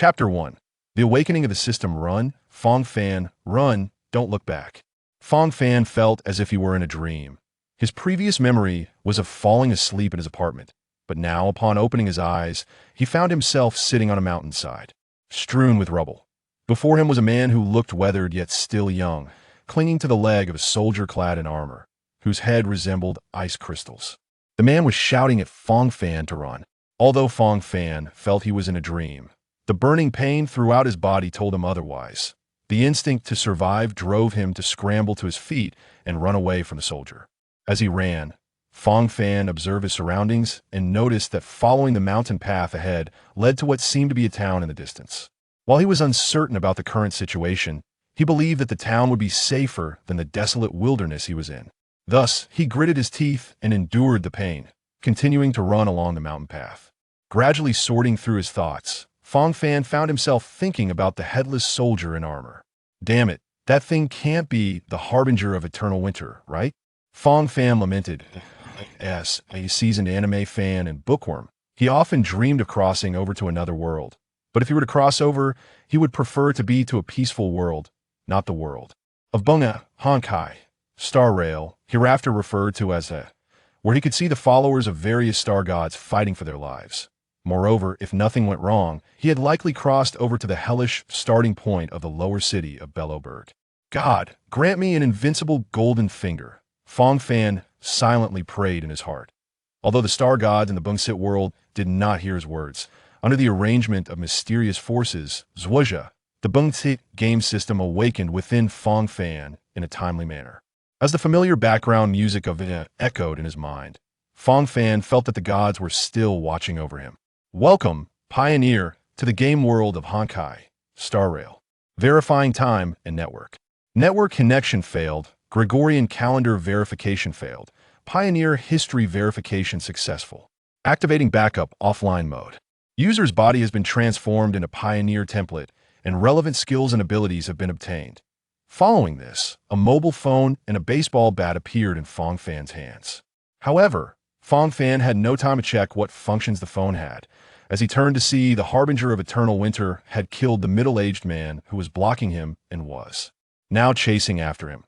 Chapter 1. The Awakening of the System. Run, Fang Fan, run, don't look back. Fang Fan felt as if he were in a dream. His previous memory was of falling asleep in his apartment, but now, upon opening his eyes, he found himself sitting on a mountainside, strewn with rubble. Before him was a man who looked weathered yet still young, clinging to the leg of a soldier clad in armor, whose head resembled ice crystals. The man was shouting at Fang Fan to run. Although Fang Fan felt he was in a dream, the burning pain throughout his body told him otherwise. The instinct to survive drove him to scramble to his feet and run away from the soldier. As he ran, Fang Fan observed his surroundings and noticed that following the mountain path ahead led to what seemed to be a town in the distance. While he was uncertain about the current situation, he believed that the town would be safer than the desolate wilderness he was in. Thus, he gritted his teeth and endured the pain, continuing to run along the mountain path. Gradually sorting through his thoughts, Fang Fan found himself thinking about the headless soldier in armor. Damn it, that thing can't be the harbinger of eternal winter, right? Fang Fan lamented. As a seasoned anime fan and bookworm, he often dreamed of crossing over to another world. But if he were to cross over, he would prefer to be to a peaceful world, not the world of Bronya, Honkai, Star Rail, hereafter referred to as where he could see the followers of various star gods fighting for their lives. Moreover, if nothing went wrong, he had likely crossed over to the hellish starting point of the lower city of Bellowberg. God, grant me an invincible golden finger, Fang Fan silently prayed in his heart. Although the star gods in the Bungsit world did not hear his words, under the arrangement of mysterious forces, Zwuja, the Bungsit game system awakened within Fang Fan in a timely manner. As the familiar background music of it echoed in his mind, Fang Fan felt that the gods were still watching over him. Welcome, Pioneer, to the game world of Honkai, Star Rail. Verifying time and network. Network connection failed. Gregorian calendar verification failed. Pioneer history verification successful. Activating backup offline mode. User's body has been transformed into Pioneer template, and relevant skills and abilities have been obtained. Following this, a mobile phone and a baseball bat appeared in Fang Fan's hands. However, Fang Fan had no time to check what functions the phone had, as he turned to see the harbinger of eternal winter had killed the middle-aged man who was blocking him and was now chasing after him.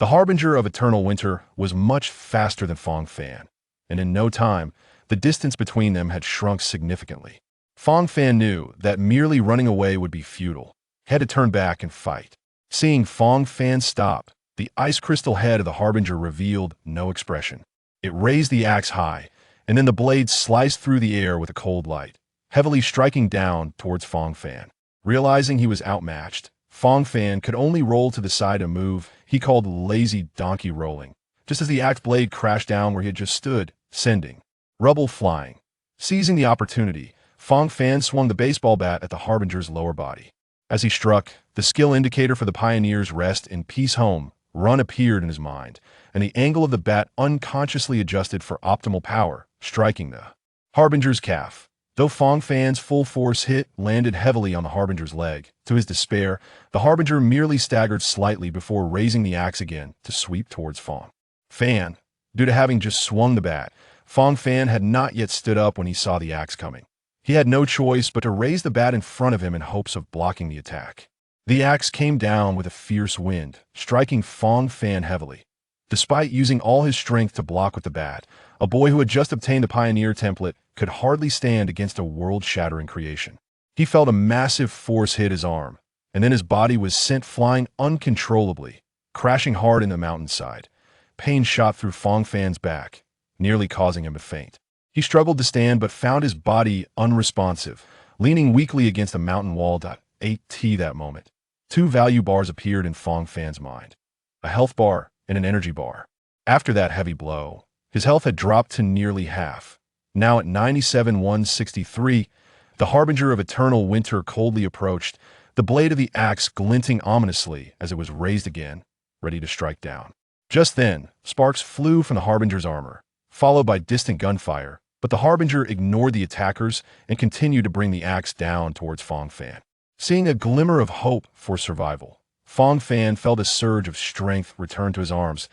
The harbinger of eternal winter was much faster than Fang Fan, and in no time, the distance between them had shrunk significantly. Fang Fan knew that merely running away would be futile. He had to turn back and fight. Seeing Fang Fan stop, the ice crystal head of the harbinger revealed no expression. It raised the axe high, and then the blade sliced through the air with a cold light, heavily striking down towards Fang Fan. Realizing he was outmatched, Fang Fan could only roll to the side a move he called lazy donkey rolling, just as the axe blade crashed down where he had just stood, sending rubble flying. Seizing the opportunity, Fang Fan swung the baseball bat at the harbinger's lower body. As he struck, the skill indicator for the Pioneer's rest in peace home run appeared in his mind, and the angle of the bat unconsciously adjusted for optimal power, striking the harbinger's calf. Though Fang Fan's full force hit landed heavily on the harbinger's leg, to his despair, the harbinger merely staggered slightly before raising the axe again to sweep towards Fang Fan. Due to having just swung the bat, Fang Fan had not yet stood up when he saw the axe coming. He had no choice but to raise the bat in front of him in hopes of blocking the attack. The axe came down with a fierce wind, striking Fang Fan heavily. Despite using all his strength to block with the bat, a boy who had just obtained the Pioneer template could hardly stand against a world-shattering creation. He felt a massive force hit his arm, and then his body was sent flying uncontrollably, crashing hard in the mountainside. Pain shot through Fang Fan's back, nearly causing him to faint. He struggled to stand but found his body unresponsive, leaning weakly against a mountain wall. At that moment, two value bars appeared in Fang Fan's mind, a health bar and an energy bar. After that heavy blow, his health had dropped to nearly half. Now at 97,163, the harbinger of eternal winter coldly approached, the blade of the axe glinting ominously as it was raised again, ready to strike down. Just then, sparks flew from the harbinger's armor, followed by distant gunfire, but the harbinger ignored the attackers and continued to bring the axe down towards Fang Fan. Seeing a glimmer of hope for survival, Fang Fan felt a surge of strength return to his arms,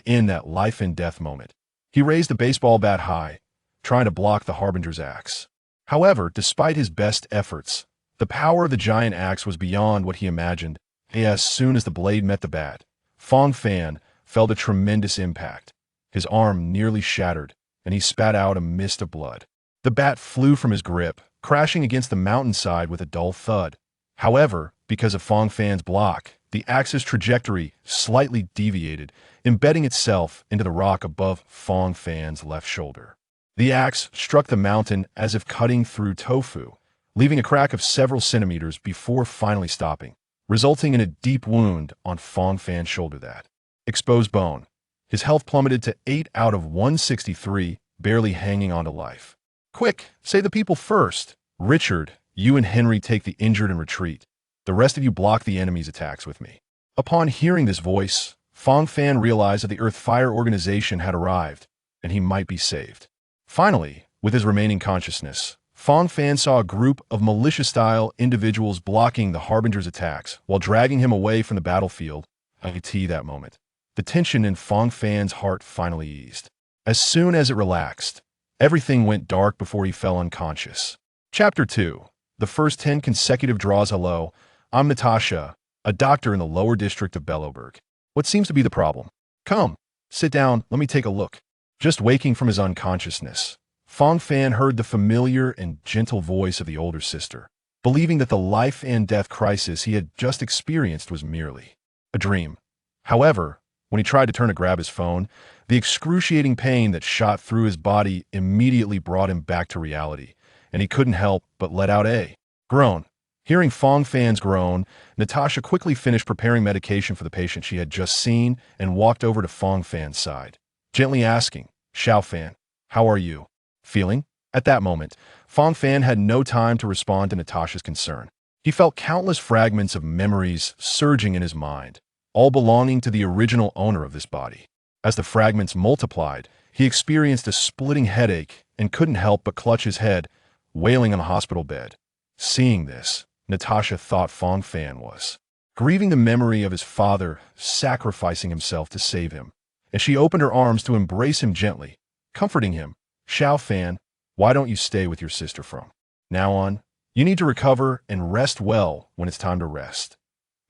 in that life-and-death moment. He raised the baseball bat high, trying to block the harbinger's axe. However, despite his best efforts, The power of the giant axe was beyond what he imagined, and as soon as the blade met the bat, Fang Fan felt a tremendous impact. His arm nearly shattered, and he spat out a mist of blood. The bat flew from his grip, crashing against the mountainside with a dull thud. However, because of Fang Fan's block, the axe's trajectory slightly deviated, embedding itself into the rock above Fang Fan's left shoulder. The axe struck the mountain as if cutting through tofu, leaving a crack of several centimeters before finally stopping, resulting in a deep wound on Fang Fan's shoulder that exposed bone. His health plummeted to 8 out of 163, barely hanging on to life. Quick, say the people first. Richard, you and Henry take the injured and retreat. The rest of you block the enemy's attacks with me. Upon hearing this voice, Fang Fan realized that the Earth Fire Organization had arrived, and he might be saved. Finally, with his remaining consciousness, Fang Fan saw a group of militia-style individuals blocking the Harbinger's attacks while dragging him away from the battlefield. That moment, the tension in Fang Fan's heart finally eased. As soon as it relaxed, everything went dark before he fell unconscious. Chapter 2. The first 10 consecutive draws. Hello, I'm Natasha, a doctor in the lower district of Belloberg. What seems to be the problem? Come, sit down, let me take a look. Just waking from his unconsciousness, Fang Fan heard the familiar and gentle voice of the older sister, believing that the life and death crisis he had just experienced was merely a dream. However, when he tried to turn to grab his phone, the excruciating pain that shot through his body immediately brought him back to reality, and he couldn't help but let out a groan. Hearing Fang Fan's groan, Natasha quickly finished preparing medication for the patient she had just seen and walked over to Fang Fan's side, gently asking, "Xiao Fan, how are you feeling?" At that moment, Fang Fan had no time to respond to Natasha's concern. He felt countless fragments of memories surging in his mind, all belonging to the original owner of this body. As the fragments multiplied, he experienced a splitting headache and couldn't help but clutch his head, wailing on a hospital bed. Seeing this, Natasha thought Fang Fan was grieving the memory of his father sacrificing himself to save him, and she opened her arms to embrace him gently, comforting him. "Xiao Fan, why don't you stay with your sister from now on? You need to recover and rest well when it's time to rest."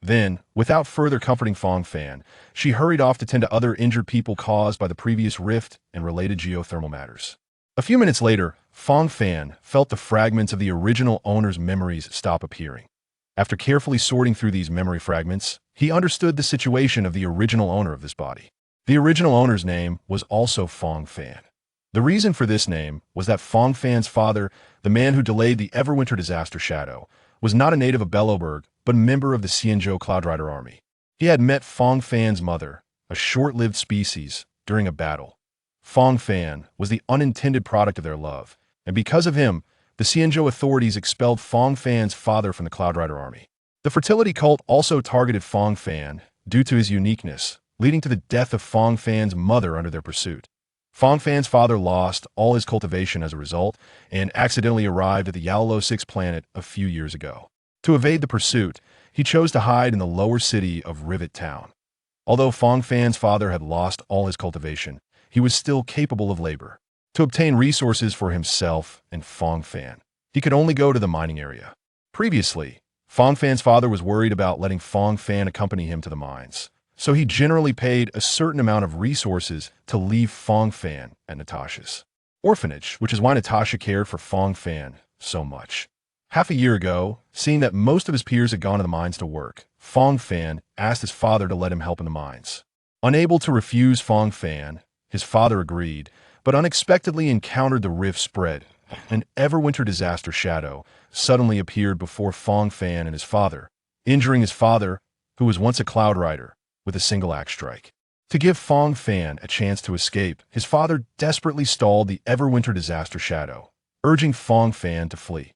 Then, without further comforting Fang Fan, she hurried off to tend to other injured people caused by the previous rift and related geothermal matters. A few minutes later, Fang Fan felt the fragments of the original owner's memories stop appearing. After carefully sorting through these memory fragments, he understood the situation of the original owner of this body. The original owner's name was also Fang Fan. The reason for this name was that Fang Fan's father, the man who delayed the Everwinter disaster shadow, was not a native of Belloberg, but a member of the Xianzhou Cloudrider army. He had met Fang Fan's mother, a short-lived species, during a battle. Fang Fan was the unintended product of their love, and because of him, the Xianzhou authorities expelled Fang Fan's father from the Cloudrider army. The fertility cult also targeted Fang Fan due to his uniqueness, leading to the death of Fang Fan's mother under their pursuit. Fang Fan's father lost all his cultivation as a result and accidentally arrived at the Yalalo 6 planet a few years ago. To evade the pursuit, he chose to hide in the lower city of Rivet town. Although Fang Fan's father had lost all his cultivation, he was still capable of labor. To obtain resources for himself and Fang Fan, he could only go to the mining area. Previously, Fang Fan's father was worried about letting Fang Fan accompany him to the mines, so he generally paid a certain amount of resources to leave Fang Fan at Natasha's orphanage, which is why Natasha cared for Fang Fan so much. Half a year ago, seeing that most of his peers had gone to the mines to work, Fang Fan asked his father to let him help in the mines. Unable to refuse Fang Fan, his father agreed, but unexpectedly encountered the rift spread. An Everwinter disaster shadow suddenly appeared before Fang Fan and his father, injuring his father, who was once a Cloud Rider, with a single axe strike. To give Fang Fan a chance to escape, his father desperately stalled the Everwinter disaster shadow, urging Fang Fan to flee.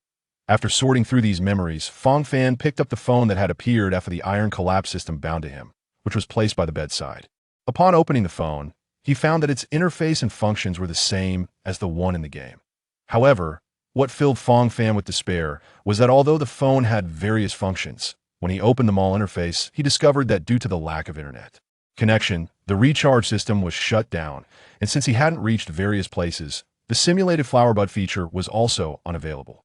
After sorting through these memories, Fang Fan picked up the phone that had appeared after the iron collapse system bound to him, which was placed by the bedside. Upon opening the phone, he found that its interface and functions were the same as the one in the game. However, what filled Fang Fan with despair was that although the phone had various functions, when he opened the mall interface, he discovered that due to the lack of internet connection, the recharge system was shut down, and since he hadn't reached various places, the simulated flower bud feature was also unavailable.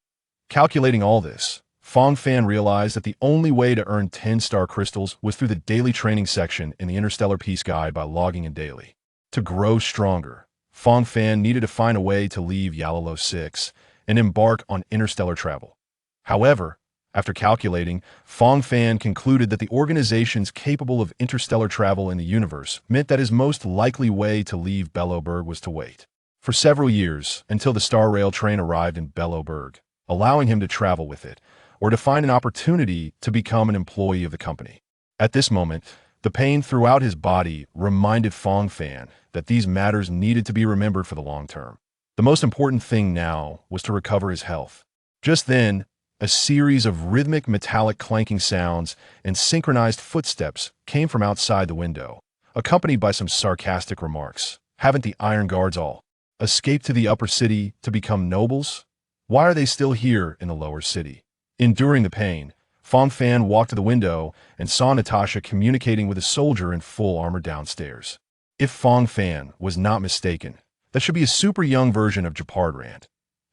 Calculating all this, Fang Fan realized that the only way to earn 10-star crystals was through the daily training section in the Interstellar Peace Guide by logging in daily. To grow stronger, Fang Fan needed to find a way to leave Yalalo 6 and embark on interstellar travel. However, after calculating, Fang Fan concluded that the organizations capable of interstellar travel in the universe meant that his most likely way to leave Bellowberg was to wait for several years until the Star Rail train arrived in Bellowberg, allowing him to travel with it, or to find an opportunity to become an employee of the company. At this moment, the pain throughout his body reminded Fang Fan that these matters needed to be remembered for the long term. The most important thing now was to recover his health. Just then, a series of rhythmic metallic clanking sounds and synchronized footsteps came from outside the window, accompanied by some sarcastic remarks. Haven't the Iron Guards all escaped to the upper city to become nobles? Why are they still here in the lower city? Enduring the pain, Fang Fan walked to the window and saw Natasha communicating with a soldier in full armor downstairs. If Fang Fan was not mistaken, that should be a super young version of Japard.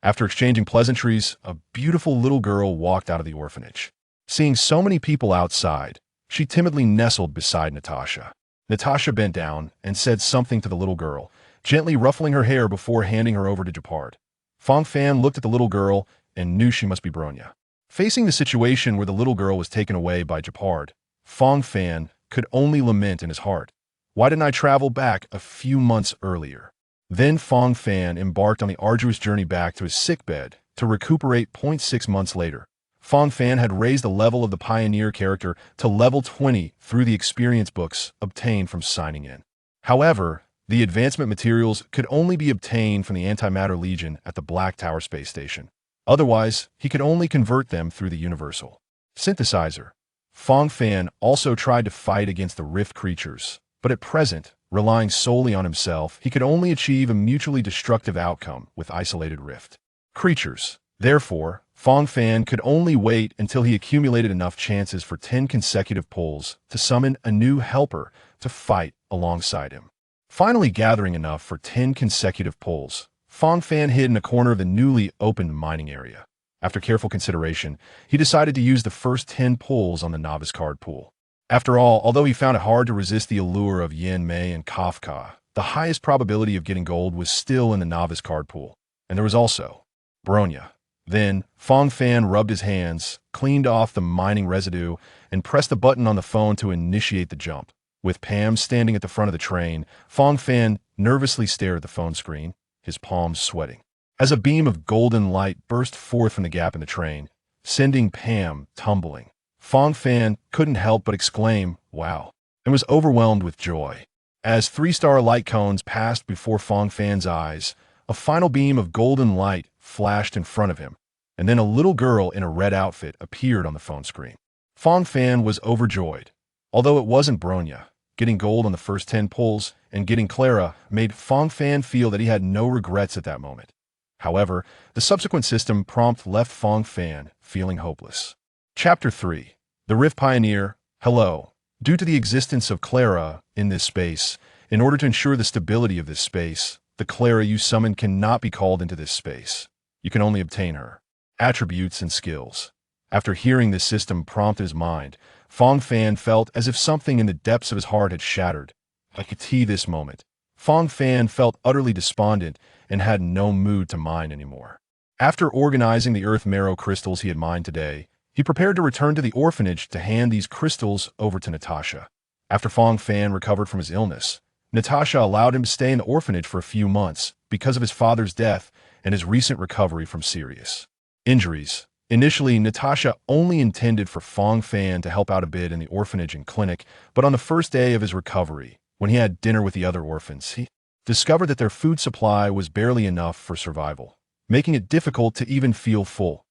After exchanging pleasantries, a beautiful little girl walked out of the orphanage. Seeing so many people outside, she timidly nestled beside Natasha. Natasha bent down and said something to the little girl, gently ruffling her hair before handing her over to Japard. Fang Fan looked at the little girl and knew she must be Bronya. Facing the situation where the little girl was taken away by Japard, Fang Fan could only lament in his heart. Why didn't I travel back a few months earlier? Then Fang Fan embarked on the arduous journey back to his sickbed to recuperate. 6 months later, Fang Fan had raised the level of the Pioneer character to level 20 through the experience books obtained from signing in. However, the advancement materials could only be obtained from the Antimatter Legion at the Black Tower space station. Otherwise, he could only convert them through the Universal Synthesizer. Fang Fan also tried to fight against the Rift creatures, but at present, relying solely on himself, he could only achieve a mutually destructive outcome with isolated Rift creatures. Therefore, Fang Fan could only wait until he accumulated enough chances for 10 consecutive pulls to summon a new helper to fight alongside him. Finally gathering enough for 10 consecutive pulls, Fang Fan hid in a corner of the newly opened mining area. After careful consideration, he decided to use the first 10 pulls on the novice card pool. After all, although he found it hard to resist the allure of Yan Mei and Kafka, the highest probability of getting gold was still in the novice card pool. And there was also Bronya. Then, Fang Fan rubbed his hands, cleaned off the mining residue, and pressed the button on the phone to initiate the jump. With Pam standing at the front of the train, Fang Fan nervously stared at the phone screen, his palms sweating. As a beam of golden light burst forth from the gap in the train, sending Pam tumbling, Fang Fan couldn't help but exclaim, "Wow," and was overwhelmed with joy. As 3-star light cones passed before Fang Fan's eyes, a final beam of golden light flashed in front of him, and then a little girl in a red outfit appeared on the phone screen. Fang Fan was overjoyed. Although it wasn't Bronya, getting gold on the first 10 pulls and getting Clara made Fang Fan feel that he had no regrets at that moment. However, the subsequent system prompt left Fang Fan feeling hopeless. Chapter 3. The Rift Pioneer. Hello. Due to the existence of Clara in this space, in order to ensure the stability of this space, the Clara you summon cannot be called into this space. You can only obtain her attributes and skills. After hearing this system prompt his mind, Fang Fan felt as if something in the depths of his heart had shattered. Like a tea this moment, Fang Fan felt utterly despondent and had no mood to mine anymore. After organizing the earth marrow crystals he had mined today, he prepared to return to the orphanage to hand these crystals over to Natasha. After Fang Fan recovered from his illness, Natasha allowed him to stay in the orphanage for a few months because of his father's death and his recent recovery from serious injuries. Initially, Natasha only intended for Fang Fan to help out a bit in the orphanage and clinic, but on the first day of his recovery, when he had dinner with the other orphans, he discovered that their food supply was barely enough for survival, making it difficult to even feel full.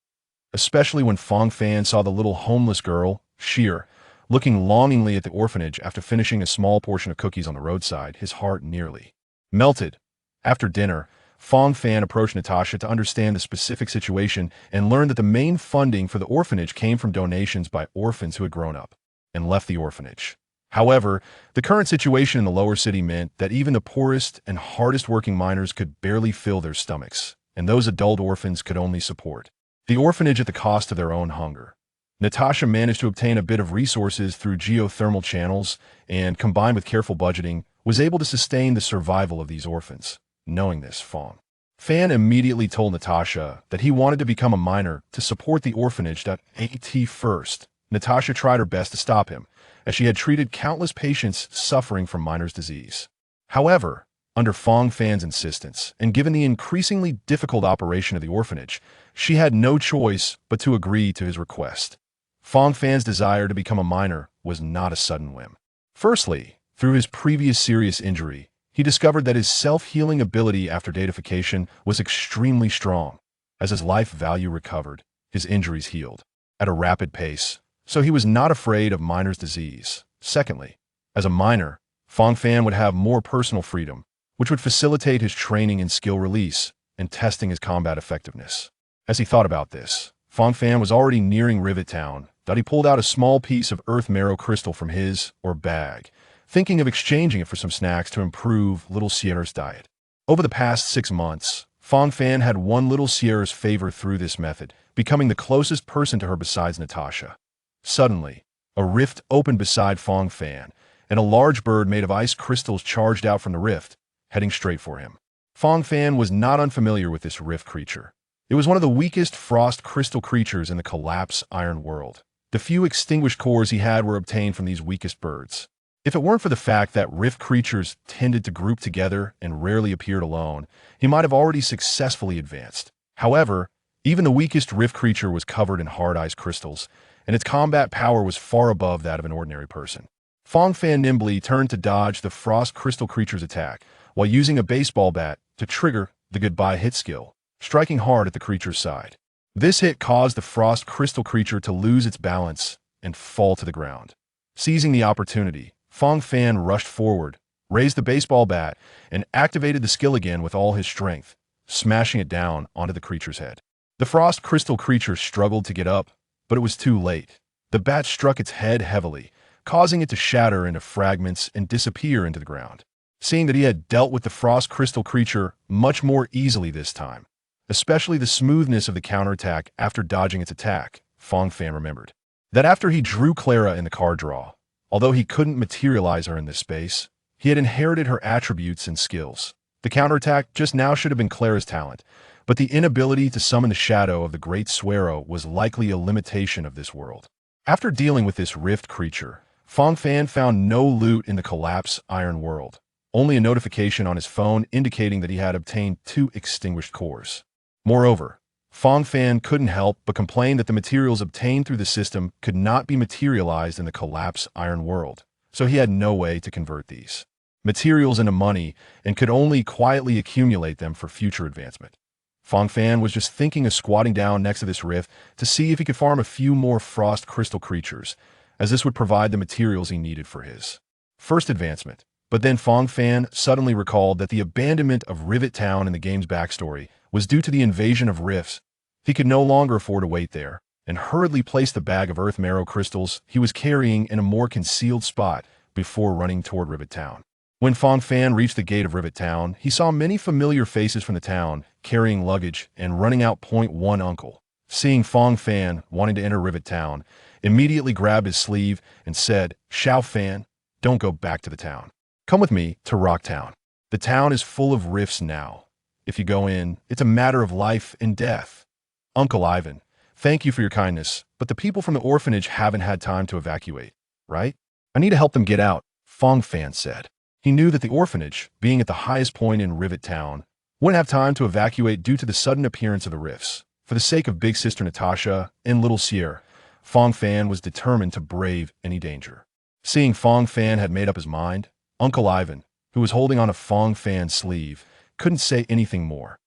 Especially when Fang Fan saw the little homeless girl, Sheer, looking longingly at the orphanage after finishing a small portion of cookies on the roadside, his heart nearly melted. After dinner, Fang Fan approached Natasha to understand the specific situation and learned that the main funding for the orphanage came from donations by orphans who had grown up and left the orphanage. However, the current situation in the lower city meant that even the poorest and hardest working miners could barely fill their stomachs, and those adult orphans could only support the orphanage at the cost of their own hunger. Natasha managed to obtain a bit of resources through geothermal channels and, combined with careful budgeting, was able to sustain the survival of these orphans. Knowing this, Fang Fan immediately told Natasha that he wanted to become a miner to support the orphanage. At first, Natasha tried her best to stop him, as she had treated countless patients suffering from miner's disease. However, under Fang Fan's insistence, and given the increasingly difficult operation of the orphanage, she had no choice but to agree to his request. Fang Fan's desire to become a miner was not a sudden whim. Firstly, through his previous serious injury, he discovered that his self-healing ability after deification was extremely strong. As his life value recovered, his injuries healed at a rapid pace, so he was not afraid of miner's disease. Secondly, as a miner, Fang Fan would have more personal freedom, which would facilitate his training and skill release and testing his combat effectiveness. As he thought about this, Fang Fan was already nearing Rivet Town. He pulled out a small piece of earth marrow crystal from his bag, thinking of exchanging it for some snacks to improve little Sierra's diet. Over the past 6 months, Fang Fan had won little Sierra's favor through this method, becoming the closest person to her besides Natasha. Suddenly, a rift opened beside Fang Fan, and a large bird made of ice crystals charged out from the rift, heading straight for him. Fang Fan was not unfamiliar with this rift creature. It was one of the weakest frost crystal creatures in the collapse iron world. The few extinguished cores he had were obtained from these weakest birds. If it weren't for the fact that rift creatures tended to group together and rarely appeared alone, he might have already successfully advanced. However, even the weakest rift creature was covered in hard ice crystals, and its combat power was far above that of an ordinary person. Fang Fan nimbly turned to dodge the frost crystal creature's attack, while using a baseball bat to trigger the goodbye hit skill, striking hard at the creature's side. This hit caused the frost crystal creature to lose its balance and fall to the ground. Seizing the opportunity, Fang Fan rushed forward, raised the baseball bat, and activated the skill again with all his strength, smashing it down onto the creature's head. The frost crystal creature struggled to get up, but it was too late. The bat struck its head heavily, causing it to shatter into fragments and disappear into the ground. Seeing that he had dealt with the frost crystal creature much more easily this time, especially the smoothness of the counterattack after dodging its attack, Fang Fan remembered that after he drew Clara in the card draw, although he couldn't materialize her in this space, he had inherited her attributes and skills. The counterattack just now should have been Clara's talent, but the inability to summon the shadow of the Great Swearo was likely a limitation of this world. After dealing with this rift creature, Fang Fan found no loot in the collapse iron world, only a notification on his phone indicating that he had obtained 2 extinguished cores. Moreover, Fang Fan couldn't help but complain that the materials obtained through the system could not be materialized in the collapse iron world, so he had no way to convert these materials into money and could only quietly accumulate them for future advancement. Fang Fan was just thinking of squatting down next to this rift to see if he could farm a few more frost crystal creatures, as this would provide the materials he needed for his first advancement. But then Fang Fan suddenly recalled that the abandonment of Rivet Town in the game's backstory was due to the invasion of rifts. He could no longer afford to wait there, and hurriedly placed the bag of earth marrow crystals he was carrying in a more concealed spot before running toward Rivet Town. When Fang Fan reached the gate of Rivet Town, he saw many familiar faces from the town, carrying luggage and running out. One uncle, seeing Fang Fan wanting to enter Rivet Town, immediately grabbed his sleeve and said, "Xiao Fan, don't go back to the town. Come with me to Rock Town. The town is full of rifts now. If you go in, it's a matter of life and death." "Uncle Ivan, thank you for your kindness, but the people from the orphanage haven't had time to evacuate, right? I need to help them get out," Fang Fan said. He knew that the orphanage, being at the highest point in Rivet Town, wouldn't have time to evacuate due to the sudden appearance of the rifts. For the sake of big sister Natasha and little Sierra, Fang Fan was determined to brave any danger. Seeing Fang Fan had made up his mind, Uncle Ivan, who was holding on to Fang Fan's sleeve, couldn't say anything more.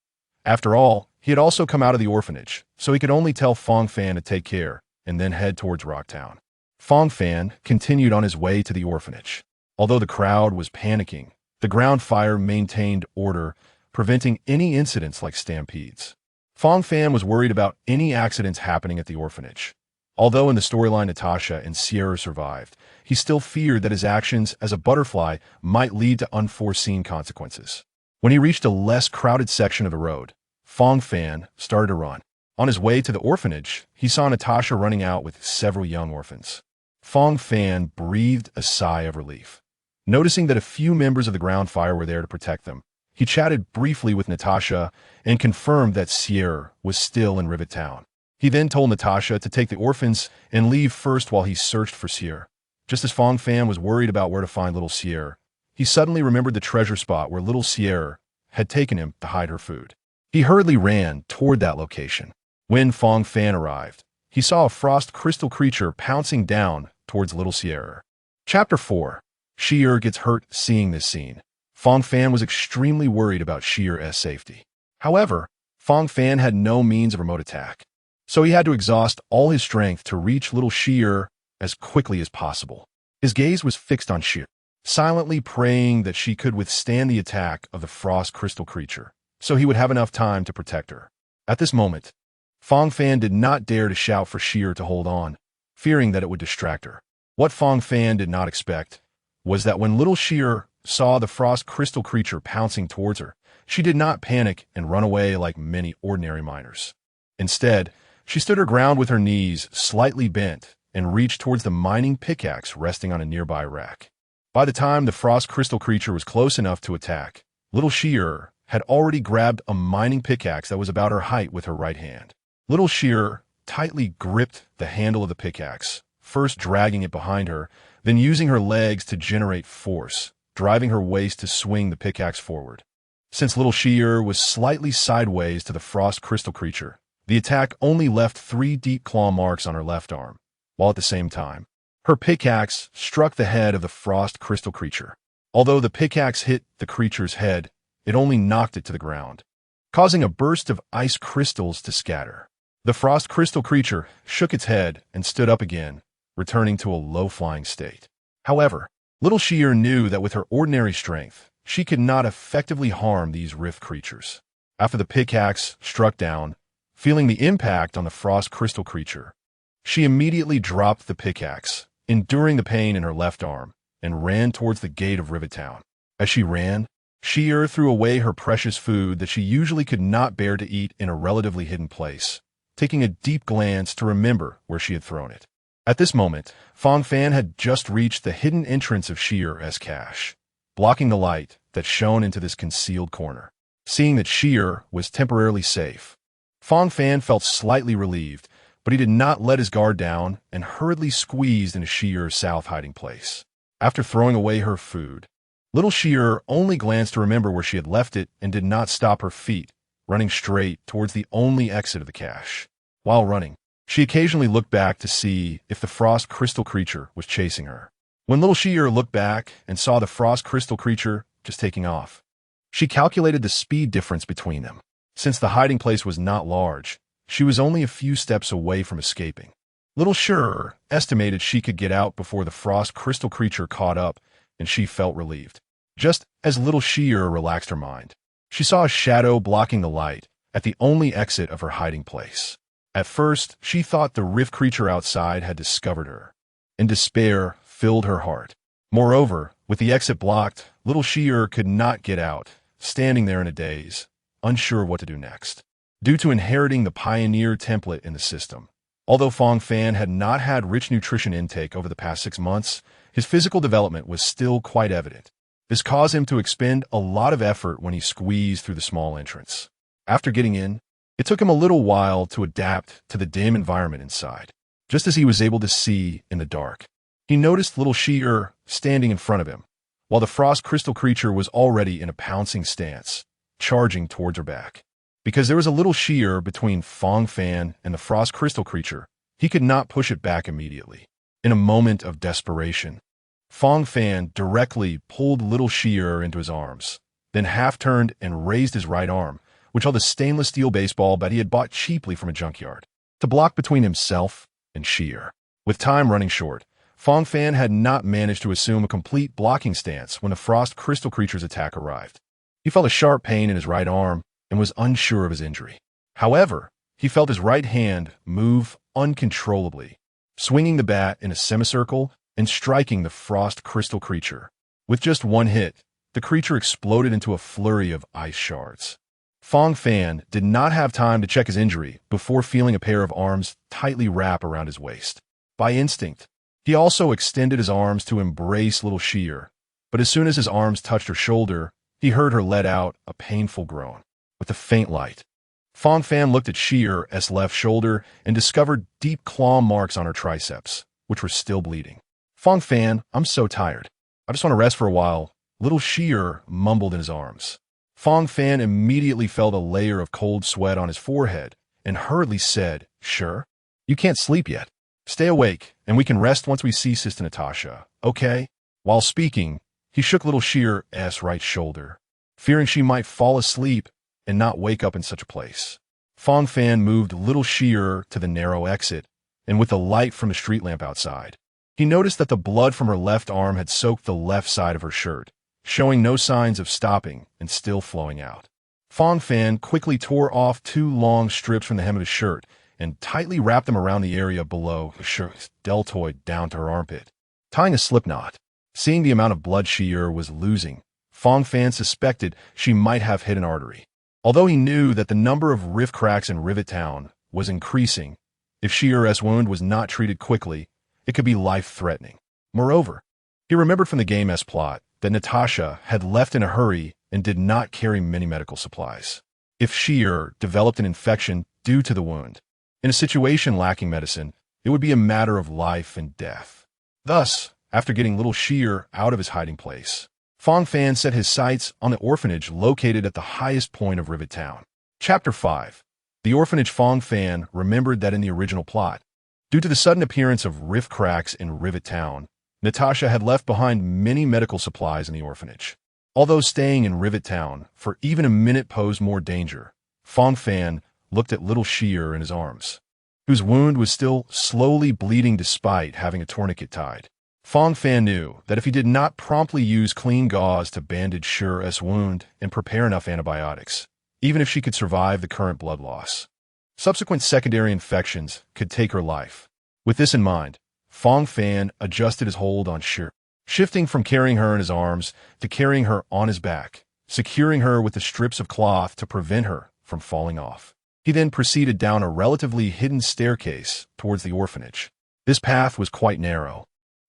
After all, he had also come out of the orphanage, so he could only tell Fang Fan to take care and then head towards Rocktown. Fang Fan continued on his way to the orphanage. Although the crowd was panicking, the ground fire maintained order, preventing any incidents like stampedes. Fang Fan was worried about any accidents happening at the orphanage. Although in the storyline Natasha and Sierra survived, he still feared that his actions as a butterfly might lead to unforeseen consequences. When he reached a less crowded section of the road, Fang Fan started to run. On his way to the orphanage, he saw Natasha running out with several young orphans. Fang Fan breathed a sigh of relief. Noticing that a few members of the ground fire were there to protect them, he chatted briefly with Natasha and confirmed that Sierra was still in Rivet town. He then told Natasha to take the orphans and leave first while he searched for Sierra. Just as Fang Fan was worried about where to find little Sierra, he suddenly remembered the treasure spot where little Sierra had taken him to hide her food. He hurriedly ran toward that location. When Fang Fan arrived, he saw a frost crystal creature pouncing down towards little Sierra. Chapter 4. Sierra gets hurt seeing this scene. Fang Fan was extremely worried about Sierra's safety. However, Fang Fan had no means of remote attack, so he had to exhaust all his strength to reach little Sierra as quickly as possible. His gaze was fixed on Sierra, silently praying that she could withstand the attack of the frost crystal creature, so he would have enough time to protect her. At this moment, Fang Fan did not dare to shout for Sierra to hold on, fearing that it would distract her. What Fang Fan did not expect was that when little Sierra saw the frost crystal creature pouncing towards her, she did not panic and run away like many ordinary miners. Instead, she stood her ground with her knees slightly bent and reached towards the mining pickaxe resting on a nearby rack. By the time the frost crystal creature was close enough to attack, little Sierra had already grabbed a mining pickaxe that was about her height with her right hand. Little Sierra tightly gripped the handle of the pickaxe, first dragging it behind her, then using her legs to generate force, driving her waist to swing the pickaxe forward. Since little Sierra was slightly sideways to the frost crystal creature, the attack only left 3 deep claw marks on her left arm, while at the same time, her pickaxe struck the head of the frost crystal creature. Although the pickaxe hit the creature's head, it only knocked it to the ground, causing a burst of ice crystals to scatter. The frost crystal creature shook its head and stood up again, returning to a low-flying state. However, little Sierra knew that with her ordinary strength, she could not effectively harm these rift creatures. After the pickaxe struck down, feeling the impact on the frost crystal creature, she immediately dropped the pickaxe, enduring the pain in her left arm, and ran towards the gate of Rivet Town. As she ran, Sierra threw away her precious food that she usually could not bear to eat in a relatively hidden place, taking a deep glance to remember where she had thrown it. At this moment, Fang Fan had just reached the hidden entrance of Sierra's cache, blocking the light that shone into this concealed corner. Seeing that Sierra was temporarily safe, Fang Fan felt slightly relieved, but he did not let his guard down and hurriedly squeezed into Sierra's south hiding place. After throwing away her food, little Sierra only glanced to remember where she had left it and did not stop her feet, running straight towards the only exit of the cache. While running, she occasionally looked back to see if the frost crystal creature was chasing her. When little Sierra looked back and saw the frost crystal creature just taking off, she calculated the speed difference between them. Since the hiding place was not large, she was only a few steps away from escaping. Little Sierra estimated she could get out before the frost crystal creature caught up, and she felt relieved. Just as little Sierra relaxed her mind, she saw a shadow blocking the light at the only exit of her hiding place. At first, she thought the rift creature outside had discovered her, and despair filled her heart. Moreover, with the exit blocked, little Sierra could not get out, standing there in a daze, unsure what to do next. Due to inheriting the pioneer template in the system, although Fang Fan had not had rich nutrition intake over the past 6 months, his physical development was still quite evident. This caused him to expend a lot of effort when he squeezed through the small entrance. After getting in, it took him a little while to adapt to the dim environment inside. Just as he was able to see in the dark, he noticed little Sierra standing in front of him, while the frost crystal creature was already in a pouncing stance, charging towards her back. Because there was a little Sierra between Fang Fan and the frost crystal creature, he could not push it back immediately. In a moment of desperation, Fang Fan directly pulled little Sierra into his arms, then half-turned and raised his right arm, which held a stainless steel baseball bat he had bought cheaply from a junkyard, to block between himself and Sierra. With time running short, Fang Fan had not managed to assume a complete blocking stance when the frost crystal creature's attack arrived. He felt a sharp pain in his right arm and was unsure of his injury. However, he felt his right hand move uncontrollably, swinging the bat in a semicircle and striking the frost crystal creature. With just one hit, the creature exploded into a flurry of ice shards. Fang Fan did not have time to check his injury before feeling a pair of arms tightly wrap around his waist. By instinct, he also extended his arms to embrace little Sheer, but as soon as his arms touched her shoulder, he heard her let out a painful groan. With a faint light, Fang Fan looked at Sheer's left shoulder and discovered deep claw marks on her triceps, which were still bleeding. Fang Fan, I'm so tired. I just want to rest for a while, little Sheer mumbled in his arms. Fang Fan immediately felt a layer of cold sweat on his forehead and hurriedly said, Sure, you can't sleep yet. Stay awake, and we can rest once we see Sister Natasha, okay? While speaking, he shook little Sheer's right shoulder, fearing she might fall asleep and not wake up in such a place. Fang Fan moved little Sheer to the narrow exit, and with the light from the street lamp outside, he noticed that the blood from her left arm had soaked the left side of her shirt, showing no signs of stopping and still flowing out. Fang Fan quickly tore off 2 long strips from the hem of his shirt and tightly wrapped them around the area below the shirt's deltoid down to her armpit, tying a slip knot. Seeing the amount of blood Sheer was losing, Fang Fan suspected she might have hit an artery. Although he knew that the number of rift cracks in Rivet Town was increasing, if Sheer's wound was not treated quickly, it could be life-threatening. Moreover, he remembered from the game's plot that Natasha had left in a hurry and did not carry many medical supplies. If Sheer developed an infection due to the wound, in a situation lacking medicine, it would be a matter of life and death. Thus, after getting little Sheer out of his hiding place, Fang Fan set his sights on the orphanage located at the highest point of Rivet Town. Chapter 5. The orphanage. Fang Fan remembered that in the original plot, due to the sudden appearance of rift cracks in Rivet Town, Natasha had left behind many medical supplies in the orphanage. Although staying in Rivet Town for even a minute posed more danger, Fang Fan looked at little Sheer in his arms, whose wound was still slowly bleeding despite having a tourniquet tied. Fang Fan knew that if he did not promptly use clean gauze to bandage Sheer's wound and prepare enough antibiotics, even if she could survive the current blood loss, subsequent secondary infections could take her life. With this in mind, Fang Fan adjusted his hold on Sheer, shifting from carrying her in his arms to carrying her on his back, securing her with the strips of cloth to prevent her from falling off. He then proceeded down a relatively hidden staircase towards the orphanage. This path was quite narrow,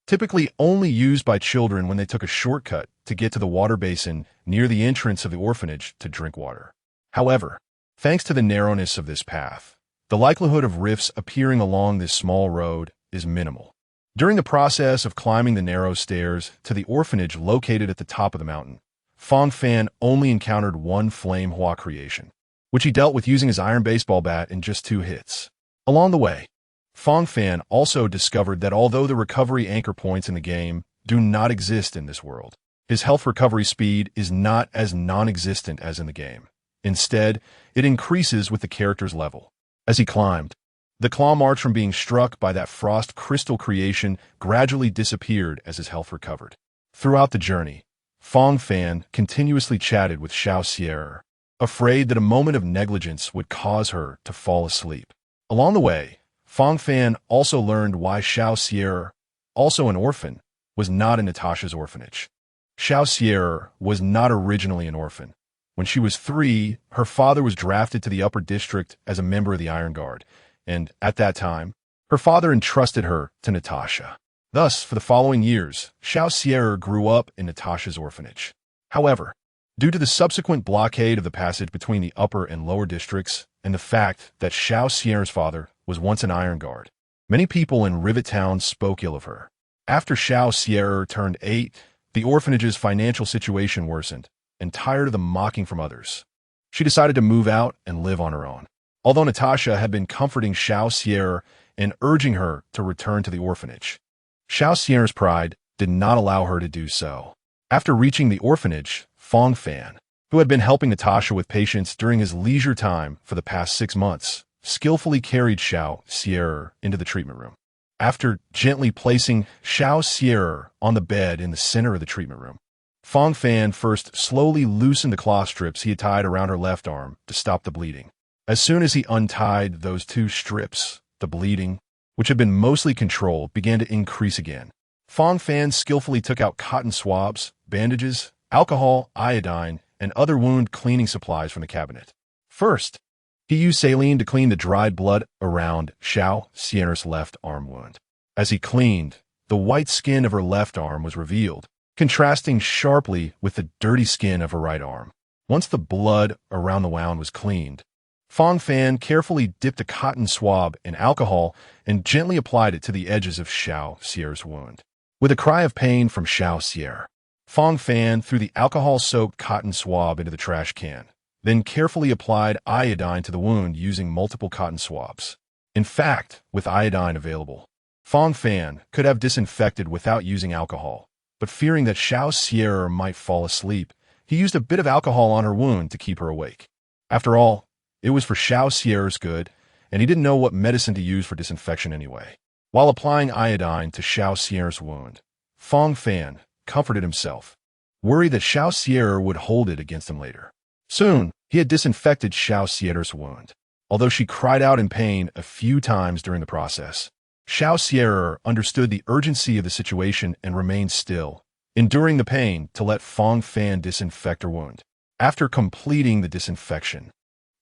typically only used by children when they took a shortcut to get to the water basin near the entrance of the orphanage to drink water. However, thanks to the narrowness of this path, the likelihood of rifts appearing along this small road is minimal. During the process of climbing the narrow stairs to the orphanage located at the top of the mountain, Fang Fan only encountered one flame Hua creation, which he dealt with using his iron baseball bat in just 2 hits. Along the way, Fang Fan also discovered that although the recovery anchor points in the game do not exist in this world, his health recovery speed is not as non-existent as in the game. Instead, it increases with the character's level. As he climbed, the claw marks from being struck by that frost crystal creation gradually disappeared as his health recovered. Throughout the journey, Fang Fan continuously chatted with Xiao, afraid that a moment of negligence would cause her to fall asleep. Along the way, Fang Fan also learned why Xiao, also an orphan, was not in Natasha's orphanage. Xiao was not originally an orphan. When she was 3, her father was drafted to the upper district as a member of the Iron Guard, and at that time, her father entrusted her to Natasha. Thus, for the following years, Xiao grew up in Natasha's orphanage. However, due to the subsequent blockade of the passage between the upper and lower districts, and the fact that Xiao's father was once an Iron Guard, many people in Rivet Town spoke ill of her. After Xiao turned 8, the orphanage's financial situation worsened, and tired of the mocking from others, she decided to move out and live on her own. Although Natasha had been comforting Xiao and urging her to return to the orphanage, Xiao's pride did not allow her to do so. After reaching the orphanage, Fang Fan, who had been helping Natasha with patients during his leisure time for the past 6 months, skillfully carried Xiao into the treatment room. After gently placing Xiao on the bed in the center of the treatment room, Fang Fan first slowly loosened the cloth strips he had tied around her left arm to stop the bleeding. As soon as he untied those 2 strips, the bleeding, which had been mostly controlled, began to increase again. Fang Fan skillfully took out cotton swabs, bandages, alcohol, iodine, and other wound cleaning supplies from the cabinet. First, he used saline to clean the dried blood around Xiao Xian's left arm wound. As he cleaned, the white skin of her left arm was revealed, contrasting sharply with the dirty skin of her right arm. Once the blood around the wound was cleaned, Fang Fan carefully dipped a cotton swab in alcohol and gently applied it to the edges of Xiao Xian's wound. With a cry of pain from Xiao Xian, Fang Fan threw the alcohol-soaked cotton swab into the trash can, then carefully applied iodine to the wound using multiple cotton swabs. In fact, with iodine available, Fang Fan could have disinfected without using alcohol, but fearing that Xiao Xian might fall asleep, he used a bit of alcohol on her wound to keep her awake. After all, it was for Xiao Xian's good, and he didn't know what medicine to use for disinfection anyway. While applying iodine to Xiao Xian's wound, Fang Fan comforted himself, worried that Xiao Xian would hold it against him later. Soon, he had disinfected Xiao Xian's wound, although she cried out in pain a few times during the process. Xiao Xian understood the urgency of the situation and remained still, enduring the pain to let Fang Fan disinfect her wound. After completing the disinfection,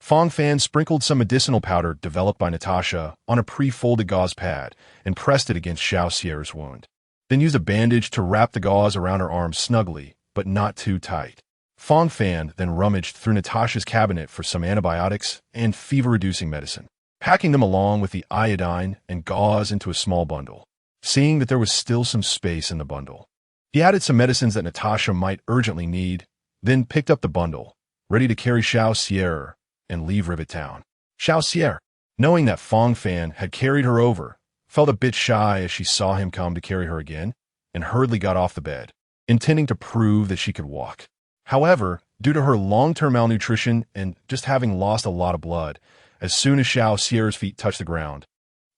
Fang Fan sprinkled some medicinal powder developed by Natasha on a pre-folded gauze pad and pressed it against Xiao Xian's wound. Then used a bandage to wrap the gauze around her arm snugly, but not too tight. Fang Fan then rummaged through Natasha's cabinet for some antibiotics and fever-reducing medicine, packing them along with the iodine and gauze into a small bundle. Seeing that there was still some space in the bundle, he added some medicines that Natasha might urgently need, then picked up the bundle, ready to carry Xiao Xian and leave Rivet Town. Xiao Xian, knowing that Fang Fan had carried her over, felt a bit shy as she saw him come to carry her again, and hurriedly got off the bed, intending to prove that she could walk. However, due to her long-term malnutrition and just having lost a lot of blood, as soon as Xiao Xian's feet touched the ground,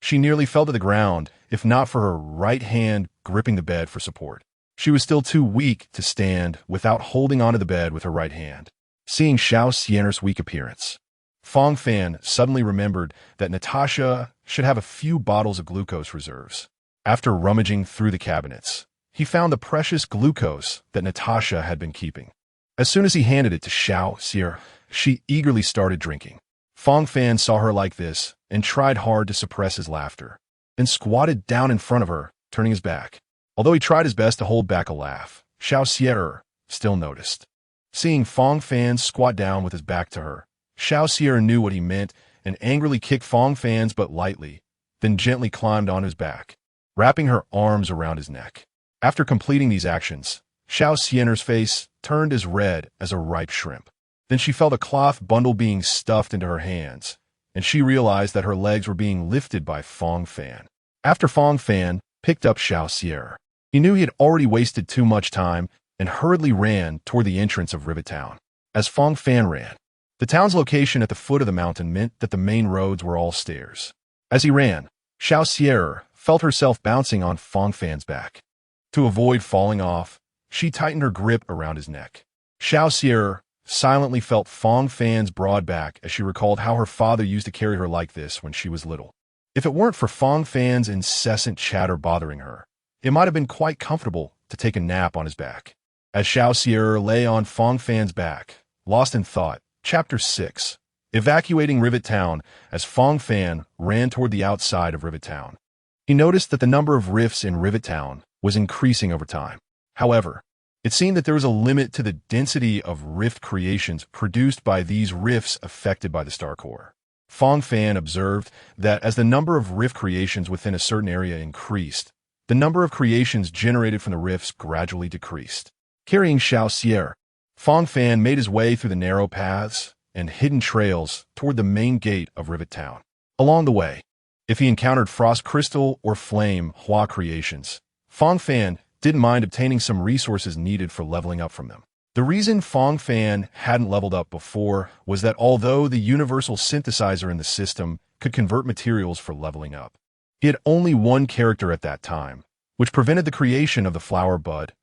she nearly fell to the ground, if not for her right hand gripping the bed for support. She was still too weak to stand without holding onto the bed with her right hand. Seeing Xiao Xian's weak appearance, Fang Fan suddenly remembered that Natasha should have a few bottles of glucose reserves. After rummaging through the cabinets, he found the precious glucose that Natasha had been keeping. As soon as he handed it to Xiao Xian, she eagerly started drinking. Fang Fan saw her like this and tried hard to suppress his laughter, then squatted down in front of her, turning his back. Although he tried his best to hold back a laugh, Xiao Xian still noticed. Seeing Fang Fan squat down with his back to her, Xiao Xian knew what he meant and angrily kicked Fang Fan's butt lightly, then gently climbed on his back, wrapping her arms around his neck. After completing these actions, Xiao Xian's face turned as red as a ripe shrimp. Then she felt a cloth bundle being stuffed into her hands, and she realized that her legs were being lifted by Fang Fan. After Fang Fan picked up Xiao Xian, he knew he had already wasted too much time and hurriedly ran toward the entrance of Rivet Town. As Fang Fan ran, the town's location at the foot of the mountain meant that the main roads were all stairs. As he ran, Xiao Xian felt herself bouncing on Fang Fan's back. To avoid falling off, she tightened her grip around his neck. Xiao Xian silently felt Fang Fan's broad back as she recalled how her father used to carry her like this when she was little. If it weren't for Fang Fan's incessant chatter bothering her, it might have been quite comfortable to take a nap on his back. As Xiao Xian lay on Fang Fan's back, lost in thought, Chapter 6. Evacuating Rivet Town. As Fang Fan ran toward the outside of Rivet Town, he noticed that the number of rifts in Rivet Town was increasing over time. However, it seemed that there was a limit to the density of rift creations produced by these rifts affected by the Star Core. Fang Fan observed that as the number of rift creations within a certain area increased, the number of creations generated from the rifts gradually decreased. Carrying Xiao Xian, Fang Fan made his way through the narrow paths and hidden trails toward the main gate of Rivet Town. Along the way, if he encountered frost crystal or flame hua creations, Fang Fan didn't mind obtaining some resources needed for leveling up from them. The reason Fang Fan hadn't leveled up before was that although the universal synthesizer in the system could convert materials for leveling up, he had only one character at that time, which prevented the creation of the flower bud,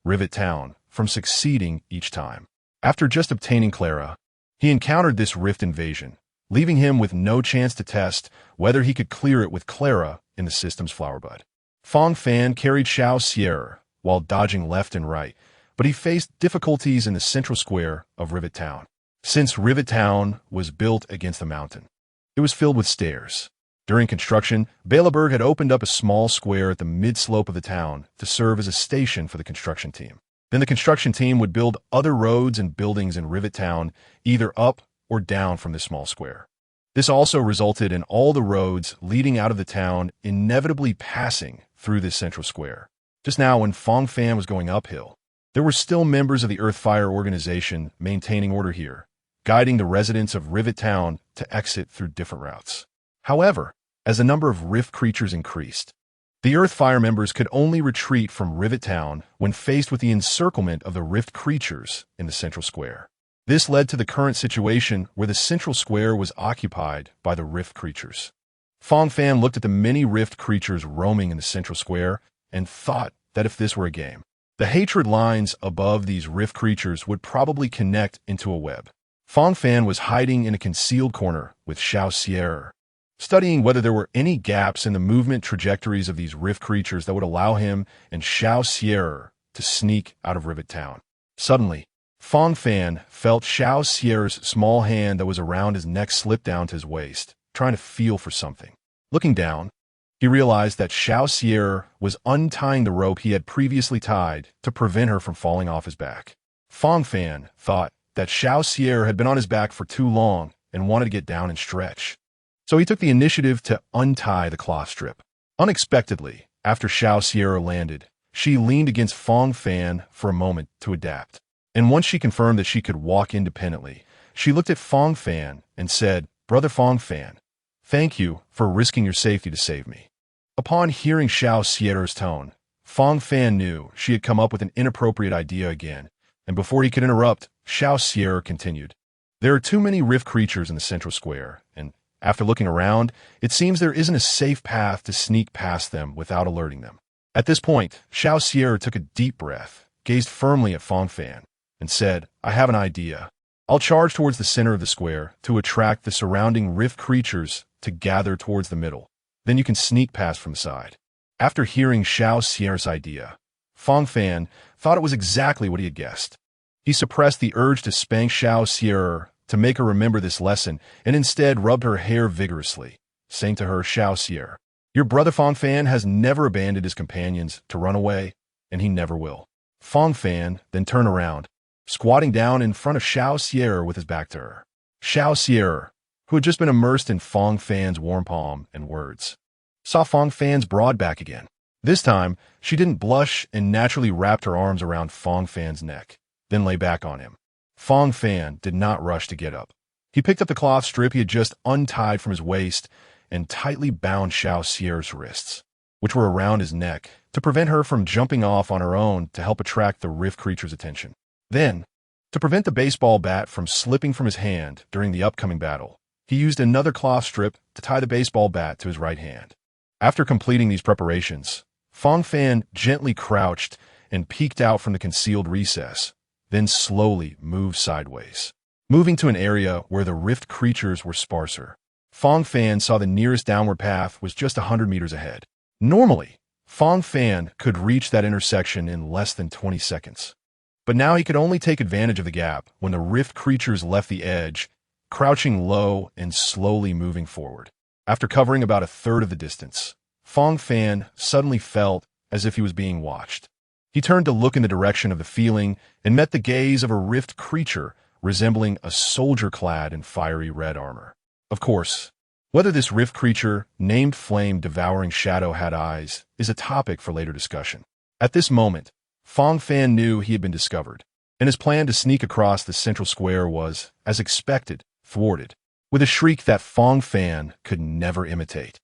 Rivet Town, from succeeding each time. After just obtaining Clara, he encountered this rift invasion, leaving him with no chance to test whether he could clear it with Clara in the system's flower bud. Fang Fan carried Xiao Xian while dodging left and right, but he faced difficulties in the central square of Rivet Town. Since Rivet Town was built against the mountain, it was filled with stairs. During construction, Belaberg had opened up a small square at the mid-slope of the town to serve as a station for the construction team. Then the construction team would build other roads and buildings in Rivet Town, either up or down from this small square. This also resulted in all the roads leading out of the town inevitably passing through this central square. Just now, when Fang Fan was going uphill, there were still members of the Earthfire organization maintaining order here, guiding the residents of Rivet Town to exit through different routes. However, as the number of Rift creatures increased, the Earthfire members could only retreat from Rivet Town when faced with the encirclement of the Rift creatures in the central square. This led to the current situation where the central square was occupied by the Rift creatures. Fang Fan looked at the many Rift creatures roaming in the central square and thought that if this were a game, the hatred lines above these Rift creatures would probably connect into a web. Fang Fan was hiding in a concealed corner with Xiao Sierra, studying whether there were any gaps in the movement trajectories of these Rift creatures that would allow him and Xiao Sierra to sneak out of Rivet Town. Suddenly, Fang Fan felt Xiao Sierra's small hand that was around his neck slip down to his waist, trying to feel for something. Looking down, he realized that Xiao Sierra was untying the rope he had previously tied to prevent her from falling off his back. Fang Fan thought that Xiao Sierra had been on his back for too long and wanted to get down and stretch. So he took the initiative to untie the cloth strip. Unexpectedly, after Xiao Sierra landed, she leaned against Fang Fan for a moment to adapt. And once she confirmed that she could walk independently, she looked at Fang Fan and said, "Brother Fang Fan, thank you for risking your safety to save me." Upon hearing Xiao Sierra's tone, Fang Fan knew she had come up with an inappropriate idea again, and before he could interrupt, Xiao Sierra continued, "There are too many Rift creatures in the central square, and after looking around, it seems there isn't a safe path to sneak past them without alerting them." At this point, Xiao Sierra took a deep breath, gazed firmly at Fang Fan, and said, "I have an idea. I'll charge towards the center of the square to attract the surrounding Rift creatures to gather towards the middle. Then you can sneak past from the side." After hearing Xiao Sierra's idea, Fang Fan thought it was exactly what he had guessed. He suppressed the urge to spank Xiao Sierra to make her remember this lesson, and instead rubbed her hair vigorously, saying to her, "Xiao Sierra, your brother Fang Fan has never abandoned his companions to run away, and he never will." Fang Fan then turned around, squatting down in front of Xiao Sierra with his back to her. Xiao Sierra, who had just been immersed in Fang Fan's warm palm and words, saw Fang Fan's broad back again. This time, she didn't blush and naturally wrapped her arms around Fang Fan's neck, then lay back on him. Fang Fan did not rush to get up. He picked up the cloth strip he had just untied from his waist and tightly bound Xiao Sierra's wrists, which were around his neck, to prevent her from jumping off on her own to help attract the Rift creature's attention. Then, to prevent the baseball bat from slipping from his hand during the upcoming battle, he used another cloth strip to tie the baseball bat to his right hand. After completing these preparations, Fang Fan gently crouched and peeked out from the concealed recess, then slowly moved sideways, moving to an area where the Rift creatures were sparser. Fang Fan saw the nearest downward path was just 100 meters ahead. Normally, Fang Fan could reach that intersection in less than 20 seconds. But now he could only take advantage of the gap when the Rift creatures left the edge, crouching low and slowly moving forward. After covering about a third of the distance, Fang Fan suddenly felt as if he was being watched. He turned to look in the direction of the feeling and met the gaze of a Rift creature resembling a soldier clad in fiery red armor. Of course, whether this Rift creature, named Flame Devouring Shadow, had eyes is a topic for later discussion. At this moment, Fang Fan knew he had been discovered, and his plan to sneak across the central square was, as expected, thwarted, with a shriek that Fang Fan could never imitate.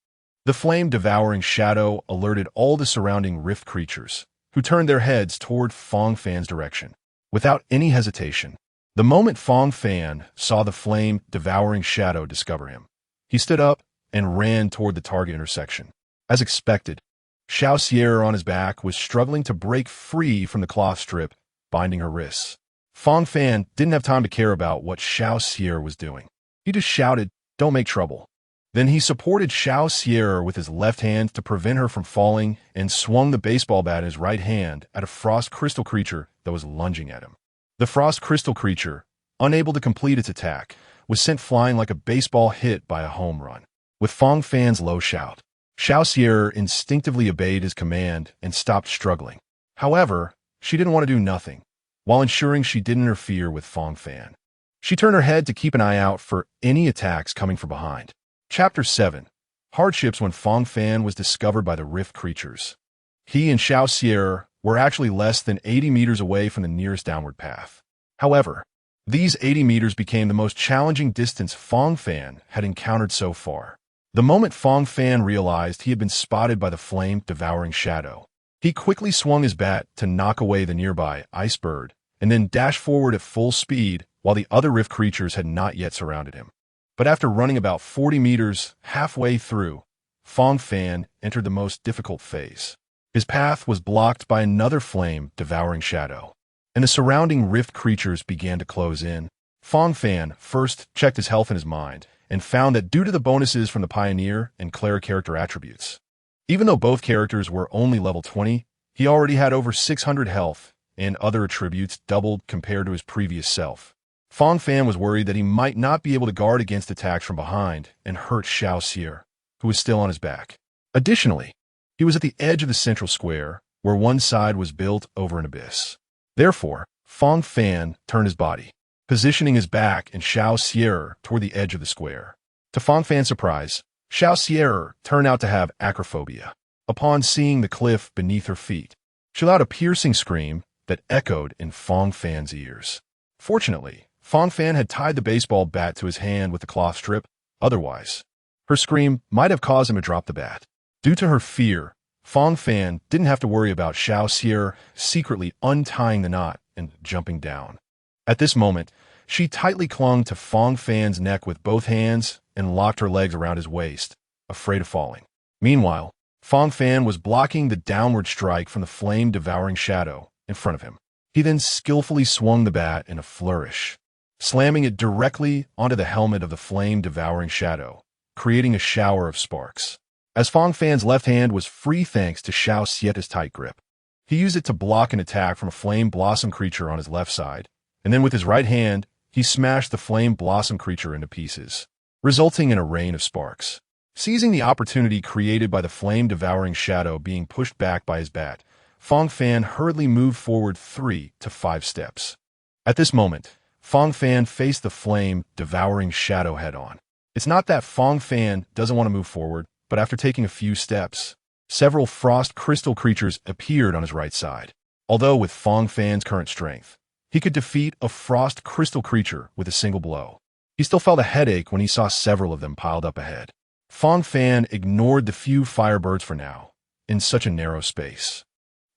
The Flame-Devouring Shadow alerted all the surrounding Rift creatures, who turned their heads toward Fang Fan's direction. Without any hesitation, the moment Fang Fan saw the Flame-Devouring Shadow discover him, he stood up and ran toward the target intersection. As expected, Xiao Sierra on his back was struggling to break free from the cloth strip binding her wrists. Fang Fan didn't have time to care about what Xiao Sierra was doing. He just shouted, "Don't make trouble." Then he supported Xiao Sierra with his left hand to prevent her from falling and swung the baseball bat in his right hand at a frost crystal creature that was lunging at him. The frost crystal creature, unable to complete its attack, was sent flying like a baseball hit by a home run. With Fang Fan's low shout, Xiao instinctively obeyed his command and stopped struggling. However, she didn't want to do nothing, while ensuring she didn't interfere with Fang Fan. She turned her head to keep an eye out for any attacks coming from behind. Chapter 7. Hardships when Fang Fan was discovered by the Rift creatures. He and Xiao were actually less than 80 meters away from the nearest downward path. However, these 80 meters became the most challenging distance Fang Fan had encountered so far. The moment Fang Fan realized he had been spotted by the flame-devouring shadow, he quickly swung his bat to knock away the nearby ice bird, and then dashed forward at full speed while the other Rift creatures had not yet surrounded him. But after running about 40 meters halfway through, Fang Fan entered the most difficult phase. His path was blocked by another flame-devouring shadow, and the surrounding Rift creatures began to close in. Fang Fan first checked his health and his mind, and found that due to the bonuses from the Pioneer and Clara character attributes, even though both characters were only level 20, he already had over 600 health, and other attributes doubled compared to his previous self. Fang Fan was worried that he might not be able to guard against attacks from behind and hurt Xiao, who was still on his back. Additionally, he was at the edge of the central square, where one side was built over an abyss. Therefore, Fang Fan turned his body, positioning his back and Xiao toward the edge of the square. To Fang Fan's surprise, Xiao turned out to have acrophobia. Upon seeing the cliff beneath her feet, she let out a piercing scream that echoed in Fang Fan's ears. Fortunately, Fang Fan had tied the baseball bat to his hand with a cloth strip. Otherwise, her scream might have caused him to drop the bat. Due to her fear, Fang Fan didn't have to worry about Xiao secretly untying the knot and jumping down. At this moment, she tightly clung to Fang Fan's neck with both hands and locked her legs around his waist, afraid of falling. Meanwhile, Fang Fan was blocking the downward strike from the flame-devouring shadow in front of him. He then skillfully swung the bat in a flourish, slamming it directly onto the helmet of the flame-devouring shadow, creating a shower of sparks. As Fang Fan's left hand was free thanks to Xiao's tight grip, he used it to block an attack from a flame blossom creature on his left side, and then with his right hand, he smashed the flame blossom creature into pieces, resulting in a rain of sparks. Seizing the opportunity created by the flame-devouring shadow being pushed back by his bat, Fang Fan hurriedly moved forward 3 to 5 steps. At this moment, Fang Fan faced the flame-devouring shadow head-on. It's not that Fang Fan doesn't want to move forward, but after taking a few steps, several frost crystal creatures appeared on his right side. Although with Fang Fan's current strength, he could defeat a frost crystal creature with a single blow, he still felt a headache when he saw several of them piled up ahead. Fang Fan ignored the few firebirds for now, in such a narrow space.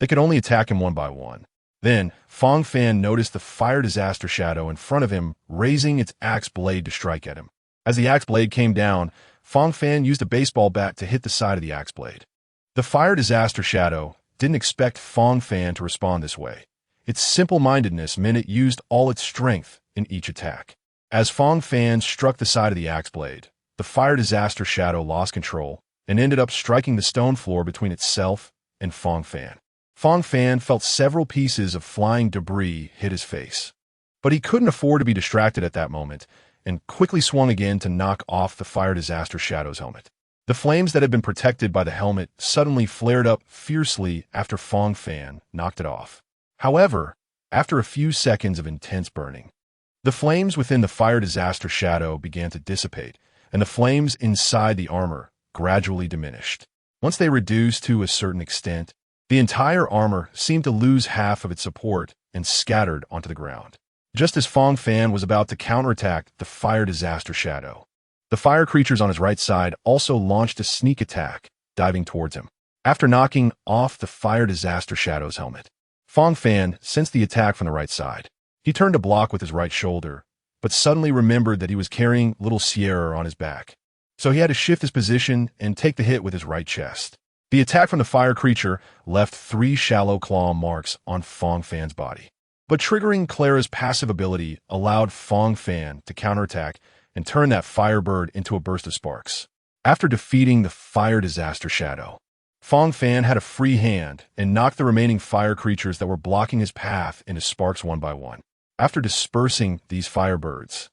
They could only attack him one by one. Then, Fang Fan noticed the fire disaster shadow in front of him raising its axe blade to strike at him. As the axe blade came down, Fang Fan used a baseball bat to hit the side of the axe blade. The fire disaster shadow didn't expect Fang Fan to respond this way. Its simple-mindedness meant it used all its strength in each attack. As Fang Fan struck the side of the axe blade, the fire disaster shadow lost control and ended up striking the stone floor between itself and Fang Fan. Fang Fan felt several pieces of flying debris hit his face, but he couldn't afford to be distracted at that moment and quickly swung again to knock off the fire disaster shadow's helmet. The flames that had been protected by the helmet suddenly flared up fiercely after Fang Fan knocked it off. However, after a few seconds of intense burning, the flames within the fire disaster shadow began to dissipate, and the flames inside the armor gradually diminished. Once they reduced to a certain extent, the entire armor seemed to lose half of its support and scattered onto the ground. Just as Fang Fan was about to counterattack the fire disaster shadow, the fire creatures on his right side also launched a sneak attack, diving towards him. After knocking off the fire disaster shadow's helmet, Fang Fan sensed the attack from the right side. He turned to block with his right shoulder, but suddenly remembered that he was carrying little Sierra on his back. So he had to shift his position and take the hit with his right chest. The attack from the fire creature left 3 shallow claw marks on Fang Fan's body. But triggering Clara's passive ability allowed Fang Fan to counterattack and turn that firebird into a burst of sparks. After defeating the fire disaster shadow, Fang Fan had a free hand and knocked the remaining fire creatures that were blocking his path into sparks one by one. After dispersing these firebirds,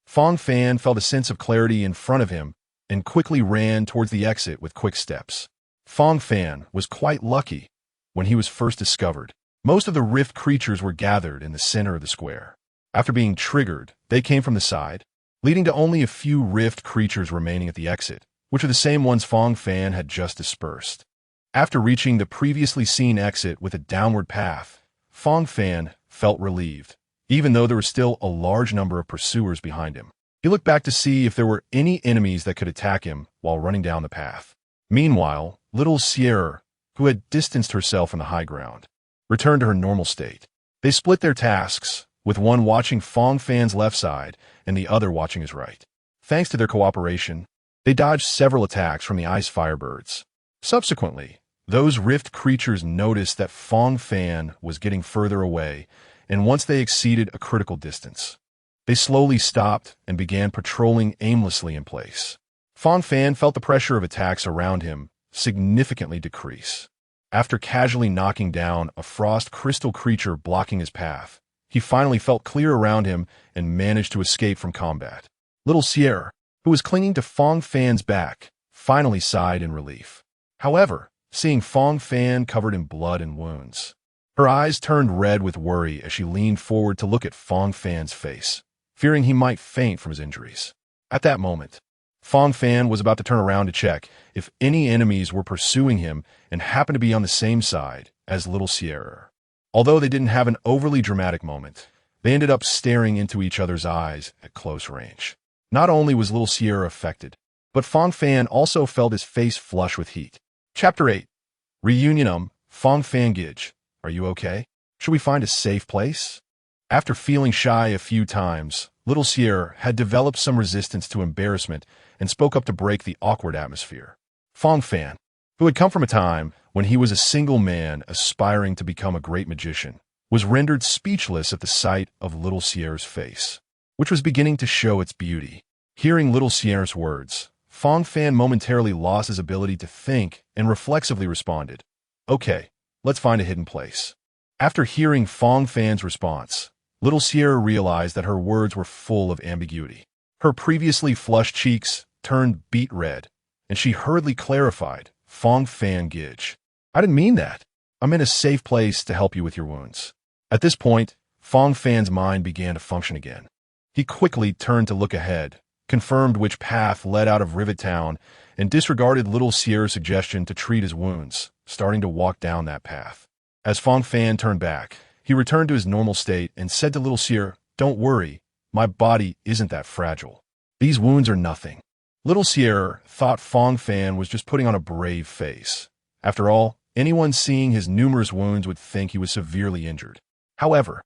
Fang Fan felt a sense of clarity in front of him and quickly ran towards the exit with quick steps. Fang Fan was quite lucky when he was first discovered. Most of the rift creatures were gathered in the center of the square. After being triggered, they came from the side, leading to only a few rift creatures remaining at the exit, which are the same ones Fang Fan had just dispersed. After reaching the previously seen exit with a downward path, Fang Fan felt relieved, even though there was still a large number of pursuers behind him. He looked back to see if there were any enemies that could attack him while running down the path. Meanwhile, little Sierra, who had distanced herself from the high ground, returned to her normal state. They split their tasks, with one watching Fang Fan's left side and the other watching his right. Thanks to their cooperation, they dodged several attacks from the ice firebirds. Subsequently, those rift creatures noticed that Fang Fan was getting further away, and once they exceeded a critical distance, they slowly stopped and began patrolling aimlessly in place. Fang Fan felt the pressure of attacks around him significantly decrease. After casually knocking down a frost crystal creature blocking his path, he finally felt clear around him and managed to escape from combat. Little Sierra, who was clinging to Fang Fan's back, finally sighed in relief. However, seeing Fang Fan covered in blood and wounds, her eyes turned red with worry as she leaned forward to look at Fang Fan's face, fearing he might faint from his injuries. At that moment, Fang Fan was about to turn around to check if any enemies were pursuing him and happened to be on the same side as little Sierra. Although they didn't have an overly dramatic moment, they ended up staring into each other's eyes at close range. Not only was little Sierra affected, but Fang Fan also felt his face flush with heat. Chapter 8. Reunion. Fang Fan Gidge. Are you okay? Should we find a safe place? After feeling shy a few times, little Sierra had developed some resistance to embarrassment and spoke up to break the awkward atmosphere. Fang Fan, who had come from a time when he was a single man aspiring to become a great magician, was rendered speechless at the sight of little Sierra's face, which was beginning to show its beauty. Hearing little Sierra's words, Fang Fan momentarily lost his ability to think and reflexively responded, "Okay, let's find a hidden place." After hearing Fang Fan's response, little Sierra realized that her words were full of ambiguity. Her previously flushed cheeks turned beet red, and she hurriedly clarified, "Fang Fan Gidge. I didn't mean that. I'm in a safe place to help you with your wounds." At this point, Fang Fan's mind began to function again. He quickly turned to look ahead, confirmed which path led out of Rivet Town, and disregarded little Sierra's suggestion to treat his wounds, starting to walk down that path. As Fang Fan turned back, he returned to his normal state and said to little Sierra, "Don't worry, my body isn't that fragile. These wounds are nothing." Little Sierra thought Fang Fan was just putting on a brave face. After all, anyone seeing his numerous wounds would think he was severely injured. However,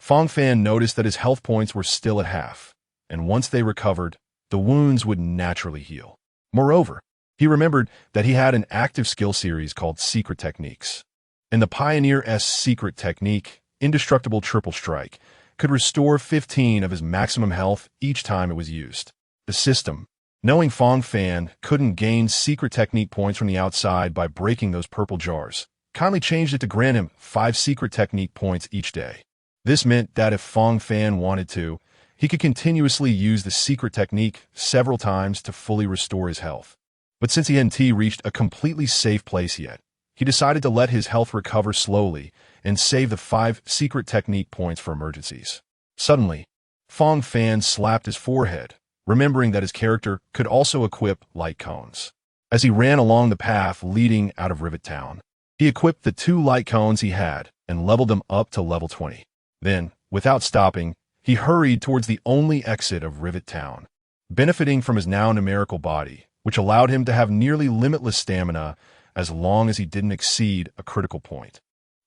Fang Fan noticed that his health points were still at half, and once they recovered, the wounds would naturally heal. Moreover, he remembered that he had an active skill series called Secret Techniques, and the Pioneer-S secret technique, Indestructible Triple Strike, could restore 15 of his maximum health each time it was used. The system, knowing Fang Fan couldn't gain secret technique points from the outside by breaking those purple jars, kindly changed it to grant him 5 secret technique points each day. This meant that if Fang Fan wanted to, he could continuously use the secret technique several times to fully restore his health. But since he hadn't reached a completely safe place yet, he decided to let his health recover slowly and save the 5 secret technique points for emergencies. Suddenly, Fang Fan slapped his forehead, remembering that his character could also equip light cones. As he ran along the path leading out of Rivet Town, he equipped the 2 light cones he had and leveled them up to level 20. Then, without stopping, he hurried towards the only exit of Rivet Town, benefiting from his now numerical body, which allowed him to have nearly limitless stamina as long as he didn't exceed a critical point.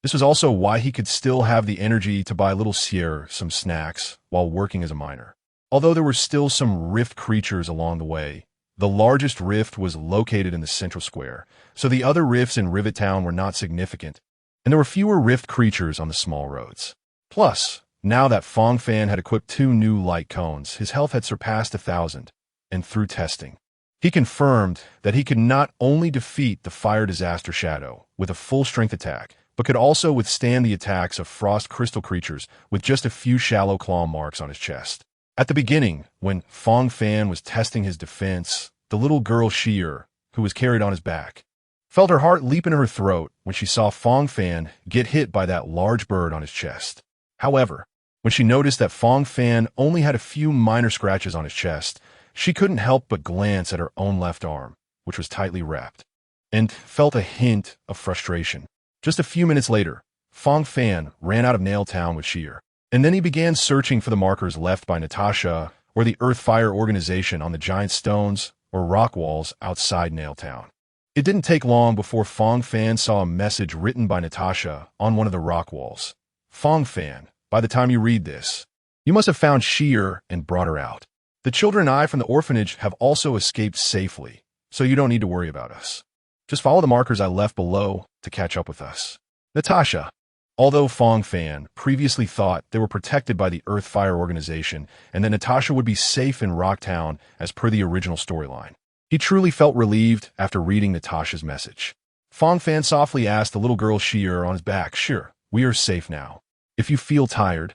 This was also why he could still have the energy to buy little Sierra some snacks while working as a miner. Although there were still some rift creatures along the way, the largest rift was located in the central square, so the other rifts in Rivet Town were not significant, and there were fewer rift creatures on the small roads. Plus, now that Fang Fan had equipped 2 new light cones, his health had surpassed 1,000, and through testing, he confirmed that he could not only defeat the Fire Disaster Shadow with a full-strength attack, but could also withstand the attacks of frost crystal creatures with just a few shallow claw marks on his chest. At the beginning, when Fang Fan was testing his defense, the little girl Shi'er, who was carried on his back, felt her heart leap in her throat when she saw Fang Fan get hit by that large bird on his chest. However, when she noticed that Fang Fan only had a few minor scratches on his chest, she couldn't help but glance at her own left arm, which was tightly wrapped, and felt a hint of frustration. Just a few minutes later, Fang Fan ran out of Nail Town with Shi'er, and then he began searching for the markers left by Natasha or the Earth-Fire organization on the giant stones or rock walls outside Nail Town. It didn't take long before Fang Fan saw a message written by Natasha on one of the rock walls. Fang Fan, by the time you read this, you must have found Shi'er and brought her out. The children and I from the orphanage have also escaped safely, so you don't need to worry about us. Just follow the markers I left below to catch up with us. Natasha. Although Fang Fan previously thought they were protected by the Earth-Fire organization and that Natasha would be safe in Rocktown as per the original storyline, he truly felt relieved after reading Natasha's message. Fang Fan softly asked the little girl Shi'er on his back, "Sure, we are safe now. If you feel tired,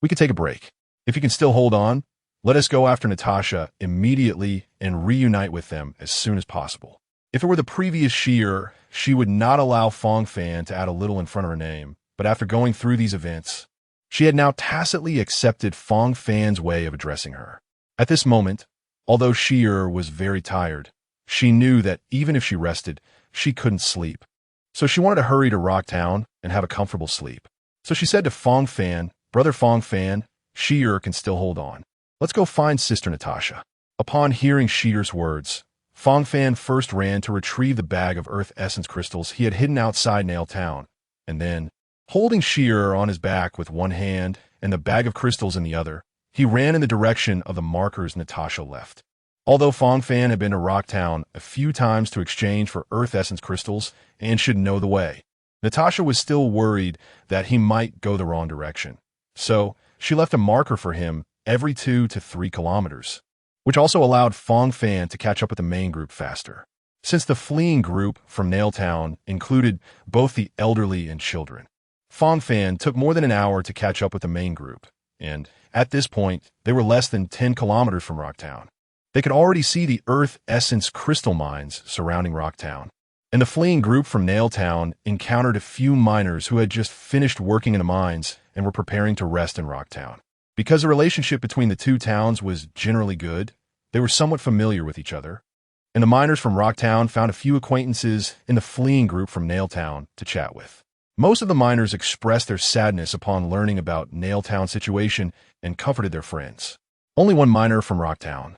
we could take a break. If you can still hold on, let us go after Natasha immediately and reunite with them as soon as possible." If it were the previous Shi'er, she would not allow Fang Fan to add a little in front of her name, but after going through these events, she had now tacitly accepted Fang Fan's way of addressing her. At this moment, although Shi'er was very tired, she knew that even if she rested, she couldn't sleep. So she wanted to hurry to Rocktown and have a comfortable sleep. So she said to Fang Fan, "Brother Fang Fan, Shi'er can still hold on. Let's go find Sister Natasha." Upon hearing Shi'er's words, Fang Fan first ran to retrieve the bag of Earth Essence crystals he had hidden outside Nail Town, and then, holding Shi'er on his back with one hand and the bag of crystals in the other, he ran in the direction of the markers Natasha left. Although Fang Fan had been to Rocktown a few times to exchange for Earth Essence crystals and should know the way, Natasha was still worried that he might go the wrong direction. So, she left a marker for him every 2 to 3 kilometers, which also allowed Fang Fan to catch up with the main group faster. Since the fleeing group from Nail Town included both the elderly and children, Fang Fan took more than an hour to catch up with the main group, and at this point, they were less than 10 kilometers from Rocktown. They could already see the Earth Essence crystal mines surrounding Rocktown, and the fleeing group from Nail Town encountered a few miners who had just finished working in the mines and were preparing to rest in Rocktown. Because the relationship between the two towns was generally good, they were somewhat familiar with each other, and the miners from Rocktown found a few acquaintances in the fleeing group from Nail Town to chat with. Most of the miners expressed their sadness upon learning about Nail Town's situation and comforted their friends. Only one miner from Rocktown,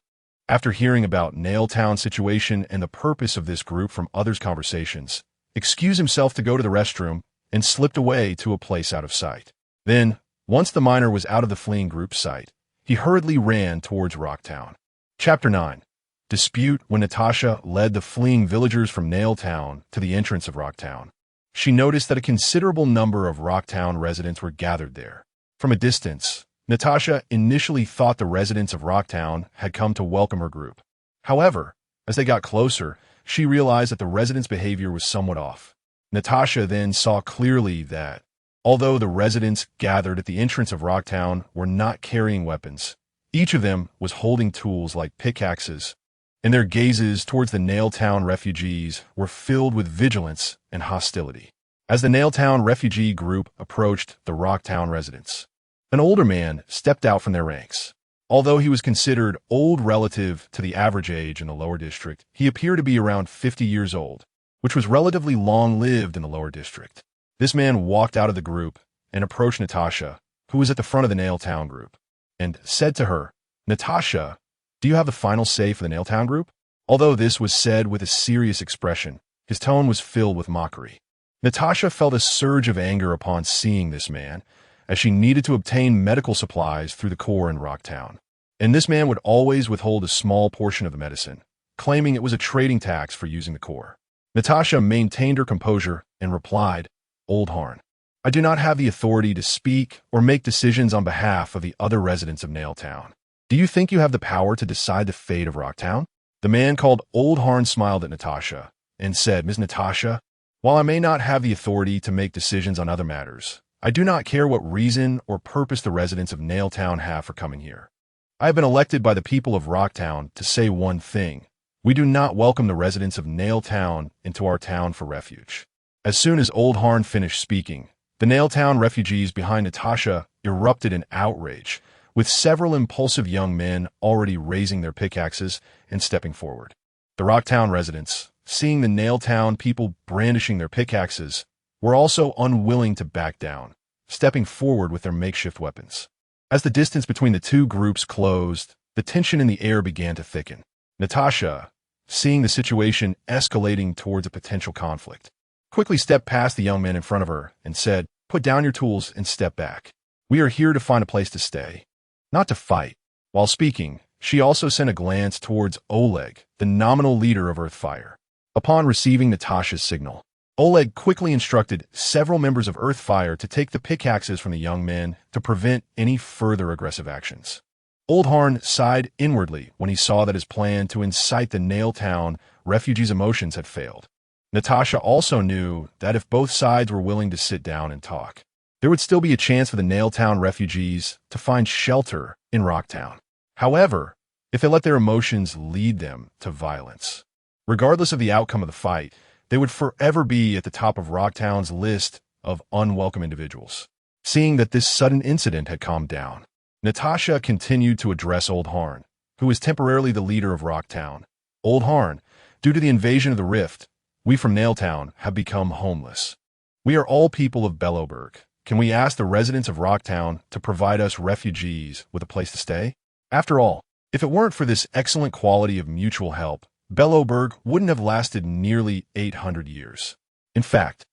after hearing about Nail Town's situation and the purpose of this group from others' conversations, excused himself to go to the restroom and slipped away to a place out of sight. Then, once the miner was out of the fleeing group's sight, he hurriedly ran towards Rocktown. Chapter 9. Dispute when Natasha led the fleeing villagers from Nail Town to the entrance of Rocktown. She noticed that a considerable number of Rocktown residents were gathered there. From a distance, Natasha initially thought the residents of Rocktown had come to welcome her group. However, as they got closer, she realized that the residents' behavior was somewhat off. Natasha then saw clearly that, although the residents gathered at the entrance of Rocktown were not carrying weapons, each of them was holding tools like pickaxes, and their gazes towards the Nail Town refugees were filled with vigilance and hostility. As the Nail Town refugee group approached the Rocktown residents, an older man stepped out from their ranks. Although he was considered old relative to the average age in the lower district, he appeared to be around 50 years old, which was relatively long-lived in the lower district. This man walked out of the group and approached Natasha, who was at the front of the Nail Town group, and said to her, "Natasha, do you have the final say for the Nail Town group?" Although this was said with a serious expression, his tone was filled with mockery. Natasha felt a surge of anger upon seeing this man, as she needed to obtain medical supplies through the core in Rocktown. And this man would always withhold a small portion of the medicine, claiming it was a trading tax for using the core. Natasha maintained her composure and replied, "Old Harn, I do not have the authority to speak or make decisions on behalf of the other residents of Nail Town. Do you think you have the power to decide the fate of Rocktown?" The man called Old Harn smiled at Natasha and said, "Ms. Natasha, While I may not have the authority to make decisions on other matters, I do not care what reason or purpose the residents of Nailtown have for coming here. I have been elected by the people of Rocktown to say one thing. We do not welcome the residents of Nailtown into our town for refuge. As soon as Old Harn finished speaking, the Nailtown refugees behind Natasha erupted in outrage, with several impulsive young men already raising their pickaxes and stepping forward. The Rocktown residents, seeing the Nailtown people brandishing their pickaxes, were also unwilling to back down, stepping forward with their makeshift weapons. As the distance between the two groups closed, the tension in the air began to thicken. Natasha, seeing the situation escalating towards a potential conflict, quickly stepped past the young men in front of her and said, "Put down your tools and step back. We are here to find a place to stay, not to fight." While speaking, she also sent a glance towards Oleg, the nominal leader of Earthfire. Upon receiving Natasha's signal, Oleg quickly instructed several members of Earthfire to take the pickaxes from the young men to prevent any further aggressive actions. Old Harn sighed inwardly when he saw that his plan to incite the Nailtown refugees' emotions had failed. Natasha also knew that if both sides were willing to sit down and talk, there would still be a chance for the Nailtown refugees to find shelter in Rocktown. However, if they let their emotions lead them to violence, regardless of the outcome of the fight, they would forever be at the top of Rocktown's list of unwelcome individuals. Seeing that this sudden incident had calmed down, Natasha continued to address Old Harn, who was temporarily the leader of Rocktown. "Old Harn, due to the invasion of the Rift, we from Nailtown have become homeless. We are all people of Bellowburg. Can we ask the residents of Rocktown to provide us refugees with a place to stay? After all, if it weren't for this excellent quality of mutual help, Bellowburg wouldn't have lasted nearly 800 years. In fact,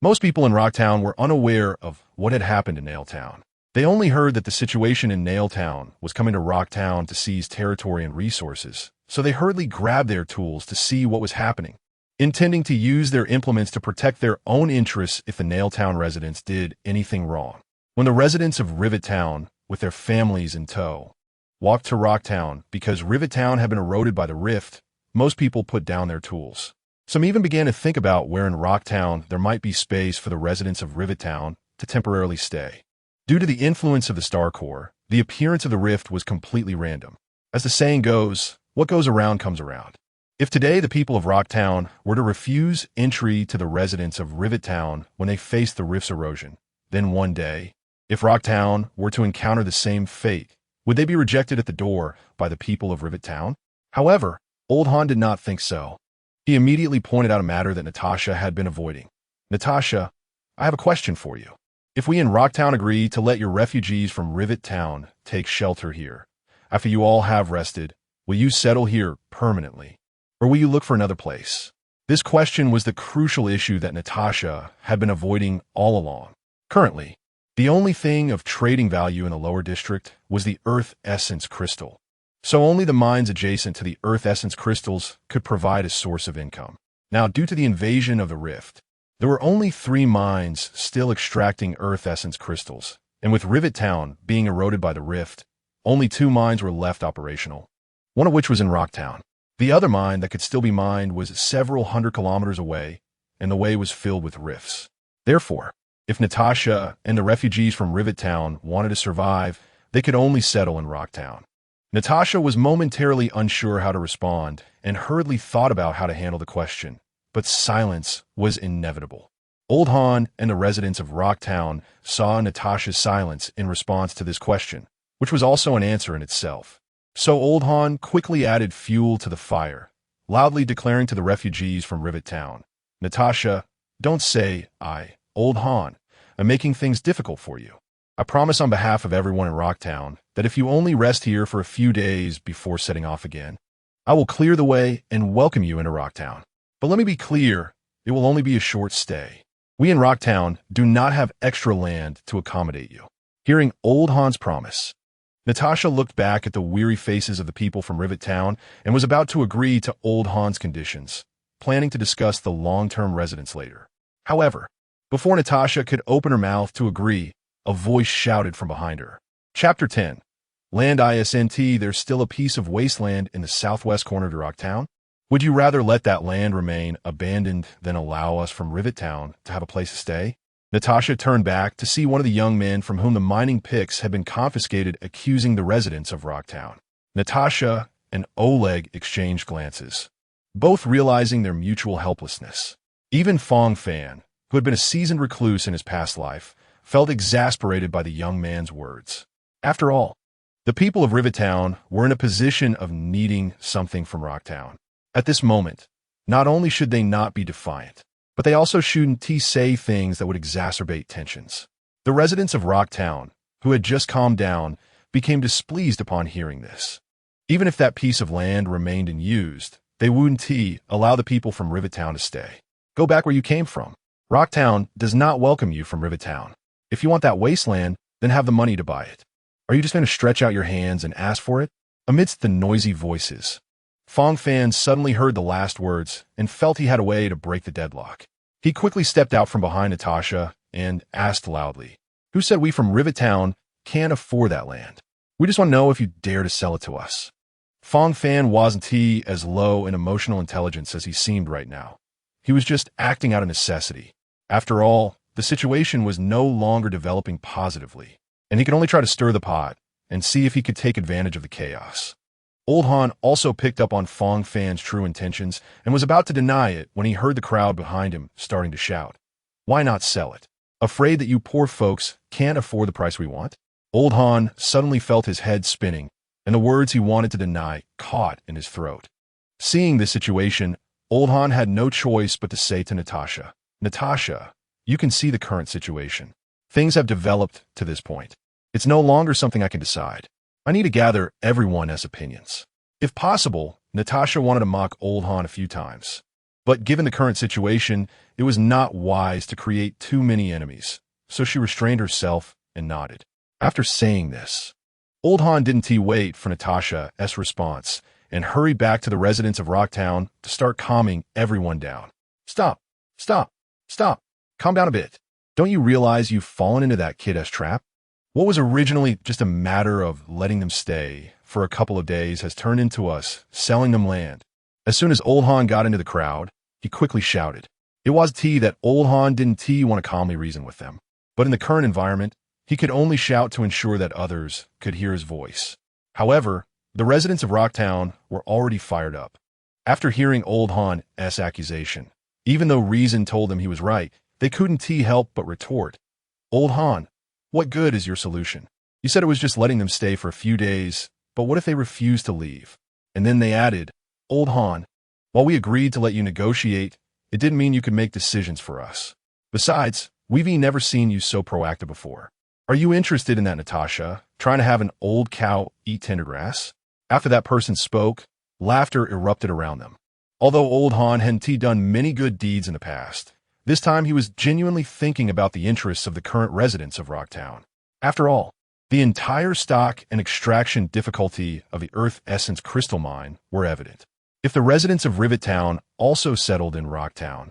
most people in Rocktown were unaware of what had happened in Nailtown. They only heard that the situation in Nailtown was coming to Rocktown to seize territory and resources, so they hurriedly grabbed their tools to see what was happening, intending to use their implements to protect their own interests if the Nailtown residents did anything wrong. When the residents of Rivet Town, with their families in tow, walked to Rocktown because Rivet Town had been eroded by the rift, most people put down their tools. Some even began to think about where in Rocktown there might be space for the residents of Rivet Town to temporarily stay. Due to the influence of the Star Core, the appearance of the rift was completely random. As the saying goes, what goes around comes around. If today the people of Rocktown were to refuse entry to the residents of Rivet Town when they faced the rift's erosion, then one day, if Rocktown were to encounter the same fate, would they be rejected at the door by the people of Rivet Town? However, Old Han did not think so. He immediately pointed out a matter that Natasha had been avoiding. "Natasha, I have a question for you. If we in Rocktown agree to let your refugees from Rivet Town take shelter here, after you all have rested, will you settle here permanently, or will you look for another place?" This question was the crucial issue that Natasha had been avoiding all along. Currently, the only thing of trading value in the lower district was the Earth Essence Crystal. So only the mines adjacent to the Earth Essence Crystals could provide a source of income. Now, due to the invasion of the Rift, there were only 3 mines still extracting Earth Essence Crystals, and with Rivet Town being eroded by the Rift, only 2 mines were left operational, one of which was in Rocktown. The other mine that could still be mined was several hundred kilometers away, and the way was filled with rifts. Therefore, if Natasha and the refugees from Rivet Town wanted to survive, they could only settle in Rocktown. Natasha was momentarily unsure how to respond and hurriedly thought about how to handle the question, but silence was inevitable. Old Han and the residents of Rocktown saw Natasha's silence in response to this question, which was also an answer in itself. So Old Han quickly added fuel to the fire, loudly declaring to the refugees from Rivet Town, "Natasha, don't say Old Han, I'm making things difficult for you. I promise on behalf of everyone in Rocktown that if you only rest here for a few days before setting off again, I will clear the way and welcome you into Rocktown. But let me be clear, it will only be a short stay. We in Rocktown do not have extra land to accommodate you." Hearing Old Han's promise, Natasha looked back at the weary faces of the people from Rivet Town and was about to agree to Old Han's conditions, planning to discuss the long-term residence later. However, before Natasha could open her mouth to agree, a voice shouted from behind her. Chapter 10. Land ISNT, there's still a piece of wasteland in the southwest corner of Rocktown. Would you rather let that land remain abandoned than allow us from Rivet Town to have a place to stay? Natasha turned back to see one of the young men from whom the mining picks had been confiscated accusing the residents of Rocktown. Natasha and Oleg exchanged glances, both realizing their mutual helplessness. Even Fang Fan, who had been a seasoned recluse in his past life, felt exasperated by the young man's words. After all, the people of Rivet Town were in a position of needing something from Rocktown. At this moment, not only should they not be defiant, but they also shouldn't say things that would exacerbate tensions. The residents of Rocktown, who had just calmed down, became displeased upon hearing this. Even if that piece of land remained unused, they wouldn't allow the people from Rivet Town to stay. Go back where you came from. Rocktown does not welcome you from Rivet Town. If you want that wasteland, then have the money to buy it. Are you just going to stretch out your hands and ask for it? Amidst the noisy voices, Fang Fan suddenly heard the last words and felt he had a way to break the deadlock. He quickly stepped out from behind Natasha and asked loudly, "Who said we from Rivet Town can't afford that land? We just want to know if you dare to sell it to us." Fang Fan wasn't as low in emotional intelligence as he seemed right now. He was just acting out of necessity. After all, the situation was no longer developing positively, and he could only try to stir the pot and see if he could take advantage of the chaos. Old Han also picked up on Fang Fan's true intentions and was about to deny it when he heard the crowd behind him starting to shout, "Why not sell it? Afraid that you poor folks can't afford the price we want?" Old Han suddenly felt his head spinning, and the words he wanted to deny caught in his throat. Seeing this situation, Old Han had no choice but to say to Natasha, "Natasha, you can see the current situation. Things have developed to this point. It's no longer something I can decide. I need to gather everyone's opinions." If possible, Natasha wanted to mock Old Han a few times. But given the current situation, it was not wise to create too many enemies, so she restrained herself and nodded. After saying this, Old Han didn't wait for Natasha's response and hurried back to the residents of Rocktown to start calming everyone down. Stop, stop, stop. Calm down a bit. Don't you realize you've fallen into that kid's trap? What was originally just a matter of letting them stay for a couple of days has turned into us selling them land. As soon as Old Han got into the crowd, he quickly shouted. It was that Old Han didn't want to calmly reason with them. But in the current environment, he could only shout to ensure that others could hear his voice. However, the residents of Rocktown were already fired up. After hearing Old Han's accusation, even though reason told them he was right, they couldn't help but retort. "Old Han, what good is your solution? You said it was just letting them stay for a few days, but what if they refuse to leave?" And then they added, "Old Han, while we agreed to let you negotiate, it didn't mean you could make decisions for us. Besides, we've never seen you so proactive before. Are you interested in that, Natasha, trying to have an old cow eat tender grass?" After that person spoke, laughter erupted around them. Although Old Han hadn't done many good deeds in the past, this time he was genuinely thinking about the interests of the current residents of Rocktown. After all, the entire stock and extraction difficulty of the Earth Essence crystal mine were evident. If the residents of Rivet Town also settled in Rocktown,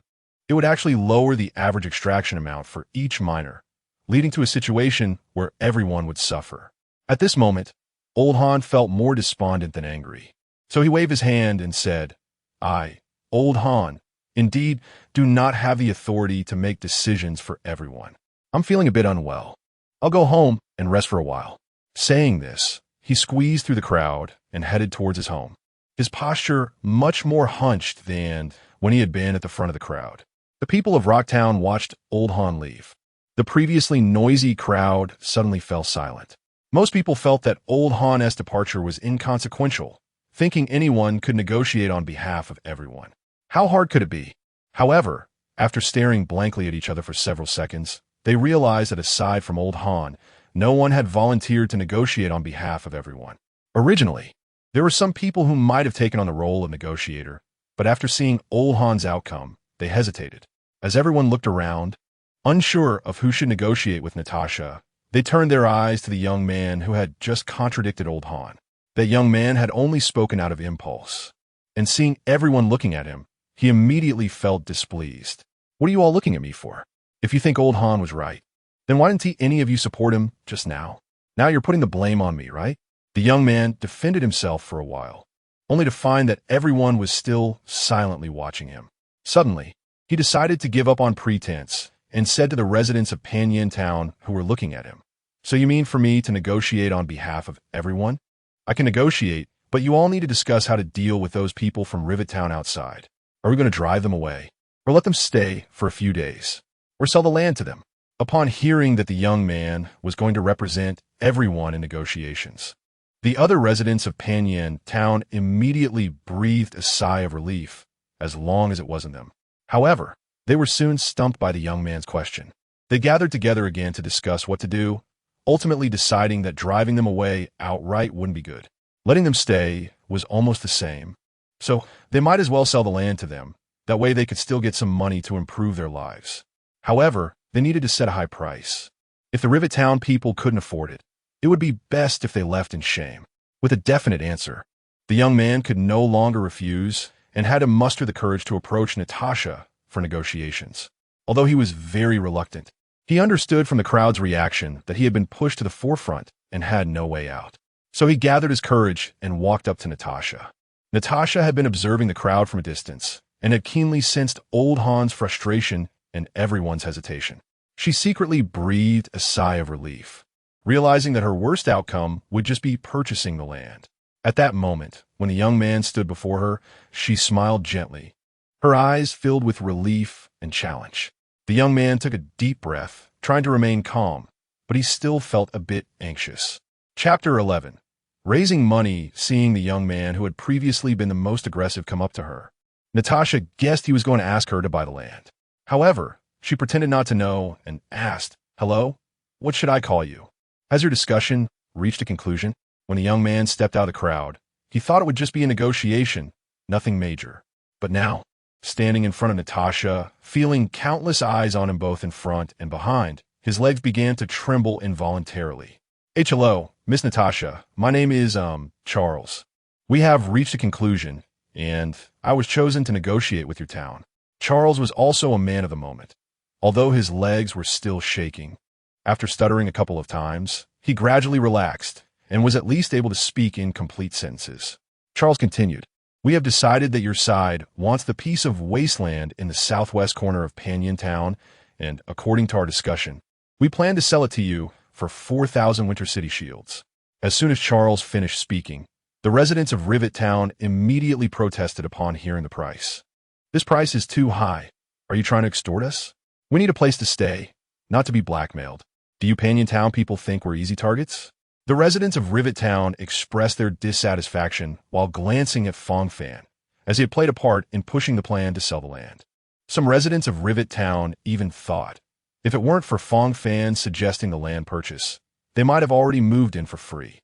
it would actually lower the average extraction amount for each miner, leading to a situation where everyone would suffer. At this moment, Old Han felt more despondent than angry. So he waved his hand and said, "I, Old Han, indeed do not have the authority to make decisions for everyone. I'm feeling a bit unwell. I'll go home and rest for a while." Saying this, he squeezed through the crowd and headed towards his home, his posture much more hunched than when he had been at the front of the crowd. The people of Rocktown watched Old Han leave. The previously noisy crowd suddenly fell silent. Most people felt that Old Han's departure was inconsequential, thinking anyone could negotiate on behalf of everyone. How hard could it be? However, after staring blankly at each other for several seconds, they realized that aside from Old Han, no one had volunteered to negotiate on behalf of everyone. Originally, there were some people who might have taken on the role of negotiator, but after seeing Old Han's outcome, they hesitated. As everyone looked around, unsure of who should negotiate with Natasha, they turned their eyes to the young man who had just contradicted Old Han. That young man had only spoken out of impulse, and seeing everyone looking at him, he immediately felt displeased. "What are you all looking at me for? If you think Old Han was right, then why didn't any of you support him just now? Now you're putting the blame on me, right?" The young man defended himself for a while. only to find that everyone was still silently watching him. Suddenly, he decided to give up on pretense and said to the residents of Panyin Town who were looking at him, "So you mean for me to negotiate on behalf of everyone? I can negotiate, but you all need to discuss how to deal with those people from Rivet Town outside. Are we going to drive them away, or let them stay for a few days, or sell the land to them?" Upon hearing that the young man was going to represent everyone in negotiations, the other residents of Panyin Town immediately breathed a sigh of relief, as long as it wasn't them. However, they were soon stumped by the young man's question. They gathered together again to discuss what to do, ultimately deciding that driving them away outright wouldn't be good. Letting them stay was almost the same, so they might as well sell the land to them. That way they could still get some money to improve their lives. However, they needed to set a high price. If the Rivet Town people couldn't afford it, it would be best if they left in shame. With a definite answer, the young man could no longer refuse and had to muster the courage to approach Natasha for negotiations. Although he was very reluctant, he understood from the crowd's reaction that he had been pushed to the forefront and had no way out. So he gathered his courage and walked up to Natasha. Natasha had been observing the crowd from a distance and had keenly sensed old Han's frustration and everyone's hesitation. She secretly breathed a sigh of relief, realizing that her worst outcome would just be purchasing the land. At that moment, when the young man stood before her, she smiled gently, her eyes filled with relief and challenge. The young man took a deep breath, trying to remain calm, but he still felt a bit anxious. Chapter 11. Raising money. Seeing the young man who had previously been the most aggressive come up to her, Natasha guessed he was going to ask her to buy the land. However, she pretended not to know and asked, "Hello? What should I call you?" As her discussion reached a conclusion, when the young man stepped out of the crowd, he thought it would just be a negotiation, nothing major. But now, standing in front of Natasha, feeling countless eyes on him both in front and behind, his legs began to tremble involuntarily. "Hello, Miss Natasha. My name is, Charles. We have reached a conclusion, and I was chosen to negotiate with your town." Charles was also a man of the moment. Although his legs were still shaking, after stuttering a couple of times, he gradually relaxed and was at least able to speak in complete sentences. Charles continued, "We have decided that your side wants the piece of wasteland in the southwest corner of Panyin Town, and according to our discussion, we plan to sell it to you for 4,000 Winter City shields." As soon as Charles finished speaking, the residents of Rivet Town immediately protested upon hearing the price. "This price is too high. Are you trying to extort us? We need a place to stay, not to be blackmailed. Do you Panyin Town people think we're easy targets?" The residents of Rivet Town expressed their dissatisfaction while glancing at Fang Fan, as he had played a part in pushing the plan to sell the land. Some residents of Rivet Town even thought, if it weren't for Fang Fan suggesting the land purchase, they might have already moved in for free.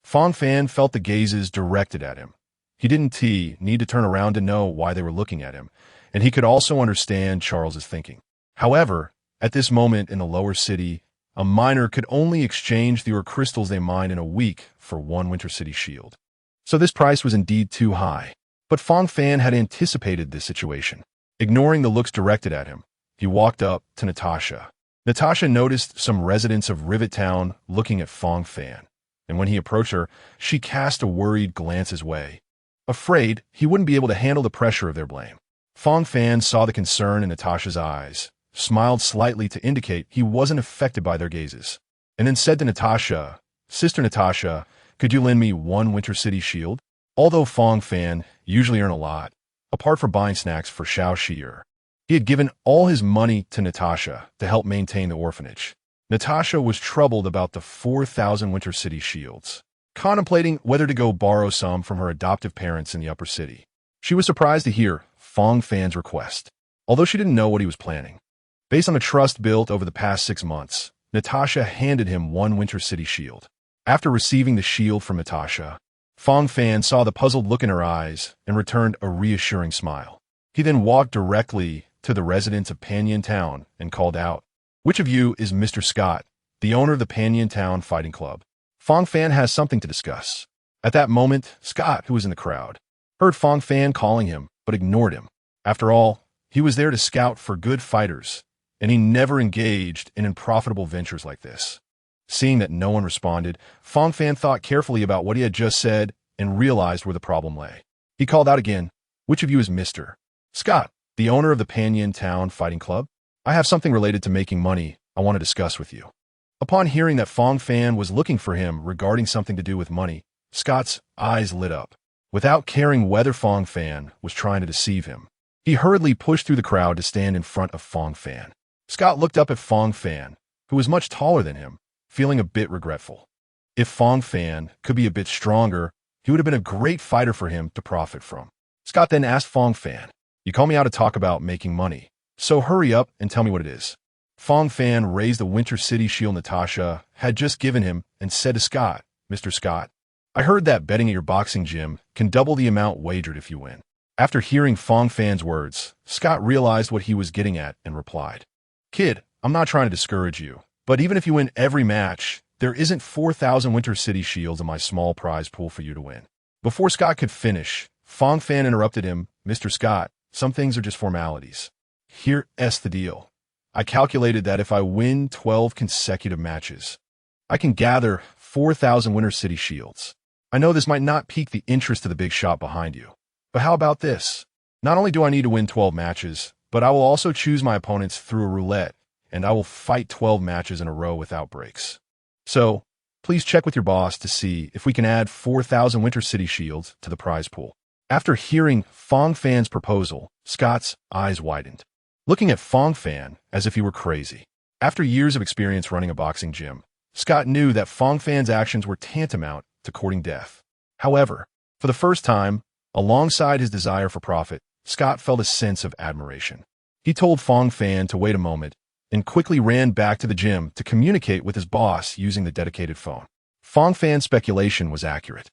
Fang Fan felt the gazes directed at him. He didn't need to turn around to know why they were looking at him, and he could also understand Charles's thinking. However, at this moment in the lower city, a miner could only exchange the ore crystals they mined in a week for 1 Winter City shield. So this price was indeed too high. But Fang Fan had anticipated this situation. Ignoring the looks directed at him, he walked up to Natasha. Natasha noticed some residents of Rivet Town looking at Fang Fan, and when he approached her, she cast a worried glance his way, afraid he wouldn't be able to handle the pressure of their blame. Fang Fan saw the concern in Natasha's eyes, smiled slightly to indicate he wasn't affected by their gazes, and then said to Natasha, "Sister Natasha, could you lend me 1 Winter City shield?" Although Fang Fan usually earned a lot, apart from buying snacks for Xiao Shi'er, he had given all his money to Natasha to help maintain the orphanage. Natasha was troubled about the 4,000 Winter City shields, contemplating whether to go borrow some from her adoptive parents in the upper city. She was surprised to hear Fang Fan's request, although she didn't know what he was planning. Based on the trust built over the past 6 months, Natasha handed him 1 Winter City shield. After receiving the shield from Natasha, Fang Fan saw the puzzled look in her eyes and returned a reassuring smile. He then walked directly to the residents of Panyin Town and called out, "Which of you is Mr. Scott, the owner of the Panyin Town Fighting Club? Fang Fan has something to discuss." At that moment, Scott, who was in the crowd, heard Fang Fan calling him, but ignored him. After all, he was there to scout for good fighters, and he never engaged in unprofitable ventures like this. Seeing that no one responded, Fang Fan thought carefully about what he had just said and realized where the problem lay. He called out again, "Which of you is Mr. Scott, the owner of the Panyan Town Fighting Club? I have something related to making money I want to discuss with you." Upon hearing that Fang Fan was looking for him regarding something to do with money, Scott's eyes lit up. Without caring whether Fang Fan was trying to deceive him, he hurriedly pushed through the crowd to stand in front of Fang Fan. Scott looked up at Fang Fan, who was much taller than him, feeling a bit regretful. If Fang Fan could be a bit stronger, he would have been a great fighter for him to profit from. Scott then asked Fang Fan, "You call me out to talk about making money, so hurry up and tell me what it is." Fang Fan raised the Winter City shield Natasha had just given him and said to Scott, "Mr. Scott, I heard that betting at your boxing gym can double the amount wagered if you win." After hearing Fang Fan's words, Scott realized what he was getting at and replied, "Kid, I'm not trying to discourage you, but even if you win every match, there isn't 4,000 Winter City shields in my small prize pool for you to win." Before Scott could finish, Fang Fan interrupted him, "Mr. Scott, some things are just formalities. Here's the deal. I calculated that if I win 12 consecutive matches, I can gather 4,000 Winter City shields. I know this might not pique the interest of the big shot behind you, but how about this? Not only do I need to win 12 matches, but I will also choose my opponents through a roulette, and I will fight 12 matches in a row without breaks. So, please check with your boss to see if we can add 4,000 Winter City shields to the prize pool." After hearing Fang Fan's proposal, Scott's eyes widened, looking at Fang Fan as if he were crazy. After years of experience running a boxing gym, Scott knew that Fang Fan's actions were tantamount to courting death. However, for the first time, alongside his desire for profit, Scott felt a sense of admiration. He told Fang Fan to wait a moment and quickly ran back to the gym to communicate with his boss using the dedicated phone. Fang Fan's speculation was accurate.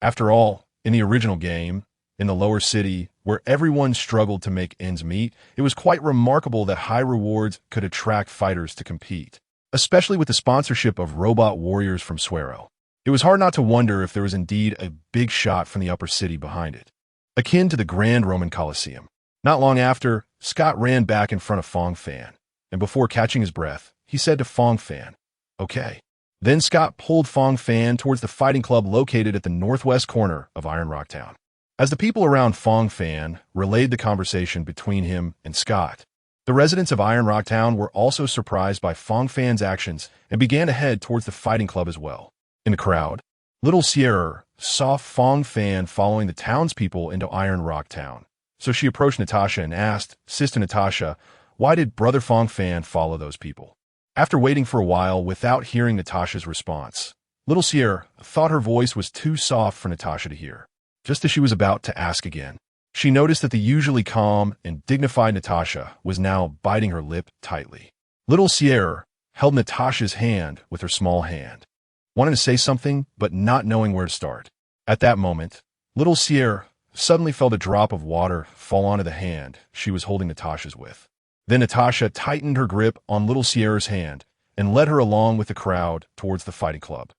After all, in the original game, in the lower city, where everyone struggled to make ends meet, it was quite remarkable that high rewards could attract fighters to compete, especially with the sponsorship of robot warriors from Suero. It was hard not to wonder if there was indeed a big shot from the upper city behind it, akin to the Grand Roman Colosseum. Not long after, Scott ran back in front of Fang Fan, and before catching his breath, he said to Fang Fan, "Okay." Then Scott pulled Fang Fan towards the fighting club located at the northwest corner of Iron Rock Town. As the people around Fang Fan relayed the conversation between him and Scott, the residents of Iron Rock Town were also surprised by Fang Fan's actions and began to head towards the fighting club as well. In the crowd, little Sierra saw Fang Fan following the townspeople into Iron Rock Town, so she approached Natasha and asked, "Sister Natasha, why did Brother Fang Fan follow those people?" After waiting for a while without hearing Natasha's response, little Sierra thought her voice was too soft for Natasha to hear. Just as she was about to ask again, she noticed that the usually calm and dignified Natasha was now biting her lip tightly. Little Sierra held Natasha's hand with her small hand, wanting to say something but not knowing where to start. At that moment, little Sierra suddenly felt a drop of water fall onto the hand she was holding Natasha's with. Then Natasha tightened her grip on little Sierra's hand and led her along with the crowd towards the fighting club.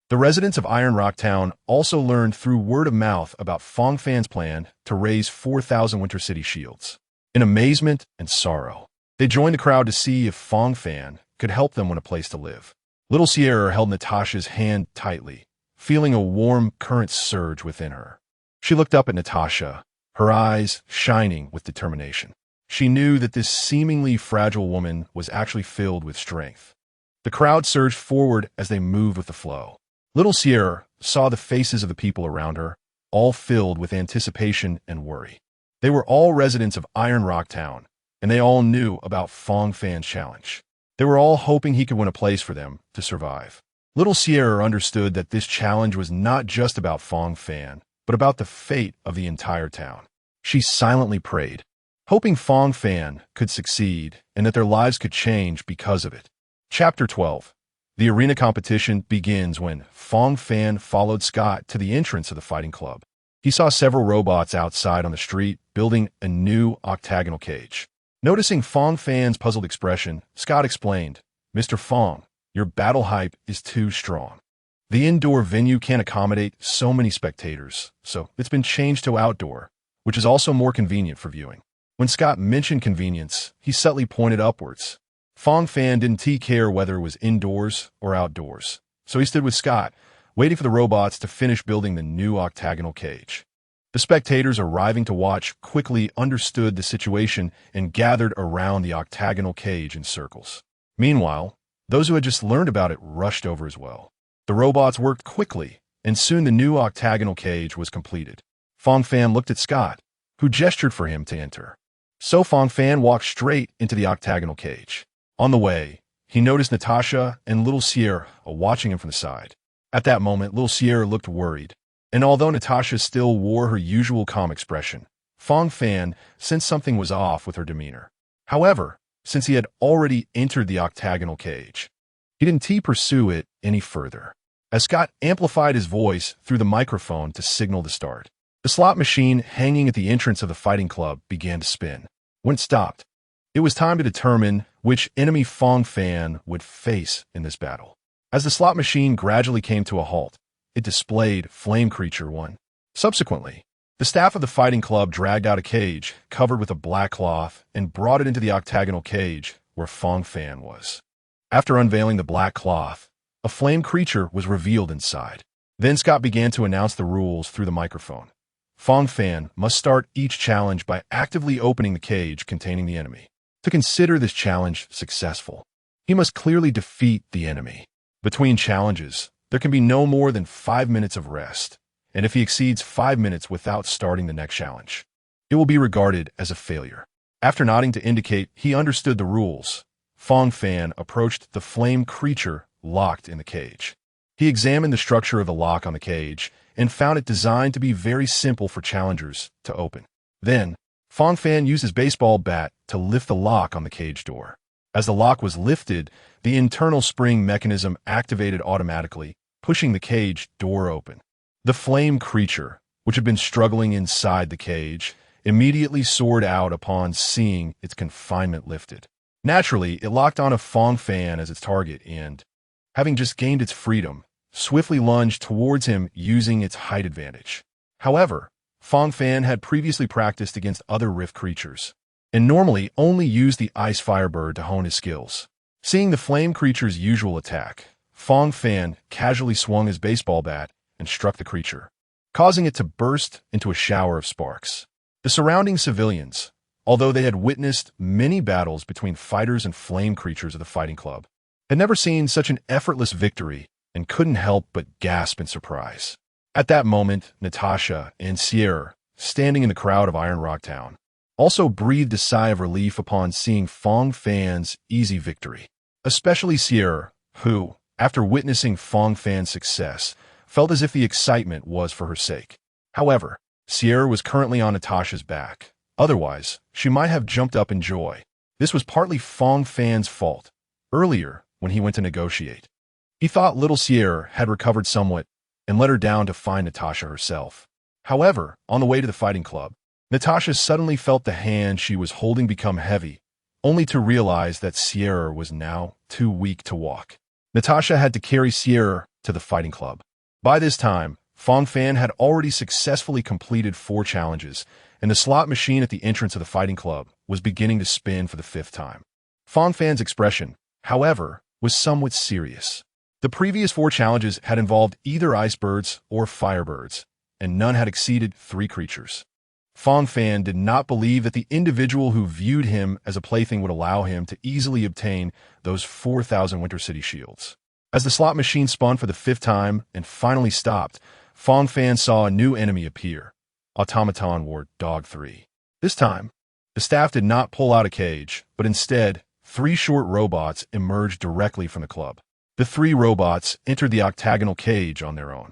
The residents of Iron Rock Town also learned through word of mouth about Fang Fan's plan to raise 4,000 Winter City shields. In amazement and sorrow, they joined the crowd to see if Fang Fan could help them win a place to live. Little Sierra held Natasha's hand tightly, feeling a warm current surge within her. She looked up at Natasha, her eyes shining with determination. She knew that this seemingly fragile woman was actually filled with strength. The crowd surged forward as they moved with the flow. Little Sierra saw the faces of the people around her, all filled with anticipation and worry. They were all residents of Iron Rock Town, and they all knew about Fang Fan's challenge. They were all hoping he could win a place for them to survive. Little Sierra understood that this challenge was not just about Fang Fan, but about the fate of the entire town. She silently prayed, hoping Fang Fan could succeed and that their lives could change because of it. Chapter 12. The arena competition begins when Fang Fan followed Scott to the entrance of the fighting club. He saw several robots outside on the street building a new octagonal cage. Noticing Fang Fan's puzzled expression, Scott explained, "Mr. Fang, your battle hype is too strong. The indoor venue can't accommodate so many spectators, so it's been changed to outdoor, which is also more convenient for viewing." When Scott mentioned convenience, he subtly pointed upwards. Fang Fan didn't care whether it was indoors or outdoors, so he stood with Scott, waiting for the robots to finish building the new octagonal cage. The spectators arriving to watch quickly understood the situation and gathered around the octagonal cage in circles. Meanwhile, those who had just learned about it rushed over as well. The robots worked quickly, and soon the new octagonal cage was completed. Fang Fan looked at Scott, who gestured for him to enter. So Fang Fan walked straight into the octagonal cage. On the way, he noticed Natasha and little Sierra watching him from the side. At that moment, little Sierra looked worried, and although Natasha still wore her usual calm expression, Fang Fan sensed something was off with her demeanor. However, since he had already entered the octagonal cage, he didn't pursue it any further, as Scott amplified his voice through the microphone to signal the start. The slot machine hanging at the entrance of the fighting club began to spin. When it stopped, it was time to determine which enemy Fang Fan would face in this battle. As the slot machine gradually came to a halt, it displayed Flame Creature 1. Subsequently, the staff of the fighting club dragged out a cage covered with a black cloth and brought it into the octagonal cage where Fang Fan was. After unveiling the black cloth, a flame creature was revealed inside. Then Scott began to announce the rules through the microphone. Fang Fan must start each challenge by actively opening the cage containing the enemy. To consider this challenge successful, he must clearly defeat the enemy. Between challenges, there can be no more than 5 minutes of rest, and if he exceeds 5 minutes without starting the next challenge, it will be regarded as a failure. After nodding to indicate he understood the rules, Fang Fan approached the flame creature locked in the cage. He examined the structure of the lock on the cage and found it designed to be very simple for challengers to open. Then, Fang Fan used his baseball bat to lift the lock on the cage door. As the lock was lifted, the internal spring mechanism activated automatically, pushing the cage door open. The flame creature, which had been struggling inside the cage, immediately soared out upon seeing its confinement lifted. Naturally, it locked on a Fang Fan as its target and, having just gained its freedom, swiftly lunged towards him using its height advantage. However, Fang Fan had previously practiced against other Rift creatures, and normally only used the Ice Firebird to hone his skills. Seeing the flame creature's usual attack, Fang Fan casually swung his baseball bat and struck the creature, causing it to burst into a shower of sparks. The surrounding civilians, although they had witnessed many battles between fighters and flame creatures of the fighting club, had never seen such an effortless victory and couldn't help but gasp in surprise. At that moment, Natasha and Sierra, standing in the crowd of Iron Rock Town, also breathed a sigh of relief upon seeing Fang Fan's easy victory. Especially Sierra, who, after witnessing Fang Fan's success, felt as if the excitement was for her sake. However, Sierra was currently on Natasha's back. Otherwise, she might have jumped up in joy. This was partly Fang Fan's fault. Earlier, when he went to negotiate, he thought little Sierra had recovered somewhat and let her down to find Natasha herself. However, on the way to the fighting club, Natasha suddenly felt the hand she was holding become heavy, only to realize that Sierra was now too weak to walk. Natasha had to carry Sierra to the fighting club. By this time, Fang Fan had already successfully completed 4 challenges, and the slot machine at the entrance of the fighting club was beginning to spin for the 5th time. Fang Fan's expression, however, was somewhat serious. The previous 4 challenges had involved either Icebirds or Firebirds, and none had exceeded 3 creatures. Fang Fan did not believe that the individual who viewed him as a plaything would allow him to easily obtain those 4,000 Winter City shields. As the slot machine spun for the 5th time and finally stopped, Fang Fan saw a new enemy appear, Automaton Ward Dog 3. This time, the staff did not pull out a cage, but instead, 3 short robots emerged directly from the club. The 3 robots entered the octagonal cage on their own.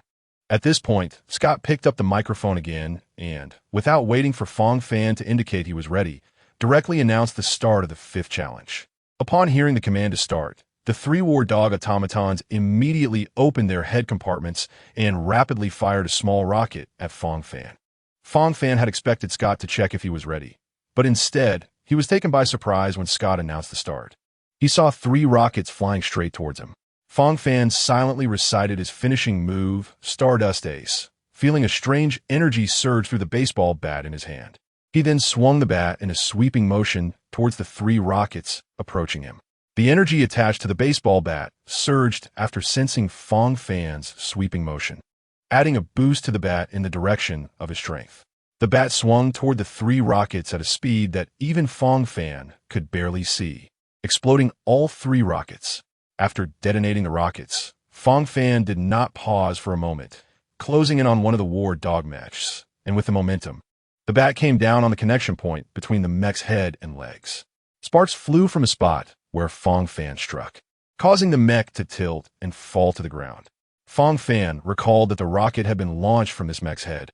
At this point, Scott picked up the microphone again and, without waiting for Fang Fan to indicate he was ready, directly announced the start of the 5th challenge. Upon hearing the command to start, the 3 War Dog automatons immediately opened their head compartments and rapidly fired a small rocket at Fang Fan. Fang Fan had expected Scott to check if he was ready, but instead, he was taken by surprise when Scott announced the start. He saw 3 rockets flying straight towards him. Fang Fan silently recited his finishing move, Stardust Ace, feeling a strange energy surge through the baseball bat in his hand. He then swung the bat in a sweeping motion towards the 3 rockets approaching him. The energy attached to the baseball bat surged after sensing Fang Fan's sweeping motion, adding a boost to the bat in the direction of his strength. The bat swung toward the three rockets at a speed that even Fang Fan could barely see, exploding all three rockets. After detonating the rockets, Fang Fan did not pause for a moment, closing in on one of the war dog mechs, and with the momentum, the bat came down on the connection point between the mech's head and legs. Sparks flew from a spot where Fang Fan struck, causing the mech to tilt and fall to the ground. Fang Fan recalled that the rocket had been launched from this mech's head,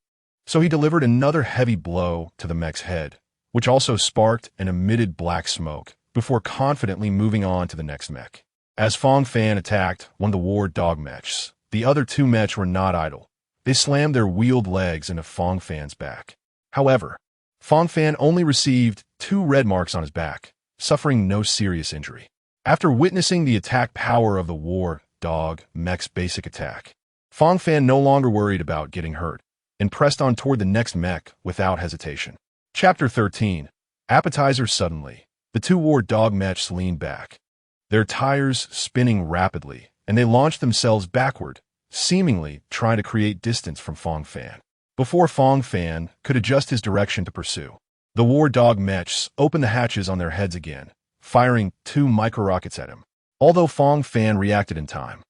so he delivered another heavy blow to the mech's head, which also sparked and emitted black smoke, before confidently moving on to the next mech. As Fang Fan attacked one of the war dog mechs, the other two mechs were not idle. They slammed their wheeled legs into Fang Fan's back. However, Fang Fan only received 2 red marks on his back, suffering no serious injury. After witnessing the attack power of the war dog mech's basic attack, Fang Fan no longer worried about getting hurt, and pressed on toward the next mech without hesitation. Chapter 13. Appetizer. Suddenly, the 2 war dog mechs leaned back, their tires spinning rapidly, and they launched themselves backward, seemingly trying to create distance from Fang Fan. Before Fang Fan could adjust his direction to pursue, the war dog mechs opened the hatches on their heads again, firing 2 micro-rockets at him. Although Fang Fan reacted in time,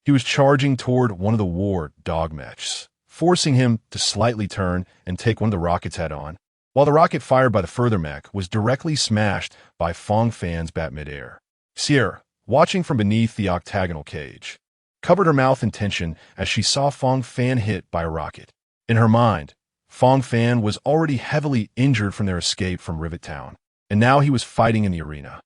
he was charging toward one of the war dog mechs, forcing him to slightly turn and take one of the rockets head-on, while the rocket fired by the further mech was directly smashed by Fang Fan's bat mid-air. Sierra, watching from beneath the octagonal cage, covered her mouth in tension as she saw Fang Fan hit by a rocket. In her mind, Fang Fan was already heavily injured from their escape from Rivet Town, and now he was fighting in the arena.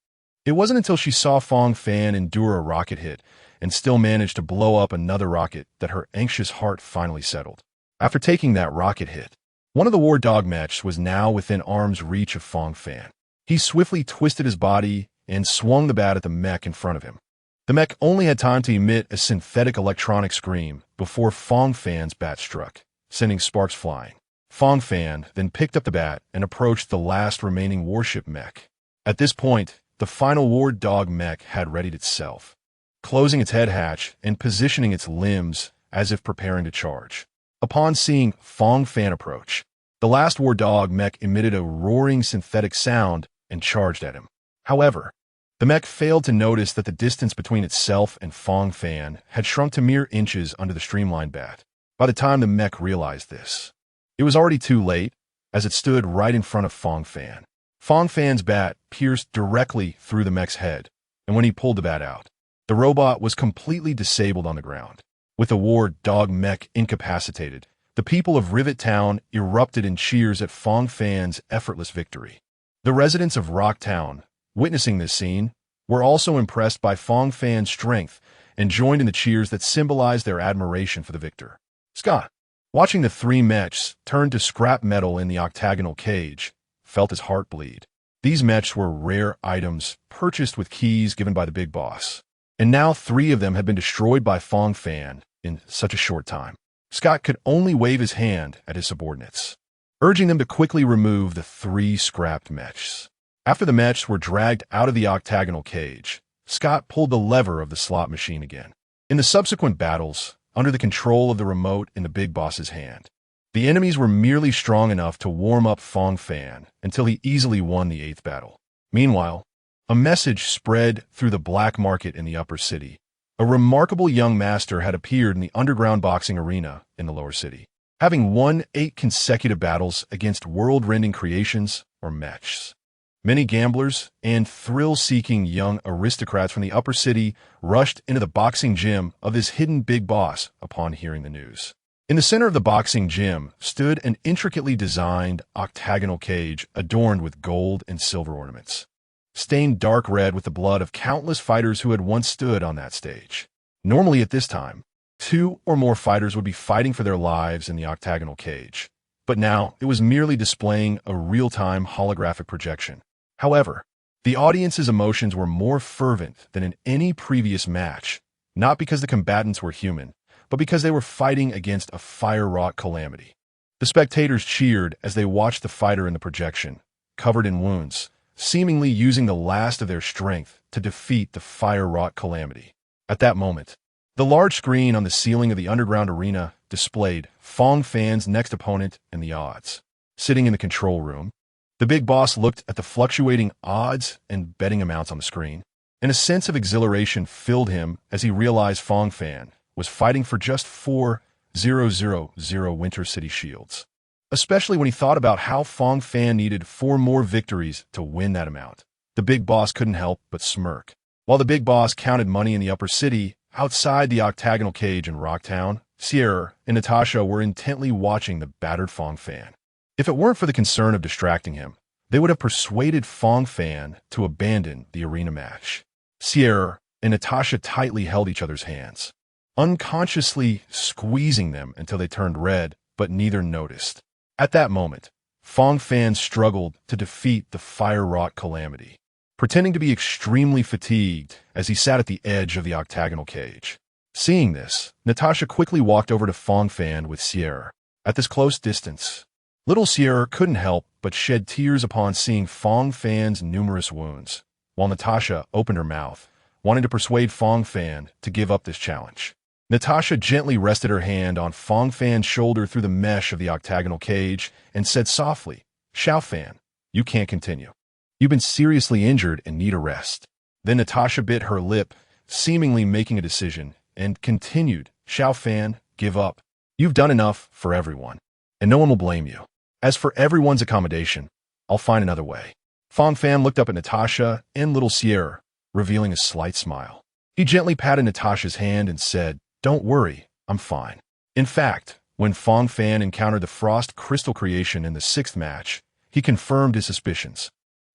It wasn't until she saw Fang Fan endure a rocket hit and still managed to blow up another rocket that her anxious heart finally settled. After taking that rocket hit, one of the war dog mechs was now within arm's reach of Fang Fan. He swiftly twisted his body and swung the bat at the mech in front of him. The mech only had time to emit a synthetic electronic scream before Fang Fan's bat struck, sending sparks flying. Fang Fan then picked up the bat and approached the last remaining warship mech. At this point, the final war dog mech had readied itself, closing its head hatch and positioning its limbs as if preparing to charge. Upon seeing Fang Fan approach, the last war dog mech emitted a roaring synthetic sound and charged at him. However, the mech failed to notice that the distance between itself and Fang Fan had shrunk to mere inches under the streamlined bat. By the time the mech realized this, it was already too late, as it stood right in front of Fang Fan. Fang Fan's bat pierced directly through the mech's head, and when he pulled the bat out, the robot was completely disabled on the ground. With the war dog mech incapacitated, the people of Rivet Town erupted in cheers at Fang Fan's effortless victory. The residents of Rock Town, witnessing this scene, were also impressed by Fang Fan's strength and joined in the cheers that symbolized their admiration for the victor. Scott, watching the 3 mechs turn to scrap metal in the octagonal cage, felt his heart bleed. These mechs were rare items purchased with keys given by the big boss, and now 3 of them had been destroyed by Fang Fan in such a short time. Scott could only wave his hand at his subordinates, urging them to quickly remove the 3 scrapped mechs. After the mechs were dragged out of the octagonal cage, Scott pulled the lever of the slot machine again. In the subsequent battles, under the control of the remote in the big boss's hand, the enemies were merely strong enough to warm up Fang Fan until he easily won the 8th battle. Meanwhile, a message spread through the black market in the upper city. A remarkable young master had appeared in the underground boxing arena in the lower city, having won 8 consecutive battles against world-rending creations or mechs. Many gamblers and thrill-seeking young aristocrats from the upper city rushed into the boxing gym of this hidden big boss upon hearing the news. In the center of the boxing gym stood an intricately designed octagonal cage adorned with gold and silver ornaments, stained dark red with the blood of countless fighters who had once stood on that stage. Normally at this time, 2 or more fighters would be fighting for their lives in the octagonal cage, but now it was merely displaying a real-time holographic projection. However, the audience's emotions were more fervent than in any previous match, not because the combatants were human, but because they were fighting against a fire-wrought calamity. The spectators cheered as they watched the fighter in the projection, covered in wounds, seemingly using the last of their strength to defeat the fire-wrought calamity. At that moment, the large screen on the ceiling of the underground arena displayed Fang Fan's next opponent and the odds. Sitting in the control room, the big boss looked at the fluctuating odds and betting amounts on the screen, and a sense of exhilaration filled him as he realized Fang Fan was fighting for just 4,000 Winter City shields. Especially when he thought about how Fang Fan needed 4 more victories to win that amount. The big boss couldn't help but smirk. While the big boss counted money in the upper city, outside the octagonal cage in Rocktown, Sierra and Natasha were intently watching the battered Fang Fan. If it weren't for the concern of distracting him, they would have persuaded Fang Fan to abandon the arena match. Sierra and Natasha tightly held each other's hands, unconsciously squeezing them until they turned red, but neither noticed. At that moment, Fang Fan struggled to defeat the fire-wrought calamity, pretending to be extremely fatigued as he sat at the edge of the octagonal cage. Seeing this, Natasha quickly walked over to Fang Fan with Sierra. At this close distance, little Sierra couldn't help but shed tears upon seeing Fang Fan's numerous wounds, while Natasha opened her mouth, wanting to persuade Fang Fan to give up this challenge. Natasha gently rested her hand on Fang Fan's shoulder through the mesh of the octagonal cage and said softly, "Xiao Fan, you can't continue. You've been seriously injured and need a rest." Then Natasha bit her lip, seemingly making a decision, and continued, "Xiao Fan, give up. You've done enough for everyone, and no one will blame you. As for everyone's accommodation, I'll find another way." Fang Fan looked up at Natasha and little Sierra, revealing a slight smile. He gently patted Natasha's hand and said, "Don't worry, I'm fine." In fact, when Fang Fan encountered the Frost Crystal creation in the 6th match, he confirmed his suspicions.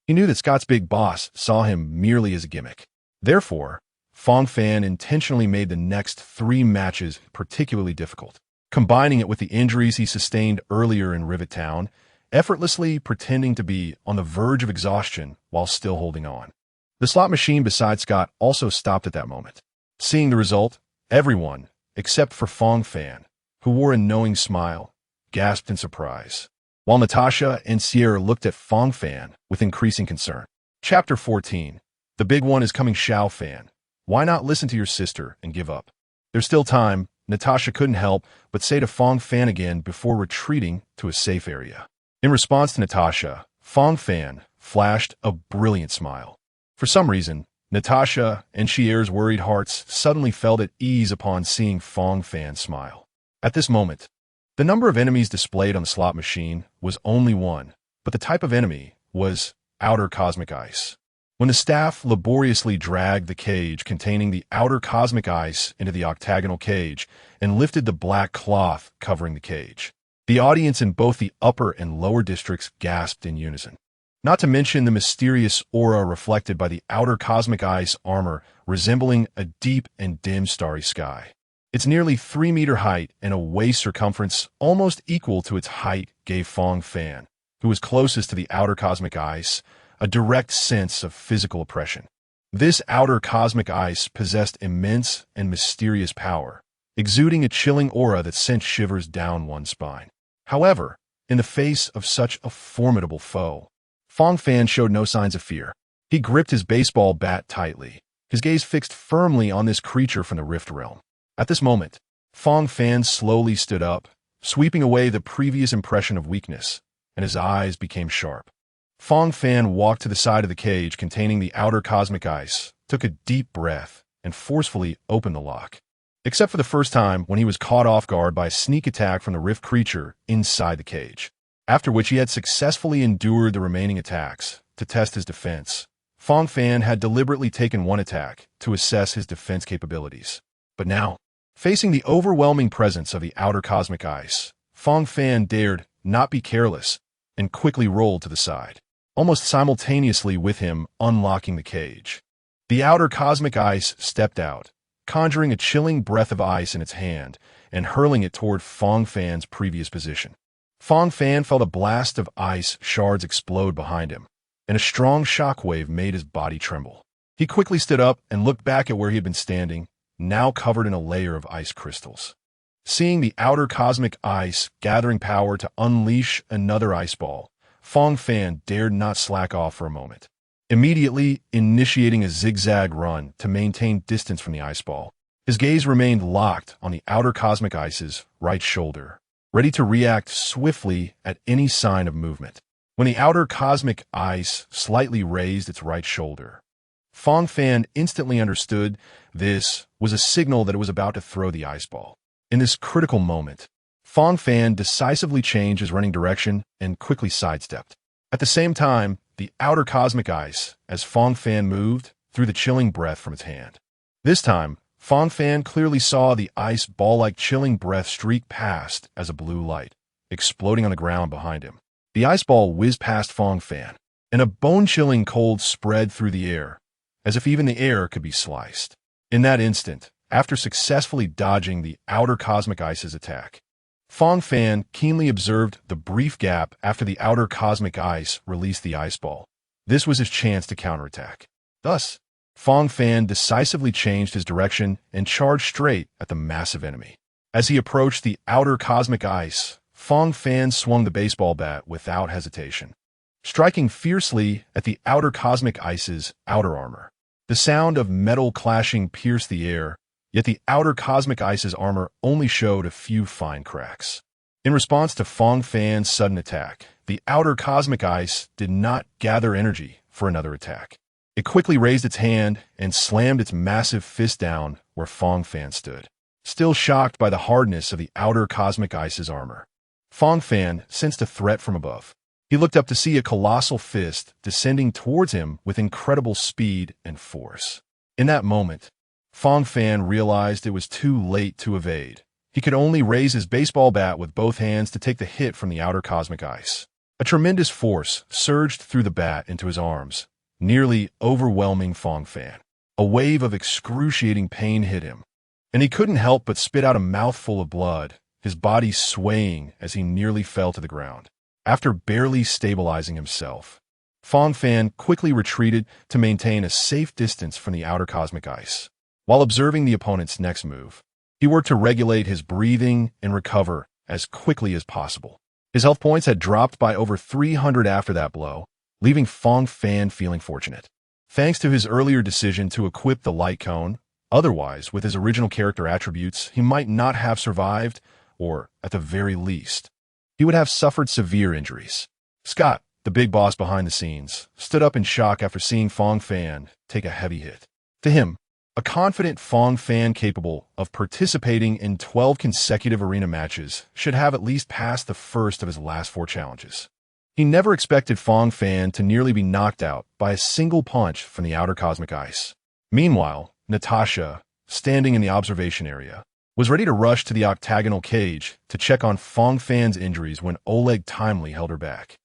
He knew that Scott's big boss saw him merely as a gimmick. Therefore, Fang Fan intentionally made the next 3 matches particularly difficult, combining it with the injuries he sustained earlier in Rivet Town, effortlessly pretending to be on the verge of exhaustion while still holding on. The slot machine beside Scott also stopped at that moment. Seeing the result, everyone, except for Fang Fan, who wore a knowing smile, gasped in surprise, while Natasha and Sierra looked at Fang Fan with increasing concern. Chapter 14. The big one is coming. Xiao Fan, why not listen to your sister and give up? There's still time, Natasha couldn't help but say to Fang Fan again before retreating to a safe area. In response to Natasha, Fang Fan flashed a brilliant smile. For some reason, Natasha and Sierra's worried hearts suddenly felt at ease upon seeing Fang Fan smile. At this moment, the number of enemies displayed on the slot machine was only 1, but the type of enemy was outer cosmic ice. When the staff laboriously dragged the cage containing the outer cosmic ice into the octagonal cage and lifted the black cloth covering the cage, the audience in both the upper and lower districts gasped in unison. Not to mention the mysterious aura reflected by the outer cosmic ice armor resembling a deep and dim starry sky. Its nearly 3-meter height and a waist circumference almost equal to its height gave Fang Fan, who was closest to the outer cosmic ice, a direct sense of physical oppression. This outer cosmic ice possessed immense and mysterious power, exuding a chilling aura that sent shivers down one's spine. However, in the face of such a formidable foe, Fang Fan showed no signs of fear. He gripped his baseball bat tightly, his gaze fixed firmly on this creature from the Rift Realm. At this moment, Fang Fan slowly stood up, sweeping away the previous impression of weakness, and his eyes became sharp. Fang Fan walked to the side of the cage containing the outer cosmic ice, took a deep breath, and forcefully opened the lock. Except for the first time when he was caught off guard by a sneak attack from the Rift creature inside the cage. After which he had successfully endured the remaining attacks. To test his defense, Fang Fan had deliberately taken 1 attack to assess his defense capabilities. But now, facing the overwhelming presence of the outer cosmic ice, Fang Fan dared not be careless and quickly rolled to the side, almost simultaneously with him unlocking the cage. The outer cosmic ice stepped out, conjuring a chilling breath of ice in its hand and hurling it toward Fang Fan's previous position. Fang Fan felt a blast of ice shards explode behind him, and a strong shockwave made his body tremble. He quickly stood up and looked back at where he had been standing, now covered in a layer of ice crystals. Seeing the outer cosmic ice gathering power to unleash another ice ball, Fang Fan dared not slack off for a moment. Immediately initiating a zigzag run to maintain distance from the ice ball, his gaze remained locked on the outer cosmic ice's right shoulder. ready to react swiftly at any sign of movement. When the outer cosmic ice slightly raised its right shoulder, Fang Fan instantly understood this was a signal that it was about to throw the ice ball. In this critical moment, Fang Fan decisively changed his running direction and quickly sidestepped. At the same time, the outer cosmic ice, as Fang Fan moved, threw the chilling breath from its hand. This time, Fang Fan clearly saw the ice ball-like chilling breath streak past as a blue light, exploding on the ground behind him. The ice ball whizzed past Fang Fan, and a bone-chilling cold spread through the air, as if even the air could be sliced. In that instant, after successfully dodging the outer cosmic ice's attack, Fang Fan keenly observed the brief gap after the outer cosmic ice released the ice ball. This was his chance to counterattack. Thus, Fang Fan decisively changed his direction and charged straight at the massive enemy. As he approached the outer cosmic ice, Fang Fan swung the baseball bat without hesitation, striking fiercely at the outer cosmic ice's outer armor. The sound of metal clashing pierced the air, yet the outer cosmic ice's armor only showed a few fine cracks. In response to Fang Fan's sudden attack, the outer cosmic ice did not gather energy for another attack. It quickly raised its hand and slammed its massive fist down where Fang Fan stood, still shocked by the hardness of the outer cosmic ice's armor. Fang Fan sensed a threat from above. He looked up to see a colossal fist descending towards him with incredible speed and force. In that moment, Fang Fan realized it was too late to evade. He could only raise his baseball bat with both hands to take the hit from the outer cosmic ice. A tremendous force surged through the bat into his arms, nearly overwhelming Fang Fan. A wave of excruciating pain hit him, and he couldn't help but spit out a mouthful of blood, his body swaying as he nearly fell to the ground. After barely stabilizing himself, Fang Fan quickly retreated to maintain a safe distance from the outer cosmic ice. While observing the opponent's next move, he worked to regulate his breathing and recover as quickly as possible. His health points had dropped by over 300 after that blow, leaving Fang Fan feeling fortunate. Thanks to his earlier decision to equip the light cone, otherwise, with his original character attributes, he might not have survived, or, at the very least, he would have suffered severe injuries. Scott, the big boss behind the scenes, stood up in shock after seeing Fang Fan take a heavy hit. To him, a confident Fang Fan capable of participating in 12 consecutive arena matches should have at least passed the first of his last 4 challenges. He never expected Fang Fan to nearly be knocked out by a single punch from the outer cosmic ice. Meanwhile, Natasha, standing in the observation area, was ready to rush to the octagonal cage to check on Fang Fan's injuries when Oleg timely held her back.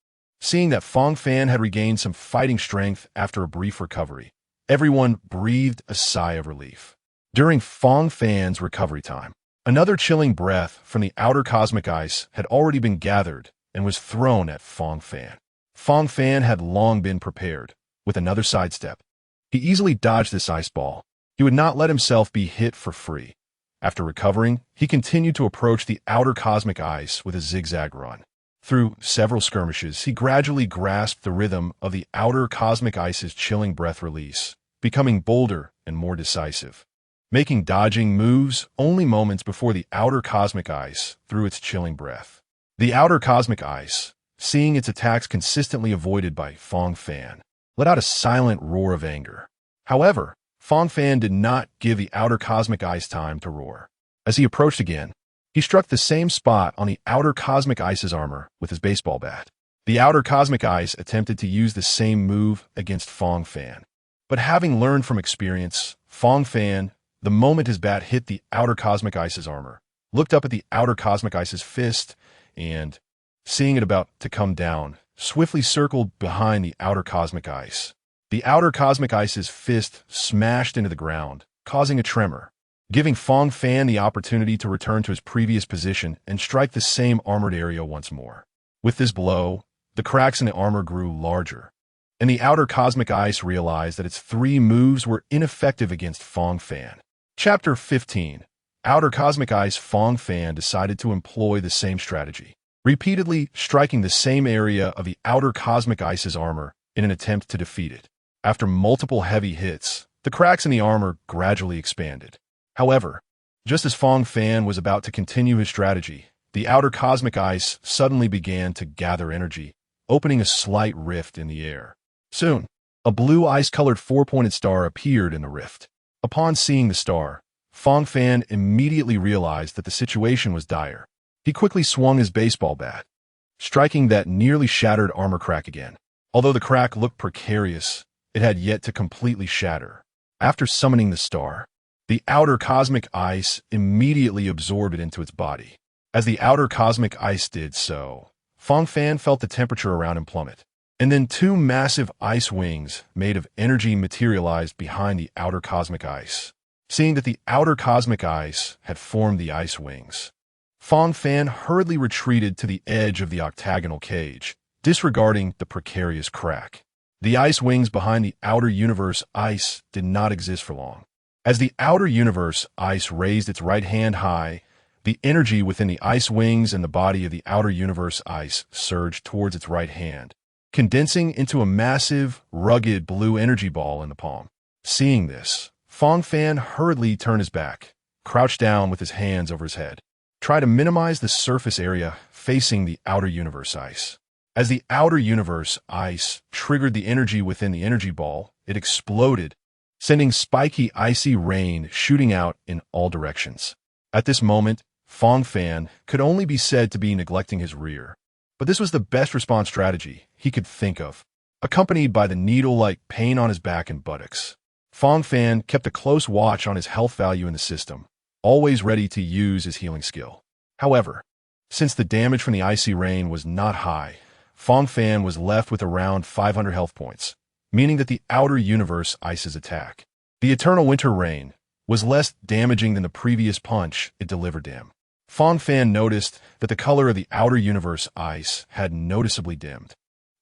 Seeing that Fang Fan had regained some fighting strength after a brief recovery, everyone breathed a sigh of relief. During Fang Fan's recovery time, another chilling breath from the outer cosmic ice had already been gathered and was thrown at Fang Fan. Fang Fan had long been prepared. With another sidestep, he easily dodged this ice ball. He would not let himself be hit for free. After recovering, he continued to approach the outer cosmic ice with a zigzag run. Through several skirmishes, he gradually grasped the rhythm of the outer cosmic ice's chilling breath release, becoming bolder and more decisive, making dodging moves only moments before the outer cosmic ice threw its chilling breath. The outer cosmic ice, seeing its attacks consistently avoided by Fang Fan, let out a silent roar of anger. However, Fang Fan did not give the outer cosmic ice time to roar. As he approached again, he struck the same spot on the outer cosmic ice's armor with his baseball bat. The outer cosmic ice attempted to use the same move against Fang Fan. But having learned from experience, Fang Fan, the moment his bat hit the outer cosmic ice's armor, looked up at the outer cosmic ice's fist and, seeing it about to come down, swiftly circled behind the outer cosmic ice. The outer cosmic ice's fist smashed into the ground, causing a tremor, giving Fang Fan the opportunity to return to his previous position and strike the same armored area once more. With this blow, the cracks in the armor grew larger, and the outer cosmic ice realized that its 3 moves were ineffective against Fang Fan. Chapter 15. Outer cosmic ice. Fang Fan decided to employ the same strategy, repeatedly striking the same area of the outer cosmic ice's armor in an attempt to defeat it. After multiple heavy hits, the cracks in the armor gradually expanded. However, just as Fang Fan was about to continue his strategy, the outer cosmic ice suddenly began to gather energy, opening a slight rift in the air. Soon, a blue ice-colored four-pointed star appeared in the rift. Upon seeing the star, Fang Fan immediately realized that the situation was dire. He quickly swung his baseball bat, striking that nearly shattered armor crack again. Although the crack looked precarious, it had yet to completely shatter. After summoning the star, the outer cosmic ice immediately absorbed it into its body. As the outer cosmic ice did so, Fang Fan felt the temperature around him plummet. And then two massive ice wings made of energy materialized behind the outer cosmic ice. Seeing that the outer cosmic ice had formed the ice wings, Fang Fan hurriedly retreated to the edge of the octagonal cage, disregarding the precarious crack. The ice wings behind the outer universe ice did not exist for long. As the outer universe ice raised its right hand high, the energy within the ice wings and the body of the outer universe ice surged towards its right hand, condensing into a massive, rugged blue energy ball in the palm. Seeing this, Fang Fan hurriedly turned his back, crouched down with his hands over his head, tried to minimize the surface area facing the outer universe ice. As the outer universe ice triggered the energy within the energy ball, it exploded, sending spiky icy rain shooting out in all directions. At this moment, Fang Fan could only be said to be neglecting his rear. But this was the best response strategy he could think of, accompanied by the needle-like pain on his back and buttocks. Fang Fan kept a close watch on his health value in the system, always ready to use his healing skill. However, since the damage from the icy rain was not high, Fang Fan was left with around 500 health points, meaning that the outer universe ice's attack, the eternal winter rain, was less damaging than the previous punch it delivered to him. Fang Fan noticed that the color of the outer universe ice had noticeably dimmed,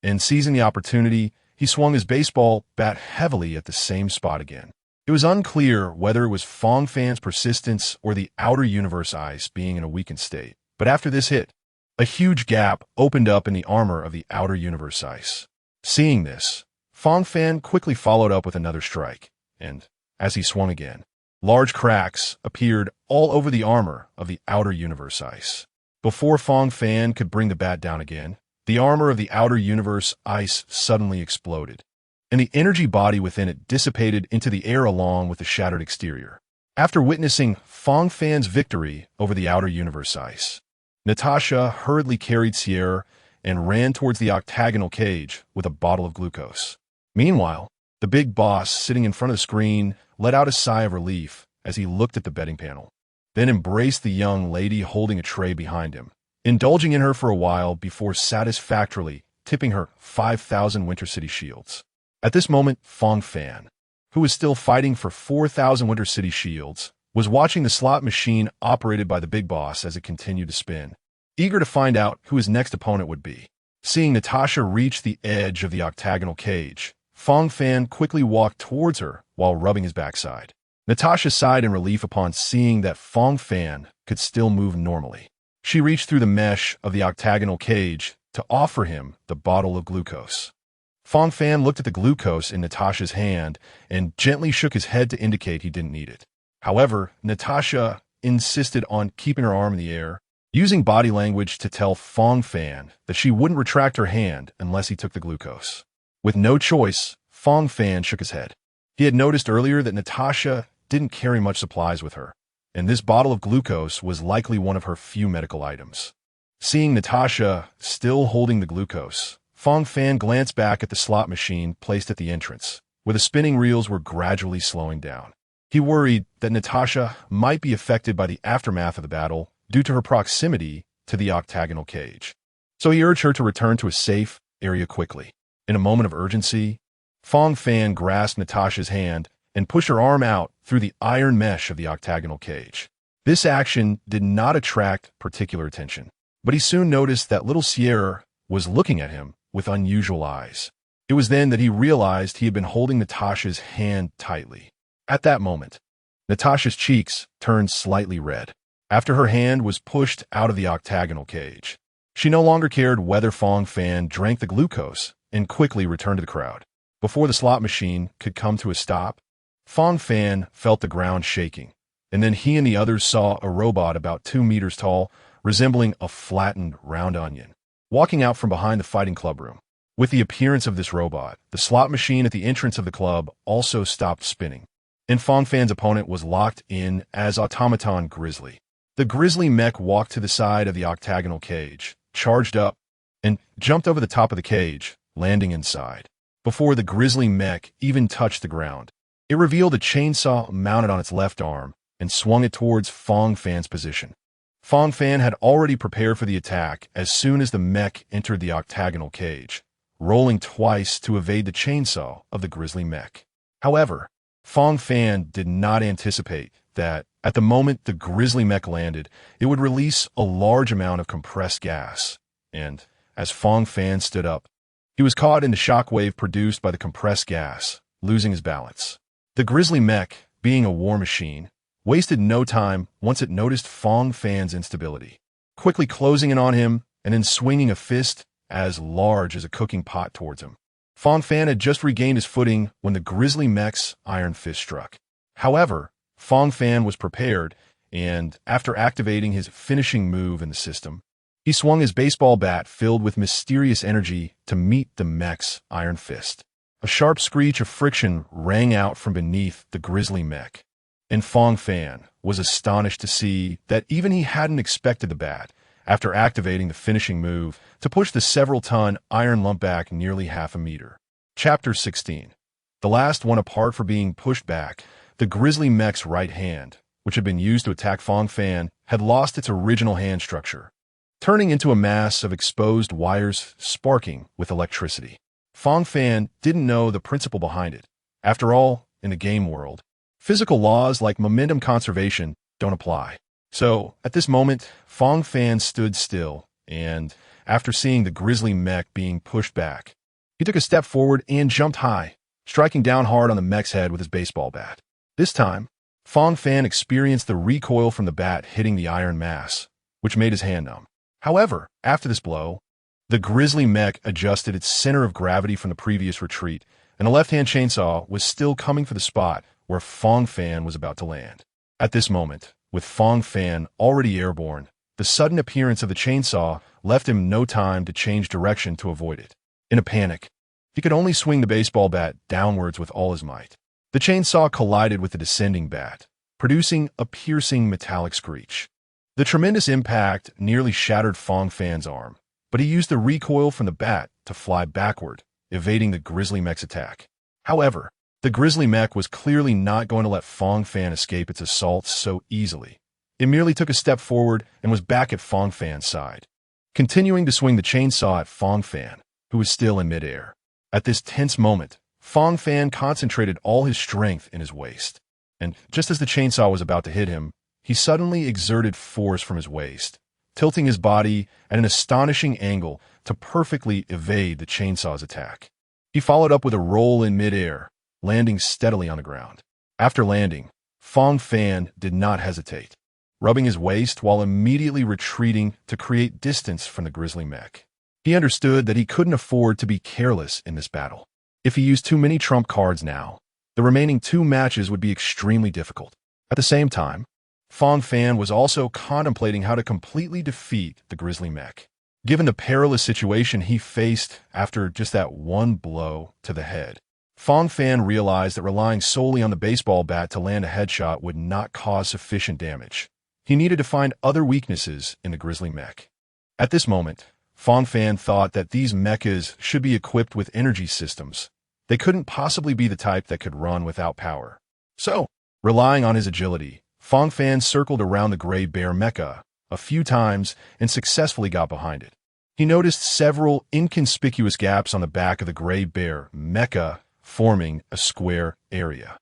and seizing the opportunity, he swung his baseball bat heavily at the same spot again. It was unclear whether it was Fang Fan's persistence or the outer universe ice being in a weakened state, but after this hit, a huge gap opened up in the armor of the outer universe ice. Seeing this, Fang Fan quickly followed up with another strike, and, as he swung again, large cracks appeared all over the armor of the outer universe ice. Before Fang Fan could bring the bat down again, the armor of the outer universe ice suddenly exploded, and the energy body within it dissipated into the air along with the shattered exterior. After witnessing Fang Fan's victory over the outer universe ice, Natasha hurriedly carried Sierra and ran towards the octagonal cage with a bottle of glucose. Meanwhile, the big boss sitting in front of the screen let out a sigh of relief as he looked at the betting panel, then embraced the young lady holding a tray behind him, indulging in her for a while before satisfactorily tipping her 5,000 Winter City shields. At this moment, Fang Fan, who was still fighting for 4,000 Winter City shields, was watching the slot machine operated by the big boss as it continued to spin, eager to find out who his next opponent would be. Seeing Natasha reach the edge of the octagonal cage, Fang Fan quickly walked towards her while rubbing his backside. Natasha sighed in relief upon seeing that Fang Fan could still move normally. She reached through the mesh of the octagonal cage to offer him the bottle of glucose. Fang Fan looked at the glucose in Natasha's hand and gently shook his head to indicate he didn't need it. However, Natasha insisted on keeping her arm in the air, using body language to tell Fang Fan that she wouldn't retract her hand unless he took the glucose. With no choice, Fang Fan shook his head. He had noticed earlier that Natasha didn't carry much supplies with her, and this bottle of glucose was likely one of her few medical items. Seeing Natasha still holding the glucose, Fang Fan glanced back at the slot machine placed at the entrance, where the spinning reels were gradually slowing down. He worried that Natasha might be affected by the aftermath of the battle due to her proximity to the octagonal cage. So he urged her to return to a safe area quickly. In a moment of urgency, Fang Fan grasped Natasha's hand and pushed her arm out through the iron mesh of the octagonal cage. This action did not attract particular attention, but he soon noticed that little Sierra was looking at him with unusual eyes. It was then that he realized he had been holding Natasha's hand tightly. At that moment, Natasha's cheeks turned slightly red. After her hand was pushed out of the octagonal cage, she no longer cared whether Fang Fan drank the glucose and quickly returned to the crowd. Before the slot machine could come to a stop, Fang Fan felt the ground shaking, and then he and the others saw a robot about 2 meters tall resembling a flattened, round onion, walking out from behind the fighting club room. With the appearance of this robot, the slot machine at the entrance of the club also stopped spinning, and Fang Fan's opponent was locked in as automaton Grizzly. The Grizzly mech walked to the side of the octagonal cage, charged up, and jumped over the top of the cage, landing inside. Before the Grizzly mech even touched the ground, it revealed a chainsaw mounted on its left arm and swung it towards Fang Fan's position. Fang Fan had already prepared for the attack as soon as the mech entered the octagonal cage, rolling twice to evade the chainsaw of the Grizzly mech. However, Fang Fan did not anticipate that, at the moment the Grizzly mech landed, it would release a large amount of compressed gas, and, as Fang Fan stood up, he was caught in the shockwave produced by the compressed gas, losing his balance. The Grizzly mech, being a war machine, wasted no time once it noticed Fang Fan's instability, quickly closing in on him and then swinging a fist as large as a cooking pot towards him. Fang Fan had just regained his footing when the Grizzly mech's iron fist struck. However, Fang Fan was prepared, and after activating his finishing move in the system, he swung his baseball bat filled with mysterious energy to meet the mech's iron fist. A sharp screech of friction rang out from beneath the Grizzly mech, and Fang Fan was astonished to see that even he hadn't expected the bat, after activating the finishing move, to push the several-ton iron lump back nearly half a meter. Chapter 16. The last one apart for being pushed back, the Grizzly mech's right hand, which had been used to attack Fang Fan, had lost its original hand structure, turning into a mass of exposed wires sparking with electricity. Fang Fan didn't know the principle behind it. After all, in the game world, physical laws like momentum conservation don't apply. So, at this moment, Fang Fan stood still, and, after seeing the Grizzly mech being pushed back, he took a step forward and jumped high, striking down hard on the mech's head with his baseball bat. This time, Fang Fan experienced the recoil from the bat hitting the iron mass, which made his hand numb. However, after this blow, the Grizzly mech adjusted its center of gravity from the previous retreat, and the left-hand chainsaw was still coming for the spot where Fang Fan was about to land. At this moment, with Fang Fan already airborne, the sudden appearance of the chainsaw left him no time to change direction to avoid it. In a panic, he could only swing the baseball bat downwards with all his might. The chainsaw collided with the descending bat, producing a piercing metallic screech. The tremendous impact nearly shattered Fang Fan's arm, but he used the recoil from the bat to fly backward, evading the Grizzly mech's attack. However, the Grizzly mech was clearly not going to let Fang Fan escape its assaults so easily. It merely took a step forward and was back at Fang Fan's side, continuing to swing the chainsaw at Fang Fan, who was still in midair. At this tense moment, Fang Fan concentrated all his strength in his waist, and just as the chainsaw was about to hit him, he suddenly exerted force from his waist, tilting his body at an astonishing angle to perfectly evade the chainsaw's attack. He followed up with a roll in midair, landing steadily on the ground. After landing, Fang Fan did not hesitate, rubbing his waist while immediately retreating to create distance from the Grizzly mech. He understood that he couldn't afford to be careless in this battle. If he used too many trump cards now, the remaining 2 matches would be extremely difficult. At the same time, Fang Fan was also contemplating how to completely defeat the Grizzly mech. Given the perilous situation he faced after just that one blow to the head, Fang Fan realized that relying solely on the baseball bat to land a headshot would not cause sufficient damage. He needed to find other weaknesses in the Grizzly mech. At this moment, Fang Fan thought that these mechas should be equipped with energy systems. They couldn't possibly be the type that could run without power. So, relying on his agility, Fang Fan circled around the gray bear mecha a few times and successfully got behind it. He noticed several inconspicuous gaps on the back of the gray bear mecha, forming a square area.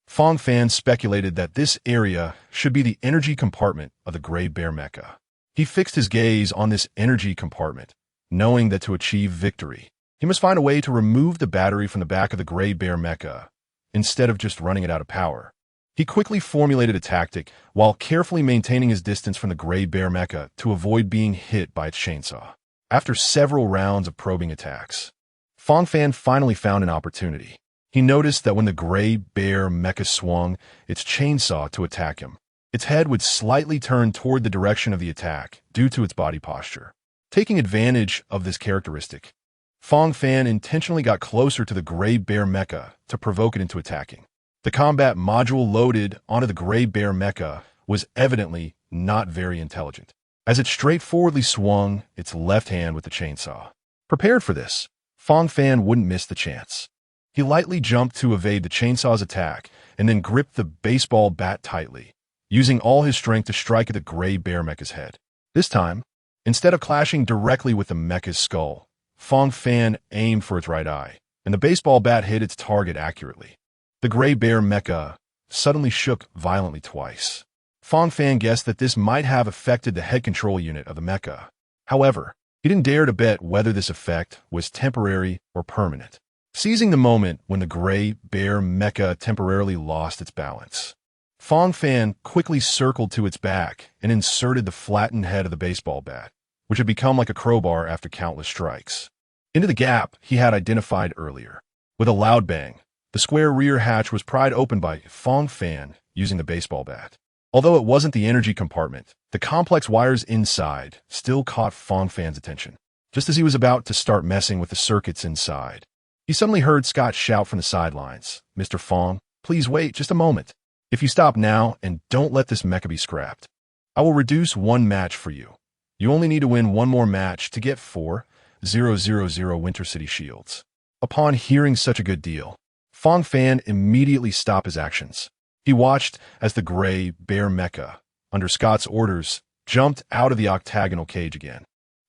Fang Fan speculated that this area should be the energy compartment of the gray bear mecha. He fixed his gaze on this energy compartment, knowing that to achieve victory, he must find a way to remove the battery from the back of the gray bear mecha, instead of just running it out of power. He quickly formulated a tactic while carefully maintaining his distance from the gray bear mecha to avoid being hit by its chainsaw. After several rounds of probing attacks, Fang Fan finally found an opportunity. He noticed that when the gray bear mecha swung its chainsaw to attack him, Its head would slightly turn toward the direction of the attack due to its body posture. Taking advantage of this characteristic, Fang Fan intentionally got closer to the gray bear mecha to provoke it into attacking. The combat module loaded onto the gray bear mecha was evidently not very intelligent, as it straightforwardly swung its left hand with the chainsaw. Prepared for this, Fang Fan wouldn't miss the chance. He lightly jumped to evade the chainsaw's attack and then gripped the baseball bat tightly, using all his strength to strike at the gray bear mecha's head. This time, instead of clashing directly with the mecha's skull, Fang Fan aimed for its right eye, and the baseball bat hit its target accurately. The gray bear mecha suddenly shook violently twice. Fang Fan guessed that this might have affected the head control unit of the mecha. However, he didn't dare to bet whether this effect was temporary or permanent. Seizing the moment when the gray bear mecha temporarily lost its balance, Fang Fan quickly circled to its back and inserted the flattened head of the baseball bat, which had become like a crowbar after countless strikes, into the gap he had identified earlier. With a loud bang, the square rear hatch was pried open by Fang Fan using the baseball bat. Although it wasn't the energy compartment, the complex wires inside still caught Fang Fan's attention. Just as he was about to start messing with the circuits inside, he suddenly heard Scott shout from the sidelines, "Mr. Fang, please wait just a moment. If you stop now and don't let this mecha be scrapped, I will reduce one match for you. You only need to win one more match to get 4,000 Winter City shields." Upon hearing such a good deal, Fang Fan immediately stopped his actions. He watched as the gray bear mecha, under Scott's orders, jumped out of the octagonal cage again,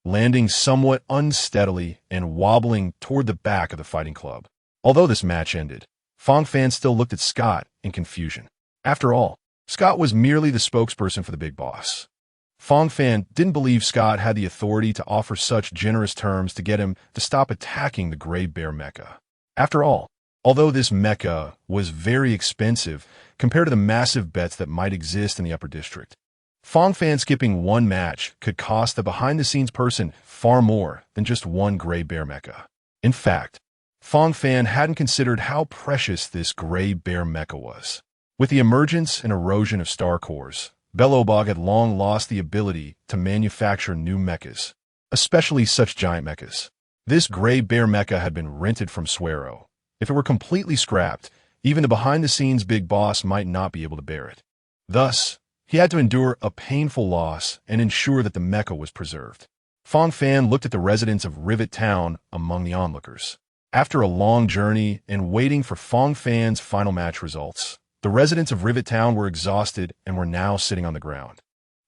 landing somewhat unsteadily and wobbling toward the back of the fighting club. Although this match ended, Fang Fan still looked at Scott in confusion. After all, Scott was merely the spokesperson for the big boss. Fang Fan didn't believe Scott had the authority to offer such generous terms to get him to stop attacking the gray bear mecha. After all, although this mecha was very expensive compared to the massive bets that might exist in the upper district, Fang Fan skipping one match could cost the behind-the-scenes person far more than just one gray bear mecha. In fact, Fang Fan hadn't considered how precious this gray bear mecha was. With the emergence and erosion of star cores, Belobog had long lost the ability to manufacture new mechas, especially such giant mechas. This gray bear mecha had been rented from Suero. If it were completely scrapped, even the behind-the-scenes big boss might not be able to bear it. Thus, he had to endure a painful loss and ensure that the mecha was preserved. Fang Fan looked at the residents of Rivet Town among the onlookers. After a long journey and waiting for Fang Fan's final match results, the residents of Rivet Town were exhausted and were now sitting on the ground.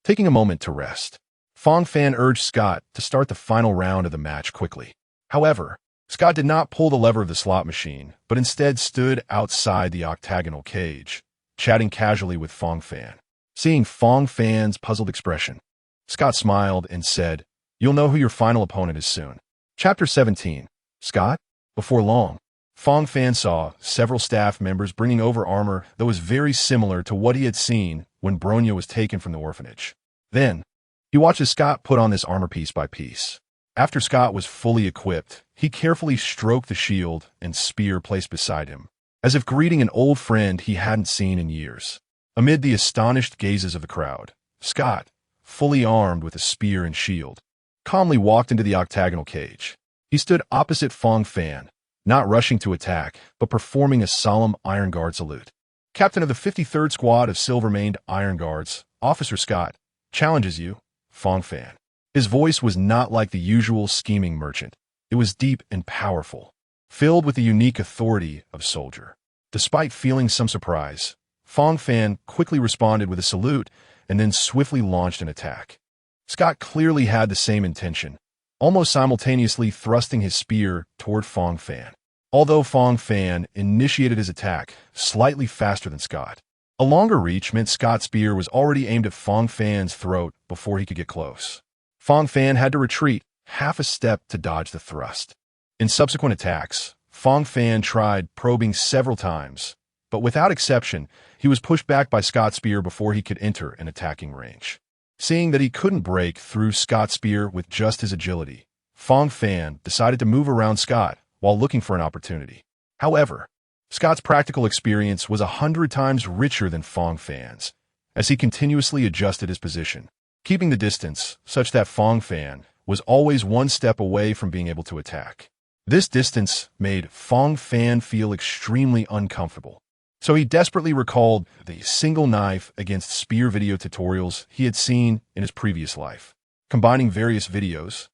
Taking a moment to rest, Fang Fan urged Scott to start the final round of the match quickly. However, Scott did not pull the lever of the slot machine, but instead stood outside the octagonal cage, chatting casually with Fang Fan. Seeing Fang Fan's puzzled expression, Scott smiled and said, "You'll know who your final opponent is soon." Chapter 17. Scott? Before long, Fang Fan saw several staff members bringing over armor that was very similar to what he had seen when Bronya was taken from the orphanage. Then, he watched as Scott put on this armor piece by piece. After Scott was fully equipped, he carefully stroked the shield and spear placed beside him, as if greeting an old friend he hadn't seen in years. Amid the astonished gazes of the crowd, Scott, fully armed with a spear and shield, calmly walked into the octagonal cage. He stood opposite Fang Fan, not rushing to attack, but performing a solemn Iron Guard salute. "Captain of the 53rd Squad of Silver-Maned Iron Guards, Officer Scott, challenges you, Fang Fan." His voice was not like the usual scheming merchant. It was deep and powerful, filled with the unique authority of soldier. Despite feeling some surprise, Fang Fan quickly responded with a salute and then swiftly launched an attack. Scott clearly had the same intention, almost simultaneously thrusting his spear toward Fang Fan. Although Fang Fan initiated his attack slightly faster than Scott, a longer reach meant Scott's spear was already aimed at Fang Fan's throat before he could get close. Fang Fan had to retreat half a step to dodge the thrust. In subsequent attacks, Fang Fan tried probing several times, but without exception, he was pushed back by Scott's spear before he could enter an attacking range. Seeing that he couldn't break through Scott's spear with just his agility, Fang Fan decided to move around Scott while looking for an opportunity. However, Scott's practical experience was 100 times richer than Fang Fan's, as he continuously adjusted his position, keeping the distance such that Fang Fan was always one step away from being able to attack. This distance made Fang Fan feel extremely uncomfortable. So he desperately recalled the single knife against spear video tutorials he had seen in his previous life. Combining various videos,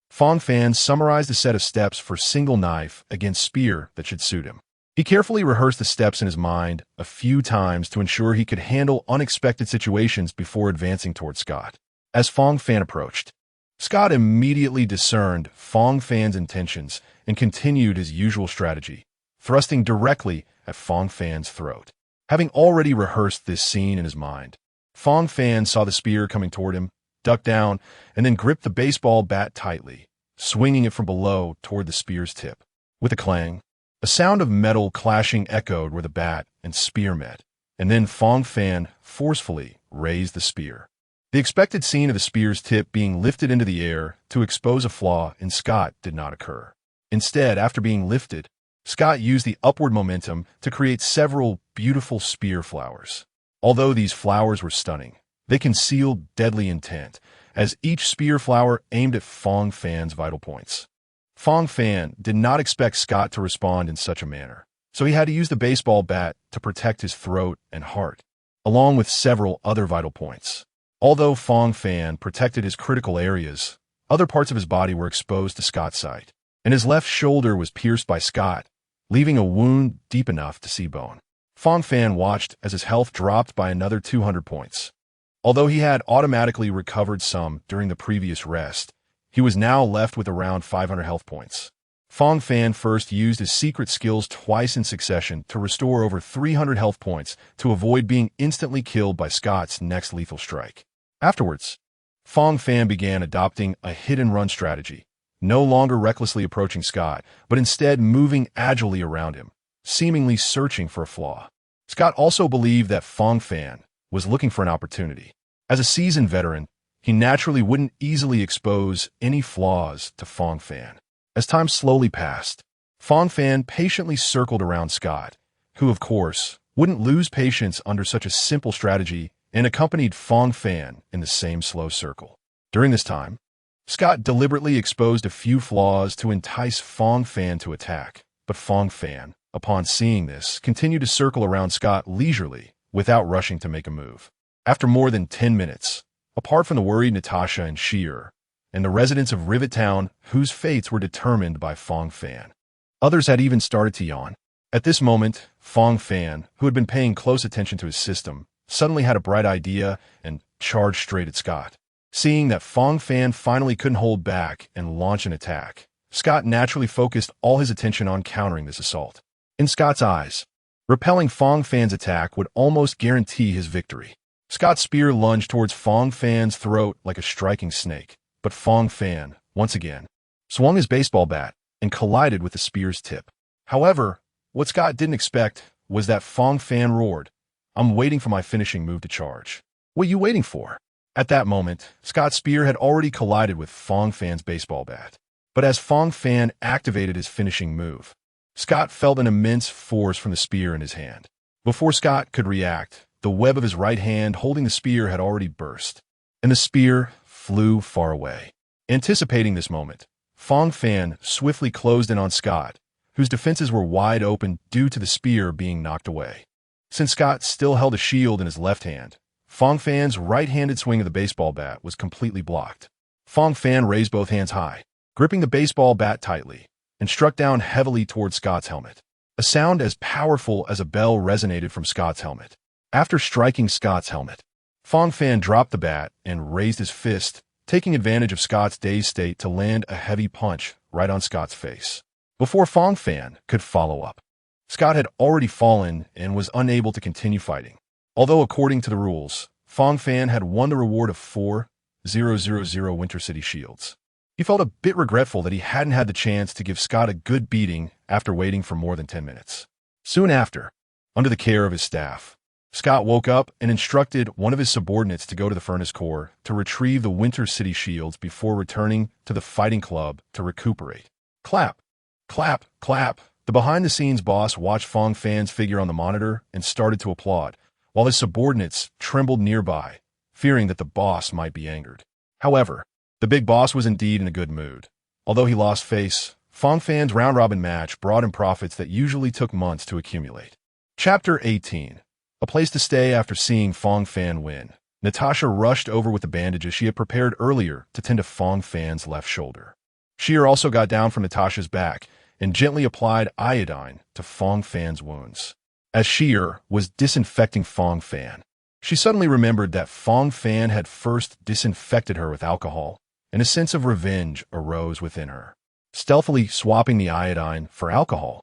Fang Fan summarized a set of steps for single knife against spear that should suit him. He carefully rehearsed the steps in his mind a few times to ensure he could handle unexpected situations before advancing toward Scott. As Fang Fan approached, Scott immediately discerned Fang Fan's intentions and continued his usual strategy, thrusting directly at Fang Fan's throat. Having already rehearsed this scene in his mind, Fang Fan saw the spear coming toward him, ducked down, and then gripped the baseball bat tightly, swinging it from below toward the spear's tip. With a clang, a sound of metal clashing echoed where the bat and spear met, and then Fang Fan forcefully raised the spear. The expected scene of the spear's tip being lifted into the air to expose a flaw in Scott did not occur. Instead, after being lifted, Scott used the upward momentum to create several beautiful spear flowers. Although these flowers were stunning, they concealed deadly intent, as each spear flower aimed at Fang Fan's vital points. Fang Fan did not expect Scott to respond in such a manner, so he had to use the baseball bat to protect his throat and heart, along with several other vital points. Although Fang Fan protected his critical areas, other parts of his body were exposed to Scott's sight, and his left shoulder was pierced by Scott, leaving a wound deep enough to see bone. Fang Fan watched as his health dropped by another 200 points. Although he had automatically recovered some during the previous rest, he was now left with around 500 health points. Fang Fan first used his secret skills twice in succession to restore over 300 health points to avoid being instantly killed by Scott's next lethal strike. Afterwards, Fang Fan began adopting a hit-and-run strategy, no longer recklessly approaching Scott, but instead moving agilely around him, seemingly searching for a flaw. Scott also believed that Fang Fan was looking for an opportunity. As a seasoned veteran, he naturally wouldn't easily expose any flaws to Fang Fan. As time slowly passed, Fang Fan patiently circled around Scott, who, of course, wouldn't lose patience under such a simple strategy, and accompanied Fang Fan in the same slow circle. During this time, Scott deliberately exposed a few flaws to entice Fang Fan to attack, but Fang Fan, upon seeing this, continued to circle around Scott leisurely, without rushing to make a move. After more than 10 minutes, apart from the worried Natasha and Sheer, and the residents of Rivet Town whose fates were determined by Fang Fan, others had even started to yawn. At this moment, Fang Fan, who had been paying close attention to his system, suddenly had a bright idea and charged straight at Scott. Seeing that Fang Fan finally couldn't hold back and launch an attack, Scott naturally focused all his attention on countering this assault. In Scott's eyes, repelling Fang Fan's attack would almost guarantee his victory. Scott's spear lunged towards Fang Fan's throat like a striking snake, but Fang Fan, once again, swung his baseball bat and collided with the spear's tip. However, what Scott didn't expect was that Fang Fan roared, "I'm waiting for my finishing move to charge." "What are you waiting for?" At that moment, Scott's spear had already collided with Fang Fan's baseball bat. But as Fang Fan activated his finishing move, Scott felt an immense force from the spear in his hand. Before Scott could react, the web of his right hand holding the spear had already burst, and the spear flew far away. Anticipating this moment, Fang Fan swiftly closed in on Scott, whose defenses were wide open due to the spear being knocked away. Since Scott still held a shield in his left hand, Fang Fan's right-handed swing of the baseball bat was completely blocked. Fang Fan raised both hands high, gripping the baseball bat tightly, and struck down heavily toward Scott's helmet. A sound as powerful as a bell resonated from Scott's helmet. After striking Scott's helmet, Fang Fan dropped the bat and raised his fist, taking advantage of Scott's dazed state to land a heavy punch right on Scott's face. Before Fang Fan could follow up, Scott had already fallen and was unable to continue fighting. Although according to the rules, Fang Fan had won the reward of 4,000 Winter City shields. He felt a bit regretful that he hadn't had the chance to give Scott a good beating after waiting for more than 10 minutes. Soon after, under the care of his staff, Scott woke up and instructed one of his subordinates to go to the Furnace Core to retrieve the Winter City shields before returning to the fighting club to recuperate. Clap, clap, clap. The behind-the-scenes boss watched Fang Fan's figure on the monitor and started to applaud, while his subordinates trembled nearby, fearing that the boss might be angered. However, the big boss was indeed in a good mood. Although he lost face, Fang Fan's round-robin match brought him profits that usually took months to accumulate. Chapter 18. A place to stay after seeing Fang Fan win. Natasha rushed over with the bandages she had prepared earlier to tend to Fang Fan's left shoulder. Sheer also got down from Natasha's back and gently applied iodine to Fang Fan's wounds. As Sheer was disinfecting Fang Fan, she suddenly remembered that Fang Fan had first disinfected her with alcohol, and a sense of revenge arose within her. Stealthily swapping the iodine for alcohol,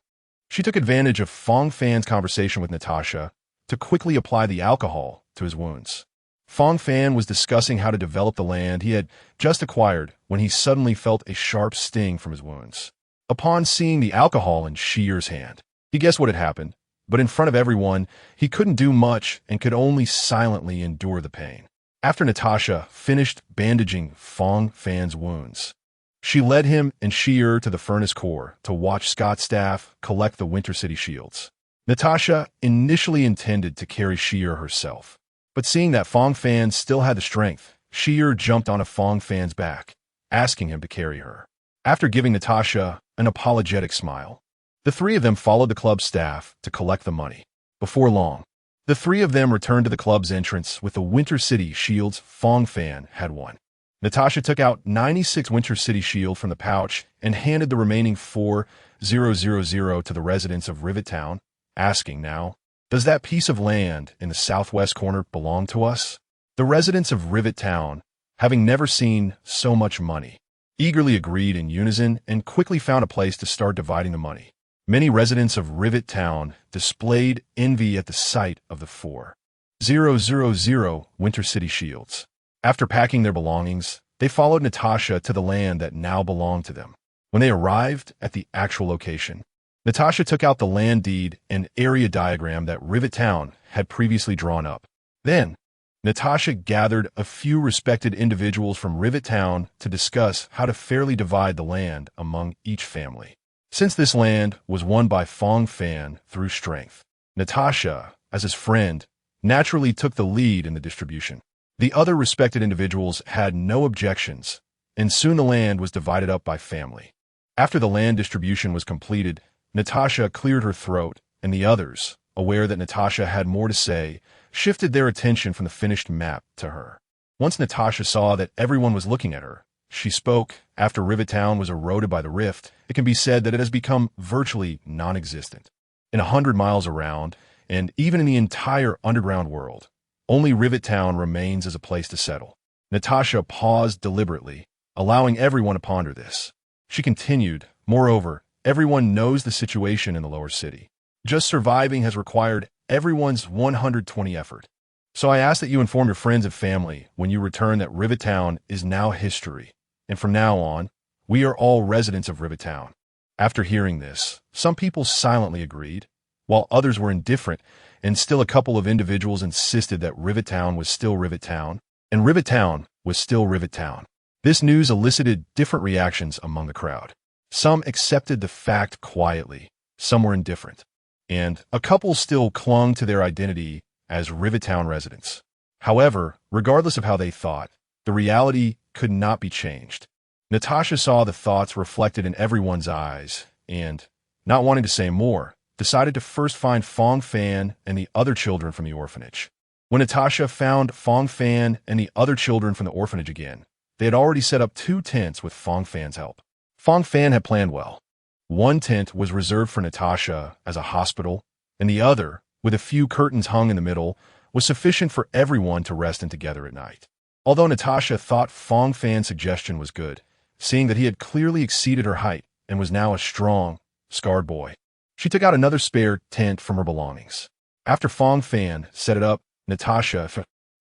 she took advantage of Fang Fan's conversation with Natasha to quickly apply the alcohol to his wounds. Fang Fan was discussing how to develop the land he had just acquired when he suddenly felt a sharp sting from his wounds. Upon seeing the alcohol in Sheer's hand, he guessed what had happened, but in front of everyone, he couldn't do much and could only silently endure the pain. After Natasha finished bandaging Fang Fan's wounds, she led him and Sheer to the furnace core to watch Scott's staff collect the Winter City shields. Natasha initially intended to carry Sheer herself, but seeing that Fang Fan still had the strength, Sheer jumped onto Fang Fan's back, asking him to carry her. After giving Natasha an apologetic smile, the three of them followed the club staff to collect the money. Before long, the three of them returned to the club's entrance with the Winter City shields Fang Fan had won. Natasha took out 96 Winter City shield from the pouch and handed the remaining 4,000 to the residents of Rivet Town, asking now, "Does that piece of land in the southwest corner belong to us?" The residents of Rivet Town, having never seen so much money, eagerly agreed in unison and quickly found a place to start dividing the money. Many residents of Rivet Town displayed envy at the sight of the 4,000 Winter City shields. After packing their belongings, they followed Natasha to the land that now belonged to them. When they arrived at the actual location, Natasha took out the land deed and area diagram that Rivet Town had previously drawn up. Then, Natasha gathered a few respected individuals from Rivet Town to discuss how to fairly divide the land among each family. Since this land was won by Fang Fan through strength, Natasha, as his friend, naturally took the lead in the distribution. The other respected individuals had no objections, and soon the land was divided up by family. After the land distribution was completed, Natasha cleared her throat, and the others, aware that Natasha had more to say, shifted their attention from the finished map to her. Once Natasha saw that everyone was looking at her, she spoke. After Rivet Town was eroded by the rift, it can be said that it has become virtually non-existent. In 100 miles around, and even in the entire underground world, only Rivet Town remains as a place to settle. Natasha paused deliberately, allowing everyone to ponder this. She continued, "Moreover, everyone knows the situation in the lower city. Just surviving has required everyone's 120 effort. So I ask that you inform your friends and family when you return that Rivet Town is now history, and from now on, we are all residents of Rivet Town." After hearing this, some people silently agreed, while others were indifferent, and still a couple of individuals insisted that Rivet Town was still Rivet Town, and Rivet Town was still Rivet Town. This news elicited different reactions among the crowd. Some accepted the fact quietly, some were indifferent, and a couple still clung to their identity as Rivet Town residents. However, regardless of how they thought, the reality could not be changed. Natasha saw the thoughts reflected in everyone's eyes, and, not wanting to say more, decided to first find Fang Fan and the other children from the orphanage. When Natasha found Fang Fan and the other children from the orphanage again, they had already set up 2 tents with Fang Fan's help. Fang Fan had planned well. One tent was reserved for Natasha as a hospital, and the other, with a few curtains hung in the middle, was sufficient for everyone to rest in together at night. Although Natasha thought Fang Fan's suggestion was good, seeing that he had clearly exceeded her height and was now a strong, scarred boy, she took out another spare tent from her belongings. After Fang Fan set it up, Natasha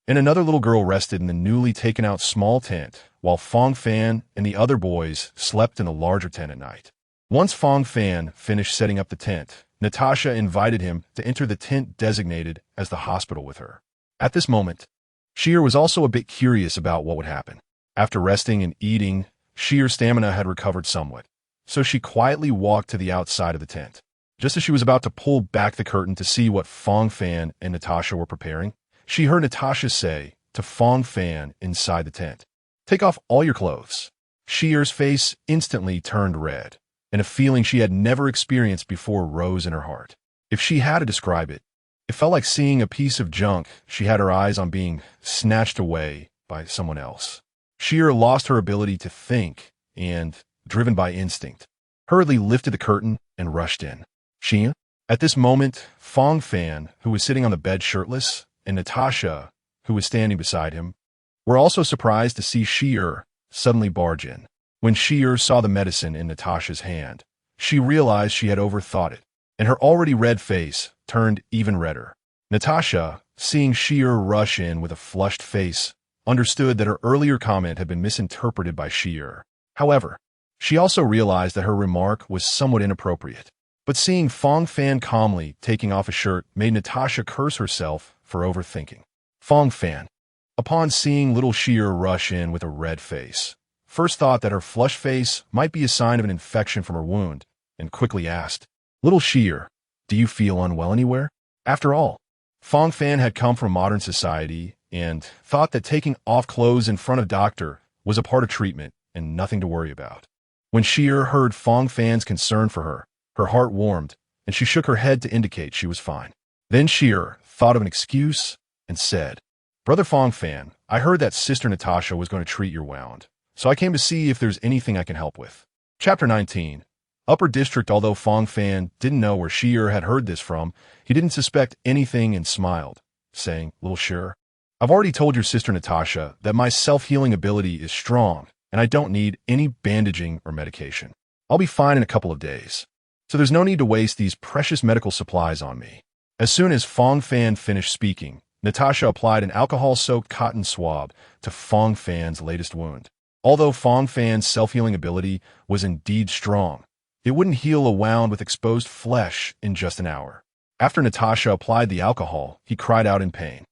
and another little girl rested in the newly taken out small tent, while Fang Fan and the other boys slept in the larger tent at night. Once Fang Fan finished setting up the tent, Natasha invited him to enter the tent designated as the hospital with her. At this moment, Sheer was also a bit curious about what would happen. After resting and eating, Sheer's stamina had recovered somewhat, so she quietly walked to the outside of the tent. Just as she was about to pull back the curtain to see what Fang Fan and Natasha were preparing, she heard Natasha say to Fang Fan inside the tent, "Take off all your clothes." Shear's face instantly turned red, and a feeling she had never experienced before rose in her heart. If she had to describe it, it felt like seeing a piece of junk she had her eyes on being snatched away by someone else. Shear lost her ability to think and, driven by instinct, hurriedly lifted the curtain and rushed in. Shear? At this moment, Fang Fan, who was sitting on the bed shirtless, and Natasha, who was standing beside him, were also surprised to see Shear suddenly barge in. When Shear saw the medicine in Natasha's hand, she realized she had overthought it, and her already red face turned even redder. Natasha, seeing Shear rush in with a flushed face, understood that her earlier comment had been misinterpreted by Shear. However, she also realized that her remark was somewhat inappropriate. But seeing Fang Fan calmly taking off a shirt made Natasha curse herself for overthinking. Fang Fan, upon seeing little Shear rush in with a red face, first thought that her flushed face might be a sign of an infection from her wound, and quickly asked, "Little Shear, do you feel unwell anywhere?" After all, Fang Fan had come from modern society and thought that taking off clothes in front of doctor was a part of treatment and nothing to worry about. When Shear heard Fang Fan's concern for her, her heart warmed, and she shook her head to indicate she was fine. Then Shear thought of an excuse and said, "Brother Fang Fan, I heard that Sister Natasha was going to treat your wound, so I came to see if there's anything I can help with." Chapter 19. Upper District. Although Fang Fan didn't know where Shear had heard this from, he didn't suspect anything and smiled, saying, "Little Shear, I've already told your sister Natasha that my self-healing ability is strong, and I don't need any bandaging or medication. I'll be fine in a couple of days, so there's no need to waste these precious medical supplies on me." As soon as Fang Fan finished speaking, Natasha applied an alcohol-soaked cotton swab to Fang Fan's latest wound. Although Fang Fan's self-healing ability was indeed strong, it wouldn't heal a wound with exposed flesh in just an hour. After Natasha applied the alcohol, he cried out in pain.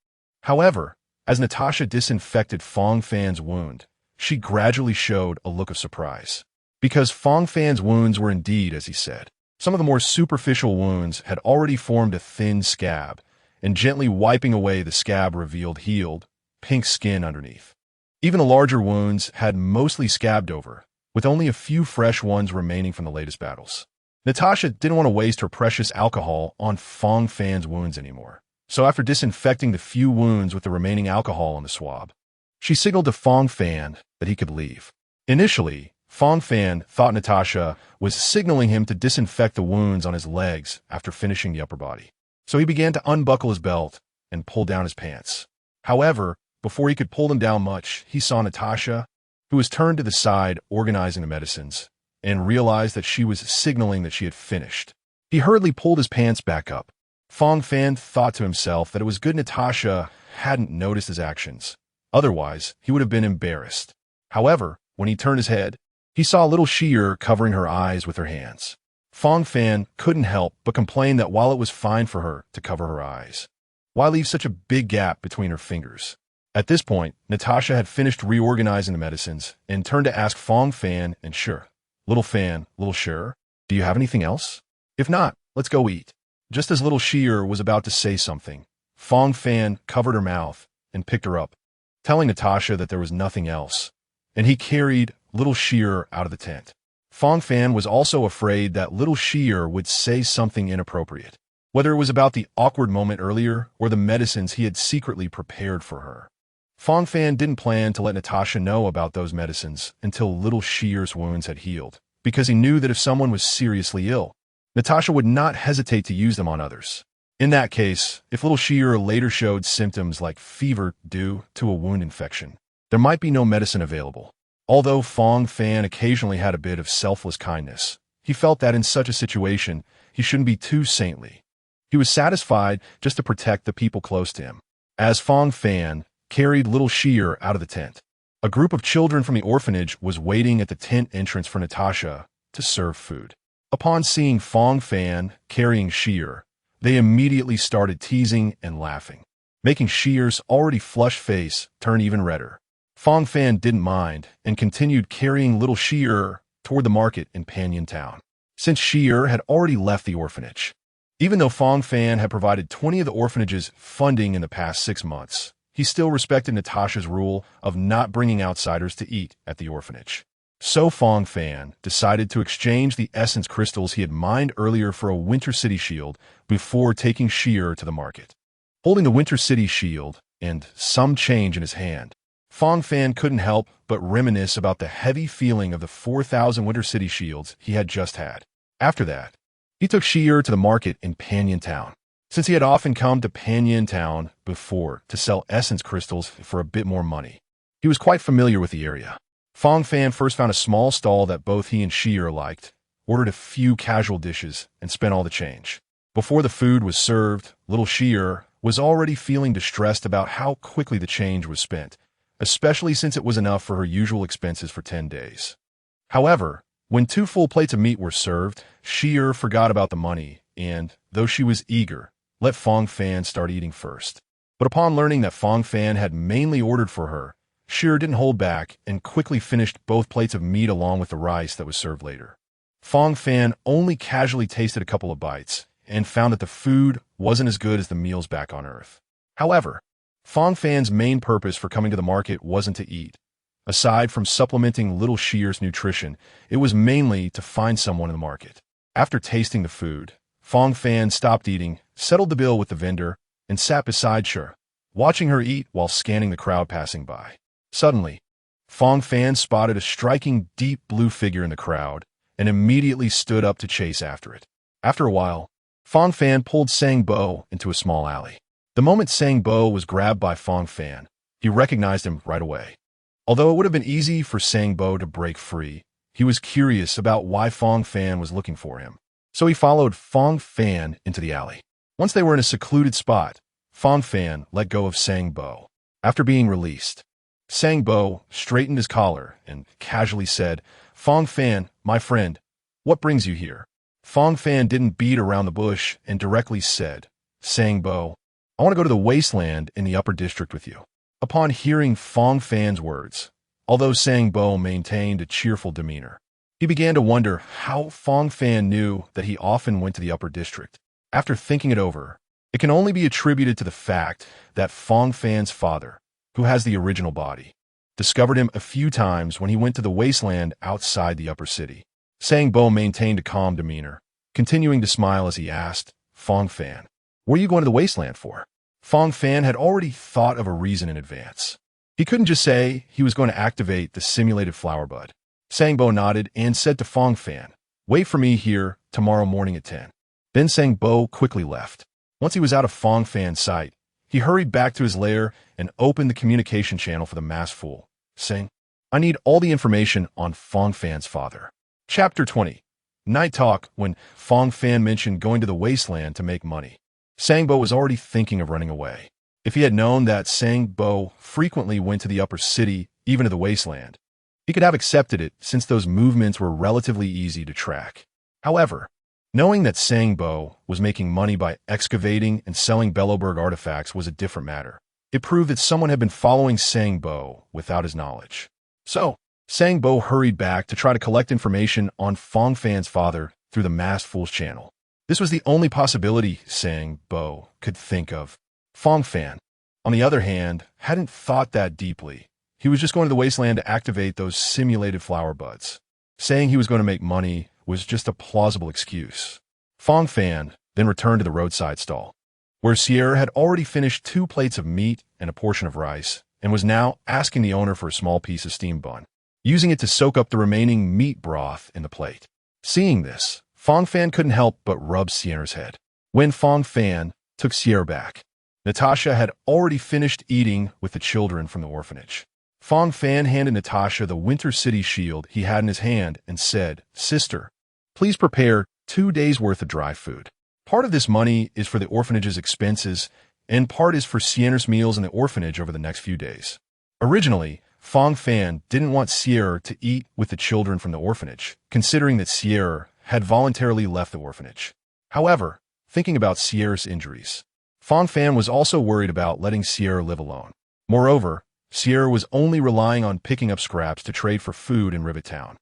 However, as Natasha disinfected Fang Fan's wound, she gradually showed a look of surprise. Because Fang Fan's wounds were indeed, as he said, some of the more superficial wounds had already formed a thin scab, and gently wiping away the scab revealed healed, pink skin underneath. Even the larger wounds had mostly scabbed over, with only a few fresh ones remaining from the latest battles. Natasha didn't want to waste her precious alcohol on Fang Fan's wounds anymore, so after disinfecting the few wounds with the remaining alcohol on the swab, she signaled to Fang Fan that he could leave. Initially, Fang Fan thought Natasha was signaling him to disinfect the wounds on his legs after finishing the upper body, so he began to unbuckle his belt and pull down his pants. However, before he could pull them down much, he saw Natasha, who was turned to the side organizing the medicines, and realized that she was signaling that she had finished. He hurriedly pulled his pants back up. Fang Fan thought to himself that it was good Natasha hadn't noticed his actions. Otherwise, he would have been embarrassed. However, when he turned his head, he saw little Shear covering her eyes with her hands. Fang Fan couldn't help but complain that while it was fine for her to cover her eyes, why leave such a big gap between her fingers? At this point, Natasha had finished reorganizing the medicines and turned to ask Fang Fan and Shear, "Little Fan, little Shear, do you have anything else? If not, let's go eat." Just as little Shear was about to say something, Fang Fan covered her mouth and picked her up, telling Natasha that there was nothing else, and he carried little Shear out of the tent. Fang Fan was also afraid that little Shear would say something inappropriate, whether it was about the awkward moment earlier or the medicines he had secretly prepared for her. Fang Fan didn't plan to let Natasha know about those medicines until little Shear's wounds had healed, because he knew that if someone was seriously ill, Natasha would not hesitate to use them on others. In that case, if little Shear later showed symptoms like fever due to a wound infection, there might be no medicine available. Although Fang Fan occasionally had a bit of selfless kindness, he felt that in such a situation, he shouldn't be too saintly. He was satisfied just to protect the people close to him. As Fang Fan carried little Shear out of the tent, a group of children from the orphanage was waiting at the tent entrance for Natasha to serve food. Upon seeing Fang Fan carrying Shear, they immediately started teasing and laughing, making Shear's already flushed face turn even redder. Fang Fan didn't mind and continued carrying little Shear toward the market in Panyan Town. since Xi'er had already left the orphanage. Even though Fang Fan had provided 20 of the orphanage's funding in the past 6 months, he still respected Natasha's rule of not bringing outsiders to eat at the orphanage. So Fang Fan decided to exchange the essence crystals he had mined earlier for a Winter City shield before taking Xi'er to the market. Holding the Winter City shield and some change in his hand, Fang Fan couldn't help but reminisce about the heavy feeling of the 4,000 Winter City shields he had just had. After that, he took Xi'er to the market in Panyan Town. Since he had often come to Panyan Town before to sell essence crystals for a bit more money, he was quite familiar with the area. Fang Fan first found a small stall that both he and Xi'er liked, ordered a few casual dishes, and spent all the change. Before the food was served, little Xi'er was already feeling distressed about how quickly the change was spent, especially since it was enough for her usual expenses for 10 days. However, when 2 full plates of meat were served, Xi'er forgot about the money and, though she was eager, let Fang Fan start eating first. But upon learning that Fang Fan had mainly ordered for her, Xi'er didn't hold back and quickly finished both plates of meat along with the rice that was served later. Fang Fan only casually tasted a couple of bites and found that the food wasn't as good as the meals back on Earth. However, Fang Fan's main purpose for coming to the market wasn't to eat. Aside from supplementing little Xi'er's nutrition, it was mainly to find someone in the market. After tasting the food, Fang Fan stopped eating, settled the bill with the vendor, and sat beside Xi'er, watching her eat while scanning the crowd passing by. Suddenly, Fang Fan spotted a striking deep blue figure in the crowd and immediately stood up to chase after it. After a while, Fang Fan pulled Sang Bo into a small alley. The moment Sang Bo was grabbed by Fang Fan, he recognized him right away. Although it would have been easy for Sang Bo to break free, he was curious about why Fang Fan was looking for him. So he followed Fang Fan into the alley. Once they were in a secluded spot, Fang Fan let go of Sang Bo. After being released, Sang Bo straightened his collar and casually said, "Fang Fan, my friend, what brings you here?" Fang Fan didn't beat around the bush and directly said, "Sang Bo, I want to go to the wasteland in the upper district with you." Upon hearing Fang Fan's words, although Sang Bo maintained a cheerful demeanor, he began to wonder how Fang Fan knew that he often went to the upper district. After thinking it over, it can only be attributed to the fact that Fang Fan's father, who has the original body, discovered him a few times when he went to the wasteland outside the upper city. Sang Bo maintained a calm demeanor, continuing to smile as he asked, "Fang Fan, what are you going to the wasteland for?" Fang Fan had already thought of a reason in advance. He couldn't just say he was going to activate the simulated flower bud. Sang Bo nodded and said to Fang Fan, "Wait for me here tomorrow morning at 10. Then Sang Bo quickly left. Once he was out of Fang Fan's sight, he hurried back to his lair and opened the communication channel for the masked fool, saying, "I need all the information on Fang Fan's father." Chapter 20. Night Talk. When Fang Fan mentioned going to the wasteland to make money, Sang Bo was already thinking of running away. If he had known that Sang Bo frequently went to the upper city, even to the wasteland, he could have accepted it since those movements were relatively easy to track. However, knowing that Sang Bo was making money by excavating and selling Bellowberg artifacts was a different matter. It proved that someone had been following Sang Bo without his knowledge. So, Sang Bo hurried back to try to collect information on Fang Fan's father through the Masked Fool's channel. This was the only possibility Sang Bo could think of. Fang Fan, on the other hand, hadn't thought that deeply. He was just going to the wasteland to activate those simulated flower buds. Saying he was going to make money was just a plausible excuse. Fang Fan then returned to the roadside stall, where Xi'er had already finished 2 plates of meat and a portion of rice, and was now asking the owner for a small piece of steamed bun, using it to soak up the remaining meat broth in the plate. Seeing this, Fang Fan couldn't help but rub Xi'er's head. When Fang Fan took Xi'er back, Natasha had already finished eating with the children from the orphanage. Fang Fan handed Natasha the Winter City shield he had in his hand and said, "Sister, please prepare 2 days' worth of dry food. Part of this money is for the orphanage's expenses, and part is for Xi'er's meals in the orphanage over the next few days." Originally, Fang Fan didn't want Xi'er to eat with the children from the orphanage, considering that Xi'er had voluntarily left the orphanage. However, thinking about Xi'er's injuries, Fang Fan was also worried about letting Xi'er live alone. Moreover, Xi'er was only relying on picking up scraps to trade for food in Rivet Town.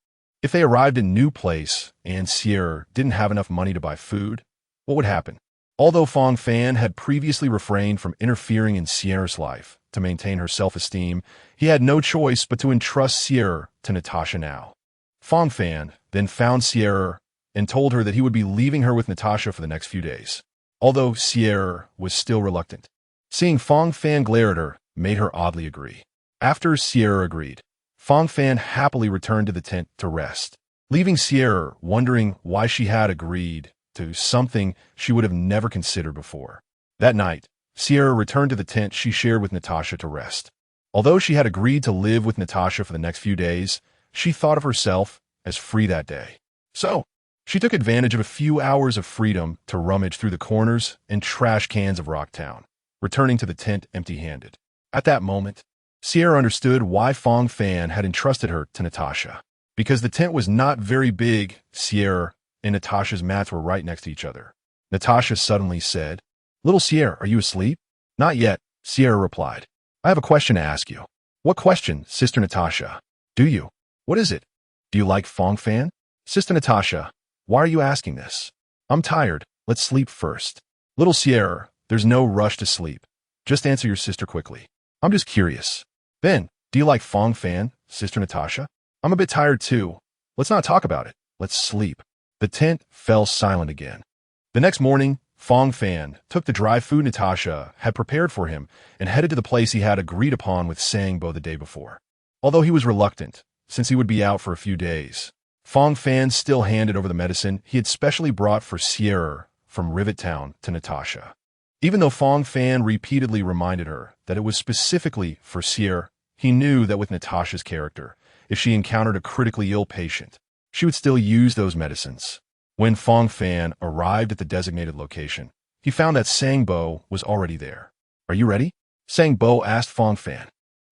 If they arrived in a new place and Sierra didn't have enough money to buy food, what would happen? Although Fang Fan had previously refrained from interfering in Sierra's life to maintain her self-esteem, he had no choice but to entrust Sierra to Natasha now. Fang Fan then found Sierra and told her that he would be leaving her with Natasha for the next few days, although Sierra was still reluctant. Seeing Fang Fan glare at her made her oddly agree. After Sierra agreed, Fang Fan happily returned to the tent to rest, leaving Sierra wondering why she had agreed to something she would have never considered before. That night, Sierra returned to the tent she shared with Natasha to rest. Although she had agreed to live with Natasha for the next few days, she thought of herself as free that day. So, she took advantage of a few hours of freedom to rummage through the corners and trash cans of Rocktown, returning to the tent empty-handed. At that moment, Sierra understood why Fang Fan had entrusted her to Natasha. Because the tent was not very big, Sierra and Natasha's mats were right next to each other. Natasha suddenly said, "Little Sierra, are you asleep?" "Not yet," Sierra replied. "I have a question to ask you." "What question, Sister Natasha?" "Do you? What is it? Do you like Fang Fan?" "Sister Natasha, why are you asking this?" "I'm tired. Let's sleep first." "Little Sierra, there's no rush to sleep. Just answer your sister quickly." "I'm just curious." "Then, do you like Fang Fan, Sister Natasha?" "I'm a bit tired too. Let's not talk about it. Let's sleep." The tent fell silent again. The next morning, Fang Fan took the dry food Natasha had prepared for him and headed to the place he had agreed upon with Sangbo the day before. Although he was reluctant, since he would be out for a few days, Fang Fan still handed over the medicine he had specially brought for Sierra from Rivet town to Natasha. Even though Fang Fan repeatedly reminded her that it was specifically for Sierra, he knew that with Natasha's character, if she encountered a critically ill patient, she would still use those medicines. When Fang Fan arrived at the designated location, he found that Sangbo was already there. "Are you ready?" Sangbo asked Fang Fan.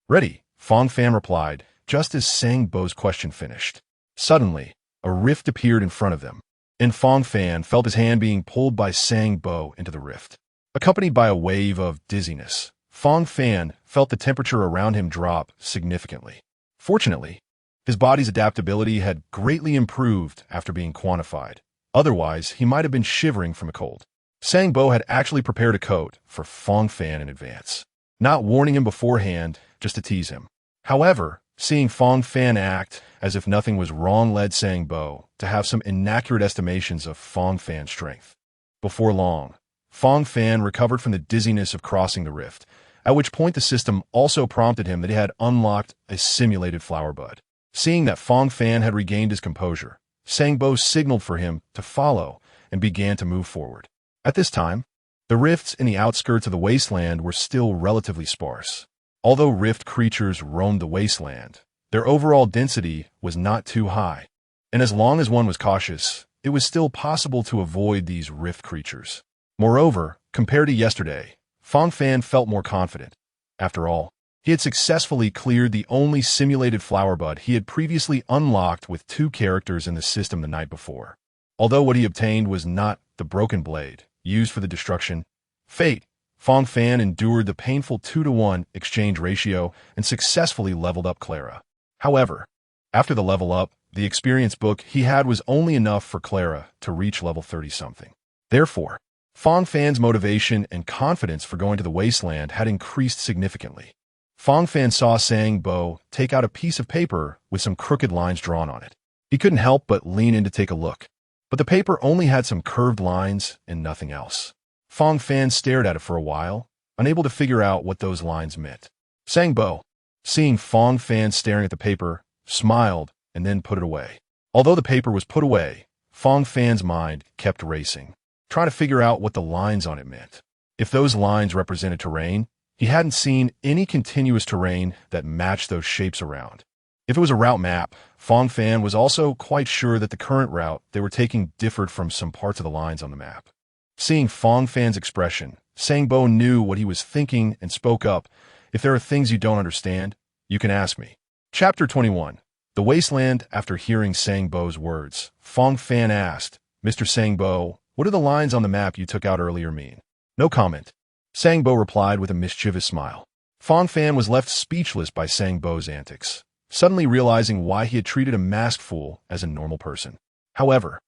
"Ready," Fang Fan replied, just as Sangbo's question finished. Suddenly, a rift appeared in front of them, and Fang Fan felt his hand being pulled by Sangbo into the rift. Accompanied by a wave of dizziness, Fang Fan felt the temperature around him drop significantly. Fortunately, his body's adaptability had greatly improved after being quantified. Otherwise, he might have been shivering from a cold. Sangbo had actually prepared a coat for Fang Fan in advance, not warning him beforehand just to tease him. However, seeing Fang Fan act as if nothing was wrong led Sangbo to have some inaccurate estimations of Fang Fan's strength. Before long, Fang Fan recovered from the dizziness of crossing the rift, at which point the system also prompted him that he had unlocked a simulated flower bud. Seeing that Fang Fan had regained his composure, Sangbo signaled for him to follow and began to move forward. At this time, the rifts in the outskirts of the wasteland were still relatively sparse. Although rift creatures roamed the wasteland, their overall density was not too high, and as long as one was cautious, it was still possible to avoid these rift creatures. Moreover, compared to yesterday, Fang Fan felt more confident. After all, he had successfully cleared the only simulated flower bud he had previously unlocked with 2 characters in the system the night before. Although what he obtained was not the broken blade used for the destruction fate, Fang Fan endured the painful 2-to-1 exchange ratio and successfully leveled up Clara. However, after the level up, the experience book he had was only enough for Clara to reach level 30-something. Therefore, Fang Fan's motivation and confidence for going to the wasteland had increased significantly. Fang Fan saw Sangbo take out a piece of paper with some crooked lines drawn on it. He couldn't help but lean in to take a look, but the paper only had some curved lines and nothing else. Fang Fan stared at it for a while, unable to figure out what those lines meant. Sangbo, seeing Fang Fan staring at the paper, smiled and then put it away. Although the paper was put away, Fang Fan's mind kept racing, trying to figure out what the lines on it meant. If those lines represented terrain, he hadn't seen any continuous terrain that matched those shapes around. If it was a route map, Fang Fan was also quite sure that the current route they were taking differed from some parts of the lines on the map. Seeing Fang Fan's expression, Sangbo knew what he was thinking and spoke up. "If there are things you don't understand, you can ask me." Chapter 21. The Wasteland. After hearing Sangbo's words, Fang Fan asked, "Mr. Sangbo, what do the lines on the map you took out earlier mean?" "No comment," Sangbo replied with a mischievous smile. Fang Fan was left speechless by Sangbo's antics. suddenly realizing why he had treated a masked fool as a normal person. However,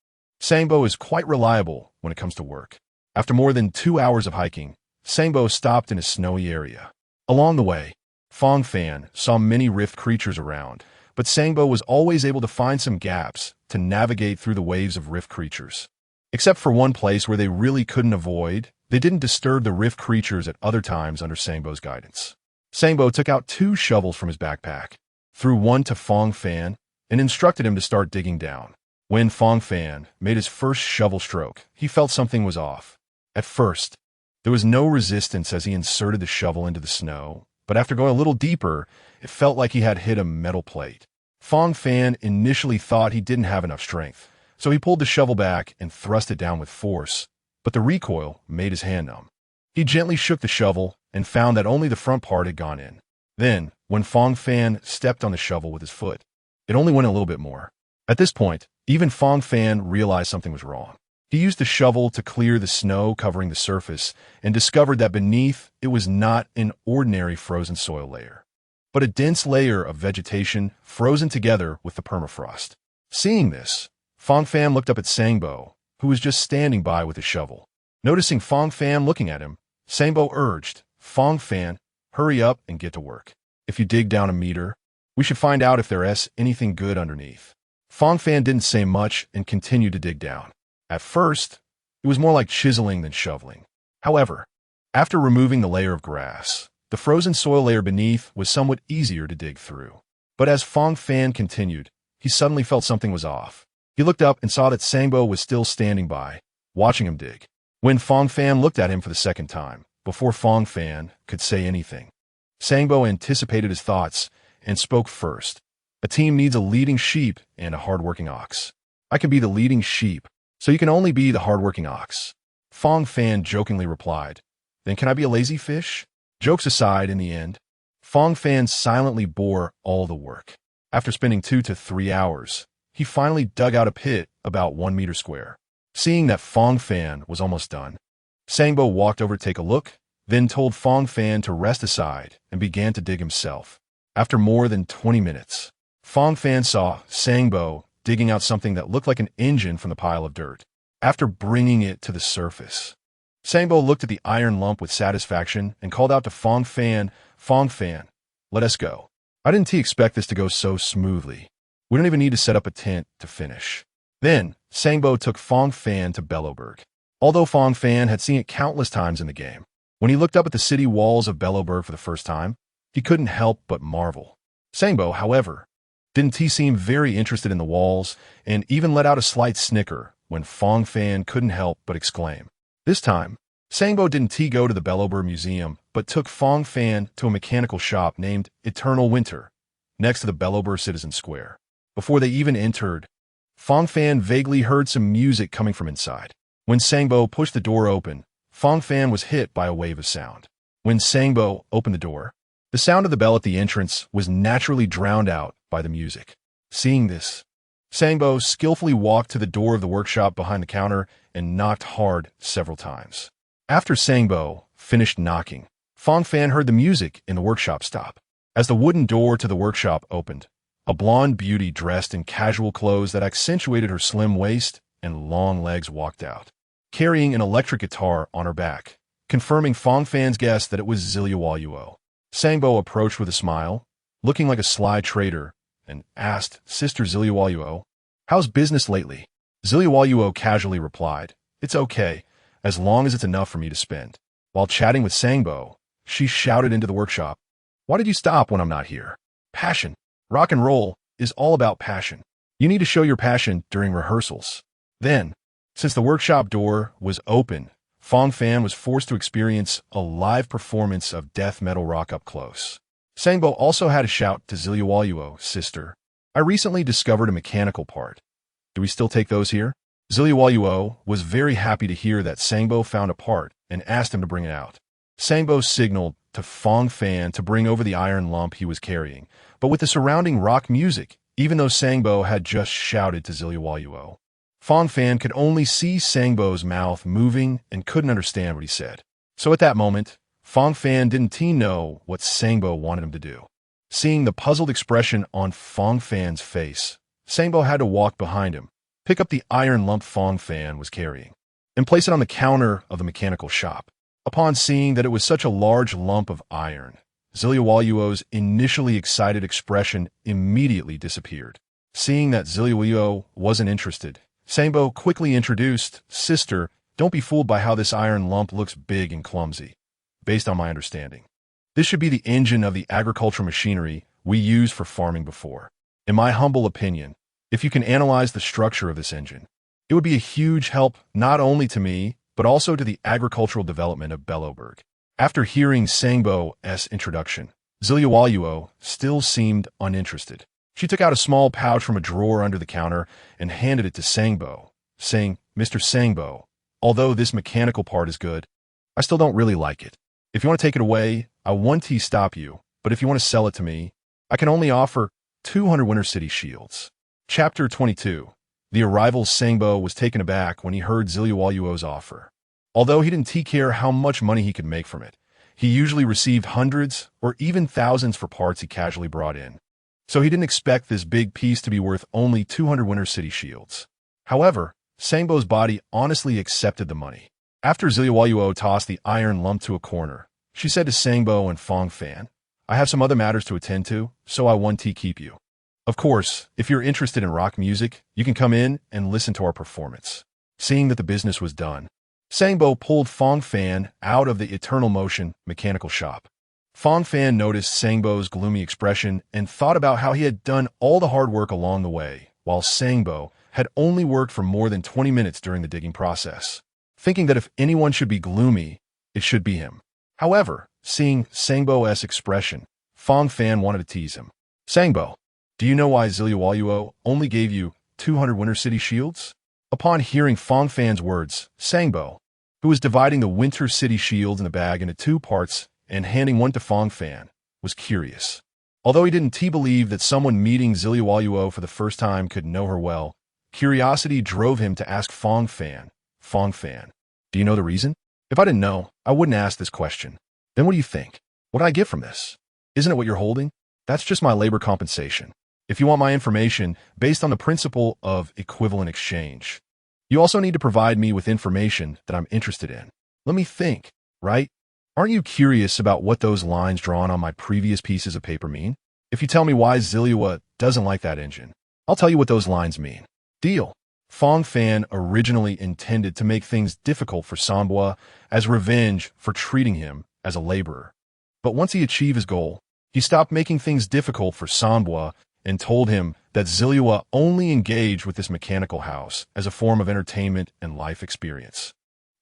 Sangbo is quite reliable when it comes to work. After more than 2 hours of hiking, Sangbo stopped in a snowy area. Along the way, Fang Fan saw many rift creatures around, but Sangbo was always able to find some gaps to navigate through the waves of rift creatures. Except for one place where they really couldn't avoid, they didn't disturb the rift creatures at other times under Sangbo's guidance. Sangbo took out 2 shovels from his backpack, threw one to Fang Fan, and instructed him to start digging down. When Fang Fan made his first shovel stroke, he felt something was off. At first, there was no resistance as he inserted the shovel into the snow, but after going a little deeper, it felt like he had hit a metal plate. Fang Fan initially thought he didn't have enough strength, so he pulled the shovel back and thrust it down with force, but the recoil made his hand numb. He gently shook the shovel and found that only the front part had gone in. Then, when Fang Fan stepped on the shovel with his foot, it only went a little bit more. At this point, even Fang Fan realized something was wrong. He used the shovel to clear the snow covering the surface and discovered that beneath it was not an ordinary frozen soil layer, but a dense layer of vegetation frozen together with the permafrost. Seeing this, Fang Fan looked up at Sangbo, who was just standing by with a shovel. Noticing Fang Fan looking at him, Sangbo urged, "Fang Fan, hurry up and get to work. If you dig down a meter, we should find out if there's anything good underneath." Fang Fan didn't say much and continued to dig down. At first, it was more like chiseling than shoveling. However, after removing the layer of grass, the frozen soil layer beneath was somewhat easier to dig through. But as Fang Fan continued, he suddenly felt something was off. He looked up and saw that Sangbo was still standing by, watching him dig. When Fang Fan looked at him for the second time, before Fang Fan could say anything, Sangbo anticipated his thoughts and spoke first. "A team needs a leading sheep and a hardworking ox. I can be the leading sheep, so you can only be the hardworking ox." Fang Fan jokingly replied, "Then can I be a lazy fish?" Jokes aside, in the end, Fang Fan silently bore all the work. After spending 2 to 3 hours, he finally dug out a pit about 1 meter square. Seeing that Fang Fan was almost done, Sangbo walked over to take a look, then told Fang Fan to rest aside and began to dig himself. After more than 20 minutes, Fang Fan saw Sangbo digging out something that looked like an engine from the pile of dirt. After bringing it to the surface, Sangbo looked at the iron lump with satisfaction and called out to Fang Fan, "Fang Fan, let us go. I didn't expect this to go so smoothly. We don't even need to set up a tent to finish." Then, Sangbo took Fang Fan to Bellowburg. Although Fang Fan had seen it countless times in the game, when he looked up at the city walls of Bellowburg for the first time, he couldn't help but marvel. Sangbo, however, didn't seem very interested in the walls and even let out a slight snicker when Fang Fan couldn't help but exclaim. This time, Sangbo didn't go to the Bellowburg Museum, but took Fang Fan to a mechanical shop named Eternal Winter, next to the Bellowburg Citizen Square. Before they even entered, Fang Fan vaguely heard some music coming from inside. When Sangbo pushed the door open, Fang Fan was hit by a wave of sound. When Sangbo opened the door, the sound of the bell at the entrance was naturally drowned out by the music. Seeing this, Sangbo skillfully walked to the door of the workshop behind the counter and knocked hard several times. After Sangbo finished knocking, Fang Fan heard the music in the workshop stop. As the wooden door to the workshop opened, a blonde beauty dressed in casual clothes that accentuated her slim waist and long legs walked out, carrying an electric guitar on her back, confirming Fang Fan's guess that it was Ziliawayuo. Sangbo approached with a smile, looking like a sly trader, and asked, "Sister Ziliawayuo, how's business lately?" Ziliawayuo casually replied, "It's okay, as long as it's enough for me to spend." While chatting with Sangbo, she shouted into the workshop, "Why did you stop when I'm not here? Passion. Rock and roll is all about passion. You need to show your passion during rehearsals." Then, since the workshop door was open, Fang Fan was forced to experience a live performance of death metal rock up close. Sangbo also had to shout to Ziliawayuo, "Sister, I recently discovered a mechanical part. Do we still take those here?" Ziliawayuo was very happy to hear that Sangbo found a part and asked him to bring it out. Sangbo signaled to Fang Fan to bring over the iron lump he was carrying, but with the surrounding rock music, even though Sangbo had just shouted to Ziliawayuo, Fang Fan could only see Sangbo's mouth moving and couldn't understand what he said. So at that moment, Fang Fan didn't know what Sangbo wanted him to do. Seeing the puzzled expression on Fang Fan's face, Sangbo had to walk behind him, pick up the iron lump Fang Fan was carrying, and place it on the counter of the mechanical shop. Upon seeing that it was such a large lump of iron, Ziliuayuo's initially excited expression immediately disappeared. Seeing that Ziliuayuo wasn't interested, Sangbo quickly introduced, "Sister, don't be fooled by how this iron lump looks big and clumsy. Based on my understanding, this should be the engine of the agricultural machinery we used for farming before. In my humble opinion, if you can analyze the structure of this engine, it would be a huge help not only to me, but also to the agricultural development of Bellowburg." After hearing Sangbo's introduction, Ziliuayuo still seemed uninterested. She took out a small pouch from a drawer under the counter and handed it to Sangbo, saying, "Mr. Sangbo, although this mechanical part is good, I still don't really like it. If you want to take it away, I won't stop you, but if you want to sell it to me, I can only offer 200 Winter City shields." Chapter 22. The arrival. Sangbo was taken aback when he heard Ziliuayuo's offer. Although he didn't care how much money he could make from it, he usually received hundreds or even thousands for parts he casually brought in. So he didn't expect this big piece to be worth only 200 Winter City shields. However, Sangbo's body honestly accepted the money. After Ziliuayuo tossed the iron lump to a corner, she said to Sangbo and Fang Fan, "I have some other matters to attend to, so I won't keep you. Of course, if you're interested in rock music, you can come in and listen to our performance." Seeing that the business was done, Sangbo pulled Fang Fan out of the Eternal Motion mechanical shop. Fang Fan noticed Sangbo's gloomy expression and thought about how he had done all the hard work along the way, while Sangbo had only worked for more than 20 minutes during the digging process. Thinking that if anyone should be gloomy, it should be him. However, seeing Sangbo's expression, Fang Fan wanted to tease him. "Sangbo, do you know why Ziliuayuo only gave you 200 Winter City shields?" Upon hearing Fang Fan's words, Sangbo, who was dividing the Winter City shields in the bag into 2 parts and handing one to Fang Fan, was curious. Although he didn't believe that someone meeting Ziliuayuo for the first time could know her well, curiosity drove him to ask Fang Fan, "Fang Fan, do you know the reason? If I didn't know, I wouldn't ask this question. Then what do you think? What do I get from this? Isn't it what you're holding? That's just my labor compensation. If you want my information based on the principle of equivalent exchange, you also need to provide me with information that I'm interested in." Let me think, right? Aren't you curious about what those lines drawn on my previous pieces of paper mean? If you tell me why Ziliua doesn't like that engine, I'll tell you what those lines mean. Deal. Fang Fan originally intended to make things difficult for Sangbo as revenge for treating him as a laborer. But once he achieved his goal, he stopped making things difficult for Sangbo and told him that Ziliua only engaged with this mechanical house as a form of entertainment and life experience,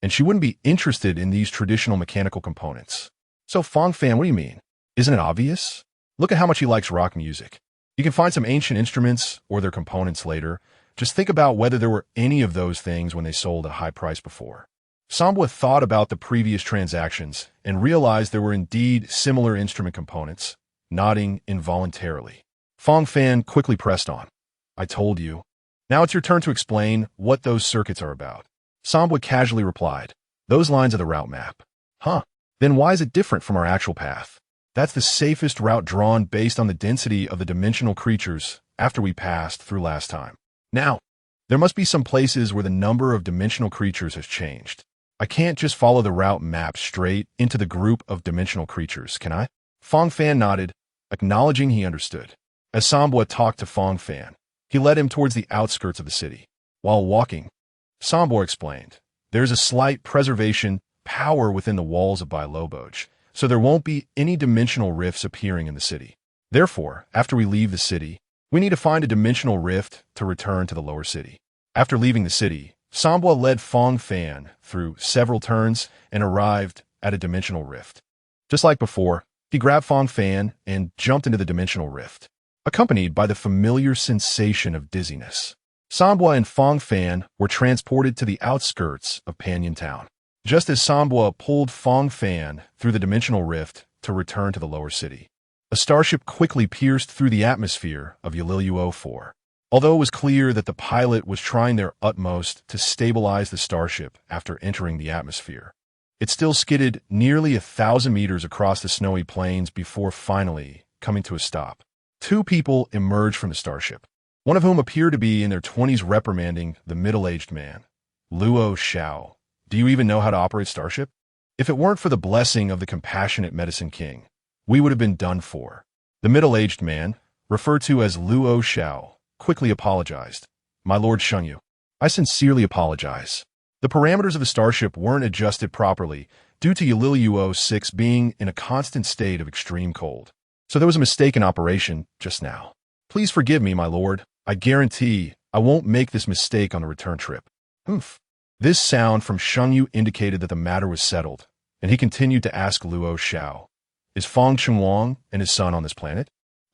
and she wouldn't be interested in these traditional mechanical components. So Fang Fan, what do you mean? Isn't it obvious? Look at how much he likes rock music. You can find some ancient instruments or their components later. Just think about whether there were any of those things when they sold at a high price before. Sangbo thought about the previous transactions and realized there were indeed similar instrument components, nodding involuntarily. Fang Fan quickly pressed on. "I told you. Now it's your turn to explain what those circuits are about." Sangbo casually replied, "Those lines are the route map." "Huh. Then why is it different from our actual path?" "That's the safest route drawn based on the density of the dimensional creatures after we passed through last time. Now, there must be some places where the number of dimensional creatures has changed. I can't just follow the route map straight into the group of dimensional creatures, can I?" Fang Fan nodded, acknowledging he understood. As Sangbo talked to Fang Fan, he led him towards the outskirts of the city. While walking, Sangbo explained, "There's a slight preservation power within the walls of Byloboj, so there won't be any dimensional rifts appearing in the city. Therefore, after we leave the city, we need to find a dimensional rift to return to the lower city." After leaving the city, Sangbo led Fang Fan through several turns and arrived at a dimensional rift. Just like before, he grabbed Fang Fan and jumped into the dimensional rift, accompanied by the familiar sensation of dizziness. Sangbo and Fang Fan were transported to the outskirts of Panyan Town. Just as Sangbo pulled Fang Fan through the dimensional rift to return to the lower city, a starship quickly pierced through the atmosphere of Yaliluo 4. Although it was clear that the pilot was trying their utmost to stabilize the starship after entering the atmosphere, it still skidded nearly 1,000 meters across the snowy plains before finally coming to a stop. Two people emerged from the starship, one of whom appeared to be in their 20s reprimanding the middle-aged man. Luo Xiao, do you even know how to operate starship? If it weren't for the blessing of the compassionate medicine king, we would have been done for. The middle-aged man, referred to as Luo Xiao, quickly apologized. My lord Shengyu, I sincerely apologize. The parameters of the starship weren't adjusted properly due to Yililiuo 6 being in a constant state of extreme cold. So there was a mistake in operation just now. Please forgive me, my lord. I guarantee I won't make this mistake on the return trip. Humph. This sound from Shengyu indicated that the matter was settled, and he continued to ask Luo Xiao, is Fang Chenwang and his son on this planet?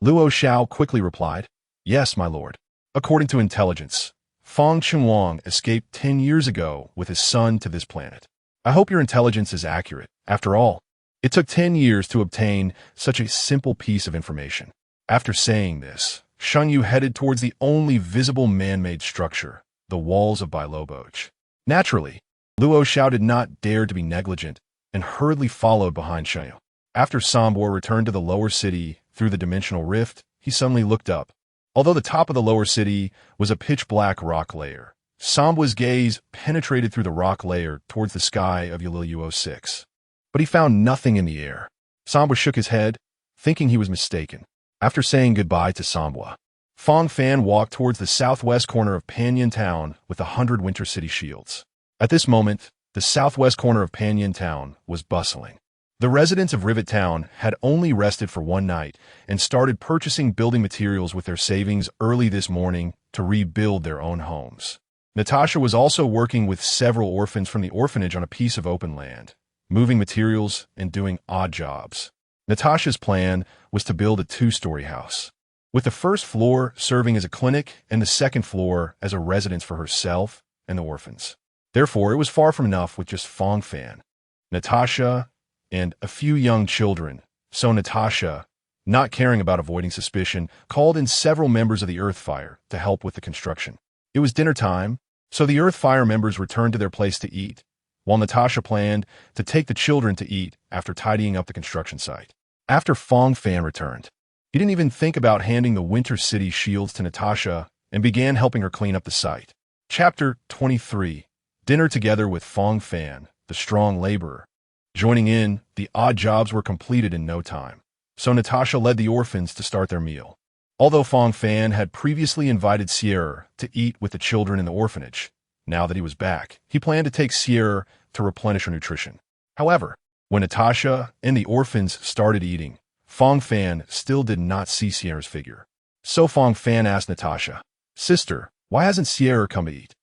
Luo Xiao quickly replied, yes, my lord. According to intelligence, Fang Chenwang escaped 10 years ago with his son to this planet. I hope your intelligence is accurate. After all, it took 10 years to obtain such a simple piece of information. After saying this, Shengyu headed towards the only visible man-made structure, the walls of Bailoboch. Naturally, Luo Xiao did not dare to be negligent and hurriedly followed behind Shengyu. After Sambor returned to the lower city through the dimensional rift, he suddenly looked up. Although the top of the lower city was a pitch-black rock layer, Sambo's gaze penetrated through the rock layer towards the sky of Yililiuo 6. But he found nothing in the air. Sambo shook his head, thinking he was mistaken. After saying goodbye to Sambo, Fang Fan walked towards the southwest corner of Panyin Town with 100 Winter City shields. At this moment, the southwest corner of Panyin Town was bustling. The residents of Rivet Town had only rested for one night and started purchasing building materials with their savings early this morning to rebuild their own homes. Natasha was also working with several orphans from the orphanage on a piece of open land, moving materials and doing odd jobs. Natasha's plan was to build a 2-story house, with the first floor serving as a clinic and the second floor as a residence for herself and the orphans. Therefore, it was far from enough with just Fang Fan, Natasha, and a few young children. So Natasha, not caring about avoiding suspicion, called in several members of the Earthfire to help with the construction. It was dinner time, so the Earthfire members returned to their place to eat, while Natasha planned to take the children to eat after tidying up the construction site. After Fang Fan returned, he didn't even think about handing the Winter City shields to Natasha and began helping her clean up the site. Chapter 23. Dinner together with Fang Fan, the strong laborer. Joining in, the odd jobs were completed in no time, so Natasha led the orphans to start their meal. Although Fang Fan had previously invited Sierra to eat with the children in the orphanage, now that he was back, he planned to take Sierra to replenish her nutrition. However, when Natasha and the orphans started eating, Fang Fan still did not see Sierra's figure. So Fang Fan asked Natasha, Sister, why hasn't Sierra come to eat?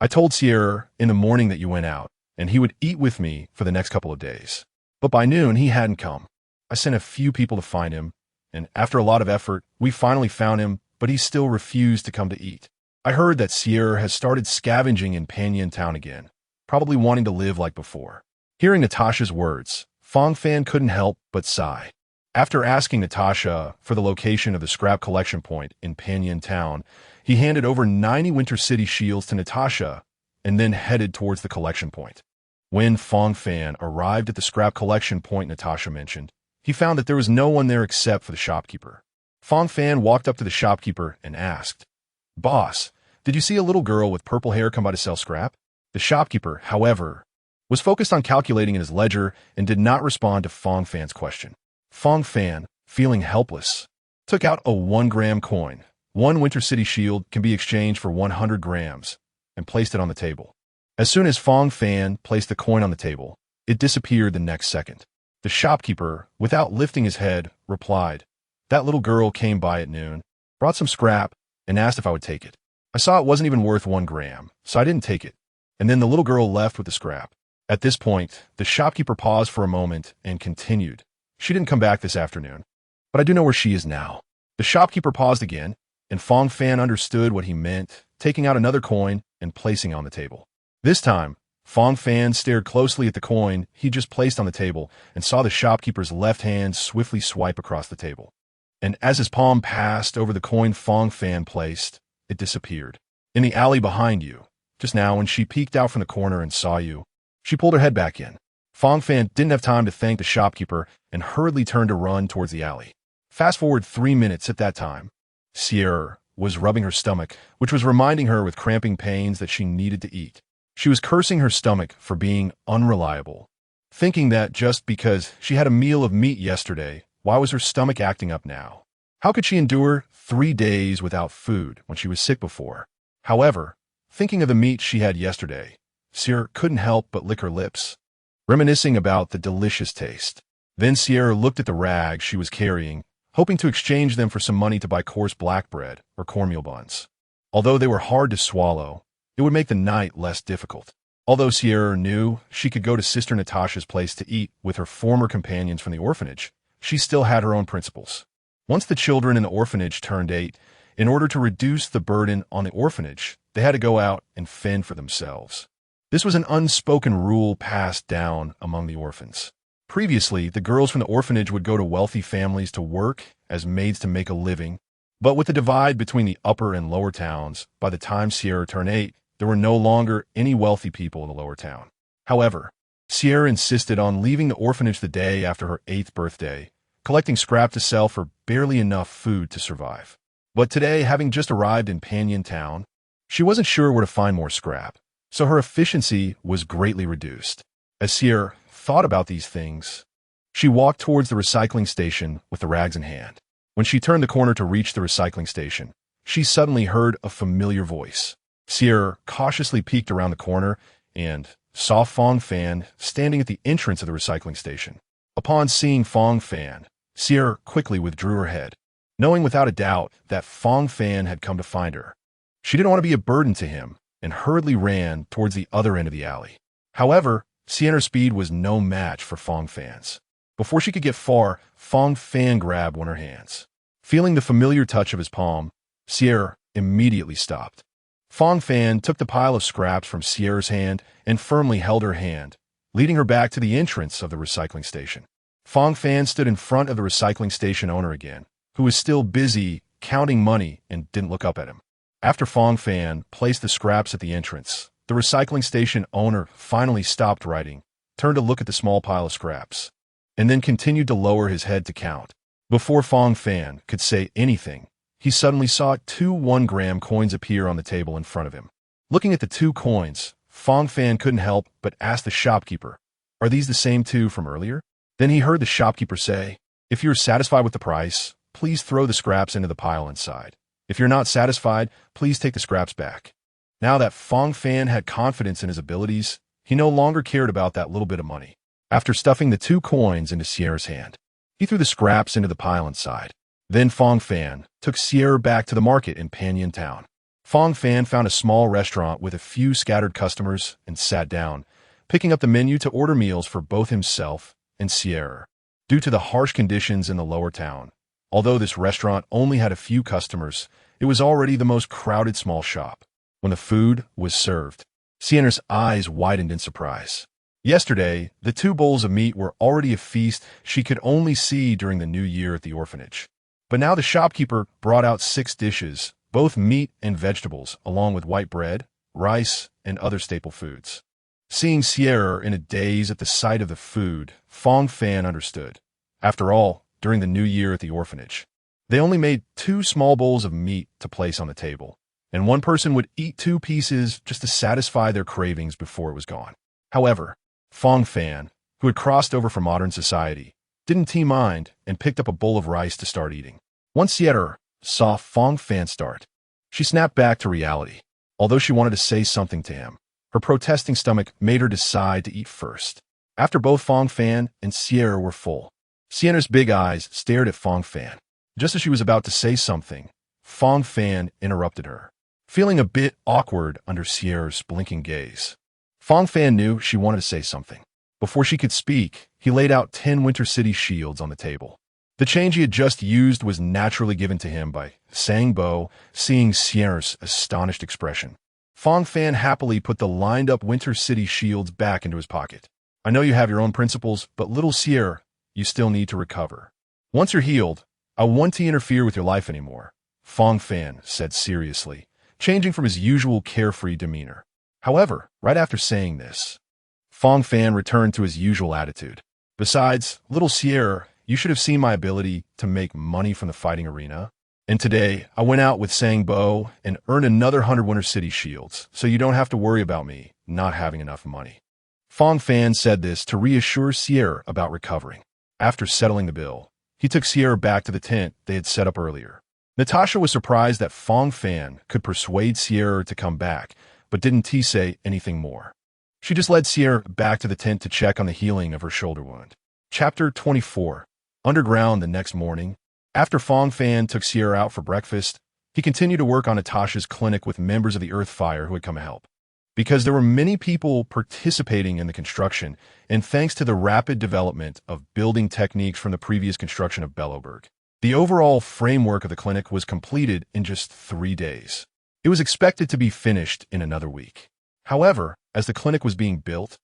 I told Sierra in the morning that you went out, and he would eat with me for the next couple of days. But by noon, he hadn't come. I sent a few people to find him, and after a lot of effort, we finally found him, but he still refused to come to eat. I heard that Sierra has started scavenging in Panyin Town again, probably wanting to live like before. Hearing Natasha's words, Fang Fan couldn't help but sigh. After asking Natasha for the location of the scrap collection point in Panyin Town, he handed over 90 Winter City shields to Natasha and then headed towards the collection point. When Fang Fan arrived at the scrap collection point Natasha mentioned, he found that there was no one there except for the shopkeeper. Fang Fan walked up to the shopkeeper and asked, Boss, did you see a little girl with purple hair come by to sell scrap? The shopkeeper, however, was focused on calculating in his ledger and did not respond to Fang Fan's question. Fang Fan, feeling helpless, took out a 1-gram coin. 1 Winter City shield can be exchanged for 100 grams, and placed it on the table. As soon as Fang Fan placed the coin on the table, it disappeared the next second. The shopkeeper, without lifting his head, replied, That little girl came by at noon, brought some scrap, and asked if I would take it. I saw it wasn't even worth 1 gram, so I didn't take it. And then the little girl left with the scrap. At this point, the shopkeeper paused for a moment and continued, She didn't come back this afternoon, but I do know where she is now. The shopkeeper paused again, and Fang Fan understood what he meant, taking out another coin and placing it on the table. This time, Fang Fan stared closely at the coin he just placed on the table and saw the shopkeeper's left hand swiftly swipe across the table. And as his palm passed over the coin Fang Fan placed, it disappeared. In the alley behind you, just now when she peeked out from the corner and saw you, she pulled her head back in. Fang Fan didn't have time to thank the shopkeeper and hurriedly turned to run towards the alley. Fast forward 3 minutes at that time. Sierra was rubbing her stomach, which was reminding her with cramping pains that she needed to eat. She was cursing her stomach for being unreliable, thinking that just because she had a meal of meat yesterday, why was her stomach acting up now? How could she endure 3 days without food when she was sick before? However, thinking of the meat she had yesterday, Sierra couldn't help but lick her lips, reminiscing about the delicious taste. Then Sierra looked at the rags she was carrying, hoping to exchange them for some money to buy coarse black bread or cornmeal buns. Although they were hard to swallow, it would make the night less difficult. Although Sierra knew she could go to Sister Natasha's place to eat with her former companions from the orphanage, she still had her own principles. Once the children in the orphanage turned 8, in order to reduce the burden on the orphanage, they had to go out and fend for themselves. This was an unspoken rule passed down among the orphans. Previously, the girls from the orphanage would go to wealthy families to work as maids to make a living, but with the divide between the upper and lower towns, by the time Sierra turned 8, there were no longer any wealthy people in the lower town. However, Sierra insisted on leaving the orphanage the day after her 8th birthday, collecting scrap to sell for barely enough food to survive. But today, having just arrived in Panyan Town, she wasn't sure where to find more scrap, so her efficiency was greatly reduced. As Sierra thought about these things, she walked towards the recycling station with the rags in hand. When she turned the corner to reach the recycling station, she suddenly heard a familiar voice. Sierra cautiously peeked around the corner and saw Fang Fan standing at the entrance of the recycling station. Upon seeing Fang Fan, Sierra quickly withdrew her head, knowing without a doubt that Fang Fan had come to find her. She didn't want to be a burden to him and hurriedly ran towards the other end of the alley. However, Sierra's speed was no match for Fang Fan's. Before she could get far, Fang Fan grabbed one of her hands. Feeling the familiar touch of his palm, Sierra immediately stopped. Fang Fan took the pile of scraps from Sierra's hand and firmly held her hand, leading her back to the entrance of the recycling station. Fang Fan stood in front of the recycling station owner again, who was still busy counting money and didn't look up at him. After Fang Fan placed the scraps at the entrance, the recycling station owner finally stopped writing, turned to look at the small pile of scraps, and then continued to lower his head to count. Before Fang Fan could say anything, he suddenly saw 2 1-gram coins appear on the table in front of him. Looking at the 2 coins, Fang Fan couldn't help but ask the shopkeeper, "Are these the same 2 from earlier?" Then he heard the shopkeeper say, "If you're satisfied with the price, please throw the scraps into the pile inside. If you're not satisfied, please take the scraps back." Now that Fang Fan had confidence in his abilities, he no longer cared about that little bit of money. After stuffing the 2 coins into Sierra's hand, he threw the scraps into the pile inside. Then Fang Fan took Sierra back to the market in Panyan Town. Fang Fan found a small restaurant with a few scattered customers and sat down, picking up the menu to order meals for both himself and Sierra. Due to the harsh conditions in the lower town, although this restaurant only had a few customers, it was already the most crowded small shop. When the food was served, Sierra's eyes widened in surprise. Yesterday, the 2 bowls of meat were already a feast she could only see during the new year at the orphanage. But now the shopkeeper brought out 6 dishes, both meat and vegetables, along with white bread, rice, and other staple foods. Seeing Sierra in a daze at the sight of the food, Fang Fan understood. After all, during the new year at the orphanage, they only made 2 small bowls of meat to place on the table, and one person would eat 2 pieces just to satisfy their cravings before it was gone. However, Fang Fan, who had crossed over from modern society, didn't mind and picked up a bowl of rice to start eating. Once Sierra saw Fang Fan start, she snapped back to reality. Although she wanted to say something to him, her protesting stomach made her decide to eat first. After both Fang Fan and Sierra were full, Sierra's big eyes stared at Fang Fan. Just as she was about to say something, Fang Fan interrupted her, feeling a bit awkward under Sierra's blinking gaze. Fang Fan knew she wanted to say something. Before she could speak, he laid out 10 Winter City shields on the table. The change he had just used was naturally given to him by Sangbo, seeing Sierra's astonished expression. Fang Fan happily put the lined-up Winter City shields back into his pocket. "I know you have your own principles, but little Sierra, you still need to recover. Once you're healed, I won't interfere with your life anymore," Fang Fan said seriously, changing from his usual carefree demeanor. However, right after saying this, Fang Fan returned to his usual attitude. Besides, little Sierra, You should have seen my ability to make money from the fighting arena. And today, I went out with Sang Bo and earned another 100 Winter City shields, so you don't have to worry about me not having enough money. Fang Fan said this to reassure Sierra about recovering. After settling the bill, he took Sierra back to the tent they had set up earlier. Natasha was surprised that Fang Fan could persuade Sierra to come back, but didn't say anything more. She just led Sierra back to the tent to check on the healing of her shoulder wound. Chapter 24. Underground the next morning. After Fang Fan took Sierra out for breakfast, he continued to work on Natasha's clinic with members of the Earth Fire who had come to help. Because there were many people participating in the construction, and thanks to the rapid development of building techniques from the previous construction of Bellowberg, the overall framework of the clinic was completed in just 3 days. It was expected to be finished in another week. However, as the clinic was being built,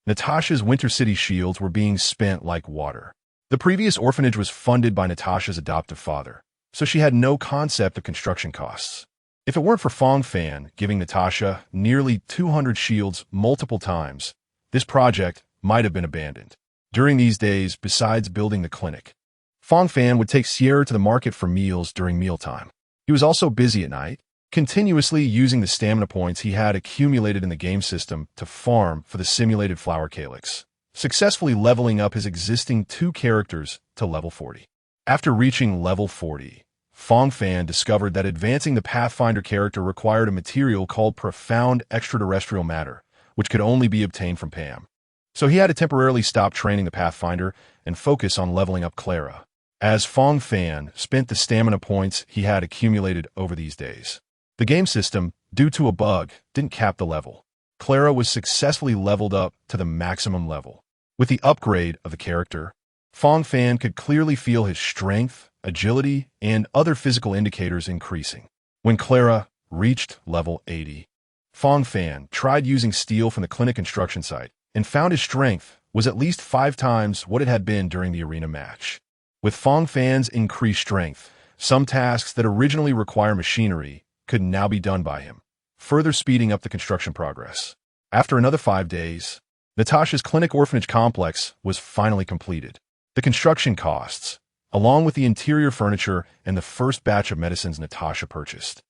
Natasha's Winter City shields were being spent like water. The previous orphanage was funded by Natasha's adoptive father, so she had no concept of construction costs. If it weren't for Fang Fan giving Natasha nearly 200 shields multiple times, this project might have been abandoned. During these days, besides building the clinic, Fang Fan would take Sierra to the market for meals during mealtime. He was also busy at night, continuously using the stamina points he had accumulated in the game system to farm for the simulated flower calyx, successfully leveling up his existing 2 characters to level 40. After reaching level 40, Fang Fan discovered that advancing the Pathfinder character required a material called profound extraterrestrial matter, which could only be obtained from Pam. So he had to temporarily stop training the Pathfinder and focus on leveling up Clara, as Fang Fan spent the stamina points he had accumulated over these days. The game system, due to a bug, didn't cap the level. Clara was successfully leveled up to the maximum level. With the upgrade of the character, Fang Fan could clearly feel his strength, agility, and other physical indicators increasing. When Clara reached level 80, Fang Fan tried using steel from the clinic construction site and found his strength was at least 5 times what it had been during the arena match. With Fang Fan's increased strength, some tasks that originally require machinery could now be done by him, further speeding up the construction progress. After another 5 days, Natasha's clinic orphanage complex was finally completed. The construction costs, along with the interior furniture and the first batch of medicines Natasha purchased,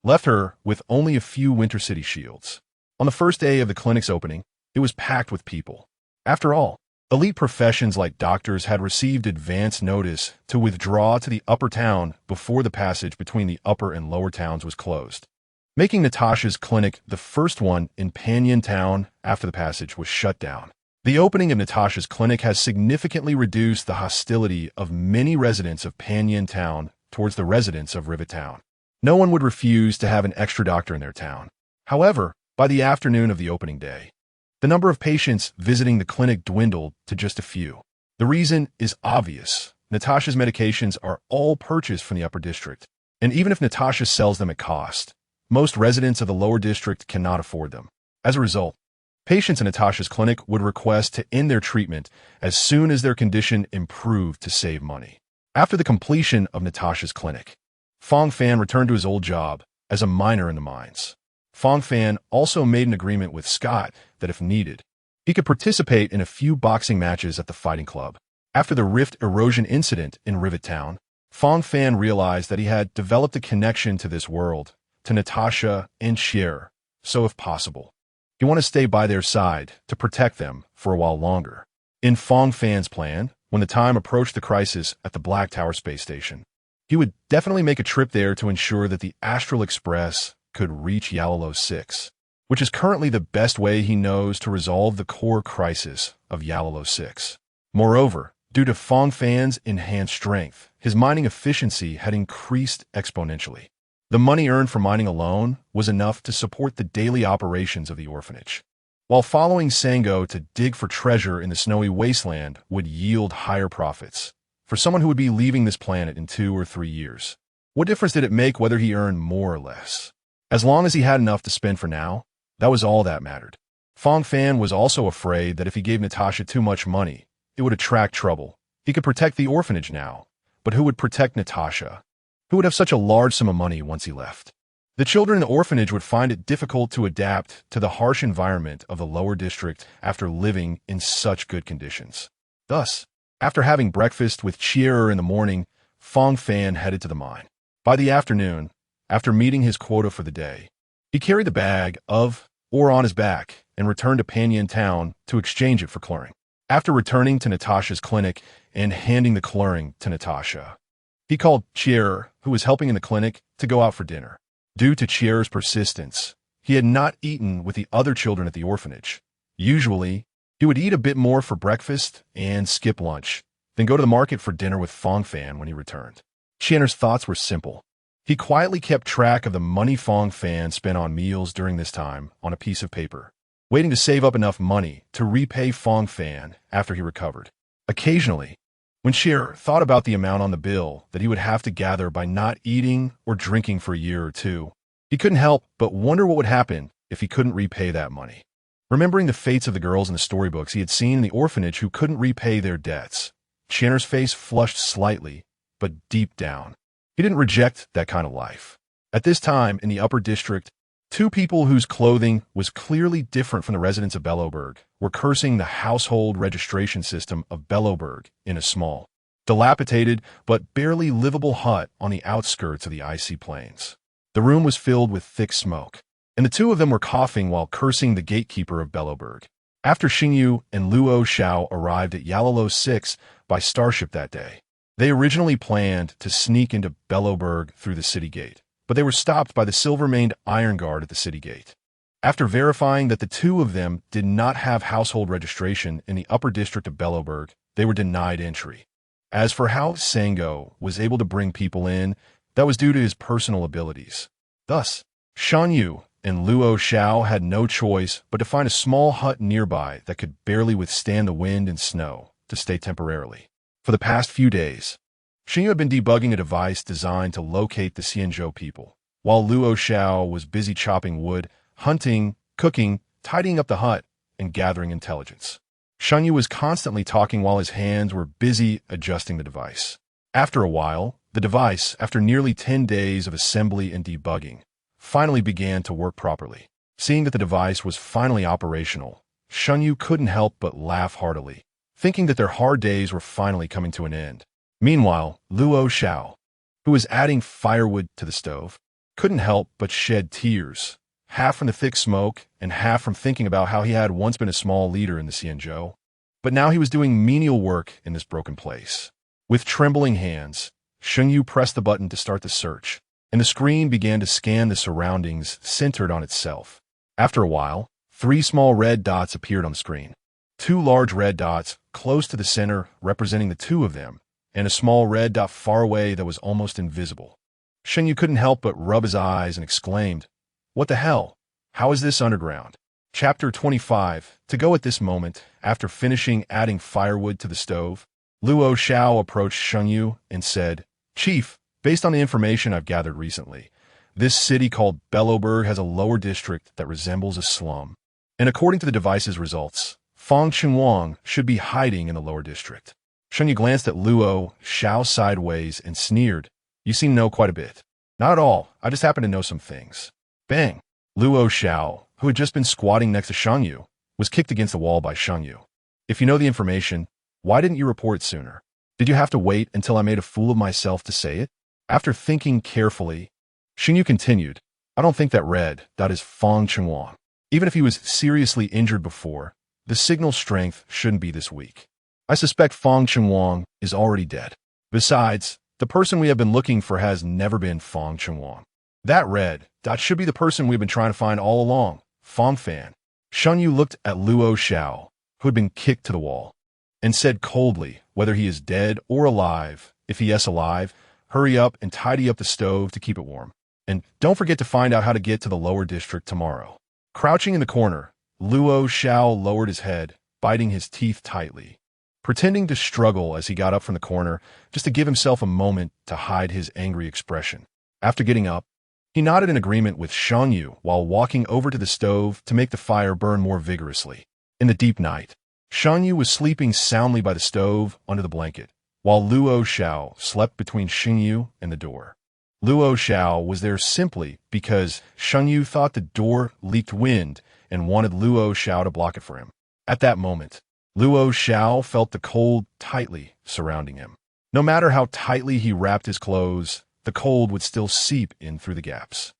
left her with only a few Winter City shields. On the first day of the clinic's opening, it was packed with people. After all, elite professions like doctors had received advance notice to withdraw to the upper town before the passage between the upper and lower towns was closed, making Natasha's clinic the first one in Panyan Town after the passage was shut down. The opening of Natasha's clinic has significantly reduced the hostility of many residents of Panyan Town towards the residents of Rivet Town. No one would refuse to have an extra doctor in their town. However, by the afternoon of the opening day, the number of patients visiting the clinic dwindled to just a few. The reason is obvious. Natasha's medications are all purchased from the upper district, and even if Natasha sells them at cost, most residents of the lower district cannot afford them. As a result, patients in Natasha's clinic would request to end their treatment as soon as their condition improved to save money. After the completion of Natasha's clinic, Fang Fan returned to his old job as a miner in the mines. Fang Fan also made an agreement with Scott that if needed, he could participate in a few boxing matches at the fighting club. After the rift erosion incident in Rivet Town, Fang Fan realized that he had developed a connection to this world, to Natasha and Cher, so if possible, he wanted to stay by their side to protect them for a while longer. In Fang Fan's plan, when the time approached the crisis at the Black Tower space station, he would definitely make a trip there to ensure that the Astral Express could reach Yalalo 6, which is currently the best way he knows to resolve the core crisis of Yalalo 6. Moreover, due to Fang Fan's enhanced strength, his mining efficiency had increased exponentially. The money earned from mining alone was enough to support the daily operations of the orphanage, while following Sango to dig for treasure in the snowy wasteland would yield higher profits. For someone who would be leaving this planet in 2 or 3 years, what difference did it make whether he earned more or less? As long as he had enough to spend for now, that was all that mattered. Fang Fan was also afraid that if he gave Natasha too much money, it would attract trouble. He could protect the orphanage now, but who would protect Natasha? Who would have such a large sum of money once he left? The children in the orphanage would find it difficult to adapt to the harsh environment of the lower district after living in such good conditions. Thus, After having breakfast with Clara in the morning, Fang Fan headed to the mine. By the afternoon, after meeting his quota for the day, he carried the bag on his back and returned to Panyan town to exchange it for chlorine. After returning to Natasha's clinic and handing the chlorine to Natasha, he called Clara, who was helping in the clinic, to go out for dinner. Due to Chiara's persistence, he had not eaten with the other children at the orphanage. Usually, he would eat a bit more for breakfast and skip lunch, then go to the market for dinner with Fang Fan when he returned. Chiara's thoughts were simple. He quietly kept track of the money Fang Fan spent on meals during this time on a piece of paper, waiting to save up enough money to repay Fang Fan after he recovered. Occasionally, when Chiara thought about the amount on the bill that he would have to gather by not eating or drinking for a year or two, he couldn't help but wonder what would happen if he couldn't repay that money. Remembering the fates of the girls in the storybooks he had seen in the orphanage who couldn't repay their debts, Chiara's face flushed slightly, but deep down, he didn't reject that kind of life. At this time, in the upper district, two people whose clothing was clearly different from the residents of Bellowburg were cursing the household registration system of Bellowburg in a small, dilapidated but barely livable hut on the outskirts of the icy plains. The room was filled with thick smoke, and the two of them were coughing while cursing the gatekeeper of Bellowburg. After Xingyu and Luo Xiao arrived at Yalalo 6 by starship that day, they originally planned to sneak into Bellowburg through the city gate, but they were stopped by the silver-maned iron guard at the city gate. After verifying that the two of them did not have household registration in the upper district of Bellowburg, they were denied entry. As for how Sango was able to bring people in, that was due to his personal abilities. Thus, Shanyu and Luo Xiao had no choice but to find a small hut nearby that could barely withstand the wind and snow to stay temporarily. For the past few days, Shanyu had been debugging a device designed to locate the Xianzhou people, while Luo Xiao was busy chopping wood, hunting, cooking, tidying up the hut, and gathering intelligence. Shanyu was constantly talking while his hands were busy adjusting the device. After a while, the device, after nearly 10 days of assembly and debugging, finally began to work properly. Seeing that the device was finally operational, Shanyu couldn't help but laugh heartily, thinking that their hard days were finally coming to an end. Meanwhile, Luo Xiao, who was adding firewood to the stove, couldn't help but shed tears, half from the thick smoke and half from thinking about how he had once been a small leader in the Xianzhou. But now he was doing menial work in this broken place. With trembling hands, Xingyu pressed the button to start the search, and the screen began to scan the surroundings centered on itself. After a while, 3 small red dots appeared on the screen. 2 large red dots close to the center representing the two of them, and a small red dot far away that was almost invisible. Xingyu couldn't help but rub his eyes and exclaimed, "What the hell? How is this underground?" Chapter 25. To go at this moment, after finishing adding firewood to the stove, Luo Xiao approached Xingyu and said, "Chief, based on the information I've gathered recently, this city called Bellowburg has a lower district that resembles a slum. And according to the device's results, Fang Qinhuang should be hiding in the lower district." Xingyu glanced at Luo Xiao sideways and sneered, "You seem to know quite a bit." "Not at all. I just happen to know some things." Bang! Luo Xiao, who had just been squatting next to Xingyu, was kicked against the wall by Xingyu. "If you know the information, why didn't you report it sooner? Did you have to wait until I made a fool of myself to say it?" After thinking carefully, Xingyu continued, "I don't think that red dot is Fang Qinhuang. Even if he was seriously injured before, the signal strength shouldn't be this weak. I suspect Fang Qinhuang is already dead. Besides, the person we have been looking for has never been Fang Qinhuang. That red dot should be the person we've been trying to find all along, Fang Fan." Xingyu looked at Luo Xiao, who had been kicked to the wall, and said coldly, "Whether he is dead or alive, if he is alive, hurry up and tidy up the stove to keep it warm. And don't forget to find out how to get to the lower district tomorrow." Crouching in the corner, Luo Xiao lowered his head, biting his teeth tightly, pretending to struggle as he got up from the corner just to give himself a moment to hide his angry expression. After getting up, he nodded in agreement with Xingyu while walking over to the stove to make the fire burn more vigorously. In the deep night, Xingyu was sleeping soundly by the stove under the blanket, while Luo Xiao slept between Xingyu and the door. Luo Xiao was there simply because Xingyu thought the door leaked wind and wanted Luo Xiao to block it for him. At that moment, Luo Xiao felt the cold tightly surrounding him. No matter how tightly he wrapped his clothes, the cold would still seep in through the gaps.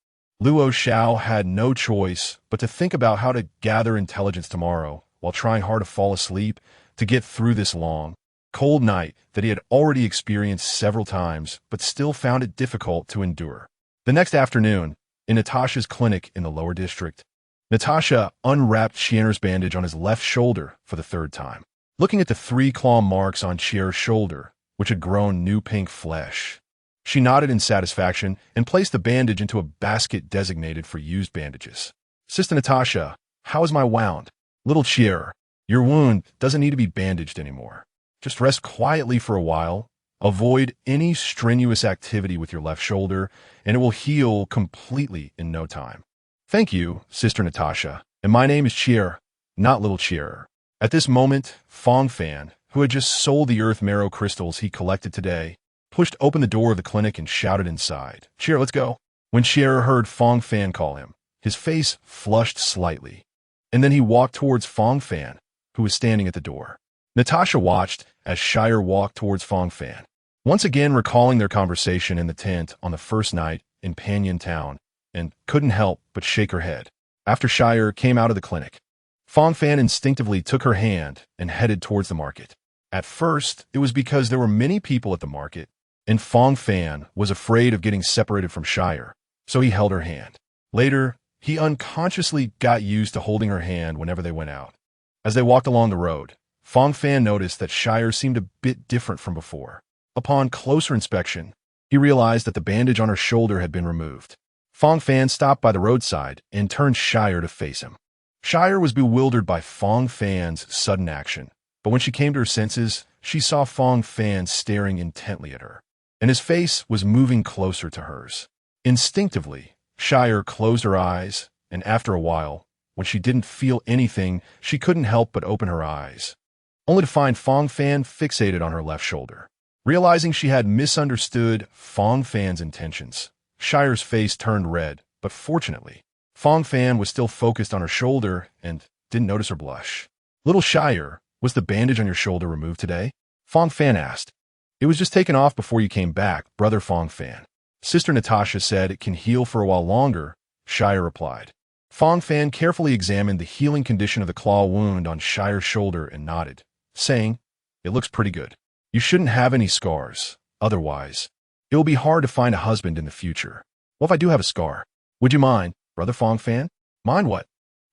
Luo Xiao had no choice but to think about how to gather intelligence tomorrow while trying hard to fall asleep to get through this long, cold night that he had already experienced several times but still found it difficult to endure. The next afternoon, in Natasha's clinic in the lower district, Natasha unwrapped Qian'er's bandage on his left shoulder for the third time. Looking at the 3 claw marks on Qian'er's shoulder, which had grown new pink flesh, she nodded in satisfaction and placed the bandage into a basket designated for used bandages. Sister Natasha, how is my wound? Little Qian, your wound doesn't need to be bandaged anymore. Just rest quietly for a while. Avoid any strenuous activity with your left shoulder, and it will heal completely in no time. Thank you, Sister Natasha, and my name is Qian, not Little Qian. At this moment, Fang Fan, who had just sold the earth marrow crystals he collected today, pushed open the door of the clinic and shouted inside, Qian, let's go. When Qian heard Fang Fan call him, his face flushed slightly, and then he walked towards Fang Fan, who was standing at the door. Natasha watched as Shire walked towards Fang Fan, once again recalling their conversation in the tent on the first night in Panyan Town, and couldn't help but shake her head. After Shire came out of the clinic, Fang Fan instinctively took her hand and headed towards the market. At first, it was because there were many people at the market, and Fang Fan was afraid of getting separated from Shire, so he held her hand. Later, he unconsciously got used to holding her hand whenever they went out. As they walked along the road, Fang Fan noticed that Shire seemed a bit different from before. Upon closer inspection, he realized that the bandage on her shoulder had been removed. Fang Fan stopped by the roadside and turned Shire to face him. Shire was bewildered by Fang Fan's sudden action, but when she came to her senses, she saw Fang Fan staring intently at her, and his face was moving closer to hers. Instinctively, Shire closed her eyes, and after a while, when she didn't feel anything, she couldn't help but open her eyes, only to find Fang Fan fixated on her left shoulder. Realizing she had misunderstood Fang Fan's intentions, Shire's face turned red, but fortunately, Fang Fan was still focused on her shoulder and didn't notice her blush. Little Shire, was the bandage on your shoulder removed today? Fang Fan asked. It was just taken off before you came back, Brother Fang Fan. Sister Natasha said it can heal for a while longer, Shire replied. Fang Fan carefully examined the healing condition of the claw wound on Shire's shoulder and nodded, saying, It looks pretty good. You shouldn't have any scars, otherwise, it will be hard to find a husband in the future. What if I do have a scar? Would you mind, Brother Fang Fan? Mind what?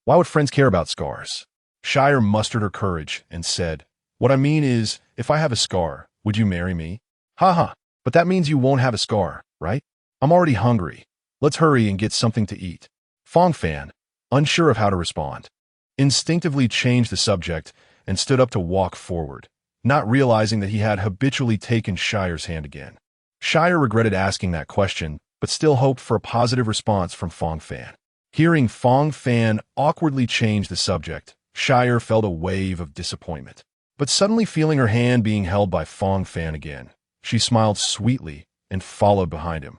Why would friends care about scars? Shire mustered her courage and said, What I mean is, if I have a scar, would you marry me? Ha, but that means you won't have a scar, right? I'm already hungry. Let's hurry and get something to eat. Fang Fan, unsure of how to respond, instinctively changed the subject and stood up to walk forward, not realizing that he had habitually taken Shire's hand again. Shire regretted asking that question, but still hoped for a positive response from Fang Fan. Hearing Fang Fan awkwardly change the subject, Shire felt a wave of disappointment. But suddenly feeling her hand being held by Fang Fan again, she smiled sweetly and followed behind him.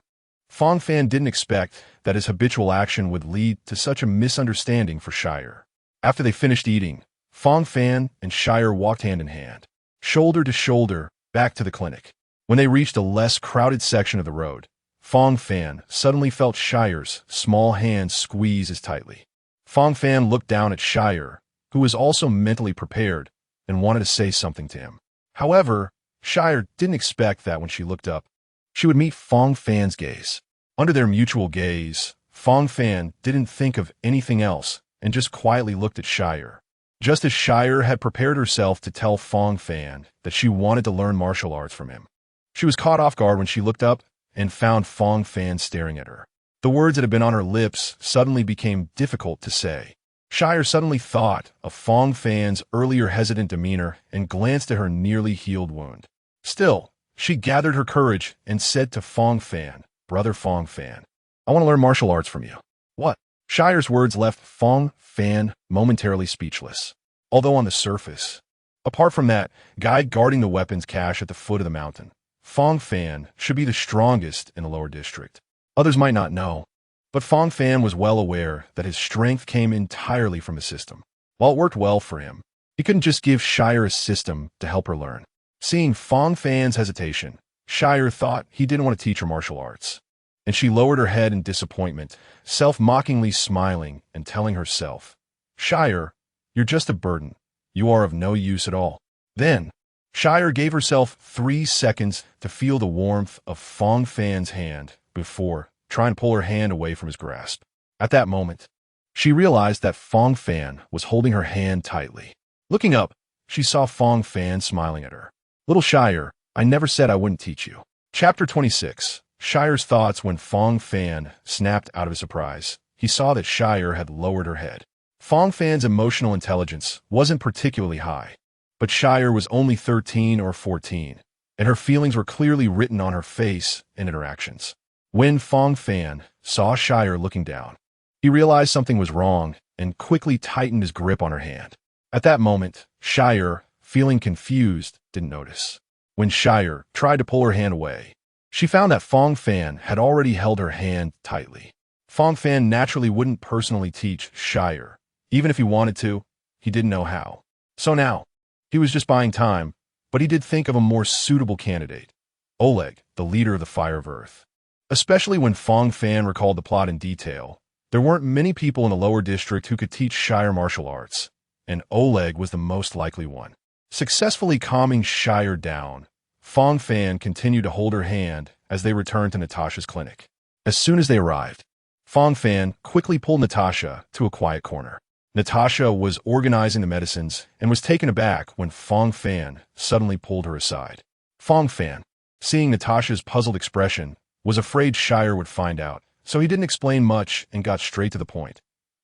Fang Fan didn't expect that his habitual action would lead to such a misunderstanding for Shire. After they finished eating, Fang Fan and Shire walked hand in hand, shoulder to shoulder, back to the clinic. When they reached a less crowded section of the road, Fang Fan suddenly felt Shire's small hand squeeze as tightly. Fang Fan looked down at Shire, who was also mentally prepared and wanted to say something to him. However, Shire didn't expect that when she looked up, she would meet Fang Fan's gaze. Under their mutual gaze, Fang Fan didn't think of anything else and just quietly looked at Shire. Just as Shire had prepared herself to tell Fang Fan that she wanted to learn martial arts from him, she was caught off guard when she looked up and found Fang Fan staring at her. The words that had been on her lips suddenly became difficult to say. Shire suddenly thought of Fang Fan's earlier hesitant demeanor and glanced at her nearly healed wound. Still, she gathered her courage and said to Fang Fan, Brother Fang Fan, I want to learn martial arts from you. What? Shire's words left Fang Fan momentarily speechless. Although on the surface, apart from that guy guarding the weapons cache at the foot of the mountain, Fang Fan should be the strongest in the lower district. Others might not know, but Fang Fan was well aware that his strength came entirely from his system. While it worked well for him, He couldn't just give Shire a system to help her learn. Seeing Fang Fan's hesitation, Shire thought he didn't want to teach her martial arts. And she lowered her head in disappointment, self-mockingly smiling and telling herself, "Shire, you're just a burden. You are of no use at all." Then, Shire gave herself 3 seconds to feel the warmth of Fang Fan's hand before trying to pull her hand away from his grasp. At that moment, she realized that Fang Fan was holding her hand tightly. Looking up, she saw Fang Fan smiling at her. "Little Shire, I never said I wouldn't teach you." Chapter 26. Shire's thoughts when Fang Fan snapped out of his surprise. He saw that Shire had lowered her head. Fang Fan's emotional intelligence wasn't particularly high, but Shire was only 13 or 14, and her feelings were clearly written on her face and in her actions. When Fang Fan saw Shire looking down, he realized something was wrong and quickly tightened his grip on her hand. At that moment, Shire, feeling confused, didn't notice. When Shire tried to pull her hand away, she found that Fang Fan had already held her hand tightly. Fang Fan naturally wouldn't personally teach Shire. Even if he wanted to, he didn't know how. So now, he was just buying time, but he did think of a more suitable candidate. Oleg, the leader of the Fire of Earth. Especially when Fang Fan recalled the plot in detail, there weren't many people in the lower district who could teach Shire martial arts, and Oleg was the most likely one. Successfully calming Shire down, Fang Fan continued to hold her hand as they returned to Natasha's clinic. As soon as they arrived, Fang Fan quickly pulled Natasha to a quiet corner. Natasha was organizing the medicines and was taken aback when Fang Fan suddenly pulled her aside. Fang Fan, seeing Natasha's puzzled expression, was afraid Shire would find out, so he didn't explain much and got straight to the point.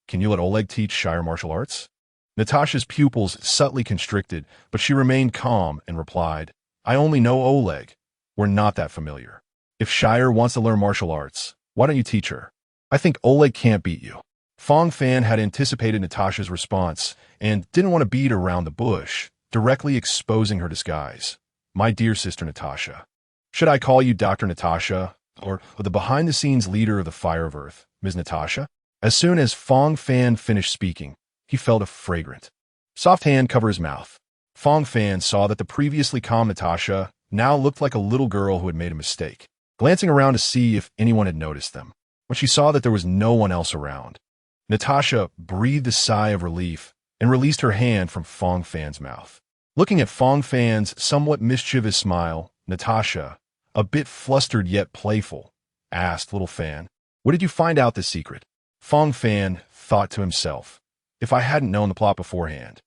"Can you let Oleg teach Shire martial arts?" Natasha's pupils subtly constricted, but she remained calm and replied, "I only know Oleg. We're not that familiar. If Shire wants to learn martial arts, why don't you teach her? I think Oleg can't beat you." Fang Fan had anticipated Natasha's response and didn't want to beat around the bush, directly exposing her disguise. "My dear sister Natasha. Should I call you Dr. Natasha, or the behind-the-scenes leader of the Fire of Earth, Ms. Natasha?" As soon as Fang Fan finished speaking, he felt a fragrant, soft hand cover his mouth. Fang Fan saw that the previously calm Natasha now looked like a little girl who had made a mistake. Glancing around to see if anyone had noticed them, when she saw that there was no one else around, Natasha breathed a sigh of relief and released her hand from Fang Fan's mouth. Looking at Fang Fan's somewhat mischievous smile, Natasha, a bit flustered yet playful, asked, "Little Fan, where did you find out this secret?" Fang Fan thought to himself, "If I hadn't known the plot beforehand,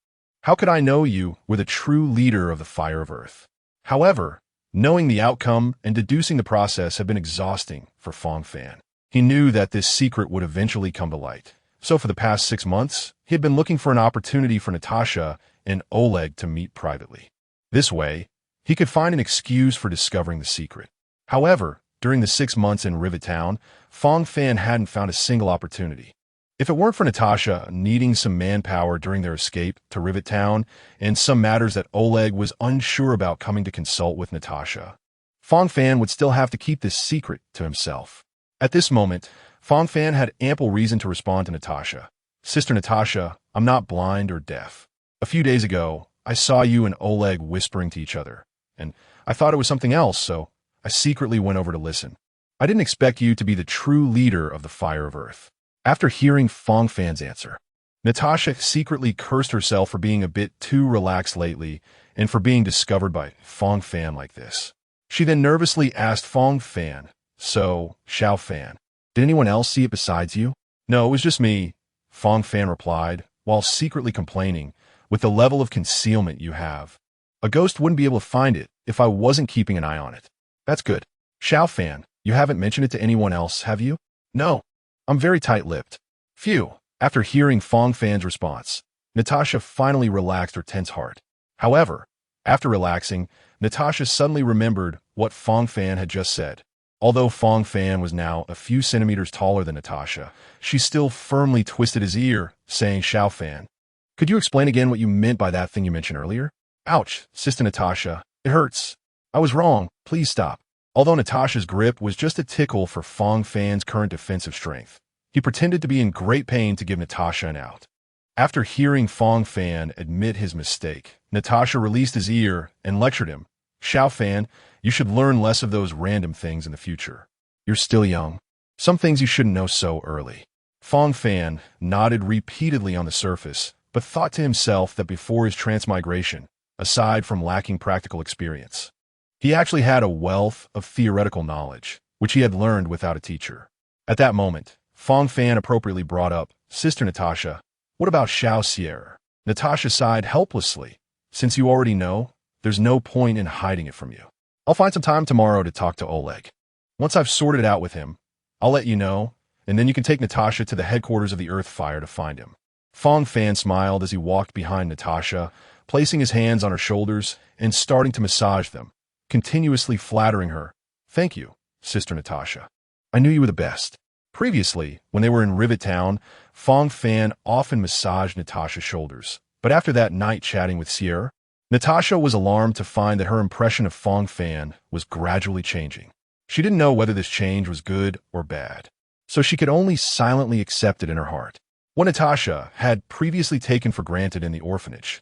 how could I know you were the true leader of the Fire of Earth?" However, knowing the outcome and deducing the process had been exhausting for Fang Fan. He knew that this secret would eventually come to light. So for the past 6 months, he had been looking for an opportunity for Natasha and Oleg to meet privately. This way, he could find an excuse for discovering the secret. However, during the 6 months in Rivet Town, Fang Fan hadn't found a single opportunity. If it weren't for Natasha needing some manpower during their escape to Rivet Town and some matters that Oleg was unsure about coming to consult with Natasha, Fang Fan would still have to keep this secret to himself. At this moment, Fang Fan had ample reason to respond to Natasha. "Sister Natasha, I'm not blind or deaf. A few days ago, I saw you and Oleg whispering to each other, and I thought it was something else, so I secretly went over to listen. I didn't expect you to be the true leader of the Fire of Earth." After hearing Fang Fan's answer, Natasha secretly cursed herself for being a bit too relaxed lately and for being discovered by Fang Fan like this. She then nervously asked Fang Fan, "So, Xiao Fan, did anyone else see it besides you?" "No, it was just me," Fang Fan replied, while secretly complaining, "With the level of concealment you have, a ghost wouldn't be able to find it if I wasn't keeping an eye on it." "That's good. Xiao Fan, you haven't mentioned it to anyone else, have you?" "No. I'm very tight-lipped." Phew. After hearing Fang Fan's response, Natasha finally relaxed her tense heart. However, after relaxing, Natasha suddenly remembered what Fang Fan had just said. Although Fang Fan was now a few centimeters taller than Natasha, she still firmly twisted his ear, saying, "Xiao Fan, could you explain again what you meant by that thing you mentioned earlier?" "Ouch, Sister Natasha, it hurts. I was wrong, please stop." Although Natasha's grip was just a tickle for Fang Fan's current defensive strength, he pretended to be in great pain to give Natasha an out. After hearing Fang Fan admit his mistake, Natasha released his ear and lectured him. Xiao Fan, you should learn less of those random things in the future. You're still young. Some things you shouldn't know so early. Fang Fan nodded repeatedly on the surface, but thought to himself that before his transmigration, aside from lacking practical experience, he actually had a wealth of theoretical knowledge, which he had learned without a teacher. At that moment, Fang Fan appropriately brought up, Sister Natasha, what about Xiao Sierra? Natasha sighed helplessly. Since you already know, there's no point in hiding it from you. I'll find some time tomorrow to talk to Oleg. Once I've sorted it out with him, I'll let you know, and then you can take Natasha to the headquarters of the Earth Fire to find him. Fang Fan smiled as he walked behind Natasha, placing his hands on her shoulders and starting to massage them, continuously flattering her. Thank you, Sister Natasha. I knew you were the best. Previously, when they were in Rivet Town, Fang Fan often massaged Natasha's shoulders. But after that night chatting with Sierra, Natasha was alarmed to find that her impression of Fang Fan was gradually changing. She didn't know whether this change was good or bad, so she could only silently accept it in her heart. What Natasha had previously taken for granted in the orphanage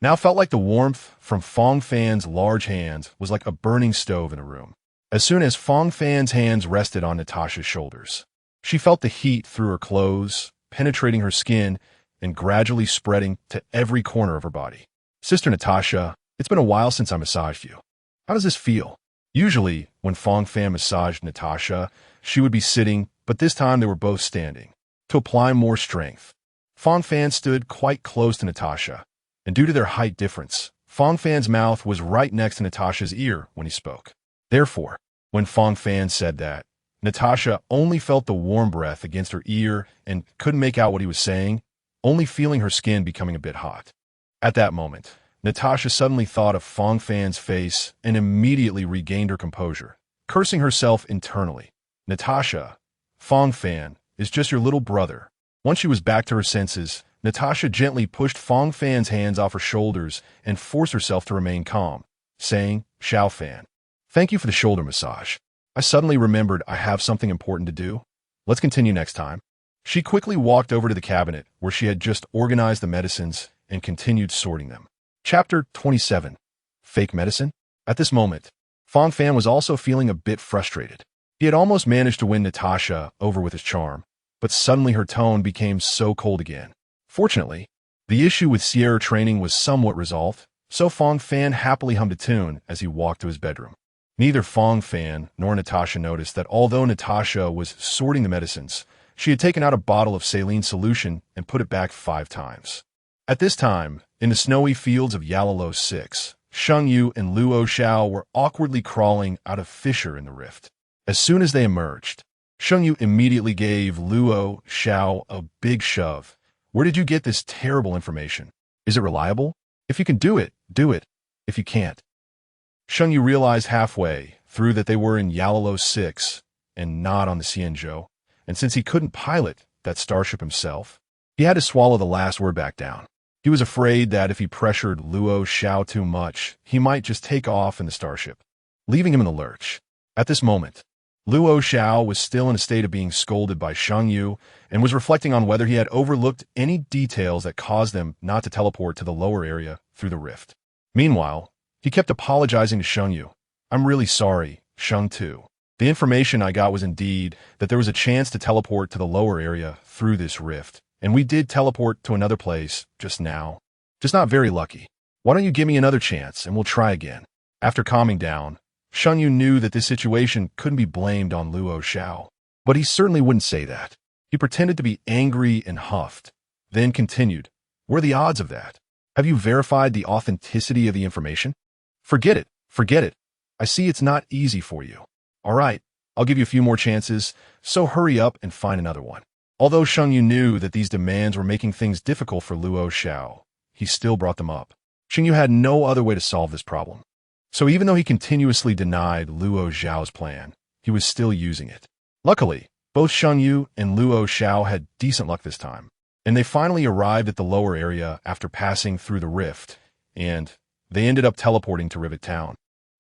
now felt like the warmth from Fang Fan's large hands was like a burning stove in a room. As soon as Fang Fan's hands rested on Natasha's shoulders, she felt the heat through her clothes, penetrating her skin, and gradually spreading to every corner of her body. Sister Natasha, it's been a while since I massaged you. How does this feel? Usually, when Fang Fan massaged Natasha, she would be sitting, but this time they were both standing. To apply more strength, Fang Fan stood quite close to Natasha, and due to their height difference, Fang Fan's mouth was right next to Natasha's ear when he spoke. Therefore, when Fang Fan said that, Natasha only felt the warm breath against her ear and couldn't make out what he was saying, only feeling her skin becoming a bit hot. At that moment, Natasha suddenly thought of Fang Fan's face and immediately regained her composure, cursing herself internally. Natasha, Fang Fan is just your little brother. Once she was back to her senses, Natasha gently pushed Fang Fan's hands off her shoulders and forced herself to remain calm, saying, Xiao Fan, thank you for the shoulder massage. I suddenly remembered I have something important to do. Let's continue next time. She quickly walked over to the cabinet where she had just organized the medicines and continued sorting them. Chapter 27. Fake Medicine? At this moment, Fang Fan was also feeling a bit frustrated. He had almost managed to win Natasha over with his charm, but suddenly her tone became so cold again. Fortunately, the issue with Sierra training was somewhat resolved, so Fang Fan happily hummed a tune as he walked to his bedroom. Neither Fang Fan nor Natasha noticed that although Natasha was sorting the medicines, she had taken out a bottle of saline solution and put it back 5 times. At this time, in the snowy fields of Yalalo 6, Shengyu and Luo Xiao were awkwardly crawling out of fissure in the rift. As soon as they emerged, Shengyu immediately gave Luo Xiao a big shove. Where did you get this terrible information? Is it reliable? If you can do it, do it. If you can't. Shengyu realized halfway through that they were in Yalalo 6 and not on the Xianzhou, and since he couldn't pilot that starship himself, he had to swallow the last word back down. He was afraid that if he pressured Luo Xiao too much, he might just take off in the starship, leaving him in the lurch. At this moment, Luo Xiao was still in a state of being scolded by Shengyu and was reflecting on whether he had overlooked any details that caused them not to teleport to the lower area through the rift. Meanwhile, he kept apologizing to Shengyu. I'm really sorry, Sheng Tu. The information I got was indeed that there was a chance to teleport to the lower area through this rift, and we did teleport to another place just now. Just not very lucky. Why don't you give me another chance and we'll try again? After calming down, Shengyu knew that this situation couldn't be blamed on Luo Xiao, but he certainly wouldn't say that. He pretended to be angry and huffed, then continued, what are the odds of that? Have you verified the authenticity of the information? Forget it. Forget it. I see it's not easy for you. All right, I'll give you a few more chances, so hurry up and find another one. Although Shengyu knew that these demands were making things difficult for Luo Xiao, he still brought them up. Shengyu had no other way to solve this problem. So even though he continuously denied Luo Xiao's plan, he was still using it. Luckily, both Shengyu and Luo Xiao had decent luck this time, and they finally arrived at the lower area after passing through the rift, and they ended up teleporting to Rivet Town.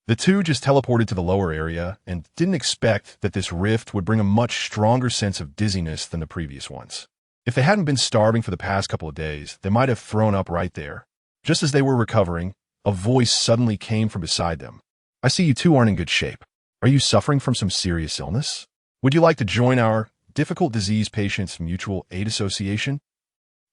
The two just teleported to the lower area and didn't expect that this rift would bring a much stronger sense of dizziness than the previous ones. If they hadn't been starving for the past couple of days, they might have thrown up right there. Just as they were recovering, a voice suddenly came from beside them. I see you two aren't in good shape. Are you suffering from some serious illness? Would you like to join our Difficult Disease Patients Mutual Aid Association?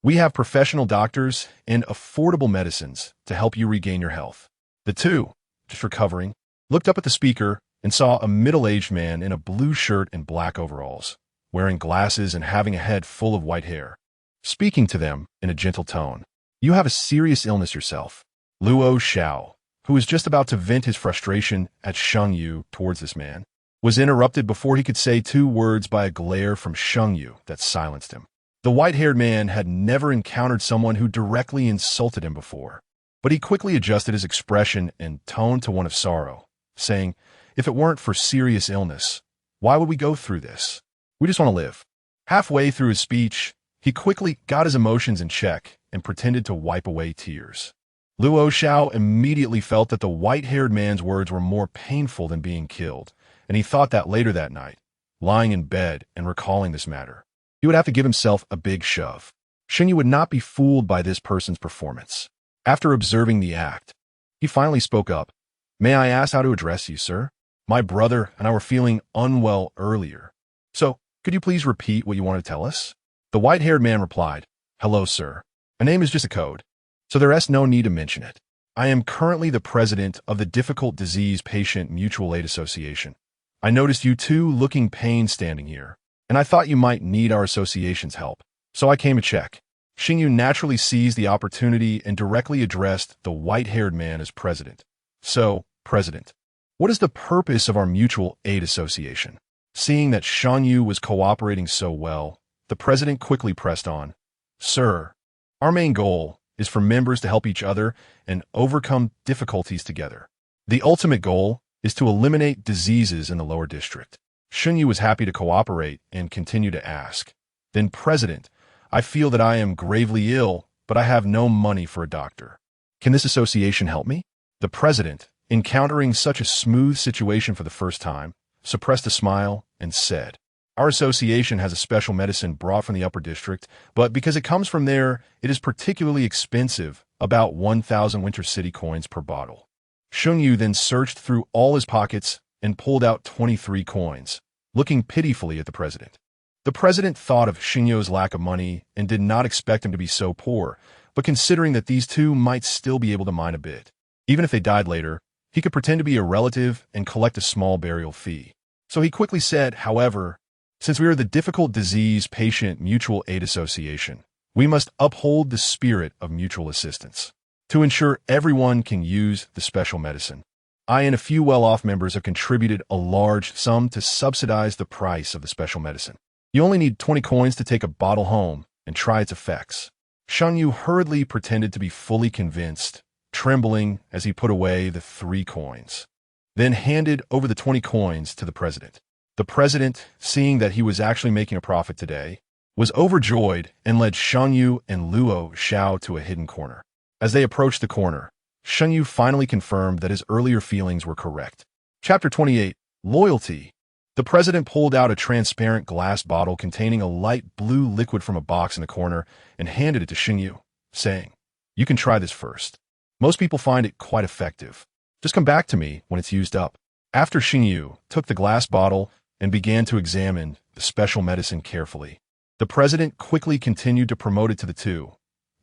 We have professional doctors and affordable medicines to help you regain your health. The two, just recovering, looked up at the speaker and saw a middle-aged man in a blue shirt and black overalls, wearing glasses and having a head full of white hair. Speaking to them in a gentle tone, "You have a serious illness yourself." Luo Xiao, who was just about to vent his frustration at Sheng Yu towards this man, was interrupted before he could say two words by a glare from Sheng Yu that silenced him. The white-haired man had never encountered someone who directly insulted him before, but he quickly adjusted his expression and tone to one of sorrow, saying, "If it weren't for serious illness, why would we go through this? We just want to live." Halfway through his speech, he quickly got his emotions in check and pretended to wipe away tears. Luo Xiao immediately felt that the white-haired man's words were more painful than being killed, and he thought that later that night, lying in bed and recalling this matter, he would have to give himself a big shove. Sheng Yu would not be fooled by this person's performance. After observing the act, he finally spoke up. "May I ask how to address you, sir? My brother and I were feeling unwell earlier. So, could you please repeat what you want to tell us?" The white-haired man replied, "Hello, sir. My name is just a code, so there's no need to mention it. I am currently the president of the Difficult Disease Patient Mutual Aid Association. I noticed you two looking pained standing here, and I thought you might need our association's help, so I came to check." Sheng Yu naturally seized the opportunity and directly addressed the white-haired man as president. "So, President, what is the purpose of our mutual aid association?" Seeing that Sheng Yu was cooperating so well, the president quickly pressed on. "Sir, our main goal is for members to help each other and overcome difficulties together. The ultimate goal is to eliminate diseases in the lower district." Sheng Yu was happy to cooperate and continued to ask, "Then, President, I feel that I am gravely ill, but I have no money for a doctor. Can this association help me?" The president, encountering such a smooth situation for the first time, suppressed a smile and said, "Our association has a special medicine brought from the upper district, but because it comes from there, it is particularly expensive, about 1,000 Winter City coins per bottle." Sheng Yu then searched through all his pockets and pulled out 23 coins, looking pitifully at the president. The president thought of Sheng Yu's lack of money and did not expect him to be so poor, but considering that these two might still be able to mine a bit, even if they died later, he could pretend to be a relative and collect a small burial fee. So he quickly said, "However, since we are the Difficult Disease Patient Mutual Aid Association, we must uphold the spirit of mutual assistance to ensure everyone can use the special medicine. I and a few well-off members have contributed a large sum to subsidize the price of the special medicine. You only need 20 coins to take a bottle home and try its effects." Sheng Yu hurriedly pretended to be fully convinced, trembling as he put away the 3 coins, then handed over the 20 coins to the president. The president, seeing that he was actually making a profit today, was overjoyed and led Sheng Yu and Luo Xiao to a hidden corner. As they approached the corner, Sheng Yu finally confirmed that his earlier feelings were correct. Chapter 28, Loyalty. The president pulled out a transparent glass bottle containing a light blue liquid from a box in the corner and handed it to Sheng Yu, saying, "You can try this first. Most people find it quite effective. Just come back to me when it's used up." After Sheng Yu took the glass bottle and began to examine the special medicine carefully, the president quickly continued to promote it to the two.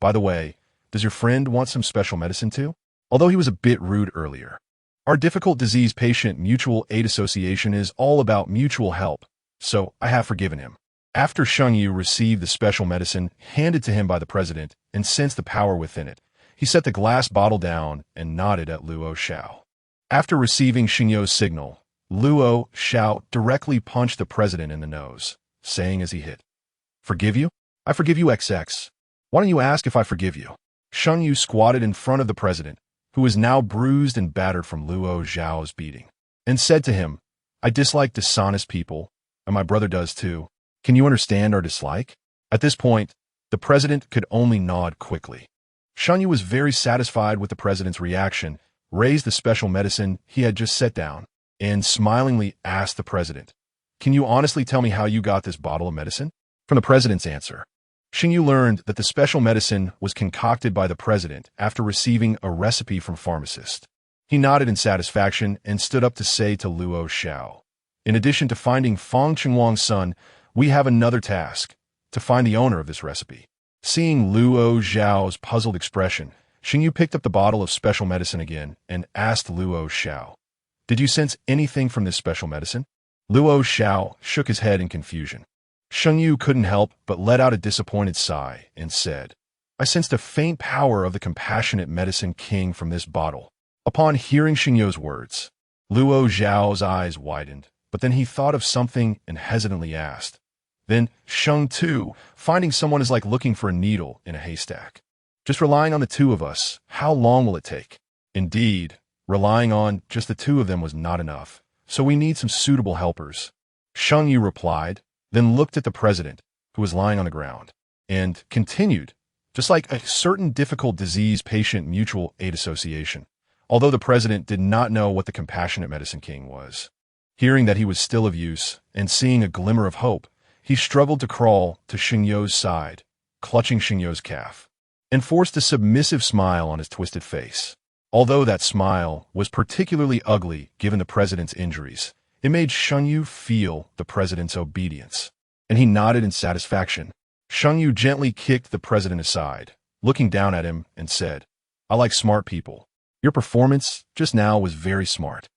"By the way, does your friend want some special medicine too?" Although he was a bit rude earlier, our Difficult Disease Patient Mutual Aid Association is all about mutual help, so I have forgiven him. After Sheng Yu received the special medicine handed to him by the president and sensed the power within it, he set the glass bottle down and nodded at Luo Xiao. After receiving Sheng Yu's signal, Luo Xiao directly punched the president in the nose, saying as he hit, "Forgive you? I forgive you XX. Why don't you ask if I forgive you?" Sheng Yu squatted in front of the president, who was now bruised and battered from Luo Xiao's beating, and said to him, "I dislike dishonest people, and my brother does too. Can you understand our dislike?" At this point, the president could only nod quickly. Sheng Yu was very satisfied with the president's reaction, raised the special medicine he had just set down, and smilingly asked the president, "Can you honestly tell me how you got this bottle of medicine?" From the president's answer, Xingyu learned that the special medicine was concocted by the president after receiving a recipe from pharmacist. He nodded in satisfaction and stood up to say to Luo Xiao, "In addition to finding Fang Qingwang's son, we have another task, to find the owner of this recipe." Seeing Luo Xiao's puzzled expression, Xingyu picked up the bottle of special medicine again and asked Luo Xiao, "Did you sense anything from this special medicine?" Luo Xiao shook his head in confusion. Xingyu couldn't help but let out a disappointed sigh and said, "I sensed a faint power of the compassionate medicine king from this bottle." Upon hearing Xingyu's words, Luo Xiao's eyes widened, but then he thought of something and hesitantly asked, "Then, Sheng Tu, finding someone is like looking for a needle in a haystack. Just relying on the two of us, how long will it take?" Indeed, relying on just the two of them was not enough, so we need some suitable helpers. Sheng Yu replied, then looked at the president, who was lying on the ground, and continued, "Just like a certain difficult disease patient mutual aid association." Although the president did not know what the compassionate medicine king was. Hearing that he was still of use, and seeing a glimmer of hope, he struggled to crawl to Xingyu's side, clutching Xingyu's calf, and forced a submissive smile on his twisted face. Although that smile was particularly ugly given the president's injuries, it made Xingyu feel the president's obedience, and he nodded in satisfaction. Xingyu gently kicked the president aside, looking down at him, and said, "I like smart people. Your performance just now was very smart.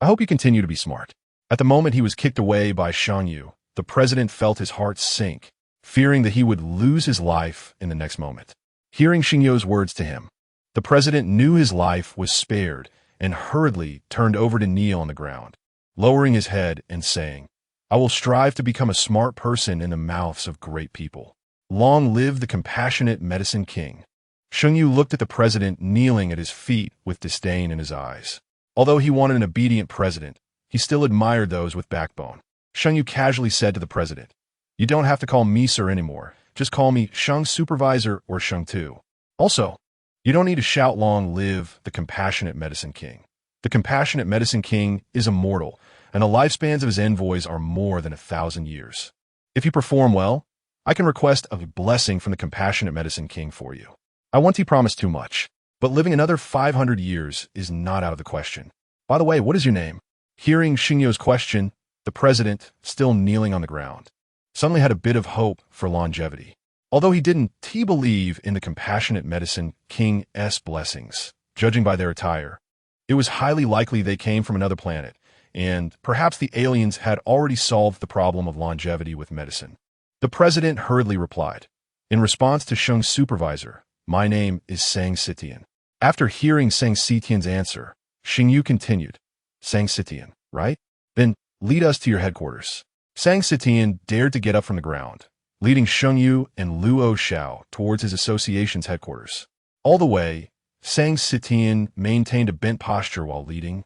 I hope you continue to be smart." At the moment he was kicked away by Xingyu, the president felt his heart sink, fearing that he would lose his life in the next moment. Hearing Xingyu's words to him, the president knew his life was spared and hurriedly turned over to kneel on the ground, lowering his head and saying, "I will strive to become a smart person in the mouths of great people. Long live the compassionate medicine king." Xingyu looked at the president kneeling at his feet with disdain in his eyes. Although he wanted an obedient president, he still admired those with backbone. Xingyu casually said to the president, "You don't have to call me sir anymore. Just call me Sheng Supervisor or Sheng Tu. Also, you don't need to shout long live the compassionate medicine king. The compassionate medicine king is immortal, and the lifespans of his envoys are more than 1,000 years. If you perform well, I can request a blessing from the compassionate medicine king for you. I want to promise too much, but living another 500 years is not out of the question. By the way, what is your name?" Hearing Xingyu's question, the president, still kneeling on the ground, suddenly had a bit of hope for longevity. Although he didn't believe in the compassionate medicine king's blessings, judging by their attire, it was highly likely they came from another planet, and perhaps the aliens had already solved the problem of longevity with medicine. The president hurriedly replied, "In response to Sheng's supervisor, my name is Sang Sitian." After hearing Sang Sitian's answer, Xingyu continued, "Sang Sitian, right? Then lead us to your headquarters." Sang Sitian dared to get up from the ground, leading Xingyu and Luo Xiao towards his association's headquarters. All the way, Sang Sitian maintained a bent posture while leading.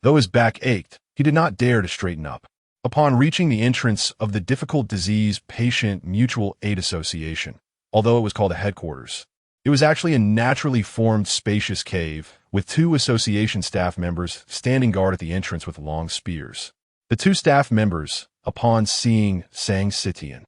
Though his back ached, he did not dare to straighten up. Upon reaching the entrance of the difficult disease patient mutual aid association, although it was called a headquarters, it was actually a naturally formed spacious cave with two association staff members standing guard at the entrance with long spears. The two staff members, upon seeing Sang Sitian,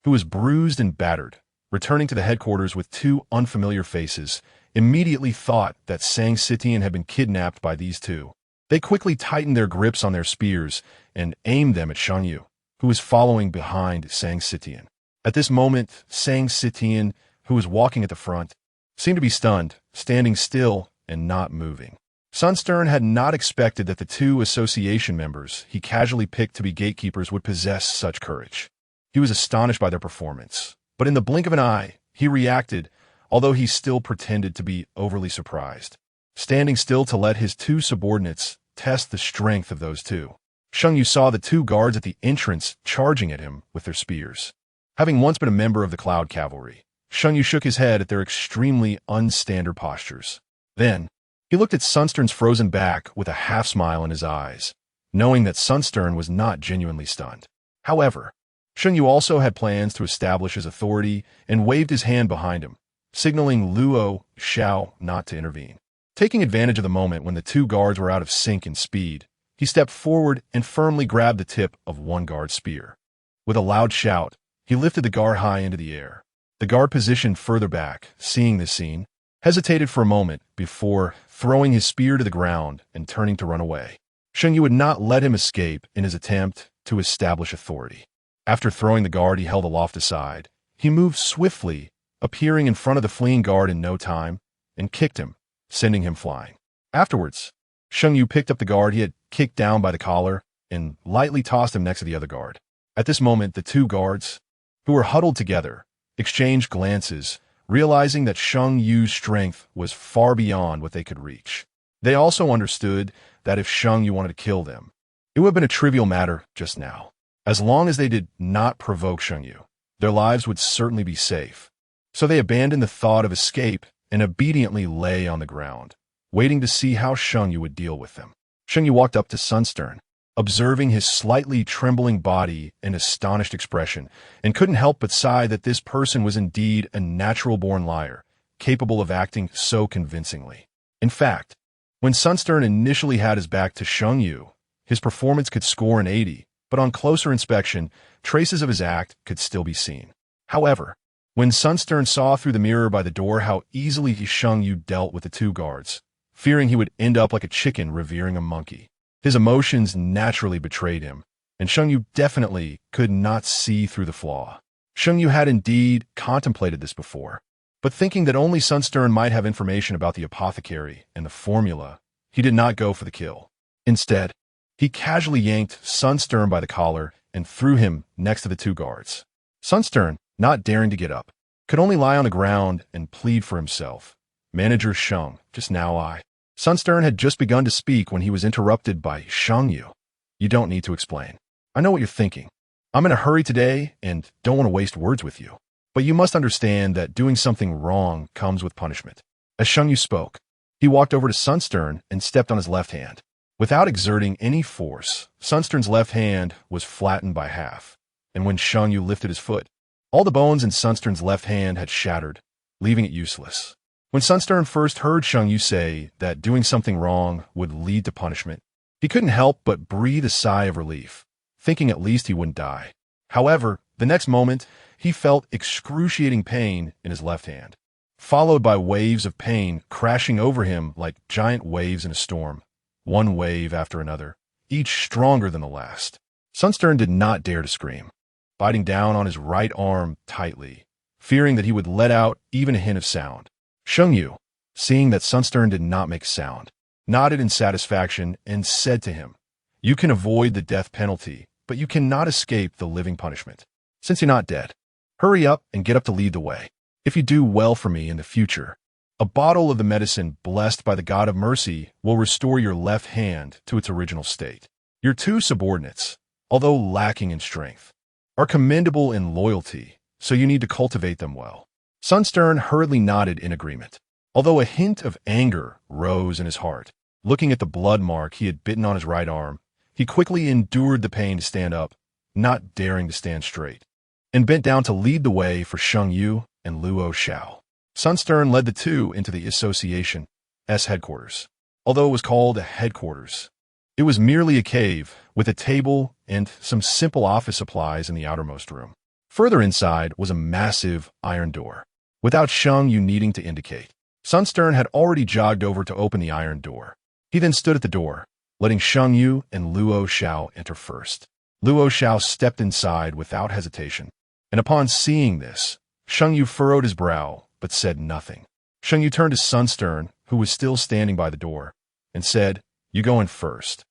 who was bruised and battered, returning to the headquarters with two unfamiliar faces, immediately thought that Sang Sitian had been kidnapped by these two. They quickly tightened their grips on their spears and aimed them at Xingyu, who was following behind Sang Sitian. At this moment, Sang Sitian, who was walking at the front, seemed to be stunned, standing still and not moving. Sunstern had not expected that the two association members he casually picked to be gatekeepers would possess such courage. He was astonished by their performance, but in the blink of an eye, he reacted, although he still pretended to be overly surprised, standing still to let his two subordinates test the strength of those two. Xingyu saw the two guards at the entrance charging at him with their spears. Having once been a member of the Cloud Cavalry, Xingyu shook his head at their extremely unstandard postures. Then, he looked at Sunstern's frozen back with a half-smile in his eyes, knowing that Sunstern was not genuinely stunned. However, Xingyu also had plans to establish his authority and waved his hand behind him, signaling Luo Xiao not to intervene. Taking advantage of the moment when the two guards were out of sync in speed, he stepped forward and firmly grabbed the tip of one guard's spear. With a loud shout, he lifted the guard high into the air. The guard positioned further back, seeing this scene, hesitated for a moment before throwing his spear to the ground and turning to run away. Sheng Yu would not let him escape in his attempt to establish authority. After throwing the guard he held aloft aside, he moved swiftly, appearing in front of the fleeing guard in no time, and kicked him, sending him flying. Afterwards, Sheng Yu picked up the guard he had kicked down by the collar and lightly tossed him next to the other guard. At this moment, the two guards, who were huddled together, exchanged glances, realizing that Sheng Yu's strength was far beyond what they could reach. They also understood that if Sheng Yu wanted to kill them, it would have been a trivial matter just now. As long as they did not provoke Sheng Yu, their lives would certainly be safe. So they abandoned the thought of escape and obediently lay on the ground, waiting to see how Sheng Yu would deal with them. Sheng Yu walked up to Sunstern, observing his slightly trembling body and astonished expression, and couldn't help but sigh that this person was indeed a natural-born liar, capable of acting so convincingly. In fact, when Sunstern initially had his back to Sheng Yu, his performance could score an 80, but on closer inspection, traces of his act could still be seen. However, when Sunstern saw through the mirror by the door how easily Sheng Yu dealt with the two guards, fearing he would end up like a chicken revering a monkey, his emotions naturally betrayed him, and Sheng Yu definitely could not see through the flaw. Sheng Yu had indeed contemplated this before, but thinking that only Sunstern might have information about the apothecary and the formula, he did not go for the kill. Instead, he casually yanked Sunstern by the collar and threw him next to the two guards. Sunstern, not daring to get up, could only lie on the ground and plead for himself. Manager Sheng, just now I. Sunstern had just begun to speak when he was interrupted by Sheng Yu. You don't need to explain. I know what you're thinking. I'm in a hurry today and don't want to waste words with you. But you must understand that doing something wrong comes with punishment. As Sheng Yu spoke, he walked over to Sunstern and stepped on his left hand. Without exerting any force, Sunstern's left hand was flattened by half, and when Sheng Yu lifted his foot, all the bones in Sunstern's left hand had shattered, leaving it useless. When Sunstern first heard Sheng Yu say that doing something wrong would lead to punishment, he couldn't help but breathe a sigh of relief, thinking at least he wouldn't die. However, the next moment, he felt excruciating pain in his left hand, followed by waves of pain crashing over him like giant waves in a storm, one wave after another, each stronger than the last. Sunstern did not dare to scream, biting down on his right arm tightly, fearing that he would let out even a hint of sound. Sheng Yu, seeing that Sunstern did not make sound, nodded in satisfaction and said to him, "You can avoid the death penalty, but you cannot escape the living punishment. Since you're not dead, hurry up and get up to lead the way. If you do well for me in the future, a bottle of the medicine blessed by the God of mercy will restore your left hand to its original state. Your two subordinates, although lacking in strength, are commendable in loyalty, so you need to cultivate them well." Sunstern hurriedly nodded in agreement, although a hint of anger rose in his heart. Looking at the blood mark he had bitten on his right arm, he quickly endured the pain to stand up, not daring to stand straight, and bent down to lead the way for Sheng Yu and Luo Xiao. Sunstern led the two into the Association's headquarters. Although it was called a headquarters, it was merely a cave with a table and some simple office supplies in the outermost room. Further inside was a massive iron door, without Sheng Yu needing to indicate. Sunstern had already jogged over to open the iron door. He then stood at the door, letting Sheng Yu and Luo Xiao enter first. Luo Xiao stepped inside without hesitation, and upon seeing this, Sheng Yu furrowed his brow, but said nothing. Sheng Yu turned to Sunstern, who was still standing by the door, and said, "You go in first."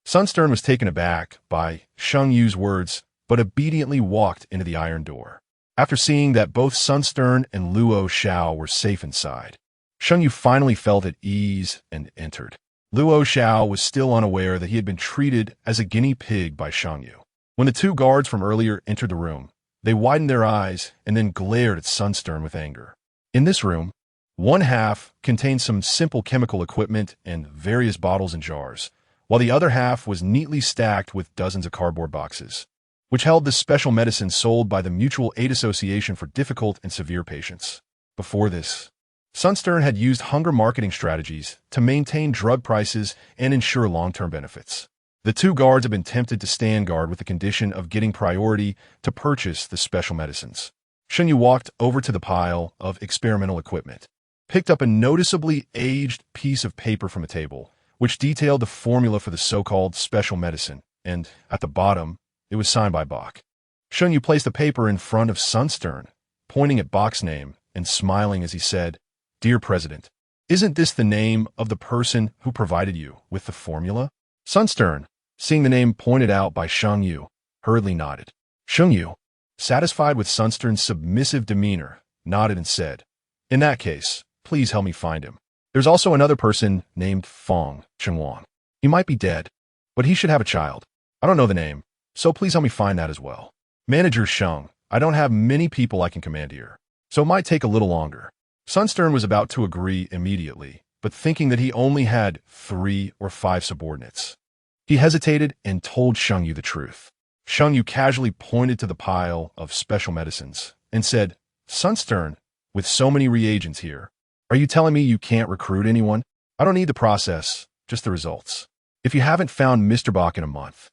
Sunstern was taken aback by Sheng Yu's words, but obediently walked into the iron door. After seeing that both Sunstern and Luo Xiao were safe inside, Sheng Yu finally felt at ease and entered. Luo Xiao was still unaware that he had been treated as a guinea pig by Sheng Yu. When the two guards from earlier entered the room, they widened their eyes and then glared at Sunstern with anger. In this room, one half contained some simple chemical equipment and various bottles and jars, while the other half was neatly stacked with dozens of cardboard boxes, which held the special medicine sold by the Mutual Aid Association for difficult and severe patients. Before this, Sunstern had used hunger marketing strategies to maintain drug prices and ensure long-term benefits. The two guards had been tempted to stand guard with the condition of getting priority to purchase the special medicines. Shunyu walked over to the pile of experimental equipment, picked up a noticeably aged piece of paper from a table, which detailed the formula for the so-called special medicine, and at the bottom, it was signed by Bach. Shunyu placed the paper in front of Sunstern, pointing at Bach's name and smiling as he said, "Dear President, isn't this the name of the person who provided you with the formula?" Sunstern, seeing the name pointed out by Shunyu, hurriedly nodded. Shunyu, satisfied with Sunstern's submissive demeanor, nodded and said, "In that case, please help me find him. There's also another person named Fang Fan. He might be dead, but he should have a child. I don't know the name, so please help me find that as well. Manager Sheng, I don't have many people I can command here, so it might take a little longer." Sunstern was about to agree immediately, but thinking that he only had 3 or 5 subordinates, he hesitated and told Shunyu the truth. Shunyu casually pointed to the pile of special medicines and said, "Sunstern, with so many reagents here, are you telling me you can't recruit anyone? I don't need the process, just the results. If you haven't found Mr. Bach in a month,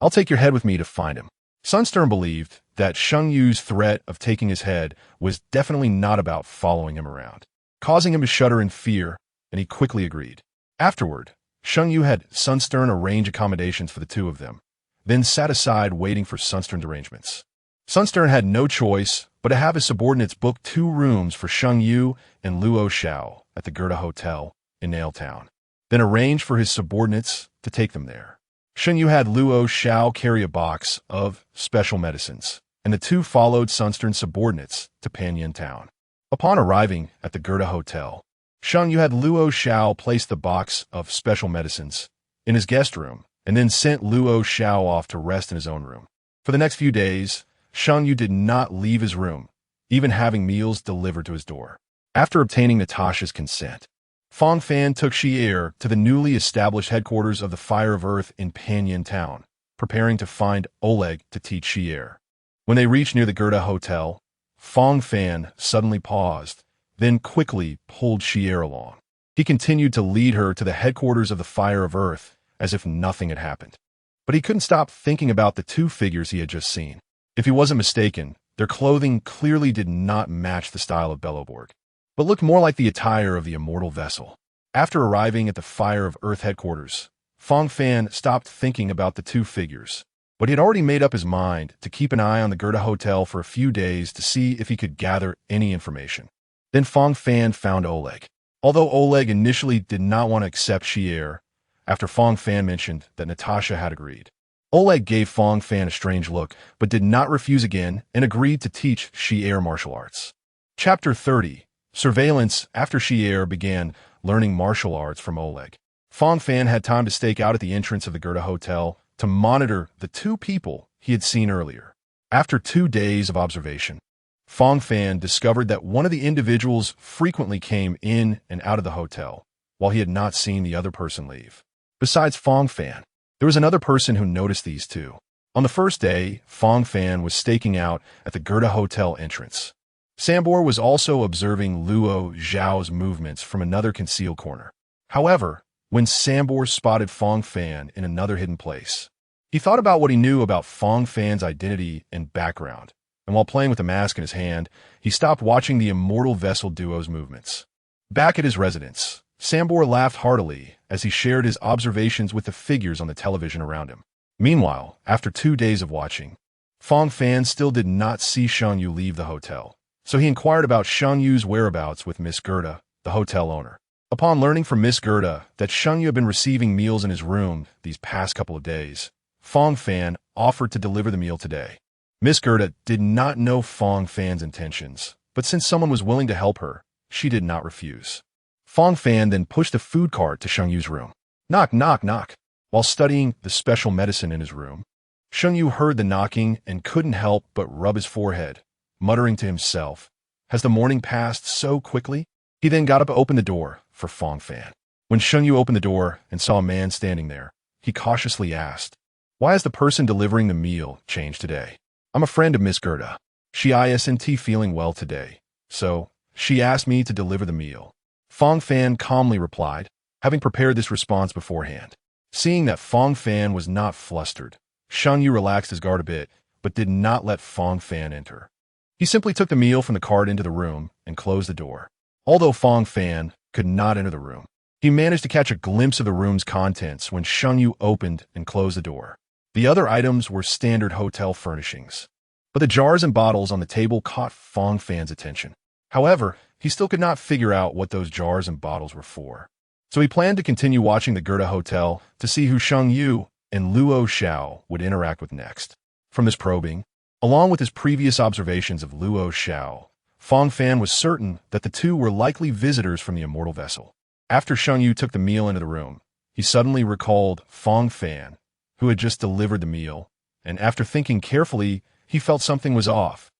I'll take your head with me to find him." Sunstern believed that Shunyu's threat of taking his head was definitely not about following him around, causing him to shudder in fear, and he quickly agreed. Afterward, Shunyu had Sunstern arrange accommodations for the two of them, then sat aside waiting for Sunstern's arrangements. Sunstern had no choice but to have his subordinates book 2 rooms for Shunyu and Luo Xiao at the Goethe Hotel in Nailtown, then arrange for his subordinates to take them there. Shunyu had Luo Xiao carry a box of special medicines, and the two followed Sunstern's subordinates to Panyin Town. Upon arriving at the Goethe Hotel, Shunyu had Luo Xiao place the box of special medicines in his guest room, and then sent Luo Xiao off to rest in his own room. For the next few days, Shunyu did not leave his room, even having meals delivered to his door. After obtaining Natasha's consent, Fang Fan took Xier to the newly established headquarters of the Fire of Earth in Panyin Town, preparing to find Oleg to teach Xier. When they reached near the Goethe Hotel, Fang Fan suddenly paused, then quickly pulled Xier along. He continued to lead her to the headquarters of the Fire of Earth as if nothing had happened. But he couldn't stop thinking about the 2 figures he had just seen. If he wasn't mistaken, their clothing clearly did not match the style of Belloborg, but looked more like the attire of the immortal vessel. After arriving at the Fire of Earth headquarters, Fang Fan stopped thinking about the 2 figures, but he had already made up his mind to keep an eye on the Goethe Hotel for a few days to see if he could gather any information. Then Fang Fan found Oleg. Although Oleg initially did not want to accept Xier, after Fang Fan mentioned that Natasha had agreed, Oleg gave Fang Fan a strange look, but did not refuse again and agreed to teach Xier martial arts. Chapter 30. Surveillance. After Xier began learning martial arts from Oleg, Fang Fan had time to stake out at the entrance of the Goethe Hotel to monitor the 2 people he had seen earlier. After 2 days of observation, Fang Fan discovered that one of the individuals frequently came in and out of the hotel, while he had not seen the other person leave. Besides Fang Fan, there was another person who noticed these 2. On the first day, Fang Fan was staking out at the Goethe Hotel entrance. Sambor was also observing Luo Xiao's movements from another concealed corner. However, when Sambor spotted Fang Fan in another hidden place, he thought about what he knew about Fang Fan's identity and background, and while playing with the mask in his hand, he stopped watching the immortal vessel duo's movements. Back at his residence, Sambor laughed heartily as he shared his observations with the figures on the television around him. Meanwhile, after 2 days of watching, Fang Fan still did not see Shunyu leave the hotel, so he inquired about Shunyu's whereabouts with Miss Goethe, the hotel owner. Upon learning from Miss Goethe that Shunyu had been receiving meals in his room these past couple of days, Fang Fan offered to deliver the meal today. Miss Goethe did not know Fang Fan's intentions, but since someone was willing to help her, she did not refuse. Fang Fan then pushed the food cart to Shunyu's room. Knock, knock, knock. While studying the special medicine in his room, Shunyu heard the knocking and couldn't help but rub his forehead, muttering to himself, "Has the morning passed so quickly?" He then got up to open the door for Fang Fan. When Shunyu opened the door and saw a man standing there, he cautiously asked, "Why has the person delivering the meal changed today?" "I'm a friend of Miss Goethe. She isn't feeling well today, so she asked me to deliver the meal." Fang Fan calmly replied, having prepared this response beforehand. Seeing that Fang Fan was not flustered, Shunyu relaxed his guard a bit, but did not let Fang Fan enter. He simply took the meal from the cart into the room and closed the door. Although Fang Fan could not enter the room, he managed to catch a glimpse of the room's contents when Yu opened and closed the door. The other items were standard hotel furnishings, but the jars and bottles on the table caught Fang Fan's attention. However, he still could not figure out what those jars and bottles were for. So he planned to continue watching the Goethe Hotel to see who Yu and Luo Xiao would interact with next. From this probing, along with his previous observations of Luo Xiao, Fang Fan was certain that the two were likely visitors from the immortal vessel. After Yu took the meal into the room, he suddenly recalled Fang Fan, who had just delivered the meal, and after thinking carefully, he felt something was off,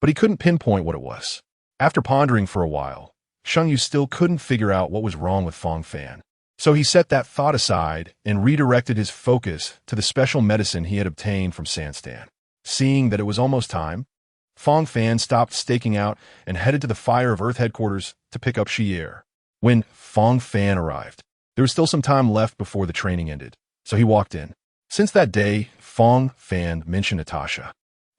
but he couldn't pinpoint what it was. After pondering for a while, Yu still couldn't figure out what was wrong with Fang Fan. So he set that thought aside and redirected his focus to the special medicine he had obtained from Sanstan. Seeing that it was almost time, Fang Fan stopped staking out and headed to the Fire of Earth headquarters to pick up Xier. When Fang Fan arrived, there was still some time left before the training ended, so he walked in. Since that day, Fang Fan mentioned Natasha.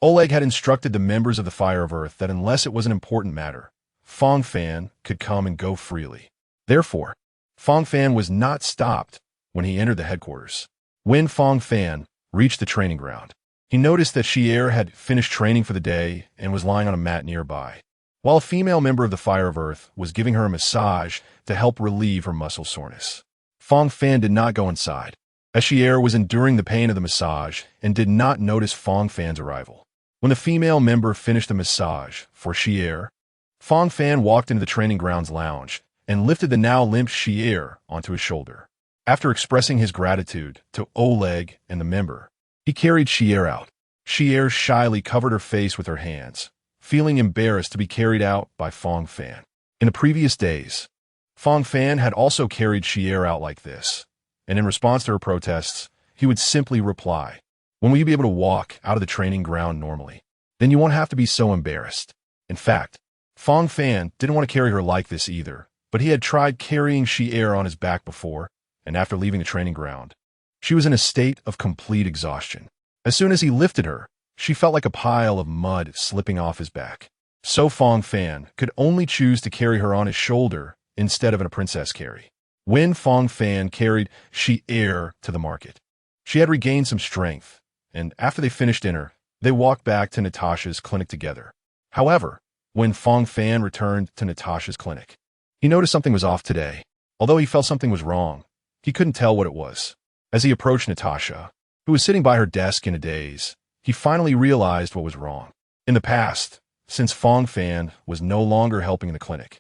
Oleg had instructed the members of the Fire of Earth that unless it was an important matter, Fang Fan could come and go freely. Therefore, Fang Fan was not stopped when he entered the headquarters. When Fang Fan reached the training ground, he noticed that Xier had finished training for the day and was lying on a mat nearby, while a female member of the Fire of Earth was giving her a massage to help relieve her muscle soreness. Fang Fan did not go inside, as Xier was enduring the pain of the massage and did not notice Fang Fan's arrival. When the female member finished the massage for Xier, Fang Fan walked into the training grounds lounge and lifted the now limp Xier onto his shoulder. After expressing his gratitude to Oleg and the member, he carried Xier out. Xier shyly covered her face with her hands, feeling embarrassed to be carried out by Fang Fan. In the previous days, Fang Fan had also carried Xier out like this, and in response to her protests, he would simply reply, "When will you be able to walk out of the training ground normally? Then you won't have to be so embarrassed." In fact, Fang Fan didn't want to carry her like this either, but he had tried carrying Xier on his back before, and after leaving the training ground, she was in a state of complete exhaustion. As soon as he lifted her, she felt like a pile of mud slipping off his back. So Fang Fan could only choose to carry her on his shoulder instead of in a princess carry. When Fang Fan carried Xier to the market, she had regained some strength, and after they finished dinner, they walked back to Natasha's clinic together. However, when Fang Fan returned to Natasha's clinic, he noticed something was off today. Although he felt something was wrong, he couldn't tell what it was. As he approached Natasha, who was sitting by her desk in a daze, he finally realized what was wrong. In the past, since Fang Fan was no longer helping in the clinic,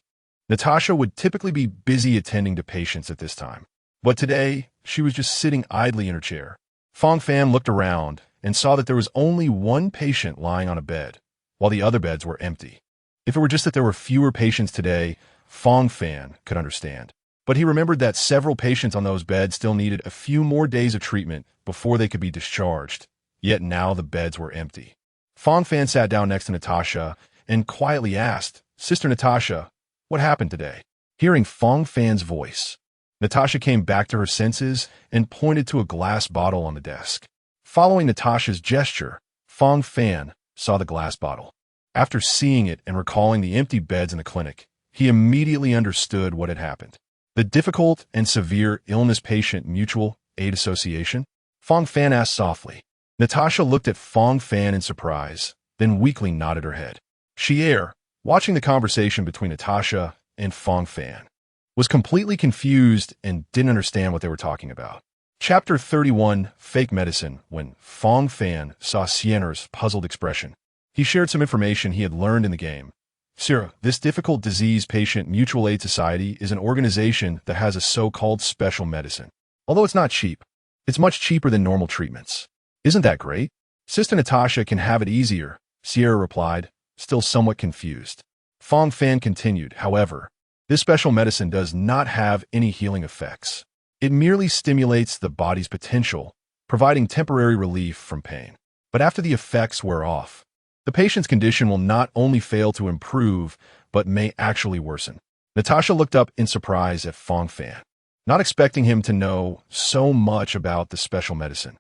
Natasha would typically be busy attending to patients at this time. But today, she was just sitting idly in her chair. Fang Fan looked around and saw that there was only one patient lying on a bed, while the other beds were empty. If it were just that there were fewer patients today, Fang Fan could understand. But he remembered that several patients on those beds still needed a few more days of treatment before they could be discharged, yet now the beds were empty. Fang Fan sat down next to Natasha and quietly asked, "Sister Natasha, what happened today?" Hearing Fang Fan's voice, Natasha came back to her senses and pointed to a glass bottle on the desk. Following Natasha's gesture, Fang Fan saw the glass bottle. After seeing it and recalling the empty beds in the clinic, he immediately understood what had happened. The difficult and severe illness patient mutual aid association? Fang Fan asked softly. Natasha looked at Fang Fan in surprise, then weakly nodded her head. Xier, watching the conversation between Natasha and Fang Fan, was completely confused and didn't understand what they were talking about. Chapter 31, Fake Medicine. When Fang Fan saw Xier's puzzled expression, he shared some information he had learned in the game. Sir, this difficult disease patient mutual aid society is an organization that has a so-called special medicine. Although it's not cheap, it's much cheaper than normal treatments. Isn't that great? Sister Natasha can have it easier, Xier replied, still somewhat confused. Fang Fan continued, however, this special medicine does not have any healing effects. It merely stimulates the body's potential, providing temporary relief from pain. But after the effects wear off, the patient's condition will not only fail to improve, but may actually worsen. Natasha looked up in surprise at Fang Fan, not expecting him to know so much about the special medicine.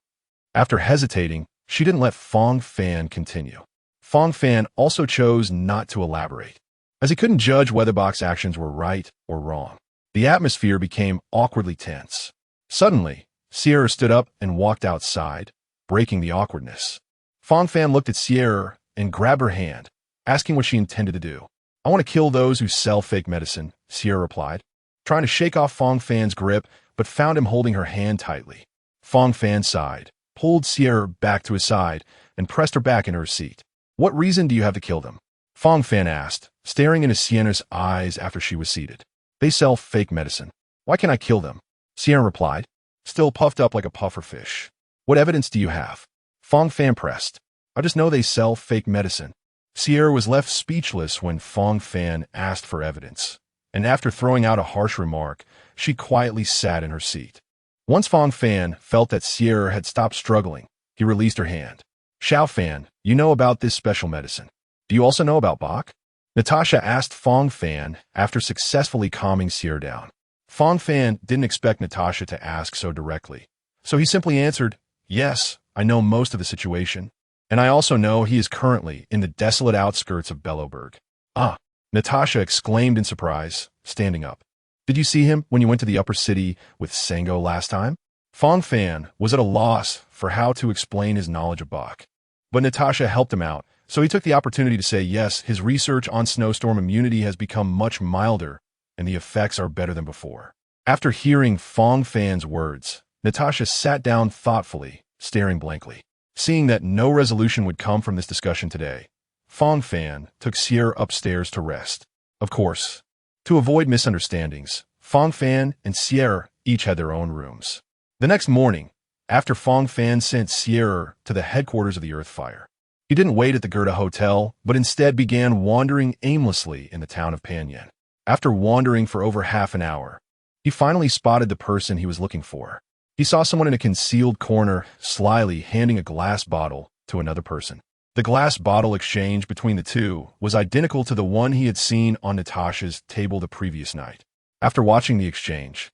After hesitating, she didn't let Fang Fan continue. Fang Fan also chose not to elaborate, as he couldn't judge whether Bach's actions were right or wrong. The atmosphere became awkwardly tense. Suddenly, Sierra stood up and walked outside, breaking the awkwardness. Fang Fan looked at Sierra and grabbed her hand, asking what she intended to do. "I want to kill those who sell fake medicine," Sierra replied, trying to shake off Fang Fan's grip, but found him holding her hand tightly. Fang Fan sighed, pulled Sierra back to his side, and pressed her back into her seat. "What reason do you have to kill them?" Fang Fan asked, staring into Sierra's eyes after she was seated. "They sell fake medicine. Why can't I kill them?" Sierra replied, still puffed up like a puffer fish. "What evidence do you have?" Fang Fan pressed. "I just know they sell fake medicine." Sierra was left speechless when Fang Fan asked for evidence, and after throwing out a harsh remark, she quietly sat in her seat. Once Fang Fan felt that Sierra had stopped struggling, he released her hand. "Xiao Fan, you know about this special medicine. Do you also know about Bach?" Natasha asked Fang Fan after successfully calming Sierra down. Fang Fan didn't expect Natasha to ask so directly, so he simply answered, "Yes, I know most of the situation, and I also know he is currently in the desolate outskirts of Belloberg." "Ah," Natasha exclaimed in surprise, standing up. "Did you see him when you went to the upper city with Sango last time?" Fang Fan was at a loss for how to explain his knowledge of Bach, but Natasha helped him out, so he took the opportunity to say yes, his research on snowstorm immunity has become much milder, and the effects are better than before. After hearing Fang Fan's words, Natasha sat down thoughtfully, staring blankly. Seeing that no resolution would come from this discussion today, Fang Fan took Sierra upstairs to rest. Of course, to avoid misunderstandings, Fang Fan and Sierra each had their own rooms. The next morning, after Fang Fan sent Sierra to the headquarters of the Earth Fire, he didn't wait at the Goethe Hotel, but instead began wandering aimlessly in the town of Panyan. After wandering for over half an hour, he finally spotted the person he was looking for. He saw someone in a concealed corner, slyly handing a glass bottle to another person. The glass bottle exchange between the two was identical to the one he had seen on Natasha's table the previous night. After watching the exchange,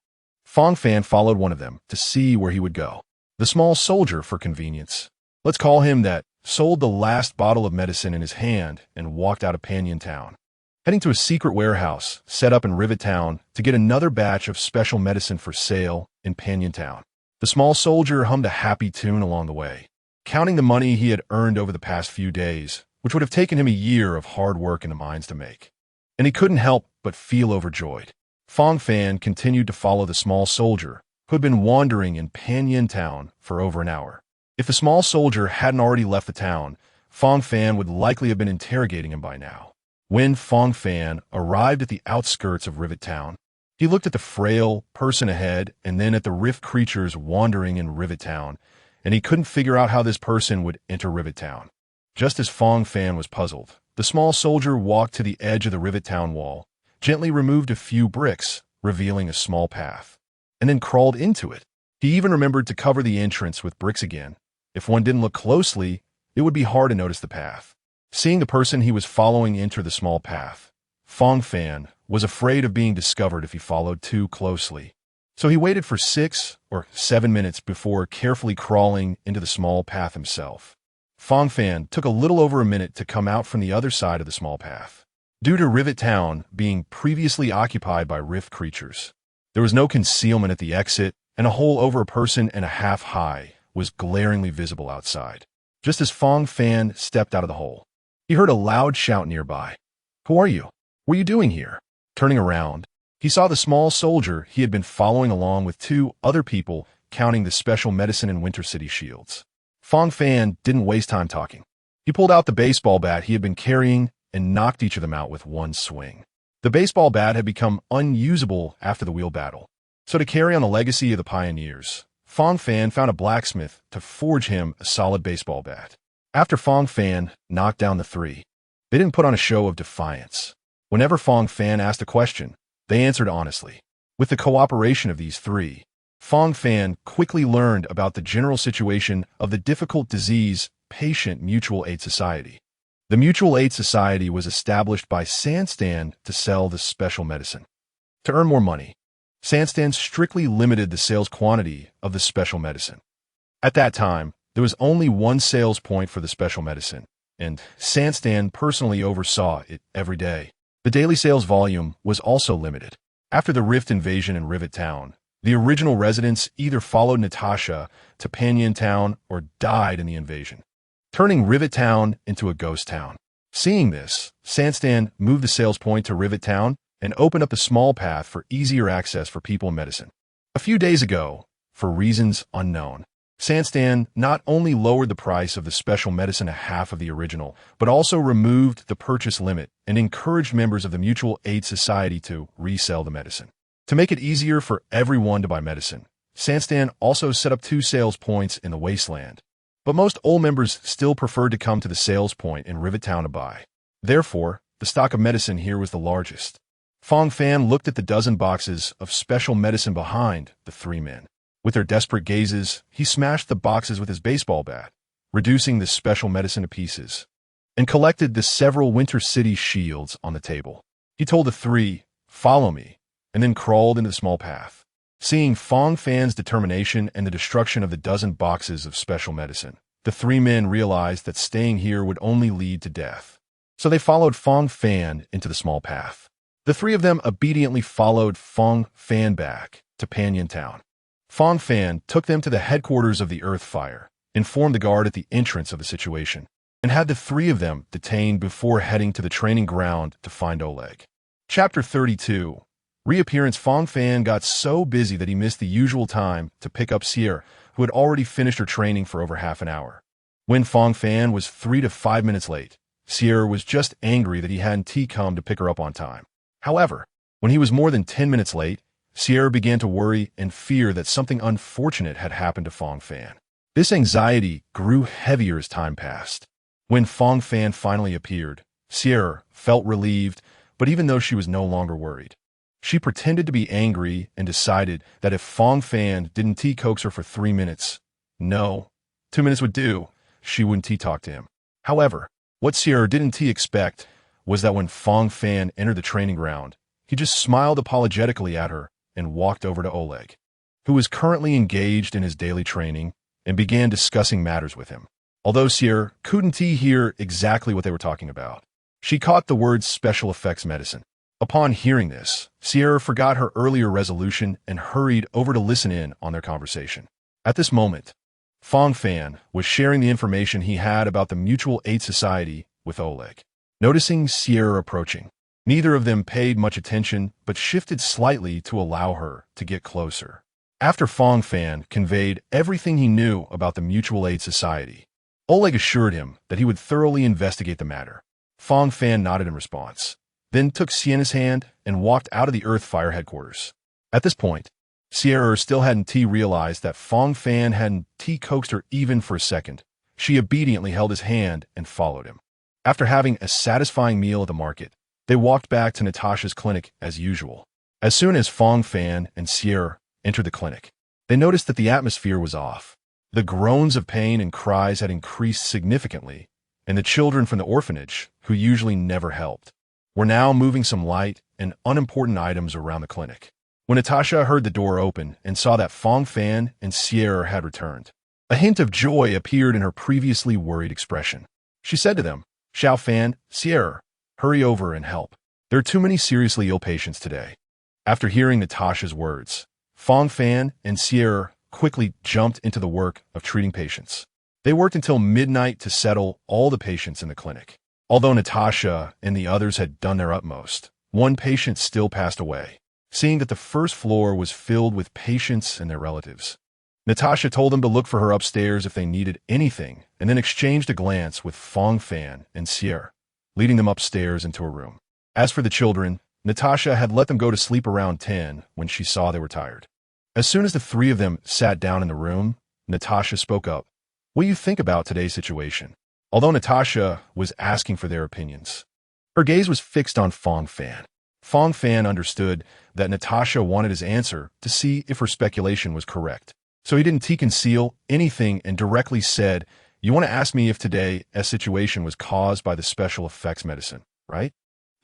Fang Fan followed one of them to see where he would go. The small soldier, for convenience, let's call him that, sold the last bottle of medicine in his hand and walked out of Panyan Town, heading to a secret warehouse set up in Rivet Town to get another batch of special medicine for sale in Panyan Town. The small soldier hummed a happy tune along the way, counting the money he had earned over the past few days, which would have taken him a year of hard work in the mines to make. And he couldn't help but feel overjoyed. Fang Fan continued to follow the small soldier, who had been wandering in Panyan Town for over an hour. If the small soldier hadn't already left the town, Fang Fan would likely have been interrogating him by now. When Fang Fan arrived at the outskirts of Rivet Town, he looked at the frail person ahead and then at the rift creatures wandering in Rivet Town, and he couldn't figure out how this person would enter Rivet Town. Just as Fang Fan was puzzled, the small soldier walked to the edge of the Rivet Town wall, gently removed a few bricks, revealing a small path, and then crawled into it. He even remembered to cover the entrance with bricks again. If one didn't look closely, it would be hard to notice the path. Seeing the person he was following enter the small path, Fang Fan was afraid of being discovered if he followed too closely. So he waited for 6 or 7 minutes before carefully crawling into the small path himself. Fang Fan took a little over a minute to come out from the other side of the small path. Due to Rivet Town being previously occupied by rift creatures, there was no concealment at the exit, and a hole over a person and a half high was glaringly visible outside. Just as Fang Fan stepped out of the hole, he heard a loud shout nearby. "Who are you? What are you doing here?" Turning around, he saw the small soldier he had been following along with 2 other people counting the special medicine and Winter City shields. Fang Fan didn't waste time talking. He pulled out the baseball bat he had been carrying and knocked each of them out with one swing. The baseball bat had become unusable after the wheel battle, so to carry on the legacy of the pioneers, Fang Fan found a blacksmith to forge him a solid baseball bat. After Fang Fan knocked down the 3, they didn't put on a show of defiance. Whenever Fang Fan asked a question, they answered honestly. With the cooperation of these 3, Fang Fan quickly learned about the general situation of the difficult disease patient Mutual Aid Society. The Mutual Aid Society was established by Sandstan to sell the special medicine. To earn more money, Sandstan strictly limited the sales quantity of the special medicine. At that time, there was only one sales point for the special medicine, and Sandstan personally oversaw it every day. The daily sales volume was also limited. After the Rift invasion in Rivet Town, the original residents either followed Natasha to Panyan Town or died in the invasion, turning Rivet Town into a ghost town. Seeing this, Sandstan moved the sales point to Rivet Town and opened up the small path for easier access for people in medicine. A few days ago, for reasons unknown, Sandstan not only lowered the price of the special medicine to half of the original, but also removed the purchase limit and encouraged members of the Mutual Aid Society to resell the medicine. To make it easier for everyone to buy medicine, Sandstan also set up 2 sales points in the wasteland. But most old members still preferred to come to the sales point in Rivet Town to buy. Therefore, the stock of medicine here was the largest. Fang Fan looked at the dozen boxes of special medicine behind the 3 men. With their desperate gazes, he smashed the boxes with his baseball bat, reducing the special medicine to pieces, and collected the several Winter City shields on the table. He told the 3, "Follow me," and then crawled into the small path. Seeing Fang Fan's determination and the destruction of the dozen boxes of special medicine, the 3 men realized that staying here would only lead to death. So they followed Fang Fan into the small path. The 3 of them obediently followed Fang Fan back to Panyan Town. Fang Fan took them to the headquarters of the Earth Fire, informed the guard at the entrance of the situation, and had the 3 of them detained before heading to the training ground to find Oleg. Chapter 32. Reappearance. Fang Fan got so busy that he missed the usual time to pick up Sierra, who had already finished her training for over half an hour. When Fang Fan was 3 to 5 minutes late, Sierra was just angry that he hadn't come to pick her up on time. However, when he was more than 10 minutes late, Sierra began to worry and fear that something unfortunate had happened to Fang Fan. This anxiety grew heavier as time passed. When Fang Fan finally appeared, Sierra felt relieved, but even though she was no longer worried, she pretended to be angry and decided that if Fang Fan didn't coax her for 3 minutes, no, 2 minutes would do, she wouldn't talk to him. However, what Sierra didn't expect was that when Fang Fan entered the training ground, he just smiled apologetically at her and walked over to Oleg, who was currently engaged in his daily training, and began discussing matters with him. Although Sierra couldn't hear exactly what they were talking about, she caught the words special effects medicine. Upon hearing this, Sierra forgot her earlier resolution and hurried over to listen in on their conversation. At this moment, Fang Fan was sharing the information he had about the Mutual Aid Society with Oleg. Noticing Sierra approaching, neither of them paid much attention but shifted slightly to allow her to get closer. After Fang Fan conveyed everything he knew about the Mutual Aid Society, Oleg assured him that he would thoroughly investigate the matter. Fang Fan nodded in response, then took Siena's hand and walked out of the Earth Fire headquarters. At this point, Sierra still hadn't realized that Fang Fan hadn't coaxed her even for a second. She obediently held his hand and followed him. After having a satisfying meal at the market, they walked back to Natasha's clinic as usual. As soon as Fang Fan and Sierra entered the clinic, they noticed that the atmosphere was off. The groans of pain and cries had increased significantly, and the children from the orphanage, who usually never helped, were now moving some light and unimportant items around the clinic. When Natasha heard the door open and saw that Fang Fan and Sierra had returned, a hint of joy appeared in her previously worried expression. She said to them, "Xiao Fan, Sierra, hurry over and help. There are too many seriously ill patients today." After hearing Natasha's words, Fang Fan and Sierra quickly jumped into the work of treating patients. They worked until midnight to settle all the patients in the clinic. Although Natasha and the others had done their utmost, one patient still passed away. Seeing that the first floor was filled with patients and their relatives, Natasha told them to look for her upstairs if they needed anything, and then exchanged a glance with Fang Fan and Sierra, leading them upstairs into a room. As for the children, Natasha had let them go to sleep around 10 when she saw they were tired. As soon as the 3 of them sat down in the room, Natasha spoke up. "What do you think about today's situation?" Although Natasha was asking for their opinions, her gaze was fixed on Fang Fan. Fang Fan understood that Natasha wanted his answer to see if her speculation was correct. So he didn't conceal anything and directly said, "You want to ask me if today's situation was caused by the special effects medicine, right?"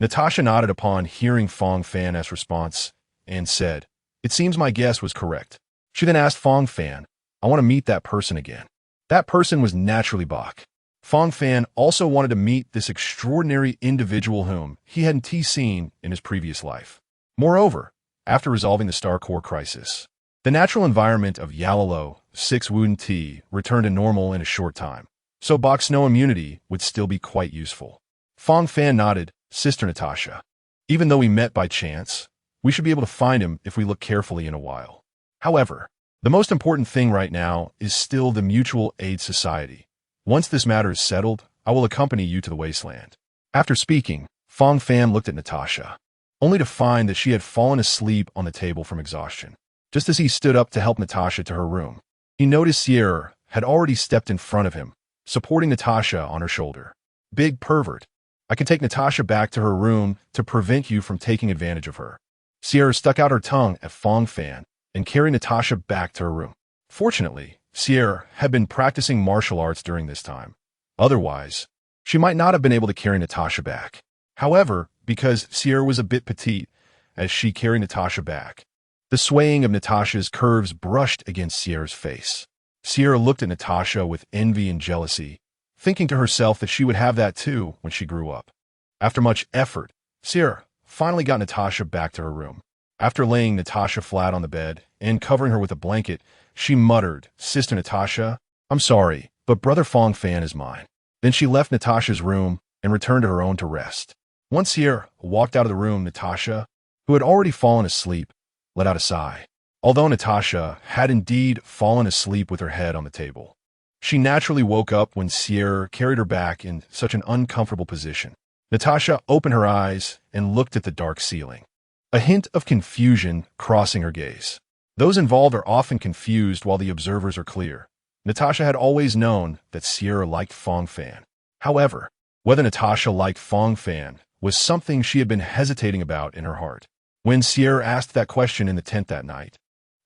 Natasha nodded upon hearing Fang Fan's response and said, "It seems my guess was correct." She then asked Fang Fan, "I want to meet that person again." That person was naturally Bach. Fang Fan also wanted to meet this extraordinary individual whom he hadn't seen in his previous life. Moreover, after resolving the Star Core crisis, the natural environment of Yalalo 6 Wooden Tea returned to normal in a short time, so Bok's snow immunity would still be quite useful. Fang Fan nodded. Sister Natasha, even though we met by chance, we should be able to find him if we look carefully in a while. However, the most important thing right now is still the Mutual Aid Society. Once this matter is settled, I will accompany you to the wasteland. After speaking, Fang Fan looked at Natasha, only to find that she had fallen asleep on the table from exhaustion. Just as he stood up to help Natasha to her room, he noticed Sierra had already stepped in front of him, supporting Natasha on her shoulder. Big pervert. I can take Natasha back to her room to prevent you from taking advantage of her. Sierra stuck out her tongue at Fang Fan and carried Natasha back to her room. Fortunately, Sierra had been practicing martial arts during this time. Otherwise, she might not have been able to carry Natasha back. However, because Sierra was a bit petite, as she carried Natasha back, the swaying of Natasha's curves brushed against Sierra's face. Sierra looked at Natasha with envy and jealousy, thinking to herself that she would have that too when she grew up. After much effort, Sierra finally got Natasha back to her room. After laying Natasha flat on the bed and covering her with a blanket, she muttered, Sister Natasha, I'm sorry, but Brother Fang Fan is mine. Then she left Natasha's room and returned to her own to rest. Once Sierra walked out of the room, Natasha, who had already fallen asleep, let out a sigh. Although Natasha had indeed fallen asleep with her head on the table, she naturally woke up when Sierra carried her back in such an uncomfortable position. Natasha opened her eyes and looked at the dark ceiling, a hint of confusion crossing her gaze. Those involved are often confused while the observers are clear. Natasha had always known that Sierra liked Fang Fan. However, whether Natasha liked Fang Fan was something she had been hesitating about in her heart. When Sierra asked that question in the tent that night,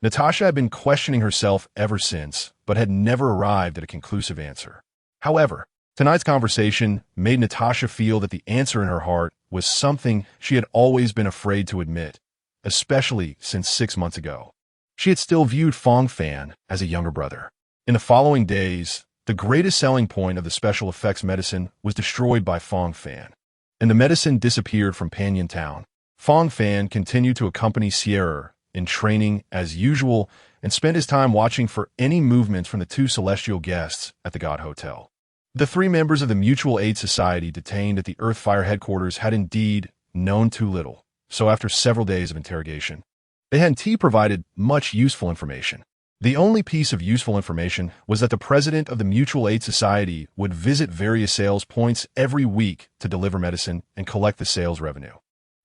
Natasha had been questioning herself ever since, but had never arrived at a conclusive answer. However, tonight's conversation made Natasha feel that the answer in her heart was something she had always been afraid to admit, especially since 6 months ago. She had still viewed Fang Fan as a younger brother. In the following days, the greatest selling point of the special effects medicine was destroyed by Fang Fan, and the medicine disappeared from Panyan Town. Fang Fan continued to accompany Sierra in training as usual and spent his time watching for any movements from the 2 celestial guests at the God Hotel. The 3 members of the Mutual Aid Society detained at the Earthfire headquarters had indeed known too little, so after several days of interrogation, they hadn't provided much useful information. The only piece of useful information was that the president of the Mutual Aid Society would visit various sales points every week to deliver medicine and collect the sales revenue.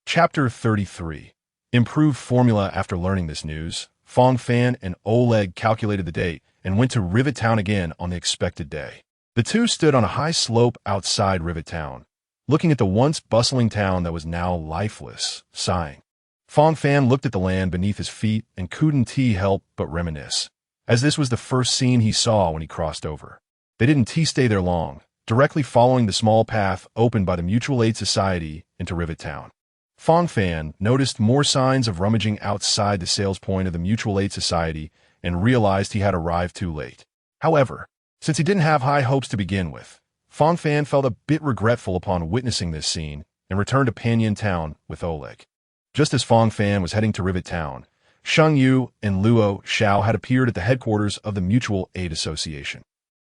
Chapter 33. Improved formula. After learning this news, Fang Fan and Oleg calculated the date and went to Rivet Town again on the expected day. The two stood on a high slope outside Rivet Town, looking at the once bustling town that was now lifeless, sighing. Fang Fan looked at the land beneath his feet and couldn't help but reminisce, as this was the first scene he saw when he crossed over. They didn't stay there long, directly following the small path opened by the Mutual Aid Society into Rivet Town. Fang Fan noticed more signs of rummaging outside the sales point of the Mutual Aid Society and realized he had arrived too late. However, since he didn't have high hopes to begin with, Fang Fan felt a bit regretful upon witnessing this scene and returned to Panyan Town with Oleg. Just as Fang Fan was heading to Rivet Town, Sheng Yu and Luo Xiao had appeared at the headquarters of the Mutual Aid Association.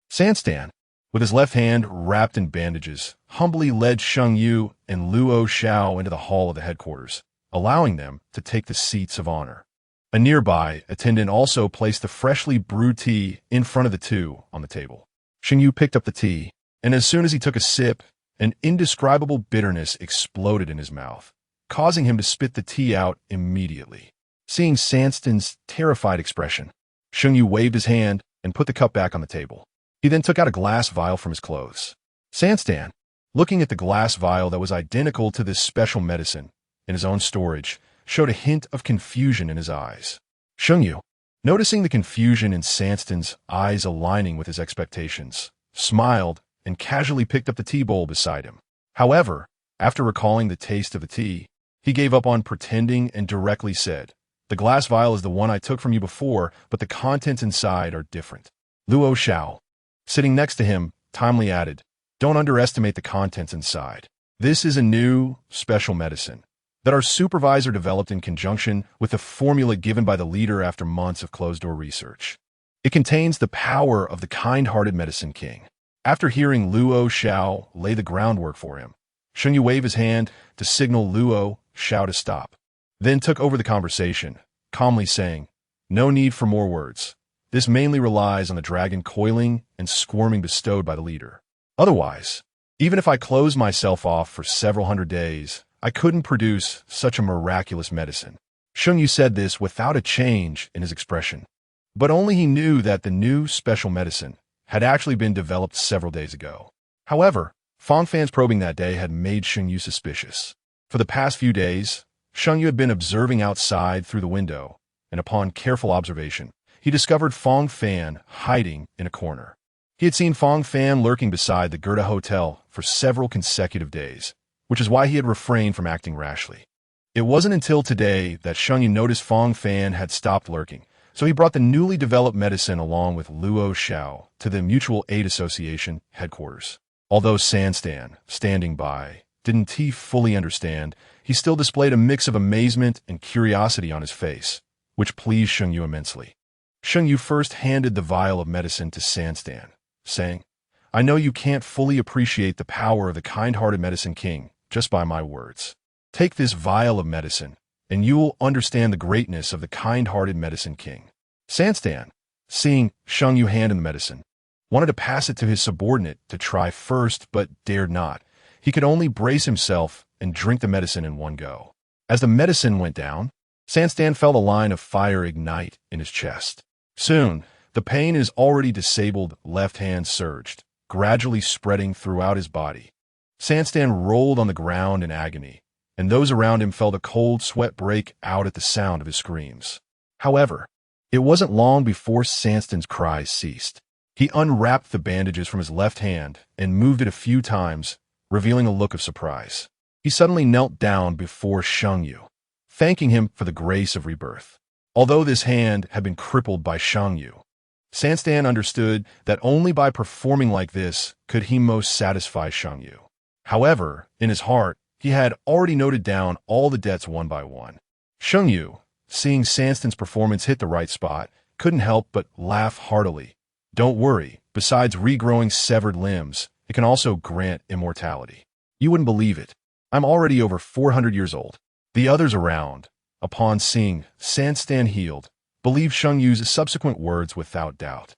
Sanstan, with his left hand wrapped in bandages, humbly led Sheng Yu and Luo Xiao into the hall of the headquarters, allowing them to take the seats of honor. A nearby attendant also placed the freshly brewed tea in front of the two on the table. Sheng Yu picked up the tea, and as soon as he took a sip, an indescribable bitterness exploded in his mouth, causing him to spit the tea out immediately. Seeing Sanstan's terrified expression, Sheng Yu waved his hand and put the cup back on the table. He then took out a glass vial from his clothes. Sanstan, looking at the glass vial that was identical to this special medicine in his own storage, showed a hint of confusion in his eyes. Sheng Yu, noticing the confusion in Sanstan's eyes aligning with his expectations, smiled and casually picked up the tea bowl beside him. However, after recalling the taste of the tea, he gave up on pretending and directly said, "The glass vial is the one I took from you before, but the contents inside are different." Luo Xiao, sitting next to him, timely added, Don't underestimate the contents inside. This is a new, special medicine that our supervisor developed in conjunction with the formula given by the leader after months of closed-door research. It contains the power of the kind-hearted medicine king. After hearing Luo Xiao lay the groundwork for him, Shengyu waved his hand to signal Luo Xiao to stop, then took over the conversation, calmly saying, "No need for more words. This mainly relies on the dragon coiling and squirming bestowed by the leader. Otherwise, even if I closed myself off for several hundred days, I couldn't produce such a miraculous medicine." Shengyu said this without a change in his expression, but only he knew that the new special medicine had actually been developed several days ago. However, Fang Fan's probing that day had made Shengyu suspicious. For the past few days, Shengyu had been observing outside through the window, and upon careful observation, he discovered Fang Fan hiding in a corner. He had seen Fang Fan lurking beside the Gerda Hotel for several consecutive days, which is why he had refrained from acting rashly. It wasn't until today that Shengyu noticed Fang Fan had stopped lurking, so he brought the newly developed medicine along with Luo Xiao to the Mutual Aid Association headquarters. Although Sanstan, standing by, didn't fully understand, he still displayed a mix of amazement and curiosity on his face, which pleased Shengyu immensely. Shengyu first handed the vial of medicine to Sanstan, saying, "I know you can't fully appreciate the power of the kind-hearted medicine king just by my words. Take this vial of medicine, and you will understand the greatness of the kind-hearted medicine king." Sanstan, seeing Shengyu hand in the medicine, wanted to pass it to his subordinate to try first but dared not. He could only brace himself and drink the medicine in one go. As the medicine went down, Sanstan felt a line of fire ignite in his chest. Soon, the pain in his already disabled left hand surged, gradually spreading throughout his body. Sanstan rolled on the ground in agony, and those around him felt a cold sweat break out at the sound of his screams. However, it wasn't long before Sanstan's cries ceased. He unwrapped the bandages from his left hand and moved it a few times, revealing a look of surprise. He suddenly knelt down before Shengyu, thanking him for the grace of rebirth. Although this hand had been crippled by Shengyu, Sanstan understood that only by performing like this could he most satisfy Shengyu. However, in his heart, he had already noted down all the debts one by one. Shengyu, seeing Sanstan's performance hit the right spot, couldn't help but laugh heartily. "Don't worry, besides regrowing severed limbs, it can also grant immortality. You wouldn't believe it. I'm already over 400 years old." The others around, upon seeing Sanstan healed, believed Shengyu's subsequent words without doubt.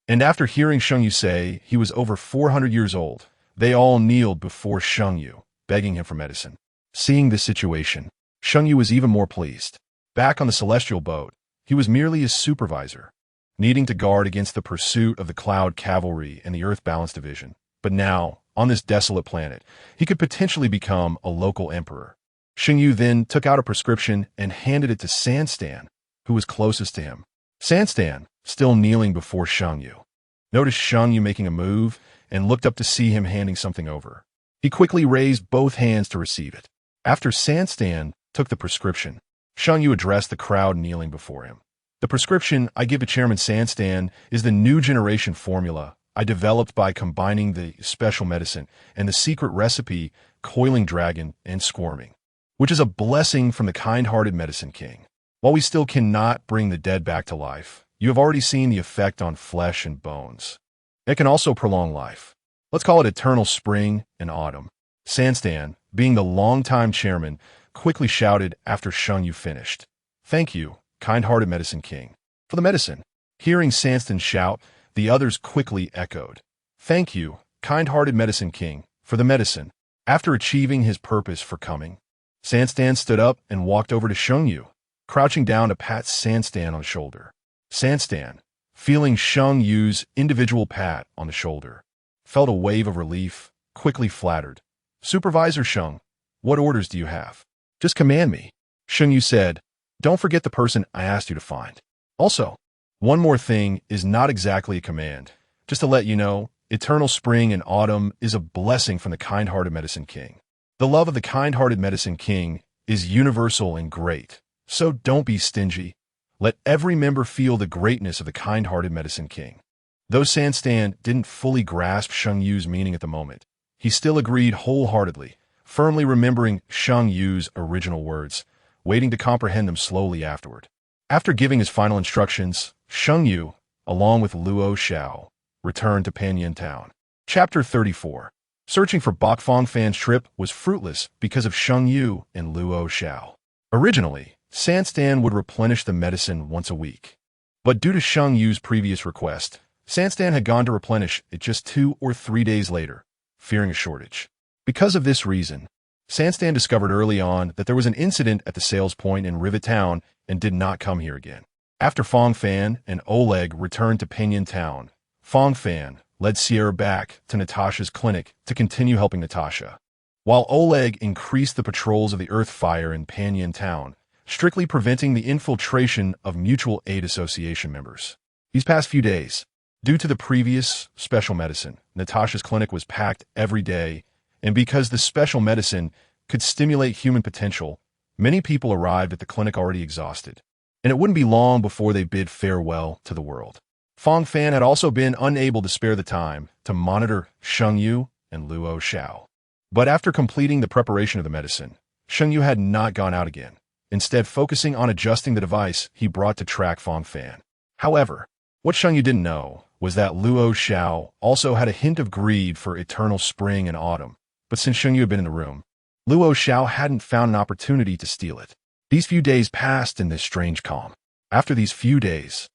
And after hearing Shengyu say he was over 400 years old, they all kneeled before Shengyu, begging him for medicine. Seeing this situation, Shengyu was even more pleased. Back on the celestial boat, he was merely his supervisor, needing to guard against the pursuit of the Cloud Cavalry and the Earth Balance Division. But now, on this desolate planet, he could potentially become a local emperor. Shengyu then took out a prescription and handed it to Sanstan, who was closest to him. Sanstan, still kneeling before Shengyu, noticed Shengyu making a move and looked up to see him handing something over. He quickly raised both hands to receive it. After Sanstan took the prescription, Shengyu addressed the crowd kneeling before him. "The prescription I give to Chairman Sanstan is the new generation formula I developed by combining the special medicine and the secret recipe coiling dragon and squirming, which is a blessing from the kind-hearted medicine king. While we still cannot bring the dead back to life, you have already seen the effect on flesh and bones. It can also prolong life. Let's call it eternal spring and autumn." Sanstan, being the longtime chairman, quickly shouted after Shengyu finished, "Thank you, kind-hearted medicine king, for the medicine." Hearing Sanstan shout, the others quickly echoed, "Thank you, kind-hearted medicine king, for the medicine." After achieving his purpose for coming, Sanstan stood up and walked over to Shengyu, crouching down to pat Sanstan on the shoulder. Sanstan, feeling Shengyu's individual pat on the shoulder, felt a wave of relief, quickly flattered. "Supervisor Sheng, what orders do you have?" "Just command me," Shengyu said. "Don't forget the person I asked you to find. Also, one more thing is not exactly a command. Just to let you know, eternal spring and autumn is a blessing from the kind-hearted medicine king. The love of the kind-hearted medicine king is universal and great, so don't be stingy. Let every member feel the greatness of the kind-hearted medicine king." Though Sanstan didn't fully grasp Shengyu's meaning at the moment, he still agreed wholeheartedly, firmly remembering Shang Yu's original words, waiting to comprehend them slowly afterward. After giving his final instructions, Shang Yu, along with Luo Xiao, returned to Panyin Town. Chapter 34. Searching for Fang Fan's trip was fruitless because of Shang Yu and Luo Xiao. Originally, Sanstan would replenish the medicine once a week. But due to Shang Yu's previous request, Sanstan had gone to replenish it just 2 or 3 days later, fearing a shortage. Because of this reason, Sanstan discovered early on that there was an incident at the sales point in Rivet Town and did not come here again. After Fang Fan and Oleg returned to Panyin Town, Fang Fan led Sierra back to Natasha's clinic to continue helping Natasha, while Oleg increased the patrols of the Earth Fire in Panyin Town, strictly preventing the infiltration of Mutual Aid Association members. These past few days, due to the previous special medicine, Natasha's clinic was packed every day, and because the special medicine could stimulate human potential, many people arrived at the clinic already exhausted, and it wouldn't be long before they bid farewell to the world. Fang Fan had also been unable to spare the time to monitor Shang Yu and Luo Xiao. But after completing the preparation of the medicine, Shang Yu had not gone out again, instead focusing on adjusting the device he brought to track Fang Fan. However, what Shang Yu didn't know was that Luo Xiao also had a hint of greed for eternal spring and autumn, but since Shang Yu had been in the room, Luo Xiao hadn't found an opportunity to steal it. These few days passed in this strange calm. After these few days,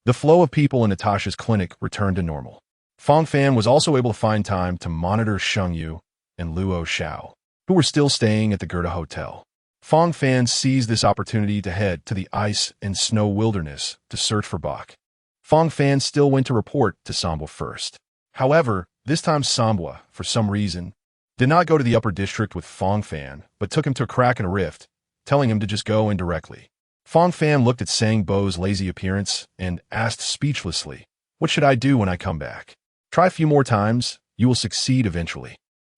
the flow of people in Natasha's clinic returned to normal. Fang Fan was also able to find time to monitor Shang Yu and Luo Xiao, who were still staying at the Goethe Hotel. Fang Fan seized this opportunity to head to the ice and snow wilderness to search for Bach. Fang Fan still went to report to Sambwa first. However, this time Sambwa, for some reason, did not go to the upper district with Fang Fan, but took him to a crack in a rift, telling him to just go in directly. Fang Fan looked at Sang Bo's lazy appearance and asked speechlessly, "What should I do when I come back?" "Try a few more times, you will succeed eventually."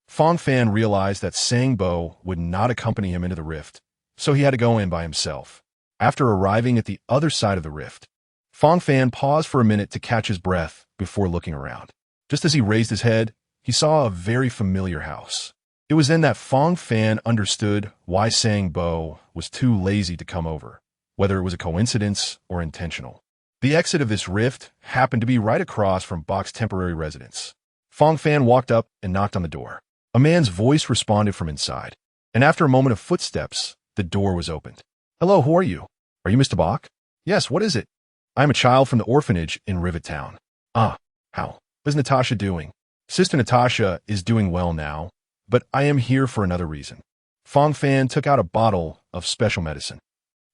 Fang Fan realized that Sang Bo would not accompany him into the rift, so he had to go in by himself. After arriving at the other side of the rift, Fang Fan paused for a minute to catch his breath before looking around. Just as he raised his head, he saw a very familiar house. It was then that Fang Fan understood why Sang Bo was too lazy to come over, whether it was a coincidence or intentional. The exit of this rift happened to be right across from Bach's temporary residence. Fang Fan walked up and knocked on the door. A man's voice responded from inside, and after a moment of footsteps, the door was opened. "Hello, who are you? Are you Mr. Bach?" "Yes, what is it?" "I am a child from the orphanage in Rivet Town." "Ah, how? What is Natasha doing?" "Sister Natasha is doing well now, but I am here for another reason." Fang Fan took out a bottle of special medicine.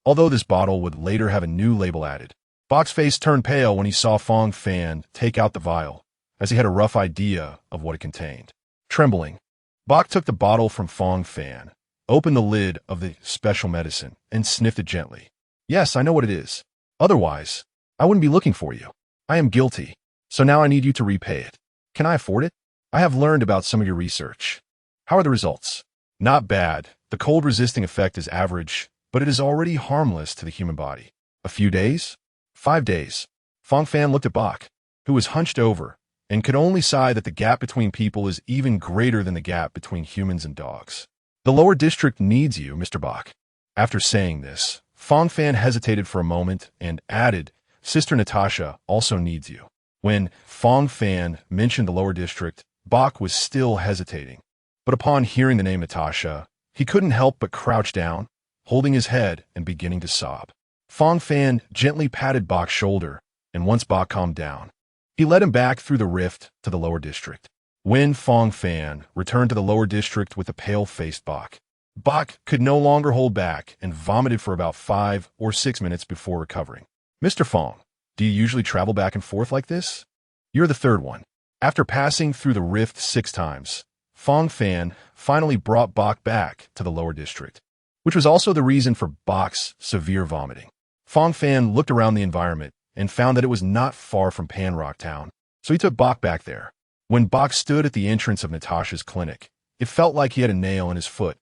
Although this bottle would later have a new label added, Bach's face turned pale when he saw Fang Fan take out the vial, as he had a rough idea of what it contained. Trembling, Bach took the bottle from Fang Fan, opened the lid of the special medicine, and sniffed it gently. "Yes, I know what it is. Otherwise, I wouldn't be looking for you. I am guilty, so now I need you to repay it. Can I afford it? I have learned about some of your research. How are the results?" "Not bad. The cold-resisting effect is average, but it is already harmless to the human body." "A few days?" 5 days. Fang Fan looked at Bach, who was hunched over, and could only sigh that the gap between people is even greater than the gap between humans and dogs. "The lower district needs you, Mr. Bach." After saying this, Fang Fan hesitated for a moment and added, "Sister Natasha also needs you." When Fang Fan mentioned the lower district, Bach was still hesitating. But upon hearing the name Natasha, he couldn't help but crouch down, holding his head and beginning to sob. Fang Fan gently patted Bach's shoulder, and once Bach calmed down, he led him back through the rift to the lower district. When Fang Fan returned to the lower district with a pale-faced Bach, Bach could no longer hold back and vomited for about 5 or 6 minutes before recovering. "Mr. Fang, do you usually travel back and forth like this?" "You're the third one." After passing through the rift 6 times, Fang Fan finally brought Bach back to the lower district, which was also the reason for Bach's severe vomiting. Fang Fan looked around the environment and found that it was not far from Panrock Town, so he took Bach back there. When Bach stood at the entrance of Natasha's clinic, it felt like he had a nail in his foot,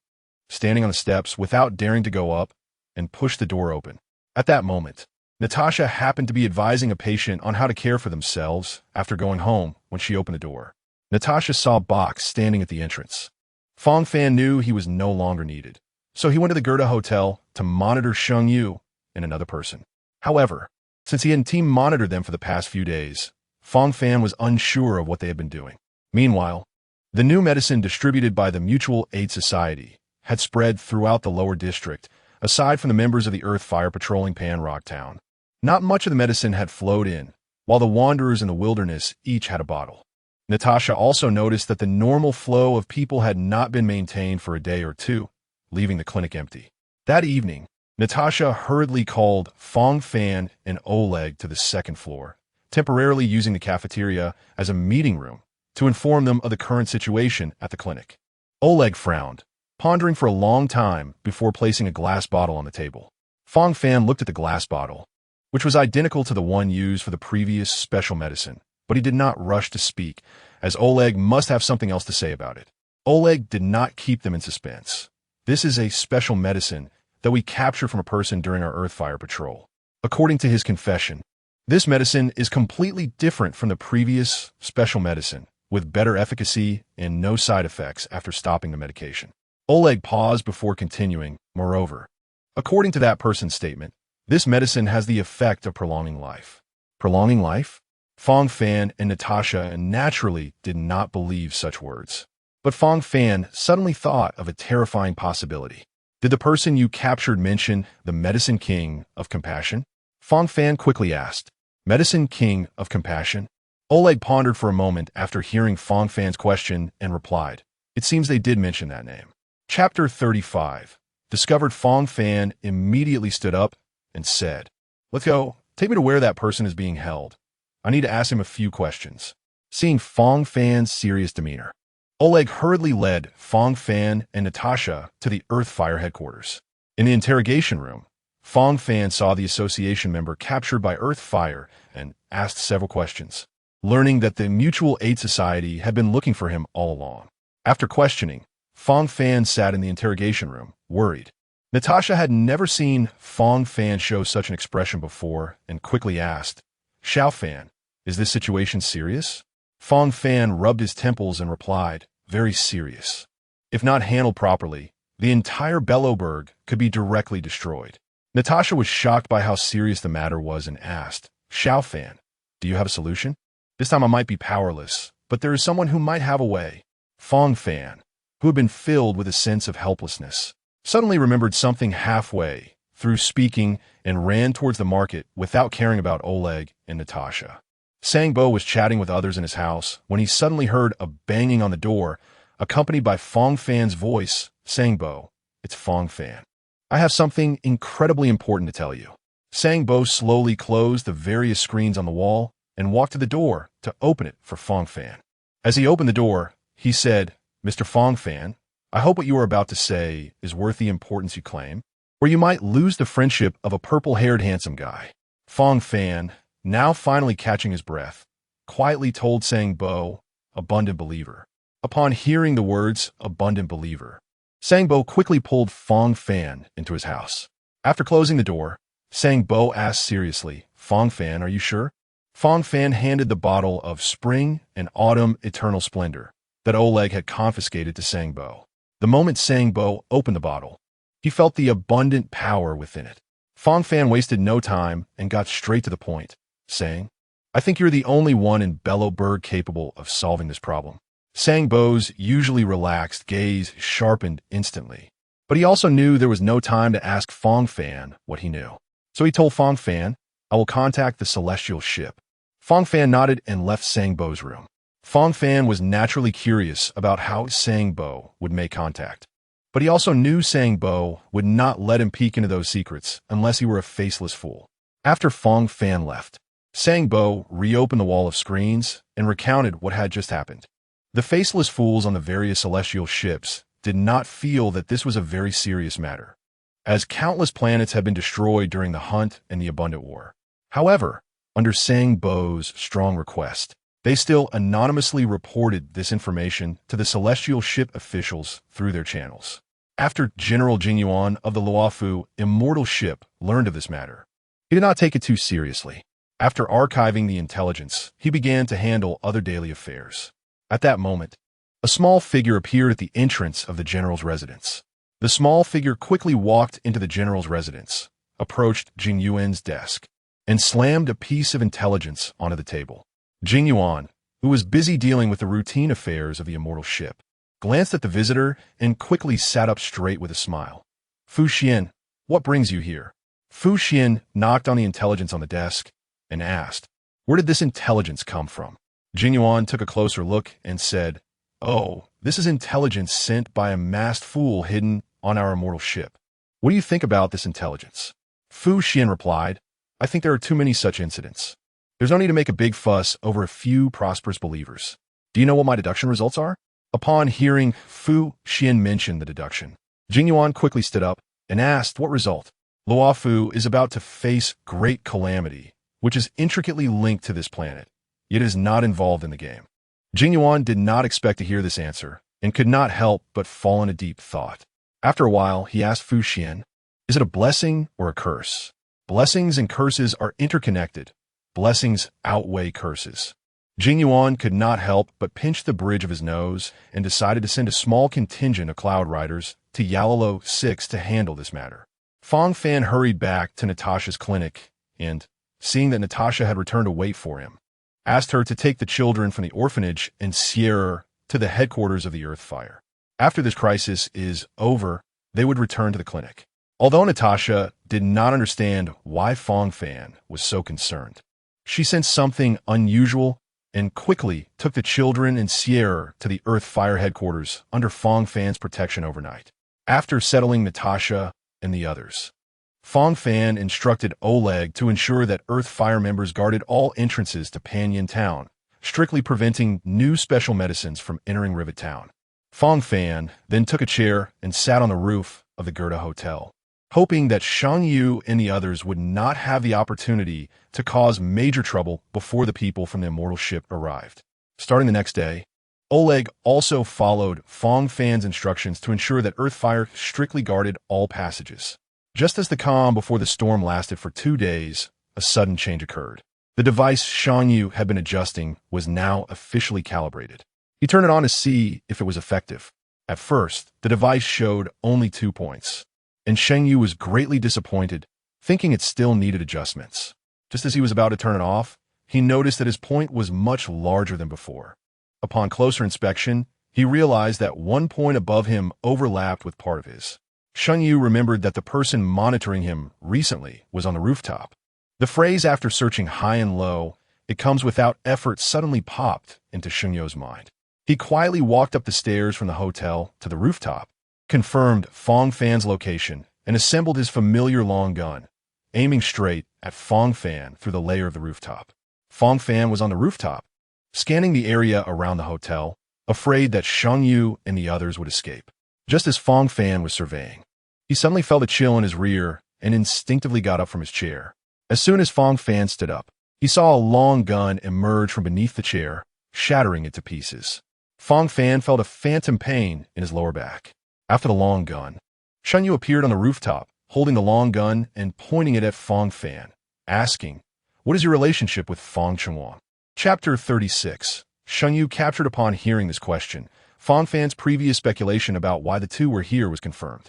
standing on the steps without daring to go up and push the door open. At that moment, Natasha happened to be advising a patient on how to care for themselves after going home when she opened the door. Natasha saw Box standing at the entrance. Fang Fan knew he was no longer needed, so he went to the Gerda Hotel to monitor Sheng Yu and another person. However, since he hadn't team monitored them for the past few days, Fang Fan was unsure of what they had been doing. Meanwhile, the new medicine distributed by the Mutual Aid Society had spread throughout the lower district, aside from the members of the Earth Fire patrolling Panrock Town. Not much of the medicine had flowed in, while the wanderers in the wilderness each had a bottle. Natasha also noticed that the normal flow of people had not been maintained for a day or two, leaving the clinic empty. That evening, Natasha hurriedly called Fang Fan and Oleg to the second floor, temporarily using the cafeteria as a meeting room to inform them of the current situation at the clinic. Oleg frowned, pondering for a long time before placing a glass bottle on the table. Fang Fan looked at the glass bottle, which was identical to the one used for the previous special medicine, but he did not rush to speak, as Oleg must have something else to say about it. Oleg did not keep them in suspense. This is a special medicine that we captured from a person during our Earthfire patrol. According to his confession, this medicine is completely different from the previous special medicine, with better efficacy and no side effects after stopping the medication. Oleg paused before continuing. Moreover, according to that person's statement, this medicine has the effect of prolonging life. Prolonging life? Fang Fan and Natasha naturally did not believe such words. But Fang Fan suddenly thought of a terrifying possibility. Did the person you captured mention the Medicine King of Compassion? Fang Fan quickly asked. Medicine King of Compassion? Oleg pondered for a moment after hearing Fang Fan's question and replied, it seems they did mention that name. Chapter 35. Discovered. Fang Fan immediately stood up and said, let's go. Take me to where that person is being held. I need to ask him a few questions. Seeing Fang Fan's serious demeanor, Oleg hurriedly led Fang Fan and Natasha to the Earthfire headquarters. In the interrogation room, Fang Fan saw the association member captured by Earthfire and asked several questions, learning that the Mutual Aid Society had been looking for him all along. After questioning, Fang Fan sat in the interrogation room, worried. Natasha had never seen Fang Fan show such an expression before and quickly asked, Xiao Fan, is this situation serious? Fang Fan rubbed his temples and replied, very serious. If not handled properly, the entire Bellowberg could be directly destroyed. Natasha was shocked by how serious the matter was and asked, Xiao Fan, do you have a solution? This time I might be powerless, but there is someone who might have a way. Fang Fan, who had been filled with a sense of helplessness, suddenly remembered something halfway through speaking and ran towards the market without caring about Oleg and Natasha. Sangbo was chatting with others in his house when he suddenly heard a banging on the door, accompanied by Fang Fan's voice. Sangbo, it's Fang Fan. I have something incredibly important to tell you. Sangbo slowly closed the various screens on the wall and walked to the door to open it for Fang Fan. As he opened the door, he said, Mr. Fang Fan, I hope what you are about to say is worth the importance you claim, or you might lose the friendship of a purple-haired handsome guy. Fang Fan, now finally catching his breath, quietly told Sangbo, abundant believer. Upon hearing the words, abundant believer, Sangbo quickly pulled Fang Fan into his house. After closing the door, Sangbo asked seriously, Fang Fan, are you sure? Fang Fan handed the bottle of Spring and Autumn Eternal Splendor that Oleg had confiscated to Sangbo. The moment Sangbo opened the bottle, he felt the abundant power within it. Fang Fan wasted no time and got straight to the point, saying, I think you're the only one in Bellowberg capable of solving this problem. Sangbo's usually relaxed gaze sharpened instantly, but he also knew there was no time to ask Fang Fan what he knew. So he told Fang Fan, I will contact the celestial ship. Fang Fan nodded and left Sangbo's room. Fang Fan was naturally curious about how Sangbo would make contact, but he also knew Sangbo would not let him peek into those secrets unless he were a faceless fool. After Fang Fan left, Sangbo reopened the wall of screens and recounted what had just happened. The faceless fools on the various celestial ships did not feel that this was a very serious matter, as countless planets had been destroyed during the Hunt and the Abundant War. However, under Sangbo's strong request, they still anonymously reported this information to the celestial ship officials through their channels. After General Jingyuan of the Luofu immortal ship learned of this matter, he did not take it too seriously. After archiving the intelligence, he began to handle other daily affairs. At that moment, a small figure appeared at the entrance of the general's residence. The small figure quickly walked into the general's residence, approached Jing Yuan's desk, and slammed a piece of intelligence onto the table. Jing Yuan, who was busy dealing with the routine affairs of the immortal ship, glanced at the visitor and quickly sat up straight with a smile. Fu Xian, what brings you here? Fu Xian knocked on the intelligence on the desk and asked, where did this intelligence come from? Jing Yuan took a closer look and said, oh, this is intelligence sent by a masked fool hidden on our immortal ship. What do you think about this intelligence? Fu Xian replied, I think there are too many such incidents. There's no need to make a big fuss over a few prosperous believers. Do you know what my deduction results are? Upon hearing Fu Xian mention the deduction, Jing Yuan quickly stood up and asked what result. Luofu is about to face great calamity, which is intricately linked to this planet, yet is not involved in the game. Jing Yuan did not expect to hear this answer and could not help but fall into deep thought. After a while, he asked Fu Xian, is it a blessing or a curse? Blessings and curses are interconnected. Blessings outweigh curses. Jing Yuan could not help but pinch the bridge of his nose and decided to send a small contingent of Cloud Riders to Yalalo 6 to handle this matter. Fang Fan hurried back to Natasha's clinic and, seeing that Natasha had returned to wait for him, asked her to take the children from the orphanage and steer to the headquarters of the Earthfire. After this crisis is over, they would return to the clinic. Although Natasha did not understand why Fang Fan was so concerned, she sensed something unusual and quickly took the children and Sierra to the Earthfire headquarters under Fang Fan's protection overnight. After settling Natasha and the others, Fang Fan instructed Oleg to ensure that Earthfire members guarded all entrances to Panyan Town, strictly preventing new special medicines from entering Rivet Town. Fang Fan then took a chair and sat on the roof of the Gerda Hotel, hoping that Shang Yu and the others would not have the opportunity to cause major trouble before the people from the immortal ship arrived. Starting the next day, Oleg also followed Fang Fan's instructions to ensure that Earthfire strictly guarded all passages. Just as the calm before the storm lasted for 2 days, a sudden change occurred. The device Shang Yu had been adjusting was now officially calibrated. He turned it on to see if it was effective. At first, the device showed only 2 points, and Shang Yu was greatly disappointed, thinking it still needed adjustments. Just as he was about to turn it off, he noticed that his point was much larger than before. Upon closer inspection, he realized that 1 point above him overlapped with part of his. Shang Yu remembered that the person monitoring him recently was on the rooftop. The phrase after searching high and low, it comes without effort, suddenly popped into Shang Yu's mind. He quietly walked up the stairs from the hotel to the rooftop, confirmed Fang Fan's location, and assembled his familiar long gun, aiming straight at Fang Fan through the layer of the rooftop. Fang Fan was on the rooftop, scanning the area around the hotel, afraid that Shang Yu and the others would escape. Just as Fang Fan was surveying, he suddenly felt a chill in his rear and instinctively got up from his chair. As soon as Fang Fan stood up, he saw a long gun emerge from beneath the chair, shattering it to pieces. Fang Fan felt a phantom pain in his lower back. After the long gun, Shang Yu appeared on the rooftop, holding the long gun and pointing it at Fang Fan, asking, what is your relationship with Fang Chengwang? Chapter 36. Shang Yu captured upon hearing this question. Fang Fan's previous speculation about why the two were here was confirmed.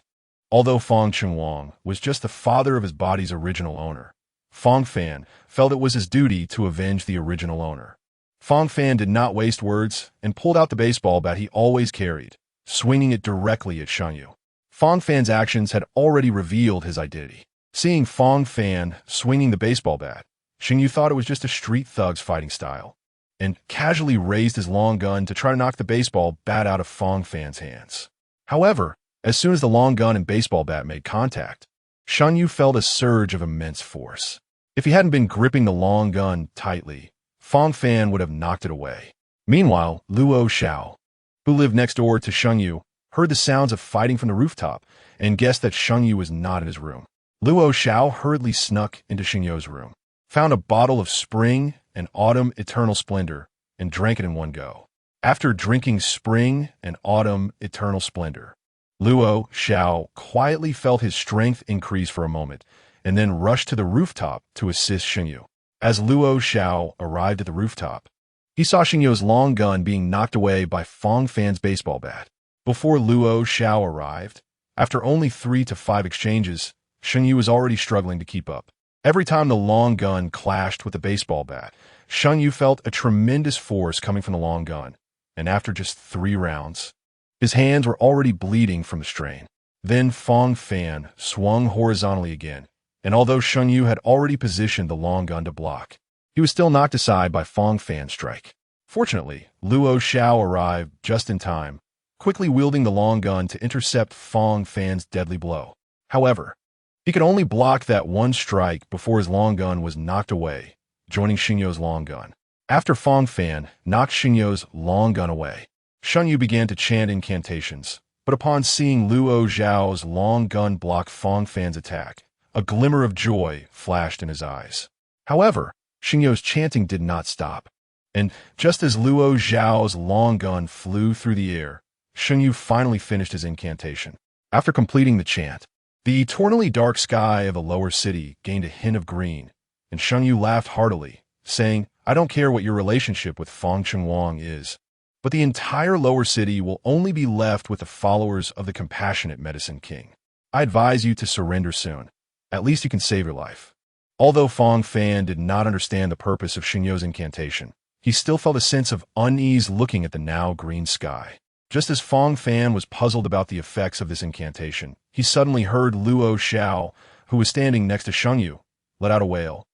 Although Fang Chengwang was just the father of his body's original owner, Fang Fan felt it was his duty to avenge the original owner. Fang Fan did not waste words and pulled out the baseball bat he always carried, swinging it directly at Shang Yu. Fang Fan's actions had already revealed his identity. Seeing Fang Fan swinging the baseball bat, Shang Yu thought it was just a street thug's fighting style, and casually raised his long gun to try to knock the baseball bat out of Fang Fan's hands. However, as soon as the long gun and baseball bat made contact, Shang Yu felt a surge of immense force. If he hadn't been gripping the long gun tightly, Fang Fan would have knocked it away. Meanwhile, Luo Xiao, who lived next door to Shang Yu, heard the sounds of fighting from the rooftop and guessed that Shang Yu was not in his room. Luo Xiao hurriedly snuck into Shang Yu's room, found a bottle of Spring and Autumn Eternal Splendor, and drank it in one go. After drinking Spring and Autumn Eternal Splendor, Luo Xiao quietly felt his strength increase for a moment, and then rushed to the rooftop to assist Shang Yu. As Luo Xiao arrived at the rooftop, He saw Xingyu's long gun being knocked away by Fang Fan's baseball bat. Before Luo Xiao arrived, after only 3 to 5 exchanges, Xingyu was already struggling to keep up. Every time the long gun clashed with the baseball bat, Xingyu felt a tremendous force coming from the long gun, and after just 3 rounds, his hands were already bleeding from the strain. Then Fang Fan swung horizontally again, and although Xingyu had already positioned the long gun to block, he was still knocked aside by Fang Fan's strike. Fortunately, Luo Xiao arrived just in time, quickly wielding the long gun to intercept Fang Fan's deadly blow. However, he could only block that one strike before his long gun was knocked away, joining Xingyu's long gun. After Fang Fan knocked Xingyu's long gun away, Xingyu began to chant incantations, but upon seeing Luo Xiao's long gun block Fang Fan's attack, a glimmer of joy flashed in his eyes. However, Xingyu's chanting did not stop, and just as Luo Xiao's long gun flew through the air, Xingyu finally finished his incantation. After completing the chant, the eternally dark sky of the lower city gained a hint of green, and Xingyu laughed heartily, saying, "I don't care what your relationship with Fang Chengwang is, but the entire lower city will only be left with the followers of the compassionate Medicine King. I advise you to surrender soon. At least you can save your life." Although Fang Fan did not understand the purpose of Xingyu's incantation, he still felt a sense of unease looking at the now green sky. Just as Fang Fan was puzzled about the effects of this incantation, he suddenly heard Luo Xiao, who was standing next to Xingyu, let out a wail,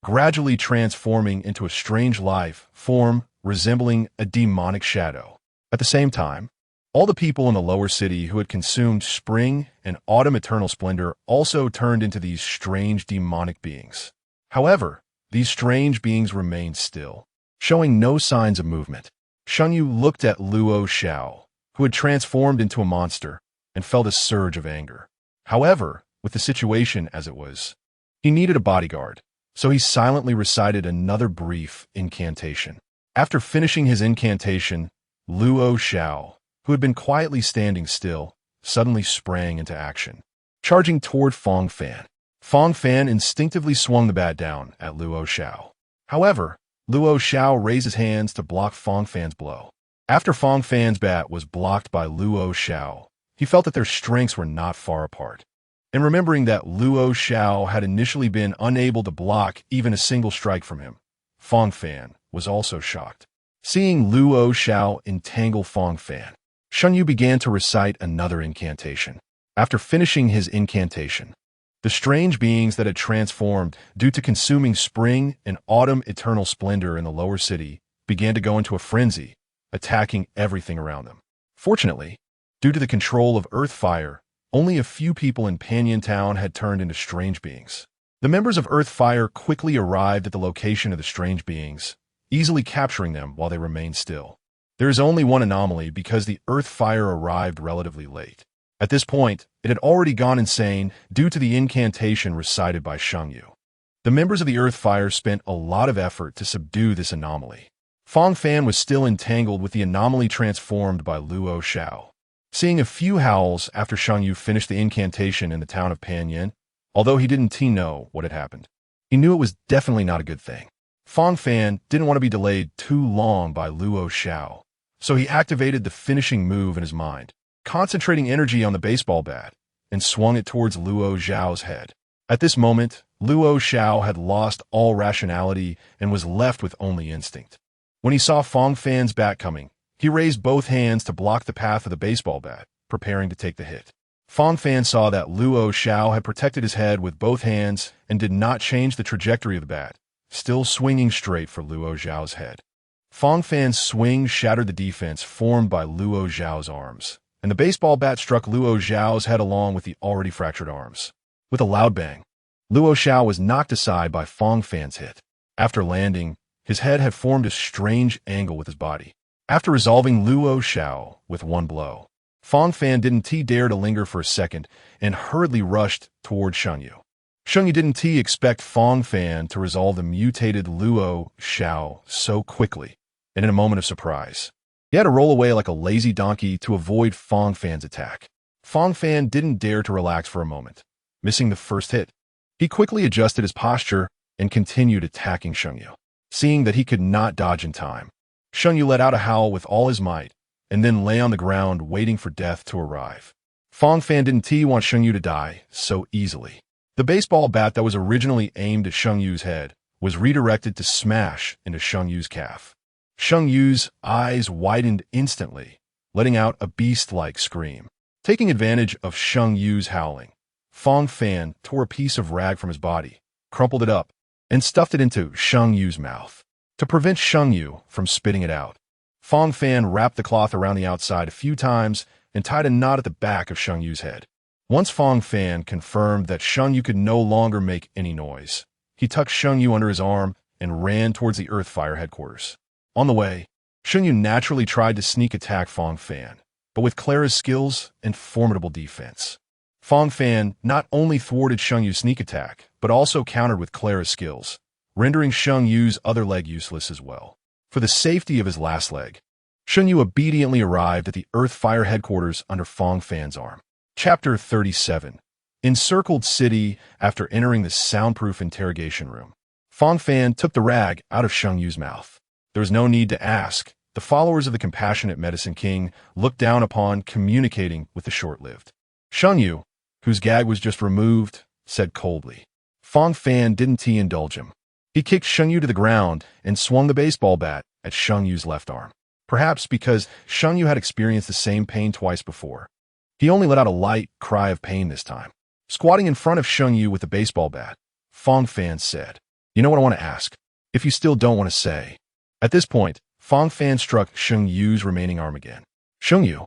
gradually transforming into a strange life form resembling a demonic shadow. At the same time, all the people in the lower city who had consumed spring and autumn eternal splendor also turned into these strange demonic beings. However, these strange beings remained still, showing no signs of movement. Xingyu looked at Luo Xiao, who had transformed into a monster, and felt a surge of anger. However, with the situation as it was, he needed a bodyguard, so he silently recited another brief incantation. After finishing his incantation, Luo Xiao, who had been quietly standing still, suddenly sprang into action, charging toward Fang Fan. Fang Fan instinctively swung the bat down at Luo Xiao. However, Luo Xiao raised his hands to block Fang Fan's blow. After Fang Fan's bat was blocked by Luo Xiao, he felt that their strengths were not far apart. And remembering that Luo Xiao had initially been unable to block even a single strike from him, Fang Fan was also shocked. Seeing Luo Xiao entangle Fang Fan, Xingyu began to recite another incantation. After finishing his incantation, the strange beings that had transformed due to consuming spring and autumn eternal splendor in the lower city began to go into a frenzy, attacking everything around them. Fortunately, due to the control of Earth Fire, only a few people in Panyan Town had turned into strange beings. The members of Earth Fire quickly arrived at the location of the strange beings, easily capturing them while they remained still. There is only one anomaly because the Earth Fire arrived relatively late. At this point, it had already gone insane due to the incantation recited by Xingyu. The members of the Earth Fire spent a lot of effort to subdue this anomaly. Fang Fan was still entangled with the anomaly transformed by Luo Xiao. Seeing a few howls after Xingyu finished the incantation in the town of Panyan, although he didn't know what had happened, he knew it was definitely not a good thing. Fang Fan didn't want to be delayed too long by Luo Xiao, so he activated the finishing move in his mind, concentrating energy on the baseball bat, and swung it towards Luo Xiao's head. At this moment, Luo Xiao had lost all rationality and was left with only instinct. When he saw Fang Fan's bat coming, he raised both hands to block the path of the baseball bat, preparing to take the hit. Fang Fan saw that Luo Xiao had protected his head with both hands and did not change the trajectory of the bat, still swinging straight for Luo Xiao's head. Fang Fan's swing shattered the defense formed by Luo Xiao's arms, and the baseball bat struck Luo Xiao's head along with the already fractured arms. With a loud bang, Luo Xiao was knocked aside by Fang Fan's hit. After landing, his head had formed a strange angle with his body. After resolving Luo Xiao with one blow, Fang Fan didn't dare to linger for a second and hurriedly rushed toward Xingyu. Xingyu didn't expect Fang Fan to resolve the mutated Luo Xiao so quickly, and in a moment of surprise, he had to roll away like a lazy donkey to avoid Fang Fan's attack. Fang Fan didn't dare to relax for a moment, missing the first hit. He quickly adjusted his posture and continued attacking Xingyu. Seeing that he could not dodge in time, Sheng Yu let out a howl with all his might, and then lay on the ground waiting for death to arrive. Fang Fan didn't want Sheng Yu to die so easily. The baseball bat that was originally aimed at Sheng Yu's head was redirected to smash into Sheng Yu's calf. Sheng Yu's eyes widened instantly, letting out a beast-like scream. Taking advantage of Sheng Yu's howling, Fang Fan tore a piece of rag from his body, crumpled it up, and stuffed it into Sheng Yu's mouth. To prevent Sheng Yu from spitting it out, Fang Fan wrapped the cloth around the outside a few times and tied a knot at the back of Sheng Yu's head. Once Fang Fan confirmed that Sheng Yu could no longer make any noise, he tucked Sheng Yu under his arm and ran towards the Earthfire headquarters. On the way, Sheng Yu naturally tried to sneak attack Fang Fan, but with Clara's skills and formidable defense. Fang Fan not only thwarted Sheng Yu's sneak attack, but also countered with Clara's skills, rendering Sheng Yu's other leg useless as well. For the safety of his last leg, Sheng Yu obediently arrived at the Earthfire headquarters under Fang Fan's arm. Chapter 37. Encircled City. After entering the soundproof interrogation room, Fang Fan took the rag out of Sheng Yu's mouth. There was no need to ask. The followers of the Compassionate Medicine King looked down upon communicating with the short-lived. Sheng Yu, whose gag was just removed, said coldly. Fang Fan didn't indulge him. He kicked Sheng Yu to the ground and swung the baseball bat at Sheng Yu's left arm. Perhaps because Sheng Yu had experienced the same pain twice before, he only let out a light cry of pain this time. Squatting in front of Sheng Yu with the baseball bat, Fang Fan said, "You know what I want to ask? If you still don't want to say." At this point, Fang Fan struck Sheng Yu's remaining arm again. Sheng Yu,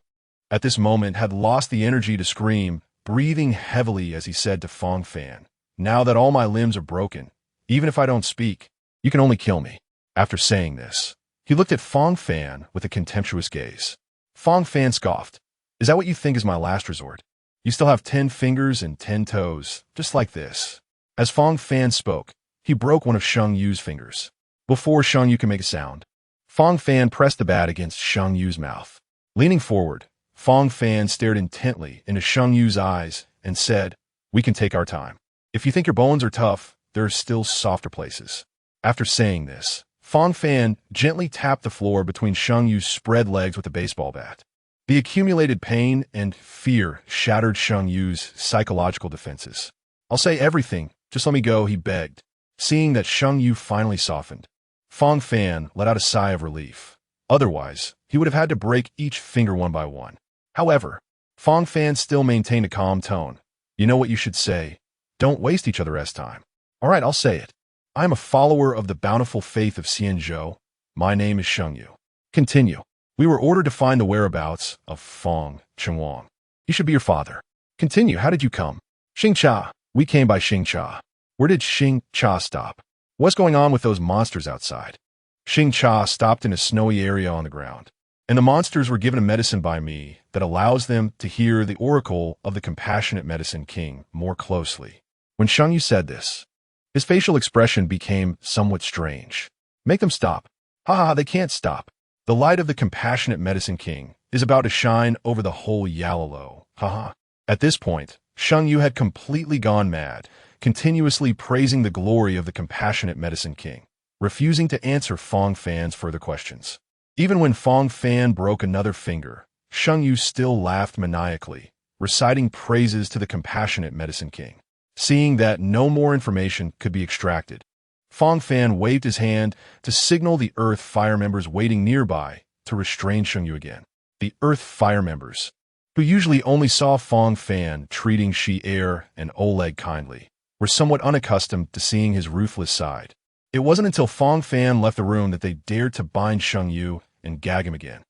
at this moment, had lost the energy to scream, breathing heavily as he said to Fang Fan, "Now that all my limbs are broken, even if I don't speak, you can only kill me." After saying this, he looked at Fang Fan with a contemptuous gaze. Fang Fan scoffed. "Is that what you think is my last resort? You still have 10 fingers and 10 toes, just like this." As Fang Fan spoke, he broke one of Sheng Yu's fingers. Before Sheng Yu could make a sound, Fang Fan pressed the bat against Sheng Yu's mouth. Leaning forward, Fang Fan stared intently into Sheng Yu's eyes and said, "We can take our time. If you think your bones are tough, there are still softer places." After saying this, Fang Fan gently tapped the floor between Sheng Yu's spread legs with a baseball bat. The accumulated pain and fear shattered Sheng Yu's psychological defenses. "I'll say everything, just let me go," he begged. Seeing that Sheng Yu finally softened, Fang Fan let out a sigh of relief. Otherwise, he would have had to break each finger one by one. However, Fang Fan still maintained a calm tone. "You know what you should say. Don't waste each other's time." "All right, I'll say it. I am a follower of the bountiful faith of Xianzhou. My name is Sheng Yu." Continue. "We were ordered to find the whereabouts of Fang Chengwang. He should be your father." Continue. "How did you come?" "Xingcha. We came by Xingcha." "Where did Xingcha stop? What's going on with those monsters outside?" "Xingcha stopped in a snowy area on the ground, and the monsters were given a medicine by me that allows them to hear the oracle of the Compassionate Medicine King more closely." When Sheng Yu said this, his facial expression became somewhat strange. "Make them stop." "Ha, they can't stop. The light of the Compassionate Medicine King is about to shine over the whole Yalalo. Ha." At this point, Sheng Yu had completely gone mad, continuously praising the glory of the Compassionate Medicine King, refusing to answer Fang Fan's further questions. Even when Fang Fan broke another finger, Sheng Yu still laughed maniacally, reciting praises to the Compassionate Medicine King. Seeing that no more information could be extracted, Fang Fan waved his hand to signal the Earth Fire members waiting nearby to restrain Sheng Yu again. The Earth Fire members, who usually only saw Fang Fan treating Shi-Er and Oleg kindly, were somewhat unaccustomed to seeing his ruthless side. It wasn't until Fang Fan left the room that they dared to bind Sheng Yu and gag him again.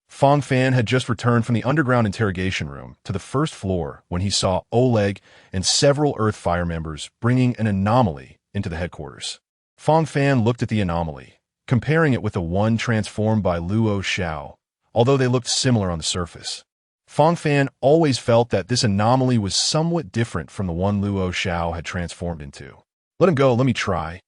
Fang Fan had just returned from the underground interrogation room to the first floor when he saw Oleg and several Earth Fire members bringing an anomaly into the headquarters. Fang Fan looked at the anomaly, comparing it with the one transformed by Luo Xiao, although they looked similar on the surface. Fang Fan always felt that this anomaly was somewhat different from the one Luo Xiao had transformed into. "Let him go, let me try,"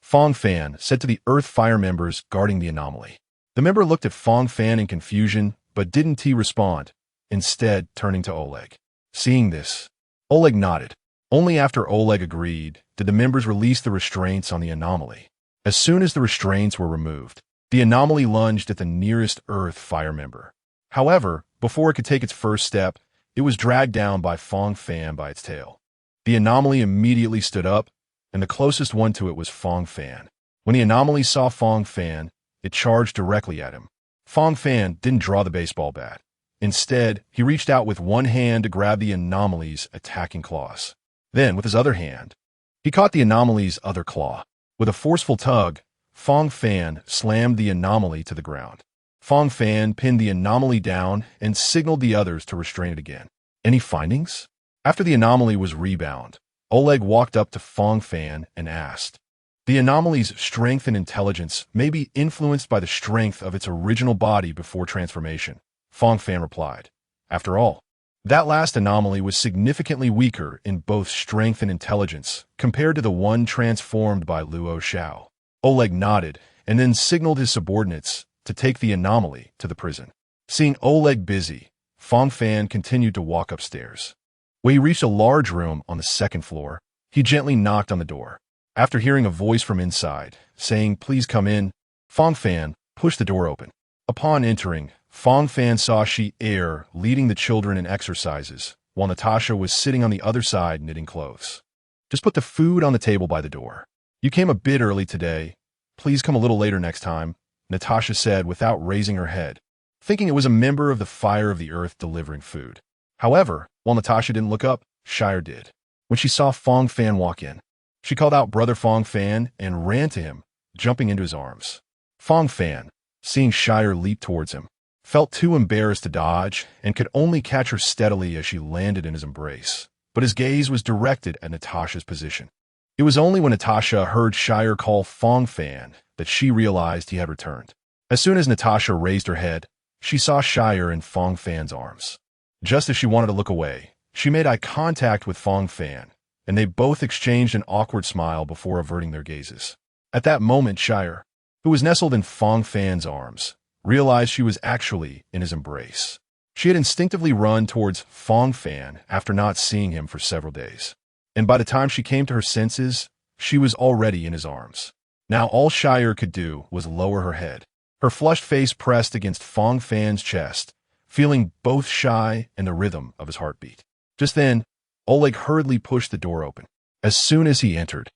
Fang Fan said to the Earth Fire members guarding the anomaly. The member looked at Fang Fan in confusion, but didn't respond, instead turning to Oleg. Seeing this, Oleg nodded. Only after Oleg agreed did the members release the restraints on the anomaly. As soon as the restraints were removed, The anomaly lunged at the nearest Earth fire member. However, before it could take its first step, it was dragged down by Fang Fan by its tail. The anomaly immediately stood up, and the closest one to it was Fang Fan. When the anomaly saw Fang Fan, it charged directly at him. Fang Fan didn't draw the baseball bat. Instead, he reached out with one hand to grab the anomaly's attacking claws. Then, with his other hand, he caught the anomaly's other claw. With a forceful tug, Fang Fan slammed the anomaly to the ground. Fang Fan pinned the anomaly down and signaled the others to restrain it again. Any findings? After the anomaly was rebound, Oleg walked up to Fang Fan and asked, "The anomaly's strength and intelligence may be influenced by the strength of its original body before transformation," Fang Fan replied. After all, that last anomaly was significantly weaker in both strength and intelligence compared to the one transformed by Luo Xiao. Oleg nodded and then signaled his subordinates to take the anomaly to the prison. Seeing Oleg busy, Fang Fan continued to walk upstairs. When he reached a large room on the second floor, he gently knocked on the door. After hearing a voice from inside, saying, "Please come in," Fang Fan pushed the door open. Upon entering, Fang Fan saw Shi Er leading the children in exercises, while Natasha was sitting on the other side knitting clothes. "Just put the food on the table by the door. You came a bit early today. Please come a little later next time," Natasha said without raising her head, thinking it was a member of the Fire of the Earth delivering food. However, while Natasha didn't look up, Shire did. When she saw Fang Fan walk in, she called out Brother Fang Fan and ran to him, jumping into his arms. Fang Fan, seeing Shire leap towards him, felt too embarrassed to dodge and could only catch her steadily as she landed in his embrace. But his gaze was directed at Natasha's position. It was only when Natasha heard Shire call Fang Fan that she realized he had returned. As soon as Natasha raised her head, she saw Shire in Fang Fan's arms. Just as she wanted to look away, she made eye contact with Fang Fan, and they both exchanged an awkward smile before averting their gazes. At that moment, Shire, who was nestled in Fang Fan's arms, realized she was actually in his embrace. She had instinctively run towards Fang Fan after not seeing him for several days. And by the time she came to her senses, she was already in his arms. Now all Shire could do was lower her head. Her flushed face pressed against Fang Fan's chest, feeling both shy and the rhythm of his heartbeat. Just then, Oleg hurriedly pushed the door open. As soon as he entered,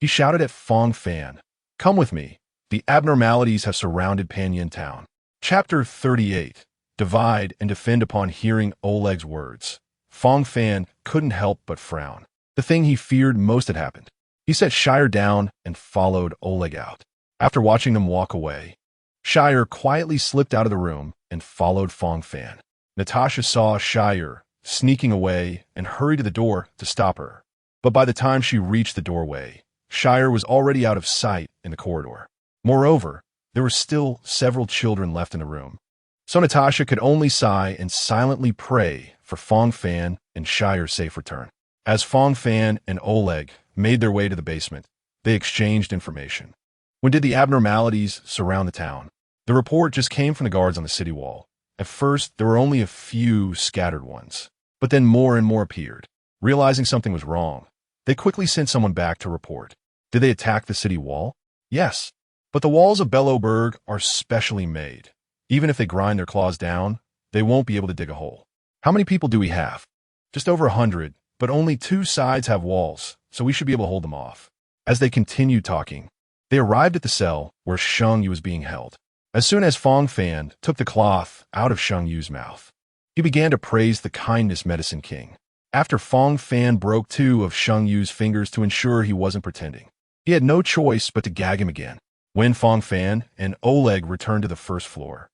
he shouted at Fang Fan, "Come with me. The abnormalities have surrounded Panyin Town." Chapter 38. Divide and defend. Upon hearing Oleg's words, Fang Fan couldn't help but frown. The thing he feared most had happened. He set Shire down and followed Oleg out. After watching them walk away, Shire quietly slipped out of the room and followed Fang Fan. Natasha saw Shire sneaking away and hurried to the door to stop her. But by the time she reached the doorway, Shire was already out of sight in the corridor. Moreover, there were still several children left in the room. So Natasha could only sigh and silently pray for Fang Fan and Shire's safe return. As Fang Fan and Oleg made their way to the basement, they exchanged information. When did the abnormalities surround the town? The report just came from the guards on the city wall. At first, there were only a few scattered ones, but then more and more appeared. Realizing something was wrong, they quickly sent someone back to report. Did they attack the city wall? Yes, but the walls of Bellowburg are specially made. Even if they grind their claws down, they won't be able to dig a hole. How many people do we have? Just over 100, but only 2 sides have walls, so we should be able to hold them off. As they continued talking, they arrived at the cell where Sheng Yu was being held. As soon as Fang Fan took the cloth out of Sheng Yu's mouth, he began to praise the kindness medicine king. After Fang Fan broke 2 of Sheng Yu's fingers to ensure he wasn't pretending, he had no choice but to gag him again. When Fang Fan and Oleg returned to the first floor,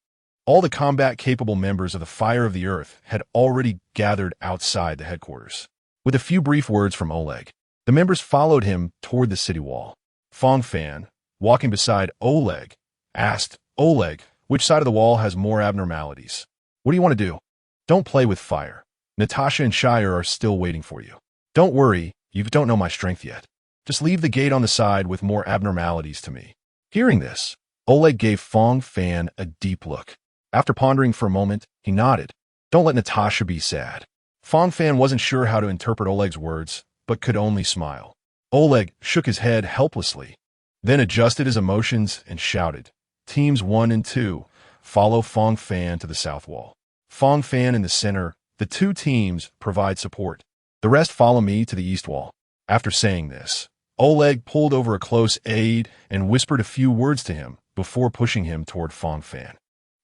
all the combat-capable members of the Fire of the Earth had already gathered outside the headquarters. With a few brief words from Oleg, the members followed him toward the city wall. Fang Fan, walking beside Oleg, asked, "Oleg, which side of the wall has more abnormalities? What do you want to do?" "Don't play with fire. Natasha and Shire are still waiting for you. Don't worry, you don't know my strength yet. Just leave the gate on the side with more abnormalities to me." Hearing this, Oleg gave Fang Fan a deep look. After pondering for a moment, he nodded. "Don't let Natasha be sad." Fang Fan wasn't sure how to interpret Oleg's words, but could only smile. Oleg shook his head helplessly, then adjusted his emotions and shouted, Teams 1 and 2 follow Fang Fan to the south wall. Fang Fan in the center. The two teams provide support. The rest follow me to the east wall. After saying this, Oleg pulled over a close aide and whispered a few words to him before pushing him toward Fang Fan.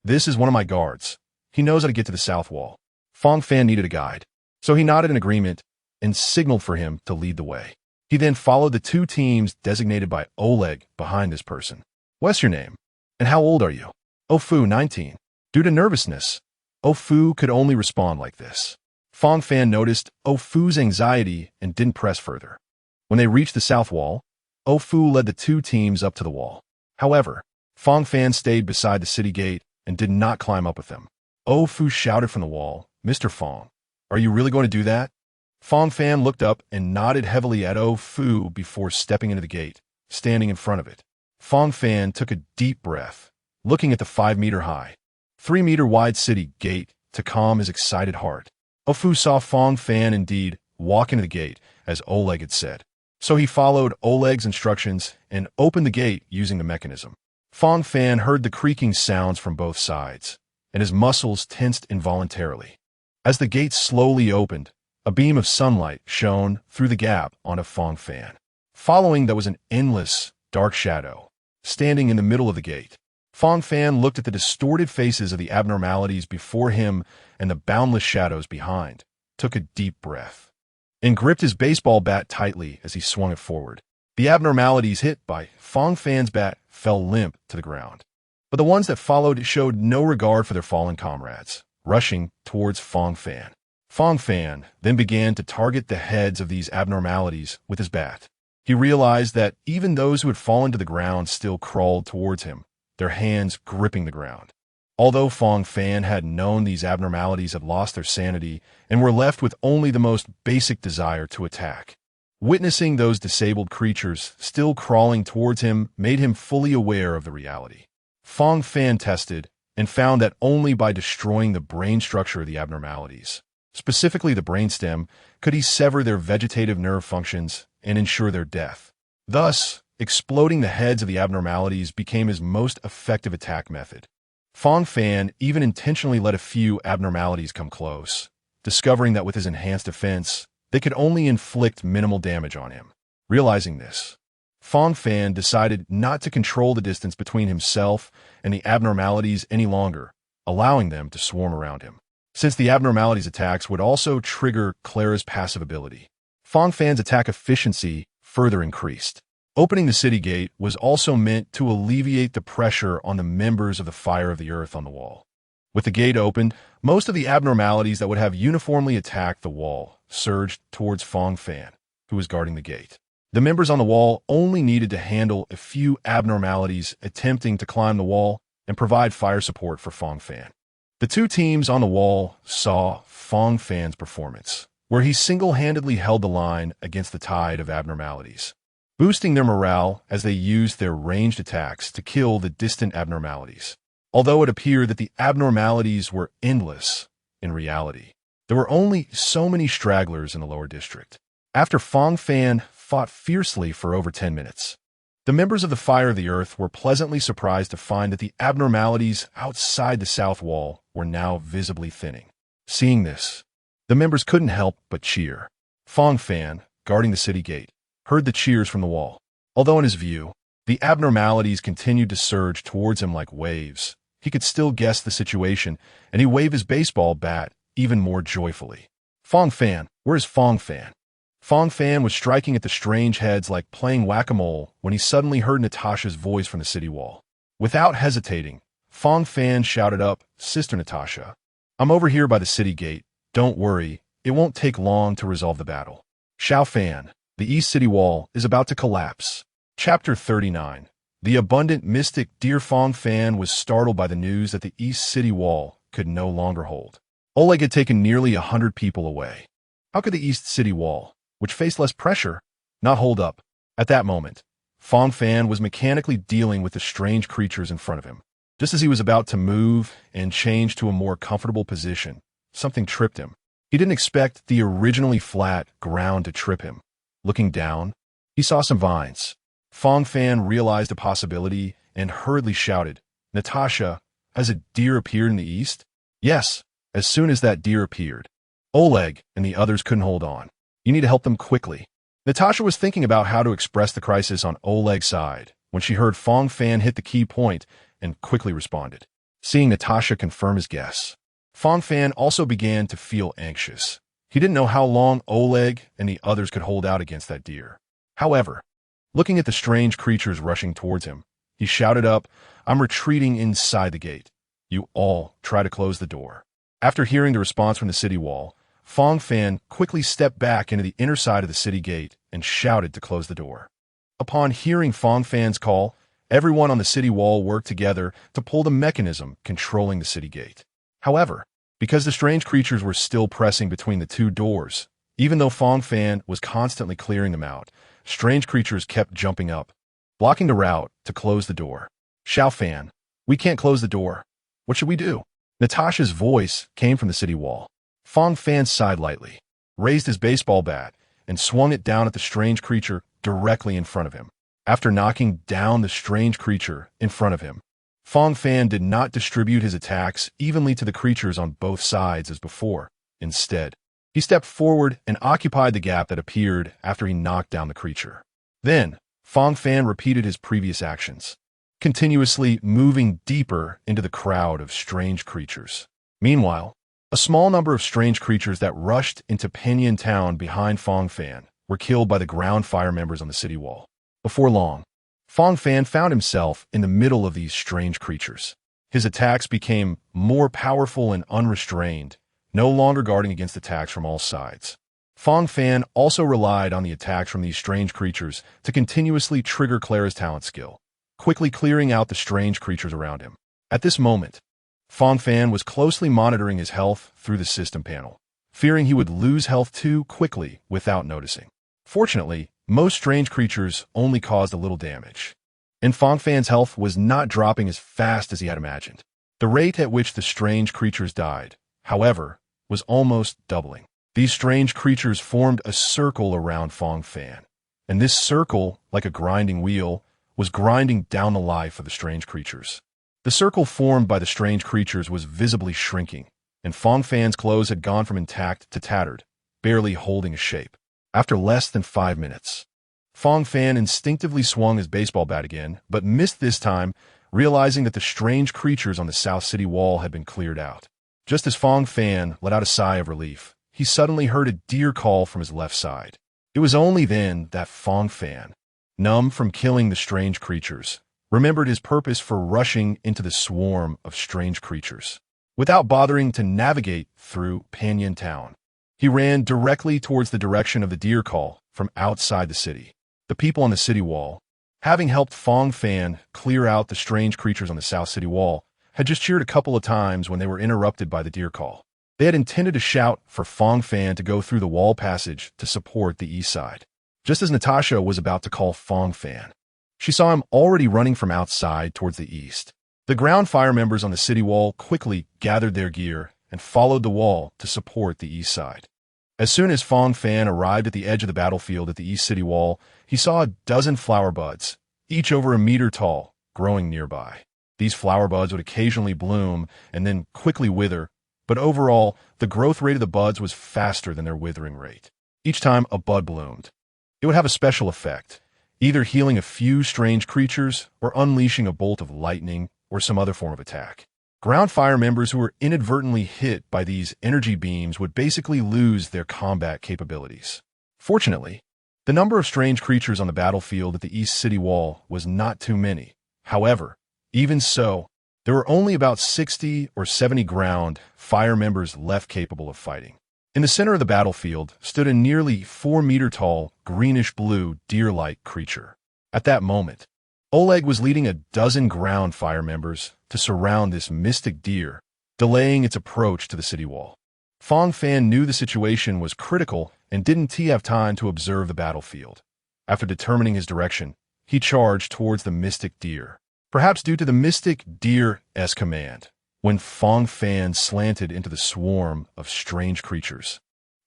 This is one of my guards. He knows how to get to the south wall. Fang Fan needed a guide, so he nodded in agreement and signaled for him to lead the way. He then followed the two teams designated by Oleg behind this person. What's your name? And how old are you? Ofu, 19. Due to nervousness, Ofu could only respond like this. Fang Fan noticed Ofu's anxiety and didn't press further. When they reached the south wall, Ofu led the two teams up to the wall. However, Fang Fan stayed beside the city gate and did not climb up with them. Ofu shouted from the wall, Mr. Fang, are you really going to do that? Fang Fan looked up and nodded heavily at Ofu before stepping into the gate, standing in front of it. Fang Fan took a deep breath, looking at the 5-meter-high, 3-meter-wide city gate to calm his excited heart. Ofu saw Fang Fan indeed walk into the gate, as Oleg had said. So he followed Oleg's instructions and opened the gate using the mechanism. Fang Fan heard the creaking sounds from both sides, and his muscles tensed involuntarily. As the gate slowly opened, a beam of sunlight shone through the gap onto Fang Fan. Following that was an endless, dark shadow, standing in the middle of the gate. Fang Fan looked at the distorted faces of the abnormalities before him and the boundless shadows behind, took a deep breath, and gripped his baseball bat tightly as he swung it forward. The abnormalities hit by Fang Fan's bat fell limp to the ground. But the ones that followed showed no regard for their fallen comrades, rushing towards Fang Fan. Fang Fan then began to target the heads of these abnormalities with his bat. He realized that even those who had fallen to the ground still crawled towards him, their hands gripping the ground. Although Fang Fan had known these abnormalities had lost their sanity and were left with only the most basic desire to attack, witnessing those disabled creatures still crawling towards him made him fully aware of the reality. Fang Fan tested and found that only by destroying the brain structure of the abnormalities, specifically the brainstem, could he sever their vegetative nerve functions and ensure their death. Thus, exploding the heads of the abnormalities became his most effective attack method. Fang Fan even intentionally let a few abnormalities come close, discovering that with his enhanced defense, they could only inflict minimal damage on him. Realizing this, Fang Fan decided not to control the distance between himself and the abnormalities any longer, allowing them to swarm around him. Since the abnormalities' attacks would also trigger Clara's passive ability, Fang Fan's attack efficiency further increased. Opening the city gate was also meant to alleviate the pressure on the members of the Fire of the Earth on the wall. With the gate opened, most of the abnormalities that would have uniformly attacked the wall surged towards Fang Fan, who was guarding the gate. The members on the wall only needed to handle a few abnormalities attempting to climb the wall and provide fire support for Fang Fan. The two teams on the wall saw Fang Fan's performance, where he single-handedly held the line against the tide of abnormalities, boosting their morale as they used their ranged attacks to kill the distant abnormalities. Although it appeared that the abnormalities were endless, in reality, there were only so many stragglers in the lower district. After Fang Fan fought fiercely for over 10 minutes, the members of the Fire of the Earth were pleasantly surprised to find that the abnormalities outside the south wall were now visibly thinning. Seeing this, the members couldn't help but cheer. Fang Fan, guarding the city gate, heard the cheers from the wall. Although in his view, the abnormalities continued to surge towards him like waves, he could still guess the situation, and he waved his baseball bat even more joyfully. Fang Fan, where's Fang Fan? Fang Fan was striking at the strange heads like playing whack-a-mole when he suddenly heard Natasha's voice from the city wall. Without hesitating, Fang Fan shouted up, Sister Natasha, I'm over here by the city gate. Don't worry, it won't take long to resolve the battle. Xiao Fan, the East City Wall is about to collapse. Chapter 39. The abundant mystic dear Fang Fan was startled by the news that the East City Wall could no longer hold. Oleg had taken nearly 100 people away. How could the East City Wall, which faced less pressure, not hold up? At that moment, Fang Fan was mechanically dealing with the strange creatures in front of him. Just as he was about to move and change to a more comfortable position, something tripped him. He didn't expect the originally flat ground to trip him. Looking down, he saw some vines. Fang Fan realized a possibility and hurriedly shouted, Natasha, has a deer appeared in the east? Yes, as soon as that deer appeared, Oleg and the others couldn't hold on. You need to help them quickly. Natasha was thinking about how to express the crisis on Oleg's side when she heard Fang Fan hit the key point and quickly responded. Seeing Natasha confirm his guess, Fang Fan also began to feel anxious. He didn't know how long Oleg and the others could hold out against that deer. However, looking at the strange creatures rushing towards him, he shouted up, "I'm retreating inside the gate. You all try to close the door." After hearing the response from the city wall, Fang Fan quickly stepped back into the inner side of the city gate and shouted to close the door. Upon hearing Fang Fan's call, everyone on the city wall worked together to pull the mechanism controlling the city gate. However, because the strange creatures were still pressing between the two doors, even though Fang Fan was constantly clearing them out, strange creatures kept jumping up, blocking the route to close the door. Xiao Fan, we can't close the door. What should we do? Natasha's voice came from the city wall. Fang Fan sighed lightly, raised his baseball bat, and swung it down at the strange creature directly in front of him. After knocking down the strange creature in front of him, Fang Fan did not distribute his attacks evenly to the creatures on both sides as before. Instead, he stepped forward and occupied the gap that appeared after he knocked down the creature. Then, Fang Fan repeated his previous actions, continuously moving deeper into the crowd of strange creatures. Meanwhile, a small number of strange creatures that rushed into Pinyin Town behind Fang Fan were killed by the ground fire members on the city wall. Before long, Fang Fan found himself in the middle of these strange creatures. His attacks became more powerful and unrestrained, no longer guarding against attacks from all sides. Fang Fan also relied on the attacks from these strange creatures to continuously trigger Clara's talent skill, quickly clearing out the strange creatures around him. At this moment, Fang Fan was closely monitoring his health through the system panel, fearing he would lose health too quickly without noticing. Fortunately, most strange creatures only caused a little damage, and Fang Fan's health was not dropping as fast as he had imagined. The rate at which the strange creatures died, however, was almost doubling. These strange creatures formed a circle around Fang Fan, and this circle, like a grinding wheel, was grinding down the life of the strange creatures. The circle formed by the strange creatures was visibly shrinking, and Fang Fan's clothes had gone from intact to tattered, barely holding a shape. After less than 5 minutes, Fang Fan instinctively swung his baseball bat again, but missed this time, realizing that the strange creatures on the South City wall had been cleared out. Just as Fang Fan let out a sigh of relief, he suddenly heard a deer call from his left side. It was only then that Fang Fan, numb from killing the strange creatures, remembered his purpose for rushing into the swarm of strange creatures. Without bothering to navigate through Pinyin Town, he ran directly towards the direction of the deer call from outside the city. The people on the city wall, having helped Fang Fan clear out the strange creatures on the South City wall, had just cheered a couple of times when they were interrupted by the deer call. They had intended to shout for Fang Fan to go through the wall passage to support the east side. Just as Natasha was about to call Fang Fan, she saw him already running from outside towards the east. The ground fire members on the city wall quickly gathered their gear and followed the wall to support the east side. As soon as Fang Fan arrived at the edge of the battlefield at the east city wall, he saw a dozen flower buds, each over a meter tall, growing nearby. These flower buds would occasionally bloom and then quickly wither, but overall, the growth rate of the buds was faster than their withering rate. Each time a bud bloomed, it would have a special effect, either healing a few strange creatures or unleashing a bolt of lightning or some other form of attack. Ground fire members who were inadvertently hit by these energy beams would basically lose their combat capabilities. Fortunately, the number of strange creatures on the battlefield at the East City Wall was not too many. However, even so, there were only about 60 or 70 ground fire members left capable of fighting. In the center of the battlefield stood a nearly 4-meter-tall, greenish-blue, deer-like creature. At that moment, Oleg was leading a dozen ground fire members to surround this mystic deer, delaying its approach to the city wall. Fang Fan knew the situation was critical and didn't have time to observe the battlefield. After determining his direction, he charged towards the mystic deer. Perhaps due to the mystic deer's command, when Fang Fan slanted into the swarm of strange creatures,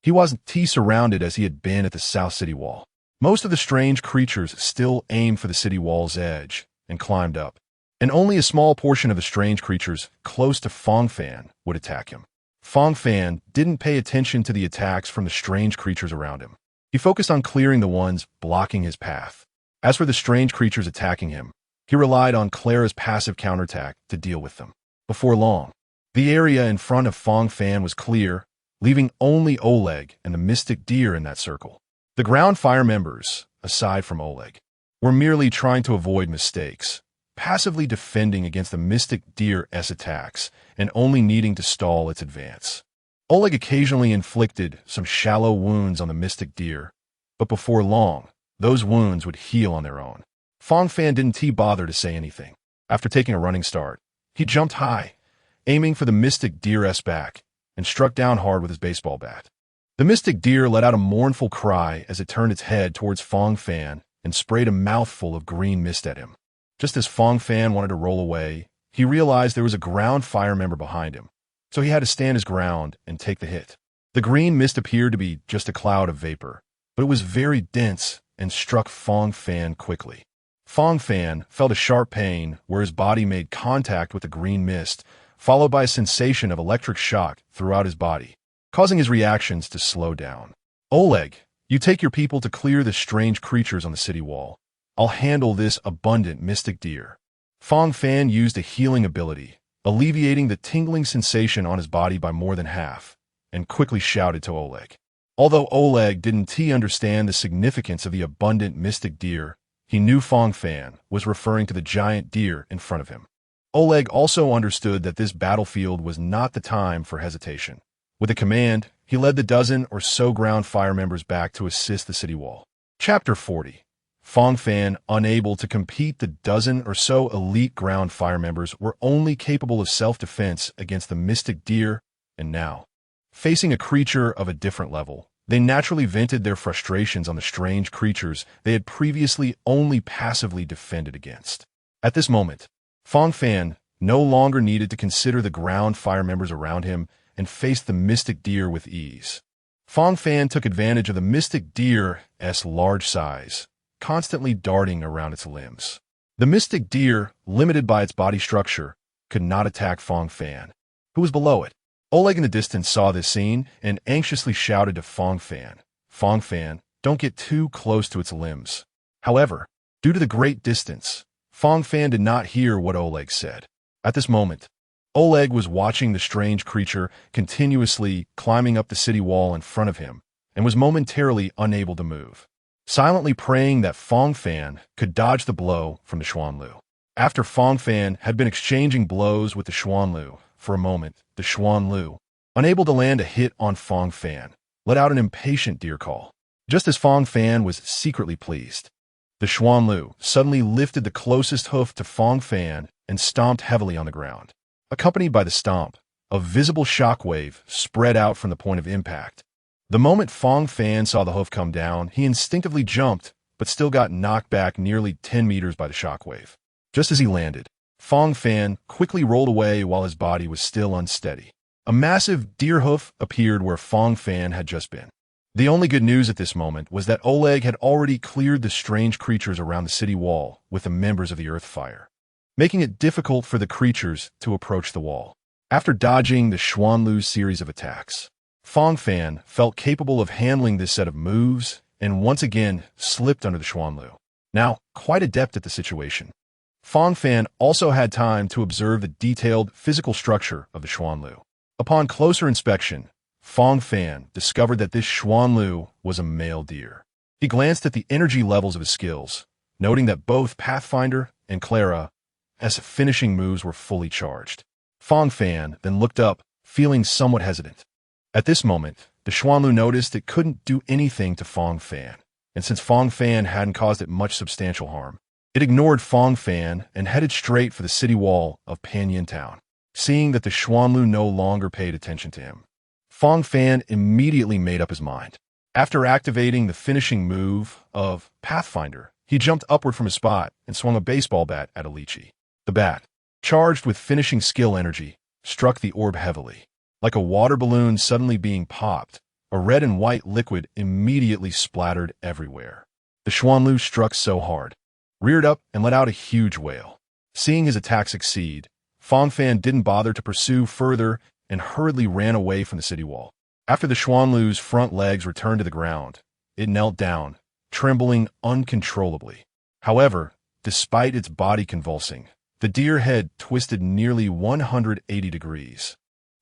he wasn't surrounded as he had been at the South City Wall. Most of the strange creatures still aimed for the city wall's edge and climbed up. and only a small portion of the strange creatures close to Fang Fan would attack him. Fang Fan didn't pay attention to the attacks from the strange creatures around him. He focused on clearing the ones blocking his path. As for the strange creatures attacking him, he relied on Clara's passive counterattack to deal with them. Before long, the area in front of Fang Fan was clear, leaving only Oleg and the mystic deer in that circle. The ground fire members, aside from Oleg, were merely trying to avoid mistakes, passively defending against the mystic deer's attacks and only needing to stall its advance. Oleg occasionally inflicted some shallow wounds on the mystic deer, but before long, those wounds would heal on their own. Fang Fan didn't bother to say anything. After taking a running start, he jumped high, aiming for the mystic deer's back, and struck down hard with his baseball bat. The mystic deer let out a mournful cry as it turned its head towards Fang Fan and sprayed a mouthful of green mist at him. Just as Fang Fan wanted to roll away, he realized there was a ground fire member behind him, so he had to stand his ground and take the hit. The green mist appeared to be just a cloud of vapor, but it was very dense and struck Fang Fan quickly. Fang Fan felt a sharp pain where his body made contact with the green mist, followed by a sensation of electric shock throughout his body, causing his reactions to slow down. Oleg, you take your people to clear the strange creatures on the city wall. I'll handle this abundant mystic deer. Fang Fan used a healing ability, alleviating the tingling sensation on his body by more than half, and quickly shouted to Oleg. Although Oleg didn't understand the significance of the abundant mystic deer, he knew Fang Fan was referring to the giant deer in front of him. Oleg also understood that this battlefield was not the time for hesitation. With a command, he led the dozen or so ground fire members back to assist the city wall. Chapter 40. Fang Fan, unable to compete, the dozen or so elite ground fire members were only capable of self-defense against the mystic deer, and now, facing a creature of a different level, they naturally vented their frustrations on the strange creatures they had previously only passively defended against. At this moment, Fang Fan no longer needed to consider the ground fire members around him and faced the mystic deer with ease. Fang Fan took advantage of the mystic deer's large size, constantly darting around its limbs. The mystic deer, limited by its body structure, could not attack Fang Fan, who was below it. Oleg in the distance saw this scene and anxiously shouted to Fang Fan, "Fang Fan, don't get too close to its limbs." However, due to the great distance, Fang Fan did not hear what Oleg said. At this moment, Oleg was watching the strange creature continuously climbing up the city wall in front of him and was momentarily unable to move, silently praying that Fang Fan could dodge the blow from the Xuanlu. After Fang Fan had been exchanging blows with the Xuanlu for a moment, the Xuanlu, unable to land a hit on Fang Fan, let out an impatient deer call. Just as Fang Fan was secretly pleased, the Xuanlu suddenly lifted the closest hoof to Fang Fan and stomped heavily on the ground. Accompanied by the stomp, a visible shockwave spread out from the point of impact. The moment Fang Fan saw the hoof come down, he instinctively jumped, but still got knocked back nearly 10 meters by the shockwave. Just as he landed, Fang Fan quickly rolled away while his body was still unsteady. A massive deer hoof appeared where Fang Fan had just been. The only good news at this moment was that Oleg had already cleared the strange creatures around the city wall with the members of the Earth Fire, making it difficult for the creatures to approach the wall. After dodging the Xuanlu's series of attacks, Fang Fan felt capable of handling this set of moves and once again slipped under the Xuanlu. Now, quite adept at the situation, Fang Fan also had time to observe the detailed physical structure of the Xuanlu. Upon closer inspection, Fang Fan discovered that this Xuanlu was a male deer. He glanced at the energy levels of his skills, noting that both Pathfinder and Clara as finishing moves were fully charged. Fang Fan then looked up, feeling somewhat hesitant. At this moment, the Xuanlu noticed it couldn't do anything to Fang Fan, and since Fang Fan hadn't caused it much substantial harm, it ignored Fang Fan and headed straight for the city wall of Panyin Town. Seeing that the Xuanlu no longer paid attention to him, Fang Fan immediately made up his mind. After activating the finishing move of Pathfinder, he jumped upward from his spot and swung a baseball bat at a lychee. The bat, charged with finishing skill energy, struck the orb heavily. Like a water balloon suddenly being popped, a red and white liquid immediately splattered everywhere. The Xuanlu struck so hard, reared up and let out a huge wail. Seeing his attack succeed, Fang Fan didn't bother to pursue further and hurriedly ran away from the city wall. After the Xuanlu's front legs returned to the ground, it knelt down, trembling uncontrollably. However, despite its body convulsing, the deer head twisted nearly 180 degrees,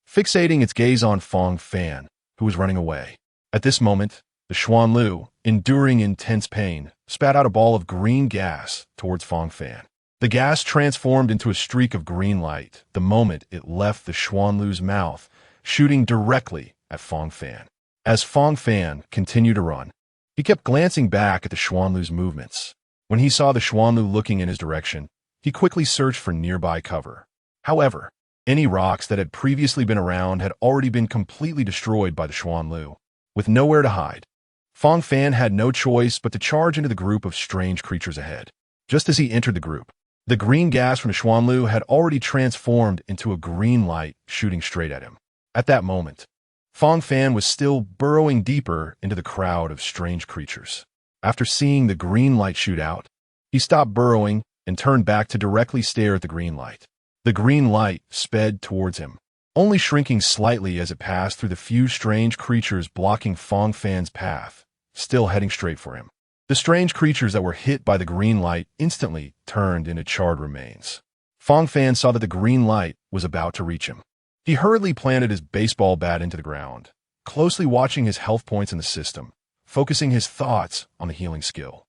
fixating its gaze on Fang Fan, who was running away. At this moment, the Xuanlu, enduring intense pain, spat out a ball of green gas towards Fang Fan. The gas transformed into a streak of green light the moment it left the Xuanlu's mouth, shooting directly at Fang Fan. As Fang Fan continued to run, he kept glancing back at the Xuanlu's movements. When he saw the Xuanlu looking in his direction, he quickly searched for nearby cover. However, any rocks that had previously been around had already been completely destroyed by the Xuanlu. With nowhere to hide, Fang Fan had no choice but to charge into the group of strange creatures ahead. Just as he entered the group, the green gas from the Xuanlu had already transformed into a green light shooting straight at him. At that moment, Fang Fan was still burrowing deeper into the crowd of strange creatures. After seeing the green light shoot out, he stopped burrowing and turned back to directly stare at the green light. The green light sped towards him, only shrinking slightly as it passed through the few strange creatures blocking Fang Fan's path, still heading straight for him. The strange creatures that were hit by the green light instantly turned into charred remains. Fang Fan saw that the green light was about to reach him. He hurriedly planted his baseball bat into the ground, closely watching his health points in the system, focusing his thoughts on the healing skill.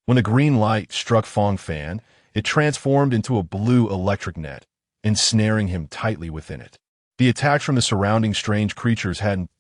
When the green light struck Fang Fan, it transformed into a blue electric net, ensnaring him tightly within it. The attacks from the surrounding strange creatures hadn't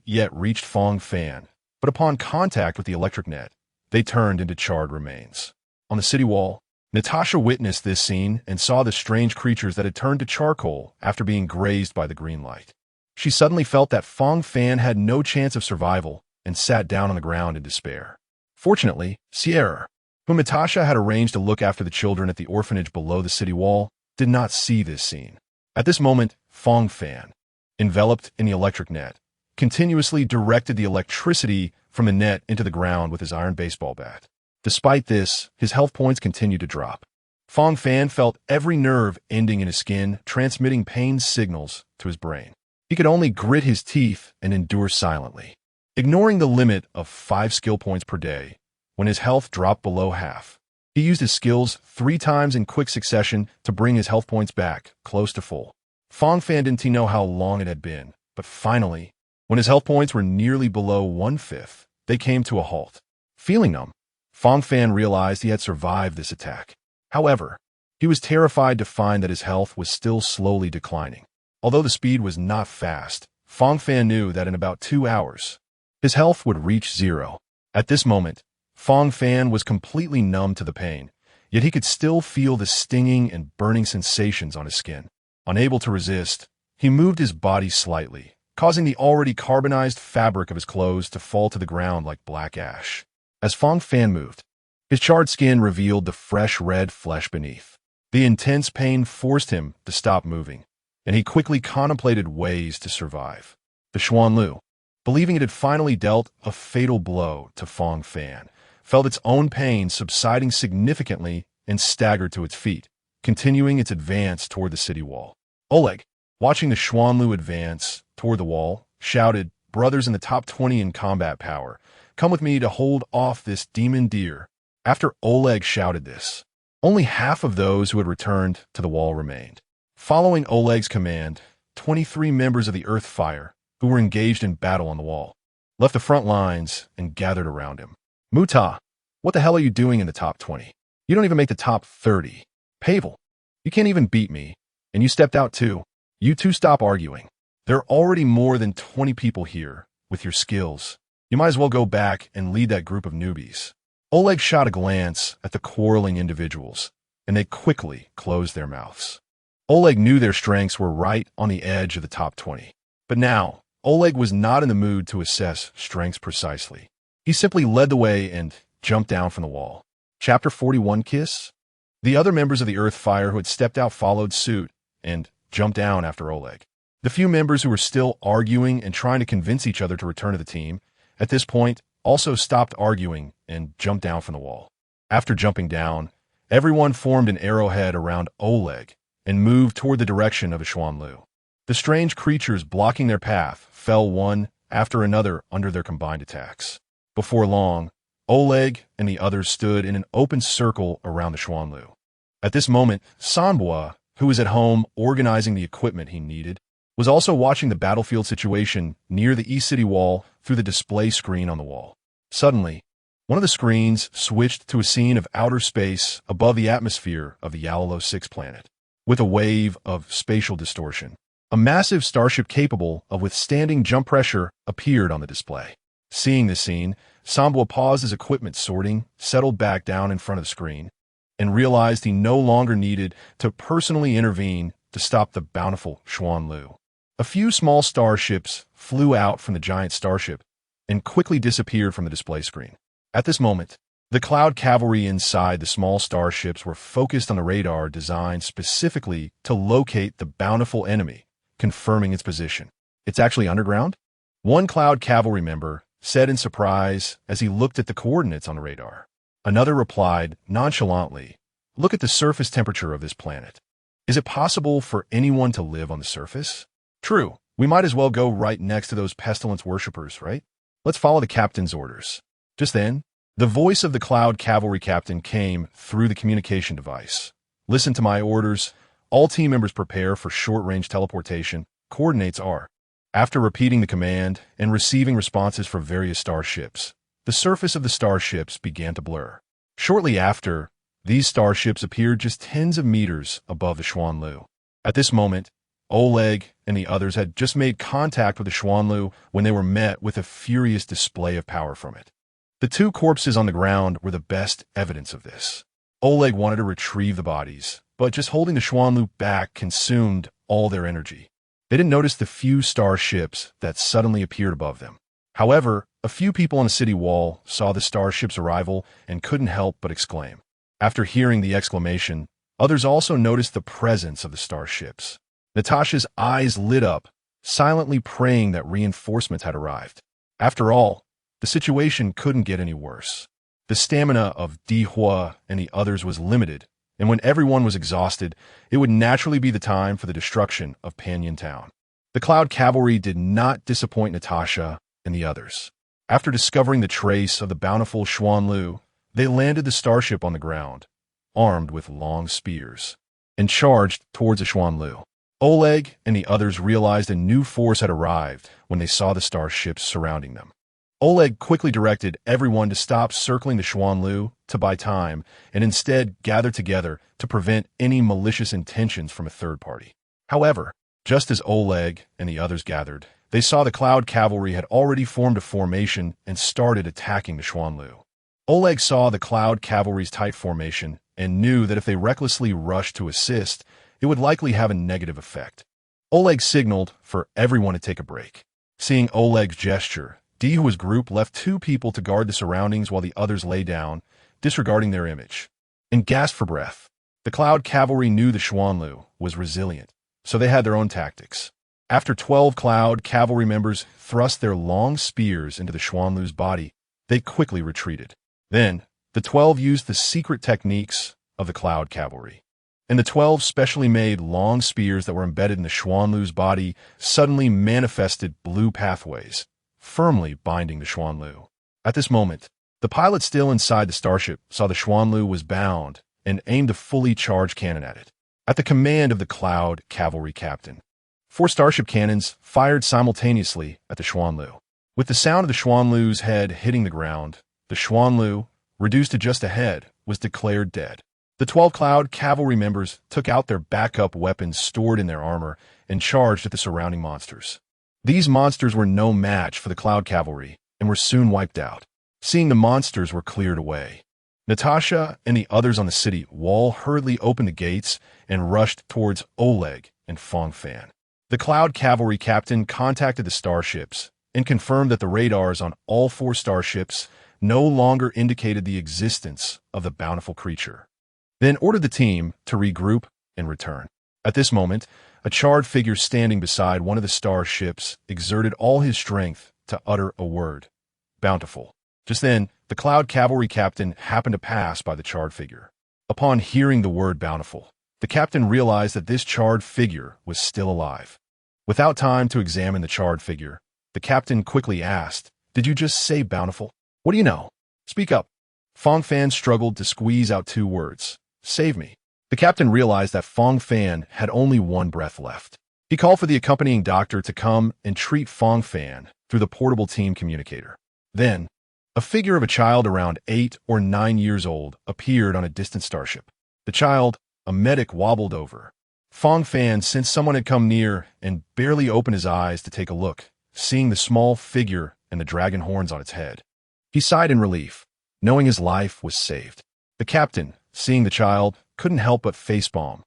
yet reached Fang Fan, but upon contact with the electric net, they turned into charred remains. On the city wall, Natasha witnessed this scene and saw the strange creatures that had turned to charcoal after being grazed by the green light. She suddenly felt that Fang Fan had no chance of survival and sat down on the ground in despair. Fortunately, Sierra, whom Natasha had arranged to look after the children at the orphanage below the city wall, did not see this scene. At this moment, Fang Fan, enveloped in the electric net, continuously directed the electricity from the net into the ground with his iron baseball bat. Despite this, his health points continued to drop. Fang Fan felt every nerve ending in his skin, transmitting pain signals to his brain. He could only grit his teeth and endure silently, ignoring the limit of 5 skill points per day. When his health dropped below half, he used his skills 3 times in quick succession to bring his health points back close to full. Fang Fan didn't know how long it had been, but finally, when his health points were nearly below 1/5, they came to a halt. Feeling numb, Fang Fan realized he had survived this attack. However, he was terrified to find that his health was still slowly declining. Although the speed was not fast, Fang Fan knew that in about 2 hours, his health would reach 0. At this moment, Fang Fan was completely numb to the pain, yet he could still feel the stinging and burning sensations on his skin. Unable to resist, he moved his body slightly, causing the already carbonized fabric of his clothes to fall to the ground like black ash. As Fang Fan moved, his charred skin revealed the fresh red flesh beneath. The intense pain forced him to stop moving, and he quickly contemplated ways to survive. The Xuanlu, believing it had finally dealt a fatal blow to Fang Fan, felt its own pain subsiding significantly and staggered to its feet, continuing its advance toward the city wall. Oleg, watching the Xuanlu advance toward the wall, shouted, "Brothers in the top 20 in combat power, come with me to hold off this demon deer." After Oleg shouted this, only half of those who had returned to the wall remained. Following Oleg's command, 23 members of the Earth Fire, who were engaged in battle on the wall, left the front lines and gathered around him. "Muta, what the hell are you doing in the top 20? You don't even make the top 30. Pavel, you can't even beat me, and you stepped out too. You two stop arguing. There are already more than 20 people here with your skills. You might as well go back and lead that group of newbies." Oleg shot a glance at the quarreling individuals, and they quickly closed their mouths. Oleg knew their strengths were right on the edge of the top 20. But now, Oleg was not in the mood to assess strengths precisely. He simply led the way and jumped down from the wall. Chapter 41 Kiss? The other members of the Earth Fire who had stepped out followed suit and jumped down after Oleg. The few members who were still arguing and trying to convince each other to return to the team, at this point, also stopped arguing and jumped down from the wall. After jumping down, Everyone formed an arrowhead around Oleg and moved toward the direction of Xuanlu. The strange creatures blocking their path fell one after another under their combined attacks. Before long, Oleg and the others stood in an open circle around the Xuanlu. At this moment, Sanbua, who was at home organizing the equipment he needed, was also watching the battlefield situation near the East City wall through the display screen on the wall. Suddenly, one of the screens switched to a scene of outer space above the atmosphere of the Yalalo 6 planet, with a wave of spatial distortion. A massive starship capable of withstanding jump pressure appeared on the display. Seeing this scene, Sanbua paused his equipment sorting, settled back down in front of the screen, and realized he no longer needed to personally intervene to stop the bountiful Xuanlu. A few small starships flew out from the giant starship and quickly disappeared from the display screen. At this moment, the cloud cavalry inside the small starships were focused on the radar designed specifically to locate the bountiful enemy, confirming its position. It's actually underground? One cloud cavalry member said in surprise as he looked at the coordinates on the radar. Another replied nonchalantly, "Look at the surface temperature of this planet. Is it possible for anyone to live on the surface?" "True. We might as well go right next to those pestilence worshippers, right? Let's follow the captain's orders." Just then, the voice of the cloud cavalry captain came through the communication device. "Listen to my orders. All team members prepare for short-range teleportation. Coordinates are." After repeating the command and receiving responses from various starships, the surface of the starships began to blur. Shortly after, these starships appeared just tens of meters above the Xuanlu. At this moment, Oleg and the others had just made contact with the Xuanlu when they were met with a furious display of power from it. The two corpses on the ground were the best evidence of this. Oleg wanted to retrieve the bodies, but just holding the Xuanlu back consumed all their energy. They didn't notice the few starships that suddenly appeared above them. However, a few people on the city wall saw the starship's arrival and couldn't help but exclaim. After hearing the exclamation, others also noticed the presence of the starships. Natasha's eyes lit up, silently praying that reinforcements had arrived. After all, the situation couldn't get any worse. The stamina of Dihua and the others was limited, and when everyone was exhausted, it would naturally be the time for the destruction of Panyan Town. The Cloud Cavalry did not disappoint Natasha and the others. After discovering the trace of the bountiful Xuanlu, they landed the starship on the ground, armed with long spears, and charged towards the Xuanlu. Oleg and the others realized a new force had arrived when they saw the starships surrounding them. Oleg quickly directed everyone to stop circling the Xuanlu to buy time and instead gather together to prevent any malicious intentions from a third party. However, just as Oleg and the others gathered, they saw the Cloud Cavalry had already formed a formation and started attacking the Xuanlu. Oleg saw the Cloud Cavalry's tight formation and knew that if they recklessly rushed to assist, it would likely have a negative effect. Oleg signaled for everyone to take a break. Seeing Oleg's gesture, Dihua's group left two people to guard the surroundings while the others lay down, disregarding their image, and gasped for breath. The Cloud Cavalry knew the Xuanlu was resilient, so they had their own tactics. After 12 Cloud Cavalry members thrust their long spears into the Xuanlu's body, they quickly retreated. Then, the 12 used the secret techniques of the Cloud Cavalry, and the 12 specially made long spears that were embedded in the Xuanlu's body suddenly manifested blue pathways, firmly binding the Xuanlu. At this moment, the pilot still inside the starship saw the Xuanlu was bound and aimed a fully charged cannon at it. At the command of the Cloud Cavalry captain, 4 starship cannons fired simultaneously at the Xuanlu. With the sound of the Xuanlu's head hitting the ground, the Xuanlu, reduced to just a head, was declared dead. The 12 Cloud Cavalry members took out their backup weapons stored in their armor and charged at the surrounding monsters. These monsters were no match for the Cloud Cavalry and were soon wiped out. Seeing the monsters were cleared away, Natasha and the others on the city wall hurriedly opened the gates and rushed towards Oleg and Fang Fan. The Cloud Cavalry captain contacted the starships and confirmed that the radars on all 4 starships no longer indicated the existence of the bountiful creature, then ordered the team to regroup and return. At this moment, a charred figure standing beside one of the starships exerted all his strength to utter a word, "Bountiful." Just then, the Cloud Cavalry captain happened to pass by the charred figure. Upon hearing the word bountiful, the captain realized that this charred figure was still alive. Without time to examine the charred figure, the captain quickly asked, "Did you just say bountiful? What do you know? Speak up." Fang Fan struggled to squeeze out 2 words. "Save me." The captain realized that Fang Fan had only 1 breath left. He called for the accompanying doctor to come and treat Fang Fan through the portable team communicator. Then, a figure of a child around 8 or 9 years old appeared on a distant starship. The child, a medic, wobbled over. Fang Fan sensed someone had come near and barely opened his eyes to take a look, seeing the small figure and the dragon horns on its head. He sighed in relief, knowing his life was saved. The captain, seeing the child, couldn't help but facepalm.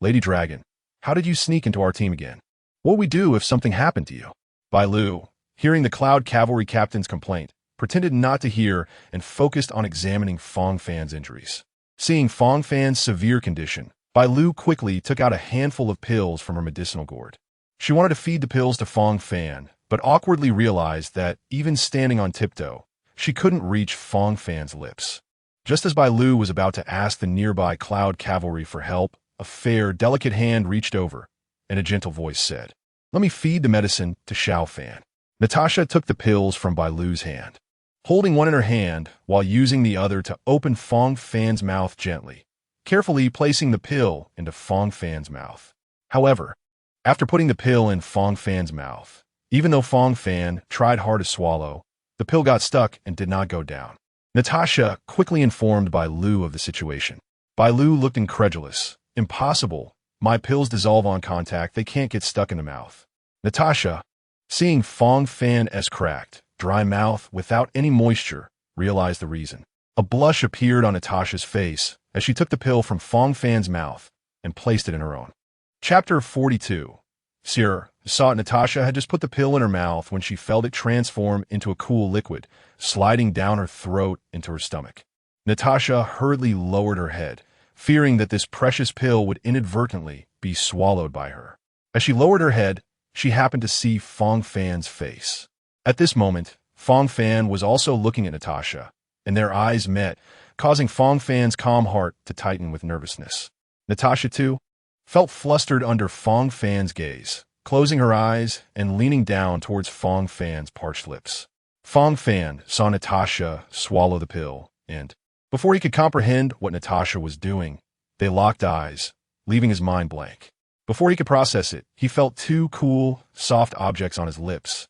"Lady Dragon, how did you sneak into our team again? What would we do if something happened to you?" Bai Lu, hearing the Cloud Cavalry captain's complaint, pretended not to hear and focused on examining Fang Fan's injuries. Seeing Fang Fan's severe condition, Bai Lu quickly took out a handful of pills from her medicinal gourd. She wanted to feed the pills to Fang Fan, but awkwardly realized that, even standing on tiptoe, she couldn't reach Fang Fan's lips. Just as Bai Lu was about to ask the nearby Cloud Cavalry for help, a fair, delicate hand reached over, and a gentle voice said, "Let me feed the medicine to Xiao Fan." Natasha took the pills from Bai Lu's hand, holding one in her hand while using the other to open Fang Fan's mouth gently, carefully placing the pill into Fang Fan's mouth. However, after putting the pill in Fang Fan's mouth, even though Fang Fan tried hard to swallow, the pill got stuck and did not go down. Natasha quickly informed Bai Lu of the situation. Bai Lu looked incredulous. "Impossible. My pills dissolve on contact. They can't get stuck in the mouth." Natasha, seeing Fang Fan's cracked, dry mouth without any moisture, realized the reason. A blush appeared on Natasha's face as she took the pill from Fang Fan's mouth and placed it in her own. Chapter 42. Sierra saw Natasha had just put the pill in her mouth when she felt it transform into a cool liquid, sliding down her throat into her stomach. Natasha hurriedly lowered her head, fearing that this precious pill would inadvertently be swallowed by her. As she lowered her head, she happened to see Fang Fan's face. At this moment, Fang Fan was also looking at Natasha, and their eyes met, causing Fang Fan's calm heart to tighten with nervousness. Natasha, too, felt flustered under Fang Fan's gaze, closing her eyes and leaning down towards Fang Fan's parched lips. Fang Fan saw Natasha swallow the pill, and, before he could comprehend what Natasha was doing, they locked eyes, leaving his mind blank. Before he could process it, he felt 2 cool, soft objects on his lips,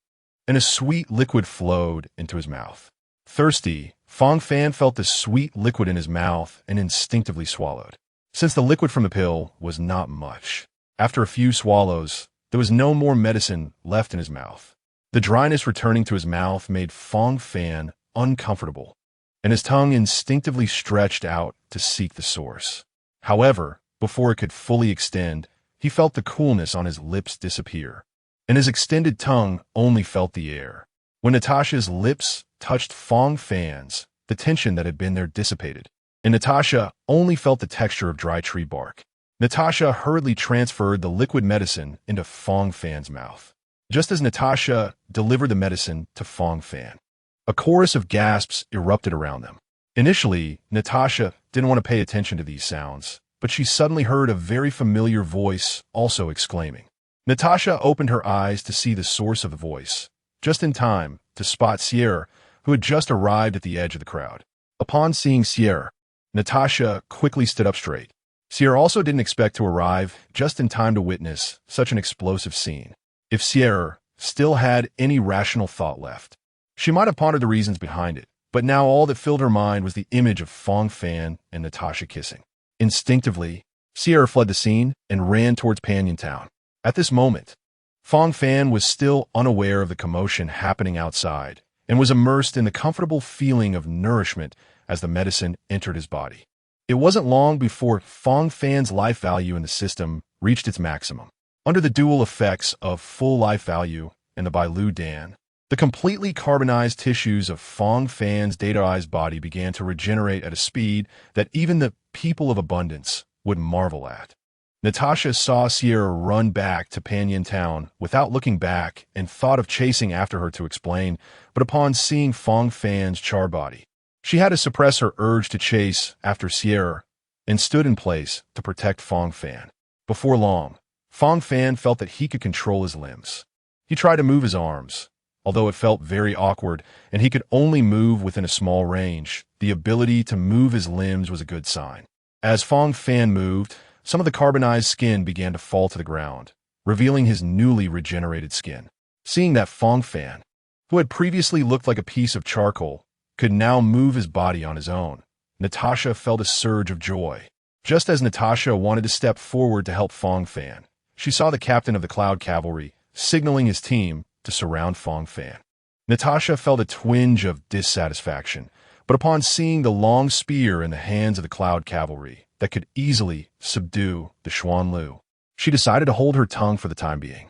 and a sweet liquid flowed into his mouth. Thirsty, Fang Fan felt the sweet liquid in his mouth and instinctively swallowed. Since the liquid from the pill was not much, after a few swallows, there was no more medicine left in his mouth. The dryness returning to his mouth made Fang Fan uncomfortable, and his tongue instinctively stretched out to seek the source. However, before it could fully extend, he felt the coolness on his lips disappear, and his extended tongue only felt the air. When Natasha's lips touched Fang Fan's, the tension that had been there dissipated, and Natasha only felt the texture of dry tree bark. Natasha hurriedly transferred the liquid medicine into Fang Fan's mouth. Just as Natasha delivered the medicine to Fang Fan, a chorus of gasps erupted around them. Initially, Natasha didn't want to pay attention to these sounds, but she suddenly heard a very familiar voice also exclaiming. Natasha opened her eyes to see the source of the voice, just in time to spot Sierra, who had just arrived at the edge of the crowd. Upon seeing Sierra, Natasha quickly stood up straight. Sierra also didn't expect to arrive just in time to witness such an explosive scene. If Sierra still had any rational thought left, she might have pondered the reasons behind it, but now all that filled her mind was the image of Fang Fan and Natasha kissing. Instinctively, Sierra fled the scene and ran towards Panyan Town. At this moment, Fang Fan was still unaware of the commotion happening outside and was immersed in the comfortable feeling of nourishment as the medicine entered his body. It wasn't long before Fang Fan's life value in the system reached its maximum. Under the dual effects of full life value and the Bai Lu Dan, the completely carbonized tissues of Fang Fan's dataized body began to regenerate at a speed that even the people of abundance would marvel at. Natasha saw Sierra run back to Panyan Town without looking back and thought of chasing after her to explain, but upon seeing Fang Fan's charred body, she had to suppress her urge to chase after Sierra and stood in place to protect Fang Fan. Before long, Fang Fan felt that he could control his limbs. He tried to move his arms, although it felt very awkward and he could only move within a small range. The ability to move his limbs was a good sign. As Fang Fan moved, some of the carbonized skin began to fall to the ground, revealing his newly regenerated skin. Seeing that Fang Fan, who had previously looked like a piece of charcoal, could now move his body on his own, Natasha felt a surge of joy. Just as Natasha wanted to step forward to help Fang Fan, she saw the captain of the Cloud Cavalry signaling his team to surround Fang Fan. Natasha felt a twinge of dissatisfaction, but upon seeing the long spear in the hands of the Cloud Cavalry that could easily subdue the Xuanlu, she decided to hold her tongue for the time being.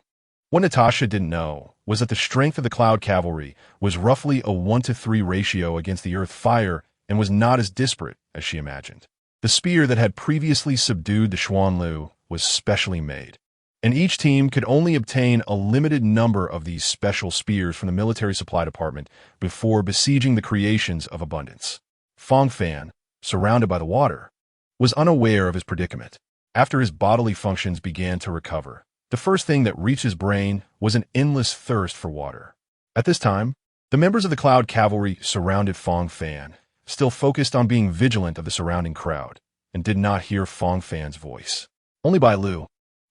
What Natasha didn't know was that the strength of the Cloud Cavalry was roughly a 1-to-3 ratio against the Earth Fire and was not as disparate as she imagined. The spear that had previously subdued the Xuanlu was specially made, and each team could only obtain a limited number of these special spears from the military supply department before besieging the creations of abundance. Fang Fan, surrounded by the water, was unaware of his predicament. After his bodily functions began to recover, the first thing that reached his brain was an endless thirst for water. At this time, the members of the Cloud Cavalry surrounded Fang Fan, still focused on being vigilant of the surrounding crowd, and did not hear Fang Fan's voice. Only Bai Lu,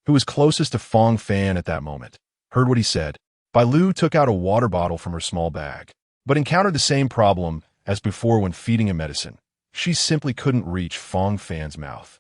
who was closest to Fang Fan at that moment, heard what he said. Bai Lu took out a water bottle from her small bag, but encountered the same problem as before when feeding him medicine. She simply couldn't reach Fang Fan's mouth.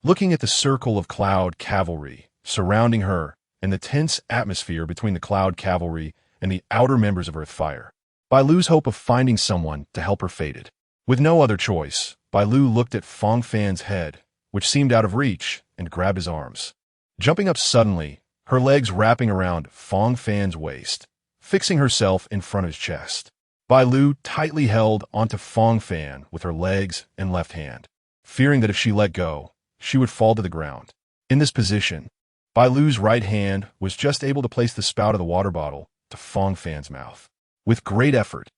Looking at the circle of Cloud Cavalry surrounding her and the tense atmosphere between the Cloud Cavalry and the outer members of Earth Fire, Bai Lu's hope of finding someone to help her faded. With no other choice, Bai Lu looked at Fang Fan's head, which seemed out of reach, and grabbed his arms. Jumping up suddenly, her legs wrapping around Fang Fan's waist, fixing herself in front of his chest. Bai Lu tightly held onto Fang Fan with her legs and left hand, fearing that if she let go, she would fall to the ground. In this position, Bai Lu's right hand was just able to place the spout of the water bottle to Fang Fan's mouth. With great effort,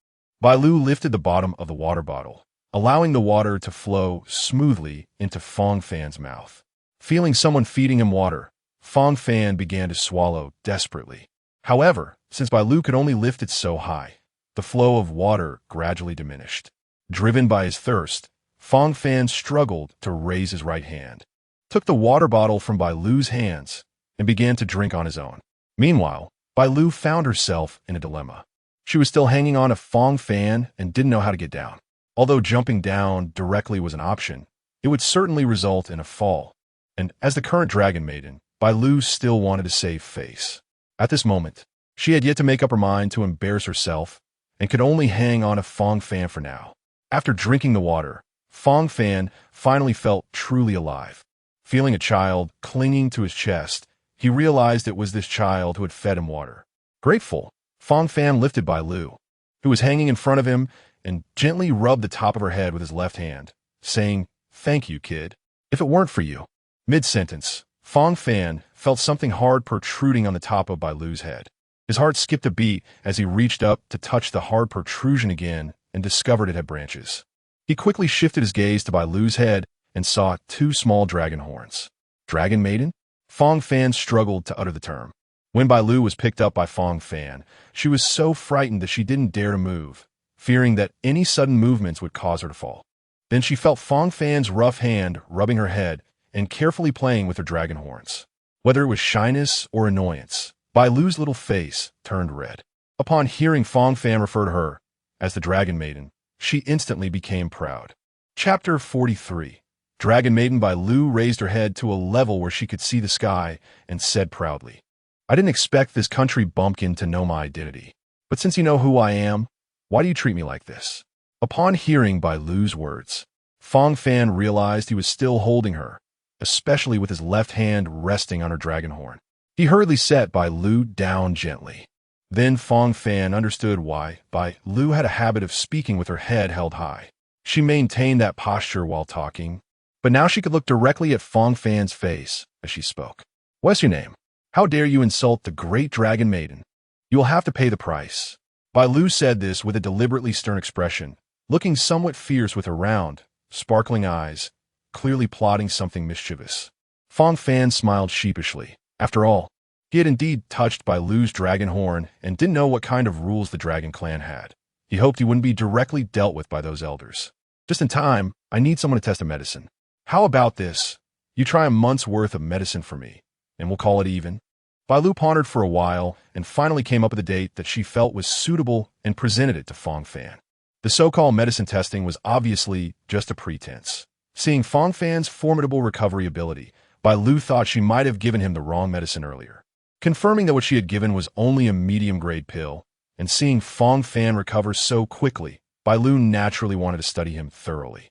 Bai Lu lifted the bottom of the water bottle, allowing the water to flow smoothly into Fang Fan's mouth. Feeling someone feeding him water, Fang Fan began to swallow desperately. However, since Bai Lu could only lift it so high, the flow of water gradually diminished. Driven by his thirst, Fang Fan struggled to raise his right hand, took the water bottle from Bai Lu's hands, and began to drink on his own. Meanwhile, Bai Lu found herself in a dilemma. She was still hanging on to Fang Fan and didn't know how to get down. Although jumping down directly was an option, it would certainly result in a fall. And as the current Dragon Maiden, Bai Lu still wanted to save face. At this moment, she had yet to make up her mind to embarrass herself and could only hang on to Fang Fan for now. After drinking the water, Fang Fan finally felt truly alive. Feeling a child clinging to his chest, he realized it was this child who had fed him water. Grateful, Fang Fan lifted Bai Lu, who was hanging in front of him, and gently rubbed the top of her head with his left hand, saying, "Thank you, kid. If it weren't for you." Mid-sentence, Fang Fan felt something hard protruding on the top of Bai Lu's head. His heart skipped a beat as he reached up to touch the hard protrusion again and discovered it had branches. He quickly shifted his gaze to Bai Lu's head and saw 2 small dragon horns. Dragon Maiden? Fang Fan struggled to utter the term. When Bai Lu was picked up by Fang Fan, she was so frightened that she didn't dare to move, fearing that any sudden movements would cause her to fall. Then she felt Fang Fan's rough hand rubbing her head and carefully playing with her dragon horns. Whether it was shyness or annoyance, Bai Lu's little face turned red. Upon hearing Fang Fan refer to her as the Dragon Maiden, she instantly became proud. Chapter 43. Dragon Maiden Bai Lu raised her head to a level where she could see the sky and said proudly, "I didn't expect this country bumpkin to know my identity. But since you know who I am, why do you treat me like this?" Upon hearing Bai Lu's words, Fang Fan realized he was still holding her, especially with his left hand resting on her dragon horn. He hurriedly set Bai Lu down gently. Then Fang Fan understood why Bai Lu had a habit of speaking with her head held high. She maintained that posture while talking, but now she could look directly at Fang Fan's face as she spoke. "What's your name? How dare you insult the great Dragon Maiden? You will have to pay the price." Bai Lu said this with a deliberately stern expression, looking somewhat fierce with her round, sparkling eyes, clearly plotting something mischievous. Fang Fan smiled sheepishly. After all, he had indeed touched Bai Lu's dragon horn and didn't know what kind of rules the dragon clan had. He hoped he wouldn't be directly dealt with by those elders. Just in time, I need someone to test a medicine. How about this? You try a month's worth of medicine for me, and we'll call it even. Bai Lu pondered for a while and finally came up with a date that she felt was suitable and presented it to Fang Fan. The so-called medicine testing was obviously just a pretense. Seeing Fang Fan's formidable recovery ability, Bai Lu thought she might have given him the wrong medicine earlier. Confirming that what she had given was only a medium-grade pill, and seeing Fang Fan recover so quickly, Bai Lu naturally wanted to study him thoroughly.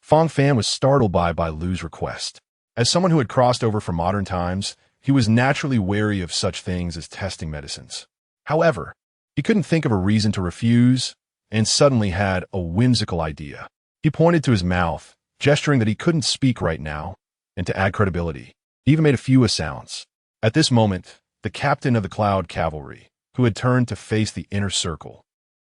Fang Fan was startled by Bai Lu's request. As someone who had crossed over from modern times, he was naturally wary of such things as testing medicines. However, he couldn't think of a reason to refuse, and suddenly had a whimsical idea. He pointed to his mouth, gesturing that he couldn't speak right now, and to add credibility, he even made a few sounds. At this moment, the captain of the Cloud Cavalry, who had turned to face the inner circle,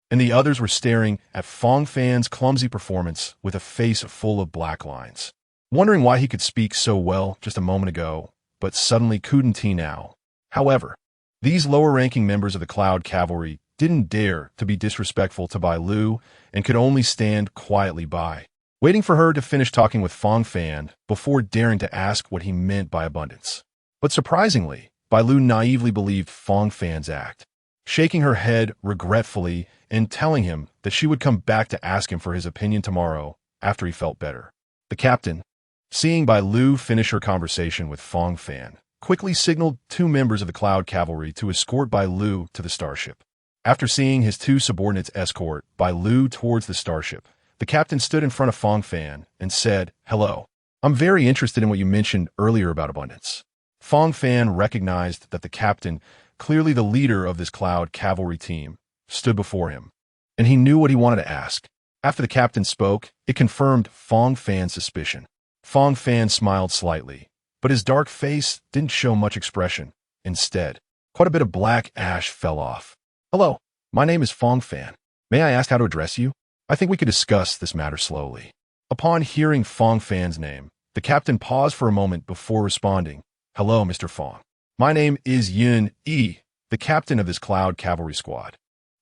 and the others were staring at Fang Fan's clumsy performance with a face full of black lines, wondering why he could speak so well just a moment ago, but suddenly couldn't he now. However, these lower-ranking members of the Cloud Cavalry didn't dare to be disrespectful to Bai Lu and could only stand quietly by, waiting for her to finish talking with Fang Fan before daring to ask what he meant by abundance. But surprisingly, Bai Lu naively believed Fang Fan's act, shaking her head regretfully and telling him that she would come back to ask him for his opinion tomorrow after he felt better. The captain, seeing Bai Lu finish her conversation with Fang Fan, quickly signaled 2 members of the Cloud Cavalry to escort Bai Lu to the starship. After seeing his 2 subordinates escort Bai Lu towards the starship, the captain stood in front of Fang Fan and said, "Hello. I'm very interested in what you mentioned earlier about abundance." Fang Fan recognized that the captain, clearly the leader of this Cloud Cavalry team, stood before him, and he knew what he wanted to ask. After the captain spoke, it confirmed Fang Fan's suspicion. Fang Fan smiled slightly, but his dark face didn't show much expression. Instead, quite a bit of black ash fell off. "Hello, my name is Fang Fan. May I ask how to address you? I think we could discuss this matter slowly." Upon hearing Fang Fan's name, the captain paused for a moment before responding, "Hello, Mr. Fang. My name is Yan Mei, the captain of this Cloud Cavalry squad.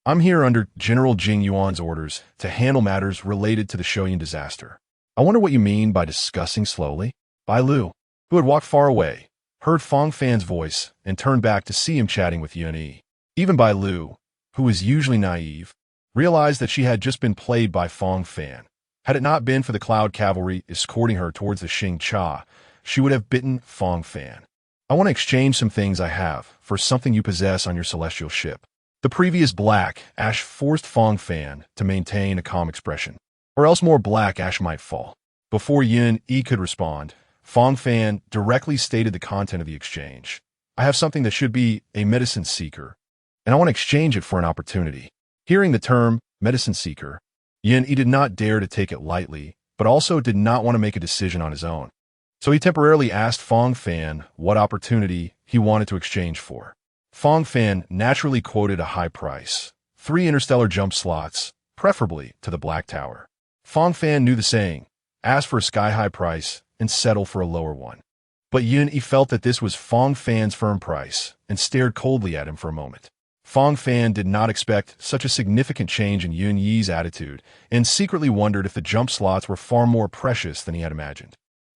I'm here under General Jing Yuan's orders to handle matters related to the Shoyan disaster. I wonder what you mean by discussing slowly?" Bai Lu, who had walked far away, heard Fang Fan's voice and turned back to see him chatting with Yan Mei. Even Bai Lu, who was usually naive, realized that she had just been played by Fang Fan. Had it not been for the Cloud Cavalry escorting her towards the Xing Cha, she would have bitten Fang Fan. "I want to exchange some things I have for something you possess on your celestial ship." The previous black ash forced Fang Fan to maintain a calm expression, or else more black ash might fall. Before Yan Mei could respond, Fang Fan directly stated the content of the exchange. "I have something that should be a medicine seeker, and I want to exchange it for an opportunity." Hearing the term medicine seeker, Yan Mei did not dare to take it lightly, but also did not want to make a decision on his own. So he temporarily asked Fang Fan what opportunity he wanted to exchange for. Fang Fan naturally quoted a high price, 3 interstellar jump slots, preferably to the Black Tower. Fang Fan knew the saying, ask for a sky-high price and settle for a lower one. But Yan Mei felt that this was Fang Fan's firm price and stared coldly at him for a moment. Fang Fan did not expect such a significant change in Yan Mei's attitude and secretly wondered if the jump slots were far more precious than he had imagined.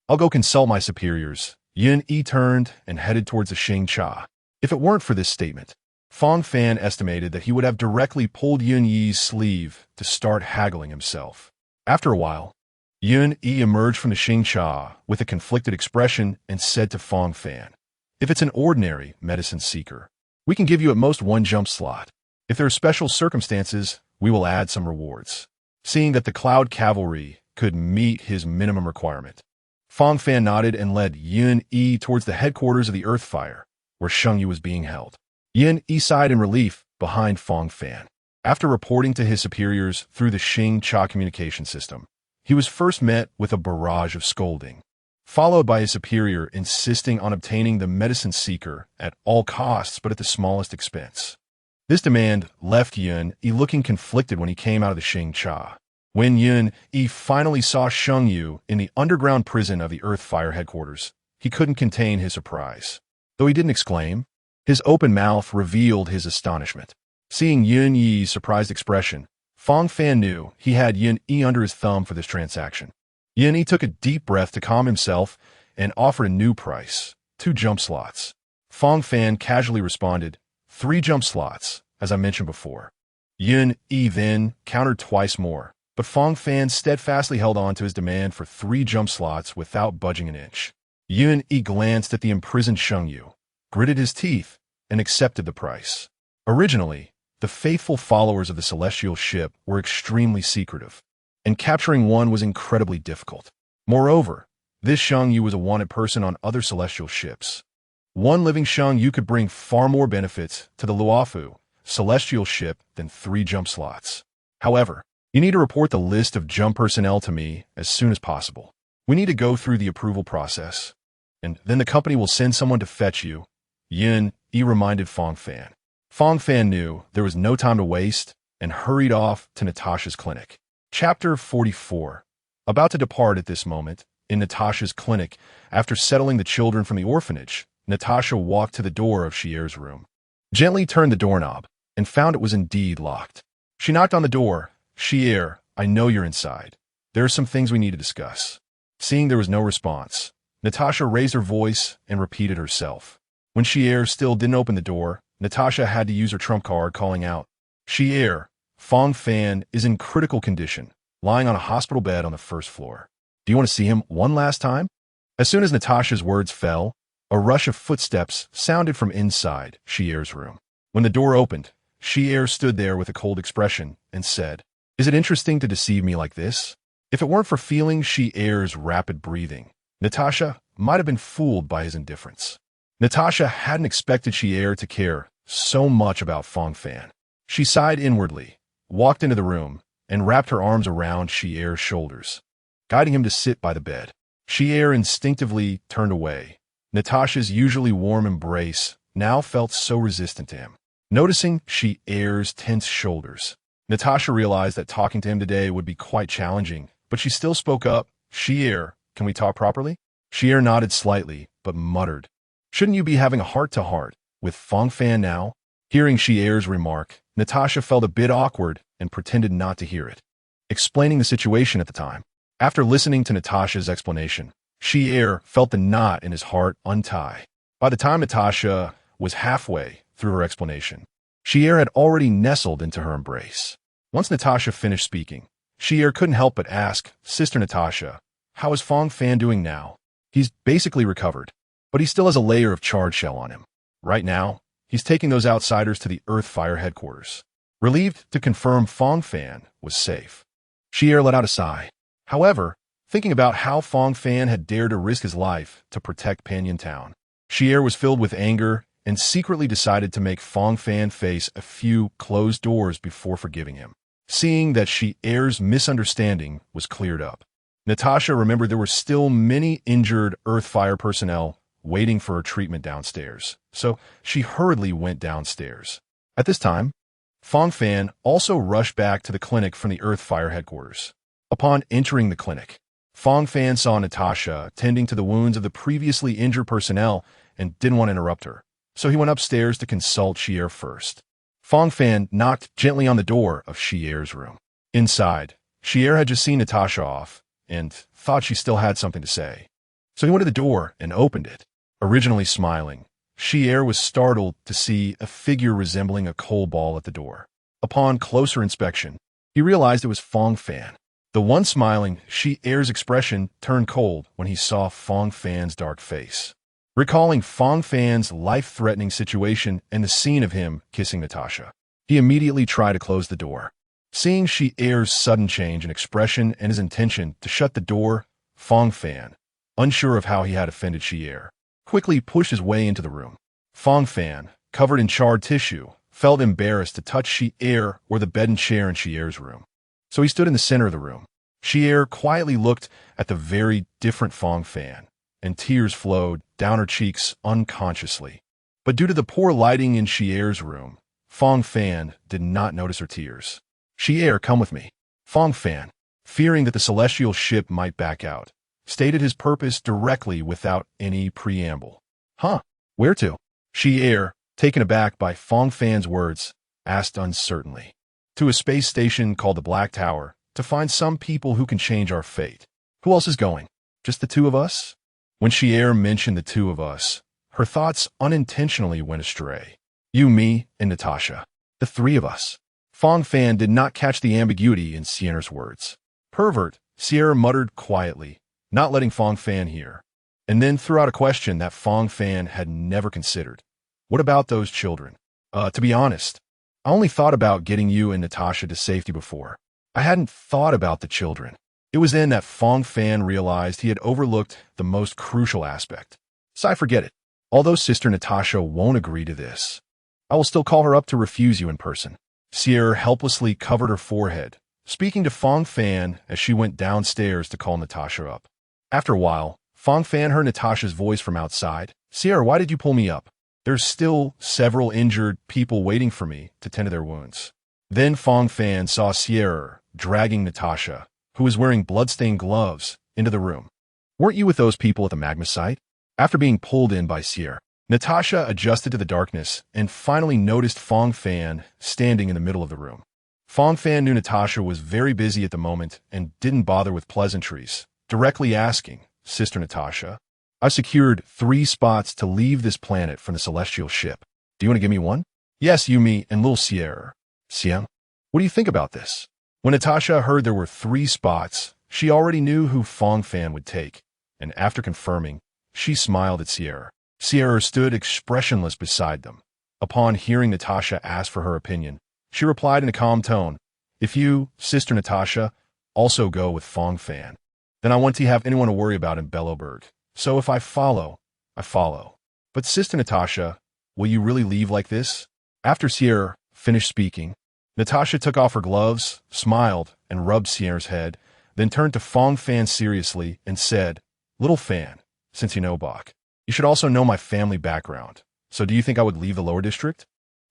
"I'll go consult my superiors." Yan Mei turned and headed towards the Xing Cha. If it weren't for this statement, Fang Fan estimated that he would have directly pulled Yan Mei's sleeve to start haggling himself. After a while, Yan Mei emerged from the Xing Cha with a conflicted expression and said to Fang Fan, "If it's an ordinary medicine seeker, we can give you at most 1 jump slot. If there are special circumstances, we will add some rewards." Seeing that the Cloud Cavalry could meet his minimum requirement, Fang Fan nodded and led Yan Mei towards the headquarters of the Earthfire, where Sheng Yu was being held. Yan Mei sighed in relief behind Fang Fan. After reporting to his superiors through the Xing Cha communication system, he was first met with a barrage of scolding, followed by his superior insisting on obtaining the medicine seeker at all costs but at the smallest expense. This demand left Yan Mei looking conflicted when he came out of the Xing Cha. When Yan Mei finally saw Sheng Yu in the underground prison of the Earth Fire headquarters, he couldn't contain his surprise. Though he didn't exclaim, his open mouth revealed his astonishment. Seeing Yan Mei's surprised expression, Fang Fan knew he had Yan Mei under his thumb for this transaction. Yan Mei took a deep breath to calm himself and offered a new price, 2 jump slots. Fang Fan casually responded, 3 jump slots, as I mentioned before. Yan Mei then countered twice more, but Fang Fan steadfastly held on to his demand for 3 jump slots without budging an inch. Yan Mei glanced at the imprisoned Sheng Yu, gritted his teeth, and accepted the price. Originally, the faithful followers of the celestial ship were extremely secretive, and capturing one was incredibly difficult. Moreover, this Sheng Yu was a wanted person on other celestial ships. One living Sheng Yu could bring far more benefits to the Luofu celestial ship than 3 jump slots. However, you need to report the list of jump personnel to me as soon as possible. We need to go through the approval process, and then the company will send someone to fetch you. Yan Mei reminded Fang Fan. Fang Fan knew there was no time to waste and hurried off to Natasha's clinic. Chapter 44. About to depart at this moment, in Natasha's clinic, after settling the children from the orphanage, Natasha walked to the door of Xier's room, gently turned the doorknob, and found it was indeed locked. She knocked on the door. Xier, I know you're inside. There are some things we need to discuss. Seeing there was no response, Natasha raised her voice and repeated herself. When Xier still didn't open the door, Natasha had to use her trump card, calling out, Xier, Fang Fan is in critical condition, lying on a hospital bed on the 1st floor. Do you want to see him one last time? As soon as Natasha's words fell, a rush of footsteps sounded from inside Xier's room. When the door opened, Xier stood there with a cold expression and said, Is it interesting to deceive me like this? If it weren't for feeling Xier's rapid breathing, Natasha might have been fooled by his indifference. Natasha hadn't expected Xier to care so much about Fang Fan. She sighed inwardly, walked into the room, and wrapped her arms around Xier's shoulders, guiding him to sit by the bed. Xier instinctively turned away. Natasha's usually warm embrace now felt so resistant to him. Noticing Xier's tense shoulders, Natasha realized that talking to him today would be quite challenging, but she still spoke up. Xier, can we talk properly? Xier nodded slightly, but muttered, Shouldn't you be having a heart-to-heart with Fang Fan now? Hearing Xier's remark, Natasha felt a bit awkward and pretended not to hear it, explaining the situation at the time. After listening to Natasha's explanation, Xier felt the knot in his heart untie. By the time Natasha was halfway through her explanation, Xier had already nestled into her embrace. Once Natasha finished speaking, Xier couldn't help but ask, Sister Natasha, how is Fang Fan doing now? He's basically recovered, but he still has a layer of charred shell on him. Right now, he's taking those outsiders to the Earth Fire headquarters. Relieved to confirm Fang Fan was safe, Xier let out a sigh. However, thinking about how Fang Fan had dared to risk his life to protect Panyan Town, Xier was filled with anger and secretly decided to make Fang Fan face a few closed doors before forgiving him. Seeing that Xier's misunderstanding was cleared up, Natasha remembered there were still many injured Earth Fire personnel waiting for her treatment downstairs, so she hurriedly went downstairs. At this time, Fang Fan also rushed back to the clinic from the Earth Fire headquarters. Upon entering the clinic, Fang Fan saw Natasha tending to the wounds of the previously injured personnel and didn't want to interrupt her, so he went upstairs to consult Xier first. Fang Fan knocked gently on the door of Xier's room. Inside, Xier had just seen Natasha off and thought she still had something to say, so he went to the door and opened it. Originally smiling, Xier was startled to see a figure resembling a coal ball at the door. Upon closer inspection, he realized it was Fang Fan. The one smiling, Xier's expression turned cold when he saw Fang Fan's dark face. Recalling Fang Fan's life-threatening situation and the scene of him kissing Natasha, he immediately tried to close the door. Seeing Xier's sudden change in expression and his intention to shut the door, Fang Fan, unsure of how he had offended Xier, quickly pushed his way into the room. Fang Fan, covered in charred tissue, felt embarrassed to touch Xier or the bed and chair in Xier's room, so he stood in the center of the room. Xier quietly looked at the very different Fang Fan, and tears flowed down her cheeks unconsciously. But due to the poor lighting in Xier's room, Fang Fan did not notice her tears. Xier, come with me. Fang Fan, fearing that the celestial ship might back out, stated his purpose directly without any preamble. Huh? Where to? Xier, taken aback by Fang Fan's words, asked uncertainly. To a space station called the Black Tower, to find some people who can change our fate. Who else is going? Just the two of us? When Xier mentioned the two of us, her thoughts unintentionally went astray. You, me, and Natasha. The three of us. Fang Fan did not catch the ambiguity in Xien's words. Pervert, Xier muttered quietly, not letting Fang Fan hear, and then threw out a question that Fang Fan had never considered. What about those children? To be honest, I only thought about getting you and Natasha to safety before. I hadn't thought about the children. It was then that Fang Fan realized he had overlooked the most crucial aspect. So I forget it. Although Sister Natasha won't agree to this, I will still call her up to refuse you in person. Xier helplessly covered her forehead, speaking to Fang Fan as she went downstairs to call Natasha up. After a while, Fang Fan heard Natasha's voice from outside. Xier, why did you pull me up? There's still several injured people waiting for me to tend to their wounds. Then Fang Fan saw Xier dragging Natasha, who was wearing bloodstained gloves, into the room. Weren't you with those people at the magma site? After being pulled in by Xier, Natasha adjusted to the darkness and finally noticed Fang Fan standing in the middle of the room. Fang Fan knew Natasha was very busy at the moment and didn't bother with pleasantries, directly asking, Sister Natasha, I've secured 3 spots to leave this planet from the celestial ship. Do you want to give me one? Yes, you, me, and little Xier. Xiang, what do you think about this? When Natasha heard there were 3 spots, she already knew who Fang Fan would take, and after confirming, she smiled at Xier. Xier stood expressionless beside them. Upon hearing Natasha ask for her opinion, she replied in a calm tone, If you, Sister Natasha, also go with Fang Fan, then I want to have anyone to worry about in Bellowberg. So if I follow, I follow. But Sister Natasha, will you really leave like this? After Xier finished speaking, Natasha took off her gloves, smiled, and rubbed Xier's head, then turned to Fang Fan seriously and said, Little Fan, since you know Bach, you should also know my family background. So do you think I would leave the lower district?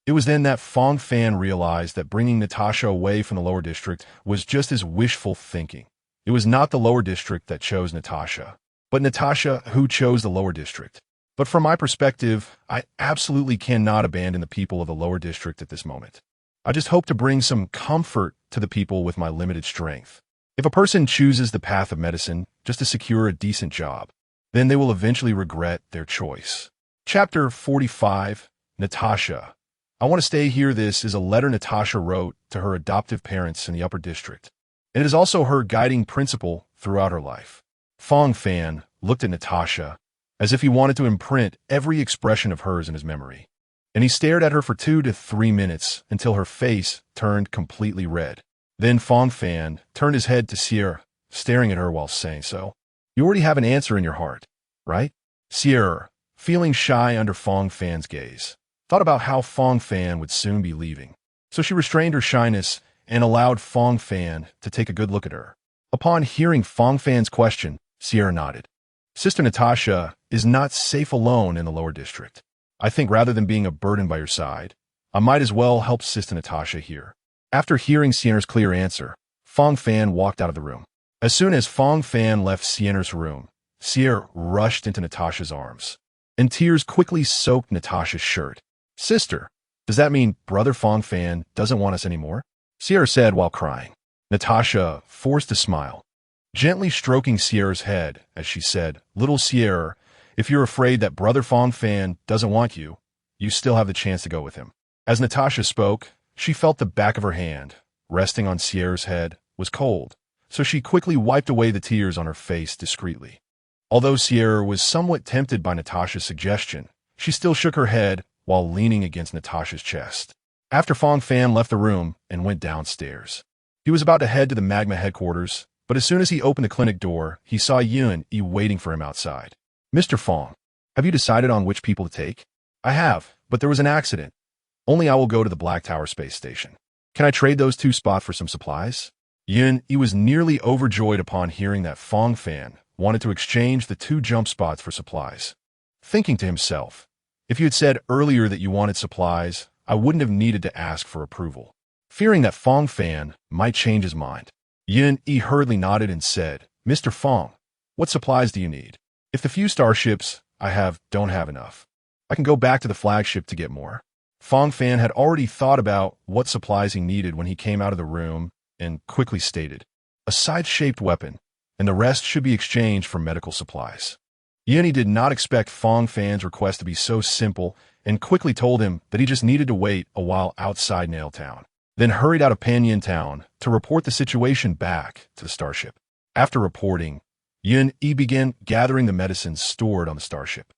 It was then that Fang Fan realized that bringing Natasha away from the lower district was just as wishful thinking. It was not the lower district that chose Natasha, but Natasha who chose the lower district. But from my perspective, I absolutely cannot abandon the people of the lower district at this moment. I just hope to bring some comfort to the people with my limited strength. If a person chooses the path of medicine just to secure a decent job, then they will eventually regret their choice. Chapter 45, Natasha. I want to stay here. This is a letter Natasha wrote to her adoptive parents in the upper district, and it is also her guiding principle throughout her life. Fang Fan looked at Natasha as if he wanted to imprint every expression of hers in his memory, and he stared at her for 2 to 3 minutes until her face turned completely red. Then Fang Fan turned his head to Xier, staring at her while saying so. You already have an answer in your heart, right? Xier, feeling shy under Fang Fan's gaze, thought about how Fang Fan would soon be leaving, so she restrained her shyness and allowed Fang Fan to take a good look at her. Upon hearing Fang Fan's question, Xier nodded. Sister Natasha is not safe alone in the lower district. I think rather than being a burden by your side, I might as well help Sister Natasha here. After hearing Xier's clear answer, Fang Fan walked out of the room. As soon as Fang Fan left Xier's room, Xier rushed into Natasha's arms, and tears quickly soaked Natasha's shirt. Sister, does that mean Brother Fang Fan doesn't want us anymore? Xier said while crying. Natasha forced a smile, gently stroking Xier's head as she said, Little Xier, if you're afraid that Brother Fang Fan doesn't want you, you still have the chance to go with him. As Natasha spoke, she felt the back of her hand, resting on Xier's head, was cold, so she quickly wiped away the tears on her face discreetly. Although Xier was somewhat tempted by Natasha's suggestion, she still shook her head while leaning against Natasha's chest. After Fang Fan left the room and went downstairs, he was about to head to the magma headquarters, but as soon as he opened the clinic door, he saw Yan-Mei waiting for him outside. Mr. Fang, have you decided on which people to take? I have, but there was an accident. Only I will go to the Black Tower space station. Can I trade those 2 spots for some supplies? Yan-Mei was nearly overjoyed upon hearing that Fang Fan wanted to exchange the 2 jump spots for supplies. Thinking to himself, if you had said earlier that you wanted supplies, I wouldn't have needed to ask for approval. Fearing that Fang Fan might change his mind, Yan Mei hurriedly nodded and said, Mr. Fang, what supplies do you need? If the few starships I have don't have enough, I can go back to the flagship to get more. Fang Fan had already thought about what supplies he needed when he came out of the room and quickly stated, a side-shaped weapon, and the rest should be exchanged for medical supplies. Yan Mei did not expect Fang Fan's request to be so simple and quickly told him that he just needed to wait a while outside Nail Town, then hurried out of Panyin Town to report the situation back to the starship. After reporting, Yan Mei began gathering the medicines stored on the starship.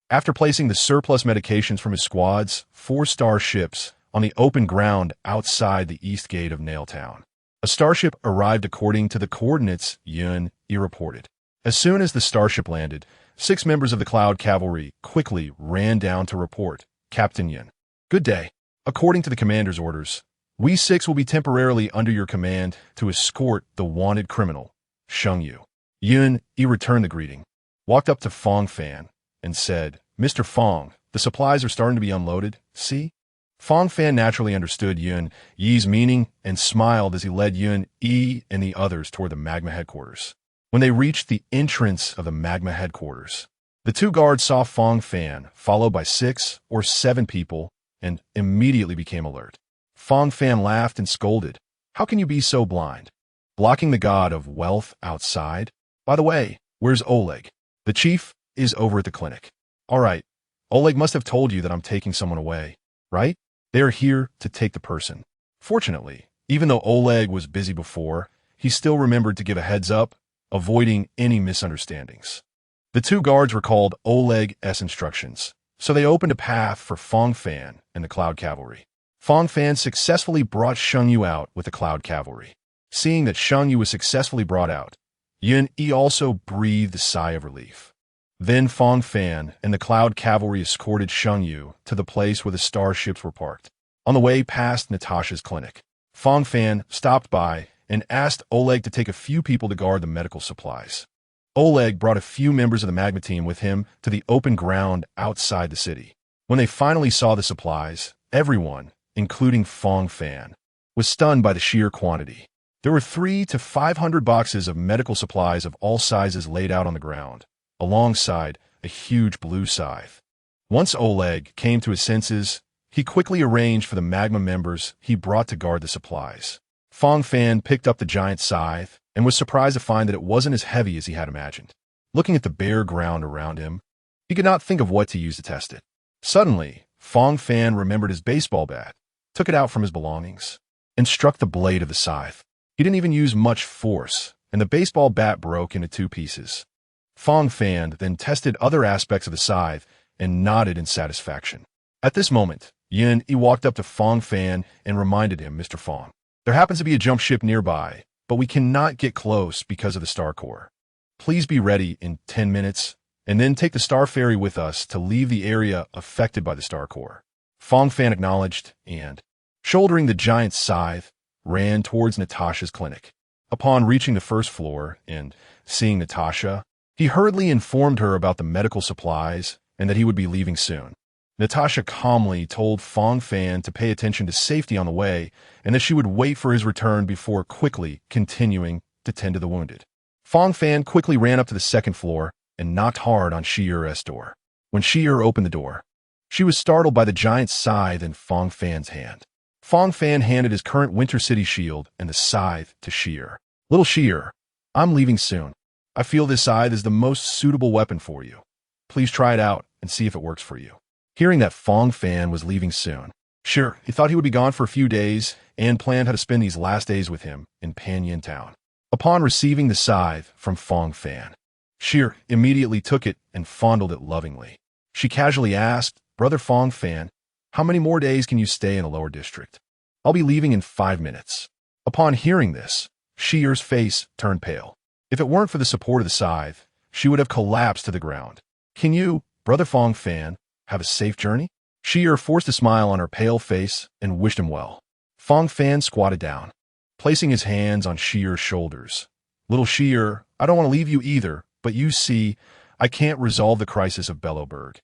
After placing the surplus medications from his squad's 4-star ships on the open ground outside the east gate of Nail Town, a starship arrived according to the coordinates Yan Mei reported. As soon as the starship landed, 6 members of the Cloud Cavalry quickly ran down to report, Captain Yan. Good day. According to the commander's orders, we 6 will be temporarily under your command to escort the wanted criminal, Sheng Yu. Yan Mei returned the greeting, walked up to Fang Fan, and said, Mr. Fang, the supplies are starting to be unloaded, see? Fang Fan naturally understood Yan Mei's meaning and smiled as he led Yan Mei and the others toward the Magma headquarters. When they reached the entrance of the Magma headquarters, the 2 guards saw Fang Fan followed by 6 or 7 people and immediately became alert. Fang Fan laughed and scolded, how can you be so blind? Blocking the god of wealth outside? By the way, where's Oleg? The chief is over at the clinic. All right, Oleg must have told you that I'm taking someone away, right? They are here to take the person. Fortunately, even though Oleg was busy before, he still remembered to give a heads up, avoiding any misunderstandings. The 2 guards recalled Oleg's instructions, so they opened a path for Fang Fan and the Cloud Cavalry. Fang Fan successfully brought Sheng Yu out with the Cloud Cavalry. Seeing that Sheng Yu was successfully brought out, Yan Mei also breathed a sigh of relief. Then Fang Fan and the Cloud Cavalry escorted Sheng Yu to the place where the starships were parked. On the way past Natasha's clinic, Fang Fan stopped by and asked Oleg to take a few people to guard the medical supplies. Oleg brought a few members of the Magma team with him to the open ground outside the city. When they finally saw the supplies, everyone, including Fang Fan, was stunned by the sheer quantity. There were 300 to 500 boxes of medical supplies of all sizes laid out on the ground, alongside a huge blue scythe. Once Oleg came to his senses, he quickly arranged for the Magma members he brought to guard the supplies. Fang Fan picked up the giant scythe and was surprised to find that it wasn't as heavy as he had imagined. Looking at the bare ground around him, he could not think of what to use to test it. Suddenly, Fang Fan remembered his baseball bat, took it out from his belongings, and struck the blade of the scythe. He didn't even use much force, and the baseball bat broke into 2 pieces. Fang Fan then tested other aspects of the scythe and nodded in satisfaction. At this moment, Yan Mei walked up to Fang Fan and reminded him, Mr. Fang, there happens to be a jump ship nearby, but we cannot get close because of the Star Core. Please be ready in 10 minutes, and then take the Star Ferry with us to leave the area affected by the Star Core. Fang Fan acknowledged and, shouldering the giant scythe, ran towards Natasha's clinic. Upon reaching the 1st floor and seeing Natasha, he hurriedly informed her about the medical supplies and that he would be leaving soon. Natasha calmly told Fang Fan to pay attention to safety on the way and that she would wait for his return before quickly continuing to tend to the wounded. Fang Fan quickly ran up to the 2nd floor and knocked hard on Shi'er's door. When Shi'er opened the door, she was startled by the giant scythe in Fang Fan's hand. Fang Fan handed his current Winter City shield and the scythe to Shi'er. Little Shi'er, I'm leaving soon. I feel this scythe is the most suitable weapon for you. Please try it out and see if it works for you. Hearing that Fang Fan was leaving soon, sure, he thought he would be gone for a few days and planned how to spend these last days with him in Panyin Town. Upon receiving the scythe from Fang Fan, Shi'er immediately took it and fondled it lovingly. She casually asked, Brother Fang Fan, how many more days can you stay in the lower district? I'll be leaving in 5 minutes. Upon hearing this, Shi'er's face turned pale. If it weren't for the support of the scythe, she would have collapsed to the ground. Can you, Brother Fang Fan, have a safe journey? Shi'er forced a smile on her pale face and wished him well. Fang Fan squatted down, placing his hands on Shi'er's shoulders. Little Shi'er, I don't want to leave you either, but you see, I can't resolve the crisis of Bellowberg.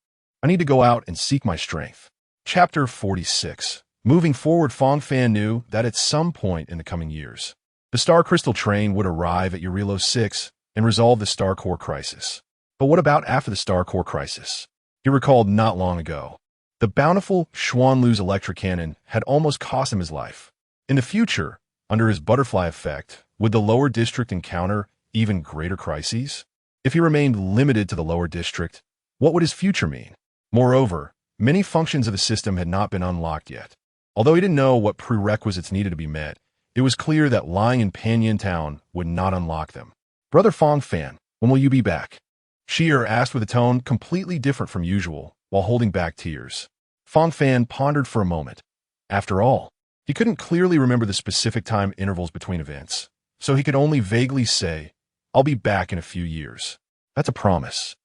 I need to go out and seek my strength. Chapter 46. Moving forward, Fang Fan knew that at some point in the coming years, The Star Crystal train would arrive at Eurilo 6 and resolve the Star Core crisis. But what about after the Star Core crisis? He recalled not long ago. The bountiful Xuanlu's electric cannon had almost cost him his life. In the future, under his butterfly effect, would the lower district encounter even greater crises? If he remained limited to the lower district, what would his future mean? Moreover, many functions of the system had not been unlocked yet. Although he didn't know what prerequisites needed to be met, it was clear that lying in Panyan Town would not unlock them. Brother Fang Fan, when will you be back? Shi'er asked with a tone completely different from usual, while holding back tears. Fang Fan pondered for a moment. After all, he couldn't clearly remember the specific time intervals between events, so he could only vaguely say, "I'll be back in a few years." That's a promise.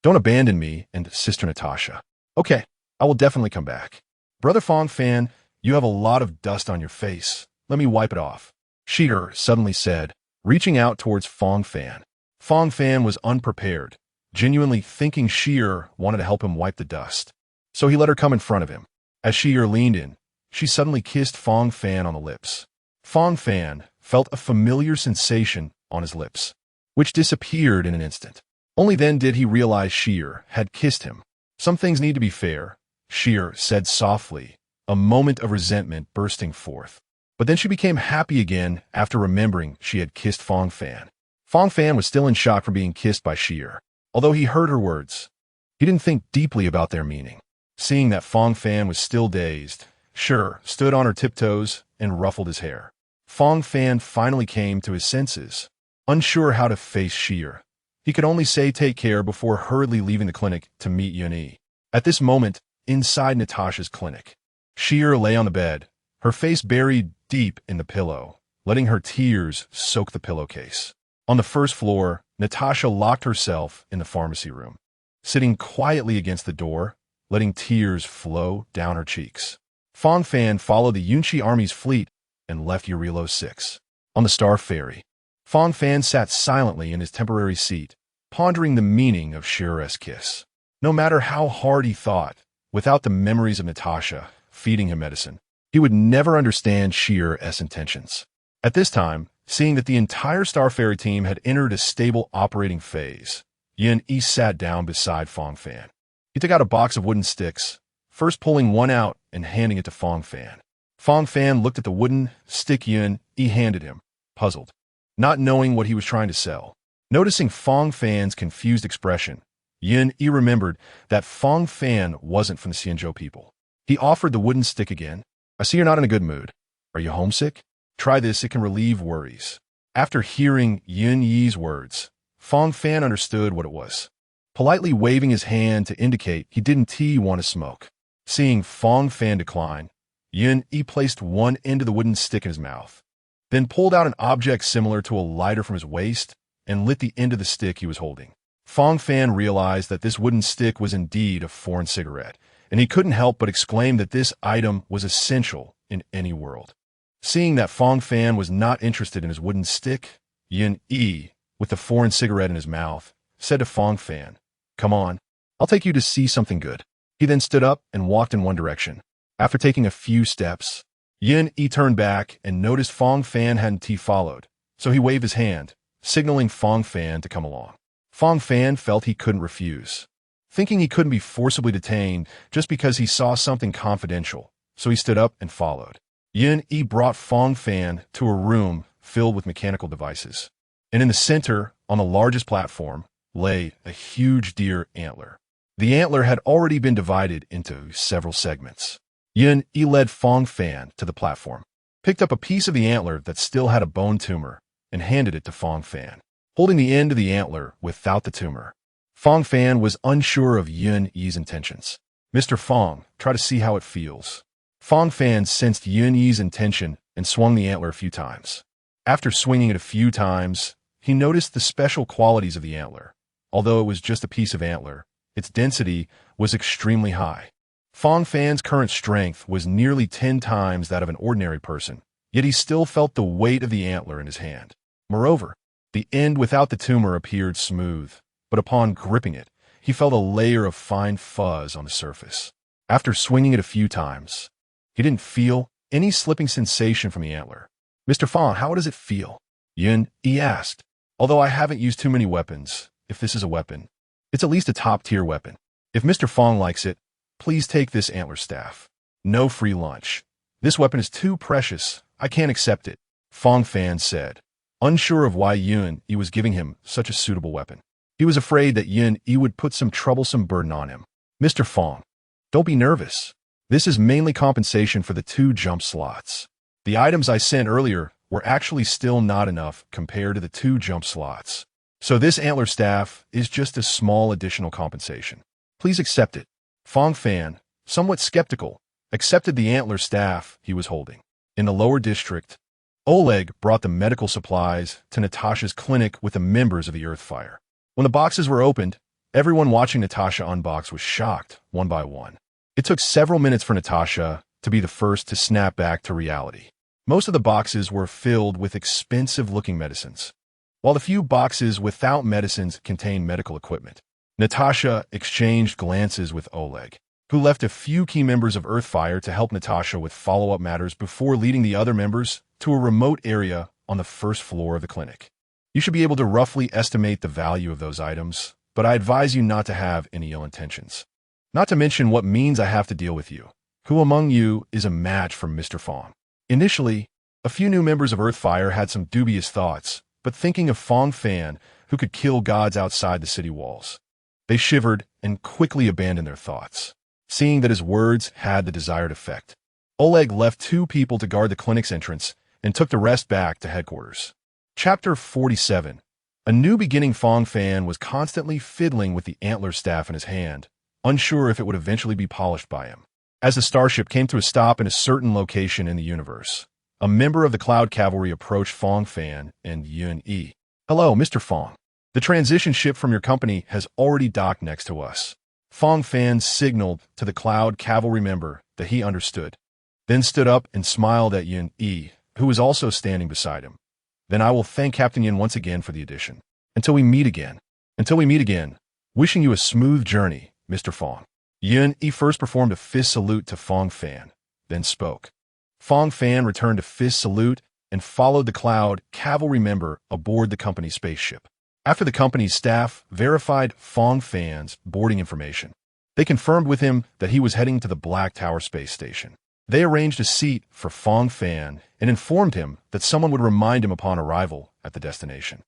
Don't abandon me and Sister Natasha. Okay, I will definitely come back. Brother Fang Fan, you have a lot of dust on your face. Let me wipe it off. Shi'er suddenly said, reaching out towards Fang Fan. Fang Fan was unprepared, genuinely thinking Shi'er wanted to help him wipe the dust. So he let her come in front of him. As Shi'er leaned in, she suddenly kissed Fang Fan on the lips. Fang Fan felt a familiar sensation on his lips, which disappeared in an instant. Only then did he realize Shi'er had kissed him. Some things need to be fair, Shi'er said softly, a moment of resentment bursting forth. But then she became happy again after remembering she had kissed Fang Fan. Fang Fan was still in shock from being kissed by Shi'er. Although he heard her words, he didn't think deeply about their meaning. Seeing that Fang Fan was still dazed, Shi'er stood on her tiptoes and ruffled his hair. Fang Fan finally came to his senses. Unsure how to face Shi'er, he could only say take care before hurriedly leaving the clinic to meet Yan. At this moment, inside Natasha's clinic, Shi'er lay on the bed, her face buried deep in the pillow, letting her tears soak the pillowcase. On the first floor, Natasha locked herself in the pharmacy room, sitting quietly against the door, letting tears flow down her cheeks. Fang Fan followed the Yunqi army's fleet and left Eurilo 6. On the Star Ferry, Fang Fan sat silently in his temporary seat, pondering the meaning of Shi'er's kiss. No matter how hard he thought, without the memories of Natasha feeding him medicine, he would never understand Shi'er's intentions. At this time, seeing that the entire Star Ferry team had entered a stable operating phase, Yan-Mei sat down beside Fang Fan. He took out a box of wooden sticks, first pulling one out and handing it to Fang Fan. Fang Fan looked at the wooden stick Yan-Mei handed him, puzzled, not knowing what he was trying to sell. Noticing Fang Fan's confused expression, Yan-Mei remembered that Fang Fan wasn't from the Xianzhou people. He offered the wooden stick again. I see you're not in a good mood. Are you homesick? Try this, it can relieve worries. After hearing Yan-Mei's words, Fang Fan understood what it was. Politely waving his hand to indicate he didn't want to smoke. Seeing Fang Fan decline, Yan-Mei placed one end of the wooden stick in his mouth, then pulled out an object similar to a lighter from his waist and lit the end of the stick he was holding. Fang Fan realized that this wooden stick was indeed a foreign cigarette, and he couldn't help but exclaim that this item was essential in any world. Seeing that Fang Fan was not interested in his wooden stick, Yan-Mei, with the foreign cigarette in his mouth, said to Fang Fan, "Come on, I'll take you to see something good." He then stood up and walked in one direction. After taking a few steps, Yan-Mei turned back and noticed Fang Fan hadn't followed, so he waved his hand, signaling Fang Fan to come along. Fang Fan felt he couldn't refuse, thinking he couldn't be forcibly detained just because he saw something confidential, so he stood up and followed. Yan-Mei brought Fang Fan to a room filled with mechanical devices, and in the center, on the largest platform, lay a huge deer antler. The antler had already been divided into several segments. Yan-Mei led Fang Fan to the platform, picked up a piece of the antler that still had a bone tumor, and handed it to Fang Fan, holding the end of the antler without the tumor. Fang Fan was unsure of Yan-Mei's intentions. "Mr. Fang, try to see how it feels." Fang Fan sensed Yan-Mei's intention and swung the antler a few times. After swinging it a few times, he noticed the special qualities of the antler. Although it was just a piece of antler, its density was extremely high. Fang Fan's current strength was nearly 10 times that of an ordinary person, yet he still felt the weight of the antler in his hand. Moreover, the end without the tumor appeared smooth, but upon gripping it, he felt a layer of fine fuzz on the surface. After swinging it a few times, he didn't feel any slipping sensation from the antler. Mr. Fang, how does it feel? Yan-Mei asked. Although I haven't used too many weapons, if this is a weapon, it's at least a top-tier weapon. If Mr. Fang likes it, please take this antler staff. No free lunch. This weapon is too precious. I can't accept it, Fang Fan said, unsure of why Yan-Mei was giving him such a suitable weapon. He was afraid that Yan-Mei would put some troublesome burden on him. Mr. Fang, don't be nervous. This is mainly compensation for the 2 jump slots. The items I sent earlier were actually still not enough compared to the 2 jump slots. So this antler staff is just a small additional compensation. Please accept it. Fang Fan, somewhat skeptical, accepted the antler staff he was holding. In the lower district, Oleg brought the medical supplies to Natasha's clinic with the members of the Earthfire. When the boxes were opened, everyone watching Natasha unbox was shocked, one by one. It took several minutes for Natasha to be the first to snap back to reality. Most of the boxes were filled with expensive-looking medicines, while the few boxes without medicines contained medical equipment. Natasha exchanged glances with Oleg, who left a few key members of Earthfire to help Natasha with follow-up matters before leading the other members to a remote area on the first floor of the clinic. You should be able to roughly estimate the value of those items, but I advise you not to have any ill intentions. Not to mention what means I have to deal with you. Who among you is a match for Mr. Fang? Initially, a few new members of Earthfire had some dubious thoughts, but thinking of Fang Fan, who could kill gods outside the city walls, they shivered and quickly abandoned their thoughts. Seeing that his words had the desired effect, Oleg left 2 people to guard the clinic's entrance and took the rest back to headquarters. Chapter 47. A new beginning. Fang Fan was constantly fiddling with the antler staff in his hand, unsure if it would eventually be polished by him. As the starship came to a stop in a certain location in the universe, a member of the Cloud Cavalry approached Fang Fan and Yan-Mei. Hello, Mr. Fang. The transition ship from your company has already docked next to us. Fang Fan signaled to the Cloud Cavalry member that he understood, then stood up and smiled at Yan-Mei, who was also standing beside him. Then I will thank Captain Yan once again for the addition. Until we meet again. Wishing you a smooth journey, Mr. Fang. Yan-Mei first performed a fist salute to Fang Fan, then spoke. Fang Fan returned a fist salute and followed the Cloud Cavalry member aboard the company's spaceship. After the company's staff verified Fang Fan's boarding information, they confirmed with him that he was heading to the Black Tower space station. They arranged a seat for Fang Fan and informed him that someone would remind him upon arrival at the destination.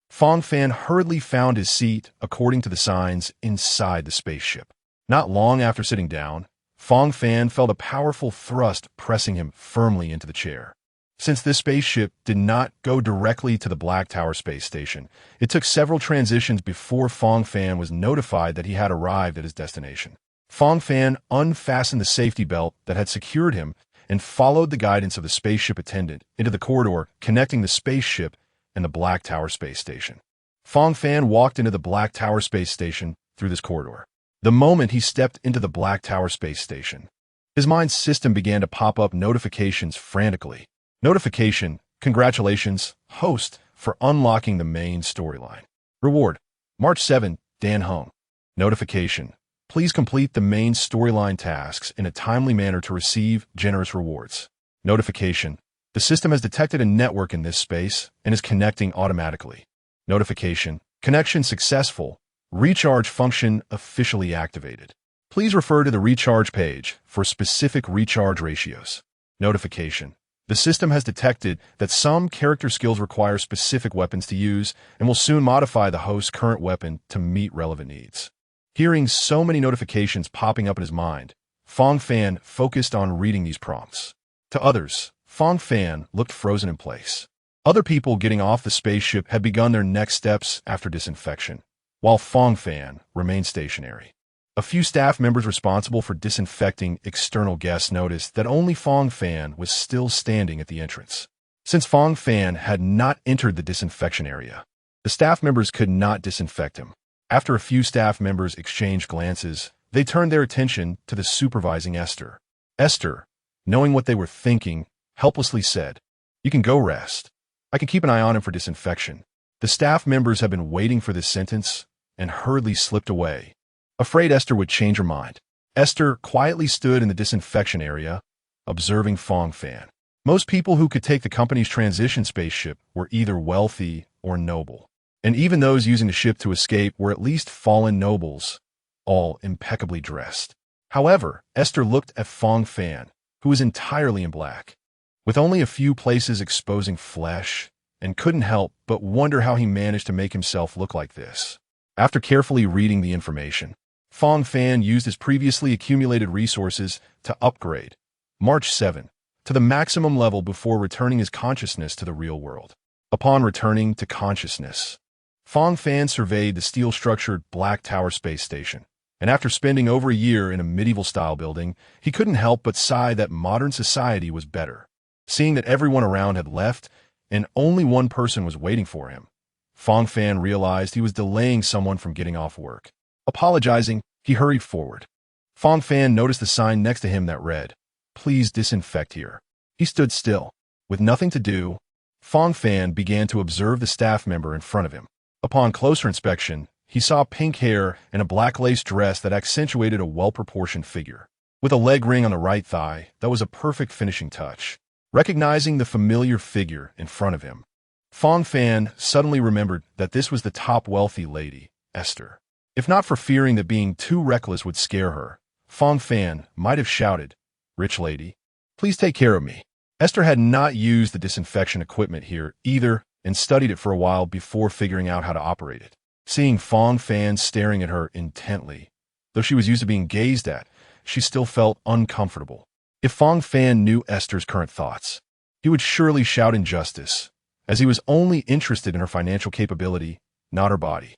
Fang Fan hurriedly found his seat according to the signs inside the spaceship. Not long after sitting down, Fang Fan felt a powerful thrust pressing him firmly into the chair. Since this spaceship did not go directly to the Black Tower space station, it took several transitions before Fang Fan was notified that he had arrived at his destination. Fang Fan unfastened the safety belt that had secured him and followed the guidance of the spaceship attendant into the corridor connecting the spaceship and the Black Tower space station. Fang Fan walked into the Black Tower space station through this corridor. The moment he stepped into the Black Tower space station, his mind system began to pop up notifications frantically. Notification: congratulations, host, for unlocking the main storyline. Reward: March 7, Dan Hung. Notification: please complete the main storyline tasks in a timely manner to receive generous rewards. Notification: the system has detected a network in this space and is connecting automatically. Notification: connection successful. Recharge function officially activated. Please refer to the recharge page for specific recharge ratios. Notification: the system has detected that some character skills require specific weapons to use and will soon modify the host's current weapon to meet relevant needs. Hearing so many notifications popping up in his mind, Fang Fan focused on reading these prompts. To others, Fang Fan looked frozen in place. Other people getting off the spaceship had begun their next steps after disinfection, while Fang Fan remained stationary. A few staff members responsible for disinfecting external guests noticed that only Fang Fan was still standing at the entrance. Since Fang Fan had not entered the disinfection area, the staff members could not disinfect him. After a few staff members exchanged glances, they turned their attention to the supervising Esther. Esther, knowing what they were thinking, helplessly said, "You can go rest. I can keep an eye on him for disinfection." The staff members had been waiting for this sentence and hurriedly slipped away, afraid Esther would change her mind. Esther quietly stood in the disinfection area, observing Fang Fan. Most people who could take the company's transition spaceship were either wealthy or noble. And even those using the ship to escape were at least fallen nobles, all impeccably dressed. However, Esther looked at Fang Fan, who was entirely in black, with only a few places exposing flesh, and couldn't help but wonder how he managed to make himself look like this. After carefully reading the information, Fang Fan used his previously accumulated resources to upgrade March 7 to the maximum level before returning his consciousness to the real world. Upon returning to consciousness, Fang Fan surveyed the steel-structured Black Tower space station, and after spending over a year in a medieval-style building, he couldn't help but sigh that modern society was better. Seeing that everyone around had left, and only one person was waiting for him, Fang Fan realized he was delaying someone from getting off work. Apologizing, he hurried forward. Fang Fan noticed the sign next to him that read, "Please disinfect here." He stood still. With nothing to do, Fang Fan began to observe the staff member in front of him. Upon closer inspection, he saw pink hair and a black lace dress that accentuated a well-proportioned figure. With a leg ring on the right thigh, that was a perfect finishing touch. Recognizing the familiar figure in front of him, Fang Fan suddenly remembered that this was the top wealthy lady, Esther. If not for fearing that being too reckless would scare her, Fang Fan might have shouted, "Rich lady, please take care of me." Esther had not used the disinfection equipment here either and studied it for a while before figuring out how to operate it. Seeing Fang Fan staring at her intently, though she was used to being gazed at, she still felt uncomfortable. If Fang Fan knew Esther's current thoughts, he would surely shout injustice, as he was only interested in her financial capability, not her body.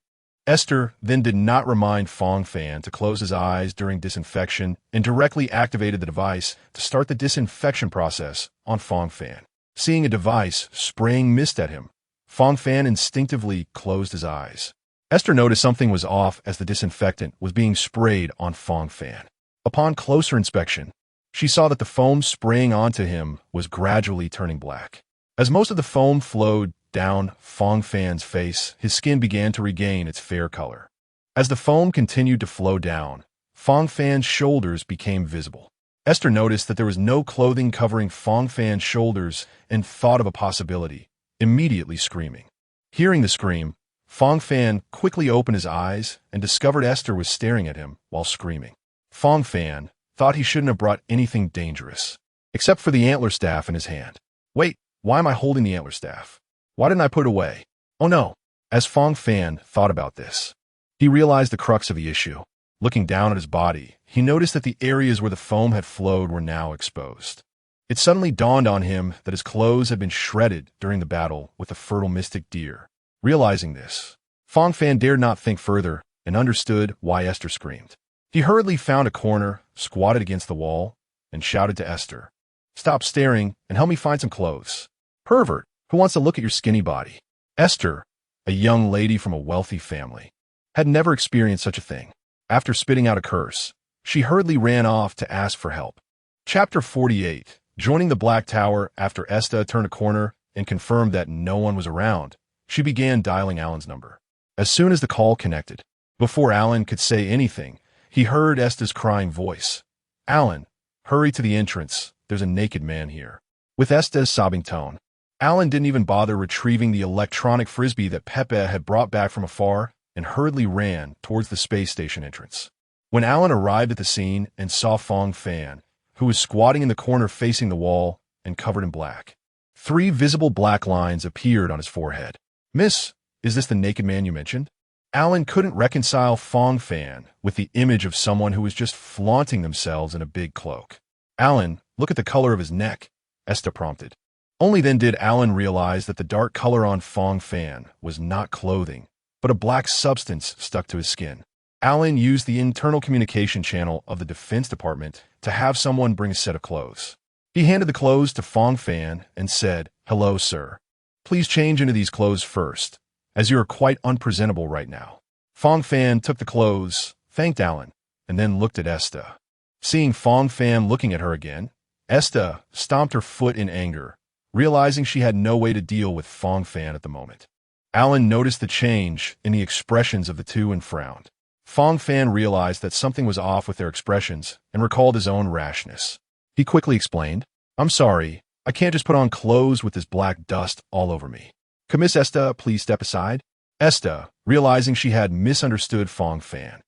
Esther then did not remind Fang Fan to close his eyes during disinfection and directly activated the device to start the disinfection process on Fang Fan. Seeing a device spraying mist at him, Fang Fan instinctively closed his eyes. Esther noticed something was off as the disinfectant was being sprayed on Fang Fan. Upon closer inspection, she saw that the foam spraying onto him was gradually turning black. As most of the foam flowed down Fang Fan's face, his skin began to regain its fair color. As the foam continued to flow down, Fang Fan's shoulders became visible. Esther noticed that there was no clothing covering Fang Fan's shoulders and thought of a possibility, immediately screaming. Hearing the scream, Fang Fan quickly opened his eyes and discovered Esther was staring at him while screaming. Fang Fan thought he shouldn't have brought anything dangerous, except for the antler staff in his hand. Wait, why am I holding the antler staff? Why didn't I put it away? Oh no. As Fang Fan thought about this, he realized the crux of the issue. Looking down at his body, he noticed that the areas where the foam had flowed were now exposed. It suddenly dawned on him that his clothes had been shredded during the battle with the fertile mystic deer. Realizing this, Fang Fan dared not think further and understood why Esther screamed. He hurriedly found a corner, squatted against the wall, and shouted to Esther, "Stop staring and help me find some clothes. Pervert, who wants to look at your skinny body?" Esther, a young lady from a wealthy family, had never experienced such a thing. After spitting out a curse, she hurriedly ran off to ask for help. Chapter 48. Joining the Black Tower after Esther turned a corner and confirmed that no one was around, she began dialing Alan's number. As soon as the call connected, before Alan could say anything, he heard Esther's crying voice. "Alan, hurry to the entrance. There's a naked man here." With Esther's sobbing tone, Alan didn't even bother retrieving the electronic frisbee that Pepe had brought back from afar and hurriedly ran towards the space station entrance. When Alan arrived at the scene and saw Fang Fan, who was squatting in the corner facing the wall and covered in black, 3 visible black lines appeared on his forehead. "Miss, is this the naked man you mentioned?" Alan couldn't reconcile Fang Fan with the image of someone who was just flaunting themselves in a big cloak. "Alan, look at the color of his neck," Esther prompted. Only then did Alan realize that the dark color on Fang Fan was not clothing, but a black substance stuck to his skin. Alan used the internal communication channel of the Defense Department to have someone bring a set of clothes. He handed the clothes to Fang Fan and said, "Hello, sir. Please change into these clothes first, as you are quite unpresentable right now." Fang Fan took the clothes, thanked Alan, and then looked at Esther. Seeing Fang Fan looking at her again, Esther stomped her foot in anger, realizing she had no way to deal with Fang Fan at the moment. Alan noticed the change in the expressions of the two and frowned. Fang Fan realized that something was off with their expressions and recalled his own rashness. He quickly explained, "I'm sorry, I can't just put on clothes with this black dust all over me. Could Miss Esta please step aside? Esta, realizing she had misunderstood Fang Fan,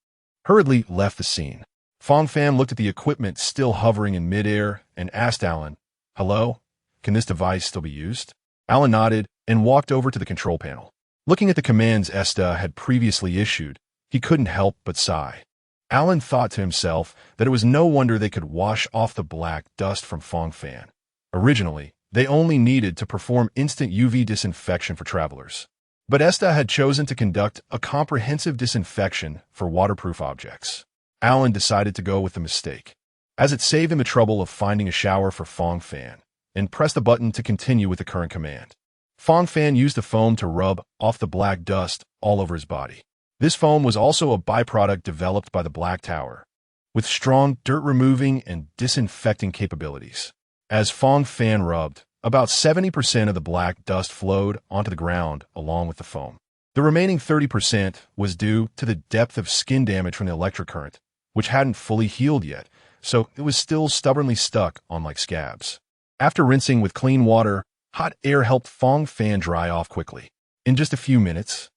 hurriedly left the scene. Fang Fan looked at the equipment still hovering in midair and asked Alan, "Hello? Can this device still be used?" Alan nodded and walked over to the control panel. Looking at the commands Esta had previously issued, he couldn't help but sigh. Alan thought to himself that it was no wonder they could wash off the black dust from Fang Fan. Originally, they only needed to perform instant UV disinfection for travelers. But Esta had chosen to conduct a comprehensive disinfection for waterproof objects. Alan decided to go with the mistake, as it saved him the trouble of finding a shower for Fang Fan, and pressed the button to continue with the current command. Fang Fan used the foam to rub off the black dust all over his body. This foam was also a byproduct developed by the Black Tower, with strong dirt-removing and disinfecting capabilities. As Fang Fan rubbed, about 70% of the black dust flowed onto the ground along with the foam. The remaining 30% was due to the depth of skin damage from the electric current, which hadn't fully healed yet, so it was still stubbornly stuck on like scabs. After rinsing with clean water, hot air helped Fang Fan dry off quickly. In just a few minutes,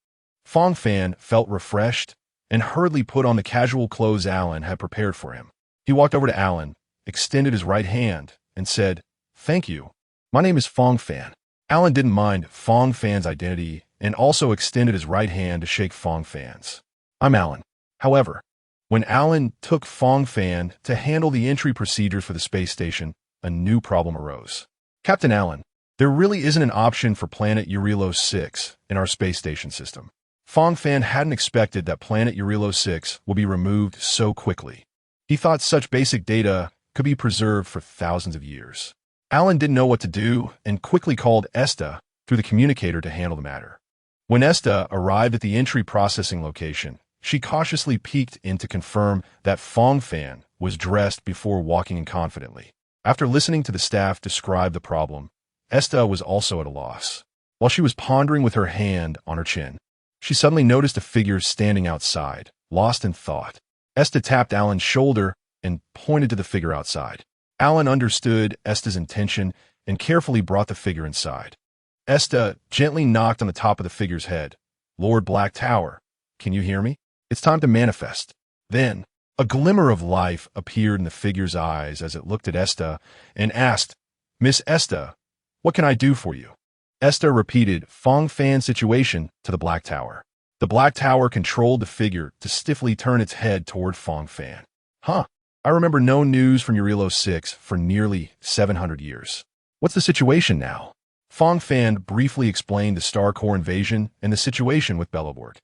Fang Fan felt refreshed and hurriedly put on the casual clothes Alan had prepared for him. He walked over to Alan, extended his right hand, and said, "Thank you. My name is Fang Fan." Alan didn't mind Fang Fan's identity and also extended his right hand to shake Fang Fan's. "I'm Alan." However, when Alan took Fang Fan to handle the entry procedures for the space station, a new problem arose. "Captain Alan, there really isn't an option for planet Eurelos 6 in our space station system." Fang Fan hadn't expected that planet Eurelos 6 would be removed so quickly. He thought such basic data could be preserved for thousands of years. Alan didn't know what to do and quickly called Esta through the communicator to handle the matter. When Esta arrived at the entry processing location, she cautiously peeked in to confirm that Fang Fan was dressed before walking in confidently. After listening to the staff describe the problem, Esta was also at a loss. While she was pondering with her hand on her chin, she suddenly noticed a figure standing outside, lost in thought. Esta tapped Alan's shoulder and pointed to the figure outside. Alan understood Esta's intention and carefully brought the figure inside. Esta gently knocked on the top of the figure's head. "Lord Black Tower, can you hear me? It's time to manifest." Then, a glimmer of life appeared in the figure's eyes as it looked at Esta and asked, "Miss Esta, what can I do for you?" Esta repeated Fang Fan's situation to the Black Tower. The Black Tower controlled the figure to stiffly turn its head toward Fang Fan. "Huh. I remember no news from Eurelos 6 for nearly 700 years. What's the situation now?" Fang Fan briefly explained the Star Core invasion and the situation with Belobord.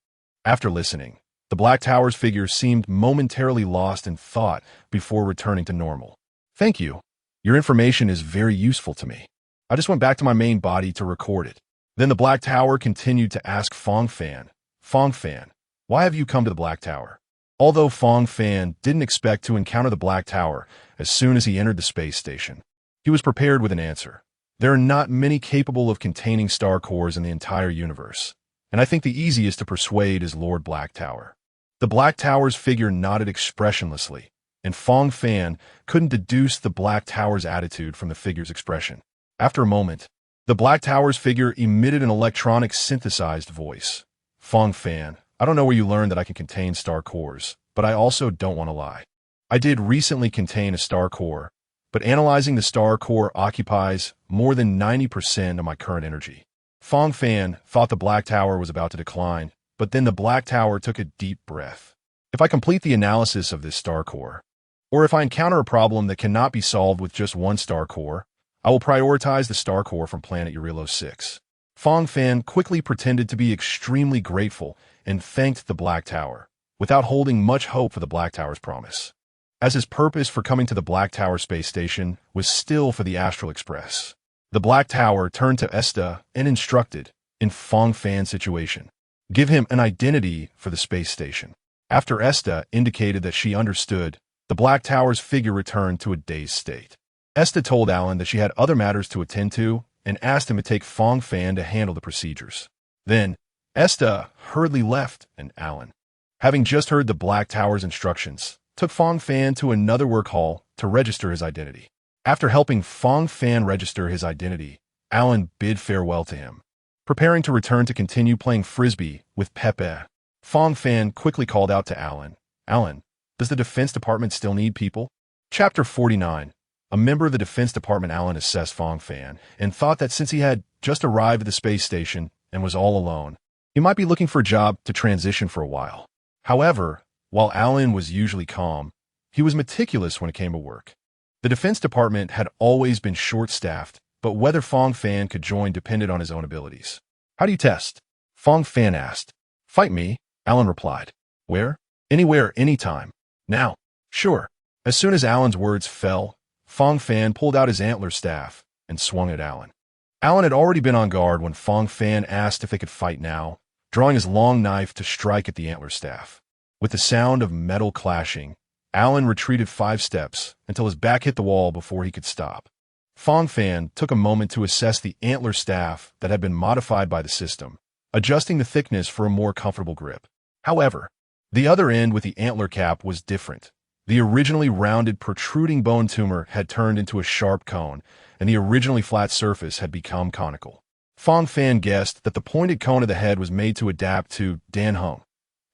After listening, the Black Tower's figure seemed momentarily lost in thought before returning to normal. "Thank you. Your information is very useful to me. I just went back to my main body to record it." Then the Black Tower continued to ask Fang Fan, "Fang Fan, why have you come to the Black Tower?" Although Fang Fan didn't expect to encounter the Black Tower as soon as he entered the space station, he was prepared with an answer. There are not many capable of containing star cores in the entire universe, and I think the easiest to persuade is Lord Black Tower. The Black Tower's figure nodded expressionlessly, and Fang Fan couldn't deduce the Black Tower's attitude from the figure's expression. After a moment, the Black Tower's figure emitted an electronic synthesized voice. "Fang Fan, I don't know where you learned that I can contain star cores, but I also don't want to lie. I did recently contain a star core, but analyzing the star core occupies more than 90% of my current energy." Fang Fan thought the Black Tower was about to decline, but then the Black Tower took a deep breath. "If I complete the analysis of this star core, or if I encounter a problem that cannot be solved with just one star core, I will prioritize the star core from planet Eurelos 6. Fang Fan quickly pretended to be extremely grateful and thanked the Black Tower, without holding much hope for the Black Tower's promise, as his purpose for coming to the Black Tower space station was still for the Astral Express. The Black Tower turned to Esta and instructed, in Fang Fan's situation, give him an identity for the space station. After Esta indicated that she understood, the Black Tower's figure returned to a dazed state. Esta told Alan that she had other matters to attend to and asked him to take Fang Fan to handle the procedures. Then, Esta hurriedly left, and Alan, having just heard the Black Tower's instructions, took Fang Fan to another work hall to register his identity. After helping Fang Fan register his identity, Alan bid farewell to him. Preparing to return to continue playing Frisbee with Pepe, Fang Fan quickly called out to Alan. Alan, does the Defense Department still need people? Chapter 49. A member of the Defense Department, Alan assessed Fang Fan and thought that since he had just arrived at the space station and was all alone, he might be looking for a job to transition for a while. However, while Alan was usually calm, he was meticulous when it came to work. The Defense Department had always been short-staffed, but whether Fang Fan could join depended on his own abilities. How do you test? Fang Fan asked. Fight me, Alan replied. Where? Anywhere, anytime. Now. Sure. As soon as Alan's words fell, Fang Fan pulled out his antler staff and swung at Alan. Alan had already been on guard when Fang Fan asked if they could fight now, drawing his long knife to strike at the antler staff. With the sound of metal clashing, Alan retreated 5 steps until his back hit the wall before he could stop. Fang Fan took a moment to assess the antler staff that had been modified by the system, adjusting the thickness for a more comfortable grip. However, the other end with the antler cap was different. The originally rounded protruding bone tumor had turned into a sharp cone, and the originally flat surface had become conical. Fang Fan guessed that the pointed cone of the head was made to adapt to Dan Hung,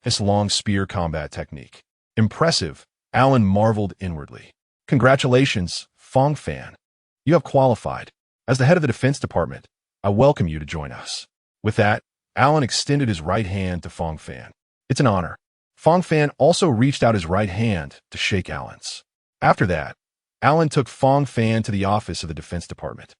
his long spear combat technique. Impressive, Alan marveled inwardly. Congratulations, Fang Fan. You have qualified. As the head of the Defense Department, I welcome you to join us. With that, Alan extended his right hand to Fang Fan. It's an honor. Fang Fan also reached out his right hand to shake Alan's. After that, Alan took Fang Fan to the office of the Defense Department.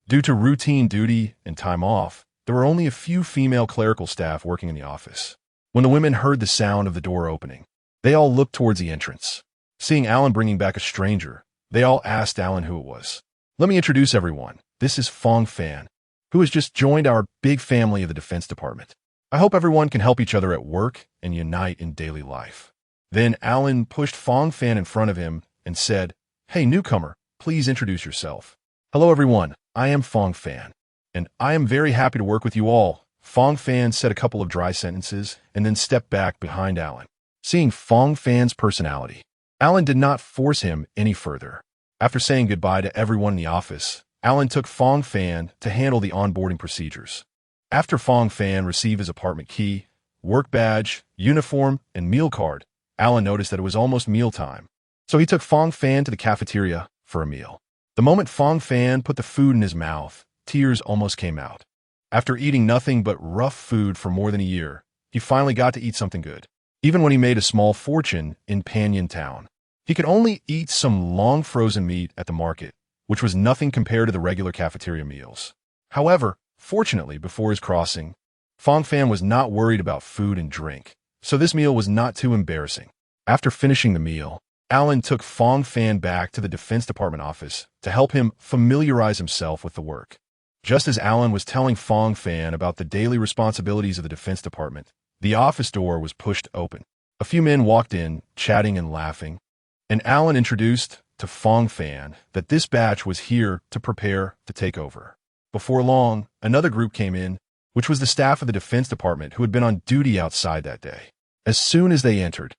Due to routine duty and time off, there were only a few female clerical staff working in the office. When the women heard the sound of the door opening, they all looked towards the entrance. Seeing Alan bringing back a stranger, they all asked Alan who it was. Let me introduce everyone. This is Fang Fan, who has just joined our big family of the Defense Department. I hope everyone can help each other at work and unite in daily life. Then Alan pushed Fang Fan in front of him and said, Hey newcomer, please introduce yourself. Hello everyone, I am Fang Fan, and I am very happy to work with you all. Fang Fan said a couple of dry sentences and then stepped back behind Alan. Seeing Fang Fan's personality, Alan did not force him any further. After saying goodbye to everyone in the office, Alan took Fang Fan to handle the onboarding procedures. After Fang Fan received his apartment key, work badge, uniform, and meal card, Alan noticed that it was almost mealtime. So he took Fang Fan to the cafeteria for a meal. The moment Fang Fan put the food in his mouth, tears almost came out. After eating nothing but rough food for more than a year, he finally got to eat something good. Even when he made a small fortune in Panyan Town, he could only eat some long frozen meat at the market, which was nothing compared to the regular cafeteria meals. However, fortunately, before his crossing, Fang Fan was not worried about food and drink, so this meal was not too embarrassing. After finishing the meal, Alan took Fang Fan back to the Defense Department office to help him familiarize himself with the work. Just as Alan was telling Fang Fan about the daily responsibilities of the Defense Department, the office door was pushed open. A few men walked in, chatting and laughing, and Alan introduced to Fang Fan that this batch was here to prepare to take over. Before long, another group came in, which was the staff of the Defense Department who had been on duty outside that day. As soon as they entered,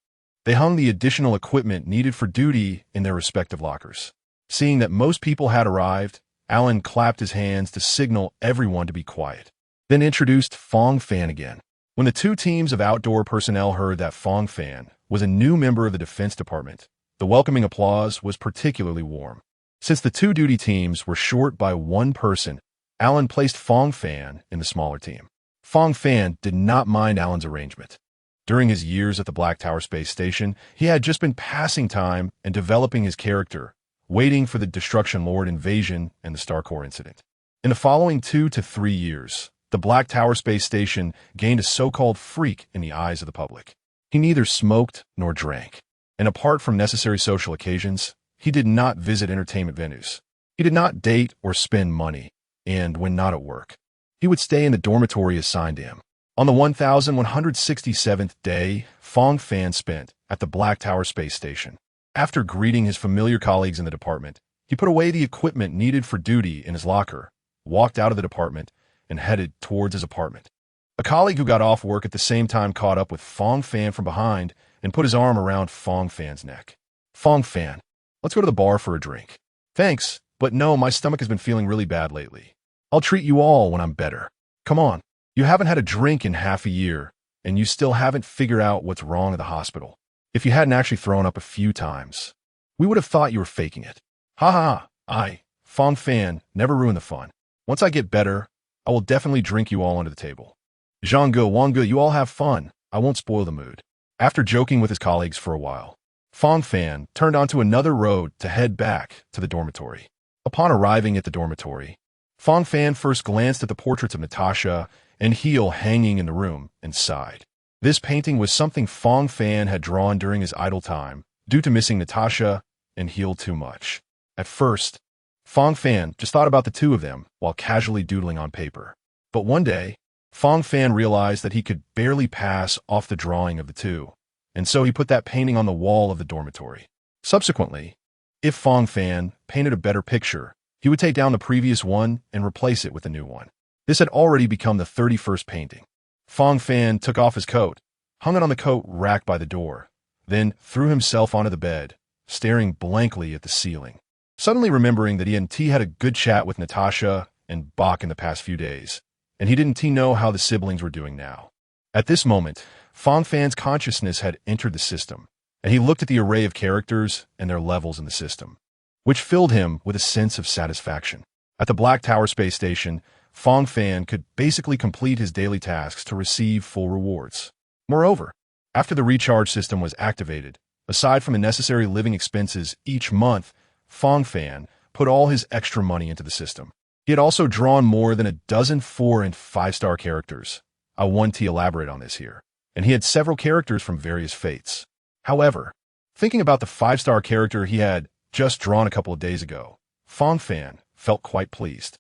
they hung the additional equipment needed for duty in their respective lockers. Seeing that most people had arrived, Alan clapped his hands to signal everyone to be quiet, then introduced Fang Fan again. When the two teams of outdoor personnel heard that Fang Fan was a new member of the Defense Department, the welcoming applause was particularly warm. Since the two duty teams were short by one person, Alan placed Fang Fan in the smaller team. Fang Fan did not mind Alan's arrangement. During his years at the Black Tower Space Station, he had just been passing time and developing his character, waiting for the Destruction Lord invasion and the Starcore incident. In the following 2 to 3 years, the Black Tower Space Station gained a so-called freak in the eyes of the public. He neither smoked nor drank, and apart from necessary social occasions, he did not visit entertainment venues. He did not date or spend money, and when not at work, he would stay in the dormitory assigned to him. On the 1167th day, Fang Fan spent at the Black Tower Space Station. After greeting his familiar colleagues in the department, he put away the equipment needed for duty in his locker, walked out of the department, and headed towards his apartment. A colleague who got off work at the same time caught up with Fang Fan from behind and put his arm around Fang Fan's neck. Fang Fan, let's go to the bar for a drink. Thanks, But no, my stomach has been feeling really bad lately. I'll treat you all when I'm better. Come on. You haven't had a drink in half a year, and you still haven't figured out what's wrong at the hospital. If you hadn't actually thrown up a few times, we would have thought you were faking it. Ha ha, Fang Fan, never ruin the fun. Once I get better, I will definitely drink you all under the table. Zhangge, Wangge, you all have fun. I won't spoil the mood. After joking with his colleagues for a while, Fang Fan turned onto another road to head back to the dormitory. Upon arriving at the dormitory, Fang Fan first glanced at the portraits of Natasha and Heel hanging in the room and sighed. This painting was something Fang Fan had drawn during his idle time, due to missing Natasha and Heel too much. At first, Fang Fan just thought about the two of them while casually doodling on paper. But one day, Fang Fan realized that he could barely pass off the drawing of the two, and so he put that painting on the wall of the dormitory. Subsequently, if Fang Fan painted a better picture, he would take down the previous one and replace it with a new one. This had already become the 31st painting. Fang Fan took off his coat, hung it on the coat rack by the door, then threw himself onto the bed, staring blankly at the ceiling. Suddenly remembering that he had a good chat with Natasha and Bach in the past few days, and he didn't know how the siblings were doing now. At this moment, Fang Fan's consciousness had entered the system, and he looked at the array of characters and their levels in the system, which filled him with a sense of satisfaction. At the Black Tower space station, Fang Fan could basically complete his daily tasks to receive full rewards. Moreover, after the recharge system was activated, aside from the necessary living expenses each month, Fang Fan put all his extra money into the system. He had also drawn more than a dozen 4- and 5-star characters. I want to elaborate on this here. And he had several characters from various fates. However, thinking about the 5-star character he had just drawn a couple of days ago, Fang Fan felt quite pleased.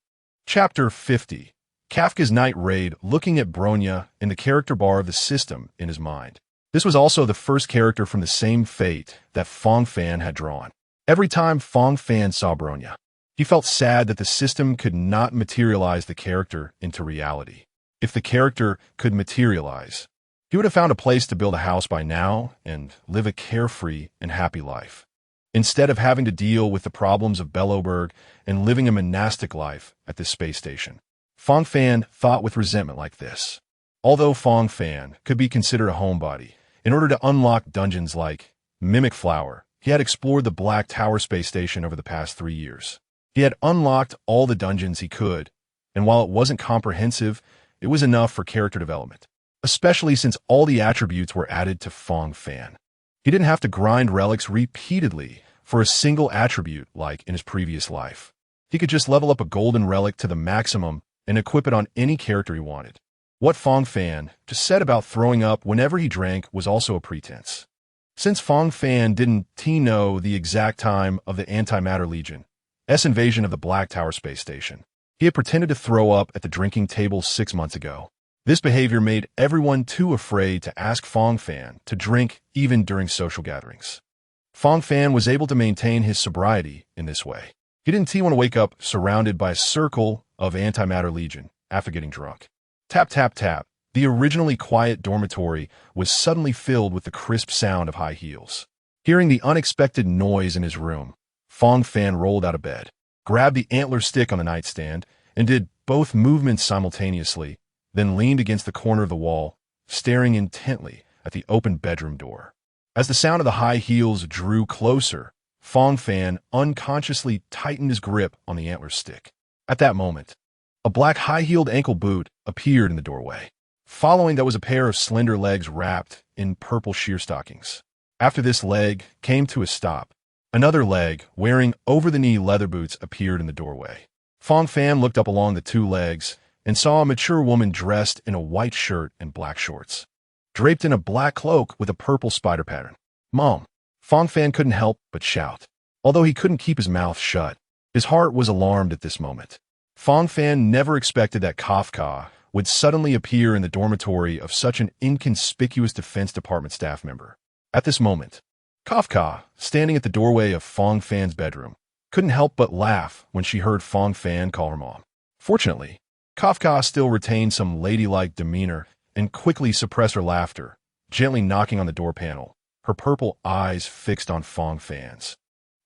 Chapter 50. Kafka's Night Raid, looking at Bronya in the character bar of the system in his mind. This was also the first character from the same fate that Fang Fan had drawn. Every time Fang Fan saw Bronya, he felt sad that the system could not materialize the character into reality. If the character could materialize, he would have found a place to build a house by now and live a carefree and happy life, instead of having to deal with the problems of Bellowberg and living a monastic life at this space station. Fang Fan thought with resentment like this. Although Fang Fan could be considered a homebody, in order to unlock dungeons like Mimic Flower, he had explored the Black Tower space station over the past 3 years. He had unlocked all the dungeons he could, and while it wasn't comprehensive, it was enough for character development, especially since all the attributes were added to Fang Fan. He didn't have to grind relics repeatedly for a single attribute like in his previous life. He could just level up a golden relic to the maximum and equip it on any character he wanted. What Fang Fan just said about throwing up whenever he drank was also a pretense. Since Fang Fan didn't know the exact time of the Antimatter Legion's invasion of the Black Tower space station, he had pretended to throw up at the drinking table 6 months ago. This behavior made everyone too afraid to ask Fang Fan to drink even during social gatherings. Fang Fan was able to maintain his sobriety in this way. He didn't want to wake up surrounded by a circle of Antimatter Legion after getting drunk. Tap, tap, tap. The originally quiet dormitory was suddenly filled with the crisp sound of high heels. Hearing the unexpected noise in his room, Fang Fan rolled out of bed, grabbed the antler stick on the nightstand, and did both movements simultaneously, then leaned against the corner of the wall, staring intently at the open bedroom door. As the sound of the high heels drew closer, Fang Fan unconsciously tightened his grip on the antler stick. At that moment, a black high-heeled ankle boot appeared in the doorway. Following that was a pair of slender legs wrapped in purple sheer stockings. After this leg came to a stop, another leg wearing over-the-knee leather boots appeared in the doorway. Fang Fan looked up along the two legs and saw a mature woman dressed in a white shirt and black shorts, draped in a black cloak with a purple spider pattern. "Mom!" Fang Fan couldn't help but shout. Although he couldn't keep his mouth shut, his heart was alarmed at this moment. Fang Fan never expected that Kafka would suddenly appear in the dormitory of such an inconspicuous Defense Department staff member. At this moment, Kafka, standing at the doorway of Fang Fan's bedroom, couldn't help but laugh when she heard Fang Fan call her mom. Fortunately, Kafka still retained some ladylike demeanor and quickly suppressed her laughter, gently knocking on the door panel, her purple eyes fixed on Fang Fan's,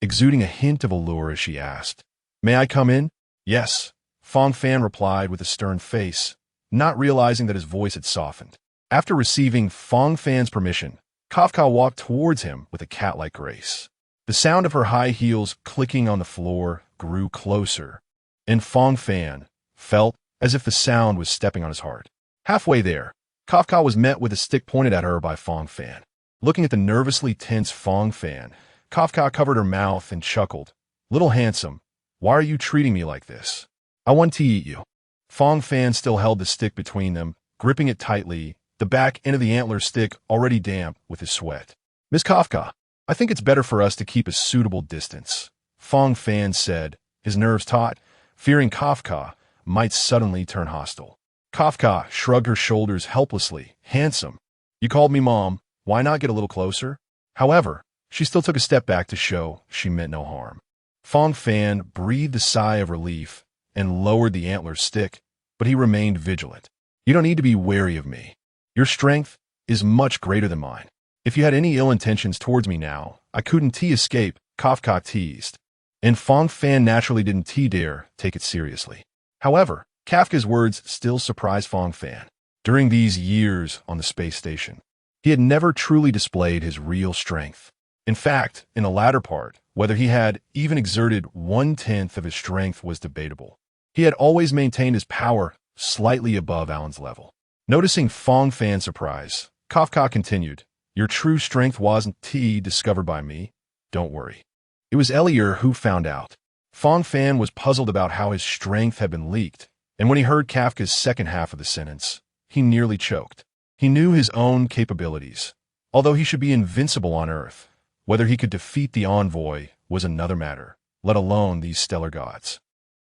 exuding a hint of allure as she asked, May I come in? Yes, Fang Fan replied with a stern face, not realizing that his voice had softened. After receiving Fang Fan's permission, Kafka walked towards him with a cat-like grace. The sound of her high heels clicking on the floor grew closer, and Fang Fan felt as if the sound was stepping on his heart. Halfway there, Kafka was met with a stick pointed at her by Fang Fan. Looking at the nervously tense Fang Fan, Kafka covered her mouth and chuckled. Little handsome, why are you treating me like this? I want to eat you. Fang Fan still held the stick between them, gripping it tightly, the back end of the antler stick already damp with his sweat. Miss Kafka, I think it's better for us to keep a suitable distance, Fang Fan said, his nerves taut, fearing Kafka might suddenly turn hostile. Kafka shrugged her shoulders helplessly. Handsome. You called me mom. Why not get a little closer? However, she still took a step back to show she meant no harm. Fang Fan breathed a sigh of relief and lowered the antler stick, but he remained vigilant. You don't need to be wary of me. Your strength is much greater than mine. If you had any ill intentions towards me now, I couldn't escape, Kafka teased. And Fang Fan naturally didn't dare take it seriously. However, Kafka's words still surprised Fang Fan. During these years on the space station, he had never truly displayed his real strength. In fact, in the latter part, whether he had even exerted 1/10 of his strength was debatable. He had always maintained his power slightly above Alan's level. Noticing Fang Fan's surprise, Kafka continued, Your true strength wasn't discovered by me. Don't worry. It was Elier who found out. Fang Fan was puzzled about how his strength had been leaked, and when he heard Kafka's second half of the sentence, he nearly choked. He knew his own capabilities. Although he should be invincible on Earth, whether he could defeat the envoy was another matter, let alone these stellar gods.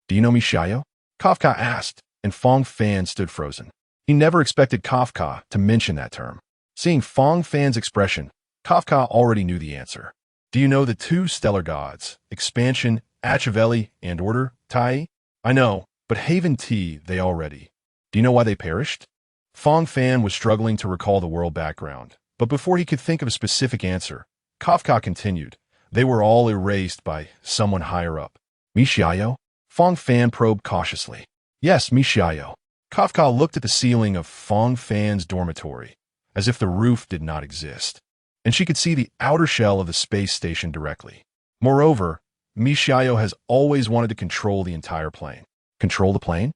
Do you know Mishayo? Kafka asked, and Fang Fan stood frozen. He never expected Kafka to mention that term. Seeing Fang Fan's expression, Kafka already knew the answer. Do you know the two stellar gods, Expansion, Achivelli, and Order, Tai? I know, but Haven they already. Do you know why they perished? Fang Fan was struggling to recall the world background, but before he could think of a specific answer, Kafka continued, they were all erased by someone higher up. Mishayo? Fang Fan probed cautiously. Yes, Mishayo. Kafka looked at the ceiling of Fang Fan's dormitory, as if the roof did not exist, and she could see the outer shell of the space station directly. Moreover, Mishayo has always wanted to control the entire plane. Control the plane?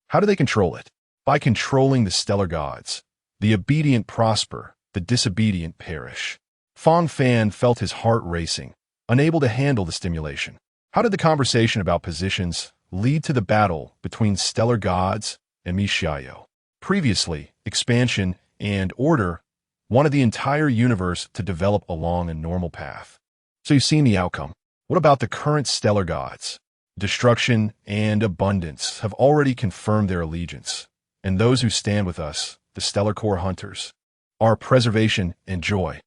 How do they control it? By controlling the stellar gods. The obedient prosper, the disobedient perish. Fang Fan felt his heart racing, unable to handle the stimulation. How did the conversation about positions lead to the battle between stellar gods and Mishayo? Previously, Expansion and Order wanted the entire universe to develop along a normal path. So you've seen the outcome. What about the current stellar gods? Destruction and Abundance have already confirmed their allegiance, and those who stand with us, the Stellar Core Hunters, are Preservation and Joy.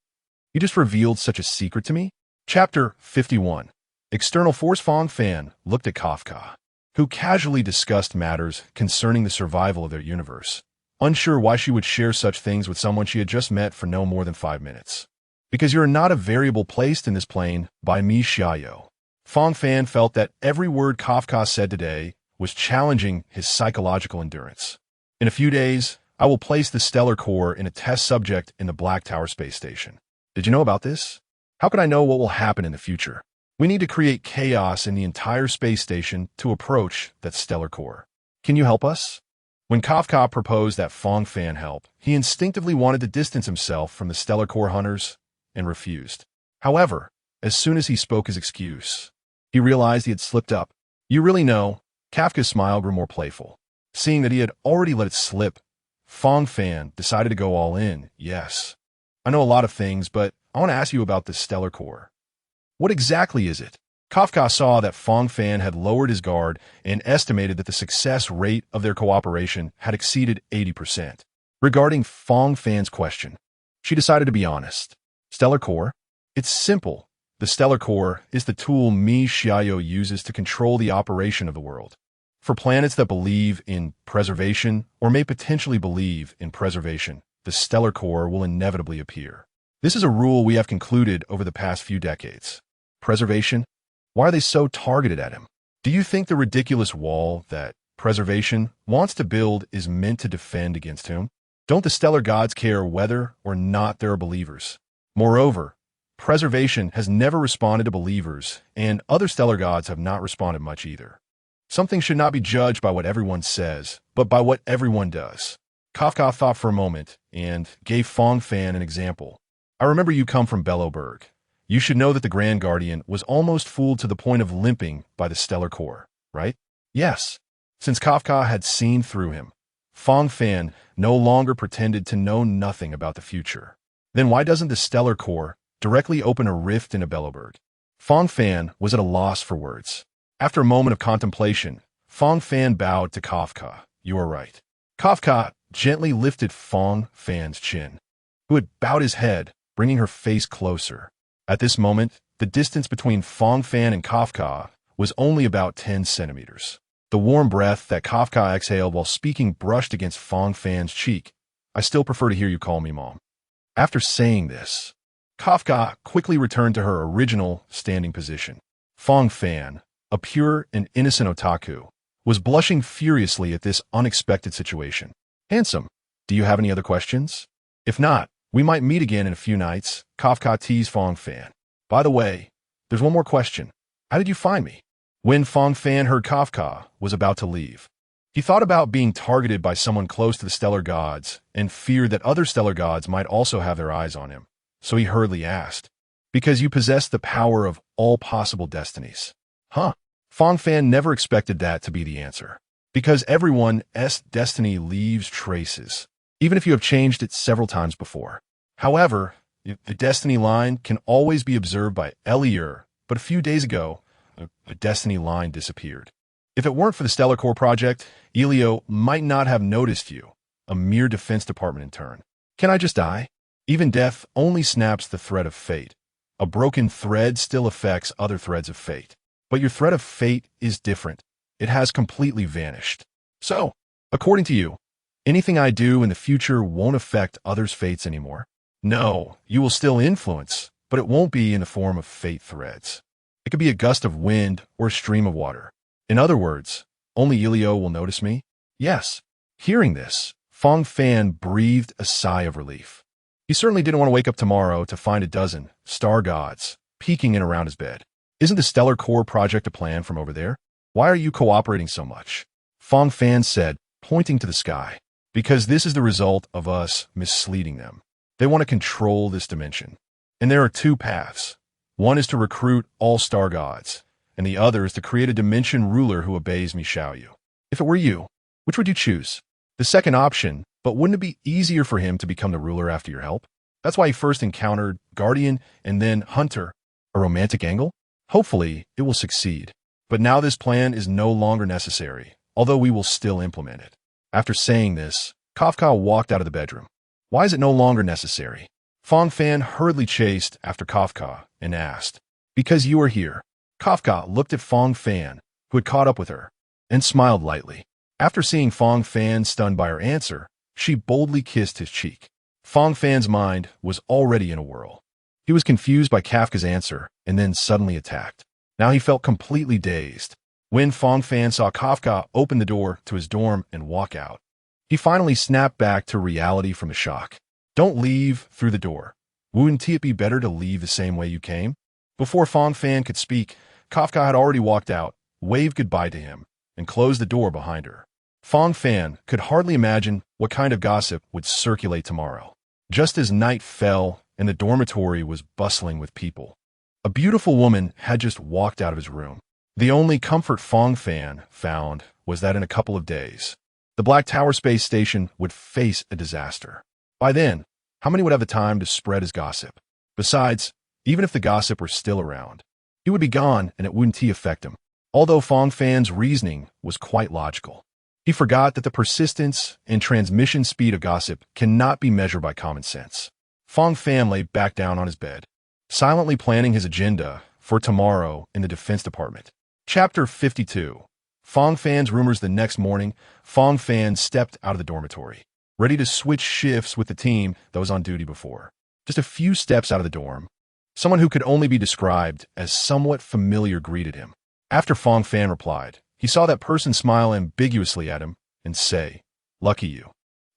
You just revealed such a secret to me? Chapter 51. External Force. Fang Fan looked at Kafka, who casually discussed matters concerning the survival of their universe, unsure why she would share such things with someone she had just met for no more than 5 minutes. Because you're not a variable placed in this plane by Mishayo. Fang Fan felt that every word Kafka said today was challenging his psychological endurance. In a few days, I will place the Stellar Core in a test subject in the Black Tower space station. Did you know about this? How could I know what will happen in the future? We need to create chaos in the entire space station to approach that Stellar Core. Can you help us? When Kafka proposed that Fang Fan help, he instinctively wanted to distance himself from the Stellar Core Hunters and refused. However, as soon as he spoke his excuse, he realized he had slipped up. You really know, Kafka's smile grew more playful. Seeing that he had already let it slip, Fang Fan decided to go all in. Yes, I know a lot of things, but I want to ask you about the Stellar Core. What exactly is it? Kafka saw that Fang Fan had lowered his guard and estimated that the success rate of their cooperation had exceeded 80%. Regarding Fang Fan's question, she decided to be honest. Stellar Core? It's simple. The Stellar Core is the tool Mishayo uses to control the operation of the world. For planets that believe in preservation or may potentially believe in preservation, the Stellar Core will inevitably appear. This is a rule we have concluded over the past few decades. Preservation? Why are they so targeted at him? Do you think the ridiculous wall that preservation wants to build is meant to defend against whom? Don't the stellar gods care whether or not there are believers? Moreover, preservation has never responded to believers, and other stellar gods have not responded much either. Something should not be judged by what everyone says, but by what everyone does. Kafka thought for a moment and gave Fang Fan an example. I remember you come from Bellowberg. You should know that the Grand Guardian was almost fooled to the point of limping by the stellar core, right? Yes. Since Kafka had seen through him, Fang Fan no longer pretended to know nothing about the future. Then why doesn't the stellar core directly open a rift into Bellowberg? Fang Fan was at a loss for words. After a moment of contemplation, Fang Fan bowed to Kafka. You are right. Kafka gently lifted Fang Fan's chin, who had bowed his head, bringing her face closer. At this moment, the distance between Fang Fan and Kafka was only about 10 centimeters. The warm breath that Kafka exhaled while speaking brushed against Fang Fan's cheek. I still prefer to hear you call me Mom. After saying this, Kafka quickly returned to her original standing position. Fang Fan, a pure and innocent otaku, was blushing furiously at this unexpected situation. Handsome, do you have any other questions? If not, we might meet again in a few nights, Kafka teased Fang Fan. By the way, there's one more question. How did you find me? When Fang Fan heard Kafka was about to leave, he thought about being targeted by someone close to the stellar gods and feared that other stellar gods might also have their eyes on him. So he hurriedly asked, because you possess the power of all possible destinies. Huh? Fang Fan never expected that to be the answer. Because everyone's destiny leaves traces, even if you have changed it several times before. However, the destiny line can always be observed by Eliur, but a few days ago, a destiny line disappeared. If it weren't for the Stellar Core project, Elio might not have noticed you, a mere Defense Department intern. Can I just die? Even death only snaps the thread of fate. A broken thread still affects other threads of fate. But your thread of fate is different. It has completely vanished. So, according to you, anything I do in the future won't affect others' fates anymore? No, you will still influence, but it won't be in the form of fate threads. It could be a gust of wind or a stream of water. In other words, only Elio will notice me? Yes. Hearing this, Fang Fan breathed a sigh of relief. He certainly didn't want to wake up tomorrow to find a dozen star gods peeking in around his bed. Isn't the Stellar Core project a plan from over there? Why are you cooperating so much? Fang Fan said, pointing to the sky. Because this is the result of us misleading them. They want to control this dimension. And there are two paths. One is to recruit all star gods, and the other is to create a dimension ruler who obeys me Xiaoyu. If it were you, which would you choose? The second option, but wouldn't it be easier for him to become the ruler after your help? That's why he first encountered Guardian and then Hunter. A romantic angle? Hopefully, it will succeed. But now this plan is no longer necessary, although we will still implement it. After saying this, Kafka walked out of the bedroom. Why is it no longer necessary? Fang Fan hurriedly chased after Kafka and asked, because you are here. Kafka looked at Fang Fan, who had caught up with her, and smiled lightly. After seeing Fang Fan stunned by her answer, she boldly kissed his cheek. Fang Fan's mind was already in a whirl. He was confused by Kafka's answer and then suddenly attacked. Now he felt completely dazed. When Fang Fan saw Kafka open the door to his dorm and walk out, he finally snapped back to reality from the shock. Don't leave through the door. Wouldn't it be better to leave the same way you came? Before Fang Fan could speak, Kafka had already walked out, waved goodbye to him, and closed the door behind her. Fang Fan could hardly imagine what kind of gossip would circulate tomorrow. Just as night fell and the dormitory was bustling with people, a beautiful woman had just walked out of his room. The only comfort Fang Fan found was that in a couple of days, the Black Tower space station would face a disaster. By then, how many would have the time to spread his gossip? Besides, even if the gossip were still around, he would be gone and it wouldn't affect him. Although Fang Fan's reasoning was quite logical, he forgot that the persistence and transmission speed of gossip cannot be measured by common sense. Fang Fan lay back down on his bed, silently planning his agenda for tomorrow in the Defense Department. Chapter 52. Fang Fan's rumors. The next morning, Fang Fan stepped out of the dormitory, ready to switch shifts with the team that was on duty before. Just a few steps out of the dorm, someone who could only be described as somewhat familiar greeted him. After Fang Fan replied, he saw that person smile ambiguously at him and say, "Lucky you."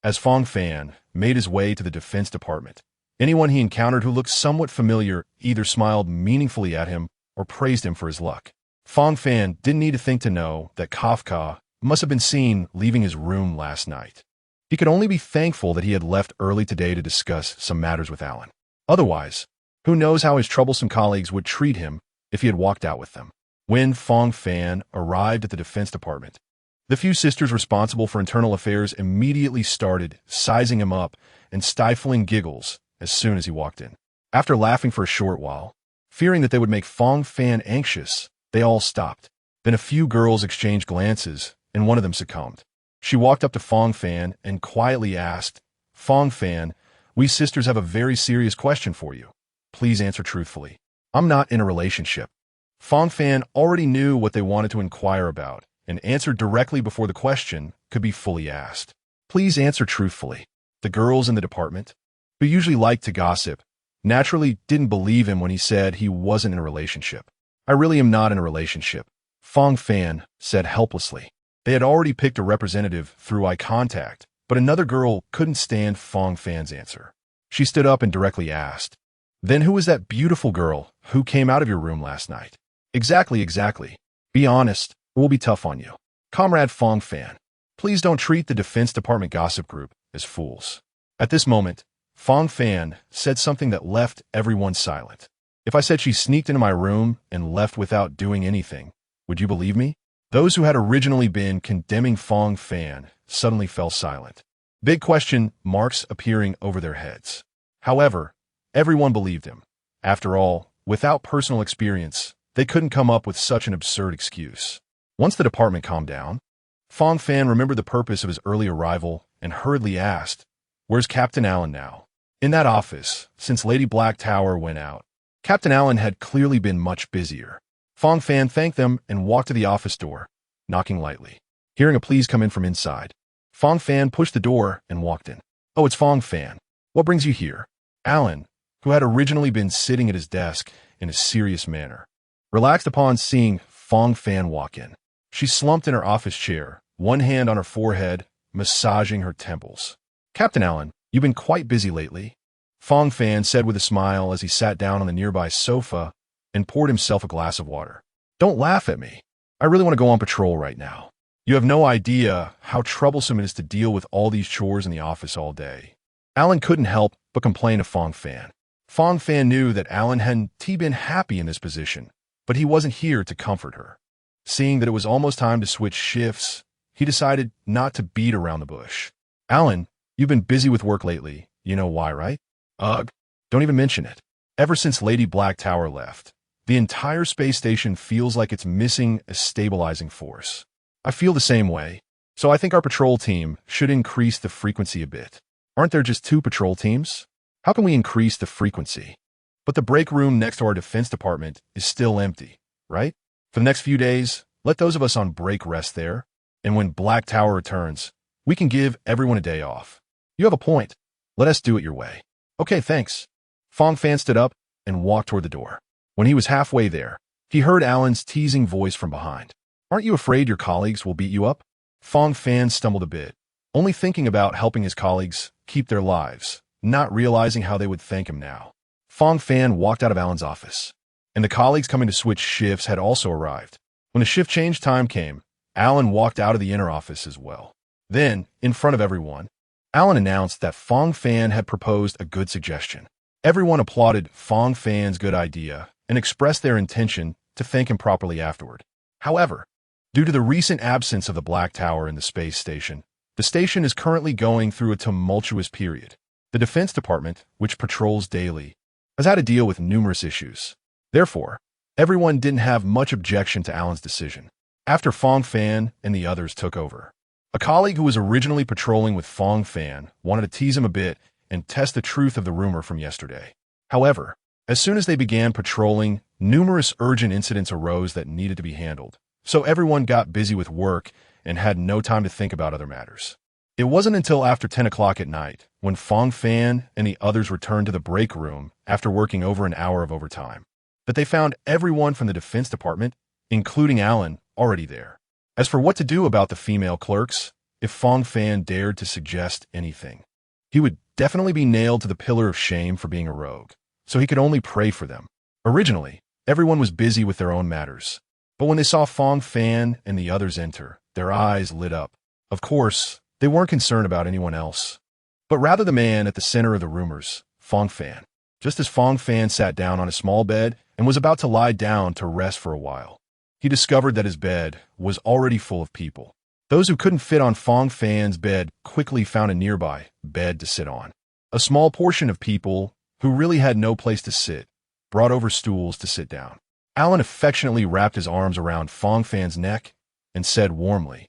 As Fang Fan made his way to the defense department, anyone he encountered who looked somewhat familiar either smiled meaningfully at him or praised him for his luck. Fang Fan didn't need to think to know that Kafka must have been seen leaving his room last night. He could only be thankful that he had left early today to discuss some matters with Alan. Otherwise, who knows how his troublesome colleagues would treat him if he had walked out with them. When Fang Fan arrived at the defense department, the few sisters responsible for internal affairs immediately started sizing him up and stifling giggles as soon as he walked in. After laughing for a short while, fearing that they would make Fang Fan anxious, they all stopped. Then a few girls exchanged glances, and one of them succumbed. She walked up to Fang Fan and quietly asked, "Fang Fan, we sisters have a very serious question for you. Please answer truthfully." "I'm not in a relationship." Fang Fan already knew what they wanted to inquire about and answered directly before the question could be fully asked. "Please answer truthfully." The girls in the department, who usually liked to gossip, naturally didn't believe him when he said he wasn't in a relationship. "I really am not in a relationship," Fang Fan said helplessly. They had already picked a representative through eye contact, but another girl couldn't stand Fang Fan's answer. She stood up and directly asked, "Then who was that beautiful girl who came out of your room last night?" Exactly. Be honest, or we'll be tough on you." "Comrade Fang Fan, please don't treat the Defense Department gossip group as fools." At this moment, Fang Fan said something that left everyone silent. "If I said she sneaked into my room and left without doing anything, would you believe me?" Those who had originally been condemning Fang Fan suddenly fell silent, big question marks appearing over their heads. However, everyone believed him. After all, without personal experience, they couldn't come up with such an absurd excuse. Once the department calmed down, Fang Fan remembered the purpose of his early arrival and hurriedly asked, "Where's Captain Allen now?" In that office, since Lady Black Tower went out, Captain Allen had clearly been much busier. Fang Fan thanked them and walked to the office door, knocking lightly. Hearing a "please come in" from inside, Fang Fan pushed the door and walked in. "Oh, it's Fang Fan. What brings you here?" Allen, who had originally been sitting at his desk in a serious manner, relaxed upon seeing Fang Fan walk in. She slumped in her office chair, one hand on her forehead, massaging her temples. "Captain Allen, you've been quite busy lately," Fang Fan said with a smile as he sat down on the nearby sofa and poured himself a glass of water. "Don't laugh at me. I really want to go on patrol right now. You have no idea how troublesome it is to deal with all these chores in the office all day." Allen couldn't help but complain to Fang Fan. Fang Fan knew that Allen hadn't been happy in this position, but he wasn't here to comfort her. Seeing that it was almost time to switch shifts, he decided not to beat around the bush. "Allen, you've been busy with work lately. You know why, right?" "Ugh, don't even mention it. Ever since Lady Black Tower left, the entire space station feels like it's missing a stabilizing force. I feel the same way, so I think our patrol team should increase the frequency a bit." "Aren't there just 2 patrol teams? How can we increase the frequency?" "But the break room next to our defense department is still empty, right? For the next few days, let those of us on break rest there, and when Black Tower returns, we can give everyone a day off." "You have a point. Let us do it your way." "Okay, thanks." Fang Fan stood up and walked toward the door. When he was halfway there, he heard Allen's teasing voice from behind. "Aren't you afraid your colleagues will beat you up?" Fang Fan stumbled a bit, only thinking about helping his colleagues keep their lives, not realizing how they would thank him now. Fang Fan walked out of Allen's office, and the colleagues coming to switch shifts had also arrived. When the shift change time came, Allen walked out of the inner office as well. Then, in front of everyone, Allen announced that Fang Fan had proposed a good suggestion. Everyone applauded Fang Fan's good idea and expressed their intention to thank him properly afterward. However, due to the recent absence of the Black Tower in the space station, the station is currently going through a tumultuous period. The Defense Department, which patrols daily, has had to deal with numerous issues. Therefore, everyone didn't have much objection to Allen's decision. After Fang Fan and the others took over, a colleague who was originally patrolling with Fang Fan wanted to tease him a bit and test the truth of the rumor from yesterday. However, as soon as they began patrolling, numerous urgent incidents arose that needed to be handled, so everyone got busy with work and had no time to think about other matters. It wasn't until after 10 o'clock at night, when Fang Fan and the others returned to the break room after working over an hour of overtime, that they found everyone from the Defense Department including Alan, already there. As for what to do about the female clerks, if Fang Fan dared to suggest anything, he would definitely be nailed to the pillar of shame for being a rogue, so he could only pray for them. Originally, everyone was busy with their own matters, but when they saw Fang Fan and the others enter, their eyes lit up. Of course, they weren't concerned about anyone else, but rather the man at the center of the rumors, Fang Fan. Just as Fang Fan sat down on a small bed and was about to lie down to rest for a while, he discovered that his bed was already full of people. Those who couldn't fit on Fang Fan's bed quickly found a nearby bed to sit on. A small portion of people, who really had no place to sit, brought over stools to sit down. Alan affectionately wrapped his arms around Fang Fan's neck and said warmly,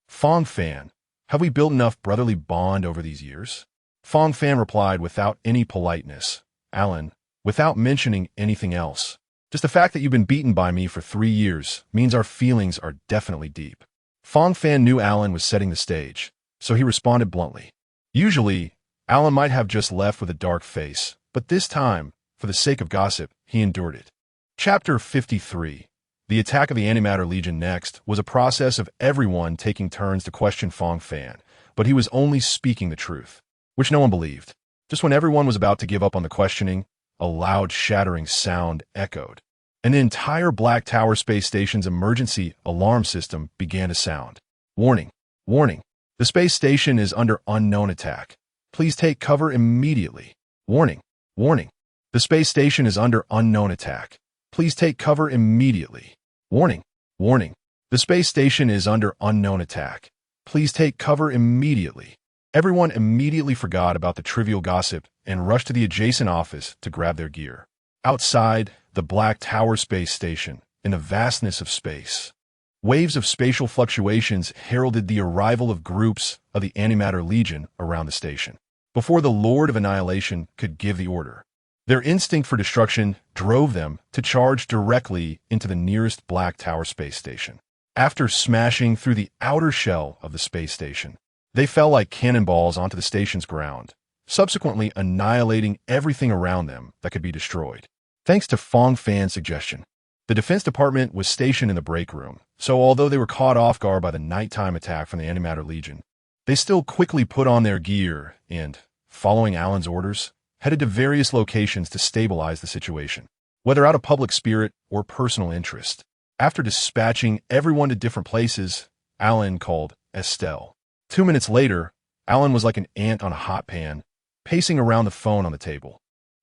"Fang Fan, have we built enough brotherly bond over these years?" Fang Fan replied without any politeness, "Alan, without mentioning anything else. Just the fact that you've been beaten by me for 3 years means our feelings are definitely deep." Fang Fan knew Alan was setting the stage, so he responded bluntly. Usually, Alan might have just left with a dark face, but this time, for the sake of gossip, he endured it. Chapter 53. The attack of the Antimatter Legion next was a process of everyone taking turns to question Fang Fan, but he was only speaking the truth, which no one believed. Just when everyone was about to give up on the questioning, a loud shattering sound echoed, and the entire Black Tower space station's emergency alarm system began to sound. "Warning! Warning! The space station is under unknown attack. Please take cover immediately. Warning! Warning! The space station is under unknown attack. Please take cover immediately. Warning! Warning! The space station is under unknown attack. Please take cover immediately." Everyone immediately forgot about the trivial gossip and rushed to the adjacent office to grab their gear. Outside the Black Tower space station, in the vastness of space, waves of spatial fluctuations heralded the arrival of groups of the Antimatter Legion around the station. Before the Lord of Annihilation could give the order, their instinct for destruction drove them to charge directly into the nearest Black Tower space station. After smashing through the outer shell of the space station, they fell like cannonballs onto the station's ground, subsequently annihilating everything around them that could be destroyed. Thanks to Fang Fan's suggestion, the Defense Department was stationed in the break room, so although they were caught off guard by the nighttime attack from the Antimatter Legion, they still quickly put on their gear and, following Alan's orders, headed to various locations to stabilize the situation, whether out of public spirit or personal interest. After dispatching everyone to different places, Alan called Estelle. 2 minutes later, Alan was like an ant on a hot pan, pacing around the phone on the table.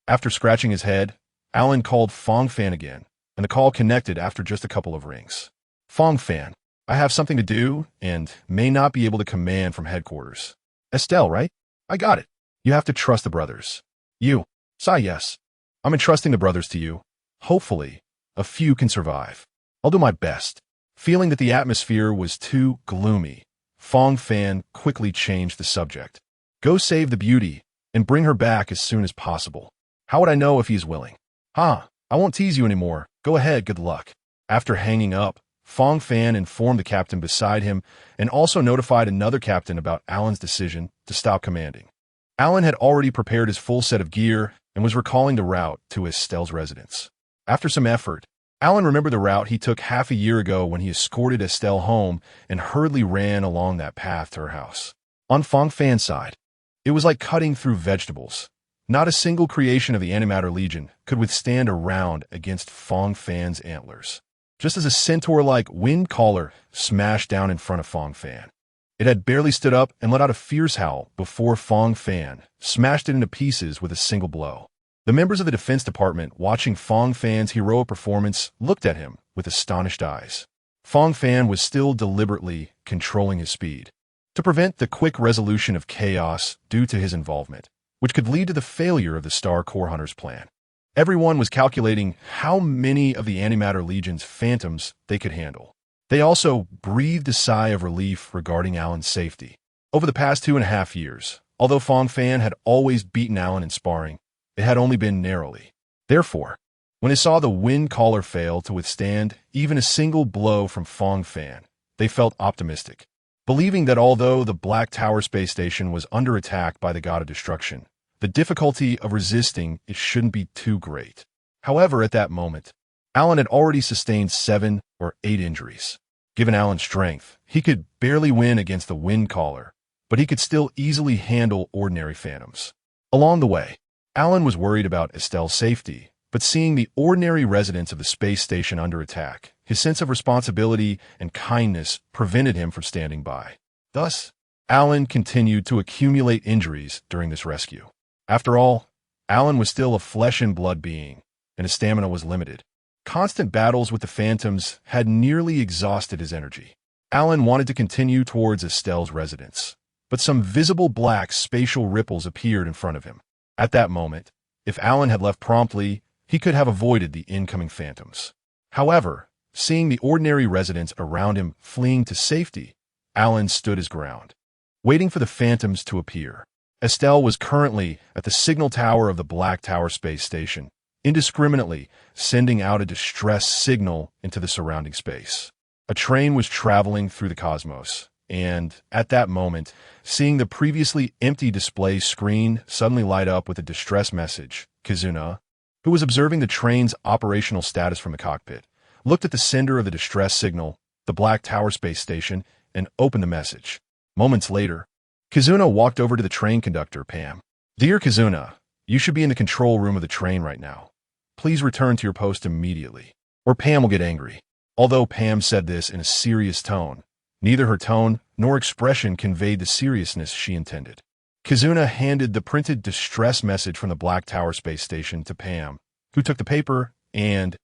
After scratching his head, Alan called Fang Fan again, and the call connected after just a couple of rings. "Fang Fan, I have something to do and may not be able to command from headquarters." "Estelle, right? I got it. You have to trust the brothers." "You." "Sigh, yes. I'm entrusting the brothers to you. Hopefully, a few can survive. I'll do my best." Feeling that the atmosphere was too gloomy, Fang Fan quickly changed the subject. "Go save the beauty and bring her back as soon as possible." "How would I know if he is willing?" "I won't tease you anymore. Go ahead, good luck." After hanging up, Fang Fan informed the captain beside him and also notified another captain about Alan's decision to stop commanding. Alan had already prepared his full set of gear and was recalling the route to Estelle's residence. After some effort, Alan remembered the route he took half a year ago when he escorted Estelle home and hurriedly ran along that path to her house. On Fang Fan's side, it was like cutting through vegetables. Not a single creation of the Antimatter Legion could withstand a round against Fang Fan's antlers. Just as a centaur-like wind caller smashed down in front of Fang Fan, it had barely stood up and let out a fierce howl before Fang Fan smashed it into pieces with a single blow. The members of the Defense Department watching Fang Fan's heroic performance looked at him with astonished eyes. Fang Fan was still deliberately controlling his speed to prevent the quick resolution of chaos due to his involvement, which could lead to the failure of the Star Core Hunters' plan. Everyone was calculating how many of the Antimatter Legion's phantoms they could handle. They also breathed a sigh of relief regarding Alan's safety. Over the past 2.5 years, although Fang Fan had always beaten Alan in sparring, it had only been narrowly. Therefore, when they saw the wind caller fail to withstand even a single blow from Fang Fan, they felt optimistic, believing that although the Black Tower space station was under attack by the God of Destruction, the difficulty of resisting it shouldn't be too great. However, at that moment, Alan had already sustained 7 or 8 injuries. Given Alan's strength, he could barely win against the Wind Caller, but he could still easily handle ordinary phantoms. Along the way, Alan was worried about Estelle's safety, but seeing the ordinary residents of the space station under attack, his sense of responsibility and kindness prevented him from standing by. Thus, Alan continued to accumulate injuries during this rescue. After all, Alan was still a flesh-and-blood being, and his stamina was limited. Constant battles with the phantoms had nearly exhausted his energy. Alan wanted to continue towards Estelle's residence, but some visible black spatial ripples appeared in front of him. At that moment, if Alan had left promptly, he could have avoided the incoming phantoms. However, seeing the ordinary residents around him fleeing to safety, Alan stood his ground, waiting for the phantoms to appear. Estelle was currently at the signal tower of the Black Tower space station, indiscriminately sending out a distress signal into the surrounding space. A train was traveling through the cosmos, and at that moment, seeing the previously empty display screen suddenly light up with a distress message, Kizuna, who was observing the train's operational status from the cockpit, looked at the sender of the distress signal, the Black Tower space station, and opened the message. Moments later, Kizuna walked over to the train conductor, Pam. "Dear Kizuna, you should be in the control room of the train right now. Please return to your post immediately, or Pam will get angry." Although Pam said this in a serious tone, neither her tone nor expression conveyed the seriousness she intended. Kizuna handed the printed distress message from the Black Tower space station to Pam, who took the paper and,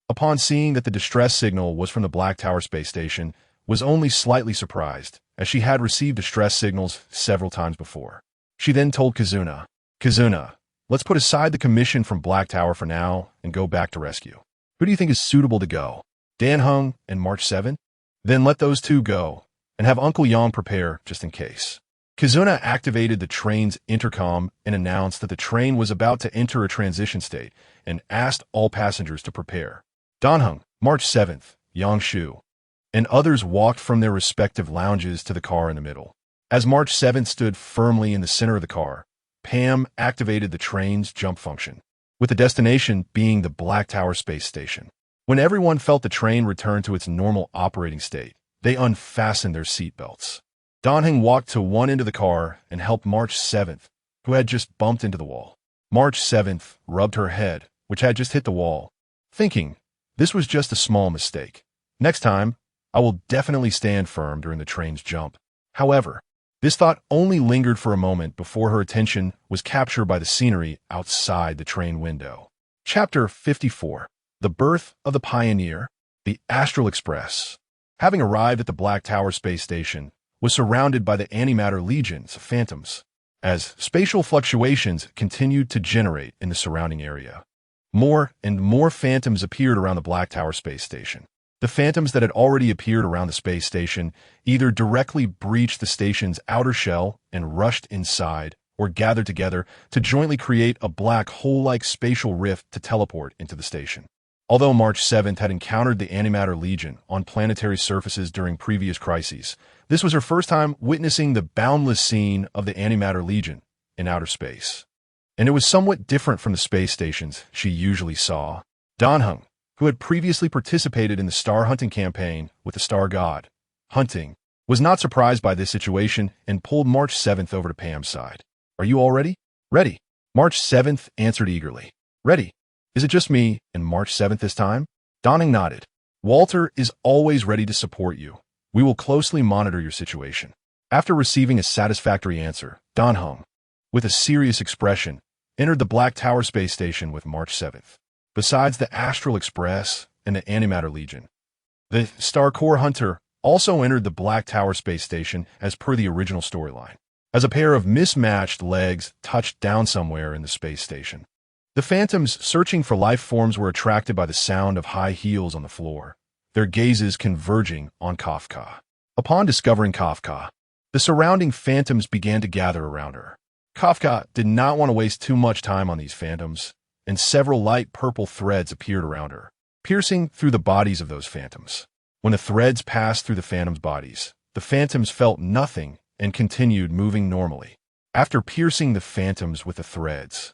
upon seeing that the distress signal was from the Black Tower space station, was only slightly surprised, as she had received distress signals several times before. She then told Kizuna, "Kizuna, let's put aside the commission from Black Tower for now and go back to rescue. Who do you think is suitable to go? Dan-Heng and March 7? Then let those two go, and have Uncle Yang prepare just in case." Kizuna activated the train's intercom and announced that the train was about to enter a transition state and asked all passengers to prepare. Dan-Heng, March 7th, Yang Shu, and others walked from their respective lounges to the car in the middle. As March 7th stood firmly in the center of the car, Pam activated the train's jump function, with the destination being the Black Tower space station. When everyone felt the train return to its normal operating state, they unfastened their seatbelts. Dan-Heng walked to one end of the car and helped March 7th, who had just bumped into the wall. March 7th rubbed her head, which had just hit the wall, thinking, "This was just a small mistake. Next time, I will definitely stand firm during the train's jump." However, this thought only lingered for a moment before her attention was captured by the scenery outside the train window. Chapter 54. The Birth of the Pioneer, the Astral Express. Having arrived at the Black Tower space station, was surrounded by the antimatter legions of phantoms, as spatial fluctuations continued to generate in the surrounding area. More and more phantoms appeared around the Black Tower space station. The phantoms that had already appeared around the space station either directly breached the station's outer shell and rushed inside, or gathered together to jointly create a black hole-like spatial rift to teleport into the station. Although March 7th had encountered the Antimatter Legion on planetary surfaces during previous crises, this was her first time witnessing the boundless scene of the Antimatter Legion in outer space. And it was somewhat different from the space stations she usually saw. Dan-Heng, who had previously participated in the star hunting campaign with the star god, Hunting, was not surprised by this situation and pulled March 7th over to Pam's side. "Are you all ready?" "Ready." March 7th answered eagerly. "Ready. Is it just me and March 7th this time?" Dan-Heng nodded. "Walter is always ready to support you. We will closely monitor your situation." After receiving a satisfactory answer, Dan-Heng, with a serious expression, entered the Black Tower space station with March 7th. Besides the Astral Express and the Antimatter Legion, the Star Core Hunter also entered the Black Tower space station as per the original storyline, as a pair of mismatched legs touched down somewhere in the space station. The phantoms searching for life forms were attracted by the sound of high heels on the floor, their gazes converging on Kafka. Upon discovering Kafka, the surrounding phantoms began to gather around her. Kafka did not want to waste too much time on these phantoms, and several light purple threads appeared around her, piercing through the bodies of those phantoms. When the threads passed through the phantoms' bodies, the phantoms felt nothing and continued moving normally. After piercing the phantoms with the threads,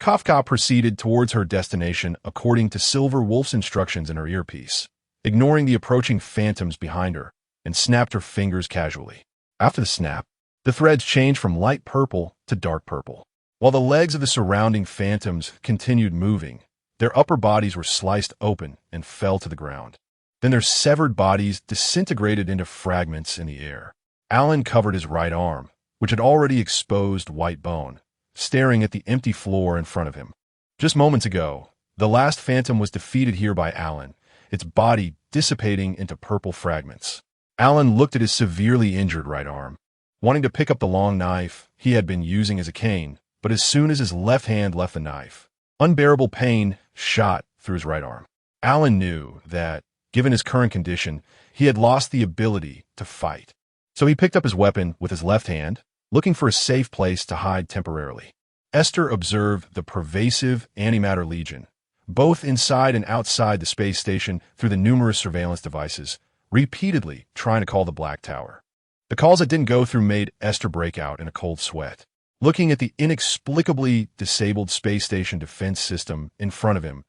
Kafka proceeded towards her destination according to Silver Wolf's instructions in her earpiece, ignoring the approaching phantoms behind her, and snapped her fingers casually. After the snap, the threads changed from light purple to dark purple. While the legs of the surrounding phantoms continued moving, their upper bodies were sliced open and fell to the ground. Then their severed bodies disintegrated into fragments in the air. Alan covered his right arm, which had already exposed white bone, staring at the empty floor in front of him. Just moments ago, the last phantom was defeated here by Alan, its body dissipating into purple fragments. Alan looked at his severely injured right arm, wanting to pick up the long knife he had been using as a cane, but as soon as his left hand left the knife, unbearable pain shot through his right arm. Alan knew that, given his current condition, he had lost the ability to fight. So he picked up his weapon with his left hand, looking for a safe place to hide temporarily. Esther observed the pervasive antimatter legion, both inside and outside the space station through the numerous surveillance devices, repeatedly trying to call the Black Tower. The calls that didn't go through made Esther break out in a cold sweat. Looking at the inexplicably disabled space station defense system in front of him,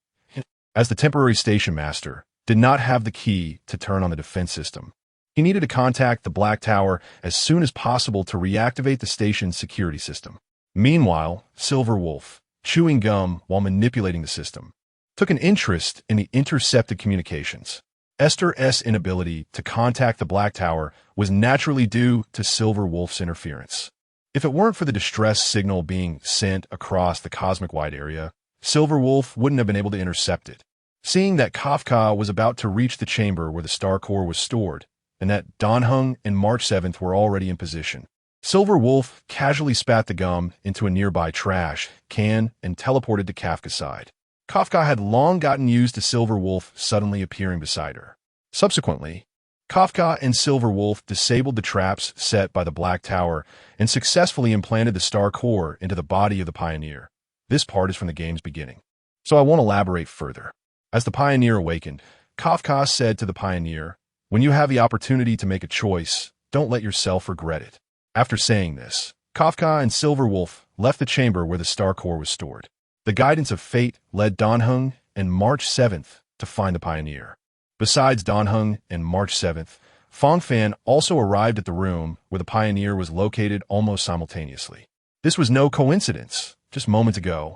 as the temporary station master did not have the key to turn on the defense system. He needed to contact the Black Tower as soon as possible to reactivate the station's security system. Meanwhile, Silver Wolf, chewing gum while manipulating the system, took an interest in the intercepted communications. Esther's inability to contact the Black Tower was naturally due to Silver Wolf's interference. If it weren't for the distress signal being sent across the cosmic-wide area, Silver Wolf wouldn't have been able to intercept it. Seeing that Kafka was about to reach the chamber where the star core was stored, and that Donhung and March 7th were already in position, Silver Wolf casually spat the gum into a nearby trash can and teleported to Kafka's side. Kafka had long gotten used to Silver Wolf suddenly appearing beside her. Subsequently, Kafka and Silver Wolf disabled the traps set by the Black Tower and successfully implanted the star core into the body of the Pioneer. This part is from the game's beginning, so I won't elaborate further. As the Pioneer awakened, Kafka said to the Pioneer, "When you have the opportunity to make a choice, don't let yourself regret it." After saying this, Kafka and Silver Wolf left the chamber where the star core was stored. The guidance of fate led Donhung and March 7th to find the Pioneer. Besides Donhung and March 7th, Fang Fan also arrived at the room where the Pioneer was located almost simultaneously. This was no coincidence. Just moments ago,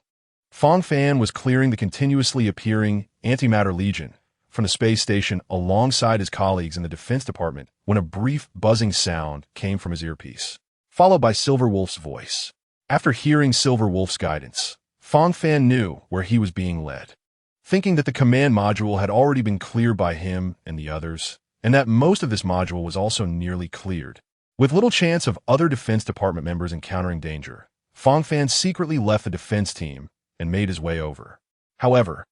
Fang Fan was clearing the continuously appearing antimatter legion from the space station alongside his colleagues in the Defense Department when a brief buzzing sound came from his earpiece, followed by Silver Wolf's voice. After hearing Silver Wolf's guidance, Fang Fan knew where he was being led. Thinking that the command module had already been cleared by him and the others, and that most of this module was also nearly cleared, with little chance of other Defense Department members encountering danger, Fang Fan secretly left the defense team and made his way over. However,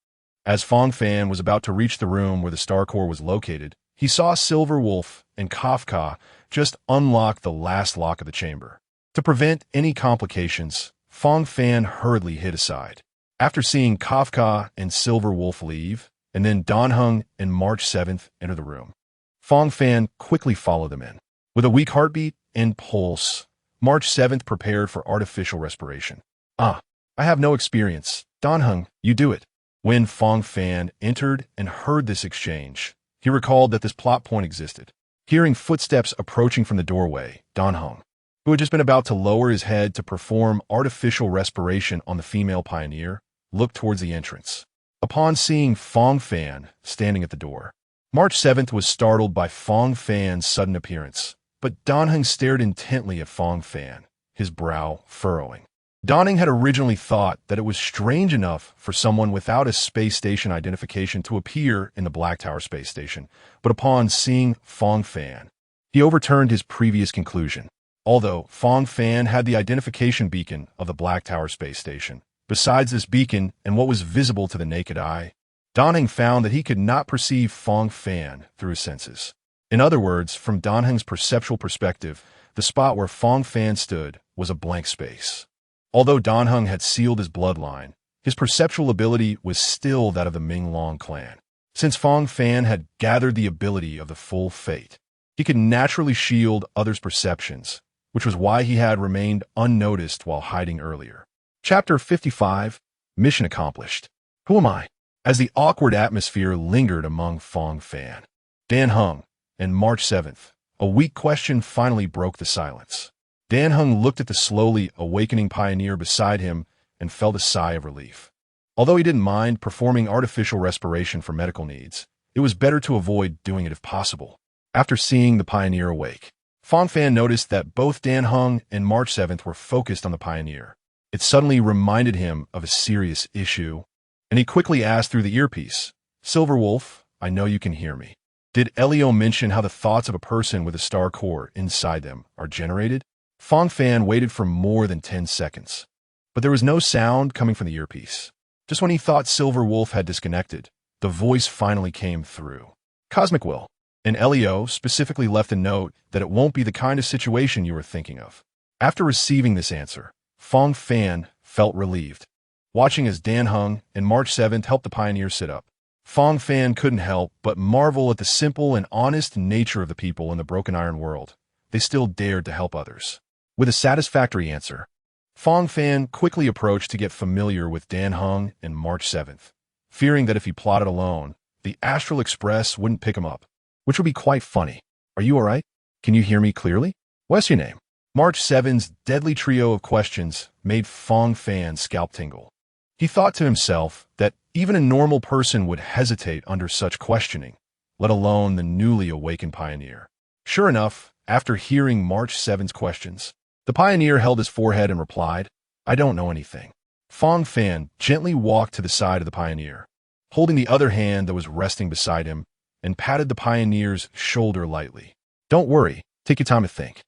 as Fang Fan was about to reach the room where the star core was located, he saw Silver Wolf and Kafka just unlock the last lock of the chamber. To prevent any complications, Fang Fan hurriedly hid aside. After seeing Kafka and Silver Wolf leave, and then Donhung and March 7th enter the room, Fang Fan quickly followed them in. With a weak heartbeat and pulse, March 7th prepared for artificial respiration. I have no experience. Donhung, you do it. When Fang Fan entered and heard this exchange, he recalled that this plot point existed. Hearing footsteps approaching from the doorway, Donhung, who had just been about to lower his head to perform artificial respiration on the female Pioneer, looked towards the entrance. Upon seeing Fang Fan standing at the door, March 7th was startled by Fang Fan's sudden appearance, but Donhung stared intently at Fang Fan, his brow furrowing. Donhung had originally thought that it was strange enough for someone without a space station identification to appear in the Black Tower space station, but upon seeing Fang Fan, he overturned his previous conclusion. Although Fang Fan had the identification beacon of the Black Tower space station, besides this beacon and what was visible to the naked eye, Donhung found that he could not perceive Fang Fan through his senses. In other words, from Donhung's perceptual perspective, the spot where Fang Fan stood was a blank space. Although Donhung had sealed his bloodline, his perceptual ability was still that of the Minglong clan. Since Fang Fan had gathered the ability of the full fate, he could naturally shield others' perceptions, which was why he had remained unnoticed while hiding earlier. Chapter 55, Mission accomplished. Who am I? As the awkward atmosphere lingered among Fang Fan, Dan Heng, and March 7th, a weak question finally broke the silence. Dan Heng looked at the slowly awakening pioneer beside him and felt a sigh of relief. Although he didn't mind performing artificial respiration for medical needs, it was better to avoid doing it if possible. After seeing the pioneer awake, Fang Fan noticed that both Dan Heng and March 7th were focused on the pioneer. It suddenly reminded him of a serious issue, and he quickly asked through the earpiece, "Silver Wolf, I know you can hear me. Did Elio mention how the thoughts of a person with a star core inside them are generated?" Fang Fan waited for more than 10 seconds, but there was no sound coming from the earpiece. Just when he thought Silver Wolf had disconnected, the voice finally came through. "Cosmic Will." And Elio specifically left a note that it won't be the kind of situation you were thinking of. After receiving this answer, Fang Fan felt relieved. Watching as Dan Heng and March 7th helped the pioneer sit up, Fang Fan couldn't help but marvel at the simple and honest nature of the people in the Broken Iron world. They still dared to help others. With a satisfactory answer, Fang Fan quickly approached to get familiar with Dan Heng and March 7th, fearing that if he plotted alone, the Astral Express wouldn't pick him up, which would be quite funny. "Are you all right? Can you hear me clearly? What's your name?" March 7th's deadly trio of questions made Fang Fan's scalp tingle. He thought to himself that even a normal person would hesitate under such questioning, let alone the newly awakened pioneer. Sure enough, after hearing March 7th's questions, the pioneer held his forehead and replied, "I don't know anything." Fang Fan gently walked to the side of the pioneer, holding the other hand that was resting beside him, and patted the pioneer's shoulder lightly. "Don't worry, take your time to think.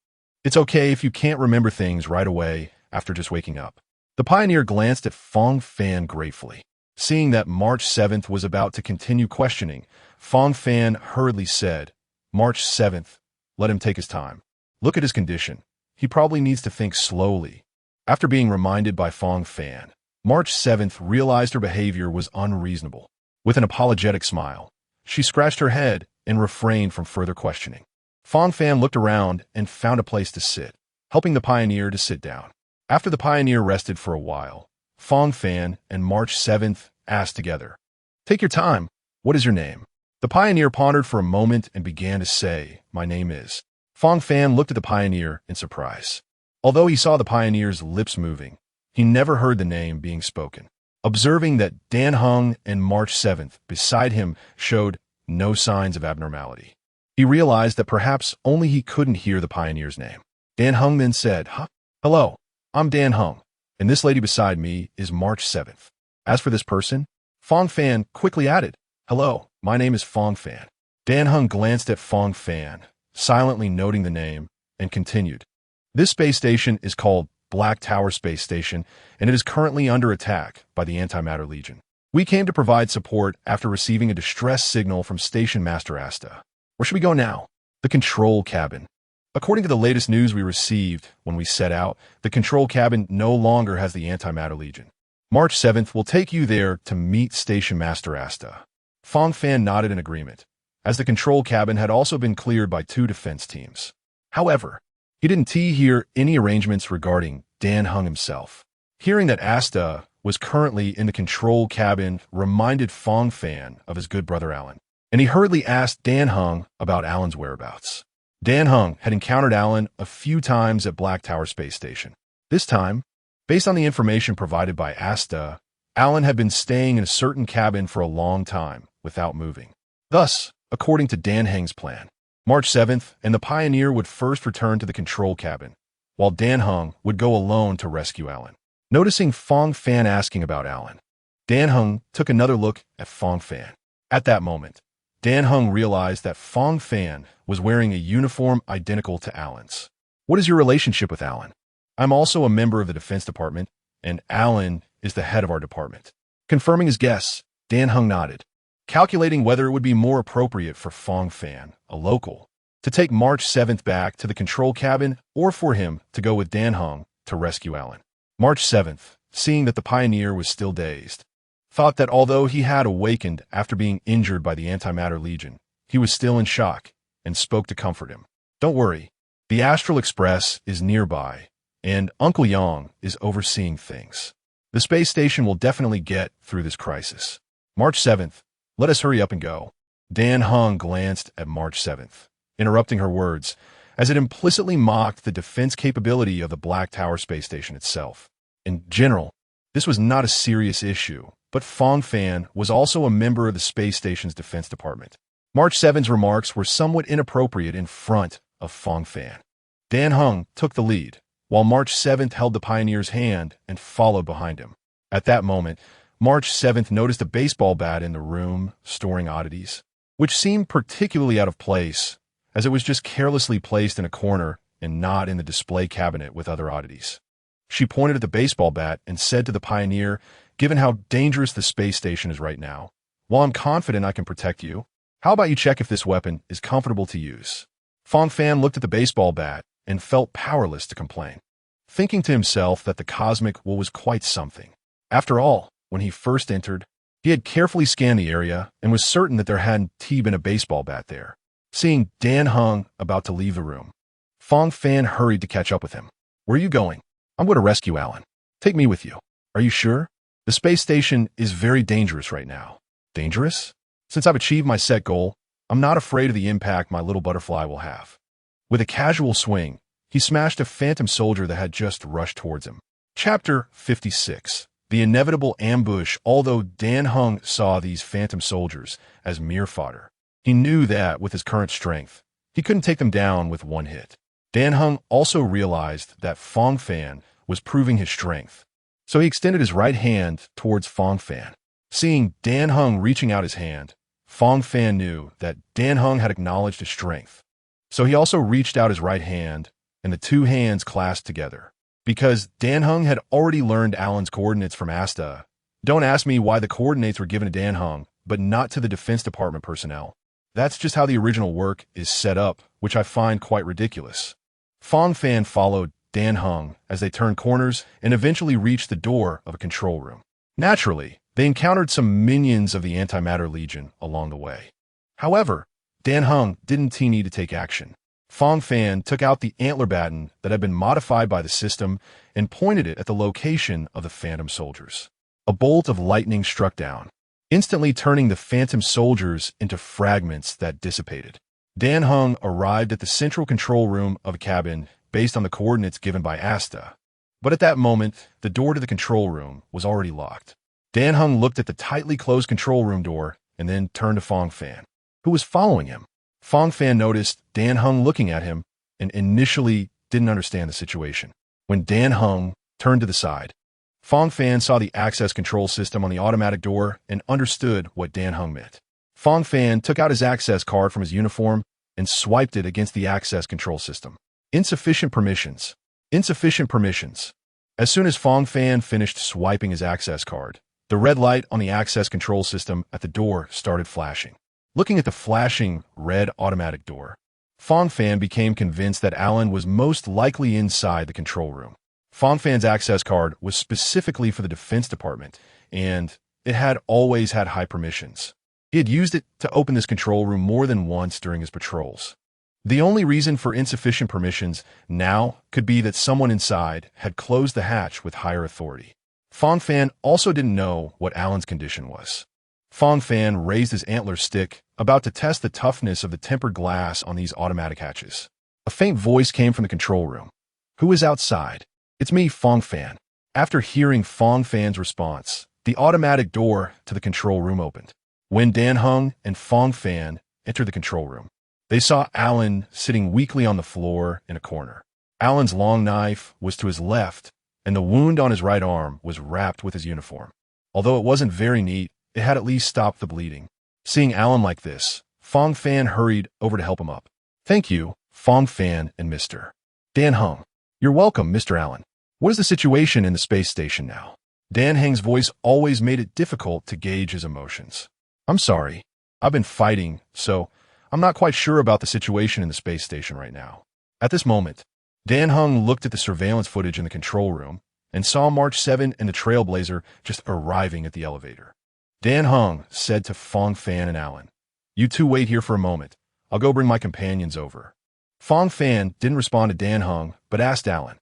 It's okay if you can't remember things right away after just waking up." The pioneer glanced at Fang Fan gratefully. Seeing that March 7th was about to continue questioning, Fang Fan hurriedly said, "March 7th, let him take his time. Look at his condition. He probably needs to think slowly." After being reminded by Fang Fan, March 7th realized her behavior was unreasonable. With an apologetic smile, she scratched her head and refrained from further questioning. Fang Fan looked around and found a place to sit, helping the pioneer to sit down. After the pioneer rested for a while, Fang Fan and March 7th asked together, "Take your time. What is your name?" The pioneer pondered for a moment and began to say, "My name is." Fang Fan looked at the pioneer in surprise. Although he saw the pioneer's lips moving, he never heard the name being spoken. Observing that Dan Heng and March 7th beside him showed no signs of abnormality, he realized that perhaps only he couldn't hear the pioneer's name. Dan Heng then said, "Hello, I'm Dan Heng, and this lady beside me is March 7th. As for this person," Fang Fan quickly added, "Hello, my name is Fang Fan." Dan Heng glanced at Fang Fan, silently noting the name, and continued, "This space station is called Black Tower Space Station, and it is currently under attack by the Antimatter Legion. We came to provide support after receiving a distress signal from Station Master Asta. Where should we go now?" "The control cabin. According to the latest news we received when we set out, the control cabin no longer has the Antimatter Legion. March 7th will take you there to meet Station Master Asta." Fang Fan nodded in agreement, as the control cabin had also been cleared by 2 defense teams. However, he didn't hear any arrangements regarding Dan Heng himself. Hearing that Asta was currently in the control cabin reminded Fang Fan of his good brother Alan, and he hurriedly asked Dan Heng about Alan's whereabouts. Dan Heng had encountered Alan a few times at Black Tower Space Station. This time, based on the information provided by Asta, Alan had been staying in a certain cabin for a long time without moving. Thus, according to Dan Heng's plan, March 7th and the Pioneer would first return to the control cabin, while Dan Heng would go alone to rescue Alan. Noticing Fang Fan asking about Alan, Dan Heng took another look at Fang Fan. At that moment, Dan Heng realized that Fang Fan was wearing a uniform identical to Alan's. "What is your relationship with Alan?" "I'm also a member of the Defense Department, and Alan is the head of our department." Confirming his guess, Dan Heng nodded, calculating whether it would be more appropriate for Fang Fan, a local, to take March 7th back to the control cabin or for him to go with Dan Heng to rescue Alan. March 7th, seeing that the Pioneer was still dazed, thought that although he had awakened after being injured by the Antimatter Legion, he was still in shock and spoke to comfort him. "Don't worry, the Astral Express is nearby, and Uncle Yang is overseeing things." The space station will definitely get through this crisis. March 7th. Let us hurry up and go. Dan Heng glanced at March 7th, interrupting her words, as it implicitly mocked the defense capability of the Black Tower space station itself. In general, this was not a serious issue, but Fang Fan was also a member of the space station's defense department. March 7th's remarks were somewhat inappropriate in front of Fang Fan. Dan Heng took the lead, while March 7th held the pioneer's hand and followed behind him. At that moment, March 7th noticed a baseball bat in the room storing oddities, which seemed particularly out of place, as it was just carelessly placed in a corner and not in the display cabinet with other oddities. She pointed at the baseball bat and said to the pioneer, "Given how dangerous the space station is right now, while I'm confident I can protect you, how about you check if this weapon is comfortable to use?" Fang Fan looked at the baseball bat and felt powerless to complain, thinking to himself that the cosmic wool was quite something. After all, when he first entered, he had carefully scanned the area and was certain that there hadn't been a baseball bat there. Seeing Dan Heng about to leave the room, Fang Fan hurried to catch up with him. "Where are you going?" "I'm going to rescue Alan." "Take me with you." "Are you sure?" "The space station is very dangerous right now." "Dangerous?" "Since I've achieved my set goal, I'm not afraid of the impact my little butterfly will have." With a casual swing, he smashed a phantom soldier that had just rushed towards him. Chapter 56. The inevitable ambush. Although Dan Heng saw these phantom soldiers as mere fodder, he knew that, with his current strength, he couldn't take them down with one hit. Dan Heng also realized that Fang Fan was proving his strength, so he extended his right hand towards Fang Fan. Seeing Dan Heng reaching out his hand, Fang Fan knew that Dan Heng had acknowledged his strength, so he also reached out his right hand, and the two hands clasped together. Because Dan Heng had already learned Alan's coordinates from Asta. Don't ask me why the coordinates were given to Dan Heng, but not to the Defense Department personnel. That's just how the original work is set up, which I find quite ridiculous. Fang Fan followed Dan Heng as they turned corners and eventually reached the door of a control room. Naturally, they encountered some minions of the Antimatter Legion along the way. However, Dan Heng didn't need to take action. Fang Fan took out the antler baton that had been modified by the system and pointed it at the location of the phantom soldiers. A bolt of lightning struck down, instantly turning the phantom soldiers into fragments that dissipated. Dan Heng arrived at the central control room of a cabin based on the coordinates given by Asta. But at that moment, the door to the control room was already locked. Dan Heng looked at the tightly closed control room door and then turned to Fang Fan, who was following him. Fang Fan noticed Dan Heng looking at him and initially didn't understand the situation. When Dan Heng turned to the side, Fang Fan saw the access control system on the automatic door and understood what Dan Heng meant. Fang Fan took out his access card from his uniform and swiped it against the access control system. Insufficient permissions. Insufficient permissions. As soon as Fang Fan finished swiping his access card, the red light on the access control system at the door started flashing. Looking at the flashing red automatic door, Fang Fan became convinced that Alan was most likely inside the control room. Fang Fan's access card was specifically for the Defense Department, and it had always had high permissions. He had used it to open this control room more than once during his patrols. The only reason for insufficient permissions now could be that someone inside had closed the hatch with higher authority. Fang Fan also didn't know what Alan's condition was. Fang Fan raised his antler stick, about to test the toughness of the tempered glass on these automatic hatches. A faint voice came from the control room. "Who is outside?" "It's me, Fang Fan." After hearing Fang Fan's response, the automatic door to the control room opened. When Dan Heng and Fang Fan entered the control room, they saw Alan sitting weakly on the floor in a corner. Alan's long knife was to his left, and the wound on his right arm was wrapped with his uniform. Although it wasn't very neat, it had at least stopped the bleeding. Seeing Alan like this, Fang Fan hurried over to help him up. "Thank you, Fang Fan and Mr. Dan Heng." "You're welcome, Mr. Allen. What is the situation in the space station now?" Dan Heng's voice always made it difficult to gauge his emotions. "I'm sorry. I've been fighting, so I'm not quite sure about the situation in the space station right now." At this moment, Dan Heng looked at the surveillance footage in the control room and saw March 7 and the Trailblazer just arriving at the elevator. Dan Heng said to Fang Fan and Alan, "You two wait here for a moment. I'll go bring my companions over." Fang Fan didn't respond to Dan Heng, but asked Alan,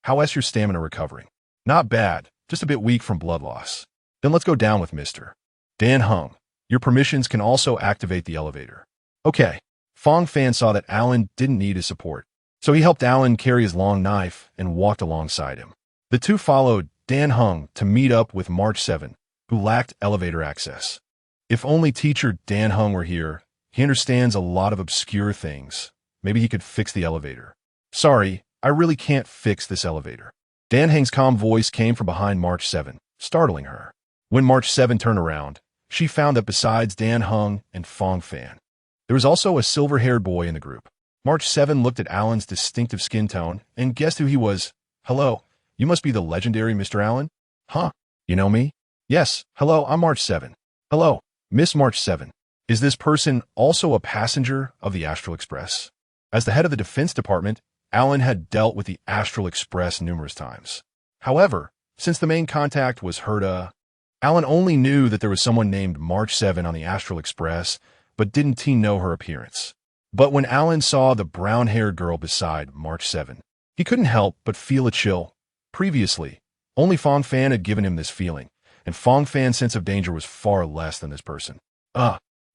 "How is your stamina recovering?" "Not bad, just a bit weak from blood loss. Then let's go down with Mr. Dan Hung. Your permissions can also activate the elevator. Okay. Fang Fan saw that Alan didn't need his support, so he helped Alan carry his long knife and walked alongside him. The two followed Dan Hung to meet up with March 7, who lacked elevator access. If only teacher Dan Hung were here, he understands a lot of obscure things. Maybe he could fix the elevator. Sorry, I really can't fix this elevator. Dan Hung's calm voice came from behind March 7, startling her. When March 7 turned around, she found that besides Dan Hung and Fang Fan, there was also a silver-haired boy in the group. March 7 looked at Alan's distinctive skin tone and guessed who he was. Hello, you must be the legendary Mr. Allen? Huh, you know me? Yes, hello, I'm March 7. Hello, Miss March 7. Is this person also a passenger of the Astral Express? As the head of the Defense Department, Alan had dealt with the Astral Express numerous times. However, since the main contact was Herta, Alan only knew that there was someone named March 7 on the Astral Express, but didn't he know her appearance. But when Alan saw the brown-haired girl beside March 7, he couldn't help but feel a chill. Previously, only Fang Fan had given him this feeling, and Fang Fan's sense of danger was far less than this person.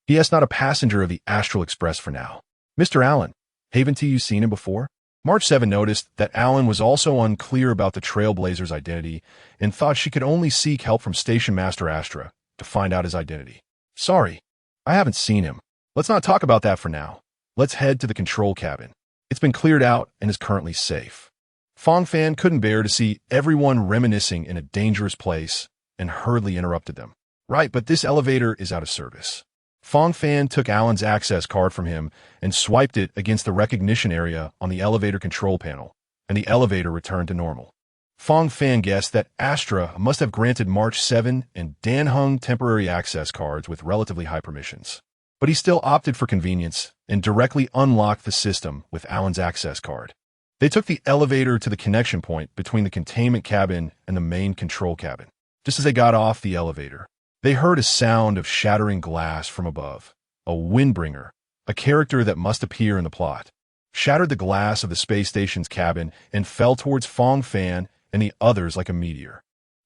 He is not a passenger of the Astral Express for now. Mr. Allen, haven't you seen him before? March 7 noticed that Alan was also unclear about the Trailblazer's identity and thought she could only seek help from Station Master Astra to find out his identity. Sorry, I haven't seen him. Let's not talk about that for now. Let's head to the control cabin. It's been cleared out and is currently safe. Fang Fan couldn't bear to see everyone reminiscing in a dangerous place and hurriedly interrupted them. Right, but this elevator is out of service. Fang Fan took Alan's access card from him and swiped it against the recognition area on the elevator control panel, and the elevator returned to normal. Fang Fan guessed that Astra must have granted March 7 and Dan Hung temporary access cards with relatively high permissions. But he still opted for convenience and directly unlocked the system with Alan's access card. They took the elevator to the connection point between the containment cabin and the main control cabin. Just as they got off the elevator, they heard a sound of shattering glass from above. A Windbringer, a character that must appear in the plot, shattered the glass of the space station's cabin and fell towards Fang Fan and the others like a meteor.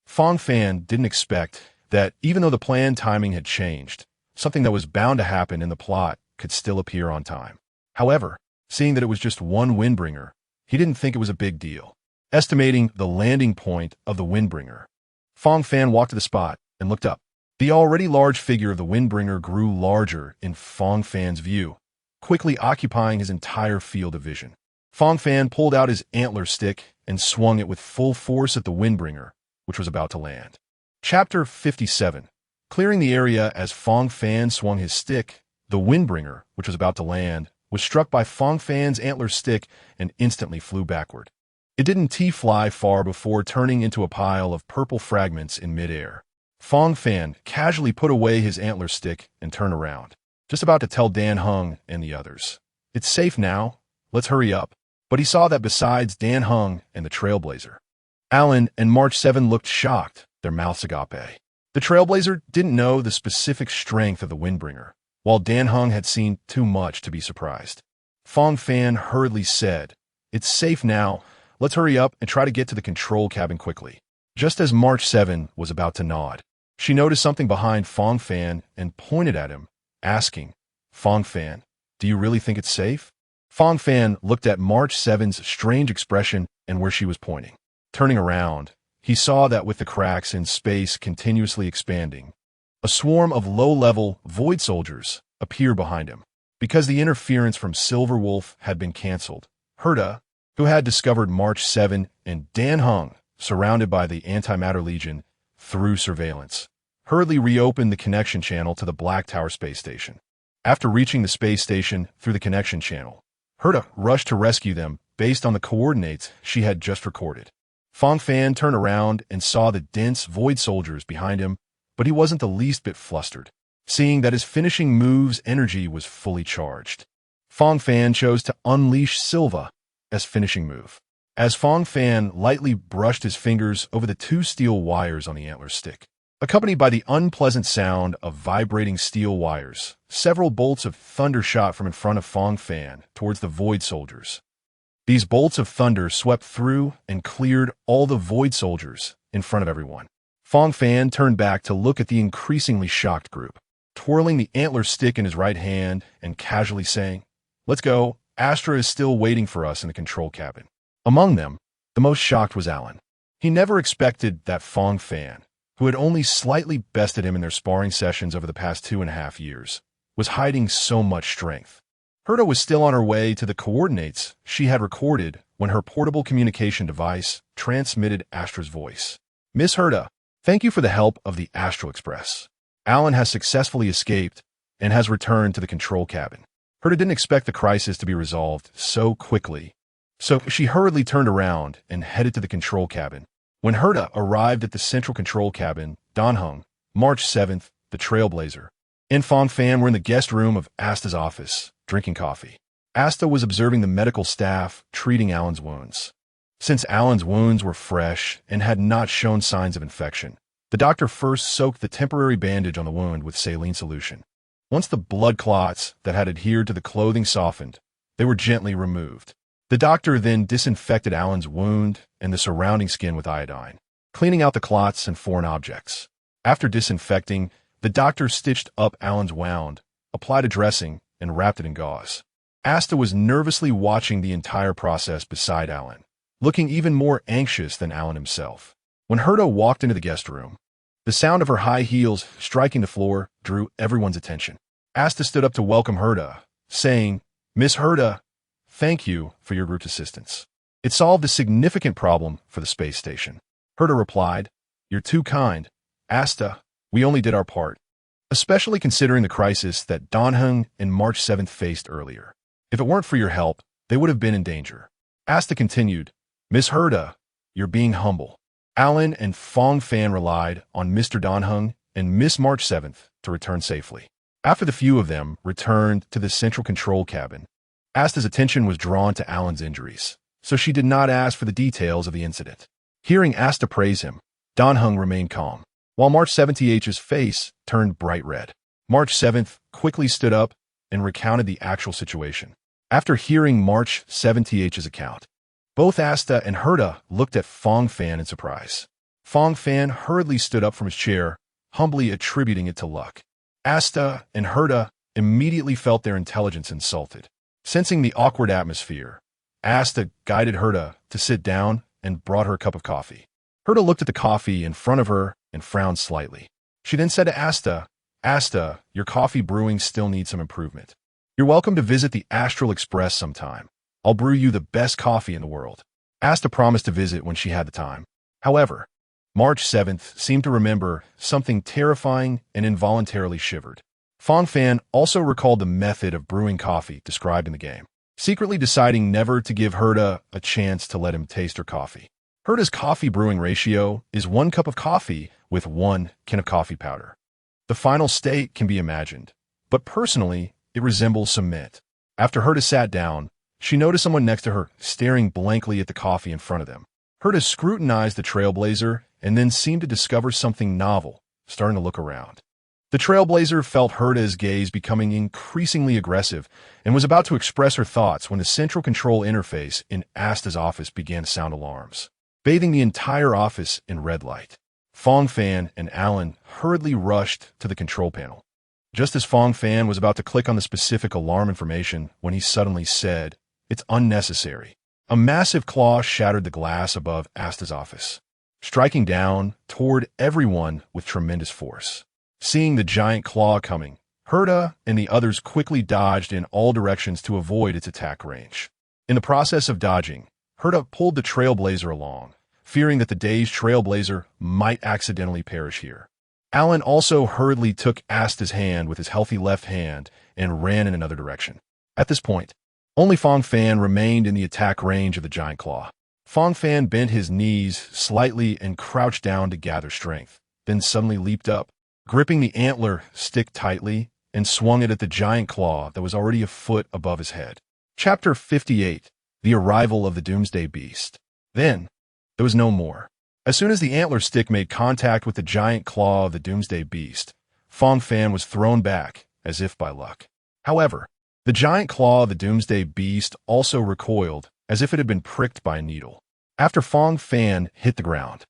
Fang Fan didn't expect that, even though the planned timing had changed, something that was bound to happen in the plot could still appear on time. However, seeing that it was just one Windbringer, he didn't think it was a big deal. Estimating the landing point of the Windbringer, Fang Fan walked to the spot and looked up. The already large figure of the Windbringer grew larger in Fang Fan's view, quickly occupying his entire field of vision. Fang Fan pulled out his antler stick and swung it with full force at the Windbringer, which was about to land. Chapter 57. Clearing the area as Fang Fan swung his stick, the Windbringer, which was about to land, was struck by Fang Fan's antler stick and instantly flew backward. It didn't fly far before turning into a pile of purple fragments in midair. Fang Fan casually put away his antler stick and turned around, just about to tell Dan Hung and the others, "It's safe now, let's hurry up." But he saw that besides Dan Hung and the Trailblazer, Alan and March 7 looked shocked, their mouths agape. The Trailblazer didn't know the specific strength of the Windbringer, while Dan Hung had seen too much to be surprised. Fang Fan hurriedly said, "It's safe now, let's hurry up and try to get to the control cabin quickly." Just as March 7 was about to nod, she noticed something behind Fang Fan and pointed at him, asking, "Fang Fan, do you really think it's safe?" Fang Fan looked at March 7's strange expression and where she was pointing. Turning around, he saw that with the cracks in space continuously expanding, a swarm of low-level void soldiers appeared behind him. Because the interference from Silver Wolf had been cancelled, Herta, who had discovered March 7 and Dan Hung, surrounded by the Antimatter Legion, through surveillance, hurriedly reopened the connection channel to the Black Tower space station. After reaching the space station through the connection channel, Herta rushed to rescue them based on the coordinates she had just recorded. Fang Fan turned around and saw the dense void soldiers behind him, but he wasn't the least bit flustered, seeing that his finishing move's energy was fully charged. Fang Fan chose to unleash Silva as finishing move. As Fang Fan lightly brushed his fingers over the two steel wires on the antler stick, accompanied by the unpleasant sound of vibrating steel wires, several bolts of thunder shot from in front of Fang Fan towards the void soldiers. These bolts of thunder swept through and cleared all the void soldiers in front of everyone. Fang Fan turned back to look at the increasingly shocked group, twirling the antler stick in his right hand and casually saying, "Let's go. Astra is still waiting for us in the control cabin." Among them, the most shocked was Alan. He never expected that Fang Fan, who had only slightly bested him in their sparring sessions over the past 2.5 years, was hiding so much strength. Herta was still on her way to the coordinates she had recorded when her portable communication device transmitted Astra's voice. "Miss Herta, thank you for the help of the Astral Express. Alan has successfully escaped and has returned to the control cabin." Herta didn't expect the crisis to be resolved so quickly, so she hurriedly turned around and headed to the control cabin. When Herta arrived at the central control cabin, Danheng, March 7th, the Trailblazer, and Fang Fan were in the guest room of Asta's office, drinking coffee. Asta was observing the medical staff treating Alan's wounds. Since Alan's wounds were fresh and had not shown signs of infection, the doctor first soaked the temporary bandage on the wound with saline solution. Once the blood clots that had adhered to the clothing softened, they were gently removed. The doctor then disinfected Alan's wound and the surrounding skin with iodine, cleaning out the clots and foreign objects. After disinfecting, the doctor stitched up Alan's wound, applied a dressing, and wrapped it in gauze. Asta was nervously watching the entire process beside Alan, looking even more anxious than Alan himself. When Herta walked into the guest room, the sound of her high heels striking the floor drew everyone's attention. Asta stood up to welcome Herta, saying, "Miss Herta, thank you for your group's assistance. It solved a significant problem for the space station." Herta replied, "You're too kind. Asta, we only did our part, especially considering the crisis that Danheng and March 7th faced earlier. If it weren't for your help, they would have been in danger." Asta continued, "Miss Herta, you're being humble. Alan and Fang Fan relied on Mr. Danheng and Miss March 7th to return safely." After the few of them returned to the central control cabin, Asta's attention was drawn to Alan's injuries, so she did not ask for the details of the incident. Hearing Asta praise him, Danheng remained calm, while March 7th's face turned bright red. March 7th quickly stood up and recounted the actual situation. After hearing March 7th's account, both Asta and Herta looked at Fang Fan in surprise. Fang Fan hurriedly stood up from his chair, humbly attributing it to luck. Asta and Herta immediately felt their intelligence insulted. Sensing the awkward atmosphere, Asta guided Herta to sit down and brought her a cup of coffee. Herta looked at the coffee in front of her and frowned slightly. She then said to Asta, "Asta, your coffee brewing still needs some improvement. You're welcome to visit the Astral Express sometime. I'll brew you the best coffee in the world." Asta promised to visit when she had the time. However, March 7th seemed to remember something terrifying and involuntarily shivered. Fang Fan also recalled the method of brewing coffee described in the game, secretly deciding never to give Herta a chance to let him taste her coffee. Herta's coffee brewing ratio is 1 cup of coffee with 1 can of coffee powder. The final state can be imagined, but personally, it resembles cement. After Herta sat down, she noticed someone next to her staring blankly at the coffee in front of them. Herta scrutinized the Trailblazer and then seemed to discover something novel, starting to look around. The Trailblazer felt Herta's gaze becoming increasingly aggressive and was about to express her thoughts when the central control interface in Asta's office began to sound alarms, bathing the entire office in red light. Fang Fan and Alan hurriedly rushed to the control panel. Just as Fang Fan was about to click on the specific alarm information when he suddenly said, "It's unnecessary." A massive claw shattered the glass above Asta's office, striking down toward everyone with tremendous force. Seeing the giant claw coming, Herta and the others quickly dodged in all directions to avoid its attack range. In the process of dodging, Herta pulled the Trailblazer along, fearing that the dazed Trailblazer might accidentally perish here. Alan also hurriedly took Asta's hand with his healthy left hand and ran in another direction. At this point, only Fang Fan remained in the attack range of the giant claw. Fang Fan bent his knees slightly and crouched down to gather strength, then suddenly leaped up, gripping the antler stick tightly, and swung it at the giant claw that was already a foot above his head. Chapter 58, The Arrival of the Doomsday Beast. Then, there was no more. As soon as the antler stick made contact with the giant claw of the Doomsday Beast, Fang Fan was thrown back, as if by luck. However, the giant claw of the Doomsday Beast also recoiled, as if it had been pricked by a needle. After Fang Fan hit the ground,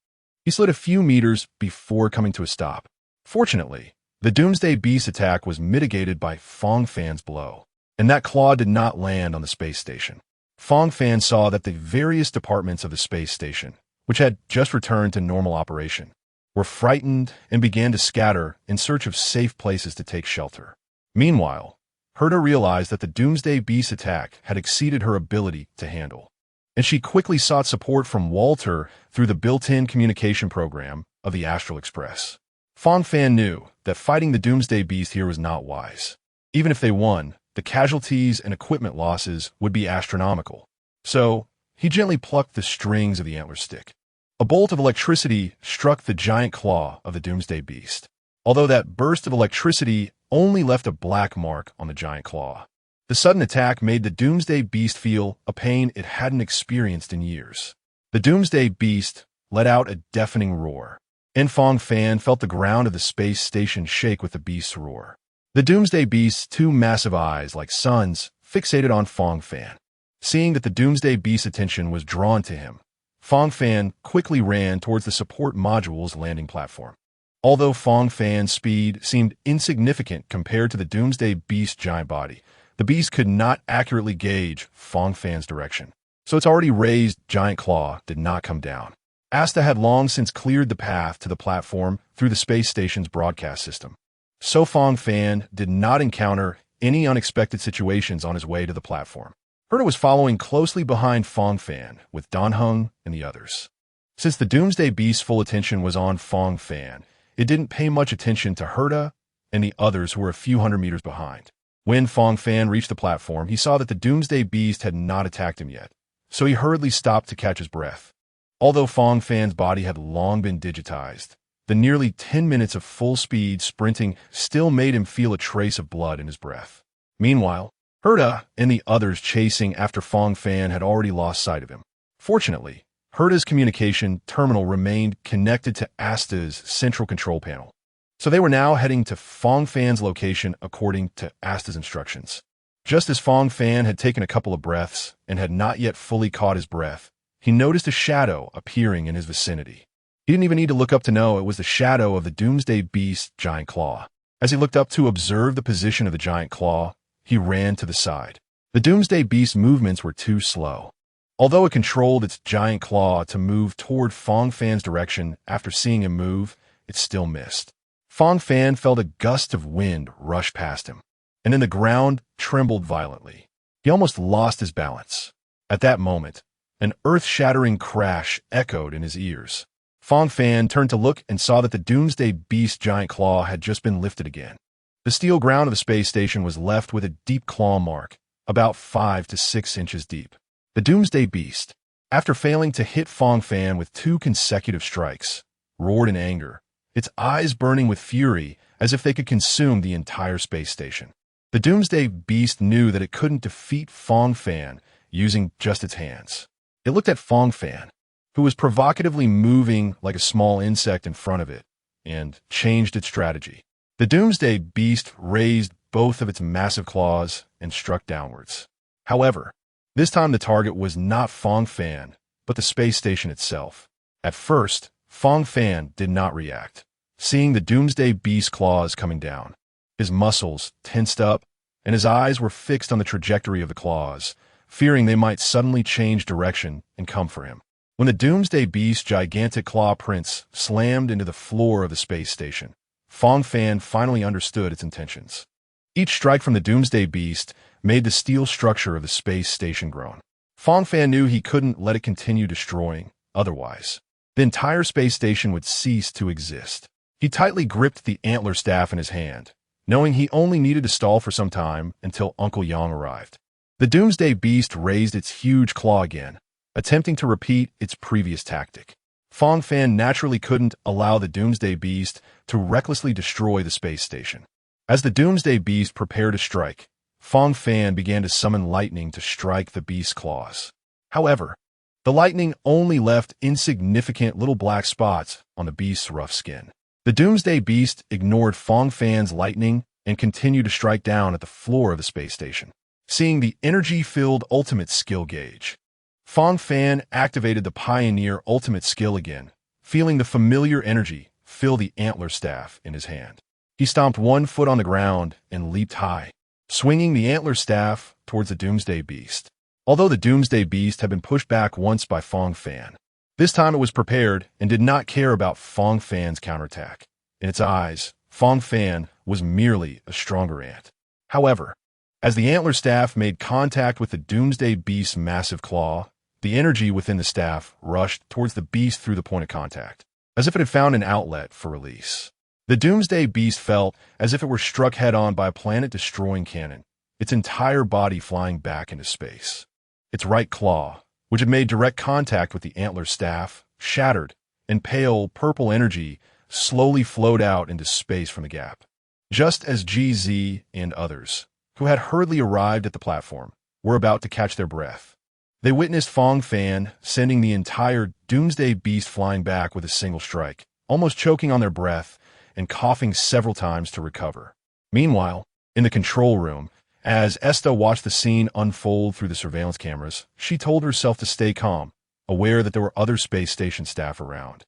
He slid a few meters before coming to a stop. Fortunately, the Doomsday Beast's attack was mitigated by Fang Fan's blow, and that claw did not land on the space station. Fang Fan saw that the various departments of the space station, which had just returned to normal operation, were frightened and began to scatter in search of safe places to take shelter. Meanwhile, Herta realized that the Doomsday Beast's attack had exceeded her ability to handle, and she quickly sought support from Walter through the built-in communication program of the Astral Express. Fang Fan knew that fighting the Doomsday Beast here was not wise. Even if they won, the casualties and equipment losses would be astronomical. So, he gently plucked the strings of the antler stick. A bolt of electricity struck the giant claw of the Doomsday Beast, although that burst of electricity only left a black mark on the giant claw. The sudden attack made the Doomsday Beast feel a pain it hadn't experienced in years. The Doomsday Beast let out a deafening roar, and Fang Fan felt the ground of the space station shake with the beast's roar. The Doomsday Beast's two massive eyes, like suns, fixated on Fang Fan. Seeing that the Doomsday Beast's attention was drawn to him, Fang Fan quickly ran towards the support module's landing platform. Although Fang Fan's speed seemed insignificant compared to the Doomsday Beast's giant body, the beast could not accurately gauge Fang Fan's direction, so its already raised giant claw did not come down. Asta had long since cleared the path to the platform through the space station's broadcast system, so Fang Fan did not encounter any unexpected situations on his way to the platform. Herta was following closely behind Fang Fan with Dan Heng and the others. Since the Doomsday Beast's full attention was on Fang Fan, it didn't pay much attention to Herta and the others who were a few hundred meters behind. When Fang Fan reached the platform, he saw that the Doomsday Beast had not attacked him yet, so he hurriedly stopped to catch his breath. Although Fang Fan's body had long been digitized, the nearly 10 minutes of full-speed sprinting still made him feel a trace of blood in his breath. Meanwhile, Herta and the others chasing after Fang Fan had already lost sight of him. Fortunately, Herta's communication terminal remained connected to Asta's central control panel, so they were now heading to Fang Fan's location according to Asta's instructions. Just as Fang Fan had taken a couple of breaths and had not yet fully caught his breath, he noticed a shadow appearing in his vicinity. He didn't even need to look up to know it was the shadow of the Doomsday Beast's giant claw. As he looked up to observe the position of the giant claw, he ran to the side. The Doomsday Beast's movements were too slow. Although it controlled its giant claw to move toward Fang Fan's direction after seeing him move, it still missed. Fang Fan felt a gust of wind rush past him, and then the ground trembled violently. He almost lost his balance. At that moment, an earth-shattering crash echoed in his ears. Fang Fan turned to look and saw that the Doomsday Beast's giant claw had just been lifted again. The steel ground of the space station was left with a deep claw mark, about 5 to 6 inches deep. The Doomsday Beast, after failing to hit Fang Fan with 2 consecutive strikes, roared in anger, its eyes burning with fury as if they could consume the entire space station. The Doomsday Beast knew that it couldn't defeat Fang Fan using just its hands. It looked at Fang Fan, who was provocatively moving like a small insect in front of it, and changed its strategy. The Doomsday Beast raised both of its massive claws and struck downwards. However, this time the target was not Fang Fan, but the space station itself. At first, Fang Fan did not react, seeing the Doomsday Beast's claws coming down. His muscles tensed up, and his eyes were fixed on the trajectory of the claws, fearing they might suddenly change direction and come for him. When the Doomsday Beast's gigantic claw prints slammed into the floor of the space station, Fang Fan finally understood its intentions. Each strike from the Doomsday Beast made the steel structure of the space station groan. Fang Fan knew he couldn't let it continue destroying, otherwise the entire space station would cease to exist. He tightly gripped the antler staff in his hand, knowing he only needed to stall for some time until Uncle Yang arrived. The Doomsday Beast raised its huge claw again, attempting to repeat its previous tactic. Fang Fan naturally couldn't allow the Doomsday Beast to recklessly destroy the space station. As the Doomsday Beast prepared to strike, Fang Fan began to summon lightning to strike the beast's claws. However, the lightning only left insignificant little black spots on the beast's rough skin. The Doomsday Beast ignored Fang Fan's lightning and continued to strike down at the floor of the space station. Seeing the energy-filled ultimate skill gauge, Fang Fan activated the Pioneer ultimate skill again, feeling the familiar energy fill the antler staff in his hand. He stomped one foot on the ground and leaped high, swinging the antler staff towards the Doomsday Beast. Although the Doomsday Beast had been pushed back once by Fang Fan, this time it was prepared and did not care about Fang Fan's counterattack. In its eyes, Fang Fan was merely a stronger ant. However, as the antler staff made contact with the Doomsday Beast's massive claw, the energy within the staff rushed towards the beast through the point of contact, as if it had found an outlet for release. The Doomsday Beast felt as if it were struck head-on by a planet-destroying cannon, its entire body flying back into space. Its right claw, which had made direct contact with the antler staff, shattered, and pale purple energy slowly flowed out into space from the gap. Just as GZ and others, who had hurriedly arrived at the platform, were about to catch their breath, they witnessed Fang Fan sending the entire Doomsday Beast flying back with a single strike, almost choking on their breath and coughing several times to recover. Meanwhile, in the control room, as Esta watched the scene unfold through the surveillance cameras, she told herself to stay calm, aware that there were other space station staff around.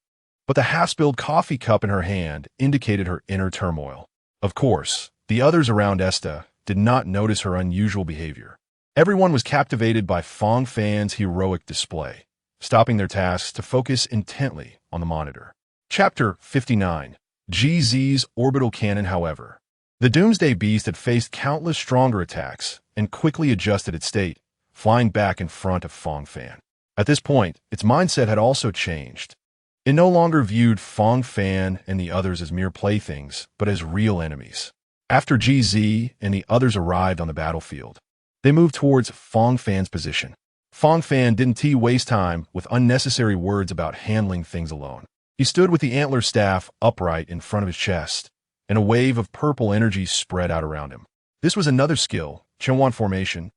But the half-spilled coffee cup in her hand indicated her inner turmoil. Of course, the others around Esta did not notice her unusual behavior. Everyone was captivated by Fang Fan's heroic display, stopping their tasks to focus intently on the monitor. Chapter 59. GZ's Orbital Cannon. However, the Doomsday Beast had faced countless stronger attacks and quickly adjusted its state, flying back in front of Fang Fan. At this point, its mindset had also changed. It no longer viewed Fang Fan and the others as mere playthings, but as real enemies. After GZ and the others arrived on the battlefield, they moved towards Fang Fan's position. Fang Fan didn't waste time with unnecessary words about handling things alone. He stood with the antler staff upright in front of his chest, and a wave of purple energy spread out around him. This was another skill, Chenwan formation,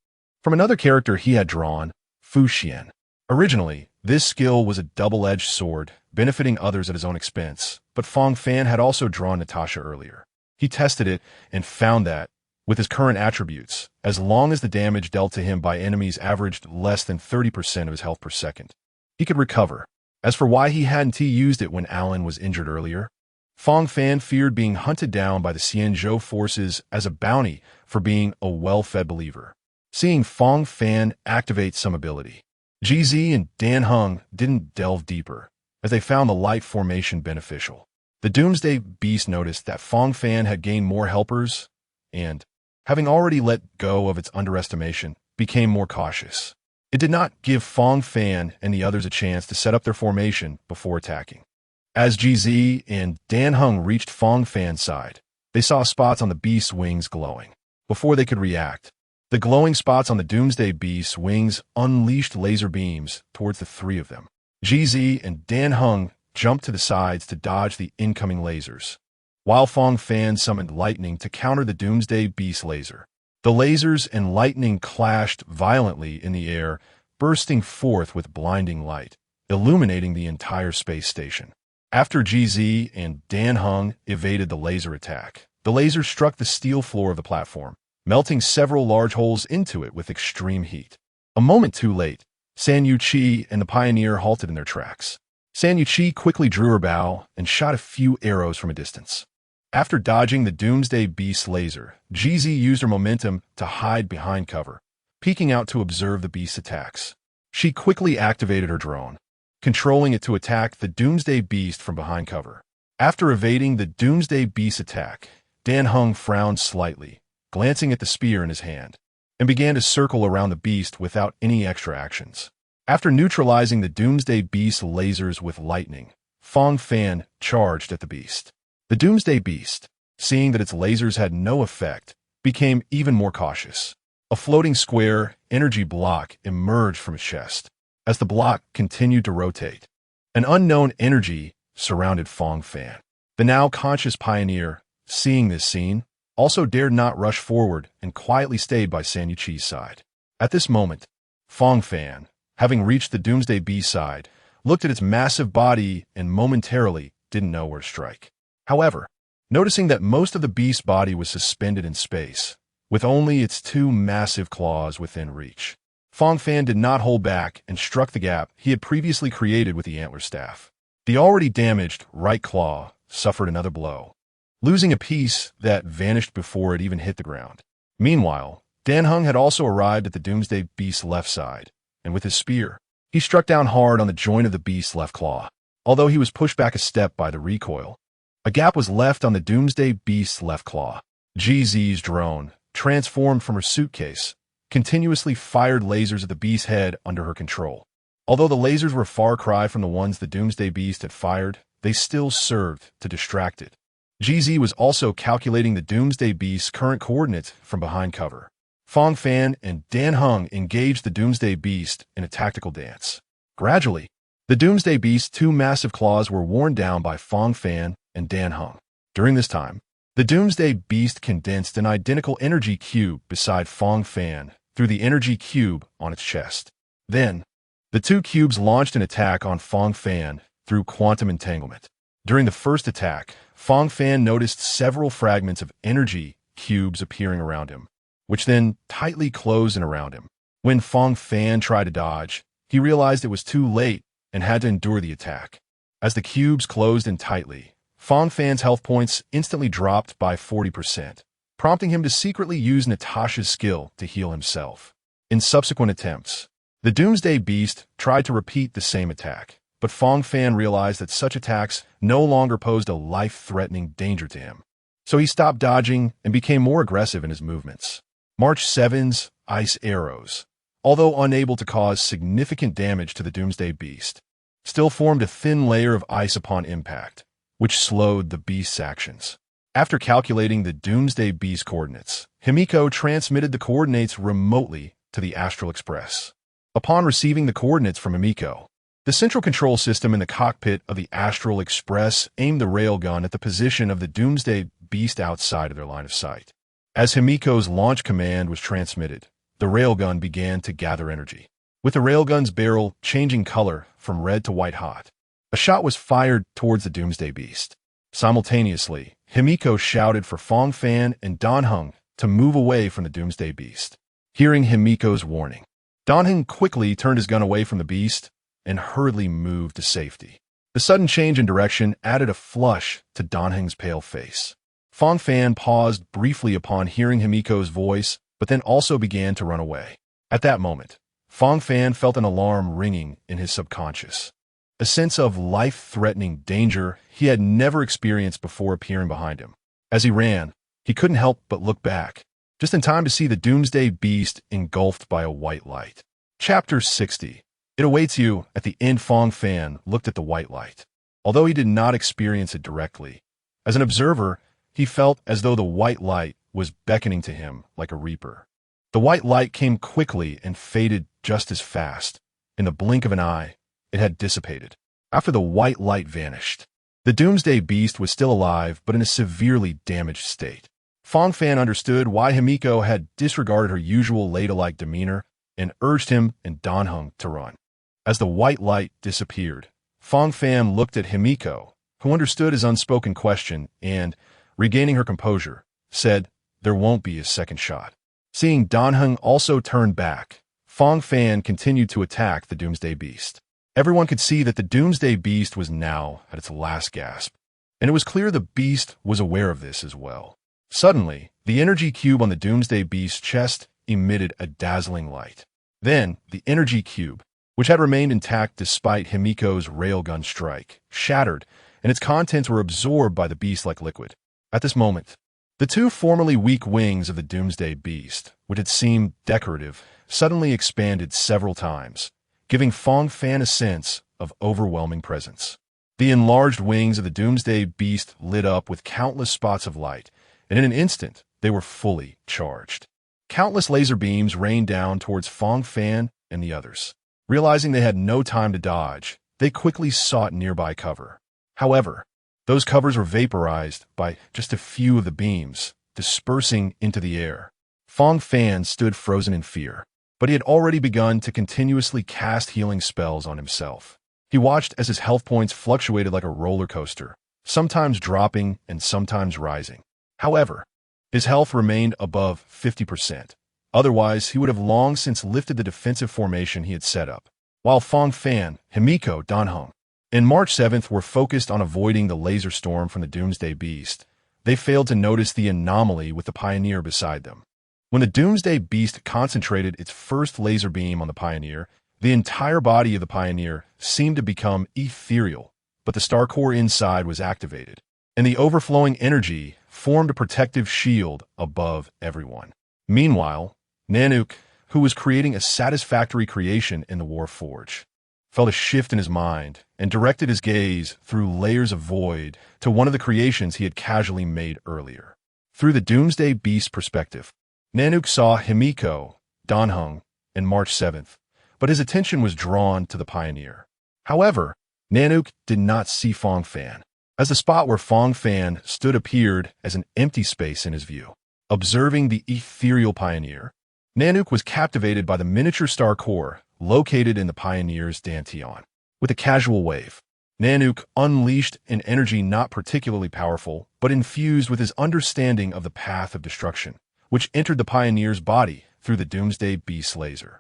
from another character he had drawn, Fu Xian. Originally, this skill was a double-edged sword, benefiting others at his own expense, but Fang Fan had also drawn Natasha earlier. He tested it and found that, with his current attributes, as long as the damage dealt to him by enemies averaged less than 30% of his health per second, he could recover. As for why he hadn't used it when Alan was injured earlier, Fang Fan feared being hunted down by the Xianzhou forces as a bounty for being a well-fed believer. Seeing Fang Fan activate some ability, GZ and Dan Heng didn't delve deeper, as they found the light formation beneficial. The Doomsday Beast noticed that Fang Fan had gained more helpers, and, having already let go of its underestimation, became more cautious. It did not give Fang Fan and the others a chance to set up their formation before attacking. As GZ and Dan Heng reached Fang Fan's side, they saw spots on the beast's wings glowing. Before they could react, the glowing spots on the Doomsday Beast's wings unleashed laser beams towards the three of them. GZ and Dan Heng jumped to the sides to dodge the incoming lasers, while Fang Fan summoned lightning to counter the Doomsday Beast laser. The lasers and lightning clashed violently in the air, bursting forth with blinding light, illuminating the entire space station. After GZ and Dan Heng evaded the laser attack, the laser struck the steel floor of the platform, melting several large holes into it with extreme heat. A moment too late, San Yuqi and the Pioneer halted in their tracks. San Yuqi quickly drew her bow and shot a few arrows from a distance. After dodging the Doomsday Beast's laser, GZ used her momentum to hide behind cover, peeking out to observe the beast's attacks. She quickly activated her drone, controlling it to attack the Doomsday Beast from behind cover. After evading the Doomsday Beast's attack, Dan Heng frowned slightly, glancing at the spear in his hand, and began to circle around the beast without any extra actions. After neutralizing the Doomsday Beast's lasers with lightning, Fang Fan charged at the beast. The Doomsday Beast, seeing that its lasers had no effect, became even more cautious. A floating square energy block emerged from its chest. As the block continued to rotate, an unknown energy surrounded Fang Fan. The now conscious Pioneer, seeing this scene, also dared not rush forward and quietly stayed by San Yuqi's side. At this moment, Fang Fan, having reached the Doomsday Beast side, looked at its massive body and momentarily didn't know where to strike. However, noticing that most of the beast's body was suspended in space, with only its two massive claws within reach, Fang Fan did not hold back and struck the gap he had previously created with the antler staff. The already damaged right claw suffered another blow, losing a piece that vanished before it even hit the ground. Meanwhile, Dan Heng had also arrived at the Doomsday Beast's left side, and with his spear, he struck down hard on the joint of the beast's left claw. Although he was pushed back a step by the recoil, a gap was left on the Doomsday Beast's left claw. GZ's drone, transformed from her suitcase, continuously fired lasers at the beast's head under her control. Although the lasers were a far cry from the ones the Doomsday Beast had fired, they still served to distract it. GZ was also calculating the Doomsday Beast's current coordinates from behind cover. Fang Fan and Dan Heng engaged the Doomsday Beast in a tactical dance. Gradually, the Doomsday Beast's two massive claws were worn down by Fang Fan and Dan Heng. During this time, the Doomsday Beast condensed an identical energy cube beside Fang Fan through the energy cube on its chest. Then, the two cubes launched an attack on Fang Fan through quantum entanglement. During the first attack, Fang Fan noticed several fragments of energy cubes appearing around him, which then tightly closed in around him. When Fang Fan tried to dodge, he realized it was too late and had to endure the attack. As the cubes closed in tightly, Fang Fan's health points instantly dropped by 40%, prompting him to secretly use Natasha's skill to heal himself. In subsequent attempts, the Doomsday Beast tried to repeat the same attack, but Fang Fan realized that such attacks no longer posed a life-threatening danger to him. So he stopped dodging and became more aggressive in his movements. March 7's ice arrows, although unable to cause significant damage to the Doomsday Beast, still formed a thin layer of ice upon impact, which slowed the beast's actions. After calculating the Doomsday Beast's coordinates, Himiko transmitted the coordinates remotely to the Astral Express. Upon receiving the coordinates from Himiko, the central control system in the cockpit of the Astral Express aimed the railgun at the position of the Doomsday Beast outside of their line of sight. As Himiko's launch command was transmitted, the railgun began to gather energy, with the railgun's barrel changing color from red to white hot. A shot was fired towards the Doomsday Beast. Simultaneously, Himiko shouted for Fang Fan and Dan Heng to move away from the Doomsday Beast. Hearing Himiko's warning, Dan Heng quickly turned his gun away from the beast and hurriedly moved to safety. The sudden change in direction added a flush to Dan Heng's pale face. Fang Fan paused briefly upon hearing Himiko's voice, but then also began to run away. At that moment, Fang Fan felt an alarm ringing in his subconscious. A sense of life-threatening danger he had never experienced before appearing behind him. As he ran, he couldn't help but look back, just in time to see the Doomsday Beast engulfed by a white light. Chapter 60. It awaits you at the end. Fang Fan looked at the white light. Although he did not experience it directly, as an observer, he felt as though the white light was beckoning to him like a reaper. The white light came quickly and faded just as fast. In the blink of an eye, it had dissipated. After the white light vanished, the Doomsday Beast was still alive, but in a severely damaged state. Fang Fan understood why Himiko had disregarded her usual ladylike demeanor and urged him and Dan Heng to run. As the white light disappeared, Fang Fan looked at Himiko, who understood his unspoken question and, regaining her composure, said, "There won't be a second shot." Seeing Dan Heng also turn back, Fang Fan continued to attack the Doomsday Beast. Everyone could see that the Doomsday Beast was now at its last gasp, and it was clear the beast was aware of this as well. Suddenly, the energy cube on the Doomsday Beast's chest emitted a dazzling light. Then, the energy cube, which had remained intact despite Himiko's railgun strike, shattered, and its contents were absorbed by the beast like liquid. At this moment, the two formerly weak wings of the Doomsday Beast, which had seemed decorative, suddenly expanded several times, giving Fang Fan a sense of overwhelming presence. The enlarged wings of the Doomsday Beast lit up with countless spots of light, and in an instant, they were fully charged. Countless laser beams rained down towards Fang Fan and the others. Realizing they had no time to dodge, they quickly sought nearby cover. However, those covers were vaporized by just a few of the beams, dispersing into the air. Fang Fan stood frozen in fear, but he had already begun to continuously cast healing spells on himself. He watched as his health points fluctuated like a roller coaster, sometimes dropping and sometimes rising. However, his health remained above 50%. Otherwise, he would have long since lifted the defensive formation he had set up. While Fang Fan, Himiko, Dan Heng, and March 7th were focused on avoiding the laser storm from the Doomsday Beast, they failed to notice the anomaly with the Pioneer beside them. When the Doomsday Beast concentrated its first laser beam on the Pioneer, the entire body of the Pioneer seemed to become ethereal, but the star core inside was activated, and the overflowing energy formed a protective shield above everyone. Meanwhile, Nanook, who was creating a satisfactory creation in the Warforge, felt a shift in his mind and directed his gaze through layers of void to one of the creations he had casually made earlier. Through the Doomsday Beast perspective, Nanook saw Himiko, Danheng, and March 7th, but his attention was drawn to the Pioneer. However, Nanook did not see Fang Fan, as the spot where Fang Fan stood appeared as an empty space in his view. Observing the ethereal Pioneer, Nanook was captivated by the miniature star core located in the Pioneer's dantian. With a casual wave, Nanook unleashed an energy not particularly powerful, but infused with his understanding of the path of destruction, which entered the Pioneer's body through the Doomsday Beast laser.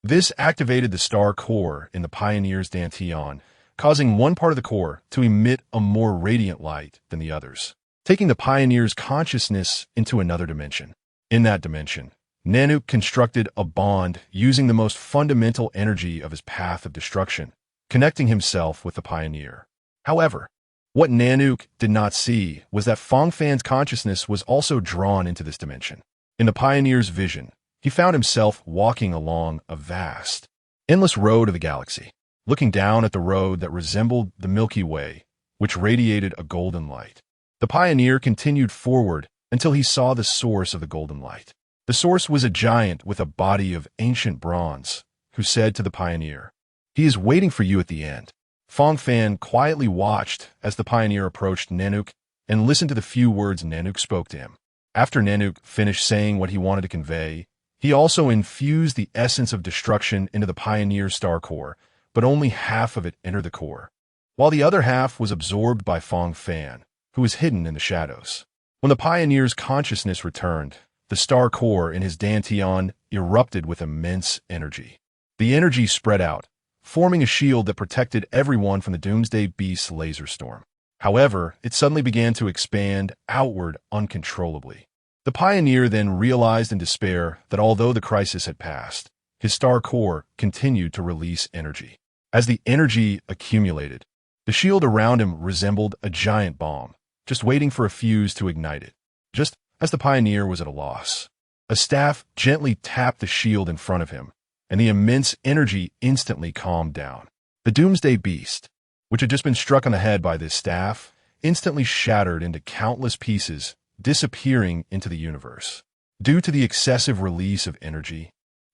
This activated the star core in the Pioneer's dantian, causing one part of the core to emit a more radiant light than the others, taking the Pioneer's consciousness into another dimension. In that dimension, Nanook constructed a bond using the most fundamental energy of his path of destruction, connecting himself with the Pioneer. However, what Nanook did not see was that Fang Fan's consciousness was also drawn into this dimension. In the Pioneer's vision, he found himself walking along a vast, endless road of the galaxy, looking down at the road that resembled the Milky Way, which radiated a golden light. The Pioneer continued forward until he saw the source of the golden light. The source was a giant with a body of ancient bronze, who said to the Pioneer, "He is waiting for you at the end." Fang Fan quietly watched as the Pioneer approached Nanook and listened to the few words Nanook spoke to him. After Nanook finished saying what he wanted to convey, he also infused the essence of destruction into the Pioneer's star core, but only half of it entered the core, while the other half was absorbed by Fang Fan, who was hidden in the shadows. When the Pioneer's consciousness returned, the star core in his dantian erupted with immense energy. The energy spread out, forming a shield that protected everyone from the Doomsday Beast's laser storm. However, it suddenly began to expand outward uncontrollably. The Pioneer then realized in despair that although the crisis had passed, his star core continued to release energy. As the energy accumulated, the shield around him resembled a giant bomb, just waiting for a fuse to ignite it. Just as the Pioneer was at a loss, a staff gently tapped the shield in front of him, and the immense energy instantly calmed down. The Doomsday Beast, which had just been struck on the head by this staff, instantly shattered into countless pieces, disappearing into the universe. Due to the excessive release of energy,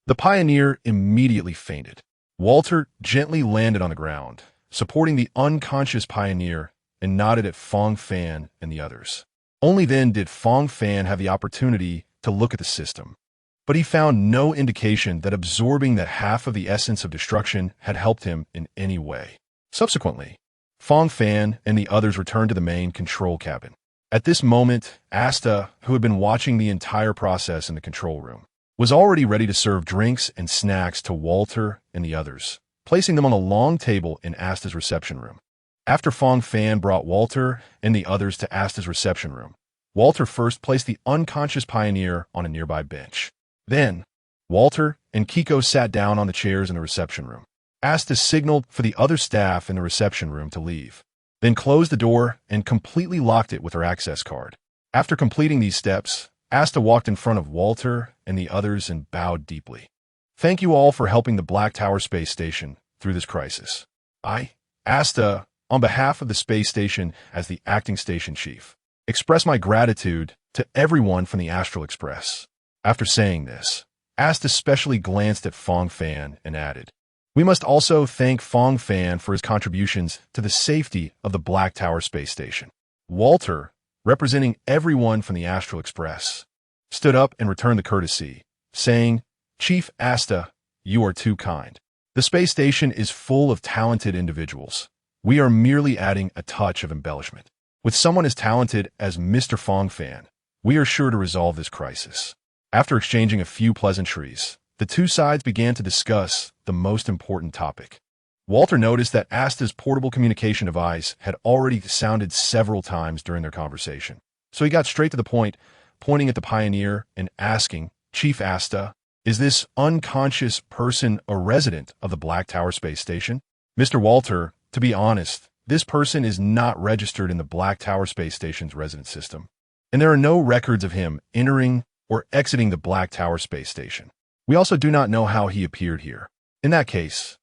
the Pioneer immediately fainted. Walter gently landed on the ground, supporting the unconscious Pioneer, and nodded at Fang Fan and the others. Only then did Fang Fan have the opportunity to look at the system, but he found no indication that absorbing that half of the essence of destruction had helped him in any way. Subsequently, Fang Fan and the others returned to the main control cabin. At this moment, Asta, who had been watching the entire process in the control room, was already ready to serve drinks and snacks to Walter and the others, placing them on a long table in Asta's reception room. After Fang Fan brought Walter and the others to Asta's reception room, Walter first placed the unconscious Pioneer on a nearby bench. Then, Walter and Kiko sat down on the chairs in the reception room. Asta signaled for the other staff in the reception room to leave, then closed the door and completely locked it with her access card. After completing these steps, Asta walked in front of Walter and the others and bowed deeply. "Thank you all for helping the Black Tower space station through this crisis. I, Asta, on behalf of the space station as the acting station chief, express my gratitude to everyone from the Astral Express." After saying this, Asta specially glanced at Fang Fan and added, "We must also thank Fang Fan for his contributions to the safety of the Black Tower space station." Walter, representing everyone from the Astral Express, stood up and returned the courtesy, saying, "Chief Asta, you are too kind. The space station is full of talented individuals. We are merely adding a touch of embellishment. With someone as talented as Mr. Fang Fan, we are sure to resolve this crisis." After exchanging a few pleasantries, the two sides began to discuss the most important topic: Walter noticed that Asta's portable communication device had already sounded several times during their conversation. So he got straight to the point, pointing at the Pioneer and asking, "Chief Asta, is this unconscious person a resident of the Black Tower space station?" "Mr. Walter, to be honest, this person is not registered in the Black Tower space station's resident system, and there are no records of him entering or exiting the Black Tower space station. We also do not know how he appeared here. In that case,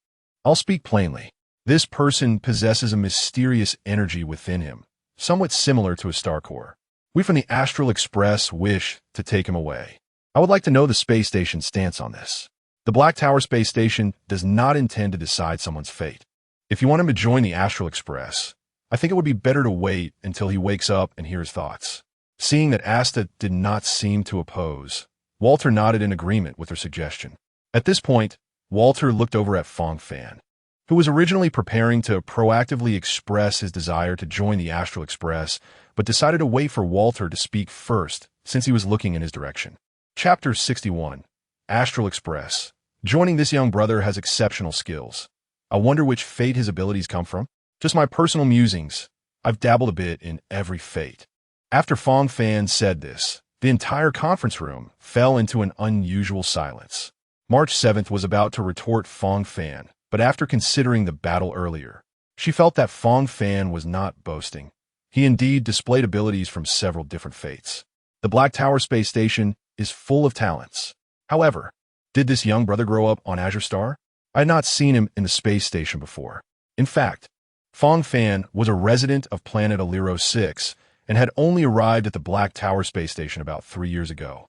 I'll speak plainly. This person possesses a mysterious energy within him, somewhat similar to a star core. We from the Astral Express wish to take him away. I would like to know the space station's stance on this. The Black Tower space station does not intend to decide someone's fate. If you want him to join the Astral Express, I think it would be better to wait until he wakes up and hears thoughts." Seeing that Asta did not seem to oppose, Walter nodded in agreement with her suggestion. At this point, Walter looked over at Fang Fan, who was originally preparing to proactively express his desire to join the Astral Express, but decided to wait for Walter to speak first since he was looking in his direction. Chapter 61. Astral Express. Joining this young brother has exceptional skills. I wonder which fate his abilities come from. Just my personal musings. I've dabbled a bit in every fate. After Fang Fan said this, the entire conference room fell into an unusual silence. March 7th was about to retort Fang Fan, but after considering the battle earlier, she felt that Fang Fan was not boasting. He indeed displayed abilities from several different fates. The Black Tower space station is full of talents. However, did this young brother grow up on Azure Star? I had not seen him in the space station before. In fact, Fang Fan was a resident of planet Aliro 6 and had only arrived at the Black Tower space station about 3 years ago.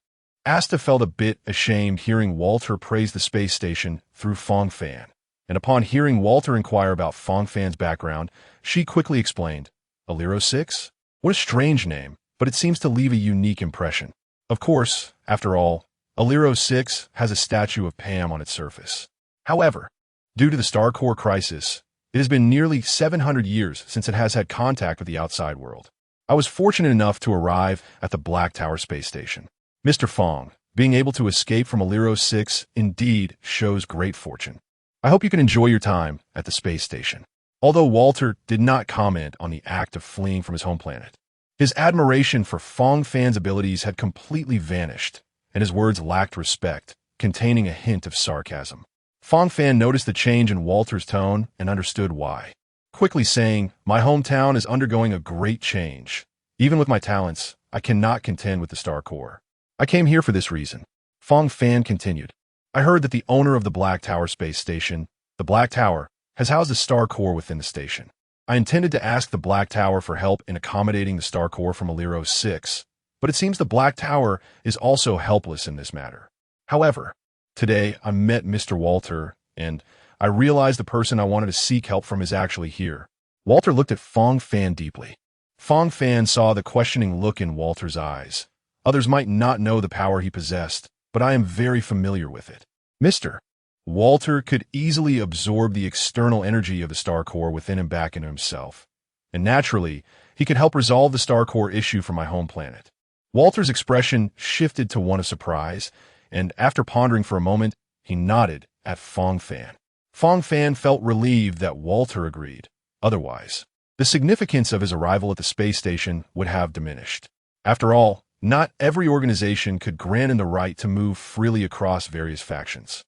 Asta felt a bit ashamed hearing Walter praise the space station through Fang Fan, and upon hearing Walter inquire about Fang Fan's background, she quickly explained, "Aliro 6? What a strange name, but it seems to leave a unique impression. Of course, after all, Aliro 6 has a statue of Pam on its surface. However, due to the Star Core crisis, it has been nearly 700 years since it has had contact with the outside world. I was fortunate enough to arrive at the Black Tower space station. Mr. Fang, being able to escape from Aliro 6 indeed shows great fortune. I hope you can enjoy your time at the space station." Although Walter did not comment on the act of fleeing from his home planet, his admiration for Fang Fan's abilities had completely vanished, and his words lacked respect, containing a hint of sarcasm. Fang Fan noticed the change in Walter's tone and understood why, quickly saying, "My hometown is undergoing a great change. Even with my talents, I cannot contend with the Star Core. I came here for this reason." Fang Fan continued, "I heard that the owner of the Black Tower space station, the Black Tower, has housed a Star Core within the station. I intended to ask the Black Tower for help in accommodating the Star Core from Aliro 6, but it seems the Black Tower is also helpless in this matter. However, today I met Mr. Walter, and I realized the person I wanted to seek help from is actually here." Walter looked at Fang Fan deeply. Fang Fan saw the questioning look in Walter's eyes. Others might not know the power he possessed, but I am very familiar with it. "Mr. Walter could easily absorb the external energy of the Star Core within him back into himself, and naturally, he could help resolve the Star Core issue from my home planet." Walter's expression shifted to one of surprise, and after pondering for a moment, he nodded at Fang Fan. Fang Fan felt relieved that Walter agreed. Otherwise, the significance of his arrival at the space station would have diminished. After all, not every organization could grant him the right to move freely across various factions.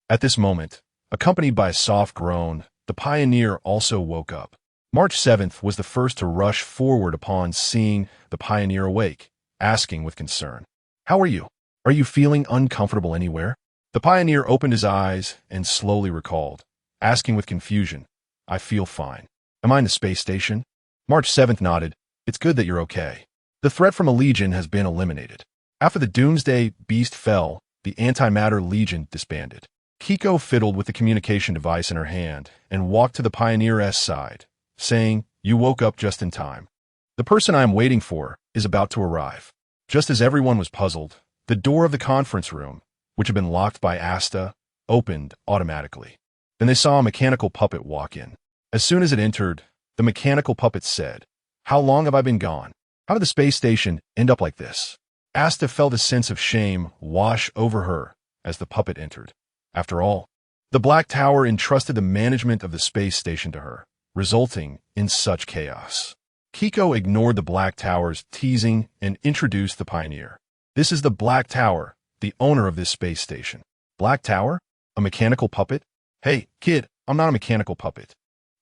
At this moment, accompanied by a soft groan, the Pioneer also woke up. March 7th was the first to rush forward upon seeing the Pioneer awake, asking with concern, "How are you? Are you feeling uncomfortable anywhere?" The Pioneer opened his eyes and slowly recalled, asking with confusion, "I feel fine. Am I in the space station?" March 7th nodded, "It's good that you're okay. The threat from a legion has been eliminated. After the Doomsday Beast fell, the Antimatter Legion disbanded." Kiko fiddled with the communication device in her hand and walked to the Pioneer's side, saying, "You woke up just in time. The person I am waiting for is about to arrive." Just as everyone was puzzled, the door of the conference room, which had been locked by Asta, opened automatically. Then they saw a mechanical puppet walk in. As soon as it entered, the mechanical puppet said, "How long have I been gone? How did the space station end up like this?" Asta felt a sense of shame wash over her as the puppet entered. After all, The Black Tower entrusted the management of the space station to her, resulting in such chaos. Kiko ignored the Black Tower's teasing and introduced the Pioneer. This is the Black Tower, the owner of this space station. Black Tower? A mechanical puppet? Hey, kid, I'm not a mechanical puppet.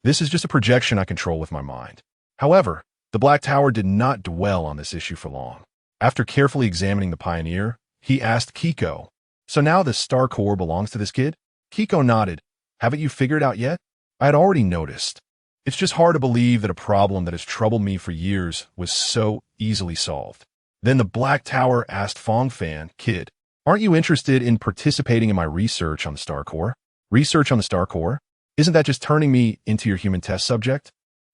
This is just a projection I control with my mind. However, the Black Tower did not dwell on this issue for long. After carefully examining the Pioneer, he asked Kiko, "So now the Star Core belongs to this kid?" Kiko nodded. "Haven't you figured it out yet?" I had already noticed. It's just hard to believe that a problem that has troubled me for years was so easily solved. Then the Black Tower asked Fang Fan, "Kid, aren't you interested in participating in my research on the Star Core?" Research on the Star Core? Isn't that just turning me into your human test subject?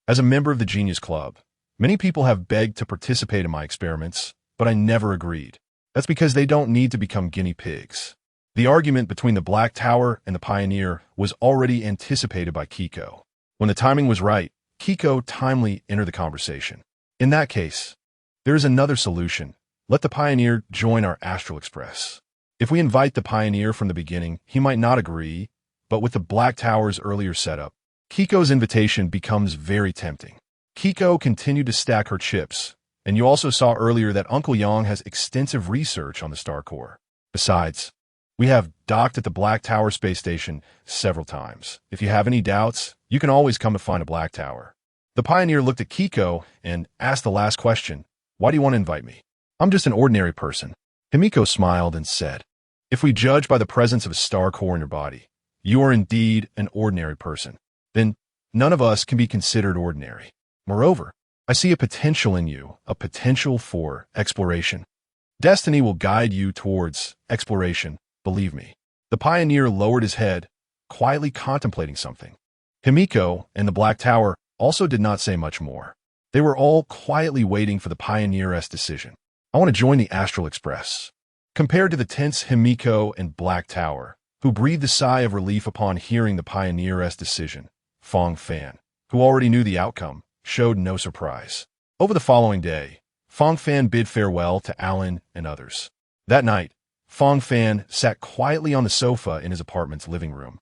As a member of the Genius Club, many people have begged to participate in my experiments, but I never agreed. That's because they don't need to become guinea pigs. The argument between the Black Tower and the Pioneer was already anticipated by Kiko. When the timing was right, Kiko timely entered the conversation. In that case, there is another solution. Let the Pioneer join our Astral Express. If we invite the Pioneer from the beginning, he might not agree, but with the Black Tower's earlier setup, Kiko's invitation becomes very tempting. Kiko continued to stack her chips, and you also saw earlier that Uncle Yang has extensive research on the Star Core. Besides, we have docked at the Black Tower space station several times. If you have any doubts, you can always come to find a Black Tower. The Pioneer looked at Kiko and asked the last question, "Why do you want to invite me?" "I'm just an ordinary person." Himiko smiled and said, "If we judge by the presence of a Star Core in your body, you are indeed an ordinary person. Then none of us can be considered ordinary. Moreover, I see a potential in you, a potential for exploration. Destiny will guide you towards exploration, believe me." The Pioneer lowered his head, quietly contemplating something. Himiko and the Black Tower also did not say much more. They were all quietly waiting for the Pioneer's decision. "I want to join the Astral Express." Compared to the tense Himiko and Black Tower, who breathed a sigh of relief upon hearing the Pioneer's decision, Fang Fan, who already knew the outcome, showed no surprise. Over the following day, Fang Fan bid farewell to Alan and others. That night, Fang Fan sat quietly on the sofa in his apartment's living room,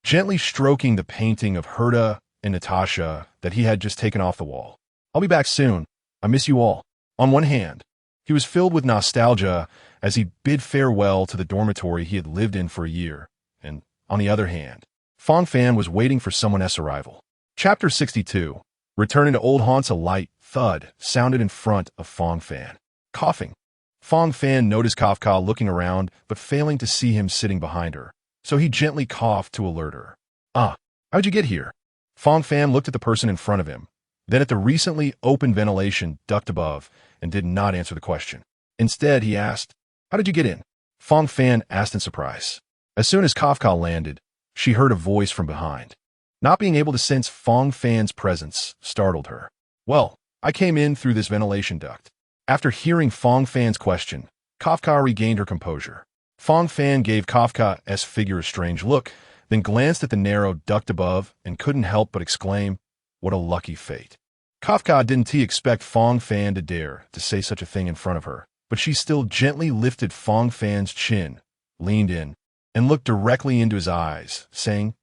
gently stroking the painting of Herta and Natasha that he had just taken off the wall. "I'll be back soon. I miss you all." On one hand, he was filled with nostalgia as he bid farewell to the dormitory he had lived in for a year, and on the other hand, Fang Fan was waiting for someone else's arrival. Chapter 62. Returning to old haunts, a light thud sounded in front of Fang Fan. Coughing. Fang Fan noticed Kafka looking around but failing to see him sitting behind her, so he gently coughed to alert her. "Ah, how'd you get here?" Fang Fan looked at the person in front of him, then at the recently open ventilation duct above, and did not answer the question. Instead, he asked, "How did you get in?" Fang Fan asked in surprise. As soon as Kafka landed, she heard a voice from behind. Not being able to sense Fang Fan's presence startled her. "Well, I came in through this ventilation duct." After hearing Fang Fan's question, Kafka regained her composure. Fang Fan gave Kafka's figure a strange look, then glanced at the narrow duct above and couldn't help but exclaim, "What a lucky fate." Kafka didn't expect Fang Fan to dare to say such a thing in front of her, but she still gently lifted Fang Fan's chin, leaned in, and looked directly into his eyes, saying,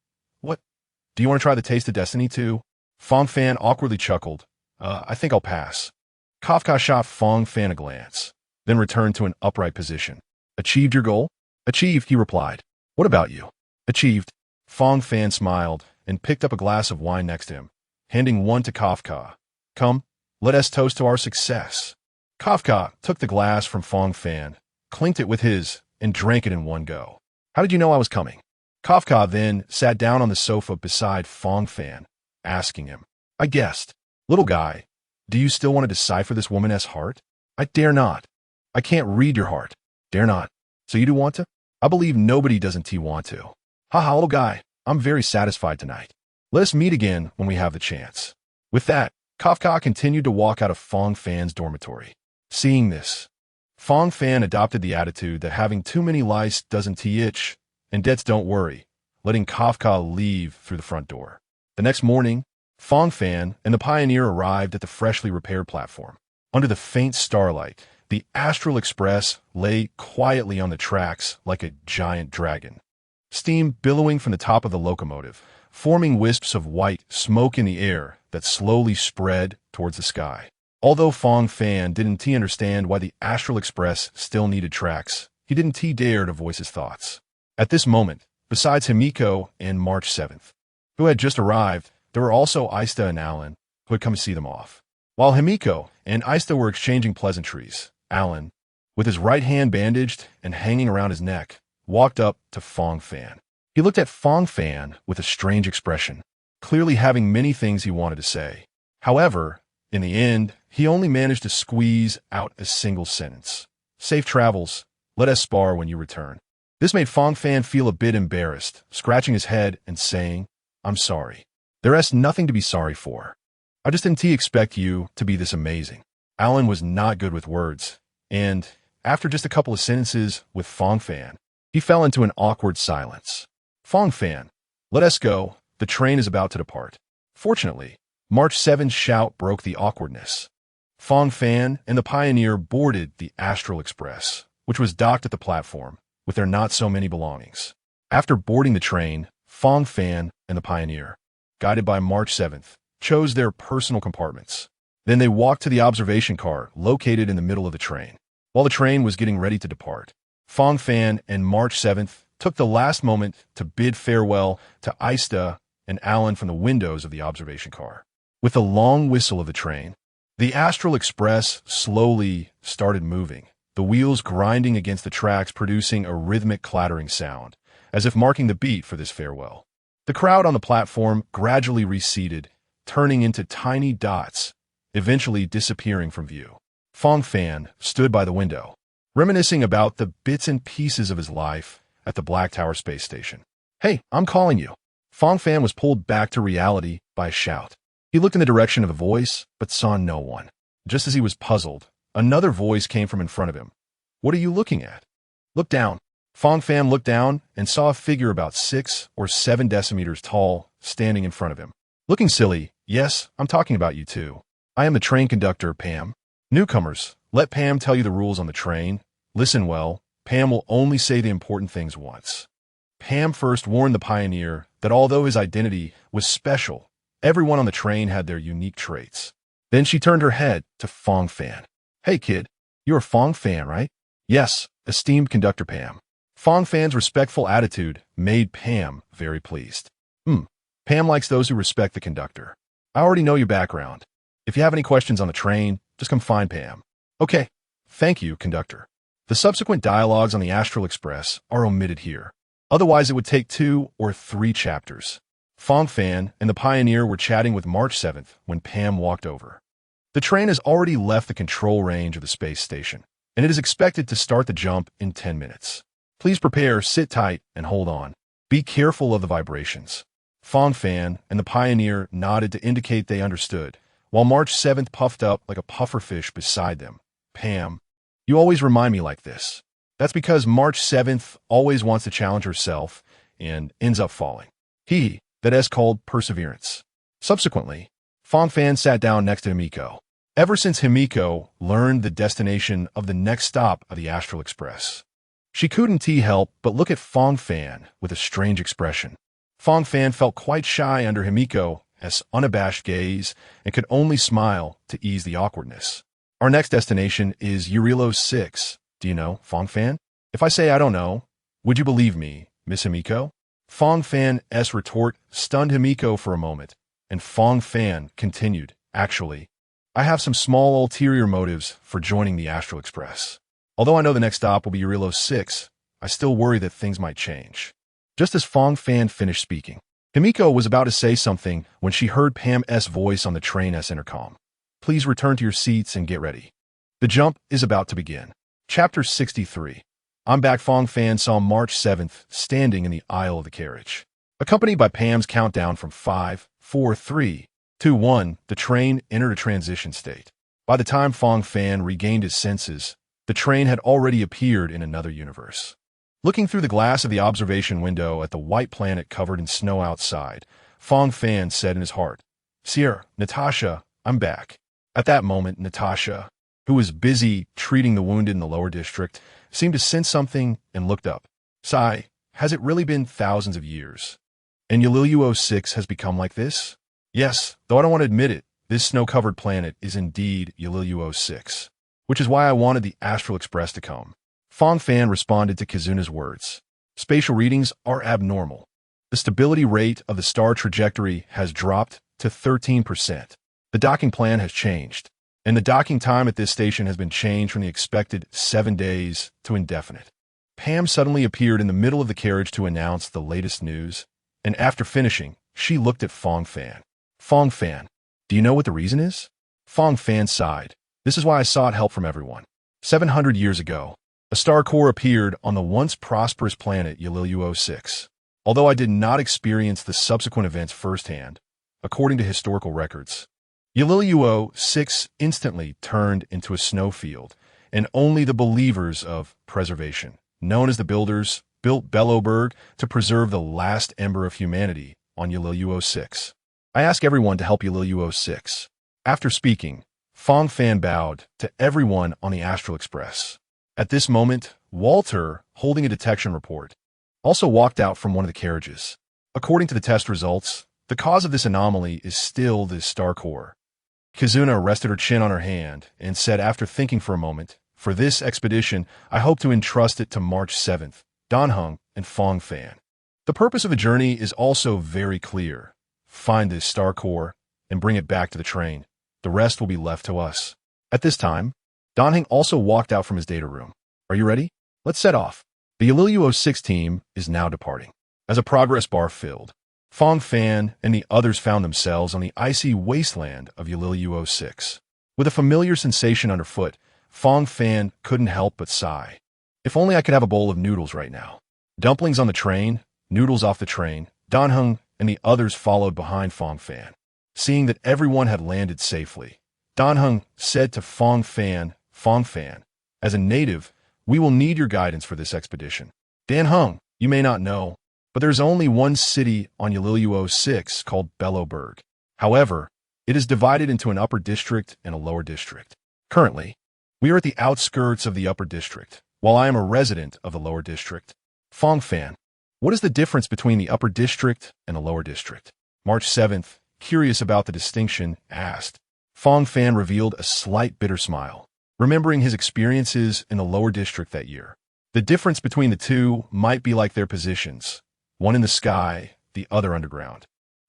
"What? Do you want to try the taste of destiny too?" Fang Fan awkwardly chuckled. I think I'll pass." Kafka shot Fang Fan a glance, then returned to an upright position. "Achieved your goal?" "Achieved," he replied. "What about you?" "Achieved." Fang Fan smiled and picked up a glass of wine next to him, handing one to Kafka. "Come, let us toast to our success." Kafka took the glass from Fang Fan, clinked it with his, and drank it in one go. "How did you know I was coming?" Kafka then sat down on the sofa beside Fang Fan, asking him, "I guessed. Little guy, do you still want to decipher this woman's heart?" "I dare not. I can't read your heart." "Dare not. So you do want to?" "I believe nobody doesn't want to." "Haha, little guy, I'm very satisfied tonight. Let us meet again when we have the chance." With that, Kafka continued to walk out of Fang Fan's dormitory. Seeing this, Fang Fan adopted the attitude that having too many lice doesn't itch, and debts don't worry, letting Kafka leave through the front door. The next morning, Fang Fan and the Pioneer arrived at the freshly repaired platform. Under the faint starlight, the Astral Express lay quietly on the tracks like a giant dragon. steam billowing from the top of the locomotive, forming wisps of white smoke in the air that slowly spread towards the sky. Although Fang Fan didn't understand why the Astral Express still needed tracks, he didn't dare to voice his thoughts. At this moment, besides Himiko and March 7th, who had just arrived, there were also Ista and Alan, who had come to see them off. While Himiko and Ista were exchanging pleasantries, Alan, with his right hand bandaged and hanging around his neck, walked up to Fang Fan. He looked at Fang Fan with a strange expression, clearly having many things he wanted to say. However, in the end, he only managed to squeeze out a single sentence. Safe travels. Let us spar when you return. This made Fang Fan feel a bit embarrassed, scratching his head and saying, I'm sorry. There's nothing to be sorry for. I just didn't expect you to be this amazing. Alan was not good with words, and after just a couple of sentences with Fang Fan, he fell into an awkward silence. Fang Fan, let us go. The train is about to depart. Fortunately, March 7's shout broke the awkwardness. Fang Fan and the Pioneer boarded the Astral Express, which was docked at the platform, with their not-so-many belongings. After boarding the train, Fang Fan and the Pioneer, guided by March 7th, chose their personal compartments. Then they walked to the observation car located in the middle of the train. While the train was getting ready to depart, Fang Fan and March 7th took the last moment to bid farewell to Ista and Alan from the windows of the observation car. With the long whistle of the train, the Astral Express slowly started moving, the wheels grinding against the tracks producing a rhythmic clattering sound, as if marking the beat for this farewell. The crowd on the platform gradually receded, turning into tiny dots, eventually disappearing from view. Fang Fan stood by the window, reminiscing about the bits and pieces of his life at the Black Tower space station. Hey, I'm calling you. Fang Fan was pulled back to reality by a shout. He looked in the direction of the voice, but saw no one. Just as he was puzzled, another voice came from in front of him. What are you looking at? Look down. Fang Fan looked down and saw a figure about 6 or 7 decimeters tall standing in front of him. Looking silly, yes, I'm talking about you too. I am the train conductor, Pam. Newcomers, let Pam tell you the rules on the train. Listen well, Pam will only say the important things once. Pam first warned the Pioneer that although his identity was special, everyone on the train had their unique traits. Then she turned her head to Fang Fan. Hey kid, you're Fang Fan, right? Yes, esteemed conductor Pam. Fang Fan's respectful attitude made Pam very pleased. Pam likes those who respect the conductor. I already know your background. If you have any questions on the train, just come find Pam. Okay, thank you, conductor. The subsequent dialogues on the Astral Express are omitted here. Otherwise, it would take 2 or 3 chapters. Fang Fan and the Pioneer were chatting with March 7th when Pam walked over. The train has already left the control range of the space station, and it is expected to start the jump in 10 minutes. Please prepare, sit tight, and hold on. Be careful of the vibrations. Fang Fan and the Pioneer nodded to indicate they understood, while March 7th puffed up like a pufferfish beside them. Pam, you always remind me like this. That's because March 7th always wants to challenge herself and ends up falling. That is called perseverance. Subsequently, Fang Fan sat down next to Himiko. Ever since Himiko learned the destination of the next stop of the Astral Express, she couldn't help but look at Fang Fan with a strange expression. Fang Fan felt quite shy under Himiko's unabashed gaze and could only smile to ease the awkwardness. Our next destination is Eurilo 6. Do you know, Fang Fan? If I say I don't know, would you believe me, Miss Himiko? Fang Fan's retort stunned Himiko for a moment, and Fang Fan continued, Actually, I have some small ulterior motives for joining the Astral Express. Although I know the next stop will be Eurilo 6, I still worry that things might change. Just as Fang Fan finished speaking, Himiko was about to say something when she heard Pam's voice on the train's intercom. Please return to your seats and get ready. The jump is about to begin. Chapter 63. I'm back. Fang Fan saw March 7th standing in the aisle of the carriage. Accompanied by Pam's countdown from 5, 4, 3, 2, 1, the train entered a transition state. By the time Fang Fan regained his senses, the train had already appeared in another universe. Looking through the glass of the observation window at the white planet covered in snow outside, Fang Fan said in his heart, Sierra, Natasha, I'm back. At that moment, Natasha, who was busy treating the wounded in the lower district, seemed to sense something and looked up. Sigh, has it really been thousands of years? And Yaliluo 6 has become like this? Yes, though I don't want to admit it, this snow-covered planet is indeed Yaliluo 6, which is why I wanted the Astral Express to come. Fang Fan responded to Kizuna's words. Spatial readings are abnormal. The stability rate of the star trajectory has dropped to 13%. The docking plan has changed, and the docking time at this station has been changed from the expected 7 days to indefinite. Pam suddenly appeared in the middle of the carriage to announce the latest news, and after finishing, she looked at Fang Fan. Fang Fan, do you know what the reason is? Fang Fan sighed. This is why I sought help from everyone. 700 years ago, a star core appeared on the once prosperous planet Yaliluo 6. Although I did not experience the subsequent events firsthand, according to historical records, Yaliluo 6 instantly turned into a snowfield, and only the believers of preservation, known as the Builders, built Bellowberg to preserve the last ember of humanity on Yaliluo 6. I ask everyone to help Yaliluo 6. After speaking, Fang Fan bowed to everyone on the Astral Express. At this moment, Walter, holding a detection report, also walked out from one of the carriages. According to the test results, the cause of this anomaly is still this star core. Kizuna rested her chin on her hand and said after thinking for a moment, for this expedition, I hope to entrust it to March 7th, Danheng and Fang Fan. The purpose of the journey is also very clear. Find this star core and bring it back to the train. The rest will be left to us. At this time, Danheng also walked out from his data room. Are you ready? Let's set off. The Yaliluo 6 team is now departing. As a progress bar filled, Fang Fan and the others found themselves on the icy wasteland of Yaliluo 6. With a familiar sensation underfoot, Fang Fan couldn't help but sigh. If only I could have a bowl of noodles right now. Dumplings on the train, noodles off the train, Danheng and the others followed behind Fang Fan. Seeing that everyone had landed safely, Danheng said to Fang Fan, as a native, we will need your guidance for this expedition. Danheng, you may not know, but there's only one city on Yaliluo 6 called Bellowberg. However, it is divided into an upper district and a lower district. Currently, we are at the outskirts of the upper district, while I am a resident of the lower district. Fang Fan, what is the difference between the upper district and the lower district? March 7th, curious about the distinction, asked. Fang Fan revealed a slight bitter smile, remembering his experiences in the lower district that year. The difference between the two might be like their positions, one in the sky, the other underground.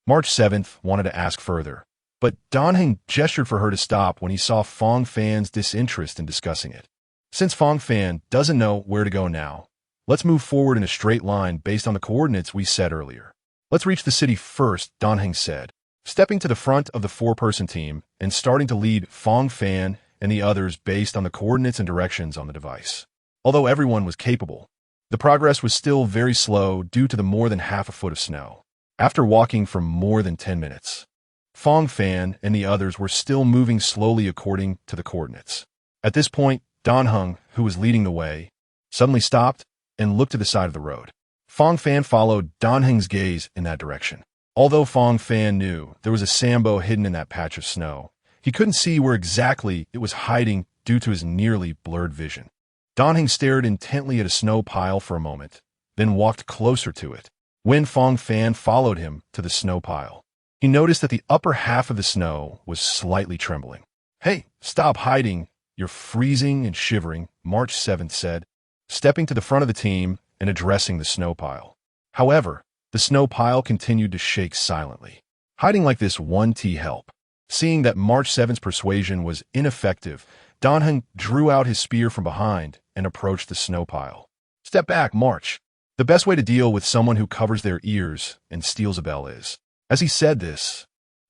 March 7th wanted to ask further, but Danheng gestured for her to stop when he saw Fang Fan's disinterest in discussing it. Since Fang Fan doesn't know where to go now, let's move forward in a straight line based on the coordinates we set earlier. Let's reach the city first, Danheng said, stepping to the front of the four-person team and starting to lead Fang Fan and the others based on the coordinates and directions on the device. Although everyone was capable, the progress was still very slow due to the more than half a foot of snow. After walking for more than 10 minutes, Fang Fan and the others were still moving slowly according to the coordinates. At this point, Danheng, who was leading the way, suddenly stopped and looked to the side of the road. Fang Fan followed Danheng's gaze in that direction. Although Fang Fan knew there was a Sambo hidden in that patch of snow, he couldn't see where exactly it was hiding due to his nearly blurred vision. Danheng stared intently at a snow pile for a moment, then walked closer to it. When Fang Fan followed him to the snow pile, he noticed that the upper half of the snow was slightly trembling. Hey, stop hiding. You're freezing and shivering, March 7th said, stepping to the front of the team and addressing the snow pile. However, the snow pile continued to shake silently. Hiding like this won't help. Seeing that March 7th's persuasion was ineffective, Danheng drew out his spear from behind and approached the snow pile. Step back, March. The best way to deal with someone who covers their ears and steals a bell is. As he said this,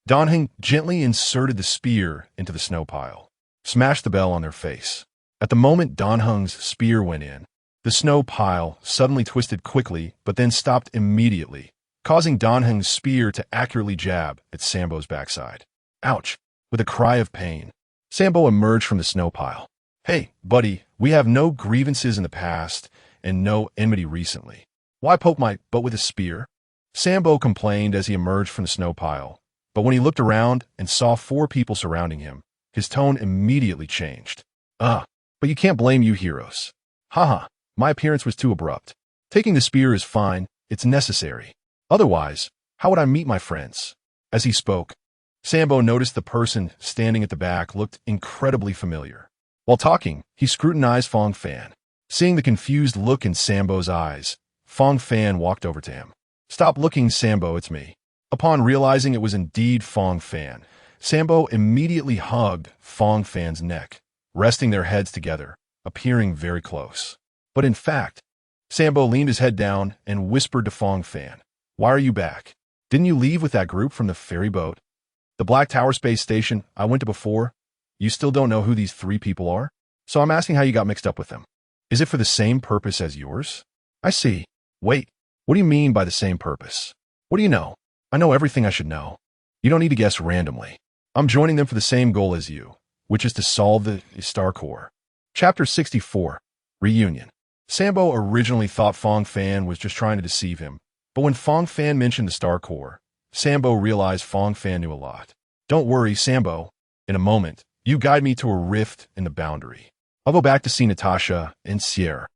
Danheng gently inserted the spear into the snow pile, smashed the bell on their face. At the moment Danheng's spear went in, the snow pile suddenly twisted quickly but then stopped immediately, causing Danheng's spear to accurately jab at Sambo's backside. Ouch! With a cry of pain, Sambo emerged from the snow pile. Hey, buddy, we have no grievances in the past and no enmity recently. Why poke my butt with a spear? Sambo complained as he emerged from the snow pile, but when he looked around and saw 4 people surrounding him, his tone immediately changed. But you can't blame you heroes. Haha, my appearance was too abrupt. Taking the spear is fine, it's necessary. Otherwise, how would I meet my friends? As he spoke, Sambo noticed the person standing at the back looked incredibly familiar. While talking, he scrutinized Fang Fan. Seeing the confused look in Sambo's eyes, Fang Fan walked over to him. "Stop looking, Sambo, it's me." Upon realizing it was indeed Fang Fan, Sambo immediately hugged Fang Fan's neck, resting their heads together, appearing very close. But in fact, Sambo leaned his head down and whispered to Fang Fan, "Why are you back? Didn't you leave with that group from the ferry boat? The Black Tower space station I went to before? You still don't know who these 3 people are? So I'm asking how you got mixed up with them. Is it for the same purpose as yours?" "I see. Wait, what do you mean by the same purpose? What do you know?" "I know everything I should know. You don't need to guess randomly. I'm joining them for the same goal as you, which is to solve the Star Core." Chapter 64, Reunion. Sambo originally thought Fang Fan was just trying to deceive him, but when Fang Fan mentioned the Star Core, Sambo realized Fang Fan knew a lot. "Don't worry, Sambo. In a moment, you guide me to a rift in the boundary. I'll go back to see Natasha and Sierra.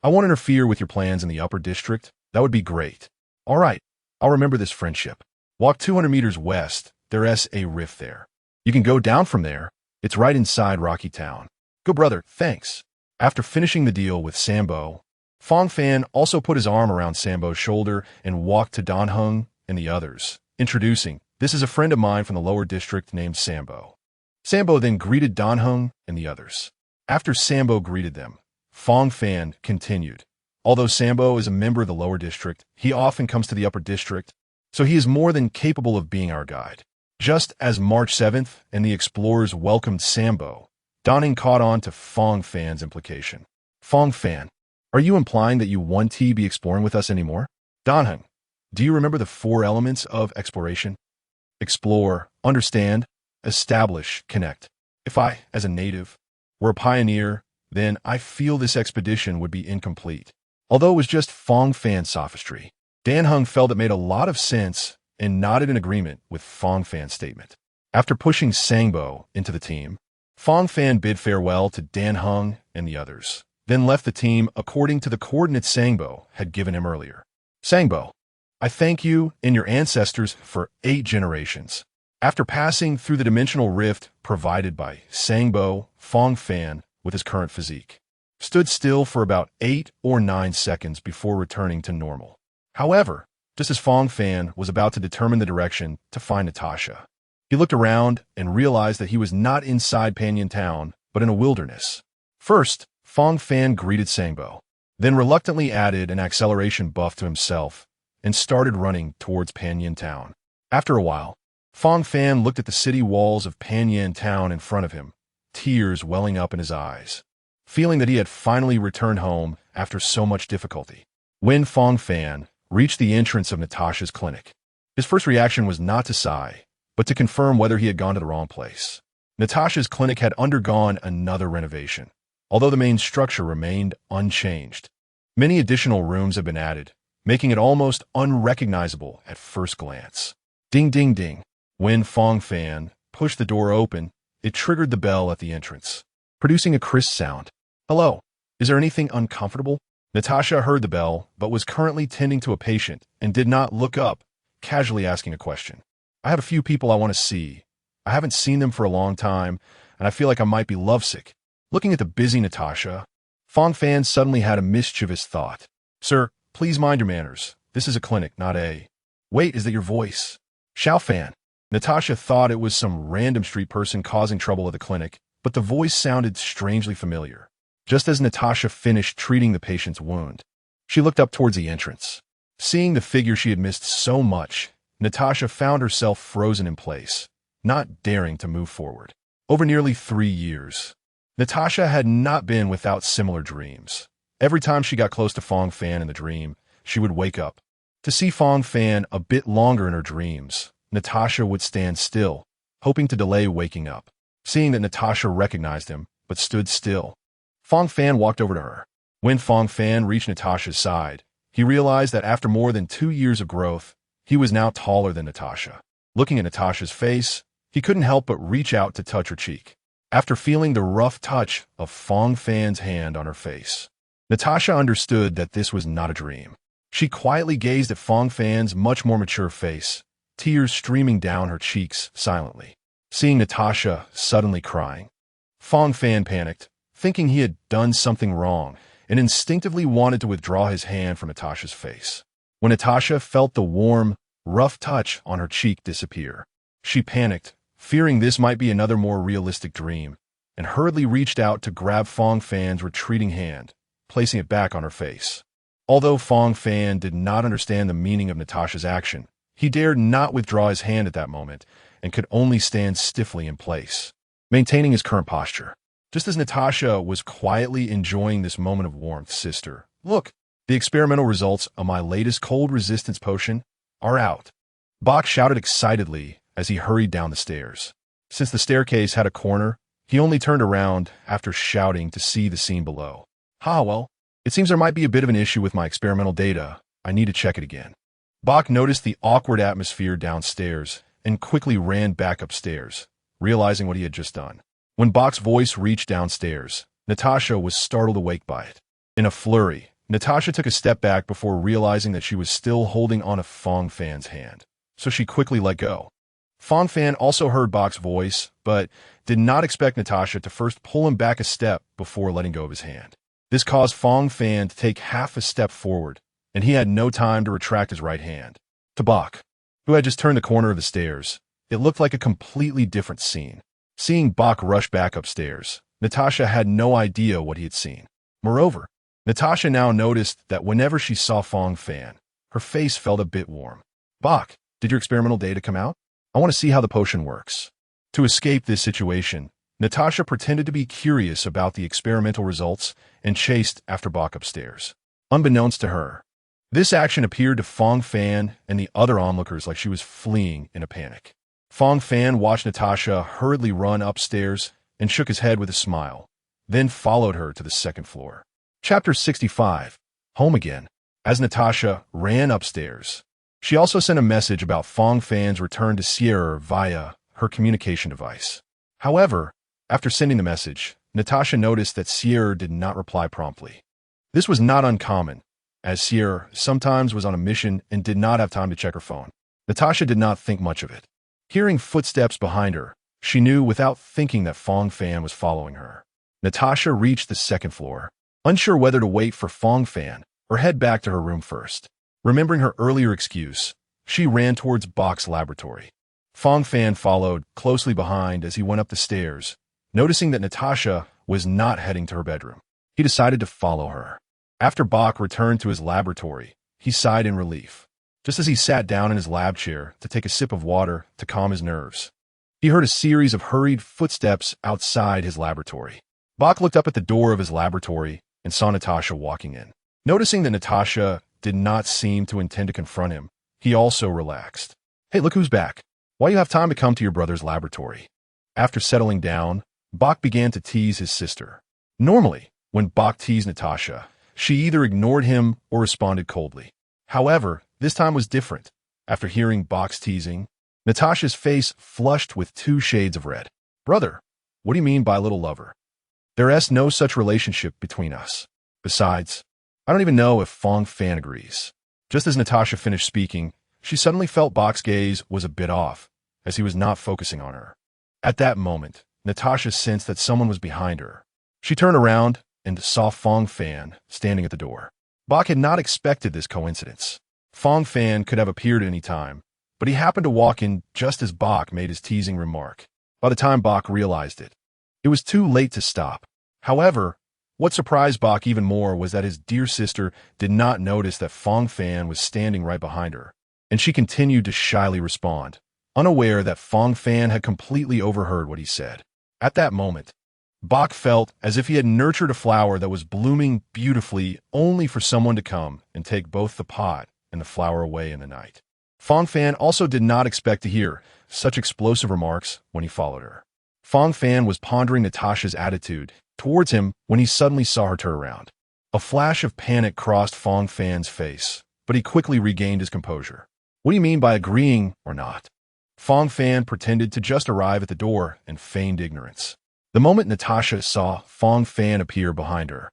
I won't interfere with your plans in the upper district. That would be great." "All right, I'll remember this friendship. Walk 200 meters west. There's a rift there. You can go down from there. It's right inside Rocky Town." "Good brother, thanks." After finishing the deal with Sambo, Fang Fan also put his arm around Sambo's shoulder and walked to Dan Heng and the others, introducing, "This is a friend of mine from the lower district named Sambo." Sambo then greeted Dan Heng and the others. After Sambo greeted them, Fang Fan continued, "Although Sambo is a member of the lower district, he often comes to the upper district, so he is more than capable of being our guide." Just as March 7th and the explorers welcomed Sambo, Dan Heng caught on to Fang Fan's implication. "Fang Fan, are you implying that you won't be exploring with us anymore?" "Dan Heng, do you remember the 4 elements of exploration? Explore, understand, establish, connect. If I, as a native, were a pioneer, then I feel this expedition would be incomplete." Although it was just Fang Fan's sophistry, Dan Heng felt it made a lot of sense and nodded in agreement with Fang Fan's statement. After pushing Sambo into the team, Fang Fan bid farewell to Dan Heng and the others, then left the team according to the coordinates Sambo had given him earlier. "Sambo, I thank you and your ancestors for 8 generations." After passing through the dimensional rift provided by Sambo, Fang Fan, with his current physique, stood still for about 8 or 9 seconds before returning to normal. However, just as Fang Fan was about to determine the direction to find Natasha, he looked around and realized that he was not inside Panyan Town, but in a wilderness. First, Fang Fan greeted Sambo, then reluctantly added an acceleration buff to himself and started running towards Panyan Town. After a while, Fang Fan looked at the city walls of Panyan Town in front of him, tears welling up in his eyes, feeling that he had finally returned home after so much difficulty. When Fang Fan reached the entrance of Natasha's clinic, his first reaction was not to sigh, but to confirm whether he had gone to the wrong place. Natasha's clinic had undergone another renovation, although the main structure remained unchanged. Many additional rooms have been added, making it almost unrecognizable at first glance. Ding ding ding. When Fang Fan pushed the door open, it triggered the bell at the entrance, producing a crisp sound. "Hello, is there anything uncomfortable?" Natasha heard the bell, but was currently tending to a patient and did not look up, casually asking a question. "I have a few people I want to see. I haven't seen them for a long time, and I feel like I might be lovesick." Looking at the busy Natasha, Fang Fan suddenly had a mischievous thought. "Sir, please mind your manners. This is a clinic, not a—" "Wait, is that your voice?" "Xiao Fan." Natasha thought it was some random street person causing trouble at the clinic, but the voice sounded strangely familiar. Just as Natasha finished treating the patient's wound, she looked up towards the entrance. Seeing the figure she had missed so much, Natasha found herself frozen in place, not daring to move forward. Over nearly 3 years, Natasha had not been without similar dreams. Every time she got close to Fang Fan in the dream, she would wake up. To see Fang Fan a bit longer in her dreams, Natasha would stand still, hoping to delay waking up. Seeing that Natasha recognized him, but stood still, Fang Fan walked over to her. When Fang Fan reached Natasha's side, he realized that after more than 2 years of growth, he was now taller than Natasha. Looking at Natasha's face, he couldn't help but reach out to touch her cheek. After feeling the rough touch of Fang Fan's hand on her face, Natasha understood that this was not a dream. She quietly gazed at Fang Fan's much more mature face, tears streaming down her cheeks silently. Seeing Natasha suddenly crying, Fang Fan panicked, thinking he had done something wrong, and instinctively wanted to withdraw his hand from Natasha's face. When Natasha felt the warm, rough touch on her cheek disappear, she panicked, fearing this might be another more realistic dream, and hurriedly reached out to grab Fang Fan's retreating hand, placing it back on her face. Although Fang Fan did not understand the meaning of Natasha's action, he dared not withdraw his hand at that moment and could only stand stiffly in place, maintaining his current posture. Just as Natasha was quietly enjoying this moment of warmth, "Sister, look, the experimental results of my latest cold resistance potion are out," Bach shouted excitedly as he hurried down the stairs. Since the staircase had a corner, he only turned around after shouting to see the scene below. Well, it seems there might be a bit of an issue with my experimental data. I need to check it again." Bach noticed the awkward atmosphere downstairs and quickly ran back upstairs, realizing what he had just done. When Bach's voice reached downstairs, Natasha was startled awake by it. In a flurry, Natasha took a step back before realizing that she was still holding on to Fang Fan's hand, so she quickly let go. Fang Fan also heard Bach's voice, but did not expect Natasha to first pull him back a step before letting go of his hand. This caused Fang Fan to take half a step forward, and he had no time to retract his right hand. To Bach, who had just turned the corner of the stairs, it looked like a completely different scene. Seeing Bach rush back upstairs, Natasha had no idea what he had seen. Moreover, Natasha now noticed that whenever she saw Fang Fan, her face felt a bit warm. "Bach, did your experimental data come out? I want to see how the potion works." To escape this situation, Natasha pretended to be curious about the experimental results and chased after Bach upstairs. Unbeknownst to her, this action appeared to Fang Fan and the other onlookers like she was fleeing in a panic. Fang Fan watched Natasha hurriedly run upstairs and shook his head with a smile, then followed her to the second floor. Chapter 65. Home Again. As Natasha ran upstairs, she also sent a message about Fang Fan's return to Sierra via her communication device. However, after sending the message, Natasha noticed that Sierra did not reply promptly. This was not uncommon, as Sierra sometimes was on a mission and did not have time to check her phone. Natasha did not think much of it. Hearing footsteps behind her, she knew without thinking that Fang Fan was following her. Natasha reached the second floor, unsure whether to wait for Fang Fan or head back to her room first. Remembering her earlier excuse, she ran towards Bach's laboratory. Fang Fan followed closely behind as he went up the stairs. Noticing that Natasha was not heading to her bedroom, he decided to follow her. After Bach returned to his laboratory, he sighed in relief. Just as he sat down in his lab chair to take a sip of water to calm his nerves, he heard a series of hurried footsteps outside his laboratory. Bach looked up at the door of his laboratory and saw Natasha walking in. Noticing that Natasha did not seem to intend to confront him, he also relaxed. "Hey, look who's back. Why you have time to come to your brother's laboratory?" After settling down, Bach began to tease his sister. Normally, when Bach teased Natasha, she either ignored him or responded coldly. However, this time was different. After hearing Bach's teasing, Natasha's face flushed with 2 shades of red. "Brother, what do you mean by little lover? There's no such relationship between us. Besides, I don't even know if Fang Fan agrees." Just as Natasha finished speaking, she suddenly felt Bach's gaze was a bit off, as he was not focusing on her. At that moment, Natasha sensed that someone was behind her. She turned around and saw Fang Fan standing at the door. Bach had not expected this coincidence. Fang Fan could have appeared any time, but he happened to walk in just as Bach made his teasing remark. By the time Bach realized it, it was too late to stop. However, what surprised Bach even more was that his dear sister did not notice that Fang Fan was standing right behind her, and she continued to shyly respond, unaware that Fang Fan had completely overheard what he said. At that moment, Bach felt as if he had nurtured a flower that was blooming beautifully only for someone to come and take both the pot and the flower away in the night. Fang Fan also did not expect to hear such explosive remarks when he followed her. Fang Fan was pondering Natasha's attitude towards him when he suddenly saw her turn around. A flash of panic crossed Fang Fan's face, but he quickly regained his composure. "What do you mean by agreeing or not?" Fang Fan pretended to just arrive at the door and feigned ignorance. The moment Natasha saw Fang Fan appear behind her,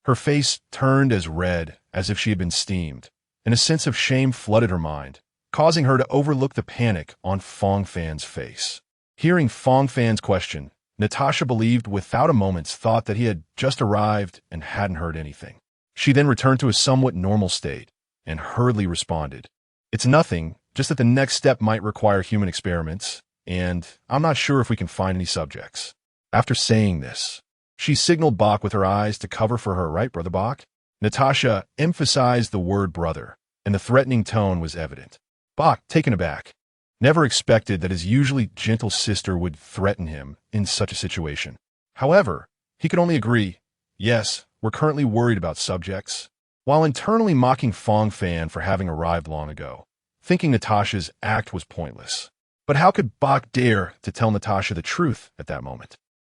Her face turned as red as if she had been steamed, and a sense of shame flooded her mind, causing her to overlook the panic on Fang Fan's face. Hearing Fang Fan's question, Natasha believed without a moment's thought that he had just arrived and hadn't heard anything. She then returned to a somewhat normal state and hurriedly responded, "It's nothing, just that the next step might require human experiments, and I'm not sure if we can find any subjects." After saying this, she signaled Bach with her eyes to cover for her, "Right, Brother Bach?" Natasha emphasized the word brother, and the threatening tone was evident. Bach, taken aback, never expected that his usually gentle sister would threaten him in such a situation. However, he could only agree, "Yes, we're currently worried about subjects," while internally mocking Fang Fan for having arrived long ago, thinking Natasha's act was pointless. But how could Bach dare to tell Natasha the truth at that moment?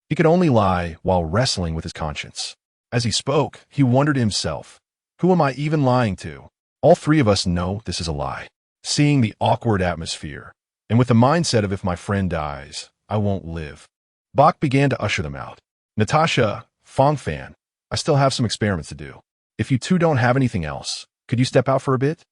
He could only lie while wrestling with his conscience. As he spoke, he wondered to himself, "Who am I even lying to? All three of us know this is a lie." Seeing the awkward atmosphere, and with the mindset of if my friend dies, I won't live, Bach began to usher them out. "Natasha, Fang Fan, I still have some experiments to do. If you two don't have anything else, could you step out for a bit?"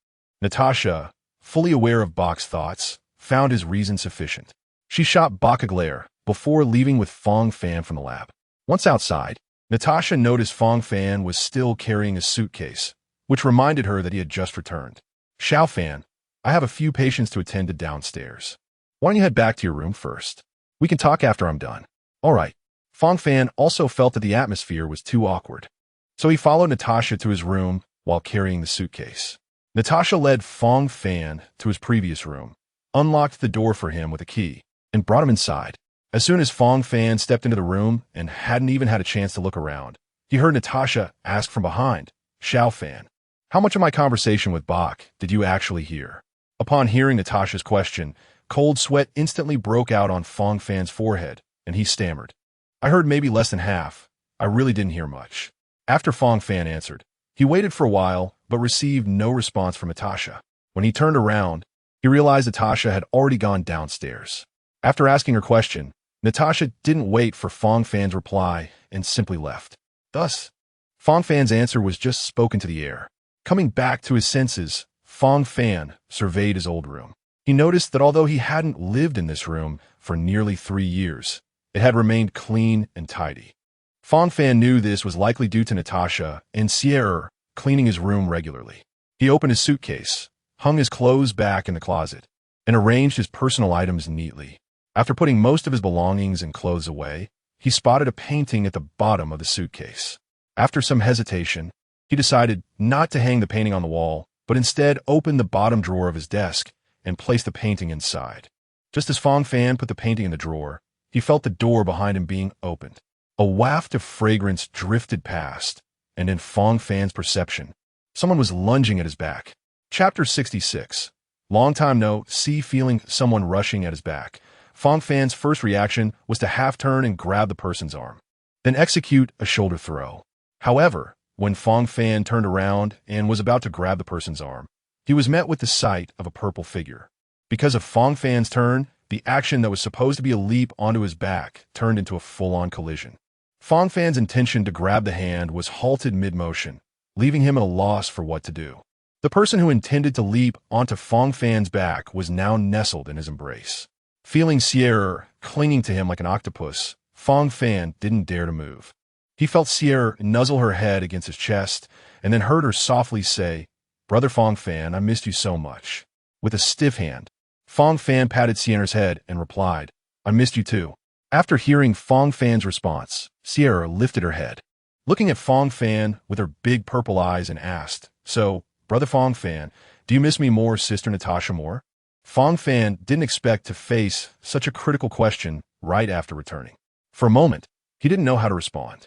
Natasha, fully aware of Bach's thoughts, found his reason sufficient. She shot Bach a glare before leaving with Fang Fan from the lab. Once outside, Natasha noticed Fang Fan was still carrying a suitcase, which reminded her that he had just returned. "Xiao Fan, I have a few patients to attend to downstairs. Why don't you head back to your room first? We can talk after I'm done." "All right." Fang Fan also felt that the atmosphere was too awkward, so he followed Natasha to his room while carrying the suitcase. Natasha led Fang Fan to his previous room, unlocked the door for him with a key, and brought him inside. As soon as Fang Fan stepped into the room and hadn't even had a chance to look around, he heard Natasha ask from behind, "Xiao Fan, how much of my conversation with Bach did you actually hear?" Upon hearing Natasha's question, cold sweat instantly broke out on Fang Fan's forehead, and he stammered, "I heard maybe less than half. I really didn't hear much." After Fang Fan answered, he waited for a while but received no response from Natasha. When he turned around, he realized Natasha had already gone downstairs. After asking her question, Natasha didn't wait for Fang Fan's reply and simply left. Thus, Fang Fan's answer was just spoken to the air. Coming back to his senses, Fang Fan surveyed his old room. He noticed that although he hadn't lived in this room for nearly 3 years, it had remained clean and tidy. Fang Fan knew this was likely due to Natasha and Clara cleaning his room regularly. He opened his suitcase, hung his clothes back in the closet, and arranged his personal items neatly. After putting most of his belongings and clothes away, he spotted a painting at the bottom of the suitcase. After some hesitation, he decided not to hang the painting on the wall, but instead opened the bottom drawer of his desk and placed the painting inside. Just as Fang Fan put the painting in the drawer, he felt the door behind him being opened. A waft of fragrance drifted past, and in Fang Fan's perception, someone was lunging at his back. Chapter 66. Long time no see. Feeling someone rushing at his back, Fang Fan's first reaction was to half-turn and grab the person's arm, then execute a shoulder throw. However, when Fang Fan turned around and was about to grab the person's arm, he was met with the sight of a purple figure. Because of Fang Fan's turn, the action that was supposed to be a leap onto his back turned into a full-on collision. Fang Fan's intention to grab the hand was halted mid-motion, leaving him at a loss for what to do. The person who intended to leap onto Fang Fan's back was now nestled in his embrace. Feeling Clara clinging to him like an octopus, Fang Fan didn't dare to move. He felt Clara nuzzle her head against his chest, and then heard her softly say, "Brother Fang Fan, I missed you so much." With a stiff hand, Fang Fan patted Clara's head and replied, "I missed you too." After hearing Fang Fan's response, Clara lifted her head, looking at Fang Fan with her big purple eyes, and asked, "So, Brother Fang Fan, do you miss me more, Sister Natasha more?" Fang Fan didn't expect to face such a critical question right after returning. For a moment, he didn't know how to respond.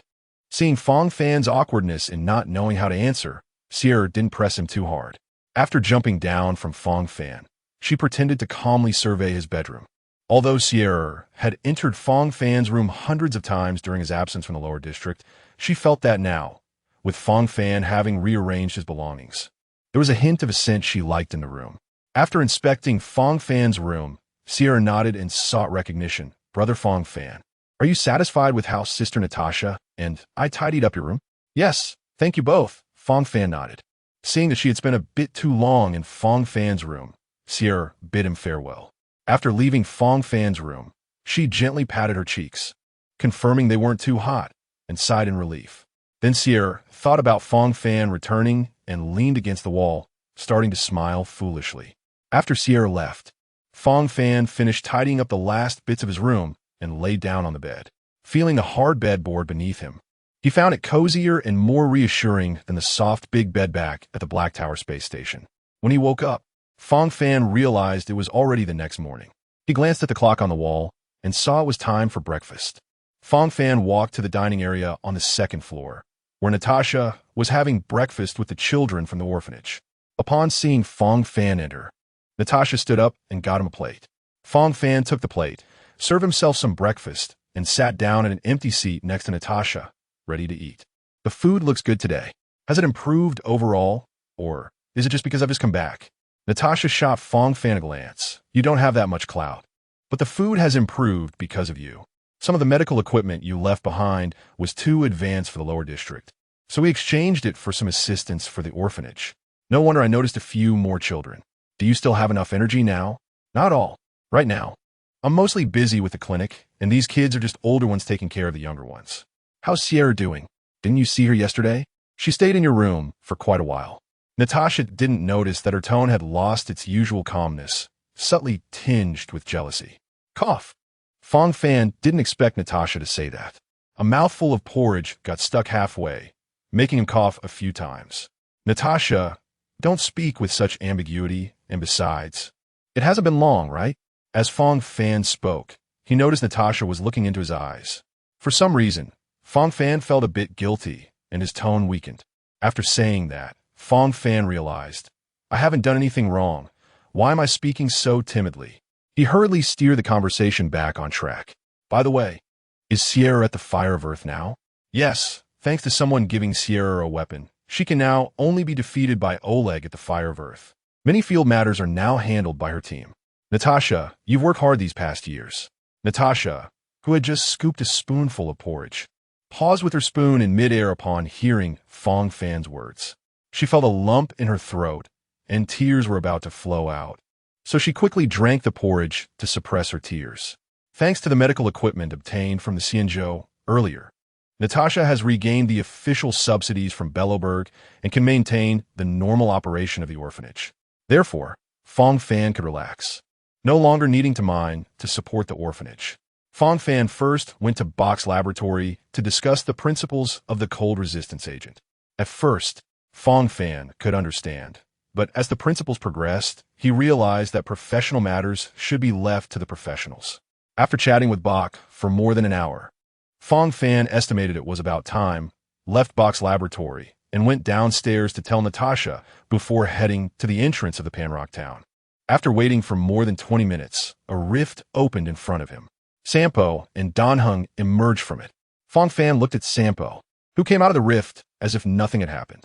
Seeing Fang Fan's awkwardness in not knowing how to answer, Clara didn't press him too hard. After jumping down from Fang Fan, she pretended to calmly survey his bedroom. Although Clara had entered Fang Fan's room hundreds of times during his absence from the lower district, she felt that now, with Fang Fan having rearranged his belongings, there was a hint of a scent she liked in the room. After inspecting Fang Fan's room, Clara nodded and sought recognition. "Brother Fang Fan, are you satisfied with how Sister Natasha and I tidied up your room?" "Yes, Thank you both, Fang Fan nodded. Seeing that she had spent a bit too long in Fang Fan's room, Sierra bid him farewell. After leaving Fang Fan's room, she gently patted her cheeks, confirming they weren't too hot, and sighed in relief. Then Sierra thought about Fang Fan returning and leaned against the wall, starting to smile foolishly. After Sierra left, Fang Fan finished tidying up the last bits of his room and lay down on the bed. Feeling the hard bedboard beneath him, he found it cozier and more reassuring than the soft big bed back at the Black Tower space station. When he woke up, Fang Fan realized it was already the next morning. He glanced at the clock on the wall and saw it was time for breakfast. Fang Fan walked to the dining area on the second floor, where Natasha was having breakfast with the children from the orphanage. Upon seeing Fang Fan enter, Natasha stood up and got him a plate. Fang Fan took the plate, served himself some breakfast, and sat down at an empty seat next to Natasha, ready to eat. The food looks good today. Has it improved overall, or is it just because I've just come back? Natasha shot Fang Fan a glance. You don't have that much clout. But the food has improved because of you. Some of the medical equipment you left behind was too advanced for the lower district, so we exchanged it for some assistance for the orphanage. No wonder I noticed a few more children. Do you still have enough energy now? Not all. Right now. I'm mostly busy with the clinic, and these kids are just older ones taking care of the younger ones. How's Sierra doing? Didn't you see her yesterday? She stayed in your room for quite a while. Natasha didn't notice that her tone had lost its usual calmness, subtly tinged with jealousy. Cough. Fang Fan didn't expect Natasha to say that. A mouthful of porridge got stuck halfway, making him cough a few times. Natasha, don't speak with such ambiguity, and besides, it hasn't been long, right? As Fang Fan spoke, he noticed Natasha was looking into his eyes. For some reason, Fang Fan felt a bit guilty, and his tone weakened. After saying that, Fang Fan realized, I haven't done anything wrong. Why am I speaking so timidly? He hurriedly steered the conversation back on track. By the way, is Sierra at the Fire of Earth now? Yes, thanks to someone giving Sierra a weapon. She can now only be defeated by Oleg at the Fire of Earth. Many field matters are now handled by her team. Natasha, you've worked hard these past years. Natasha, who had just scooped a spoonful of porridge, paused with her spoon in midair upon hearing Fang Fan's words. She felt a lump in her throat, and tears were about to flow out. So she quickly drank the porridge to suppress her tears. Thanks to the medical equipment obtained from the Xianzhou earlier, Natasha has regained the official subsidies from Belloberg and can maintain the normal operation of the orphanage. Therefore, Fang Fan could relax, no longer needing to mine to support the orphanage. Fang Fan first went to Bach's laboratory to discuss the principles of the cold resistance agent. At first, Fang Fan could understand, but as the principles progressed, he realized that professional matters should be left to the professionals. After chatting with Bach for more than an hour, Fang Fan estimated it was about time, left Bach's laboratory, and went downstairs to tell Natasha before heading to the entrance of the Panrock town. After waiting for more than 20 minutes, a rift opened in front of him. Sampo and Danheng emerged from it. Fang Fan looked at Sampo, who came out of the rift as if nothing had happened.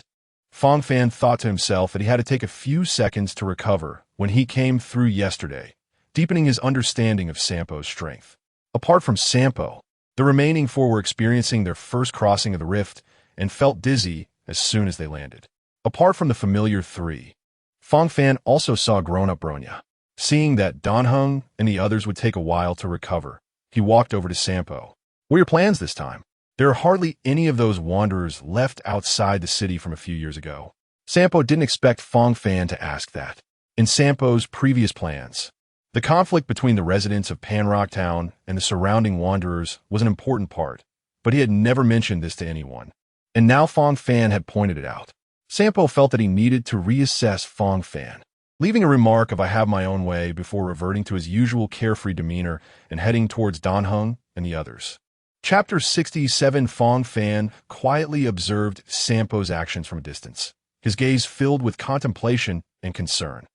Fang Fan thought to himself that he had to take a few seconds to recover when he came through yesterday, deepening his understanding of Sampo's strength. Apart from Sampo, the remaining four were experiencing their first crossing of the rift and felt dizzy as soon as they landed. Apart from the familiar three, Fang Fan also saw grown-up Bronya. Seeing that Danheng and the others would take a while to recover, he walked over to Sampo. What are your plans this time? There are hardly any of those wanderers left outside the city from a few years ago. Sampo didn't expect Fang Fan to ask that. In Sampo's previous plans, the conflict between the residents of Panrock Town and the surrounding wanderers was an important part, but he had never mentioned this to anyone. And now Fang Fan had pointed it out. Sampo felt that he needed to reassess Fang Fan, leaving a remark of I have my own way before reverting to his usual carefree demeanor and heading towards Danheng and the others. Chapter 67. Fang Fan quietly observed Sampo's actions from a distance, his gaze filled with contemplation and concern.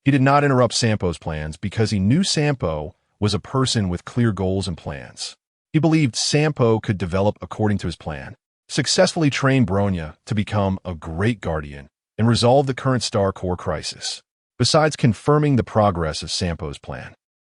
He did not interrupt Sampo's plans because he knew Sampo was a person with clear goals and plans. He believed Sampo could develop according to his plan, successfully train Bronya to become a great guardian, and resolve the current Star Core crisis. Besides confirming the progress of Sampo's plan,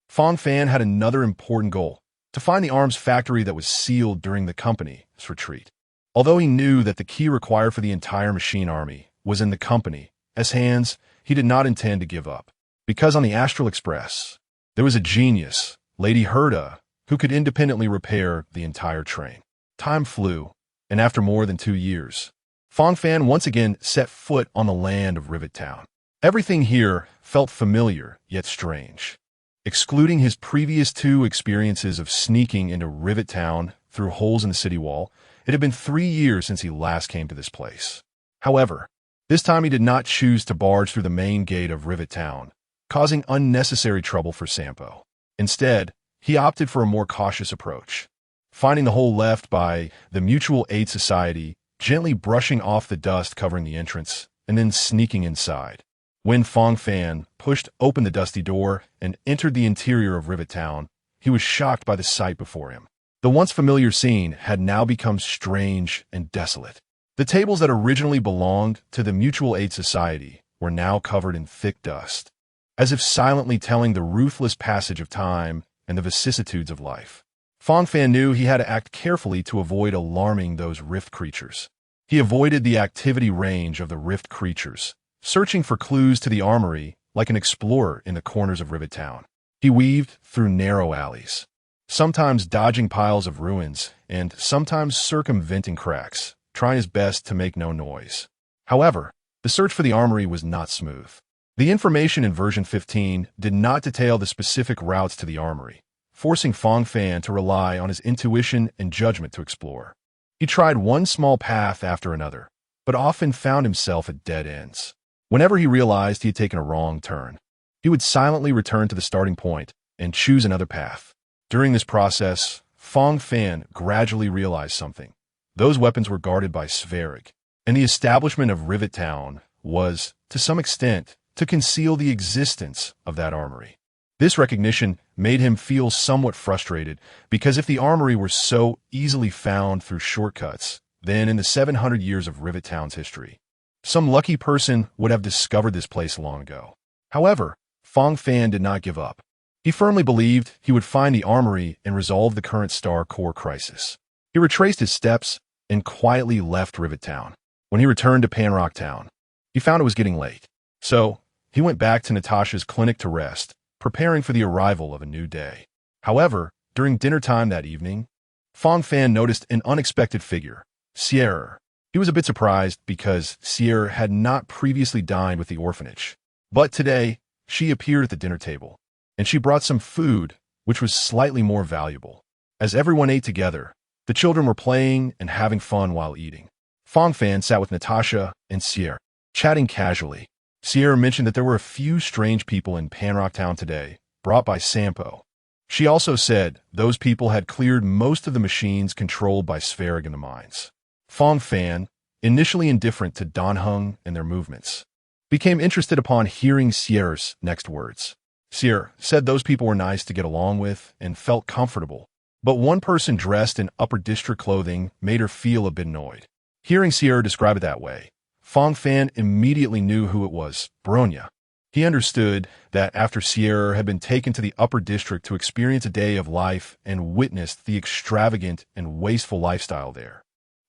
Fang Fan had another important goal: to find the arms factory that was sealed during the company's retreat. Although he knew that the key required for the entire machine army was in the company's hands, he did not intend to give up. Because on the Astral Express, there was a genius, Lady Herda, who could independently repair the entire train. Time flew, and after more than 2 years, Fang Fan once again set foot on the land of Rivet Town. Everything here felt familiar, yet strange. Excluding his previous 2 experiences of sneaking into Rivet Town through holes in the city wall, it had been 3 years since he last came to this place. However, this time he did not choose to barge through the main gate of Rivet Town, causing unnecessary trouble for Sampo. Instead, he opted for a more cautious approach, finding the hole left by the Mutual Aid Society, gently brushing off the dust covering the entrance, and then sneaking inside. When Fang Fan pushed open the dusty door and entered the interior of Rivet Town, he was shocked by the sight before him. The once familiar scene had now become strange and desolate. The tables that originally belonged to the Mutual Aid Society were now covered in thick dust, as if silently telling the ruthless passage of time and the vicissitudes of life. Fang Fan knew he had to act carefully to avoid alarming those rift creatures. He avoided the activity range of the rift creatures, searching for clues to the armory like an explorer in the corners of Rivet Town. He weaved through narrow alleys, sometimes dodging piles of ruins and sometimes circumventing cracks, trying his best to make no noise. However, the search for the armory was not smooth. The information in version 15 did not detail the specific routes to the armory, forcing Fang Fan to rely on his intuition and judgment to explore. He tried one small path after another, but often found himself at dead ends. Whenever he realized he had taken a wrong turn, he would silently return to the starting point and choose another path. During this process, Fang Fan gradually realized something. Those weapons were guarded by Sverige, and the establishment of Rivet Town was, to some extent, to conceal the existence of that armory. This recognition made him feel somewhat frustrated, because if the armory were so easily found through shortcuts, then in the 700 years of Rivet Town's history, some lucky person would have discovered this place long ago. However, Fang Fan did not give up. He firmly believed he would find the armory and resolve the current Star Core crisis. He retraced his steps and quietly left Rivet Town. When he returned to Panrock Town, he found it was getting late. So, he went back to Natasha's clinic to rest, preparing for the arrival of a new day. However, during dinner time that evening, Fang Fan noticed an unexpected figure, Sierra. He was a bit surprised because Sierra had not previously dined with the orphanage. But today, she appeared at the dinner table, and she brought some food, which was slightly more valuable. As everyone ate together, the children were playing and having fun while eating. Fang Fan sat with Natasha and Sierra, chatting casually. Sierra mentioned that there were a few strange people in Panrock Town today, brought by Sampo. She also said those people had cleared most of the machines controlled by Sverige in the mines. Fang Fan, initially indifferent to Danheng and their movements, became interested upon hearing Sierra's next words. Sierra said those people were nice to get along with and felt comfortable, but one person dressed in upper district clothing made her feel a bit annoyed. Hearing Sierra describe it that way, Fang Fan immediately knew who it was, Bronya. He understood that after Sierra had been taken to the upper district to experience a day of life and witnessed the extravagant and wasteful lifestyle there,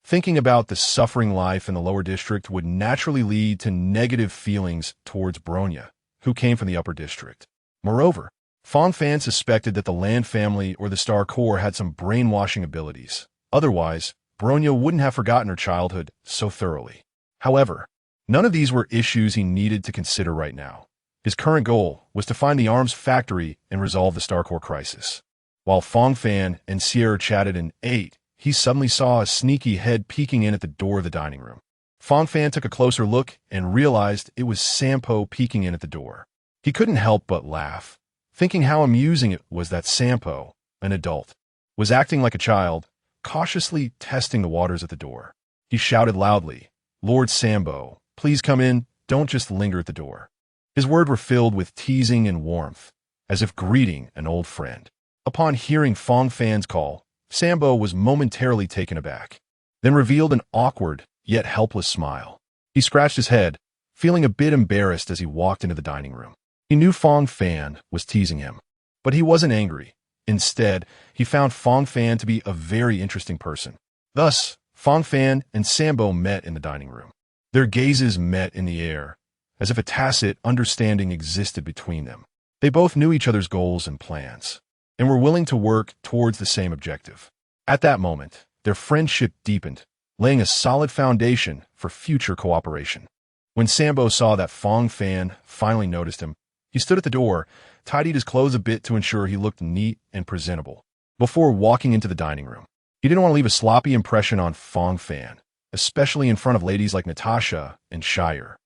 thinking about the suffering life in the lower district would naturally lead to negative feelings towards Bronya, who came from the upper district. Moreover, Fang Fan suspected that the Land family or the Star Core had some brainwashing abilities. Otherwise, Bronya wouldn't have forgotten her childhood so thoroughly. However, none of these were issues he needed to consider right now. His current goal was to find the arms factory and resolve the Star Core crisis. While Fang Fan and Sierra chatted and ate, he suddenly saw a sneaky head peeking in at the door of the dining room. Fang Fan took a closer look and realized it was Sampo peeking in at the door. He couldn't help but laugh, thinking how amusing it was that Sampo, an adult, was acting like a child, cautiously testing the waters at the door. He shouted loudly, "Lord Sambo, please come in, don't just linger at the door." His words were filled with teasing and warmth, as if greeting an old friend. Upon hearing Fang Fan's call, Sambo was momentarily taken aback, then revealed an awkward yet helpless smile. He scratched his head, feeling a bit embarrassed as he walked into the dining room. He knew Fang Fan was teasing him, but he wasn't angry. Instead, he found Fang Fan to be a very interesting person. Thus, Fang Fan and Sambo met in the dining room. Their gazes met in the air, as if a tacit understanding existed between them. They both knew each other's goals and plans, and were willing to work towards the same objective. At that moment, their friendship deepened, laying a solid foundation for future cooperation. When Sambo saw that Fang Fan finally noticed him, he stood at the door, tidied his clothes a bit to ensure he looked neat and presentable, before walking into the dining room. He didn't want to leave a sloppy impression on Fang Fan, especially in front of ladies like Natasha and Shire.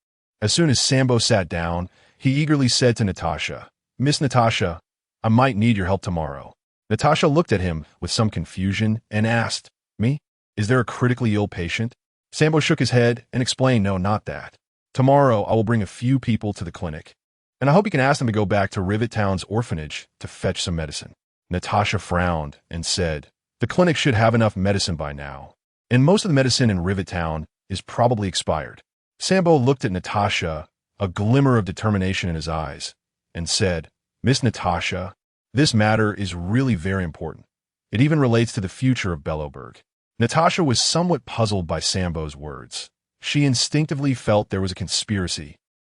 As soon as Sambo sat down, he eagerly said to Natasha, "Miss Natasha, I might need your help tomorrow." Natasha looked at him with some confusion and asked, "Me? Is there a critically ill patient?" Sambo shook his head and explained, "No, not that. Tomorrow I will bring a few people to the clinic, and I hope you can ask them to go back to Rivet Town's orphanage to fetch some medicine." Natasha frowned and said, "The clinic should have enough medicine by now, and most of the medicine in Rivet Town is probably expired." Sambo looked at Natasha, a glimmer of determination in his eyes, and said, "Miss Natasha, this matter is really very important. It even relates to the future of Bellowburg." Natasha was somewhat puzzled by Sambo's words. She instinctively felt there was a conspiracy,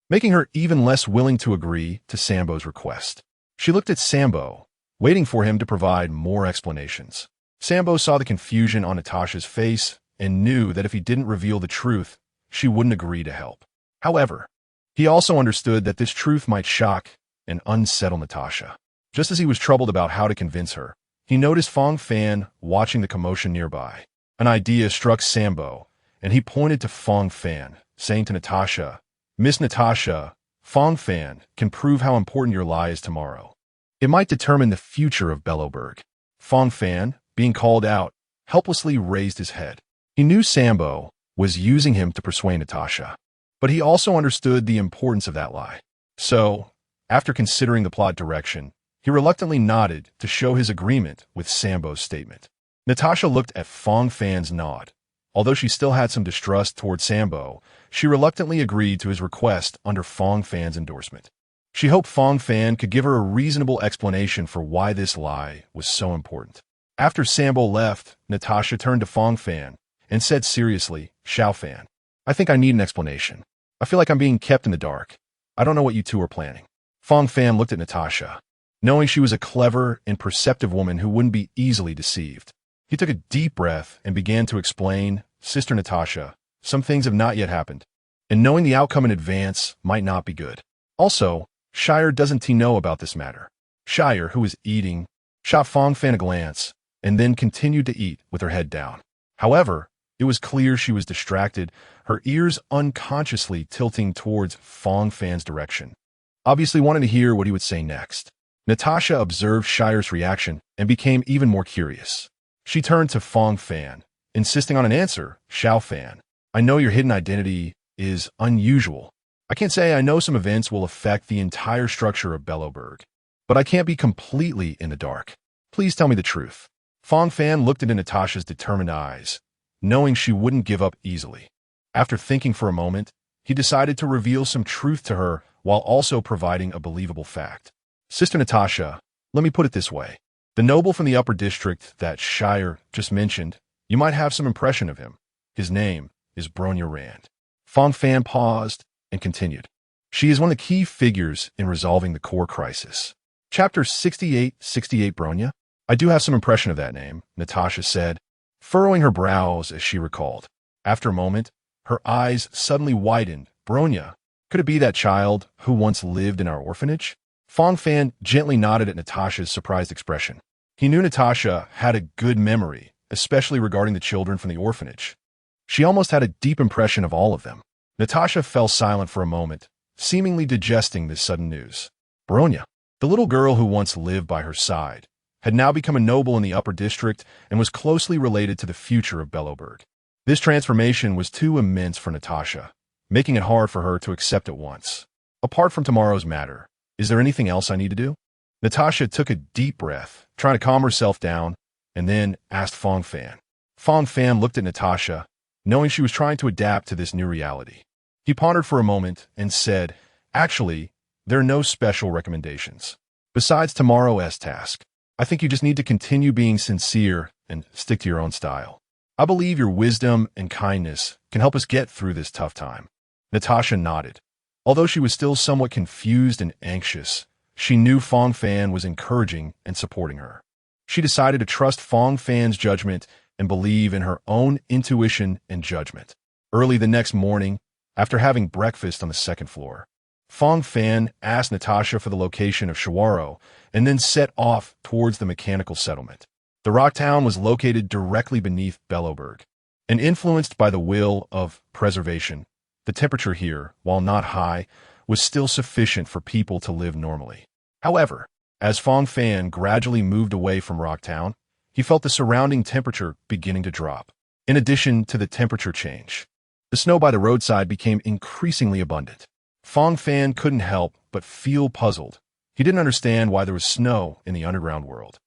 making her even less willing to agree to Sambo's request. She looked at Sambo, waiting for him to provide more explanations. Sambo saw the confusion on Natasha's face and knew that if he didn't reveal the truth, she wouldn't agree to help. However, he also understood that this truth might shock and unsettle Natasha. Just as he was troubled about how to convince her, he noticed Fang Fan watching the commotion nearby. An idea struck Sambo, and he pointed to Fang Fan, saying to Natasha, "Miss Natasha, Fang Fan can prove how important your lie is tomorrow. It might determine the future of Bellowburg." Fang Fan, being called out, helplessly raised his head. He knew Sambo was using him to persuade Natasha, but he also understood the importance of that lie. So, after considering the plot direction, he reluctantly nodded to show his agreement with Sambo's statement. Natasha looked at Fang Fan's nod. Although she still had some distrust toward Sambo, she reluctantly agreed to his request under Fang Fan's endorsement. She hoped Fang Fan could give her a reasonable explanation for why this lie was so important. After Sambo left, Natasha turned to Fang Fan and said seriously, "Xiao Fan, I think I need an explanation. I feel like I'm being kept in the dark. I don't know what you two are planning." Fang Fan looked at Natasha, knowing she was a clever and perceptive woman who wouldn't be easily deceived. He took a deep breath and began to explain, "Sister Natasha, some things have not yet happened, and knowing the outcome in advance might not be good. Also, Shire doesn't know about this matter." Shire, who was eating, shot Fang Fan a glance, and then continued to eat with her head down. However, it was clear she was distracted, her ears unconsciously tilting towards Fang Fan's direction, obviously wanting to hear what he would say next. Natasha observed Shire's reaction and became even more curious. She turned to Fang Fan, insisting on an answer. "Xiao Fan, I know your hidden identity is unusual. I can't say I know some events will affect the entire structure of Bellowburg, but I can't be completely in the dark. Please tell me the truth." Fang Fan looked into Natasha's determined eyes, knowing she wouldn't give up easily. After thinking for a moment, he decided to reveal some truth to her while also providing a believable fact. "Sister Natasha, let me put it this way. The noble from the upper district that Shire just mentioned, you might have some impression of him. His name is Bronya Rand." Fang Fan paused and continued. "She is one of the key figures in resolving the core crisis." Chapter 68 Bronya? "I do have some impression of that name," Natasha said, furrowing her brows as she recalled. After a moment, her eyes suddenly widened. "Bronya? Could it be that child who once lived in our orphanage?" Fang Fan gently nodded at Natasha's surprised expression. He knew Natasha had a good memory, especially regarding the children from the orphanage. She almost had a deep impression of all of them. Natasha fell silent for a moment, seemingly digesting this sudden news. Bronya, the little girl who once lived by her side, had now become a noble in the upper district and was closely related to the future of Bellowburg. This transformation was too immense for Natasha, making it hard for her to accept at once. "Apart from tomorrow's matter, is there anything else I need to do?" Natasha took a deep breath, trying to calm herself down, and then asked Fang Fan. Fang Fan looked at Natasha, knowing she was trying to adapt to this new reality. He pondered for a moment and said, "Actually, there are no special recommendations. Besides tomorrow's task, I think you just need to continue being sincere and stick to your own style." I believe your wisdom and kindness can help us get through this tough time. Natasha nodded. Although she was still somewhat confused and anxious, she knew Fang Fan was encouraging and supporting her. She decided to trust Fang Fan's judgment and believe in her own intuition and judgment. Early the next morning, after having breakfast on the second floor, Fang Fan asked Natasha for the location of Shiwaro and then set off towards the mechanical settlement. The rock town was located directly beneath Bellowberg, and influenced by the will of preservation, the temperature here, while not high, was still sufficient for people to live normally. However, as Fang Fan gradually moved away from Rocktown, he felt the surrounding temperature beginning to drop. In addition to the temperature change, the snow by the roadside became increasingly abundant. Fang Fan couldn't help but feel puzzled. He didn't understand why there was snow in the underground world.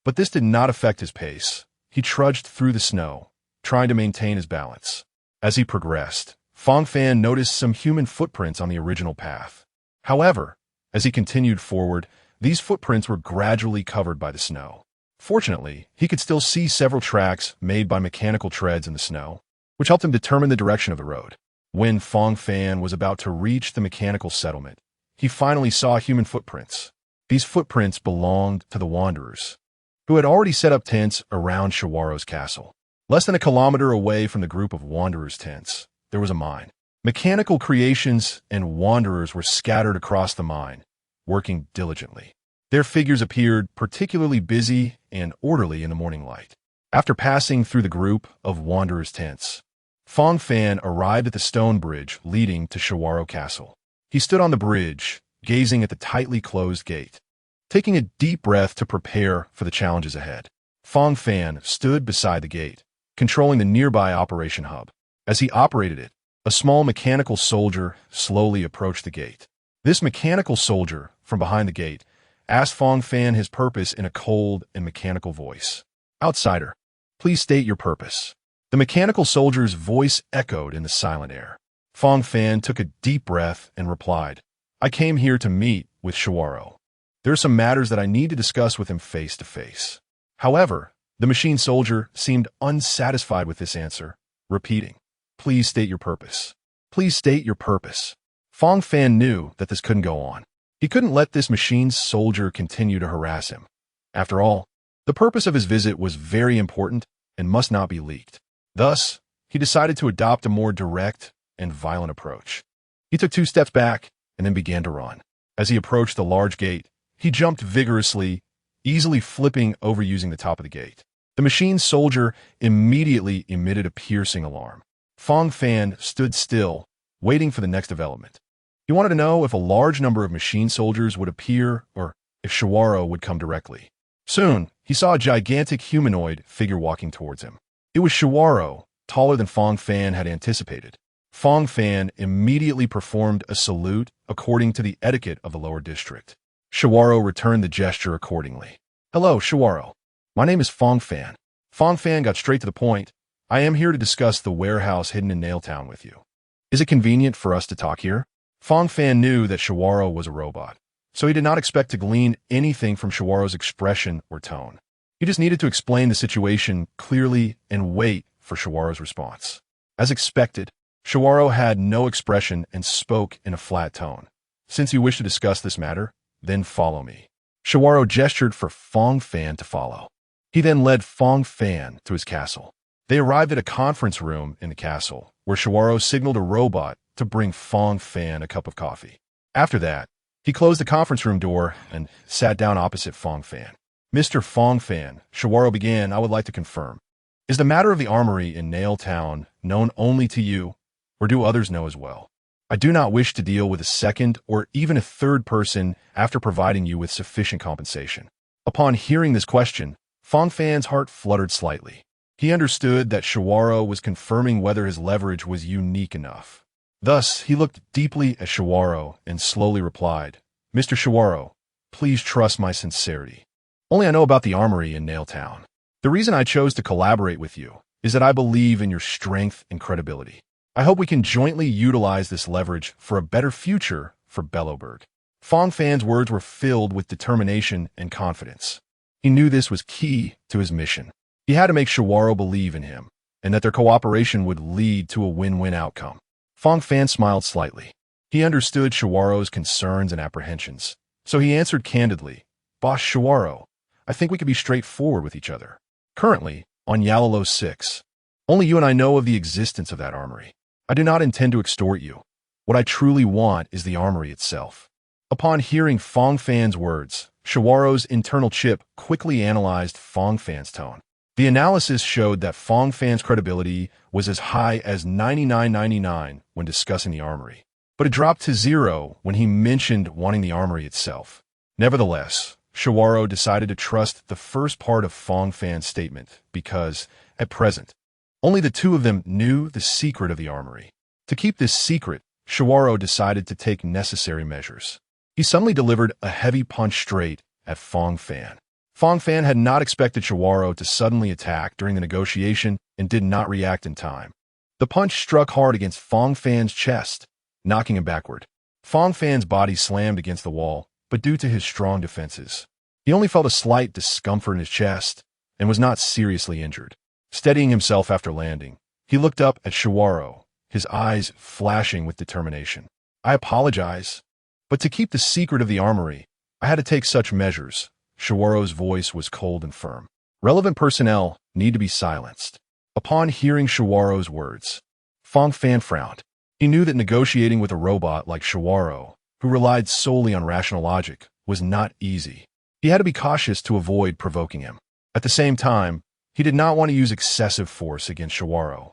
But this did not affect his pace. He trudged through the snow, trying to maintain his balance. As he progressed, Fang Fan noticed some human footprints on the original path. However, as he continued forward, these footprints were gradually covered by the snow. Fortunately, he could still see several tracks made by mechanical treads in the snow, which helped him determine the direction of the road. When Fang Fan was about to reach the mechanical settlement, he finally saw human footprints. These footprints belonged to the Wanderers, who had already set up tents around Shiwaro's castle. Less than a kilometer away from the group of Wanderers' tents, there was a mine. Mechanical creations and Wanderers were scattered across the mine, working diligently. Their figures appeared particularly busy and orderly in the morning light. After passing through the group of Wanderers' tents, Fang Fan arrived at the stone bridge leading to Shiwaro Castle. He stood on the bridge, gazing at the tightly closed gate. Taking a deep breath to prepare for the challenges ahead, Fang Fan stood beside the gate, controlling the nearby operation hub. As he operated it, a small mechanical soldier slowly approached the gate. This mechanical soldier, from behind the gate, asked Fang Fan his purpose in a cold and mechanical voice. "Outsider, please state your purpose." The mechanical soldier's voice echoed in the silent air. Fang Fan took a deep breath and replied, "I came here to meet with Shiwaro. There are some matters that I need to discuss with him face to face." However, the machine soldier seemed unsatisfied with this answer, repeating, "Please state your purpose. Please state your purpose." Fang Fan knew that this couldn't go on. He couldn't let this machine soldier continue to harass him. After all, the purpose of his visit was very important and must not be leaked. Thus, he decided to adopt a more direct and violent approach. He took 2 steps back and then began to run. As he approached the large gate, he jumped vigorously, easily flipping over using the top of the gate. The machine soldier immediately emitted a piercing alarm. Fang Fan stood still, waiting for the next development. He wanted to know if a large number of machine soldiers would appear or if Shiwaro would come directly. Soon, he saw a gigantic humanoid figure walking towards him. It was Shiwaro, taller than Fang Fan had anticipated. Fang Fan immediately performed a salute according to the etiquette of the lower district. Shiwaro returned the gesture accordingly. "Hello, Shiwaro. My name is Fang Fan." Fang Fan got straight to the point. "I am here to discuss the warehouse hidden in Nailtown with you. Is it convenient for us to talk here?" Fang Fan knew that Shiwaro was a robot, so he did not expect to glean anything from Shiwaro's expression or tone. He just needed to explain the situation clearly and wait for Shiwaro's response. As expected, Shiwaro had no expression and spoke in a flat tone. "Since you wish to discuss this matter, then follow me." Shiwaro gestured for Fang Fan to follow. He then led Fang Fan to his castle. They arrived at a conference room in the castle, where Shiwaro signaled a robot to bring Fang Fan a cup of coffee. After that, he closed the conference room door and sat down opposite Fang Fan. "Mr. Fang Fan," Shiwaro began, "I would like to confirm. Is the matter of the armory in Nailtown known only to you, or do others know as well? I do not wish to deal with a second or even a third person after providing you with sufficient compensation." Upon hearing this question, Fang Fan's heart fluttered slightly. He understood that Shiwaro was confirming whether his leverage was unique enough. Thus, he looked deeply at Shiwaro and slowly replied, "Mr. Shiwaro, please trust my sincerity. Only I know about the armory in Nailtown. The reason I chose to collaborate with you is that I believe in your strength and credibility. I hope we can jointly utilize this leverage for a better future for Bellowberg." Fang Fan's words were filled with determination and confidence. He knew this was key to his mission. He had to make Shiwaro believe in him, and that their cooperation would lead to a win-win outcome. Fang Fan smiled slightly. He understood Shiwaro's concerns and apprehensions, so he answered candidly, "Boss Shiwaro, I think we could be straightforward with each other. Currently, on Yalalo 6, only you and I know of the existence of that armory. I do not intend to extort you. What I truly want is the armory itself." Upon hearing Fang Fan's words, Shiwaro's internal chip quickly analyzed Fang Fan's tone. The analysis showed that Fang Fan's credibility was as high as 99.99 when discussing the armory, but it dropped to 0 when he mentioned wanting the armory itself. Nevertheless, Shiwaro decided to trust the first part of Fang Fan's statement because, at present, only the two of them knew the secret of the armory. To keep this secret, Shiwaro decided to take necessary measures. He suddenly delivered a heavy punch straight at Fang Fan. Fang Fan had not expected Shiwaro to suddenly attack during the negotiation and did not react in time. The punch struck hard against Fang Fan's chest, knocking him backward. Fang Fan's body slammed against the wall, but due to his strong defenses, he only felt a slight discomfort in his chest and was not seriously injured. Steadying himself after landing, he looked up at Shiwaro, his eyes flashing with determination. "I apologize, but to keep the secret of the armory, I had to take such measures." Shiwaro's voice was cold and firm. "Relevant personnel need to be silenced." Upon hearing Shiwaro's words, Fang Fan frowned. He knew that negotiating with a robot like Shiwaro, who relied solely on rational logic, was not easy. He had to be cautious to avoid provoking him. At the same time, he did not want to use excessive force against Shiwaro,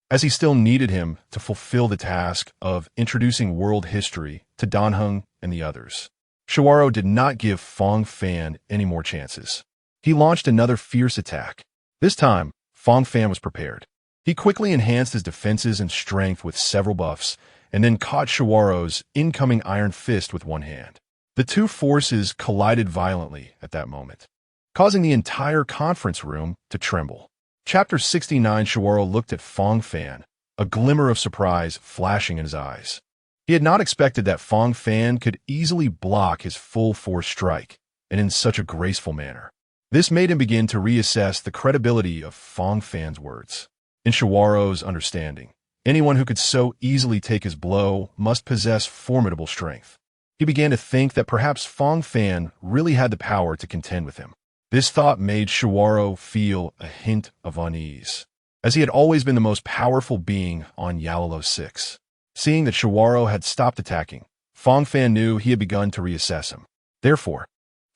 as he still needed him to fulfill the task of introducing world history to Danheng and the others. Shiwaro did not give Fang Fan any more chances. He launched another fierce attack. This time, Fang Fan was prepared. He quickly enhanced his defenses and strength with several buffs, and then caught Shiwaro's incoming iron fist with one hand. The two forces collided violently at that moment, causing the entire conference room to tremble. Chapter 69. Shiwaro looked at Fang Fan, a glimmer of surprise flashing in his eyes. He had not expected that Fang Fan could easily block his full-force strike, and in such a graceful manner. This made him begin to reassess the credibility of Fang Fan's words. In Shiwaro's understanding, anyone who could so easily take his blow must possess formidable strength. He began to think that perhaps Fang Fan really had the power to contend with him. This thought made Shiwaro feel a hint of unease, as he had always been the most powerful being on Yalalo 6. Seeing that Shiwaro had stopped attacking, Fang Fan knew he had begun to reassess him. Therefore,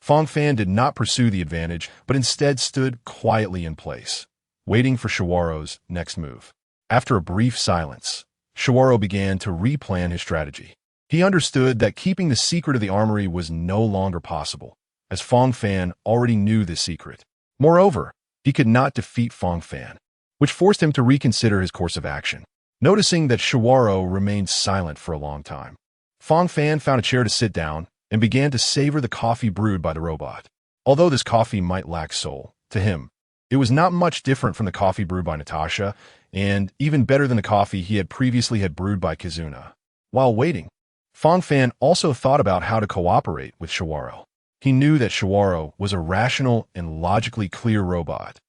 Fang Fan did not pursue the advantage, but instead stood quietly in place, waiting for Shiwaro's next move. After a brief silence, Shiwaro began to replan his strategy. He understood that keeping the secret of the armory was no longer possible, as Fang Fan already knew the secret. Moreover, he could not defeat Fang Fan, which forced him to reconsider his course of action. Noticing that Shiwaro remained silent for a long time, Fang Fan found a chair to sit down and began to savor the coffee brewed by the robot. Although this coffee might lack soul, to him, it was not much different from the coffee brewed by Natasha, and even better than the coffee he had previously had brewed by Kizuna. While waiting, Fang Fan also thought about how to cooperate with Shiwaro. He knew that Shiwaro was a rational and logically clear robot,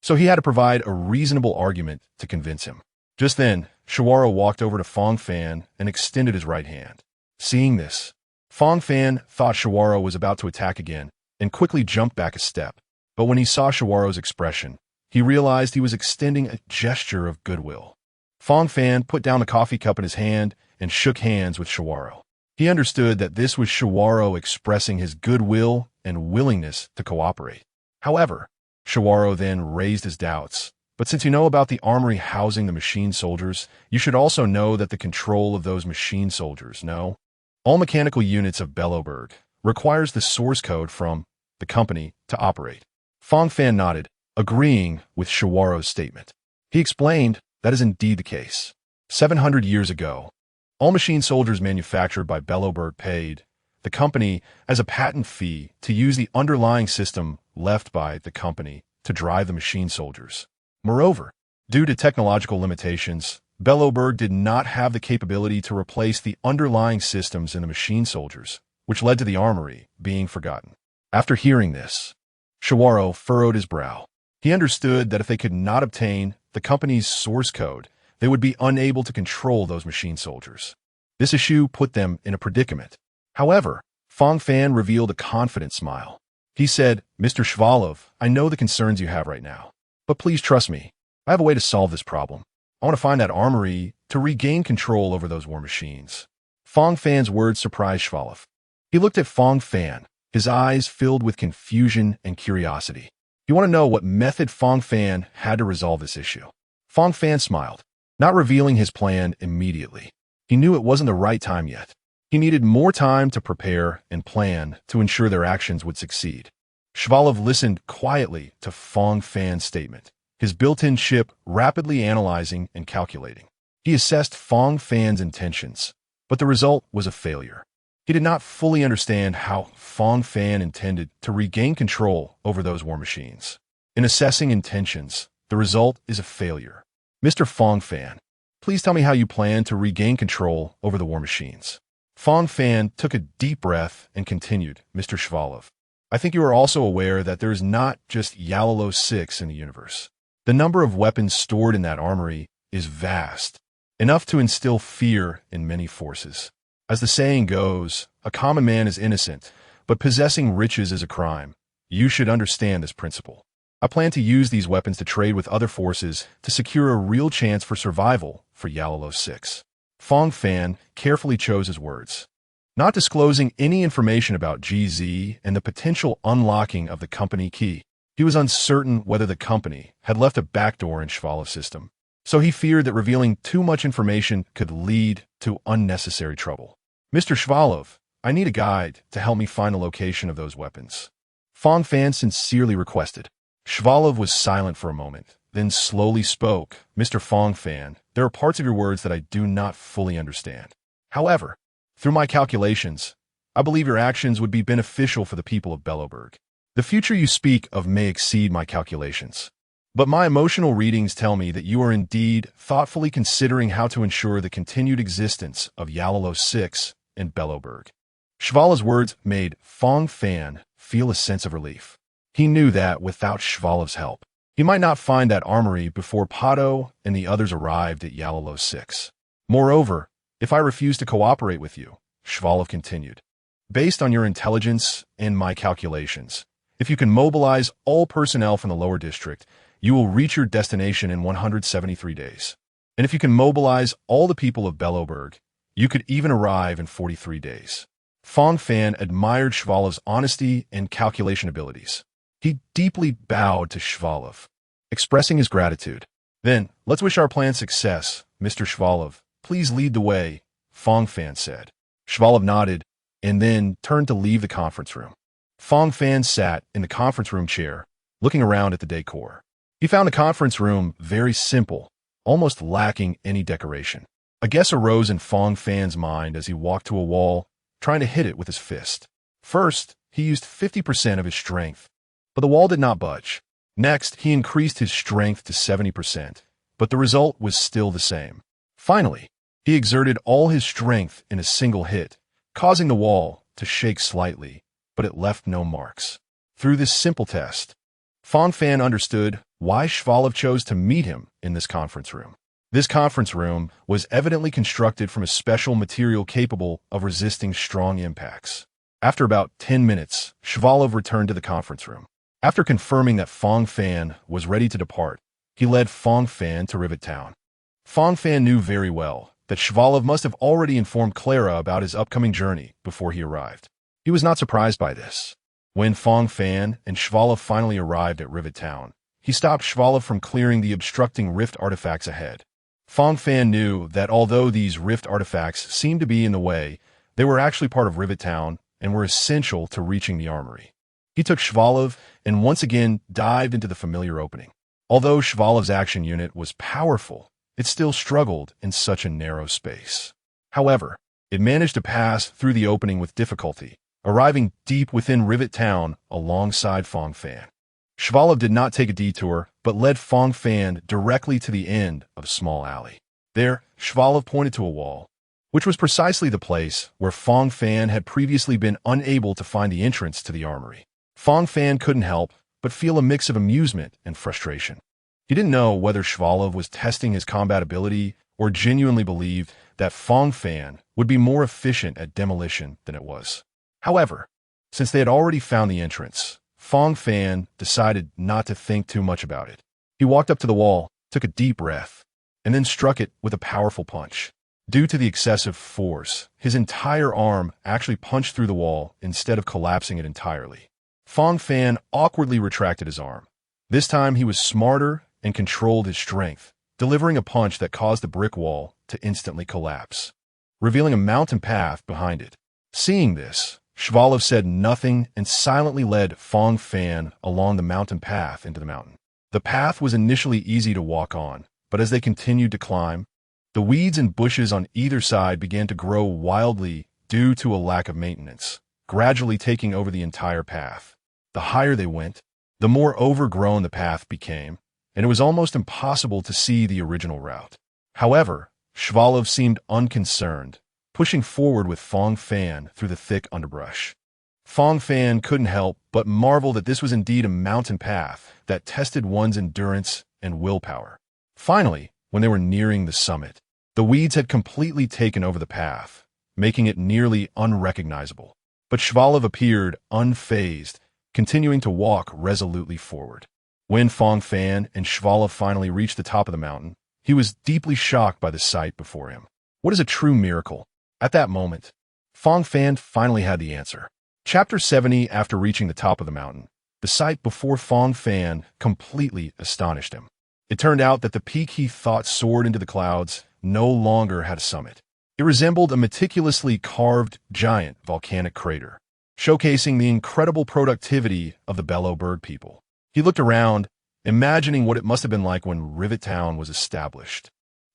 so he had to provide a reasonable argument to convince him. Just then, Shiwaro walked over to Fang Fan and extended his right hand. Seeing this, Fang Fan thought Shiwaro was about to attack again and quickly jumped back a step. But when he saw Shiwaro's expression, he realized he was extending a gesture of goodwill. Fang Fan put down the coffee cup in his hand and shook hands with Shiwaro. He understood that this was Shiwaro expressing his goodwill and willingness to cooperate. However, Shiwaro then raised his doubts. "But since you know about the armory housing the machine soldiers, you should also know that the control of those machine soldiers, no? All mechanical units of Belloberg requires the source code from the company to operate." Fang Fan nodded, agreeing with Shiwaro's statement. He explained that is indeed the case. 700 years ago, all machine soldiers manufactured by Belloberg paid the company as a patent fee to use the underlying system left by the company to drive the machine soldiers. Moreover, due to technological limitations, Belloberg did not have the capability to replace the underlying systems in the machine soldiers, which led to the armory being forgotten. After hearing this, Shiwaro furrowed his brow. He understood that if they could not obtain the company's source code, they would be unable to control those machine soldiers. This issue put them in a predicament. However, Fang Fan revealed a confident smile. He said, "Mr. Shvalov, I know the concerns you have right now, but please trust me. I have a way to solve this problem. I want to find that armory to regain control over those war machines." Fang Fan's words surprised Shvalov. He looked at Fang Fan, his eyes filled with confusion and curiosity. He wanted to know what method Fang Fan had to resolve this issue. Fang Fan smiled, not revealing his plan immediately. He knew it wasn't the right time yet. He needed more time to prepare and plan to ensure their actions would succeed. Shvalov listened quietly to Fang Fan's statement, his built-in chip rapidly analyzing and calculating. He assessed Fang Fan's intentions, but the result was a failure. He did not fully understand how Fang Fan intended to regain control over those war machines. In assessing intentions, the result is a failure. "Mr. Fang Fan, please tell me how you plan to regain control over the war machines." Fang Fan took a deep breath and continued, "Mr. Shvalov, I think you are also aware that there is not just Yalalo 6 in the universe. The number of weapons stored in that armory is vast, enough to instill fear in many forces. As the saying goes, a common man is innocent, but possessing riches is a crime. You should understand this principle. I plan to use these weapons to trade with other forces to secure a real chance for survival for Yalalo 6. Fang Fan carefully chose his words, not disclosing any information about GZ and the potential unlocking of the company key. He was uncertain whether the company had left a backdoor in Shvalov's system, so he feared that revealing too much information could lead to unnecessary trouble. "Mr. Shvalov, I need a guide to help me find the location of those weapons," Fang Fan sincerely requested. Shvalov was silent for a moment, then slowly spoke. "Mr. Fang Fan, there are parts of your words that I do not fully understand. However, through my calculations, I believe your actions would be beneficial for the people of Belobirg. The future you speak of may exceed my calculations, but my emotional readings tell me that you are indeed thoughtfully considering how to ensure the continued existence of Yalalo 6 in Belobirg." Shvalov's words made Fang Fan feel a sense of relief. He knew that without Shvalov's help, he might not find that armory before Pato and the others arrived at Yalalo 6. "Moreover, if I refuse to cooperate with you," Shvalov continued, "based on your intelligence and my calculations, if you can mobilize all personnel from the lower district, you will reach your destination in 173 days. And if you can mobilize all the people of Belobirg, you could even arrive in 43 days. Fang Fan admired Shvalov's honesty and calculation abilities. He deeply bowed to Shvalov, expressing his gratitude. "Then, let's wish our plan success, Mr. Shvalov. Please lead the way," Fang Fan said. Shvalov nodded and then turned to leave the conference room. Fang Fan sat in the conference room chair, looking around at the decor. He found the conference room very simple, almost lacking any decoration. A guess arose in Fang Fan's mind as he walked to a wall, trying to hit it with his fist. First, he used 50% of his strength, but the wall did not budge. Next, he increased his strength to 70%, but the result was still the same. Finally, he exerted all his strength in a single hit, causing the wall to shake slightly, but it left no marks. Through this simple test, Fang Fan understood why Shvalov chose to meet him in this conference room. This conference room was evidently constructed from a special material capable of resisting strong impacts. After about 10 minutes, Shvalov returned to the conference room. After confirming that Fang Fan was ready to depart, he led Fang Fan to Rivet town. Fang Fan knew very well that Shvalov must have already informed Clara about his upcoming journey before he arrived. He was not surprised by this. When Fang Fan and Shvalov finally arrived at Rivet town, he stopped Shvalov from clearing the obstructing rift artifacts ahead. Fang Fan knew that although these rift artifacts seemed to be in the way, they were actually part of Rivet town and were essential to reaching the armory. He took Shvalov and once again dived into the familiar opening. Although Shvalov's action unit was powerful, it still struggled in such a narrow space. However, it managed to pass through the opening with difficulty, arriving deep within Rivet town alongside Fang Fan. Shvalov did not take a detour, but led Fang Fan directly to the end of a small alley. There, Shvalov pointed to a wall, which was precisely the place where Fang Fan had previously been unable to find the entrance to the armory. Fang Fan couldn't help but feel a mix of amusement and frustration. He didn't know whether Shvalov was testing his combat ability or genuinely believed that Fang Fan would be more efficient at demolition than it was. However, since they had already found the entrance, Fang Fan decided not to think too much about it. He walked up to the wall, took a deep breath, and then struck it with a powerful punch. Due to the excessive force, his entire arm actually punched through the wall instead of collapsing it entirely. Fang Fan awkwardly retracted his arm. This time he was smarter and controlled his strength, delivering a punch that caused the brick wall to instantly collapse, revealing a mountain path behind it. Seeing this, Shvalov said nothing and silently led Fang Fan along the mountain path into the mountain. The path was initially easy to walk on, but as they continued to climb, the weeds and bushes on either side began to grow wildly due to a lack of maintenance, gradually taking over the entire path. The higher they went, the more overgrown the path became, and it was almost impossible to see the original route. However, Shvalov seemed unconcerned, pushing forward with Fang Fan through the thick underbrush. Fang Fan couldn't help but marvel that this was indeed a mountain path that tested one's endurance and willpower. Finally, when they were nearing the summit, the weeds had completely taken over the path, making it nearly unrecognizable. But Shvalov appeared unfazed, continuing to walk resolutely forward. When Fang Fan and Shvalov finally reached the top of the mountain, he was deeply shocked by the sight before him. What is a true miracle? At that moment, Fang Fan finally had the answer. Chapter 70. After reaching the top of the mountain, the sight before Fang Fan completely astonished him. It turned out that the peak he thought soared into the clouds no longer had a summit. It resembled a meticulously carved giant volcanic crater, showcasing the incredible productivity of the Bellow Bird people. He looked around, imagining what it must have been like when Rivet Town was established.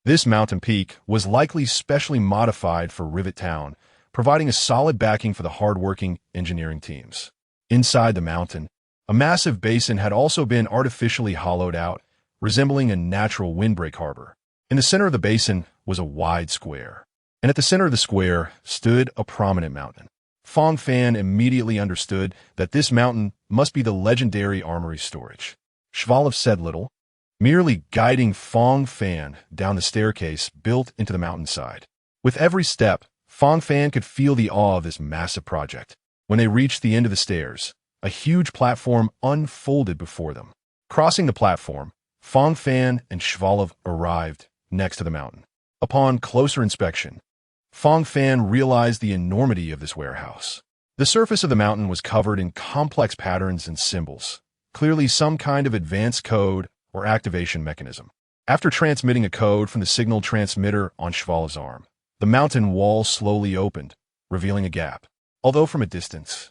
This mountain peak was likely specially modified for Rivet Town, providing a solid backing for the hard-working engineering teams. Inside the mountain, a massive basin had also been artificially hollowed out, resembling a natural windbreak harbor. In the center of the basin was a wide square, and at the center of the square stood a prominent mountain. Fang Fan immediately understood that this mountain must be the legendary armory storage. Shvalov said little, merely guiding Fang Fan down the staircase built into the mountainside. With every step, Fang Fan could feel the awe of this massive project. When they reached the end of the stairs, a huge platform unfolded before them. Crossing the platform, Fang Fan and Shvalov arrived next to the mountain. Upon closer inspection, Fang Fan realized the enormity of this warehouse. The surface of the mountain was covered in complex patterns and symbols, clearly some kind of advanced code or activation mechanism. After transmitting a code from the signal transmitter on Shvalov's arm, the mountain wall slowly opened, revealing a gap. Although from a distance,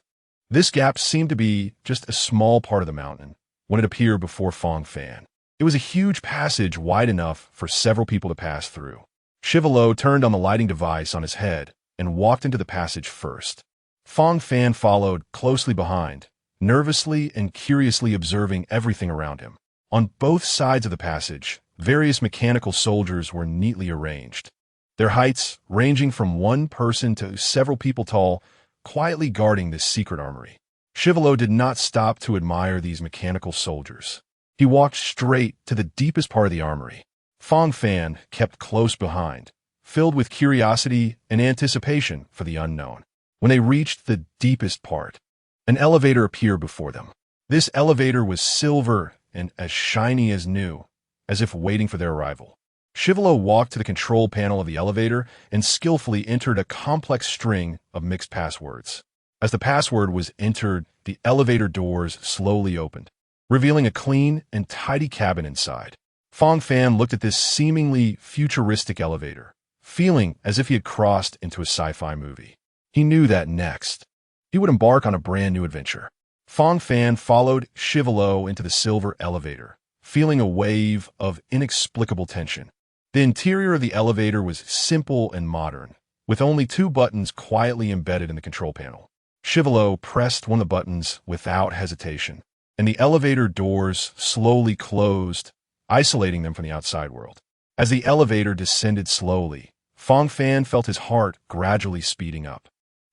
this gap seemed to be just a small part of the mountain when it appeared before Fang Fan. It was a huge passage wide enough for several people to pass through. Shvalov turned on the lighting device on his head and walked into the passage first. Fang Fan followed closely behind, nervously and curiously observing everything around him. On both sides of the passage, various mechanical soldiers were neatly arranged, their heights ranging from one person to several people tall, quietly guarding this secret armory. Shvalov did not stop to admire these mechanical soldiers. He walked straight to the deepest part of the armory. Fang Fan kept close behind, filled with curiosity and anticipation for the unknown. When they reached the deepest part, an elevator appeared before them. This elevator was silver and as shiny as new, as if waiting for their arrival. Shvalov walked to the control panel of the elevator and skillfully entered a complex string of mixed passwords. As the password was entered, the elevator doors slowly opened, revealing a clean and tidy cabin inside. Fang Fan looked at this seemingly futuristic elevator, feeling as if he had crossed into a sci-fi movie. He knew that next, he would embark on a brand new adventure. Fang Fan followed Shvalov into the silver elevator, feeling a wave of inexplicable tension. The interior of the elevator was simple and modern, with only two buttons quietly embedded in the control panel. Shvalov pressed one of the buttons without hesitation, and the elevator doors slowly closed, isolating them from the outside world. As the elevator descended slowly, Fang Fan felt his heart gradually speeding up.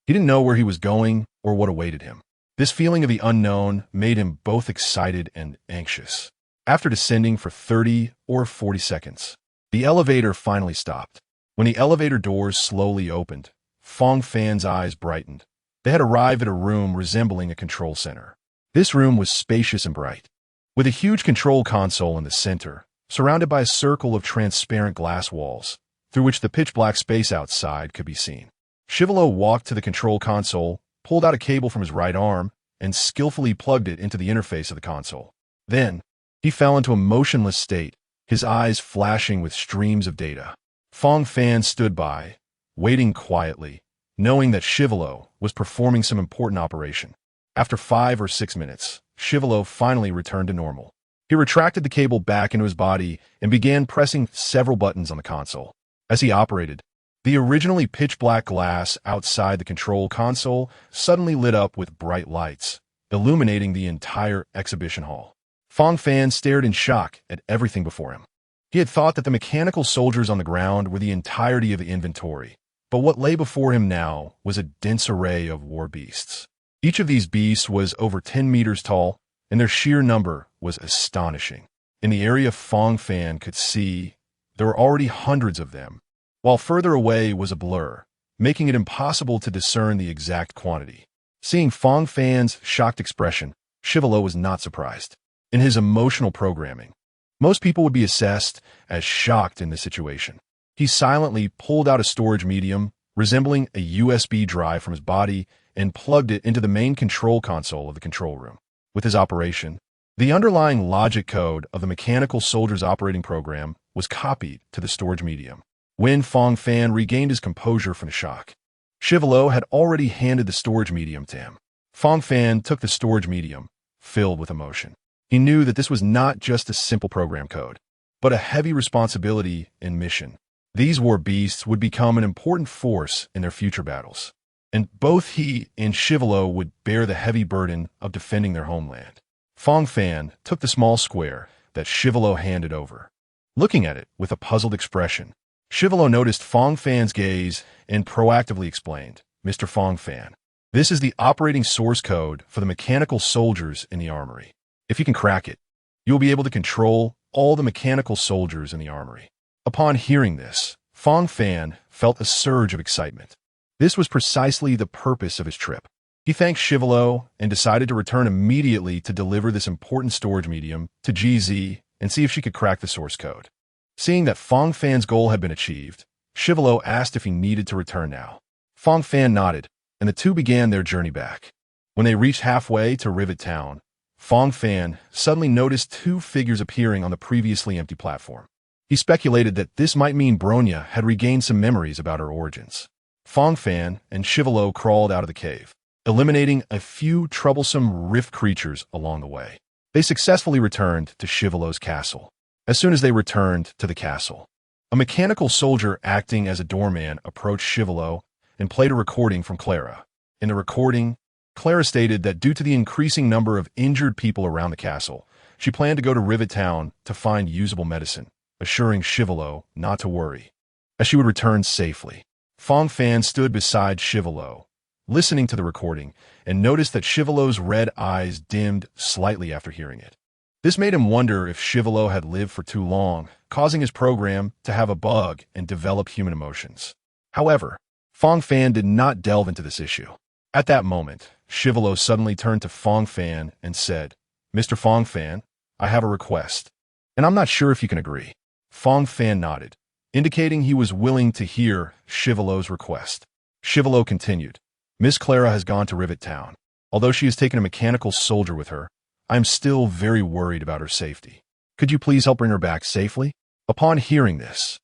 He didn't know where he was going or what awaited him. This feeling of the unknown made him both excited and anxious. After descending for 30 or 40 seconds, the elevator finally stopped. When the elevator doors slowly opened, Fang Fan's eyes brightened. They had arrived at a room resembling a control center. This room was spacious and bright, with a huge control console in the center, surrounded by a circle of transparent glass walls, through which the pitch-black space outside could be seen. Shivalo walked to the control console, pulled out a cable from his right arm, and skillfully plugged it into the interface of the console. Then, he fell into a motionless state, his eyes flashing with streams of data. Fang Fan stood by, waiting quietly, knowing that Shivalo was performing some important operation. After 5 or 6 minutes, Shivalo finally returned to normal. He retracted the cable back into his body and began pressing several buttons on the console. As he operated, the originally pitch-black glass outside the control console suddenly lit up with bright lights, illuminating the entire exhibition hall. Fang Fan stared in shock at everything before him. He had thought that the mechanical soldiers on the ground were the entirety of the inventory, but what lay before him now was a dense array of war beasts. Each of these beasts was over 10 meters tall, and their sheer number was astonishing. In the area Fang Fan could see, there were already hundreds of them, while further away was a blur, making it impossible to discern the exact quantity. Seeing Fang Fan's shocked expression, Shivalo was not surprised. In his emotional programming, most people would be assessed as shocked in this situation. He silently pulled out a storage medium resembling a USB drive from his body and plugged it into the main control console of the control room. With his operation, the underlying logic code of the mechanical soldier's operating program was copied to the storage medium. When Fang Fan regained his composure from the shock, Shivalo had already handed the storage medium to him. Fang Fan took the storage medium, filled with emotion. He knew that this was not just a simple program code, but a heavy responsibility and mission. These war beasts would become an important force in their future battles, and both he and Shivalo would bear the heavy burden of defending their homeland. Fang Fan took the small square that Shivalo handed over. Looking at it with a puzzled expression, Shivalo noticed Fang Fan's gaze and proactively explained, "Mr. Fang Fan, this is the operating source code for the mechanical soldiers in the armory. If you can crack it, you will be able to control all the mechanical soldiers in the armory." Upon hearing this, Fang Fan felt a surge of excitement. This was precisely the purpose of his trip. He thanked Shivalo and decided to return immediately to deliver this important storage medium to GZ and see if she could crack the source code. Seeing that Fang Fan's goal had been achieved, Shivalo asked if he needed to return now. Fang Fan nodded, and the two began their journey back. When they reached halfway to Rivet town, Fang Fan suddenly noticed 2 figures appearing on the previously empty platform. He speculated that this might mean Bronya had regained some memories about her origins. Fang Fan and Shivalo crawled out of the cave, eliminating a few troublesome rift creatures along the way. They successfully returned to Shivalo's castle. As soon as they returned to the castle, a mechanical soldier acting as a doorman approached Shivalo and played a recording from Clara. In the recording, Clara stated that due to the increasing number of injured people around the castle, she planned to go to Rivet town to find usable medicine, assuring Shivalo not to worry, as she would return safely. Fang Fan stood beside Shivalo, listening to the recording, and noticed that Shivalo's red eyes dimmed slightly after hearing it. This made him wonder if Shivalo had lived for too long, causing his program to have a bug and develop human emotions. However, Fang Fan did not delve into this issue. At that moment, Shivalo suddenly turned to Fang Fan and said, "Mr. Fang Fan, I have a request, and I'm not sure if you can agree." Fang Fan nodded, indicating he was willing to hear Shivalo's request. Shivalo continued, "Miss Clara has gone to Rivet town. Although she has taken a mechanical soldier with her, I am still very worried about her safety. Could you please help bring her back safely?" Upon hearing this,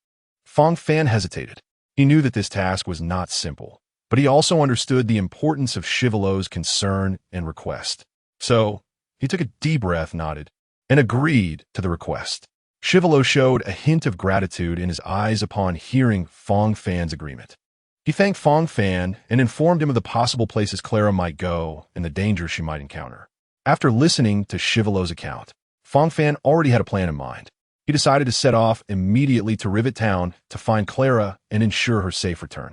Fang Fan hesitated. He knew that this task was not simple, but he also understood the importance of Shivalo's concern and request. So, he took a deep breath, nodded, and agreed to the request. Shivalo showed a hint of gratitude in his eyes upon hearing Fang Fan's agreement. He thanked Fang Fan and informed him of the possible places Clara might go and the dangers she might encounter. After listening to Shivalo's account, Fang Fan already had a plan in mind. He decided to set off immediately to Rivet town to find Clara and ensure her safe return.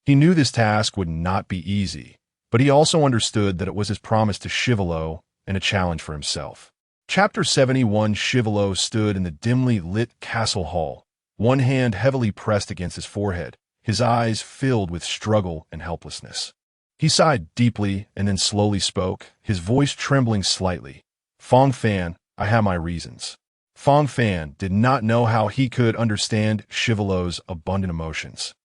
He knew this task would not be easy, but he also understood that it was his promise to Shivalo and a challenge for himself. Chapter 71. Shivalo stood in the dimly lit castle hall, one hand heavily pressed against his forehead, his eyes filled with struggle and helplessness. He sighed deeply and then slowly spoke, his voice trembling slightly. Fang Fan, I have my reasons. Fang Fan did not know how he could understand Shivalo's abundant emotions,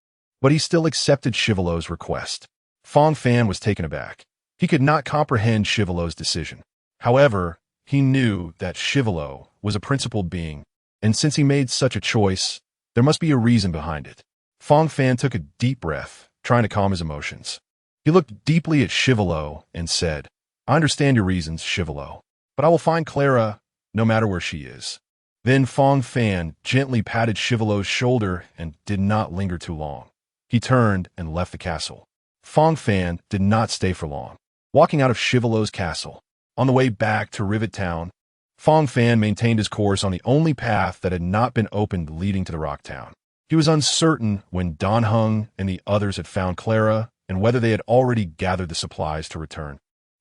but he still accepted Shivalo's request. Fang Fan was taken aback. He could not comprehend Shivalo's decision. However, he knew that Shivalo was a principled being, and since he made such a choice, there must be a reason behind it. Fang Fan took a deep breath, trying to calm his emotions. He looked deeply at Shivalo and said, I understand your reasons, Shivalo, but I will find Clara no matter where she is. Then Fang Fan gently patted Shivalo's shoulder and did not linger too long. He turned and left the castle. Fang Fan did not stay for long. Walking out of Shivalo's castle, on the way back to Rivet Town, Fang Fan maintained his course on the only path that had not been opened leading to the Rock Town. He was uncertain when Dan Heng and the others had found Clara and whether they had already gathered the supplies to return.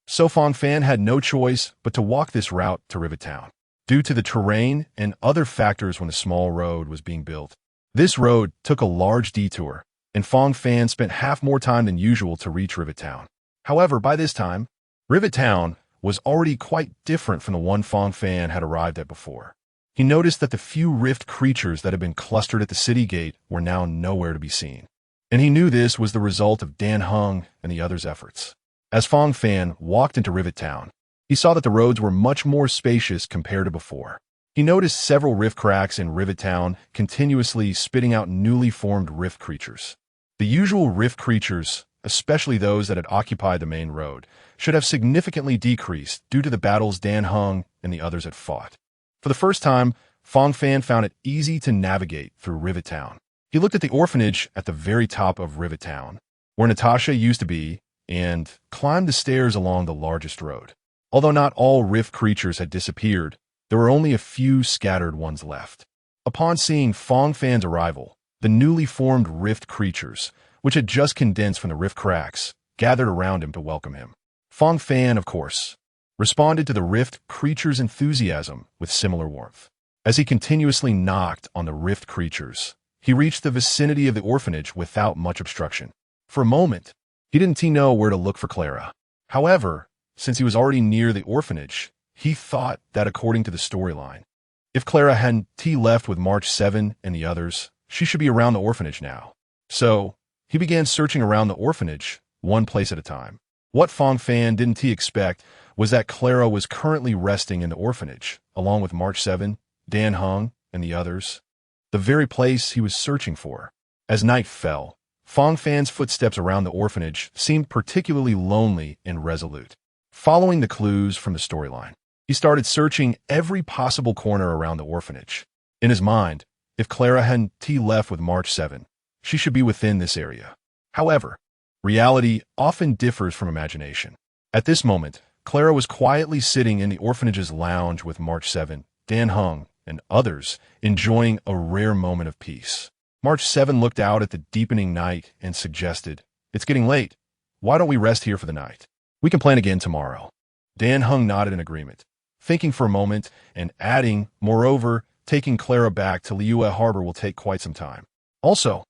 So Fang Fan had no choice but to walk this route to Rivet Town. Due to the terrain and other factors when a small road was being built, this road took a large detour, and Fang Fan spent half more time than usual to reach Rivet Town. However, by this time, Rivet Town was already quite different from the one Fang Fan had arrived at before. He noticed that the few rift creatures that had been clustered at the city gate were now nowhere to be seen, and he knew this was the result of Dan Heng and the others' efforts. As Fang Fan walked into Rivet Town, he saw that the roads were much more spacious compared to before. He noticed several rift cracks in Rivet Town continuously spitting out newly formed rift creatures. The usual rift creatures, especially those that had occupied the main road, should have significantly decreased due to the battles Dan Heng and the others had fought. For the first time, Fang Fan found it easy to navigate through Rivet Town. He looked at the orphanage at the very top of Rivet Town, where Natasha used to be, and climbed the stairs along the largest road. Although not all rift creatures had disappeared, there were only a few scattered ones left. Upon seeing Fang Fan's arrival, the newly formed rift creatures, which had just condensed from the rift cracks, gathered around him to welcome him. Fang Fan, of course, responded to the rift creatures' enthusiasm with similar warmth. As he continuously knocked on the rift creatures, he reached the vicinity of the orphanage without much obstruction. For a moment, he didn't know where to look for Clara. However, since he was already near the orphanage, he thought that according to the storyline, if Clara hadn't left with March 7 and the others, she should be around the orphanage now. So, he began searching around the orphanage, one place at a time. What Fang Fan didn't expect was that Clara was currently resting in the orphanage, along with March 7, Dan Heng, and the others, the very place he was searching for. As night fell, Fang Fan's footsteps around the orphanage seemed particularly lonely and resolute. Following the clues from the storyline, he started searching every possible corner around the orphanage. In his mind, if Clara hadn't left with March 7, she should be within this area. However, reality often differs from imagination. At this moment, Clara was quietly sitting in the orphanage's lounge with March 7, Dan Heng, and others, enjoying a rare moment of peace. March 7 looked out at the deepening night and suggested, "It's getting late. Why don't we rest here for the night? We can plan again tomorrow." Dan Heng nodded in agreement, thinking for a moment and adding, "Moreover, taking Clara back to Liyue Harbor will take quite some time. Also,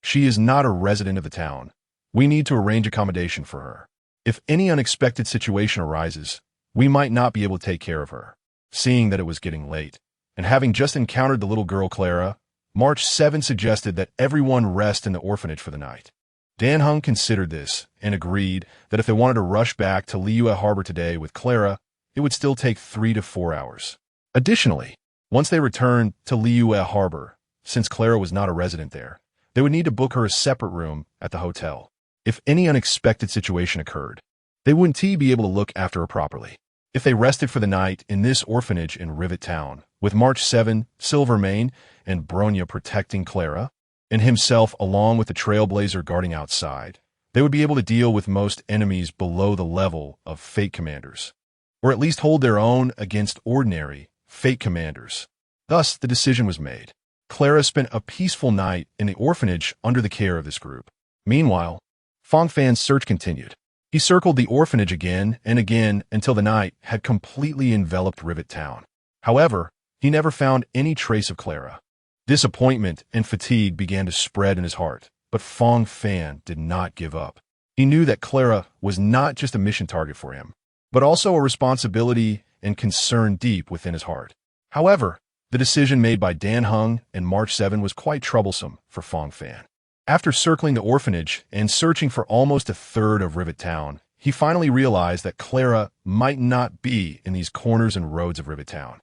she is not a resident of the town. We need to arrange accommodation for her. If any unexpected situation arises, we might not be able to take care of her." Seeing that it was getting late, and having just encountered the little girl Clara, March 7 suggested that everyone rest in the orphanage for the night. Dan Heng considered this and agreed that if they wanted to rush back to Liyue Harbor today with Clara, it would still take 3 to 4 hours. Additionally, once they returned to Liyue Harbor, since Clara was not a resident there, they would need to book her a separate room at the hotel. If any unexpected situation occurred, they wouldn't be able to look after her properly. If they rested for the night in this orphanage in Rivet Town, with March 7, Silvermane, and Bronya protecting Clara, and himself along with the Trailblazer guarding outside, they would be able to deal with most enemies below the level of Fate Commanders, or at least hold their own against ordinary Fate Commanders. Thus, the decision was made. Clara spent a peaceful night in the orphanage under the care of this group. Meanwhile, Fang Fan's search continued. He circled the orphanage again and again until the night had completely enveloped Rivet Town. However, he never found any trace of Clara. Disappointment and fatigue began to spread in his heart, but Fang Fan did not give up. He knew that Clara was not just a mission target for him, but also a responsibility and concern deep within his heart. However, the decision made by Dan Heng and March 7 was quite troublesome for Fang Fan. After circling the orphanage and searching for almost a third of Rivet Town, he finally realized that Clara might not be in these corners and roads of Rivet Town.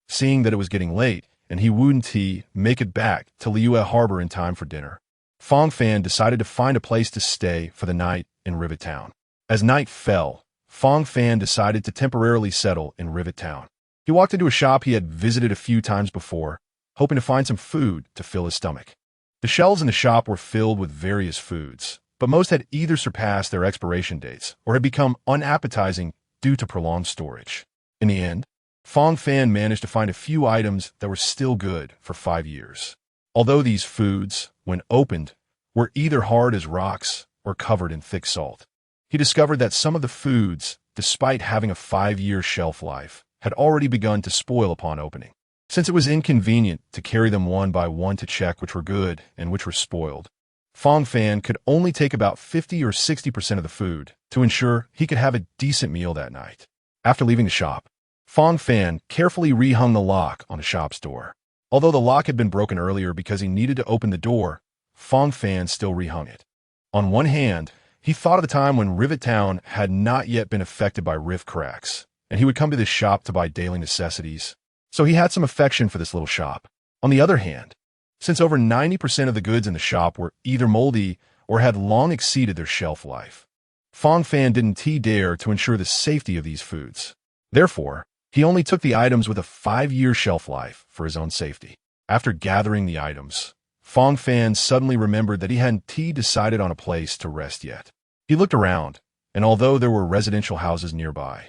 Seeing that it was getting late, and he wouldn't make it back to Liyue Harbor in time for dinner, Fang Fan decided to find a place to stay for the night in Rivet Town. As night fell, Fang Fan decided to temporarily settle in Rivet Town. He walked into a shop he had visited a few times before, hoping to find some food to fill his stomach. The shelves in the shop were filled with various foods, but most had either surpassed their expiration dates or had become unappetizing due to prolonged storage. In the end, Fang Fan managed to find a few items that were still good for 5 years. Although these foods, when opened, were either hard as rocks or covered in thick salt, he discovered that some of the foods, despite having a 5-year shelf life, had already begun to spoil upon opening. Since it was inconvenient to carry them one by one to check which were good and which were spoiled, Fang Fan could only take about 50 or 60% of the food to ensure he could have a decent meal that night. After leaving the shop, Fang Fan carefully rehung the lock on the shop's door. Although the lock had been broken earlier because he needed to open the door, Fang Fan still rehung it. On one hand, he thought of the time when Rivet Town had not yet been affected by rift cracks, and he would come to this shop to buy daily necessities, so he had some affection for this little shop. On the other hand, since over 90% of the goods in the shop were either moldy or had long exceeded their shelf life, Fang Fan didn't dare to ensure the safety of these foods. Therefore, he only took the items with a 5-year shelf life for his own safety. After gathering the items, Fang Fan suddenly remembered that he hadn't decided on a place to rest yet. He looked around, and although there were residential houses nearby,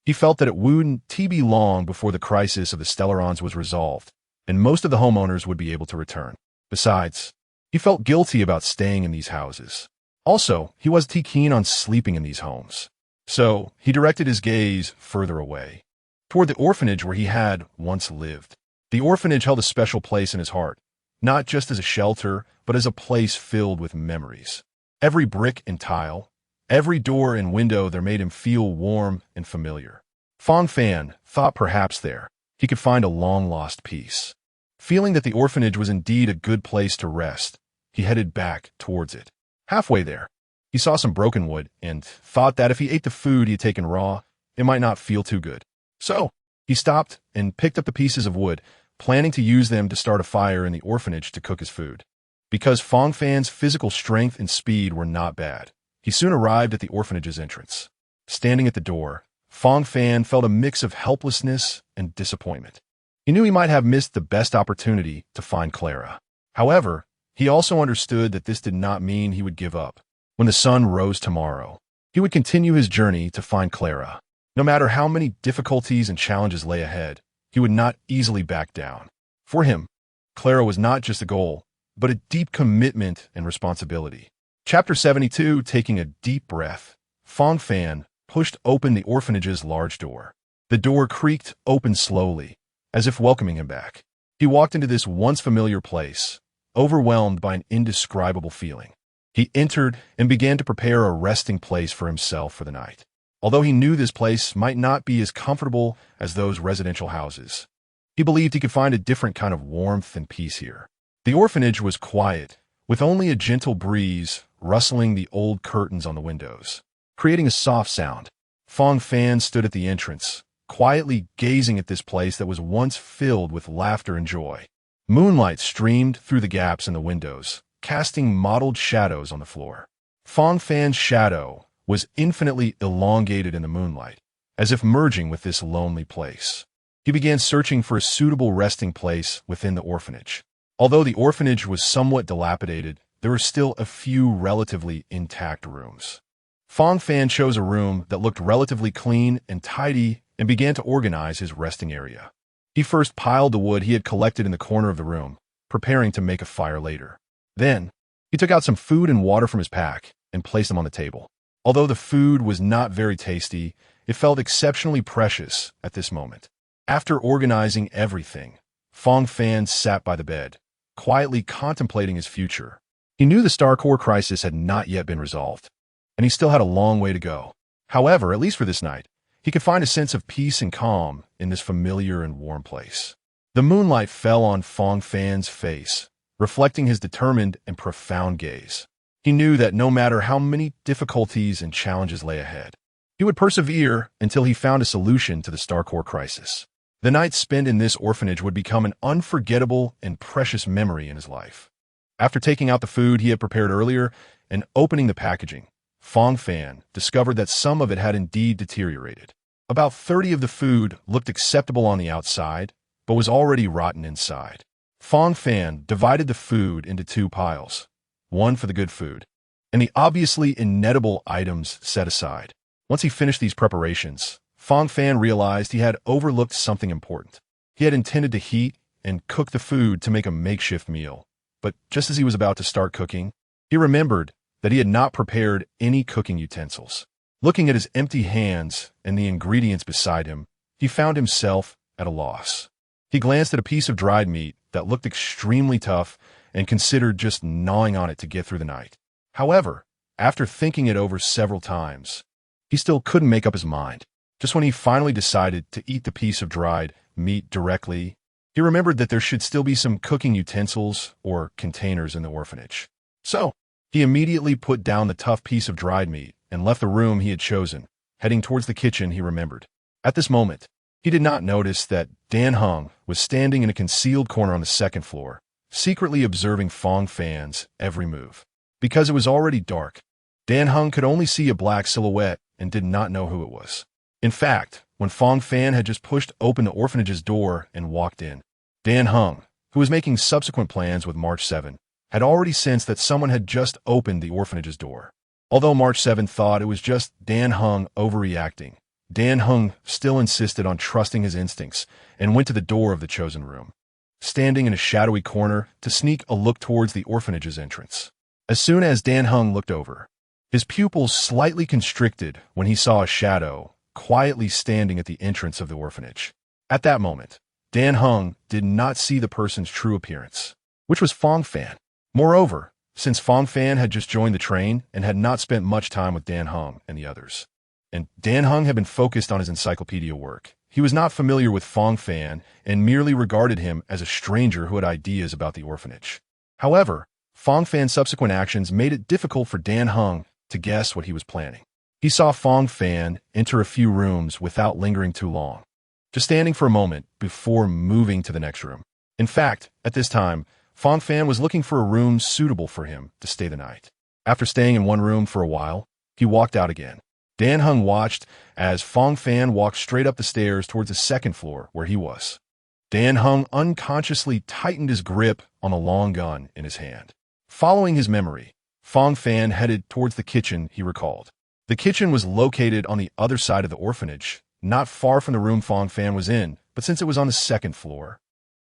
he felt that it wouldn't be long before the crisis of the Stellarons was resolved, and most of the homeowners would be able to return. Besides, he felt guilty about staying in these houses. Also, he wasn't keen on sleeping in these homes. So, he directed his gaze further away, toward the orphanage where he had once lived. The orphanage held a special place in his heart, not just as a shelter, but as a place filled with memories. Every brick and tile, every door and window there made him feel warm and familiar. Fang Fan thought perhaps there he could find a long-lost peace. Feeling that the orphanage was indeed a good place to rest, he headed back towards it. Halfway there, he saw some broken wood and thought that if he ate the food he had taken raw, it might not feel too good. So, he stopped and picked up the pieces of wood, planning to use them to start a fire in the orphanage to cook his food. Because Fang Fan's physical strength and speed were not bad, he soon arrived at the orphanage's entrance. Standing at the door, Fang Fan felt a mix of helplessness and disappointment. He knew he might have missed the best opportunity to find Clara. However, he also understood that this did not mean he would give up. When the sun rose tomorrow, he would continue his journey to find Clara. No matter how many difficulties and challenges lay ahead, he would not easily back down. For him, Clara was not just a goal, but a deep commitment and responsibility. Chapter 72, taking a deep breath, Fang Fan pushed open the orphanage's large door. The door creaked open slowly, as if welcoming him back. He walked into this once familiar place, overwhelmed by an indescribable feeling. He entered and began to prepare a resting place for himself for the night. Although he knew this place might not be as comfortable as those residential houses, he believed he could find a different kind of warmth and peace here. The orphanage was quiet, with only a gentle breeze rustling the old curtains on the windows, creating a soft sound. Fang Fan stood at the entrance, quietly gazing at this place that was once filled with laughter and joy. Moonlight streamed through the gaps in the windows, casting mottled shadows on the floor. Fang Fan's shadow was infinitely elongated in the moonlight, as if merging with this lonely place. He began searching for a suitable resting place within the orphanage. Although the orphanage was somewhat dilapidated, there were still a few relatively intact rooms. Fang Fan chose a room that looked relatively clean and tidy and began to organize his resting area. He first piled the wood he had collected in the corner of the room, preparing to make a fire later. Then, he took out some food and water from his pack and placed them on the table. Although the food was not very tasty, it felt exceptionally precious at this moment. After organizing everything, Fang Fan sat by the bed, quietly contemplating his future. He knew the Star Core crisis had not yet been resolved, and he still had a long way to go. However, at least for this night, he could find a sense of peace and calm in this familiar and warm place. The moonlight fell on Fang Fan's face, reflecting his determined and profound gaze. He knew that no matter how many difficulties and challenges lay ahead, he would persevere until he found a solution to the Star Core crisis. The night spent in this orphanage would become an unforgettable and precious memory in his life. After taking out the food he had prepared earlier and opening the packaging, Fang Fan discovered that some of it had indeed deteriorated. About 30 of the food looked acceptable on the outside, but was already rotten inside. Fang Fan divided the food into 2 piles, one for the good food, and the obviously inedible items set aside. Once he finished these preparations, Fang Fan realized he had overlooked something important. He had intended to heat and cook the food to make a makeshift meal, but just as he was about to start cooking, he remembered that he had not prepared any cooking utensils. Looking at his empty hands and the ingredients beside him, he found himself at a loss. He glanced at a piece of dried meat that looked extremely tough and considered just gnawing on it to get through the night. However, after thinking it over several times, he still couldn't make up his mind. Just when he finally decided to eat the piece of dried meat directly, he remembered that there should still be some cooking utensils or containers in the orphanage. So, he immediately put down the tough piece of dried meat and left the room he had chosen, heading towards the kitchen he remembered. At this moment, he did not notice that Dan Heng was standing in a concealed corner on the 2nd floor, secretly observing Fang Fan's every move. Because it was already dark, Dan Heng could only see a black silhouette and did not know who it was. In fact, when Fang Fan had just pushed open the orphanage's door and walked in, Dan Heng, who was making subsequent plans with March 7, had already sensed that someone had just opened the orphanage's door. Although March 7 thought it was just Dan Heng overreacting, Dan Heng still insisted on trusting his instincts and went to the door of the chosen room, standing in a shadowy corner to sneak a look towards the orphanage's entrance. As soon as Dan Heng looked over, his pupils slightly constricted when he saw a shadow quietly standing at the entrance of the orphanage. At that moment, Dan Heng did not see the person's true appearance, which was Fang Fan. Moreover, since Fang Fan had just joined the train and had not spent much time with Dan Heng and the others, and Dan Heng had been focused on his encyclopedia work, he was not familiar with Fang Fan and merely regarded him as a stranger who had ideas about the orphanage. However, Fang Fan's subsequent actions made it difficult for Dan Heng to guess what he was planning. He saw Fang Fan enter a few rooms without lingering too long, just standing for a moment before moving to the next room. In fact, at this time, Fang Fan was looking for a room suitable for him to stay the night. After staying in one room for a while, he walked out again. Dan Heng watched as Fang Fan walked straight up the stairs towards the 2nd floor where he was. Dan Heng unconsciously tightened his grip on the long gun in his hand. Following his memory, Fang Fan headed towards the kitchen he recalled. The kitchen was located on the other side of the orphanage, not far from the room Fang Fan was in, but since it was on the 2nd floor,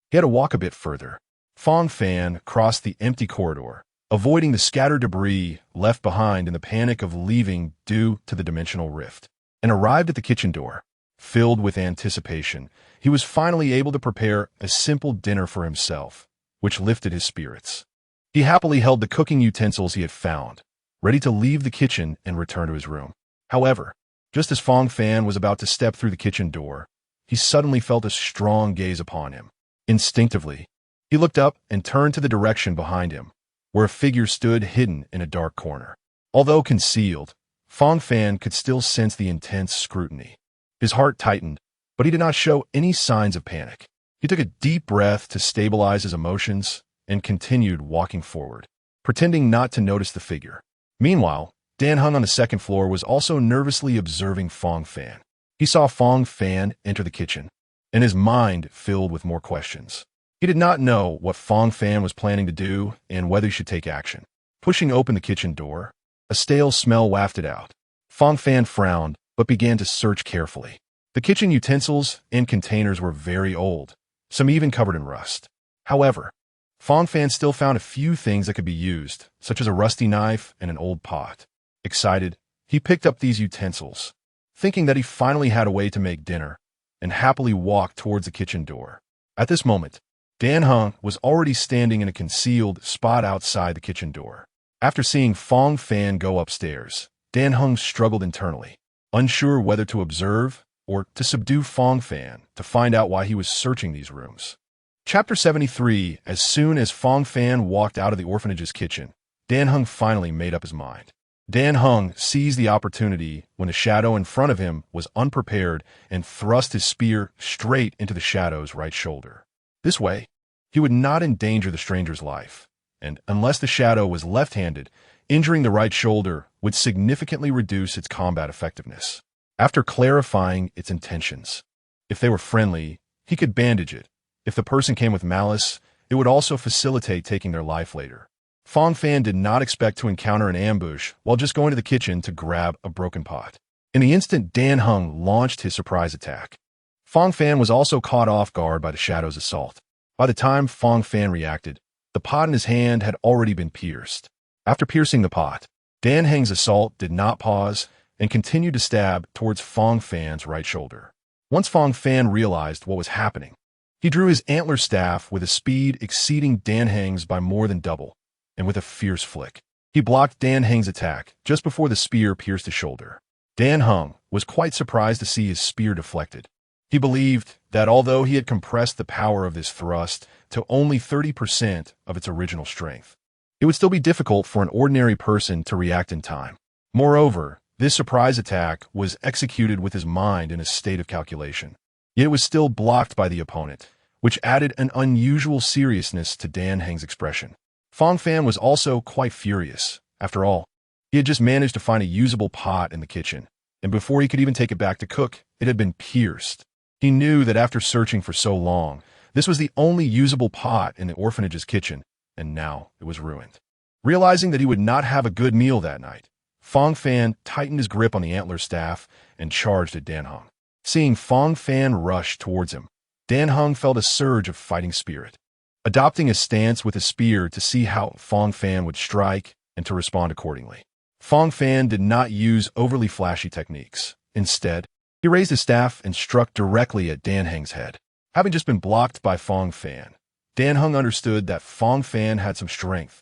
he had to walk a bit further. Fang Fan crossed the empty corridor, avoiding the scattered debris left behind in the panic of leaving due to the dimensional rift, and arrived at the kitchen door. Filled with anticipation, he was finally able to prepare a simple dinner for himself, which lifted his spirits. He happily held the cooking utensils he had found, ready to leave the kitchen and return to his room. However, just as Fang Fan was about to step through the kitchen door, he suddenly felt a strong gaze upon him. Instinctively, he looked up and turned to the direction behind him, where a figure stood hidden in a dark corner. Although concealed, Fang Fan could still sense the intense scrutiny. His heart tightened, but he did not show any signs of panic. He took a deep breath to stabilize his emotions and continued walking forward, pretending not to notice the figure. Meanwhile, Dan Heng on the 2nd floor was also nervously observing Fang Fan. He saw Fang Fan enter the kitchen, and his mind filled with more questions. He did not know what Fang Fan was planning to do and whether he should take action. Pushing open the kitchen door, a stale smell wafted out. Fang Fan frowned, but began to search carefully. The kitchen utensils and containers were very old, some even covered in rust. However, Fang Fan still found a few things that could be used, such as a rusty knife and an old pot. Excited, He picked up these utensils, thinking that he finally had a way to make dinner, and happily walked towards the kitchen door. At this moment, Dan Heng was already standing in a concealed spot outside the kitchen door. After seeing Fang Fan go upstairs, Dan Heng struggled internally, unsure whether to observe or to subdue Fang Fan to find out why he was searching these rooms. Chapter 73. As soon as Fang Fan walked out of the orphanage's kitchen, Dan Heng finally made up his mind. Dan Heng seized the opportunity when the shadow in front of him was unprepared and thrust his spear straight into the shadow's right shoulder. This way, he would not endanger the stranger's life, and unless the shadow was left-handed, injuring the right shoulder would significantly reduce its combat effectiveness. After clarifying its intentions, if they were friendly, he could bandage it. If the person came with malice, it would also facilitate taking their life later. Fang Fan did not expect to encounter an ambush while just going to the kitchen to grab a broken pot. In the instant Dan Heng launched his surprise attack, Fang Fan was also caught off guard by the shadow's assault. By the time Fang Fan reacted, the pot in his hand had already been pierced. After piercing the pot, Dan Heng's assault did not pause and continued to stab towards Fang Fan's right shoulder. Once Fang Fan realized what was happening, he drew his antler staff with a speed exceeding Dan Heng's by more than double, and with a fierce flick, he blocked Dan Heng's attack just before the spear pierced his shoulder. Dan Heng was quite surprised to see his spear deflected. He believed that although he had compressed the power of this thrust to only 30% of its original strength, it would still be difficult for an ordinary person to react in time. Moreover, this surprise attack was executed with his mind in a state of calculation. Yet it was still blocked by the opponent, which added an unusual seriousness to Dan Heng's expression. Fang Fan was also quite furious. After all, he had just managed to find a usable pot in the kitchen, and before he could even take it back to cook, it had been pierced. He knew that after searching for so long, this was the only usable pot in the orphanage's kitchen, and now it was ruined. Realizing that he would not have a good meal that night, Fang Fan tightened his grip on the antler staff and charged at Dan Heng. Seeing Fang Fan rush towards him, Dan Heng felt a surge of fighting spirit. Adopting a stance with a spear to see how Fang Fan would strike and to respond accordingly. Fang Fan did not use overly flashy techniques. Instead, he raised his staff and struck directly at Dan Heng's head. Having just been blocked by Fang Fan, Dan Heng understood that Fang Fan had some strength,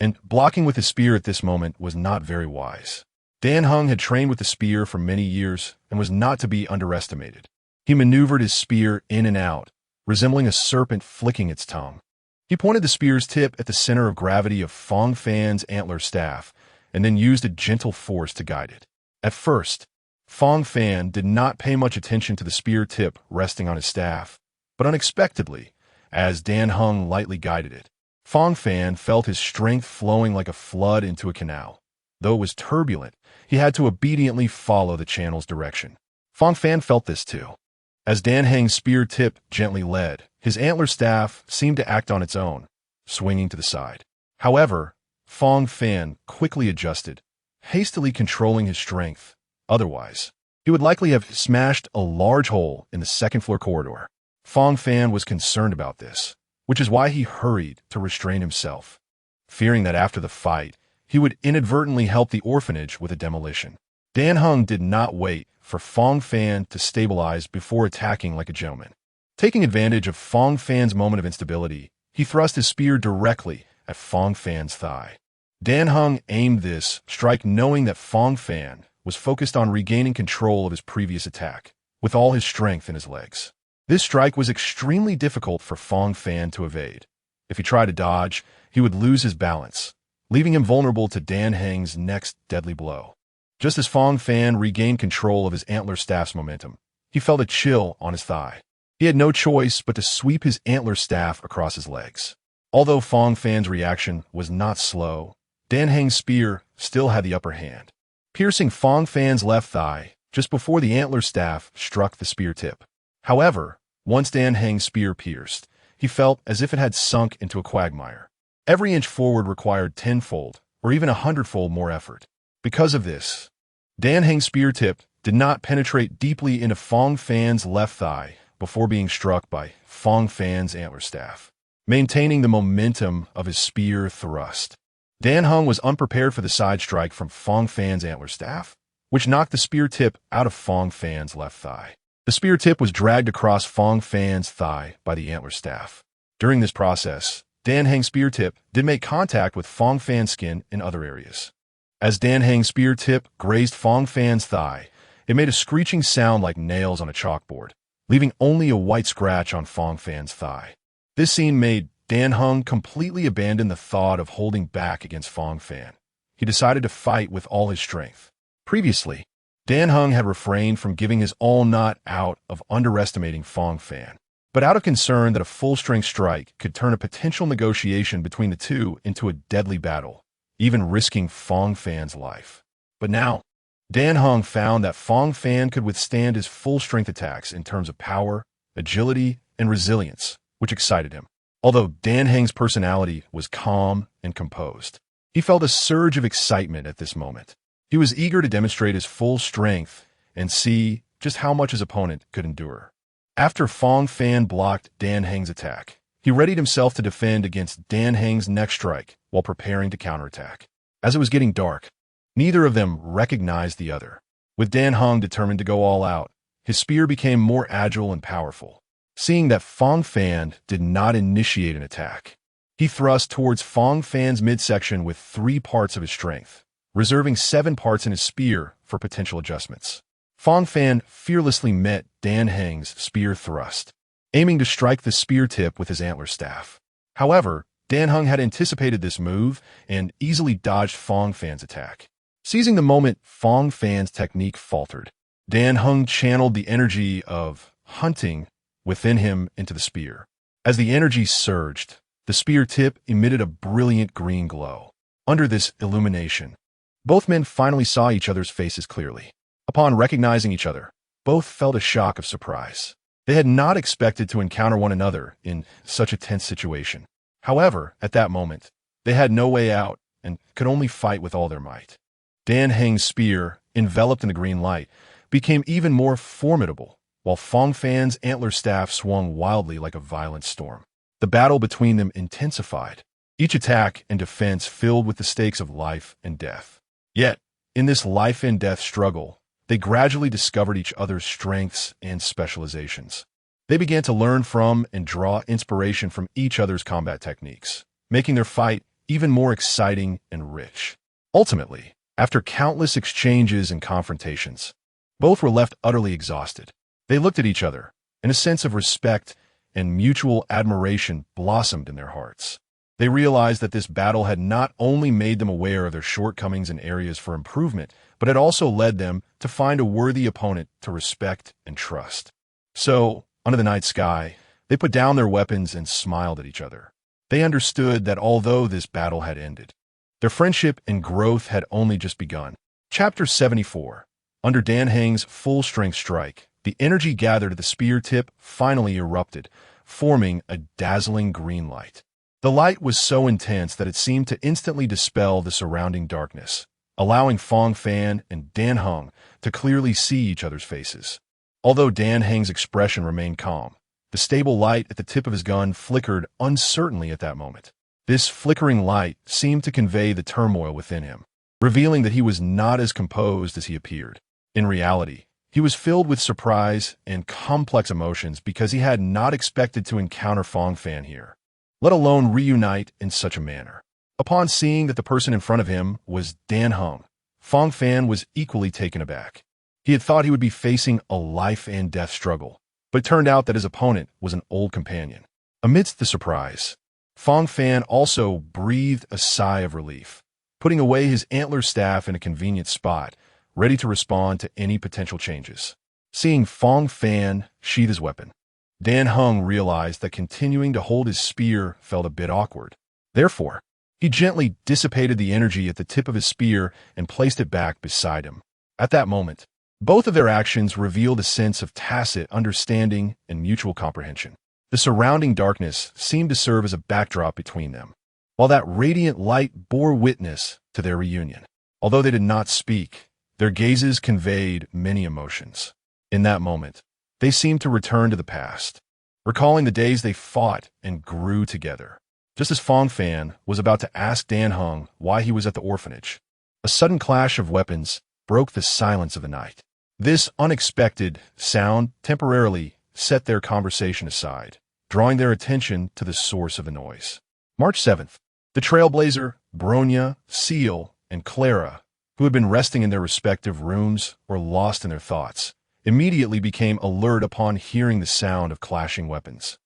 and blocking with his spear at this moment was not very wise. Dan Heng had trained with the spear for many years and was not to be underestimated. He maneuvered his spear in and out, resembling a serpent flicking its tongue. He pointed the spear's tip at the center of gravity of Fang Fan's antler staff, and then used a gentle force to guide it. At first, Fang Fan did not pay much attention to the spear tip resting on his staff, but unexpectedly, as Dan Heng lightly guided it, Fang Fan felt his strength flowing like a flood into a canal. Though it was turbulent, he had to obediently follow the channel's direction. Fang Fan felt this too. As Dan Heng's spear tip gently led, his antler staff seemed to act on its own, swinging to the side. However, Fang Fan quickly adjusted, hastily controlling his strength. Otherwise, he would likely have smashed a large hole in the second-floor corridor. Fang Fan was concerned about this, which is why he hurried to restrain himself, fearing that after the fight, he would inadvertently help the orphanage with a demolition. Dan Heng did not wait for Fang Fan to stabilize before attacking like a gentleman. Taking advantage of Fang Fan's moment of instability, he thrust his spear directly at Fang Fan's thigh. Dan Heng aimed this strike knowing that Fang Fan was focused on regaining control of his previous attack, with all his strength in his legs. This strike was extremely difficult for Fang Fan to evade. If he tried to dodge, he would lose his balance, leaving him vulnerable to Dan Heng's next deadly blow. Just as Fang Fan regained control of his antler staff's momentum, he felt a chill on his thigh. He had no choice but to sweep his antler staff across his legs. Although Fang Fan's reaction was not slow, Dan Heng's spear still had the upper hand, piercing Fang Fan's left thigh just before the antler staff struck the spear tip. However, once Dan Heng's spear pierced, he felt as if it had sunk into a quagmire. Every inch forward required tenfold or even 100-fold more effort. Because of this, Dan Heng's spear tip did not penetrate deeply into Fang Fan's left thigh before being struck by Fang Fan's antler staff, maintaining the momentum of his spear thrust. Dan Heng was unprepared for the side strike from Fang Fan's antler staff. which knocked the spear tip out of Fang Fan's left thigh. The spear tip was dragged across Fang Fan's thigh by the antler staff. During this process, Dan Heng's spear tip did make contact with Fang Fan's skin in other areas. As Dan Heng's spear tip grazed Fang Fan's thigh, it made a screeching sound like nails on a chalkboard, leaving only a white scratch on Fang Fan's thigh. This scene made Dan Heng completely abandon the thought of holding back against Fang Fan. He decided to fight with all his strength. Previously, Dan Heng had refrained from giving his all not out of underestimating Fang Fan, but out of concern that a full-strength strike could turn a potential negotiation between the two into a deadly battle, even risking Fang Fan's life. But now, Dan Heng found that Fang Fan could withstand his full-strength attacks in terms of power, agility, and resilience, which excited him. Although Dan Heng's personality was calm and composed, he felt a surge of excitement at this moment. He was eager to demonstrate his full strength and see just how much his opponent could endure. After Fang Fan blocked Dan Heng's attack, he readied himself to defend against Dan Heng's next strike while preparing to counterattack. As it was getting dark, neither of them recognized the other. With Dan Heng determined to go all out, his spear became more agile and powerful. Seeing that Fang Fan did not initiate an attack, he thrust towards Fang Fan's midsection with 3 parts of his strength, reserving 7 parts in his spear for potential adjustments. Fang Fan fearlessly met Dan Heng's spear thrust, aiming to strike the spear tip with his antler staff. However, Dan Heng had anticipated this move and easily dodged Fang Fan's attack. Seizing the moment Fang Fan's technique faltered, Dan Heng channeled the energy of hunting within him into the spear. As the energy surged, the spear tip emitted a brilliant green glow. Under this illumination, both men finally saw each other's faces clearly. Upon recognizing each other, both felt a shock of surprise. They had not expected to encounter one another in such a tense situation. However, at that moment, they had no way out and could only fight with all their might. Dan Heng's spear, enveloped in the green light, became even more formidable, while Fang Fan's antler staff swung wildly like a violent storm. The battle between them intensified, each attack and defense filled with the stakes of life and death. Yet, in this life-and-death struggle, they gradually discovered each other's strengths and specializations. They began to learn from and draw inspiration from each other's combat techniques, making their fight even more exciting and rich. Ultimately, after countless exchanges and confrontations, both were left utterly exhausted. They looked at each other, and a sense of respect and mutual admiration blossomed in their hearts. They realized that this battle had not only made them aware of their shortcomings and areas for improvement, but had also led them to find a worthy opponent to respect and trust. So, under the night sky, they put down their weapons and smiled at each other. They understood that although this battle had ended, their friendship and growth had only just begun. Chapter 74. Under Dan Heng's full-strength strike, the energy gathered at the spear tip finally erupted, forming a dazzling green light. The light was so intense that it seemed to instantly dispel the surrounding darkness, allowing Fang Fan and Dan Heng to clearly see each other's faces. Although Dan Heng's expression remained calm, the stable light at the tip of his gun flickered uncertainly at that moment. This flickering light seemed to convey the turmoil within him, revealing that he was not as composed as he appeared. In reality, he was filled with surprise and complex emotions because he had not expected to encounter Fang Fan here, let alone reunite in such a manner. Upon seeing that the person in front of him was Dan Heng, Fang Fan was equally taken aback. He had thought he would be facing a life-and-death struggle, but it turned out that his opponent was an old companion. Amidst the surprise, Fang Fan also breathed a sigh of relief, putting away his antler staff in a convenient spot, ready to respond to any potential changes. Seeing Fang Fan sheath his weapon, Dan Heng realized that continuing to hold his spear felt a bit awkward. Therefore, he gently dissipated the energy at the tip of his spear and placed it back beside him. At that moment, both of their actions revealed a sense of tacit understanding and mutual comprehension. The surrounding darkness seemed to serve as a backdrop between them, while that radiant light bore witness to their reunion. Although they did not speak, their gazes conveyed many emotions. In that moment, they seemed to return to the past, recalling the days they fought and grew together. Just as Fang Fan was about to ask Dan Heng why he was at the orphanage, a sudden clash of weapons broke the silence of the night. This unexpected sound temporarily set their conversation aside, drawing their attention to the source of the noise. March 7th. The trailblazer, Bronya, Seal, and Clara, who had been resting in their respective rooms or lost in their thoughts, immediately became alert upon hearing the sound of clashing weapons.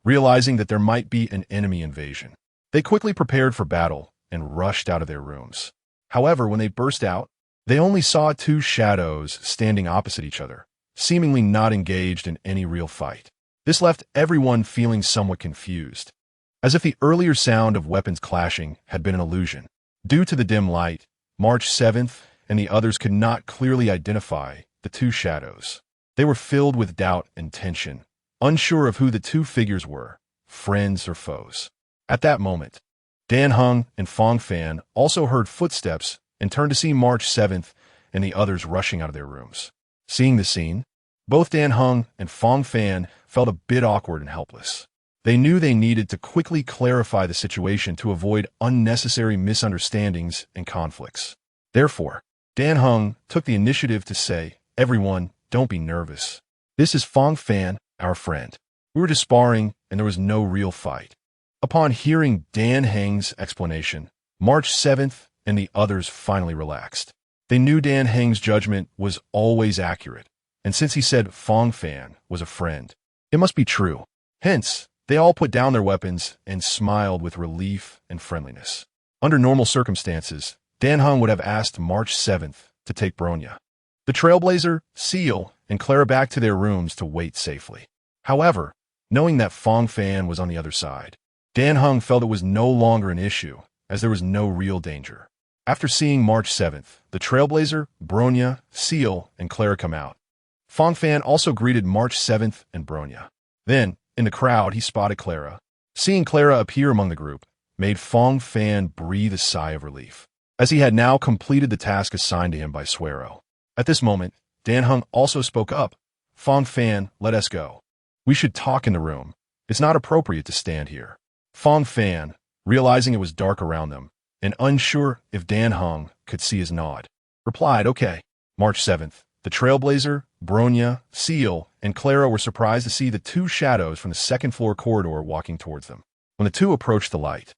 Realizing that there might be an enemy invasion, they quickly prepared for battle and rushed out of their rooms. However, when they burst out, they only saw two shadows standing opposite each other, seemingly not engaged in any real fight. This left everyone feeling somewhat confused, as if the earlier sound of weapons clashing had been an illusion. Due to the dim light, March 7th and the others could not clearly identify the two shadows. They were filled with doubt and tension, unsure of who the two figures were, friends or foes. At that moment, Dan-Heng and Fang Fan also heard footsteps and turned to see March 7th and the others rushing out of their rooms. Seeing the scene, both Dan-Heng and Fang Fan felt a bit awkward and helpless. They knew they needed to quickly clarify the situation to avoid unnecessary misunderstandings and conflicts. Therefore, Dan-Heng took the initiative to say, "Everyone, don't be nervous. This is Fang Fan, our friend. We were just sparring and there was no real fight." Upon hearing Dan-Heng's explanation, March 7th and the others finally relaxed. They knew Dan-Heng's judgment was always accurate, and since he said Fang Fan was a friend, it must be true. Hence, they all put down their weapons and smiled with relief and friendliness. Under normal circumstances, Dan-Heng would have asked March 7th to take Bronya, the trailblazer, Seal, and Clara back to their rooms to wait safely. However, knowing that Fang Fan was on the other side, Dan-Heng felt it was no longer an issue, as there was no real danger. After seeing March 7th, the trailblazer, Bronya, Seal, and Clara come out. Fang Fan also greeted March 7th and Bronya. Then, in the crowd, he spotted Clara. Seeing Clara appear among the group made Fang Fan breathe a sigh of relief, as he had now completed the task assigned to him by Suero. At this moment, Dan-Heng also spoke up. "Fang Fan, let us go. We should talk in the room. It's not appropriate to stand here." Fang Fan, realizing it was dark around them, and unsure if Dan-Heng could see his nod, replied, "Okay." March 7th, the trailblazer, Bronya, Seal, and Clara were surprised to see the two shadows from the second-floor corridor walking towards them. When the two approached the light,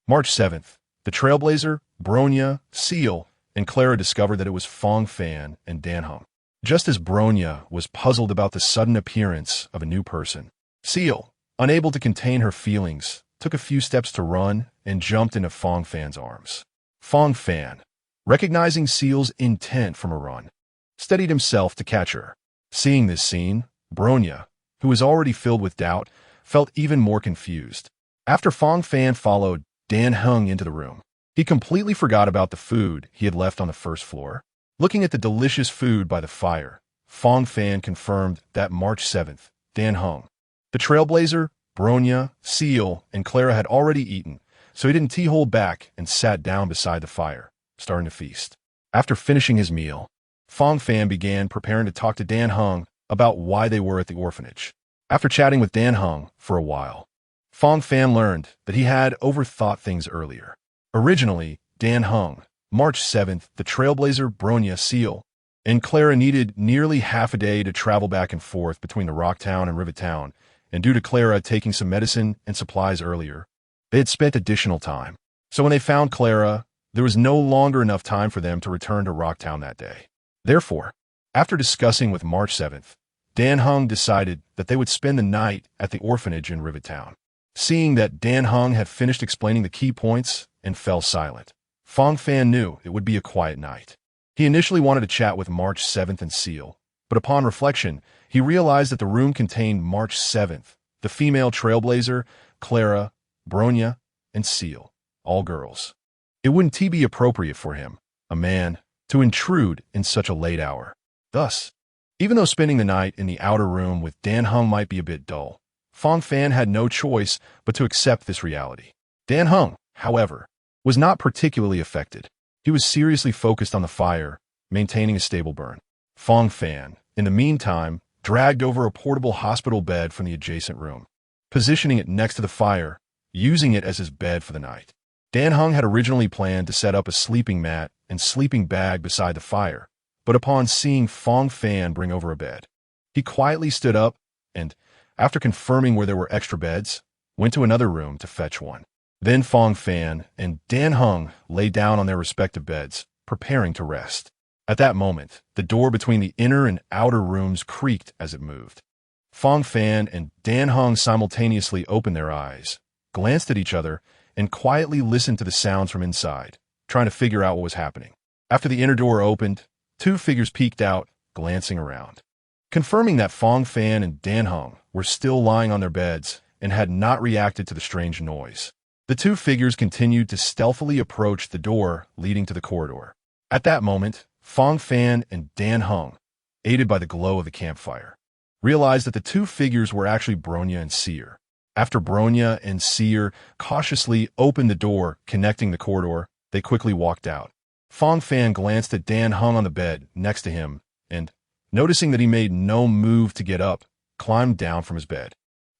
March 7th, the trailblazer, Bronya, Seal, and Clara discovered that it was Fang Fan and Dan-Heng. Just as Bronya was puzzled about the sudden appearance of a new person, Seal, unable to contain her feelings, took a few steps to run and jumped into Fang Fan's arms. Fang Fan, recognizing Seal's intent from a run, steadied himself to catch her. Seeing this scene, Bronya, who was already filled with doubt, felt even more confused. After Fang Fan followed Dan-Heng into the room, he completely forgot about the food he had left on the first floor. Looking at the delicious food by the fire, Fang Fan confirmed that March 7th, Dan-Heng, the trailblazer, Bronya, Seal, and Clara had already eaten, so he didn't hold back and sat down beside the fire, starting to feast. After finishing his meal, Fang Fan began preparing to talk to Dan-Heng about why they were at the orphanage. After chatting with Dan-Heng for a while, Fang Fan learned that he had overthought things earlier. Originally, Dan-Heng, March 7th, the trailblazer, Bronya, Seal, and Clara needed nearly half a day to travel back and forth between the Rock Town and Rivet Town, and due to Clara taking some medicine and supplies earlier, they had spent additional time. So when they found Clara, there was no longer enough time for them to return to Rock Town that day. Therefore, after discussing with March 7th, Dan-Heng decided that they would spend the night at the orphanage in Rivet Town. Seeing that Dan-Heng had finished explaining the key points and fell silent, Fang Fan knew it would be a quiet night. He initially wanted to chat with March 7th and Seal, but upon reflection, he realized that the room contained March 7th, the female trailblazer, Clara, Bronya, and Seal, all girls. It wouldn't be appropriate for him, a man, to intrude in such a late hour. Thus, even though spending the night in the outer room with Dan-Heng might be a bit dull, Fang Fan had no choice but to accept this reality. Dan-Heng, however, was not particularly affected. He was seriously focused on the fire, maintaining a stable burn. Fang Fan, in the meantime, dragged over a portable hospital bed from the adjacent room, positioning it next to the fire, using it as his bed for the night. Dan-Heng had originally planned to set up a sleeping mat and sleeping bag beside the fire, but upon seeing Fang Fan bring over a bed, he quietly stood up and, after confirming where there were extra beds, went to another room to fetch one. Then Fang Fan and Dan Heng lay down on their respective beds, preparing to rest. At that moment, the door between the inner and outer rooms creaked as it moved. Fang Fan and Dan Heng simultaneously opened their eyes, glanced at each other, and quietly listened to the sounds from inside, trying to figure out what was happening. After the inner door opened, two figures peeked out, glancing around. Confirming that Fang Fan and Dan Heng were still lying on their beds and had not reacted to the strange noise, the two figures continued to stealthily approach the door leading to the corridor. At that moment, Fang Fan and Dan Heng, aided by the glow of the campfire, realized that the two figures were actually Bronya and Seer. After Bronya and Seer cautiously opened the door connecting the corridor, they quickly walked out. Fang Fan glanced at Dan Heng on the bed next to him and, noticing that he made no move to get up, climbed down from his bed.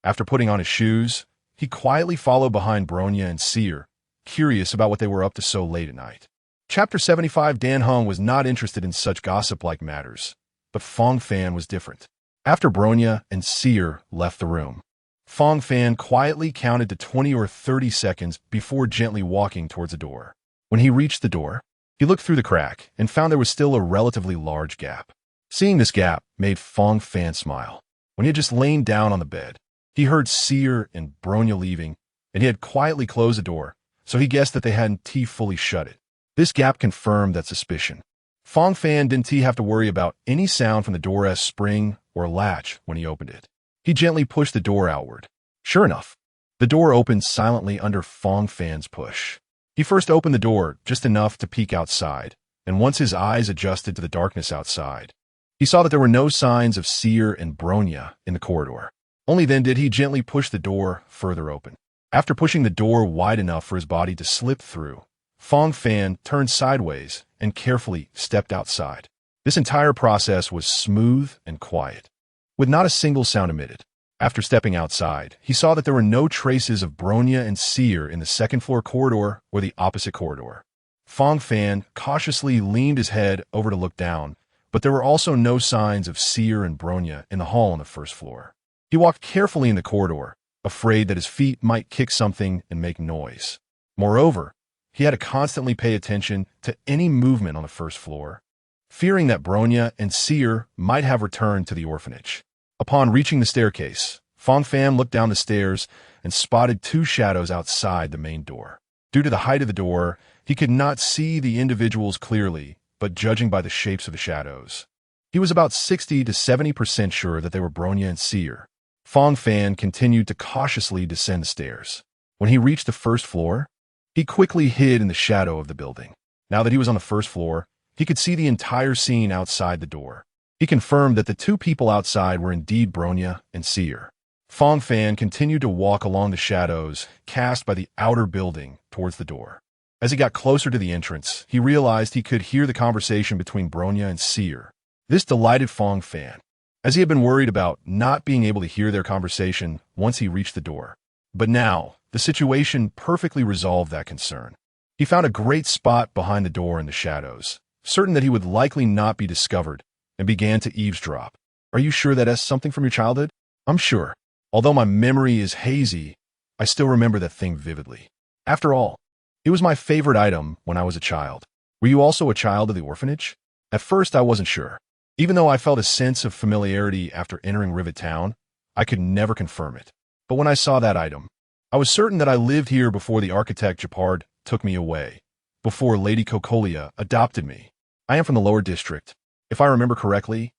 After putting on his shoes, he quietly followed behind Bronya and Seer, curious about what they were up to so late at night. Chapter 75. Dan Heng was not interested in such gossip-like matters, but Fang Fan was different. After Bronya and Seer left the room, Fang Fan quietly counted to 20 or 30 seconds before gently walking towards the door. When he reached the door, he looked through the crack and found there was still a relatively large gap. Seeing this gap made Fang Fan smile. When he had just lain down on the bed, he heard Seer and Bronya leaving, and he had quietly closed the door, so he guessed that they hadn't fully shut it. This gap confirmed that suspicion. Fang Fan didn't have to worry about any sound from the door's spring or latch when he opened it. He gently pushed the door outward. Sure enough, the door opened silently under Fang Fan's push. He first opened the door just enough to peek outside, and once his eyes adjusted to the darkness outside, he saw that there were no signs of Seer and Bronya in the corridor. Only then did he gently push the door further open. After pushing the door wide enough for his body to slip through, Fang Fan turned sideways and carefully stepped outside. This entire process was smooth and quiet, with not a single sound emitted. After stepping outside, he saw that there were no traces of Bronya and Seer in the second-floor corridor or the opposite corridor. Fang Fan cautiously leaned his head over to look down, but there were also no signs of Seer and Bronya in the hall on the first floor. He walked carefully in the corridor, afraid that his feet might kick something and make noise. Moreover, he had to constantly pay attention to any movement on the first floor, fearing that Bronya and Seer might have returned to the orphanage. Upon reaching the staircase, Fang Fan looked down the stairs and spotted two shadows outside the main door. Due to the height of the door, he could not see the individuals clearly, but judging by the shapes of the shadows, he was about 60 to 70% sure that they were Bronya and Seer. Fang Fan continued to cautiously descend the stairs. When he reached the first floor, he quickly hid in the shadow of the building. Now that he was on the first floor, he could see the entire scene outside the door. He confirmed that the two people outside were indeed Bronya and Seer. Fang Fan continued to walk along the shadows cast by the outer building towards the door. As he got closer to the entrance, he realized he could hear the conversation between Bronya and Seer. This delighted Fang Fan, as he had been worried about not being able to hear their conversation once he reached the door. But now, the situation perfectly resolved that concern. He found a great spot behind the door in the shadows, certain that he would likely not be discovered, and began to eavesdrop. "Are you sure that is something from your childhood?" "I'm sure. Although my memory is hazy, I still remember that thing vividly. After all, it was my favorite item when I was a child." "Were you also a child of the orphanage?" "At first I wasn't sure. Even though I felt a sense of familiarity after entering Rivet Town, I could never confirm it. But when I saw that item, I was certain that I lived here before the architect Japard took me away, before Lady Cocolia adopted me. I am from the lower district. If I remember correctly,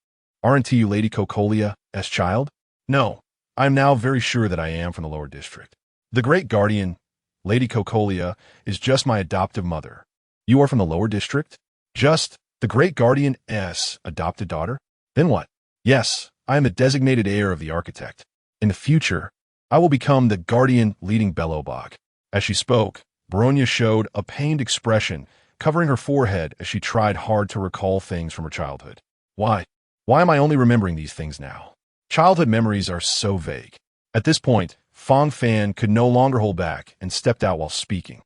aren't you Lady Cocolia's child?" "No, I am now very sure that I am from the lower district. The great guardian, Lady Cocolia, is just my adoptive mother." "You are from the lower district?" "Just the great guardian's adopted daughter?" "Then what?" "Yes, I am the designated heir of the architect. In the future, I will become the guardian leading Bellowbog." As she spoke, Bronya showed a pained expression, covering her forehead as she tried hard to recall things from her childhood. Why am I only remembering these things now? Childhood memories are so vague. At this point, Fang Fan could no longer hold back and stepped out while speaking.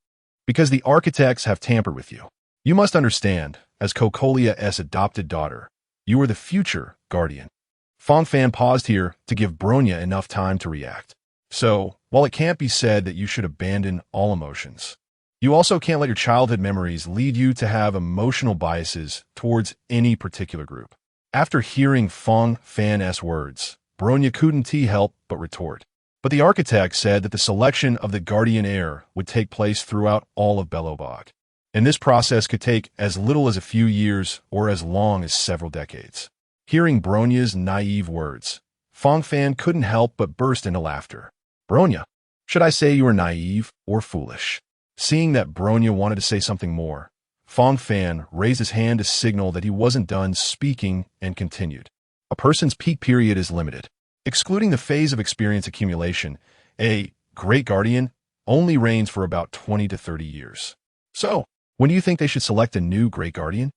"Because the architects have tampered with you. You must understand, as Kokolia's adopted daughter. You are the future guardian. Fang Fan paused here to give Bronya enough time to react. So, while it can't be said that you should abandon all emotions, you also can't let your childhood memories lead you to have emotional biases towards any particular group. After hearing Fang Fan's words, Bronya couldn't help but retort. But the architect said that the selection of the guardian heir would take place throughout all of Belobog, and this process could take as little as a few years or as long as several decades. Hearing Bronya's naive words, Fang Fan couldn't help but burst into laughter. Bronya, should I say you are naive or foolish? Seeing that Bronya wanted to say something more, Fang Fan raised his hand to signal that he wasn't done speaking and continued. A person's peak period is limited. Excluding the phase of experience accumulation, a great guardian only reigns for about 20 to 30 years. So, when do you think they should select a new great guardian?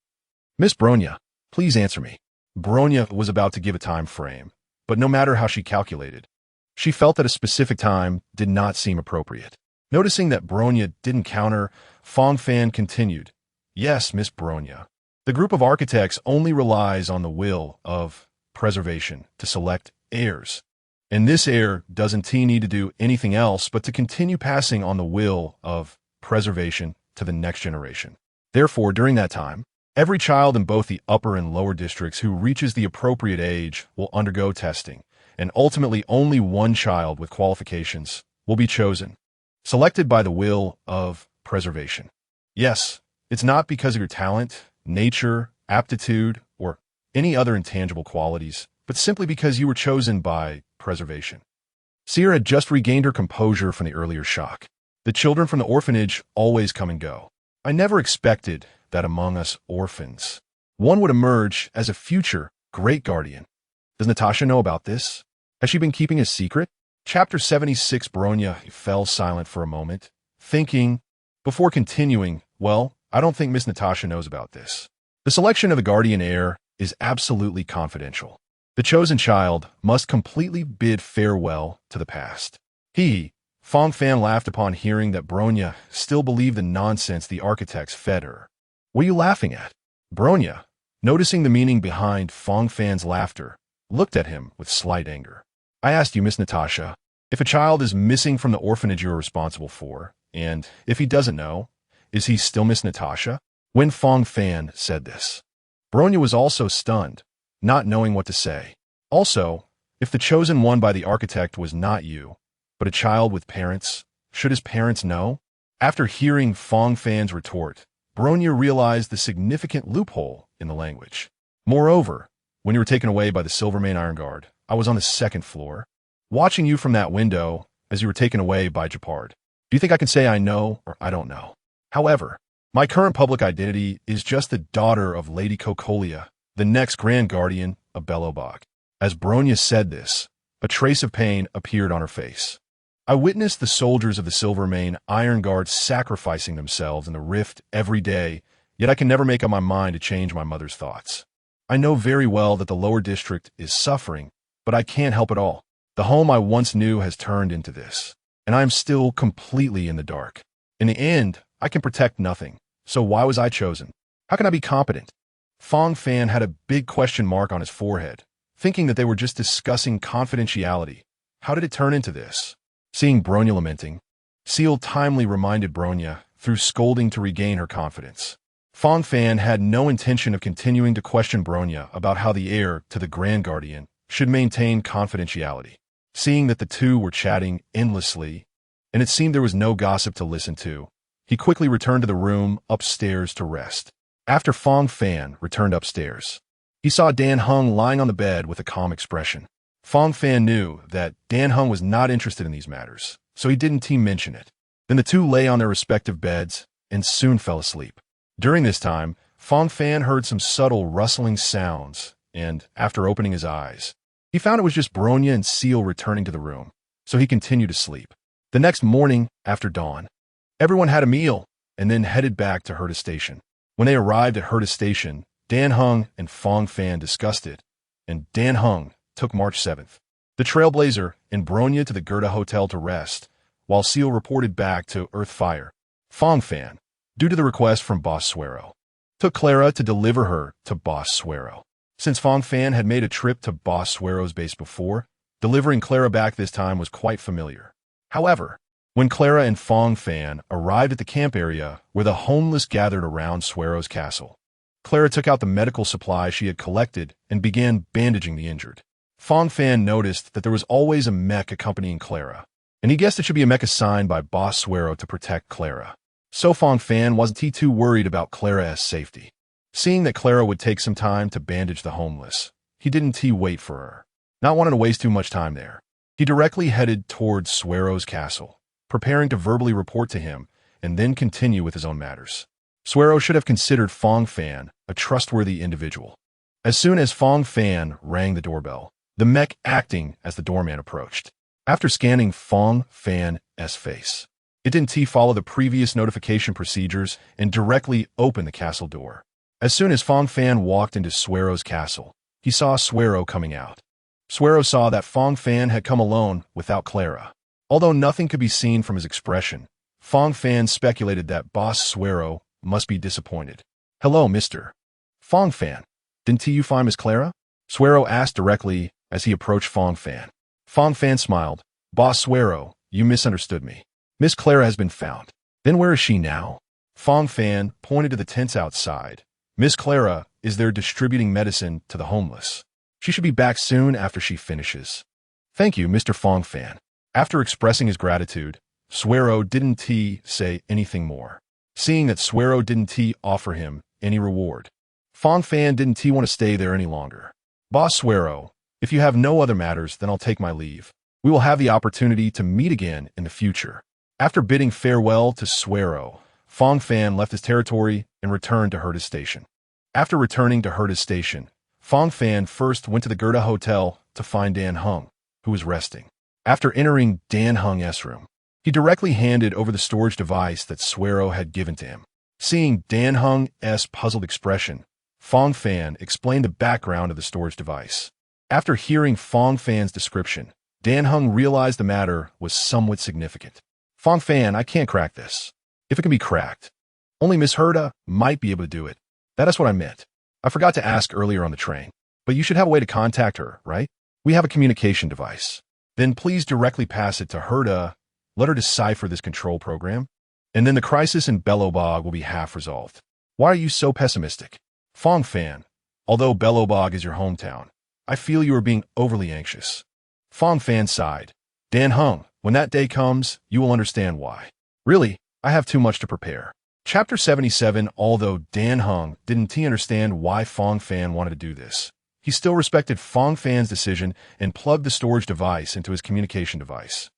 Miss Bronya, please answer me. Bronya was about to give a time frame, but no matter how she calculated, she felt that a specific time did not seem appropriate. Noticing that Bronya didn't counter, Fang Fan continued. Yes, Miss Bronya. The group of architects only relies on the will of preservation to select heirs. And this heir doesn't need to do anything else but to continue passing on the will of preservation to the next generation. Therefore, during that time, every child in both the upper and lower districts who reaches the appropriate age will undergo testing, and ultimately only one child with qualifications will be chosen, selected by the will of preservation. Yes, it's not because of your talent, nature, aptitude, or any other intangible qualities, but simply because you were chosen by preservation. Seer had just regained her composure from the earlier shock. The children from the orphanage always come and go. I never expected that among us orphans, one would emerge as a future great guardian. Does Natasha know about this? Has she been keeping a secret? Chapter 76. Bronya fell silent for a moment, thinking, before continuing, well, I don't think Miss Natasha knows about this. The selection of the guardian heir is absolutely confidential. The chosen child must completely bid farewell to the past. Fang Fan laughed upon hearing that Bronya still believed the nonsense the architects fed her. What are you laughing at? Bronya, noticing the meaning behind Fang Fan's laughter, looked at him with slight anger. I asked you, Miss Natasha, if a child is missing from the orphanage you are responsible for, and if he doesn't know, is he still Miss Natasha? When Fang Fan said this, Bronya was also stunned, not knowing what to say. Also, if the chosen one by the architect was not you, but a child with parents, should his parents know? After hearing Fang Fan's retort, Bronya realized the significant loophole in the language. Moreover, when you were taken away by the Silvermane Iron Guard, I was on the second floor, watching you from that window as you were taken away by Japard. Do you think I can say I know or I don't know? However, my current public identity is just the daughter of Lady Kokolia, the next Grand Guardian of Belobog. As Bronya said this, a trace of pain appeared on her face. I witnessed the soldiers of the Silvermane Iron Guard sacrificing themselves in the rift every day, yet I can never make up my mind to change my mother's thoughts. I know very well that the lower district is suffering, but I can't help it all. The home I once knew has turned into this, and I am still completely in the dark. In the end, I can protect nothing, so why was I chosen? How can I be competent? Fang Fan had a big question mark on his forehead, thinking that they were just discussing confidentiality. How did it turn into this? Seeing Bronya lamenting, Seal timely reminded Bronya through scolding to regain her confidence. Fang Fan had no intention of continuing to question Bronya about how the heir to the Grand Guardian should maintain confidentiality. Seeing that the two were chatting endlessly, and it seemed there was no gossip to listen to, he quickly returned to the room upstairs to rest. After Fang Fan returned upstairs, he saw Dan Heng lying on the bed with a calm expression. Fang Fan knew that Dan Heng was not interested in these matters, so he didn't mention it. Then the two lay on their respective beds and soon fell asleep. During this time, Fang Fan heard some subtle rustling sounds, and after opening his eyes, he found it was just Bronya and Seal returning to the room, so he continued to sleep. The next morning, after dawn, everyone had a meal and then headed back to Herta Station. When they arrived at Herta Station, Dan Heng and Fang Fan discussed it, and Dan Heng took March 7th. The Trailblazer and Bronya to the Gerda Hotel to rest, while Seal reported back to Earthfire. Fang Fan, due to the request from Boss Suero, took Clara to deliver her to Boss Suero. Since Fang Fan had made a trip to Boss Suero's base before, delivering Clara back this time was quite familiar. However, when Clara and Fang Fan arrived at the camp area where the homeless gathered around Suero's castle, Clara took out the medical supplies she had collected and began bandaging the injured. Fang Fan noticed that there was always a mech accompanying Clara, and he guessed it should be a mech assigned by Boss Suero to protect Clara. So Fang Fan wasn't too worried about Clara's safety. Seeing that Clara would take some time to bandage the homeless, he didn't wait for her. Not wanting to waste too much time there, he directly headed towards Suero's castle, preparing to verbally report to him and then continue with his own matters. Suero should have considered Fang Fan a trustworthy individual. As soon as Fang Fan rang the doorbell, the mech acting as the doorman approached. After scanning Fang Fan's face, it didn't follow the previous notification procedures and directly opened the castle door. As soon as Fang Fan walked into Suero's castle, he saw Suero coming out. Suero saw that Fang Fan had come alone without Clara. Although nothing could be seen from his expression, Fang Fan speculated that Boss Suero must be disappointed. "Hello, Mr. Fang Fan. Didn't you find Miss Clara?" Suero asked directly as he approached Fang Fan. Fang Fan smiled. "Boss Suero, you misunderstood me. Miss Clara has been found." "Then where is she now?" Fang Fan pointed to the tents outside. "Miss Clara is there distributing medicine to the homeless. She should be back soon after she finishes." "Thank you, Mr. Fang Fan." After expressing his gratitude, Suero didn't say anything more. Seeing that Suero didn't offer him any reward, Fang Fan didn't want to stay there any longer. "Boss Suero, if you have no other matters, then I'll take my leave. We will have the opportunity to meet again in the future." After bidding farewell to Suero, Fang Fan left his territory and returned to Herta's station. After returning to Herta's station, Fang Fan first went to the Gerda Hotel to find Dan Heng, who was resting. After entering Dan Heng's room, he directly handed over the storage device that Suero had given to him. Seeing Dan Heng's puzzled expression, Fang Fan explained the background of the storage device. After hearing Fang Fan's description, Dan Heng realized the matter was somewhat significant. "Fang Fan, I can't crack this. If it can be cracked, only Miss Herta might be able to do it. That is what I meant. I forgot to ask earlier on the train. But you should have a way to contact her, right? We have a communication device. Then please directly pass it to Herta. Let her decipher this control program. And then the crisis in Belobog will be half resolved." "Why are you so pessimistic?" "Fang Fan, although Belobog is your hometown, I feel you are being overly anxious." Fang Fan sighed. "Dan Heng, when that day comes, you will understand why. Really, I have too much to prepare." Chapter 77. Although Dan Heng didn't understand why Fang Fan wanted to do this, he still respected Fang Fan's decision and plugged the storage device into his communication device.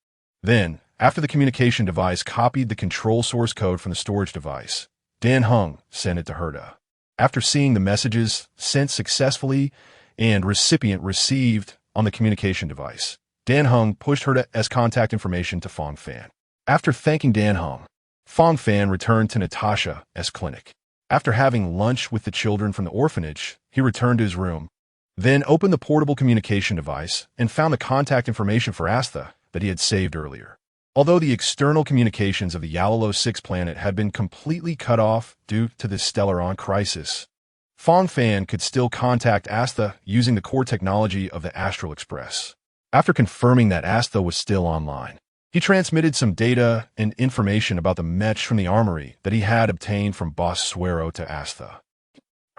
Then, after the communication device copied the control source code from the storage device, Dan Heng sent it to Herta. After seeing the messages sent successfully and recipient received on the communication device, Dan Heng pushed Herta's contact information to Fang Fan. After thanking Dan Heng, Fang Fan returned to Natasha's clinic. After having lunch with the children from the orphanage, he returned to his room, then opened the portable communication device and found the contact information for Astha that he had saved earlier. Although the external communications of the Yalalo 6 planet had been completely cut off due to the Stellaron crisis, Fang Fan could still contact Astha using the core technology of the Astral Express. After confirming that Astha was still online, he transmitted some data and information about the mech from the armory that he had obtained from Boss Suero to Astha.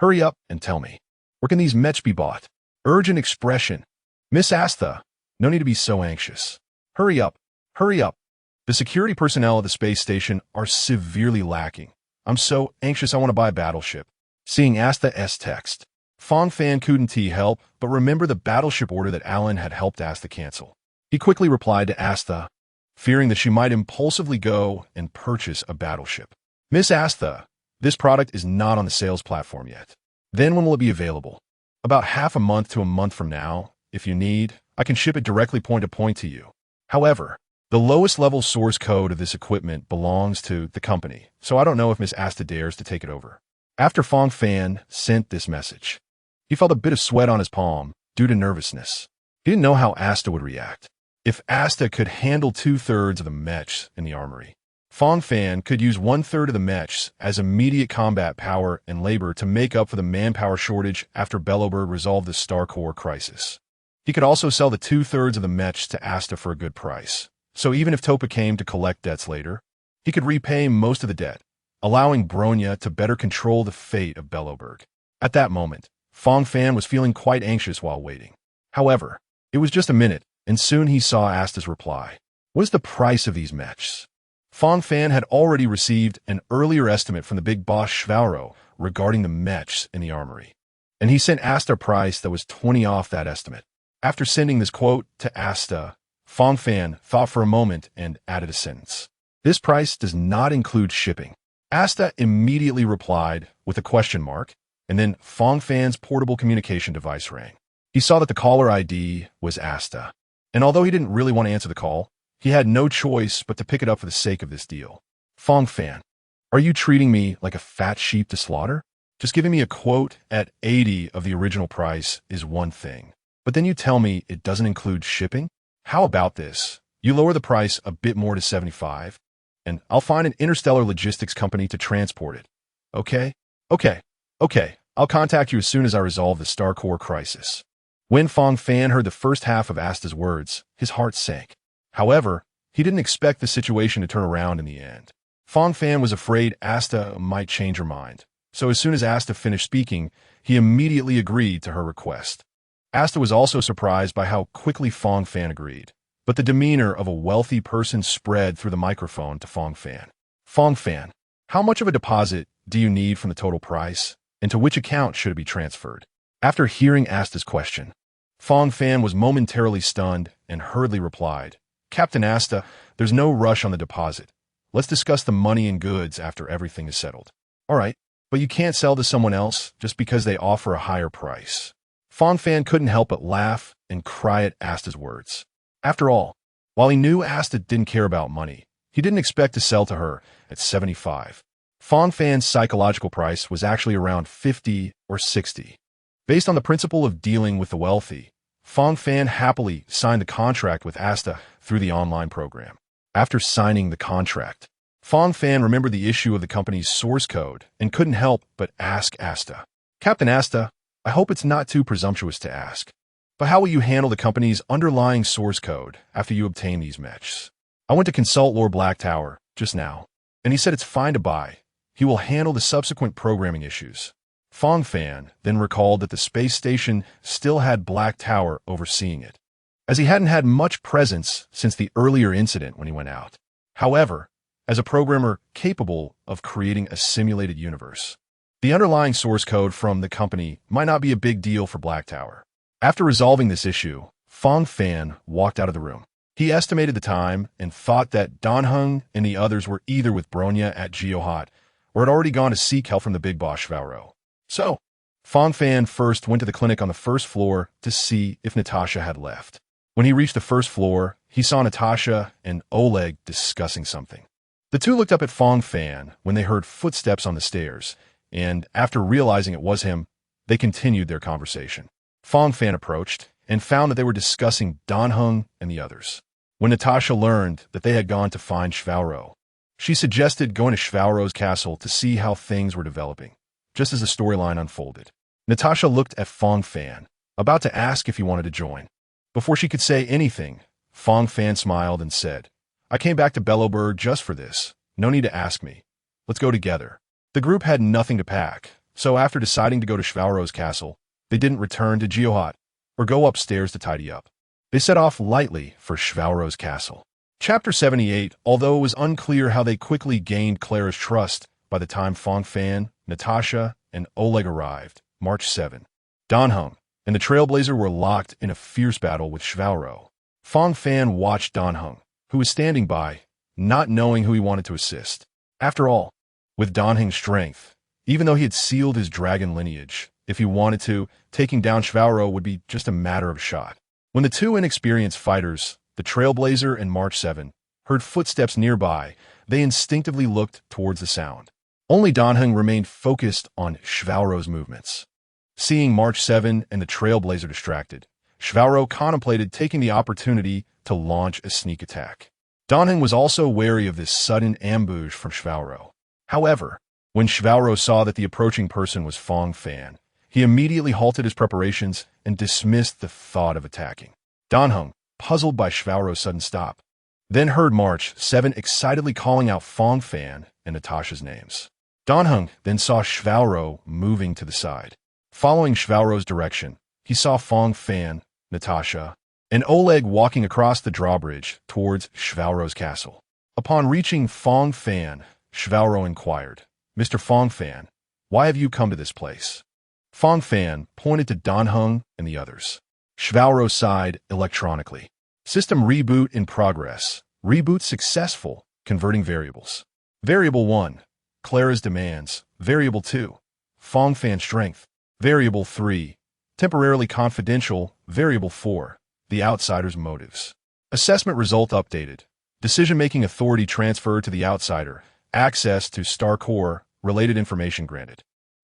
"Hurry up and tell me, where can these mech be bought?" Urgent expression. "Miss Astha, no need to be so anxious. Hurry up, hurry up. The security personnel of the space station are severely lacking. I'm so anxious I want to buy a battleship." Seeing Astha's text, Fang Fan couldn't help but remember the battleship order that Alan had helped Astha cancel. He quickly replied to Astha, fearing that she might impulsively go and purchase a battleship. "Miss Astha, this product is not on the sales platform yet. Then when will it be available?" "About half a month to a month from now. If you need, I can ship it directly point to point to you. However, the lowest level source code of this equipment belongs to the company, so I don't know if Miss Astha dares to take it over." After Fang Fan sent this message, he felt a bit of sweat on his palm due to nervousness. He didn't know how Astha would react. If Astha could handle 2/3 of the mechs in the armory, Fang Fan could use one-third of the mechs as immediate combat power and labor to make up for the manpower shortage after Bellowbird resolved the Star Core crisis. He could also sell the two-thirds of the mechs to Asta for a good price. So even if Topa came to collect debts later, he could repay most of the debt, allowing Bronya to better control the fate of Bellowbird. At that moment, Fang Fan was feeling quite anxious while waiting. However, it was just a minute, and soon he saw Asta's reply. What is the price of these mechs? Fang Fan had already received an earlier estimate from the big boss Shvauro regarding the mechs in the armory, and he sent Asta a price that was 20 off that estimate. After sending this quote to Asta, Fang Fan thought for a moment and added a sentence. This price does not include shipping. Asta immediately replied with a question mark, and then Fang Fan's portable communication device rang. He saw that the caller ID was Asta, and although he didn't really want to answer the call, he had no choice but to pick it up for the sake of this deal. Fang Fan, are you treating me like a fat sheep to slaughter? Just giving me a quote at 80 of the original price is one thing, but then you tell me it doesn't include shipping? How about this? You lower the price a bit more to 75, and I'll find an interstellar logistics company to transport it. Okay? Okay. I'll contact you as soon as I resolve the Star Core crisis. When Fang Fan heard the first half of Asta's words, his heart sank. However, he didn't expect the situation to turn around in the end. Fang Fan was afraid Asta might change her mind, so as soon as Asta finished speaking, he immediately agreed to her request. Asta was also surprised by how quickly Fang Fan agreed, but the demeanor of a wealthy person spread through the microphone to Fang Fan. Fang Fan, how much of a deposit do you need from the total price, and to which account should it be transferred? After hearing Asta's question, Fang Fan was momentarily stunned and hurriedly replied, Captain Asta, there's no rush on the deposit. Let's discuss the money and goods after everything is settled. All right, but you can't sell to someone else just because they offer a higher price. Fang Fan couldn't help but laugh and cry at Asta's words. After all, while he knew Asta didn't care about money, he didn't expect to sell to her at 75. Fang Fan's psychological price was actually around 50 or 60. Based on the principle of dealing with the wealthy, Fang Fan happily signed the contract with Asta through the online program. After signing the contract, Fang Fan remembered the issue of the company's source code and couldn't help but ask Asta, Captain Asta, I hope it's not too presumptuous to ask, but how will you handle the company's underlying source code after you obtain these mechs? I went to consult Lord Blacktower just now, and he said it's fine to buy. He will handle the subsequent programming issues. Fang Fan then recalled that the space station still had Blacktower overseeing it, as he hadn't had much presence since the earlier incident when he went out. However, as a programmer capable of creating a simulated universe, the underlying source code from the company might not be a big deal for Blacktower. After resolving this issue, Fang Fan walked out of the room. He estimated the time and thought that Danheng and the others were either with Bronya at Geohot or had already gone to seek help from the big boss Shvauro. So, Fang Fan first went to the clinic on the first floor to see if Natasha had left. When he reached the first floor, he saw Natasha and Oleg discussing something. The two looked up at Fang Fan when they heard footsteps on the stairs, and after realizing it was him, they continued their conversation. Fang Fan approached and found that they were discussing Danheng and the others. When Natasha learned that they had gone to find Shvauro, she suggested going to Shvauro's castle to see how things were developing. Just as the storyline unfolded, Natasha looked at Fang Fan, about to ask if he wanted to join. Before she could say anything, Fang Fan smiled and said, I came back to Bellowbird just for this. No need to ask me. Let's go together. The group had nothing to pack, so after deciding to go to Shvauro's castle, they didn't return to Geohot or go upstairs to tidy up. They set off lightly for Shvauro's castle. Chapter 78, although it was unclear how they quickly gained Clara's trust by the time Fang Fan, Natasha, and Oleg arrived, March 7. Danheng and the Trailblazer were locked in a fierce battle with Shvauro. Fang Fan watched Danheng, who was standing by, not knowing who he wanted to assist. After all, with Danheng's strength, even though he had sealed his dragon lineage, if he wanted to, taking down Shvauro would be just a matter of a shot. When the two inexperienced fighters, the Trailblazer and March 7, heard footsteps nearby, they instinctively looked towards the sound. Only Danheng remained focused on Shvauro's movements. Seeing March 7 and the Trailblazer distracted, Shvauro contemplated taking the opportunity to launch a sneak attack. Donheng was also wary of this sudden ambush from Shvaoro. However, when Shvaoro saw that the approaching person was Fang Fan, he immediately halted his preparations and dismissed the thought of attacking. Donheng, puzzled by Shvaoro's sudden stop, then heard March 7 excitedly calling out Fang Fan and Natasha's names. Donheng then saw Shvaoro moving to the side. Following Shvaoro's direction, he saw Fang Fan, Natasha, and Oleg walking across the drawbridge towards Shvaoro's castle. Upon reaching Fang Fan, Shvaoro inquired, "Mr. Fang Fan, why have you come to this place?" Fang Fan pointed to Donheng and the others. Shvaoro sighed electronically. System reboot in progress. Reboot successful. Converting variables. Variable 1. Clara's demands. Variable 2. Fang Fan's strength. Variable 3. Temporarily confidential. Variable 4. The outsider's motives. Assessment result updated. Decision-making authority transferred to the outsider. Access to Star Core. Related information granted.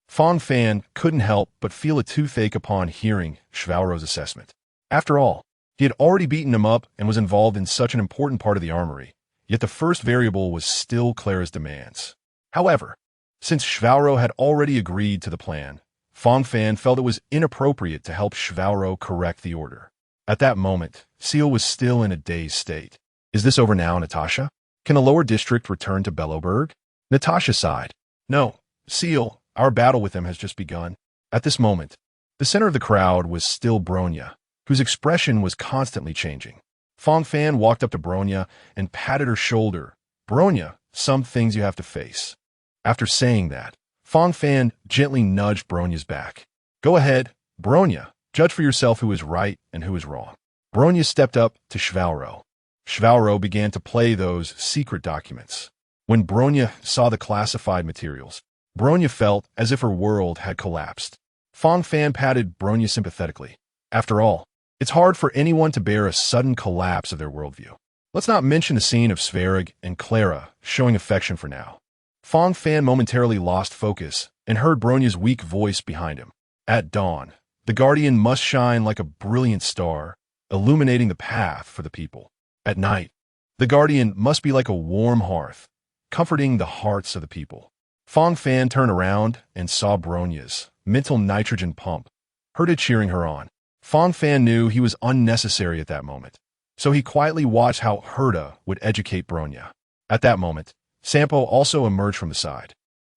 Fang Fan couldn't help but feel a toothache upon hearing Shvaoro's assessment. After all, he had already beaten him up and was involved in such an important part of the armory, yet the first variable was still Clara's demands. However, since Shvaoro had already agreed to the plan, Fang Fan felt it was inappropriate to help Shvaoro correct the order. At that moment, Seal was still in a dazed state. "Is this over now, Natasha? Can the lower district return to Bellowburg?" Natasha sighed. "No, Seal, our battle with them has just begun." At this moment, the center of the crowd was still Bronya, whose expression was constantly changing. Fang Fan walked up to Bronya and patted her shoulder. "Bronya, some things you have to face." After saying that, Fang Fan gently nudged Bronya's back. "Go ahead, Bronya, judge for yourself who is right and who is wrong." Bronya stepped up to Shvaoro. Shvaoro began to play those secret documents. When Bronya saw the classified materials, Bronya felt as if her world had collapsed. Fang Fan patted Bronya sympathetically. After all, it's hard for anyone to bear a sudden collapse of their worldview. Let's not mention the scene of Svarig and Clara showing affection for now. Fang Fan momentarily lost focus and heard Bronya's weak voice behind him. "At dawn, the Guardian must shine like a brilliant star, illuminating the path for the people. At night, the Guardian must be like a warm hearth, comforting the hearts of the people." Fang Fan turned around and saw Bronya's mental nitrogen pump, Herta cheering her on. Fang Fan knew he was unnecessary at that moment, so he quietly watched how Herta would educate Bronya. At that moment, Sampo also emerged from the side.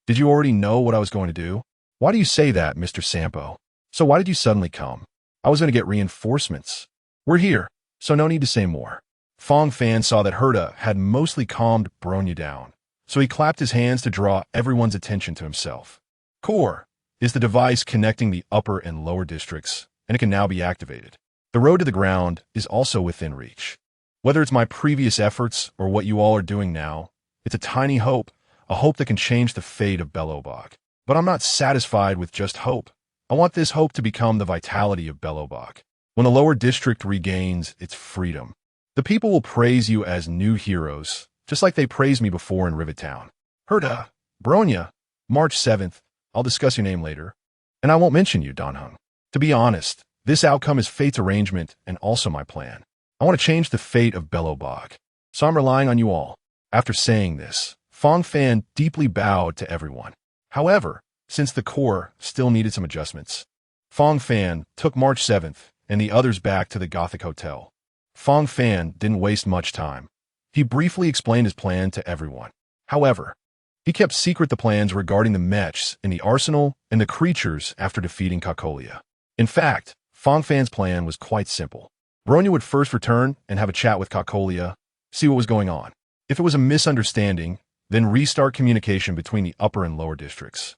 "Did you already know what I was going to do?" "Why do you say that, Mr. Sampo? So why did you suddenly come?" "I was going to get reinforcements." "We're here, so no need to say more." Fang Fan saw that Herta had mostly calmed Bronya down, so he clapped his hands to draw everyone's attention to himself. "Core is the device connecting the upper and lower districts, and it can now be activated. The road to the ground is also within reach. Whether it's my previous efforts or what you all are doing now, it's a tiny hope, a hope that can change the fate of Bellowbog. But I'm not satisfied with just hope. I want this hope to become the vitality of Bellowbog. When the lower district regains its freedom, the people will praise you as new heroes, just like they praised me before in Rivet Town. Herta, Bronya, March 7th, I'll discuss your name later. And I won't mention you, Donheng. To be honest, this outcome is fate's arrangement and also my plan. I want to change the fate of Bellowbog, so I'm relying on you all." After saying this, Fang Fan deeply bowed to everyone. However, since the core still needed some adjustments, Fang Fan took March 7th and the others back to the Gothic Hotel. Fang Fan didn't waste much time. He briefly explained his plan to everyone. However, he kept secret the plans regarding the mechs in the arsenal and the creatures after defeating Kakolia. In fact, Fang Fan's plan was quite simple. Bronya would first return and have a chat with Kakolia, see what was going on. If it was a misunderstanding, then restart communication between the upper and lower districts.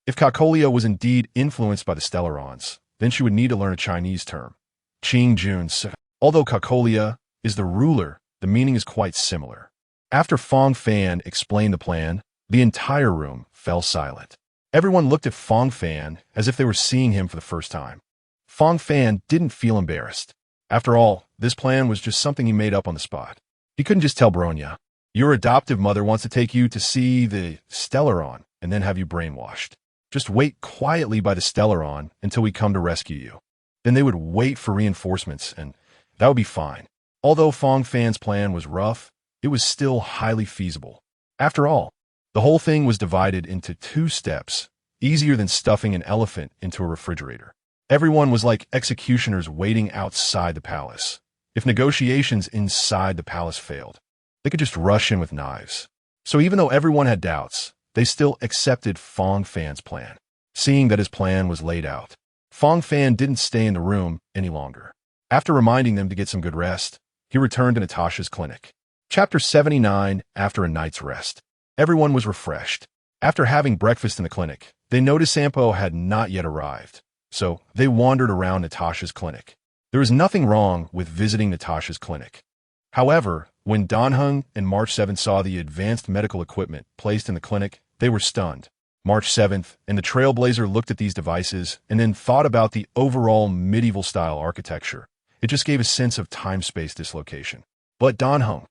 If Kakolia was indeed influenced by the Stellarons, then she would need to learn a Chinese term, Qing Jun Se. Although Kakolia is the ruler, the meaning is quite similar. After Fang Fan explained the plan, the entire room fell silent. Everyone looked at Fang Fan as if they were seeing him for the first time. Fang Fan didn't feel embarrassed. After all, this plan was just something he made up on the spot. He couldn't just tell Bronya, "Your adoptive mother wants to take you to see the Stellaron and then have you brainwashed. Just wait quietly by the Stellaron until we come to rescue you." Then they would wait for reinforcements, and that would be fine. Although Fang Fan's plan was rough, it was still highly feasible. After all, the whole thing was divided into 2 steps, easier than stuffing an elephant into a refrigerator. Everyone was like executioners waiting outside the palace. If negotiations inside the palace failed, they could just rush in with knives. So even though everyone had doubts, they still accepted Fang Fan's plan. Seeing that his plan was laid out, Fang Fan didn't stay in the room any longer. After reminding them to get some good rest, he returned to Natasha's clinic. Chapter 79, After a Night's Rest. Everyone was refreshed. After having breakfast in the clinic, they noticed Sampo had not yet arrived, so they wandered around Natasha's clinic. There was nothing wrong with visiting Natasha's clinic. However, when Donhung and March 7th saw the advanced medical equipment placed in the clinic, they were stunned. March 7th and the Trailblazer looked at these devices and then thought about the overall medieval-style architecture. It just gave a sense of time-space dislocation. But Donhung,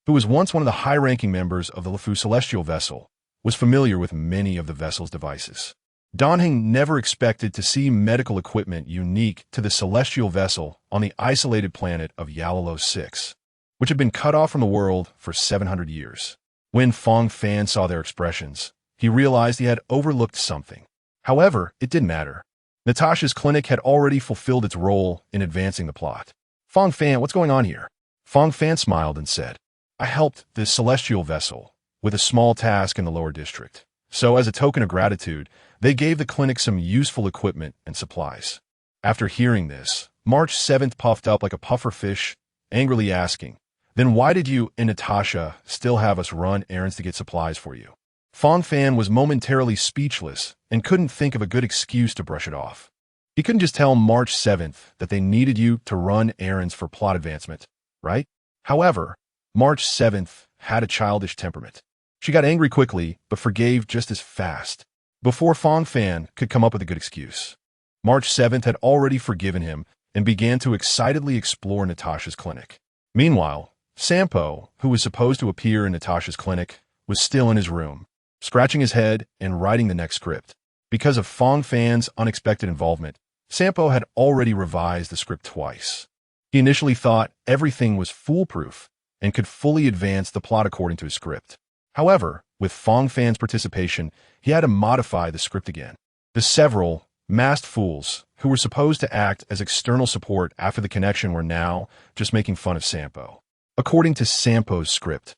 who was once one of the high-ranking members of the LeFou celestial vessel, was familiar with many of the vessel's devices. Donhung never expected to see medical equipment unique to the celestial vessel on the isolated planet of Yalalo 6, which had been cut off from the world for 700 years. When Fang Fan saw their expressions, he realized he had overlooked something. However, it didn't matter. Natasha's clinic had already fulfilled its role in advancing the plot. Fang Fan, what's going on here? Fang Fan smiled and said, I helped the celestial vessel with a small task in the lower district. So as a token of gratitude, they gave the clinic some useful equipment and supplies. After hearing this, March 7th puffed up like a puffer fish, angrily asking, then why did you and Natasha still have us run errands to get supplies for you? Fang Fan was momentarily speechless and couldn't think of a good excuse to brush it off. He couldn't just tell March 7th that they needed you to run errands for plot advancement, right? However, March 7th had a childish temperament. She got angry quickly, but forgave just as fast. Before Fang Fan could come up with a good excuse, March 7th had already forgiven him and began to excitedly explore Natasha's clinic. Meanwhile, Sampo, who was supposed to appear in Natasha's clinic, was still in his room, scratching his head and writing the next script. Because of Fang Fan's unexpected involvement, Sampo had already revised the script twice. He initially thought everything was foolproof and could fully advance the plot according to his script. However, with Fang Fan's participation, he had to modify the script again. The several masked fools who were supposed to act as external support after the connection were now just making fun of Sampo. According to Sampo's script,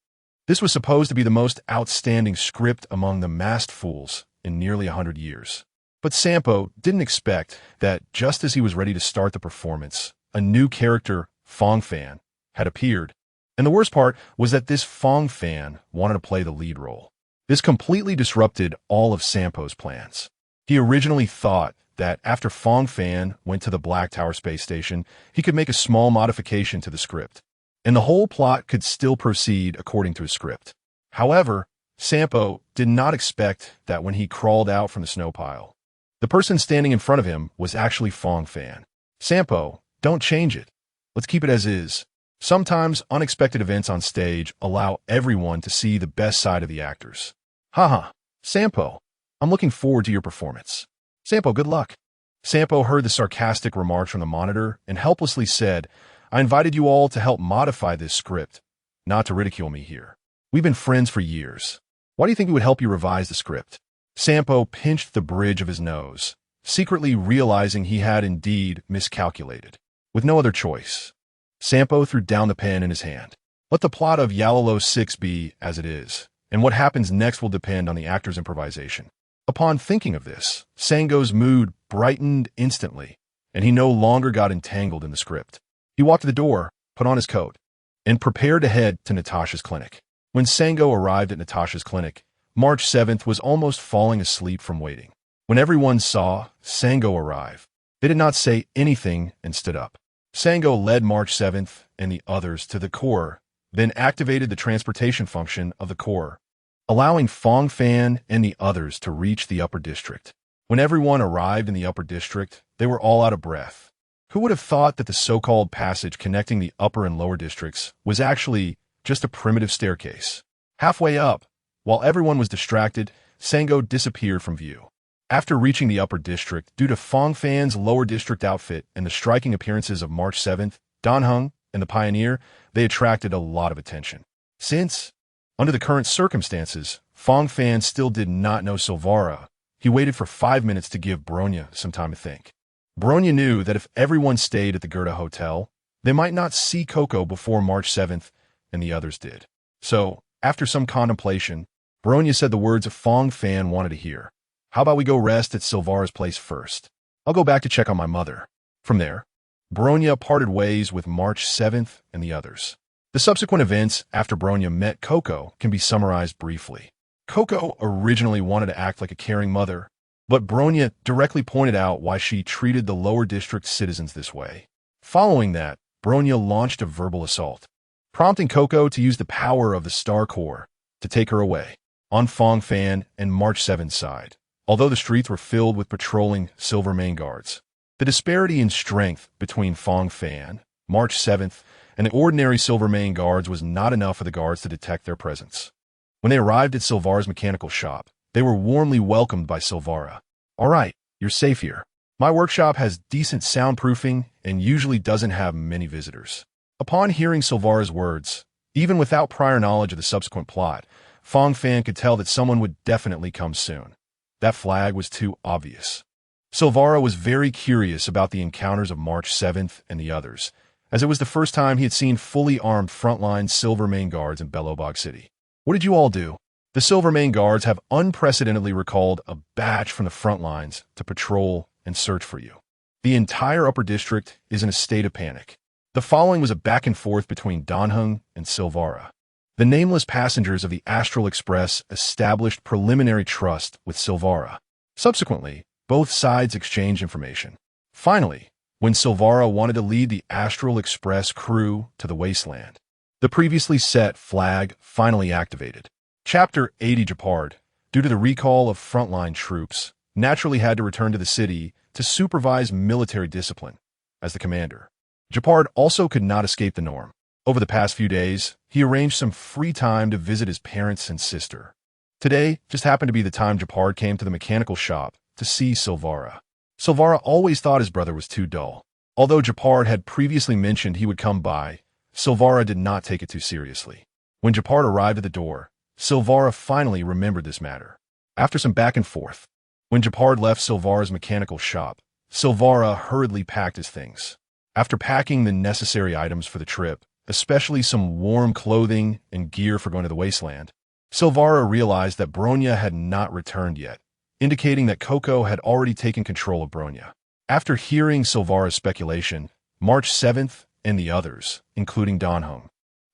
this was supposed to be the most outstanding script among the masked fools in nearly 100 years. But Sampo didn't expect that just as he was ready to start the performance, a new character, Fang Fan, had appeared. And the worst part was that this Fang Fan wanted to play the lead role. This completely disrupted all of Sampo's plans. He originally thought that after Fang Fan went to the Black Tower space station, he could make a small modification to the script, and the whole plot could still proceed according to his script. However, Sampo did not expect that when he crawled out from the snow pile, the person standing in front of him was actually Fang Fan. Sampo, don't change it. Let's keep it as is. Sometimes unexpected events on stage allow everyone to see the best side of the actors. Haha, Sampo, I'm looking forward to your performance. Sampo, good luck. Sampo heard the sarcastic remarks from the monitor and helplessly said, I invited you all to help modify this script, not to ridicule me here. We've been friends for years. Why do you think we would help you revise the script? Sampo pinched the bridge of his nose, secretly realizing he had indeed miscalculated. With no other choice, Sampo threw down the pen in his hand. Let the plot of Yalalo 6 be as it is, and what happens next will depend on the actor's improvisation. Upon thinking of this, Sango's mood brightened instantly, and he no longer got entangled in the script. He walked to the door, put on his coat, and prepared to head to Natasha's clinic. When Sango arrived at Natasha's clinic, March 7th was almost falling asleep from waiting. When everyone saw Sango arrive, they did not say anything and stood up. Sango led March 7th and the others to the core, then activated the transportation function of the core, allowing Fang Fan and the others to reach the upper district. When everyone arrived in the upper district, they were all out of breath. Who would have thought that the so-called passage connecting the upper and lower districts was actually just a primitive staircase? Halfway up, while everyone was distracted, Sango disappeared from view. After reaching the upper district, due to Fang Fan's lower district outfit and the striking appearances of March 7th, Donhung, and the Pioneer, they attracted a lot of attention. Since, under the current circumstances, Fang Fan still did not know Silvara, he waited for 5 minutes to give Bronya some time to think. Bronya knew that if everyone stayed at the Gerda Hotel, they might not see Coco before March 7th, and the others did. So, after some contemplation, Bronya said the words Fang Fan wanted to hear. How about we go rest at Silvara's place first? I'll go back to check on my mother. From there, Bronya parted ways with March 7th and the others. The subsequent events after Bronya met Coco can be summarized briefly. Coco originally wanted to act like a caring mother, but Bronya directly pointed out why she treated the lower district citizens this way. Following that, Bronya launched a verbal assault, prompting Coco to use the power of the Star Core to take her away. On Fang Fan and March 7's side, although the streets were filled with patrolling Silver Mane guards, the disparity in strength between Fang Fan, March 7th, and the ordinary Silver Mane guards was not enough for the guards to detect their presence. When they arrived at Silvara's mechanical shop, they were warmly welcomed by Silvara. All right, you're safe here. My workshop has decent soundproofing and usually doesn't have many visitors. Upon hearing Silvara's words, even without prior knowledge of the subsequent plot, Fang Fan could tell that someone would definitely come soon. That flag was too obvious. Silvara was very curious about the encounters of March 7th and the others, as it was the first time he had seen fully armed frontline Silver Mane guards in Belobog City. What did you all do? The Silver Mane guards have unprecedentedly recalled a batch from the front lines to patrol and search for you. The entire upper district is in a state of panic. The following was a back and forth between Danheng and Silvara. The nameless passengers of the Astral Express established preliminary trust with Silvara. Subsequently, both sides exchanged information. Finally, when Silvara wanted to lead the Astral Express crew to the wasteland, the previously set flag finally activated. Chapter 80 Japard, due to the recall of frontline troops, naturally had to return to the city to supervise military discipline as the commander. Japard also could not escape the norm. Over the past few days, he arranged some free time to visit his parents and sister. Today just happened to be the time Japard came to the mechanical shop to see Silvara. Silvara always thought his brother was too dull. Although Japard had previously mentioned he would come by, Silvara did not take it too seriously. When Japard arrived at the door, Silvara finally remembered this matter. After some back and forth, when Japard left Silvara's mechanical shop, Silvara hurriedly packed his things. After packing the necessary items for the trip, especially some warm clothing and gear for going to the wasteland, Silvara realized that Bronya had not returned yet, indicating that Coco had already taken control of Bronya. After hearing Silvara's speculation, March 7th and the others, including Danheng,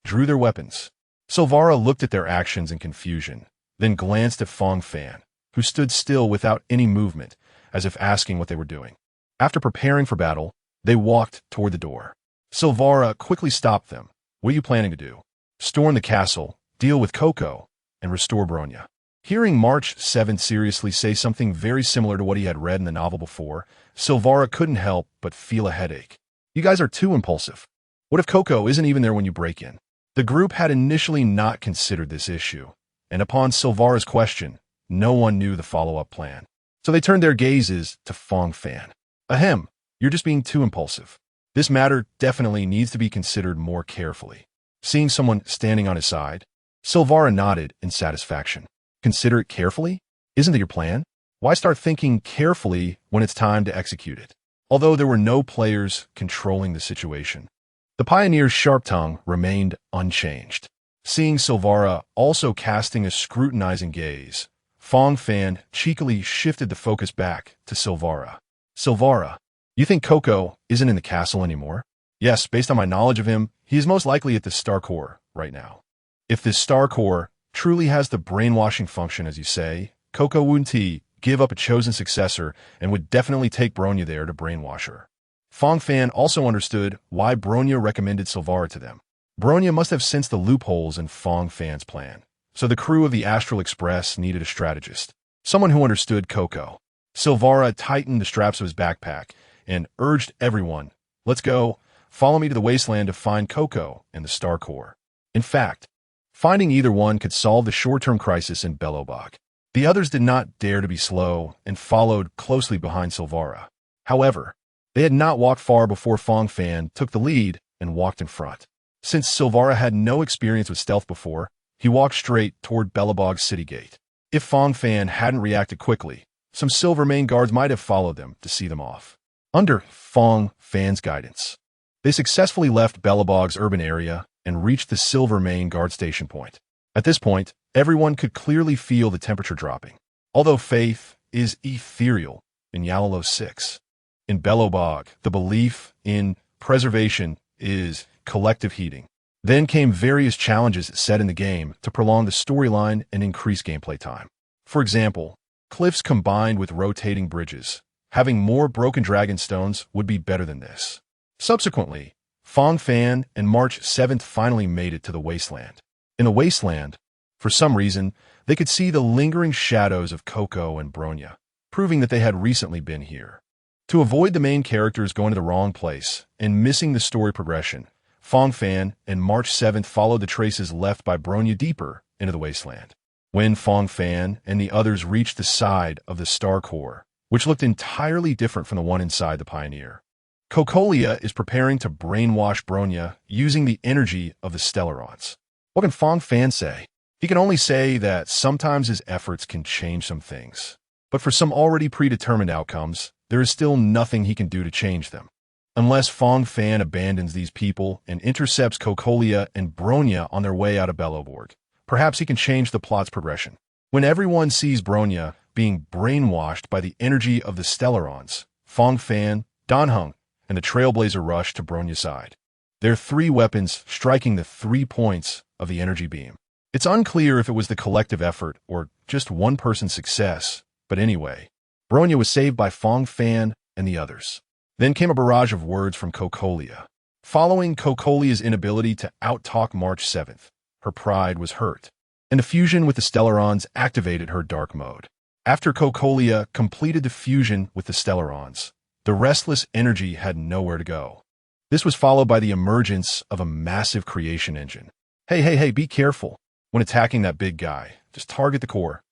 drew their weapons. Silvara looked at their actions in confusion, then glanced at Fang Fan, who stood still without any movement, as if asking what they were doing. After preparing for battle, they walked toward the door. Silvara quickly stopped them. What are you planning to do? Storm the castle, deal with Coco, and restore Bronya. Hearing March 7th seriously say something very similar to what he had read in the novel before, Silvara couldn't help but feel a headache. You guys are too impulsive. What if Coco isn't even there when you break in? The group had initially not considered this issue, and upon Silvara's question, no one knew the follow-up plan. So they turned their gazes to Fang Fan. Ahem, you're just being too impulsive. This matter definitely needs to be considered more carefully. Seeing someone standing on his side, Silvara nodded in satisfaction. Consider it carefully? Isn't that your plan? Why start thinking carefully when it's time to execute it? Although there were no players controlling the situation, the pioneer's sharp tongue remained unchanged. Seeing Silvara also casting a scrutinizing gaze, Fang Fan cheekily shifted the focus back to Silvara. Silvara, you think Coco isn't in the castle anymore? Yes, based on my knowledge of him, he is most likely at the Star Core right now. If this Star Core truly has the brainwashing function, as you say, Coco wouldn't give up a chosen successor and would definitely take Bronya there to brainwash her. Fang Fan also understood why Bronya recommended Silvara to them. Bronya must have sensed the loopholes in Fang Fan's plan, so the crew of the Astral Express needed a strategist, someone who understood Coco. Silvara tightened the straps of his backpack and urged everyone, let's go, follow me to the wasteland to find Coco and the Star Core. In fact, finding either one could solve the short-term crisis in Belobog. The others did not dare to be slow and followed closely behind Silvara. However, they had not walked far before Fang Fan took the lead and walked in front. Since Silvara had no experience with stealth before, he walked straight toward Belobog's city gate. If Fang Fan hadn't reacted quickly, some Silvermane guards might have followed them to see them off. Under Fang Fan's guidance, they successfully left Belobog's urban area and reached the Silvermane guard station point. At this point, everyone could clearly feel the temperature dropping. Although faith is ethereal in Yalalo 6, in Belobog, the belief in preservation is collective heating. Then came various challenges set in the game to prolong the storyline and increase gameplay time. For example, cliffs combined with rotating bridges. Having more broken dragon stones would be better than this. Subsequently, Fang Fan and March 7th finally made it to the wasteland. In the wasteland, for some reason, they could see the lingering shadows of Coco and Bronya, proving that they had recently been here. To avoid the main characters going to the wrong place and missing the story progression, Fang Fan and March 7th followed the traces left by Bronya deeper into the wasteland. When Fang Fan and the others reached the side of the Star Core, which looked entirely different from the one inside the Pioneer, Cocolia is preparing to brainwash Bronya using the energy of the Stellarons. What can Fang Fan say? He can only say that sometimes his efforts can change some things. But for some already predetermined outcomes, there is still nothing he can do to change them. Unless Fang Fan abandons these people and intercepts Cocolia and Bronya on their way out of Belobog, perhaps he can change the plot's progression. When everyone sees Bronya being brainwashed by the energy of the Stellarons, Fang Fan, Danheng, and the Trailblazer rush to Bronya's side, their three weapons striking the 3 points of the energy beam. It's unclear if it was the collective effort or just one person's success, but anyway, Bronya was saved by Fang Fan and the others. Then came a barrage of words from Cocolia. Following Cocolia's inability to out-talk March 7th, her pride was hurt, and the fusion with the Stellarons activated her dark mode. After Cocolia completed the fusion with the Stellarons, the restless energy had nowhere to go. This was followed by the emergence of a massive creation engine. Hey, be careful. When attacking that big guy, just target the core.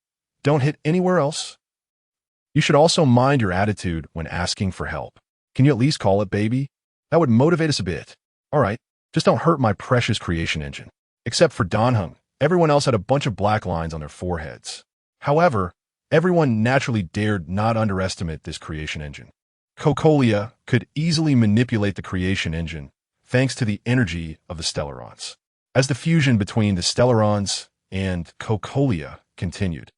Don't hit anywhere else. You should also mind your attitude when asking for help. Can you at least call it baby? That would motivate us a bit. All right, just don't hurt my precious creation engine. Except for Danheng, everyone else had a bunch of black lines on their foreheads. However, everyone naturally dared not underestimate this creation engine. Cocolia could easily manipulate the creation engine thanks to the energy of the Stellarons. As the fusion between the Stellarons and Cocolia continued,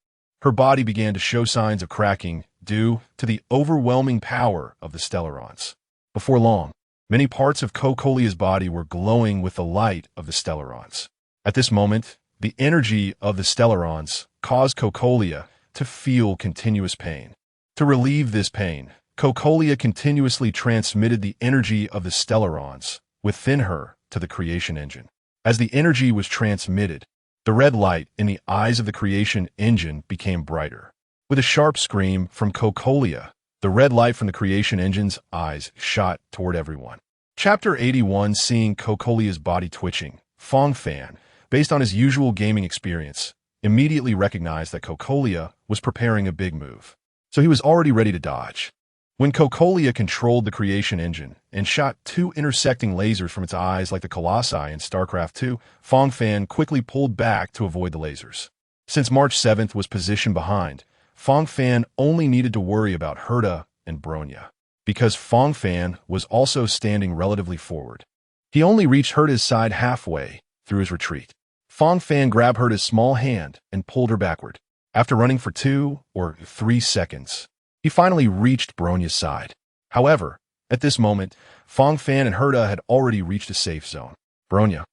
her body began to show signs of cracking due to the overwhelming power of the Stellarons. Before long, many parts of Cocolia's body were glowing with the light of the Stellarons. At this moment, the energy of the Stellarons caused Cocolia to feel continuous pain. To relieve this pain, Cocolia continuously transmitted the energy of the Stellarons within her to the creation engine. As the energy was transmitted, the red light in the eyes of the creation engine became brighter. With a sharp scream from Cocolia, the red light from the creation engine's eyes shot toward everyone. Chapter 81. Seeing Cocolia's body twitching, Fang Fan, based on his usual gaming experience, immediately recognized that Cocolia was preparing a big move, so he was already ready to dodge. When Cocolia controlled the creation engine and shot 2 intersecting lasers from its eyes like the Colossi in StarCraft II, Fang Fan quickly pulled back to avoid the lasers. Since March 7th was positioned behind, Fang Fan only needed to worry about Herta and Bronya. Because Fang Fan was also standing relatively forward, he only reached Herta's side halfway through his retreat. Fang Fan grabbed Herta's small hand and pulled her backward. After running for 2 or 3 seconds, he finally reached Bronya's side. However, at this moment, Fang Fan and Herta had already reached a safe zone. Bronya,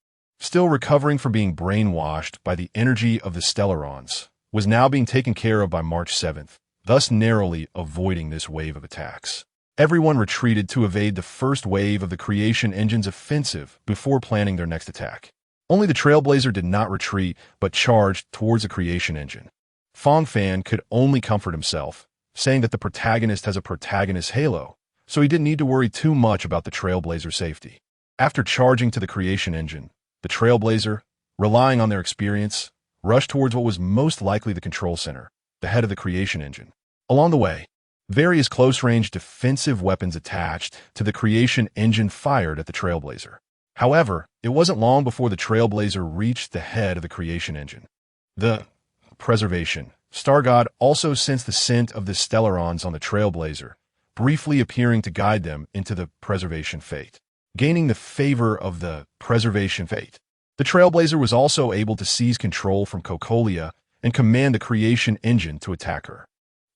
still recovering from being brainwashed by the energy of the Stellarons, was now being taken care of by March 7th, thus narrowly avoiding this wave of attacks. Everyone retreated to evade the first wave of the creation engine's offensive before planning their next attack. Only the Trailblazer did not retreat, but charged towards the creation engine. Fang Fan could only comfort himself, saying that the protagonist has a protagonist halo, so he didn't need to worry too much about the Trailblazer's safety. After charging to the creation engine, the Trailblazer, relying on their experience, rushed towards what was most likely the control center, the head of the creation engine. Along the way, various close-range defensive weapons attached to the creation engine fired at the Trailblazer. However, It wasn't long before the Trailblazer reached the head of the creation engine. The preservation. Star God also sensed the scent of the Stellarons on the Trailblazer, briefly appearing to guide them into the preservation fate. Gaining the favor of the preservation fate, the Trailblazer was also able to seize control from Cocolia and command the creation engine to attack her.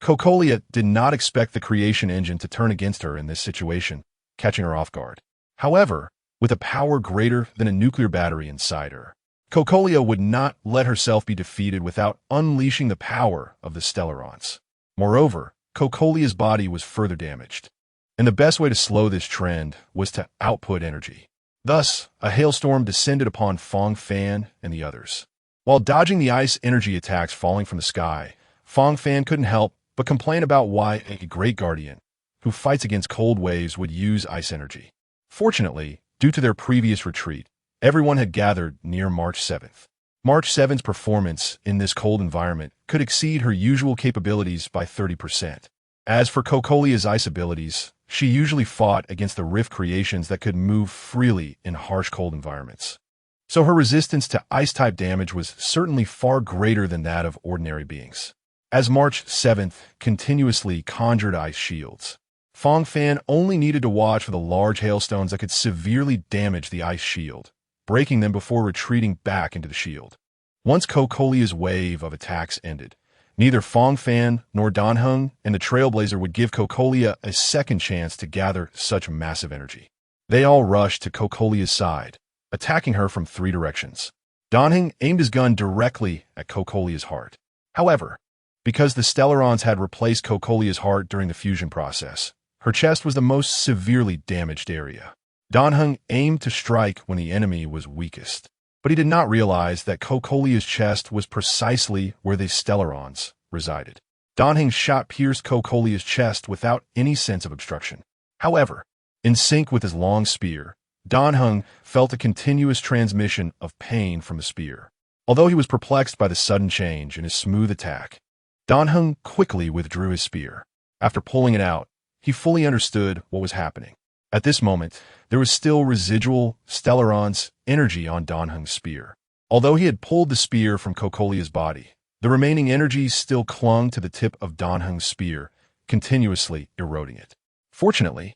Cocolia did not expect the creation engine to turn against her in this situation, catching her off guard. However, with a power greater than a nuclear battery inside her, Cocolia would not let herself be defeated without unleashing the power of the Stellarons. Moreover, Cocolia's body was further damaged, and the best way to slow this trend was to output energy. Thus, a hailstorm descended upon Fang Fan and the others. While dodging the ice energy attacks falling from the sky, Fang Fan couldn't help but complain about why a great guardian who fights against cold waves would use ice energy. Fortunately, due to their previous retreat, everyone had gathered near March 7th. March 7th's performance in this cold environment could exceed her usual capabilities by 30%. As for Cocolia's ice abilities, she usually fought against the rift creations that could move freely in harsh cold environments. So her resistance to ice-type damage was certainly far greater than that of ordinary beings. As March 7th continuously conjured ice shields, Fang Fan only needed to watch for the large hailstones that could severely damage the ice shield, breaking them before retreating back into the shield. Once Cocolia's wave of attacks ended, neither Fang Fan nor Danheng and the Trailblazer would give Cocolia a second chance to gather such massive energy. They all rushed to Cocolia's side, attacking her from 3 directions. Danheng aimed his gun directly at Cocolia's heart. However, because the Stellarons had replaced Cocolia's heart during the fusion process, her chest was the most severely damaged area. Danheng aimed to strike when the enemy was weakest, but he did not realize that Cocolia's chest was precisely where the Stellarons resided. Danheng's shot pierced Cocolia's chest without any sense of obstruction. However, in sync with his long spear, Danheng felt a continuous transmission of pain from the spear. Although he was perplexed by the sudden change in his smooth attack, Danheng quickly withdrew his spear. After pulling it out, he fully understood what was happening. At this moment, there was still residual Stellarons energy on Danheng's spear. Although he had pulled the spear from Cocolia's body, the remaining energy still clung to the tip of Danheng's spear, continuously eroding it. Fortunately,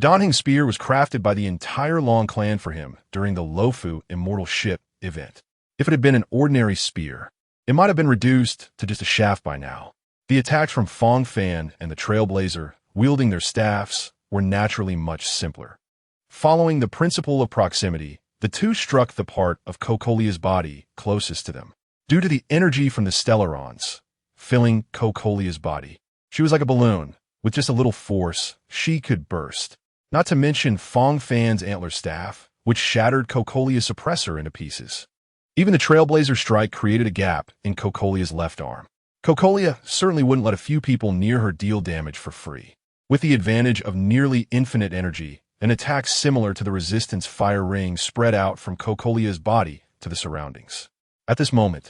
Danheng's spear was crafted by the entire Long clan for him during the Lofu Immortal Ship event. If it had been an ordinary spear, it might have been reduced to just a shaft by now. The attacks from Fang Fan and the Trailblazer, wielding their staffs, were naturally much simpler. Following the principle of proximity, the two struck the part of Cocolia's body closest to them. Due to the energy from the Stellarons filling Cocolia's body, she was like a balloon. With just a little force, she could burst. Not to mention Fang Fan's antler staff, which shattered Cocolia's suppressor into pieces. Even the Trailblazer's strike created a gap in Cocolia's left arm. Cocolia certainly wouldn't let a few people near her deal damage for free. With the advantage of nearly infinite energy, an attack similar to the resistance fire ring spread out from Cocolia's body to the surroundings. At this moment,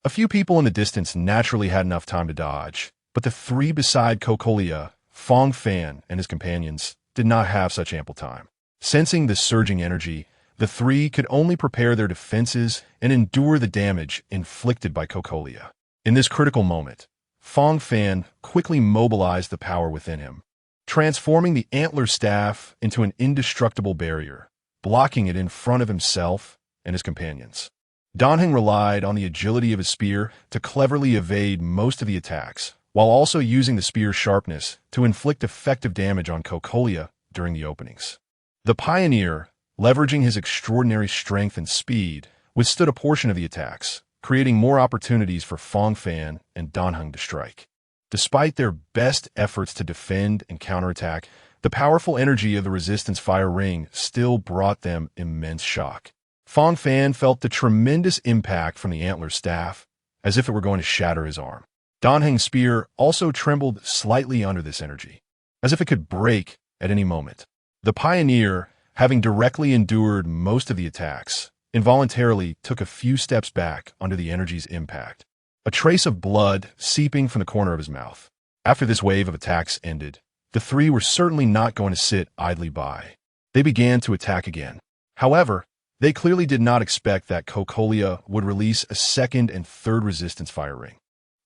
a few people in the distance naturally had enough time to dodge, but the 3 beside Cocolia, Fang Fan and his companions, did not have such ample time. Sensing the surging energy, the 3 could only prepare their defenses and endure the damage inflicted by Cocolia. In this critical moment, Fang Fan quickly mobilized the power within him, transforming the antler staff into an indestructible barrier, blocking it in front of himself and his companions. Danheng relied on the agility of his spear to cleverly evade most of the attacks, while also using the spear's sharpness to inflict effective damage on Cocolia during the openings. The pioneer, leveraging his extraordinary strength and speed, withstood a portion of the attacks, creating more opportunities for Fang Fan and Danheng to strike. Despite their best efforts to defend and counterattack, the powerful energy of the resistance fire ring still brought them immense shock. Fang Fan felt the tremendous impact from the antler staff, as if it were going to shatter his arm. Danheng's spear also trembled slightly under this energy, as if it could break at any moment. The pioneer, having directly endured most of the attacks, involuntarily took a few steps back under the energy's impact, a trace of blood seeping from the corner of his mouth. After this wave of attacks ended, the 3 were certainly not going to sit idly by. They began to attack again. However, They clearly did not expect that Cocolia would release a second and third resistance fire ring.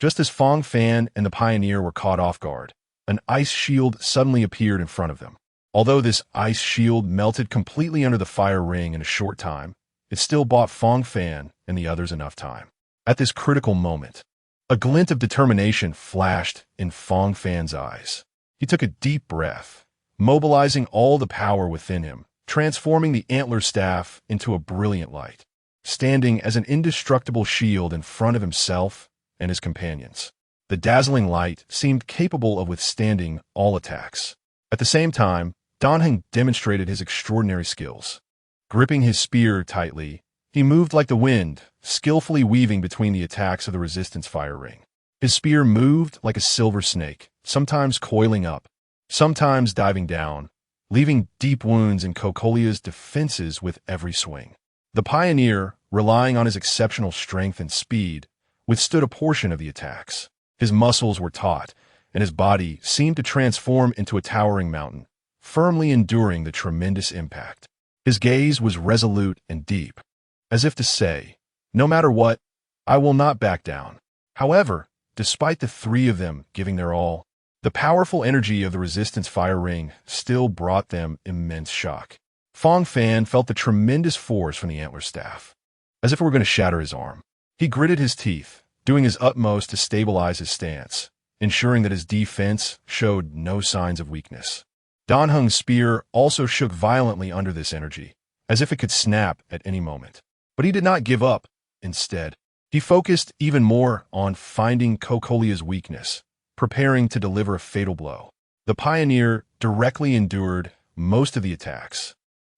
Just as Fang Fan and the Pioneer were caught off guard, an ice shield suddenly appeared in front of them. Although this ice shield melted completely under the fire ring in a short time, it still bought Fang Fan and the others enough time. At this critical moment, a glint of determination flashed in Fang Fan's eyes. He took a deep breath, mobilizing all the power within him, transforming the antler staff into a brilliant light, standing as an indestructible shield in front of himself and his companions. The dazzling light seemed capable of withstanding all attacks. At the same time, Danheng demonstrated his extraordinary skills. Gripping his spear tightly, he moved like the wind, skillfully weaving between the attacks of the resistance fire ring. His spear moved like a silver snake, sometimes coiling up, sometimes diving down, leaving deep wounds in Cocolia's defenses with every swing. The Pioneer, relying on his exceptional strength and speed, withstood a portion of the attacks. His muscles were taut, and his body seemed to transform into a towering mountain, firmly enduring the tremendous impact. His gaze was resolute and deep, as if to say, "No matter what, I will not back down." However, despite the three of them giving their all, the powerful energy of the resistance fire ring still brought them immense shock. Fang Fan felt the tremendous force from the antler staff, as if it were going to shatter his arm. He gritted his teeth, doing his utmost to stabilize his stance, ensuring that his defense showed no signs of weakness. Danheng's spear also shook violently under this energy, as if it could snap at any moment. But he did not give up. Instead, he focused even more on finding Cocolia's weakness, preparing to deliver a fatal blow. The Pioneer directly endured most of the attacks,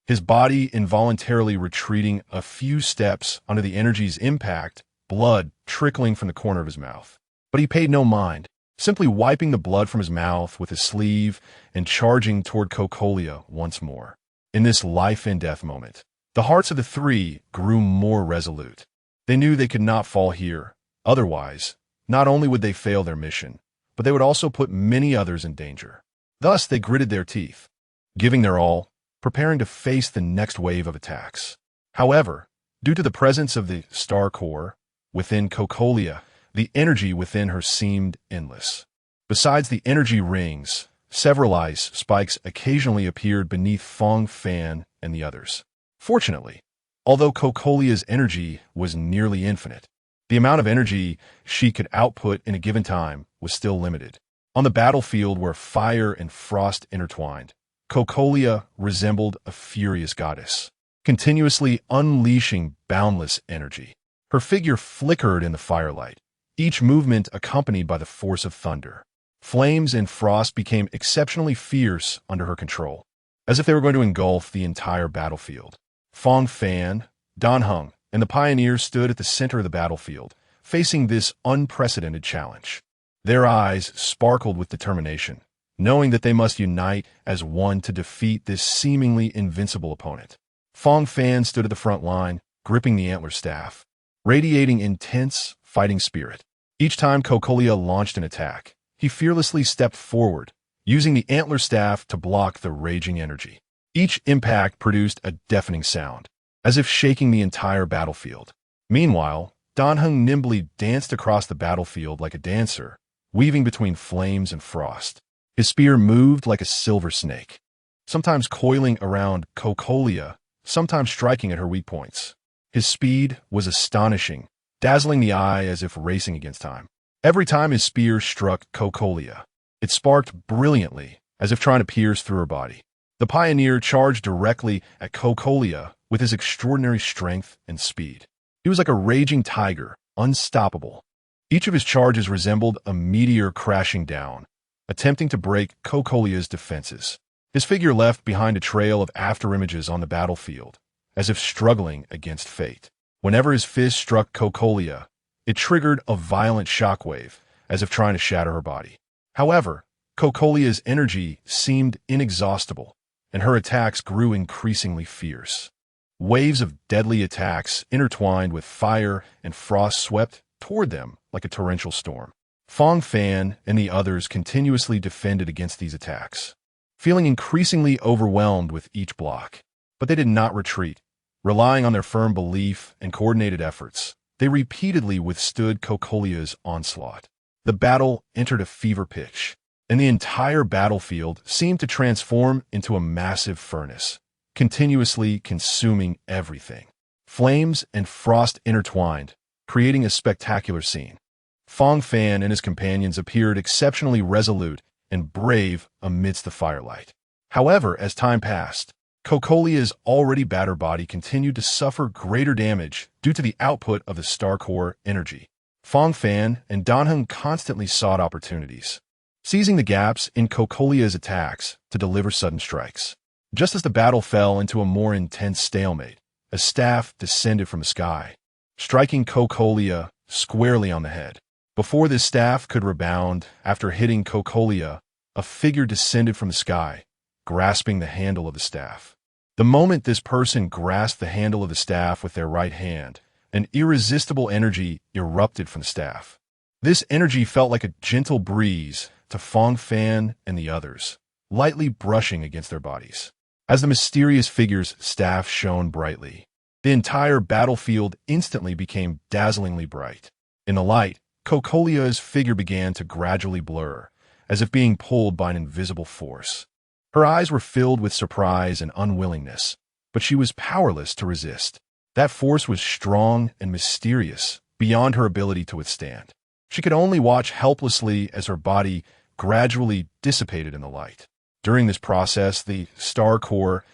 his body involuntarily retreating a few steps under the energy's impact, blood trickling from the corner of his mouth. But he paid no mind, simply wiping the blood from his mouth with his sleeve and charging toward Cocolia once more. In this life-and-death moment, the hearts of the three grew more resolute. They knew they could not fall here. Otherwise, not only would they fail their mission, but they would also put many others in danger. Thus, they gritted their teeth, giving their all, preparing to face the next wave of attacks. However, due to the presence of the Star Core within Cocolia, the energy within her seemed endless. Besides the energy rings, several ice spikes occasionally appeared beneath Fang Fan and the others. Fortunately, although Cocolia's energy was nearly infinite, the amount of energy she could output in a given time was still limited. On the battlefield where fire and frost intertwined, Cocolia resembled a furious goddess, continuously unleashing boundless energy. Her figure flickered in the firelight, each movement accompanied by the force of thunder. Flames and frost became exceptionally fierce under her control, as if they were going to engulf the entire battlefield. Fang Fan, Danheng, and the Pioneers stood at the center of the battlefield, facing this unprecedented challenge. Their eyes sparkled with determination, knowing that they must unite as one to defeat this seemingly invincible opponent. Fang Fan stood at the front line, gripping the antler staff, radiating intense fighting spirit. Each time Cocolia launched an attack, he fearlessly stepped forward, using the antler staff to block the raging energy. Each impact produced a deafening sound, as if shaking the entire battlefield. Meanwhile, Danheng nimbly danced across the battlefield like a dancer, weaving between flames and frost. His spear moved like a silver snake, sometimes coiling around Cocolia, sometimes striking at her weak points. His speed was astonishing, dazzling the eye as if racing against time. Every time his spear struck Cocolia, it sparked brilliantly, as if trying to pierce through her body. The Pioneer charged directly at Cocolia with his extraordinary strength and speed. He was like a raging tiger, unstoppable. Each of his charges resembled a meteor crashing down, attempting to break Cocolia's defenses. His figure left behind a trail of afterimages on the battlefield, as if struggling against fate. Whenever his fist struck Cocolia, it triggered a violent shockwave, as if trying to shatter her body. However, Cocolia's energy seemed inexhaustible, and her attacks grew increasingly fierce. Waves of deadly attacks intertwined with fire and frost swept toward them like a torrential storm. Fang Fan and the others continuously defended against these attacks, feeling increasingly overwhelmed with each block. But they did not retreat. Relying on their firm belief and coordinated efforts, they repeatedly withstood Kokolia's onslaught. The battle entered a fever pitch, and the entire battlefield seemed to transform into a massive furnace, continuously consuming everything. Flames and frost intertwined, creating a spectacular scene. Fang Fan and his companions appeared exceptionally resolute and brave amidst the firelight. However, as time passed, Kokolia's already battered body continued to suffer greater damage due to the output of the star core energy. Fang Fan and Danheng constantly sought opportunities, seizing the gaps in Kokolia's attacks to deliver sudden strikes. Just as the battle fell into a more intense stalemate, a staff descended from the sky, striking Kokolia squarely on the head. Before this staff could rebound after hitting Kokolia, a figure descended from the sky, grasping the handle of the staff. The moment this person grasped the handle of the staff with their right hand, an irresistible energy erupted from the staff. This energy felt like a gentle breeze to Fang Fan and the others, lightly brushing against their bodies. As the mysterious figure's staff shone brightly, the entire battlefield instantly became dazzlingly bright. In the light, Kokolia's figure began to gradually blur, as if being pulled by an invisible force. Her eyes were filled with surprise and unwillingness, but she was powerless to resist. That force was strong and mysterious, beyond her ability to withstand. She could only watch helplessly as her body gradually dissipated in the light. During this process, the star core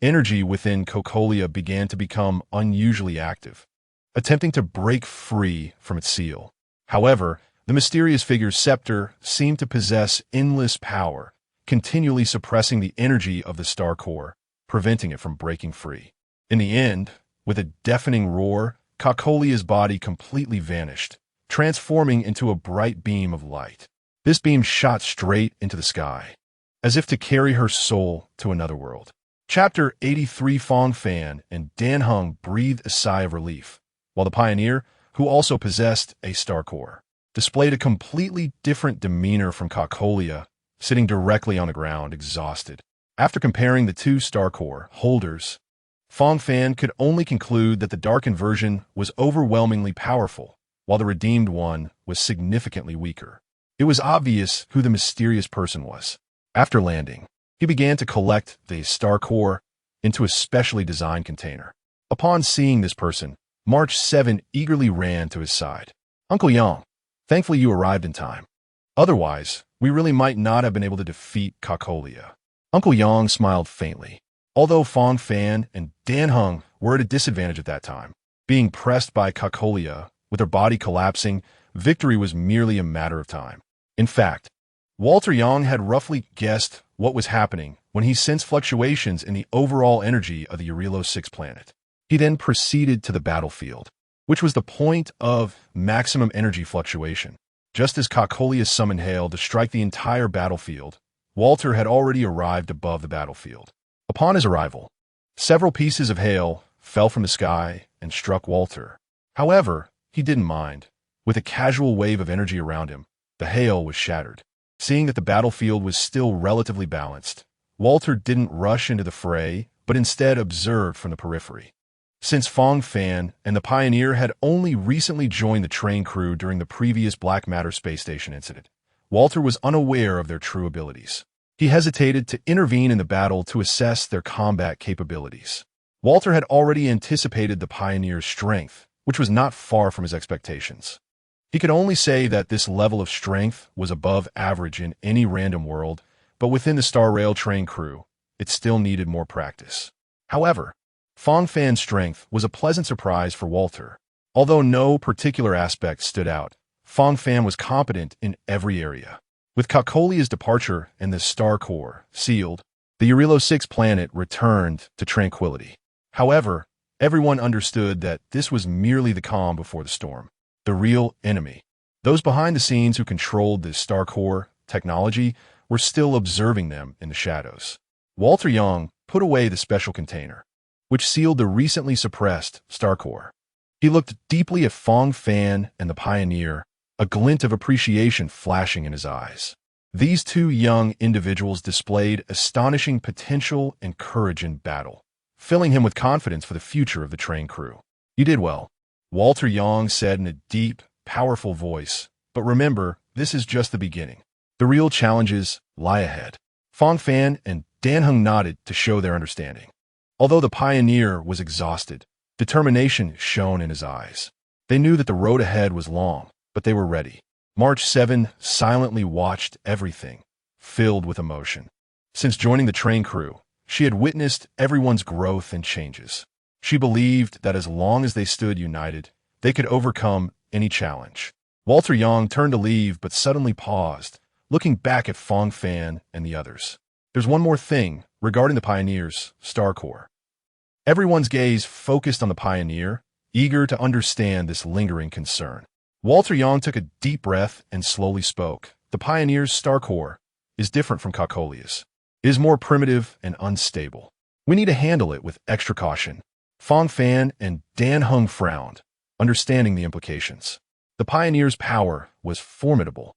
energy within Kokolia began to become unusually active, attempting to break free from its seal. However, the mysterious figure's scepter seemed to possess endless power, continually suppressing the energy of the star core, preventing it from breaking free. In the end, with a deafening roar, Kokolia's body completely vanished, transforming into a bright beam of light. This beam shot straight into the sky, as if to carry her soul to another world. Chapter 83. Fang Fan and Danheng breathed a sigh of relief, while the pioneer, who also possessed a star core, displayed a completely different demeanor from Kokolia, sitting directly on the ground, exhausted. After comparing the two star core holders, Fang Fan could only conclude that the darkened version was overwhelmingly powerful, while the redeemed one was significantly weaker. It was obvious who the mysterious person was. After landing, he began to collect the star core into a specially designed container. Upon seeing this person, March 7 eagerly ran to his side. "Uncle Yang, thankfully you arrived in time. Otherwise, we really might not have been able to defeat Kokolia." Uncle Yang smiled faintly. Although Fang Fan and Danheng were at a disadvantage at that time, being pressed by Kokolia, with her body collapsing, victory was merely a matter of time. In fact, Walter Yang had roughly guessed what was happening when he sensed fluctuations in the overall energy of the Eurilo 6 planet. He then proceeded to the battlefield, which was the point of maximum energy fluctuation. Just as Kokolia summoned hail to strike the entire battlefield, Walter had already arrived above the battlefield. Upon his arrival, several pieces of hail fell from the sky and struck Walter. However, he didn't mind. With a casual wave of energy around him, the hail was shattered. Seeing that the battlefield was still relatively balanced, Walter didn't rush into the fray, but instead observed from the periphery. Since Fang Fan and the Pioneer had only recently joined the train crew during the previous Black Matter space station incident, Walter was unaware of their true abilities. He hesitated to intervene in the battle to assess their combat capabilities. Walter had already anticipated the Pioneer's strength, which was not far from his expectations. He could only say that this level of strength was above average in any random world, but within the Star Rail train crew, it still needed more practice. However, Fang Fan's strength was a pleasant surprise for Walter. Although no particular aspect stood out, Fang Fan was competent in every area. With Kokolia's departure and the star core sealed, the Eurilo 6 planet returned to tranquility. However, everyone understood that this was merely the calm before the storm. The real enemy, those behind the scenes who controlled the star core technology, were still observing them in the shadows. Walter Yang put away the special container, which sealed the recently suppressed star core. He looked deeply at Fang Fan and the Pioneer, a glint of appreciation flashing in his eyes. These two young individuals displayed astonishing potential and courage in battle, filling him with confidence for the future of the train crew. "You did well," Walter Yang said in a deep, powerful voice. "But remember, this is just the beginning. The real challenges lie ahead." Fang Fan and Dan Heng nodded to show their understanding. Although the pioneer was exhausted, determination shone in his eyes. They knew that the road ahead was long, but they were ready. March 7 silently watched everything, filled with emotion. Since joining the train crew, she had witnessed everyone's growth and changes. She believed that as long as they stood united, they could overcome any challenge. Walter Yang turned to leave but suddenly paused, looking back at Fang Fan and the others. "There's one more thing regarding the Pioneers' Star Corps." Everyone's gaze focused on the Pioneer, eager to understand this lingering concern. Walter Yang took a deep breath and slowly spoke. "The Pioneers' Star Corps is different from Kakolia's. It is more primitive and unstable. We need to handle it with extra caution." Fang Fan and Dan Heng frowned, understanding the implications. The Pioneer's power was formidable,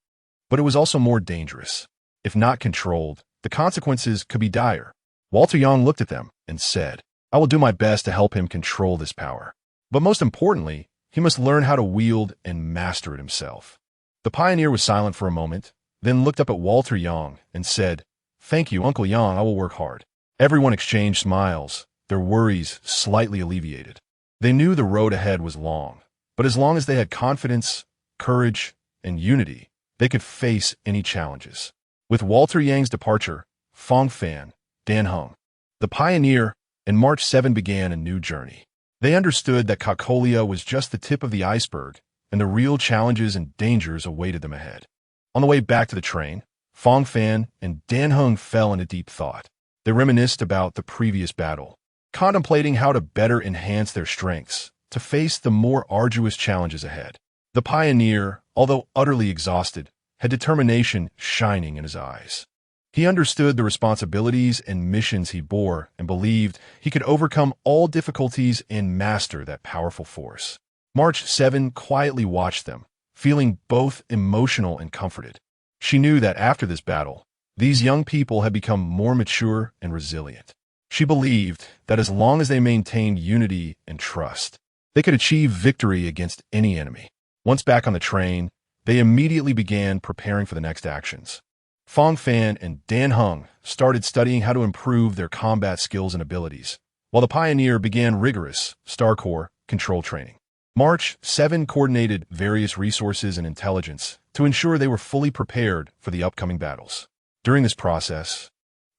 but it was also more dangerous. If not controlled, the consequences could be dire. Walter Yang looked at them and said, "I will do my best to help him control this power. But most importantly, he must learn how to wield and master it himself." The Pioneer was silent for a moment, then looked up at Walter Yang and said, "Thank you, Uncle Yang, I will work hard." Everyone exchanged smiles, their worries slightly alleviated. They knew the road ahead was long, but as long as they had confidence, courage, and unity, they could face any challenges. With Walter Yang's departure, Fang Fan, Dan Heng, the Pioneer, and March 7 began a new journey. They understood that Kakolia was just the tip of the iceberg, and the real challenges and dangers awaited them ahead. On the way back to the train, Fang Fan and Dan Heng fell into deep thought. They reminisced about the previous battle, contemplating how to better enhance their strengths to face the more arduous challenges ahead. The Pioneer, although utterly exhausted, had determination shining in his eyes. He understood the responsibilities and missions he bore and believed he could overcome all difficulties and master that powerful force. March 7 quietly watched them, feeling both emotional and comforted. She knew that after this battle, these young people had become more mature and resilient. She believed that as long as they maintained unity and trust, they could achieve victory against any enemy. Once back on the train, they immediately began preparing for the next actions. Fang Fan and Dan Heng started studying how to improve their combat skills and abilities, while the Pioneer began rigorous Star Corps control training. March 7 coordinated various resources and intelligence to ensure they were fully prepared for the upcoming battles. During this process,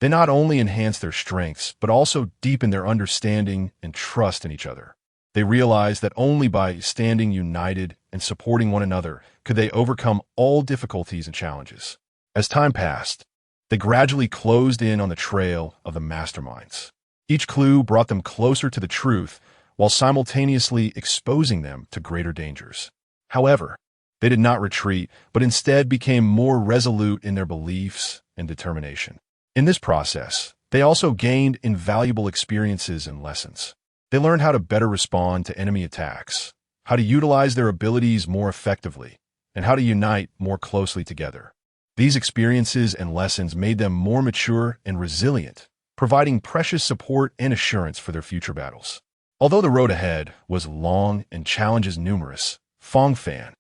they not only enhanced their strengths, but also deepened their understanding and trust in each other. They realized that only by standing united and supporting one another could they overcome all difficulties and challenges. As time passed, they gradually closed in on the trail of the masterminds. Each clue brought them closer to the truth while simultaneously exposing them to greater dangers. However, they did not retreat, but instead became more resolute in their beliefs and determination. In this process, they also gained invaluable experiences and lessons. They learned how to better respond to enemy attacks, how to utilize their abilities more effectively, and how to unite more closely together. These experiences and lessons made them more mature and resilient, providing precious support and assurance for their future battles. Although the road ahead was long and challenges numerous, Fang Fan,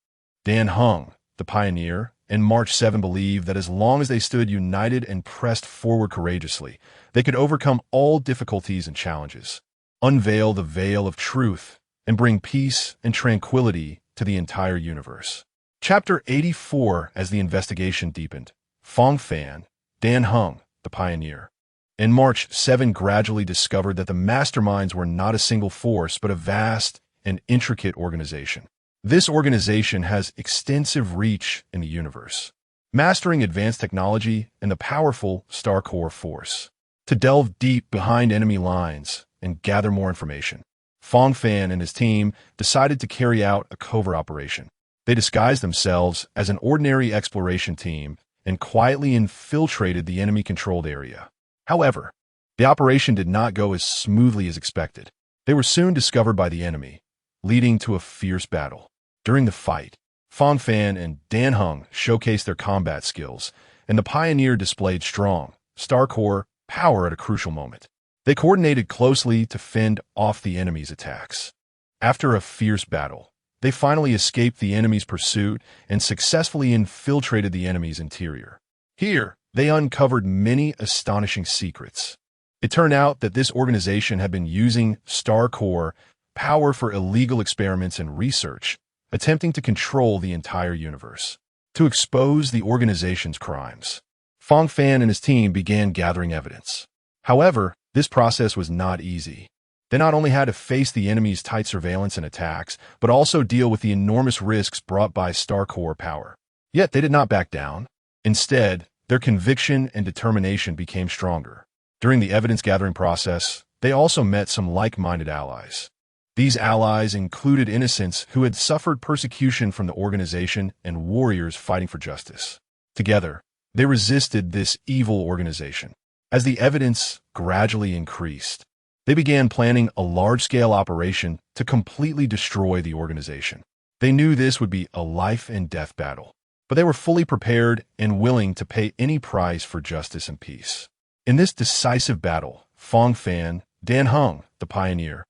Dan Heng, the Pioneer, and March 7 believed that as long as they stood united and pressed forward courageously, they could overcome all difficulties and challenges, unveil the veil of truth, and bring peace and tranquility to the entire universe. Chapter 84. As the investigation deepened, Fang Fan, Dan Heng, the Pioneer, and March 7 gradually discovered that the masterminds were not a single force, but a vast and intricate organization. This organization has extensive reach in the universe, mastering advanced technology and the powerful Star Corps force. To delve deep behind enemy lines and gather more information, Fang Fan and his team decided to carry out a covert operation. They disguised themselves as an ordinary exploration team and quietly infiltrated the enemy-controlled area. However, the operation did not go as smoothly as expected. They were soon discovered by the enemy, leading to a fierce battle. During the fight, Fang Fan and Dan Heng showcased their combat skills, and the Pioneer displayed strong Star Corps power at a crucial moment. They coordinated closely to fend off the enemy's attacks. After a fierce battle, they finally escaped the enemy's pursuit and successfully infiltrated the enemy's interior. Here, they uncovered many astonishing secrets. It turned out that this organization had been using Star Core power for illegal experiments and research, attempting to control the entire universe. To expose the organization's crimes, Fang Fan and his team began gathering evidence. However, this process was not easy. They not only had to face the enemy's tight surveillance and attacks, but also deal with the enormous risks brought by Star Core power. Yet they did not back down. Instead, their conviction and determination became stronger. During the evidence-gathering process, they also met some like-minded allies. These allies included innocents who had suffered persecution from the organization and warriors fighting for justice. Together, they resisted this evil organization. As the evidence gradually increased, they began planning a large-scale operation to completely destroy the organization. They knew this would be a life-and-death battle, but they were fully prepared and willing to pay any price for justice and peace. In this decisive battle, Fang Fan, Dan Heng, the pioneer,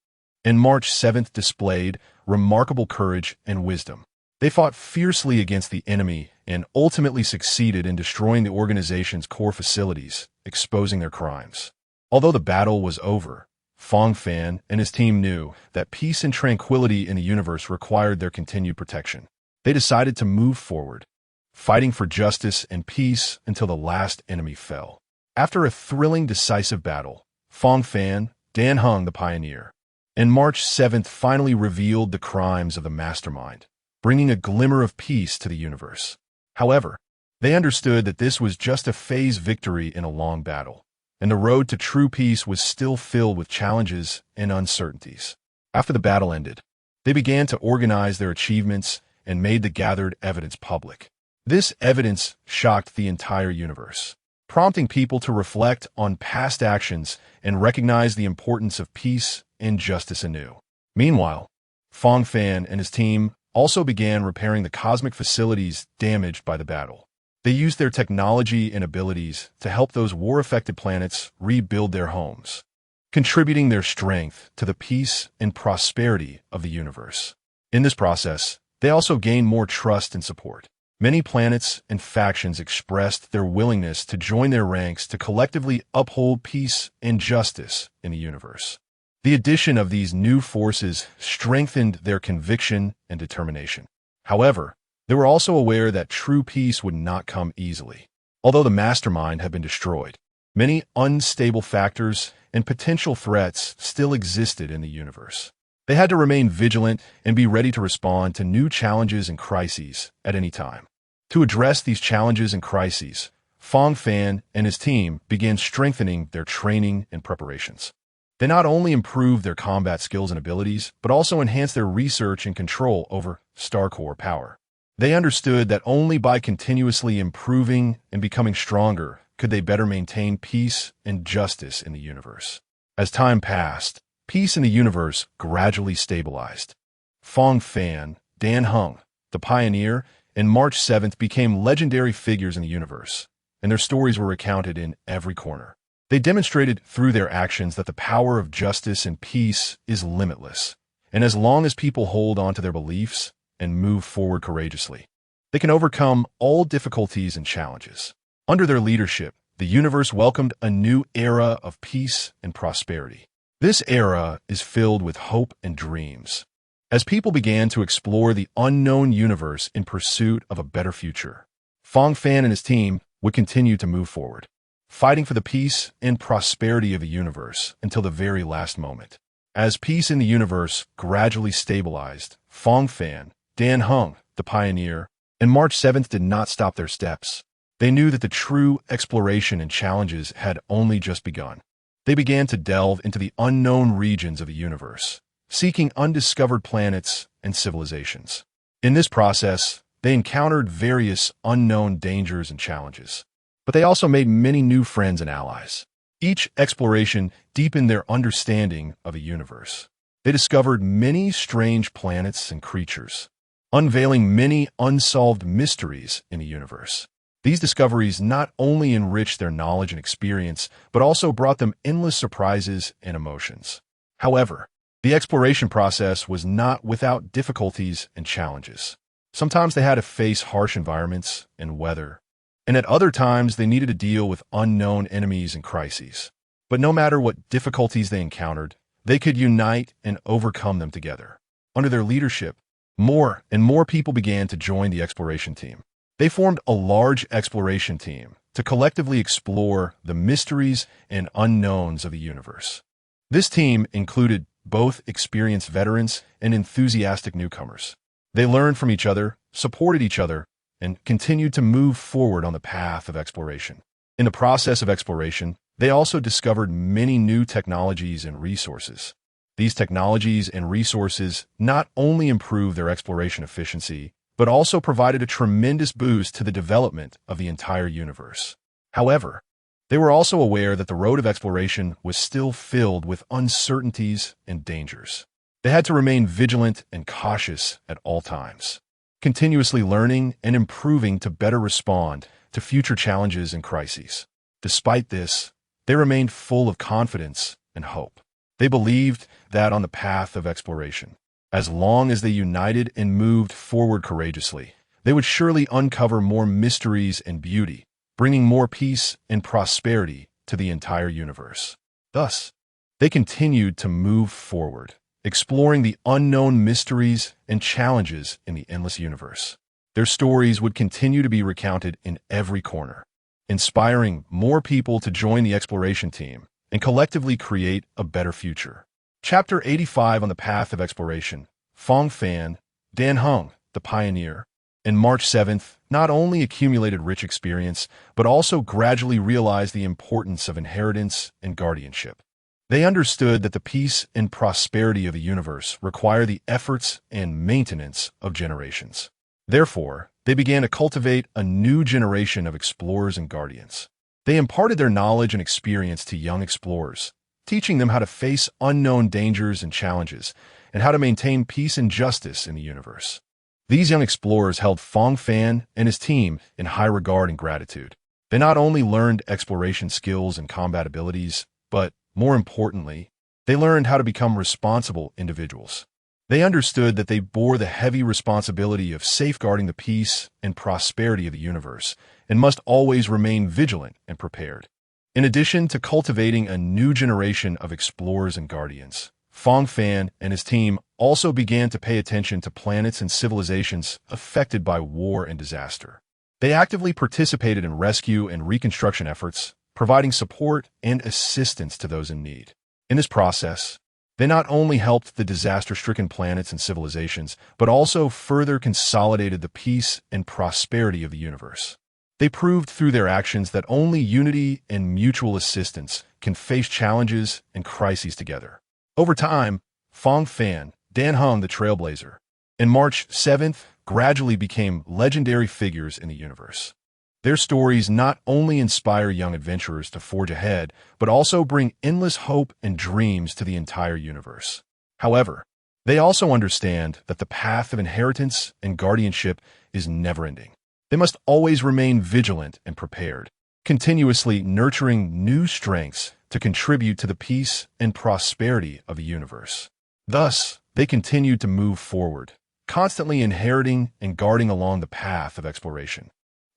and March 7th displayed remarkable courage and wisdom. They fought fiercely against the enemy and ultimately succeeded in destroying the organization's core facilities, exposing their crimes. Although the battle was over, Fang Fan and his team knew that peace and tranquility in the universe required their continued protection. They decided to move forward, fighting for justice and peace until the last enemy fell. After a thrilling, decisive battle, Fang Fan, Dan Heng, the pioneer, and March 7th finally revealed the crimes of the mastermind, bringing a glimmer of peace to the universe. However, they understood that this was just a phase victory in a long battle, and the road to true peace was still filled with challenges and uncertainties. After the battle ended, they began to organize their achievements and made the gathered evidence public. This evidence shocked the entire universe, prompting people to reflect on past actions and recognize the importance of peace and justice anew. Meanwhile, Fang Fan and his team also began repairing the cosmic facilities damaged by the battle. They used their technology and abilities to help those war-affected planets rebuild their homes, contributing their strength to the peace and prosperity of the universe. In this process, they also gained more trust and support. Many planets and factions expressed their willingness to join their ranks to collectively uphold peace and justice in the universe. The addition of these new forces strengthened their conviction and determination. However, they were also aware that true peace would not come easily. Although the mastermind had been destroyed, many unstable factors and potential threats still existed in the universe. They had to remain vigilant and be ready to respond to new challenges and crises at any time. To address these challenges and crises, Fang Fan and his team began strengthening their training and preparations. They not only improved their combat skills and abilities, but also enhanced their research and control over Star Core power. They understood that only by continuously improving and becoming stronger could they better maintain peace and justice in the universe. As time passed, peace in the universe gradually stabilized. Fang Fan, Dan Heng, the pioneer, and March 7th became legendary figures in the universe, and their stories were recounted in every corner. They demonstrated through their actions that the power of justice and peace is limitless, and as long as people hold on to their beliefs and move forward courageously, they can overcome all difficulties and challenges. Under their leadership, the universe welcomed a new era of peace and prosperity. This era is filled with hope and dreams, as people began to explore the unknown universe in pursuit of a better future. Fang Fan and his team would continue to move forward, fighting for the peace and prosperity of the universe until the very last moment. As peace in the universe gradually stabilized, Fang Fan, Dan Heng, the pioneer, and March 7th did not stop their steps. They knew that the true exploration and challenges had only just begun. They began to delve into the unknown regions of the universe, seeking undiscovered planets and civilizations. In this process, they encountered various unknown dangers and challenges, but they also made many new friends and allies. Each exploration deepened their understanding of the universe. They discovered many strange planets and creatures, unveiling many unsolved mysteries in the universe. These discoveries not only enriched their knowledge and experience, but also brought them endless surprises and emotions. However, the exploration process was not without difficulties and challenges. Sometimes they had to face harsh environments and weather, and at other times they needed to deal with unknown enemies and crises. But no matter what difficulties they encountered, they could unite and overcome them together. Under their leadership, more and more people began to join the exploration team. They formed a large exploration team to collectively explore the mysteries and unknowns of the universe. This team included both experienced veterans and enthusiastic newcomers. They learned from each other, supported each other, and continued to move forward on the path of exploration. In the process of exploration, they also discovered many new technologies and resources. These technologies and resources not only improved their exploration efficiency, but also provided a tremendous boost to the development of the entire universe. However, they were also aware that the road of exploration was still filled with uncertainties and dangers. They had to remain vigilant and cautious at all times, continuously learning and improving to better respond to future challenges and crises. Despite this, they remained full of confidence and hope. They believed that on the path of exploration, as long as they united and moved forward courageously, they would surely uncover more mysteries and beauty, bringing more peace and prosperity to the entire universe. Thus, they continued to move forward, exploring the unknown mysteries and challenges in the endless universe. Their stories would continue to be recounted in every corner, inspiring more people to join the exploration team and collectively create a better future. Chapter 85 on the path of exploration. Fang Fan, Dan Heng, the pioneer, and March 7th not only accumulated rich experience, but also gradually realized the importance of inheritance and guardianship. They understood that the peace and prosperity of the universe require the efforts and maintenance of generations. Therefore, they began to cultivate a new generation of explorers and guardians. They imparted their knowledge and experience to young explorers, teaching them how to face unknown dangers and challenges, and how to maintain peace and justice in the universe. These young explorers held Fang Fan and his team in high regard and gratitude. They not only learned exploration skills and combat abilities, but, more importantly, they learned how to become responsible individuals. They understood that they bore the heavy responsibility of safeguarding the peace and prosperity of the universe, and must always remain vigilant and prepared. In addition to cultivating a new generation of explorers and guardians, Fang Fan and his team also began to pay attention to planets and civilizations affected by war and disaster. They actively participated in rescue and reconstruction efforts, providing support and assistance to those in need. In this process, they not only helped the disaster-stricken planets and civilizations, but also further consolidated the peace and prosperity of the universe. They proved through their actions that only unity and mutual assistance can face challenges and crises together. Over time, Fang Fan, Dan Heng the Trailblazer, and March 7th gradually became legendary figures in the universe. Their stories not only inspire young adventurers to forge ahead, but also bring endless hope and dreams to the entire universe. However, they also understand that the path of inheritance and guardianship is never-ending. They must always remain vigilant and prepared, continuously nurturing new strengths to contribute to the peace and prosperity of the universe. Thus, they continued to move forward, constantly inheriting and guarding along the path of exploration.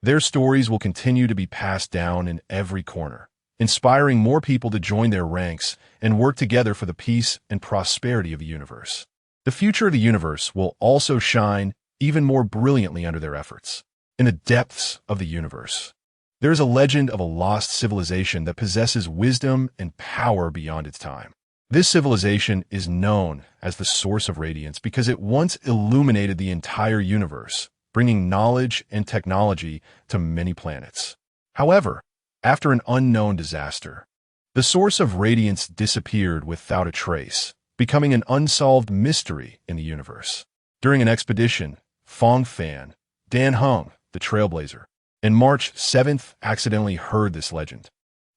Their stories will continue to be passed down in every corner, inspiring more people to join their ranks and work together for the peace and prosperity of the universe. The future of the universe will also shine even more brilliantly under their efforts. In the depths of the universe, there is a legend of a lost civilization that possesses wisdom and power beyond its time. This civilization is known as the Source of Radiance because it once illuminated the entire universe, bringing knowledge and technology to many planets. However, after an unknown disaster, the Source of Radiance disappeared without a trace, becoming an unsolved mystery in the universe. During an expedition, Fang Fan, Dan Heng, the Trailblazer, and March 7th accidentally heard this legend.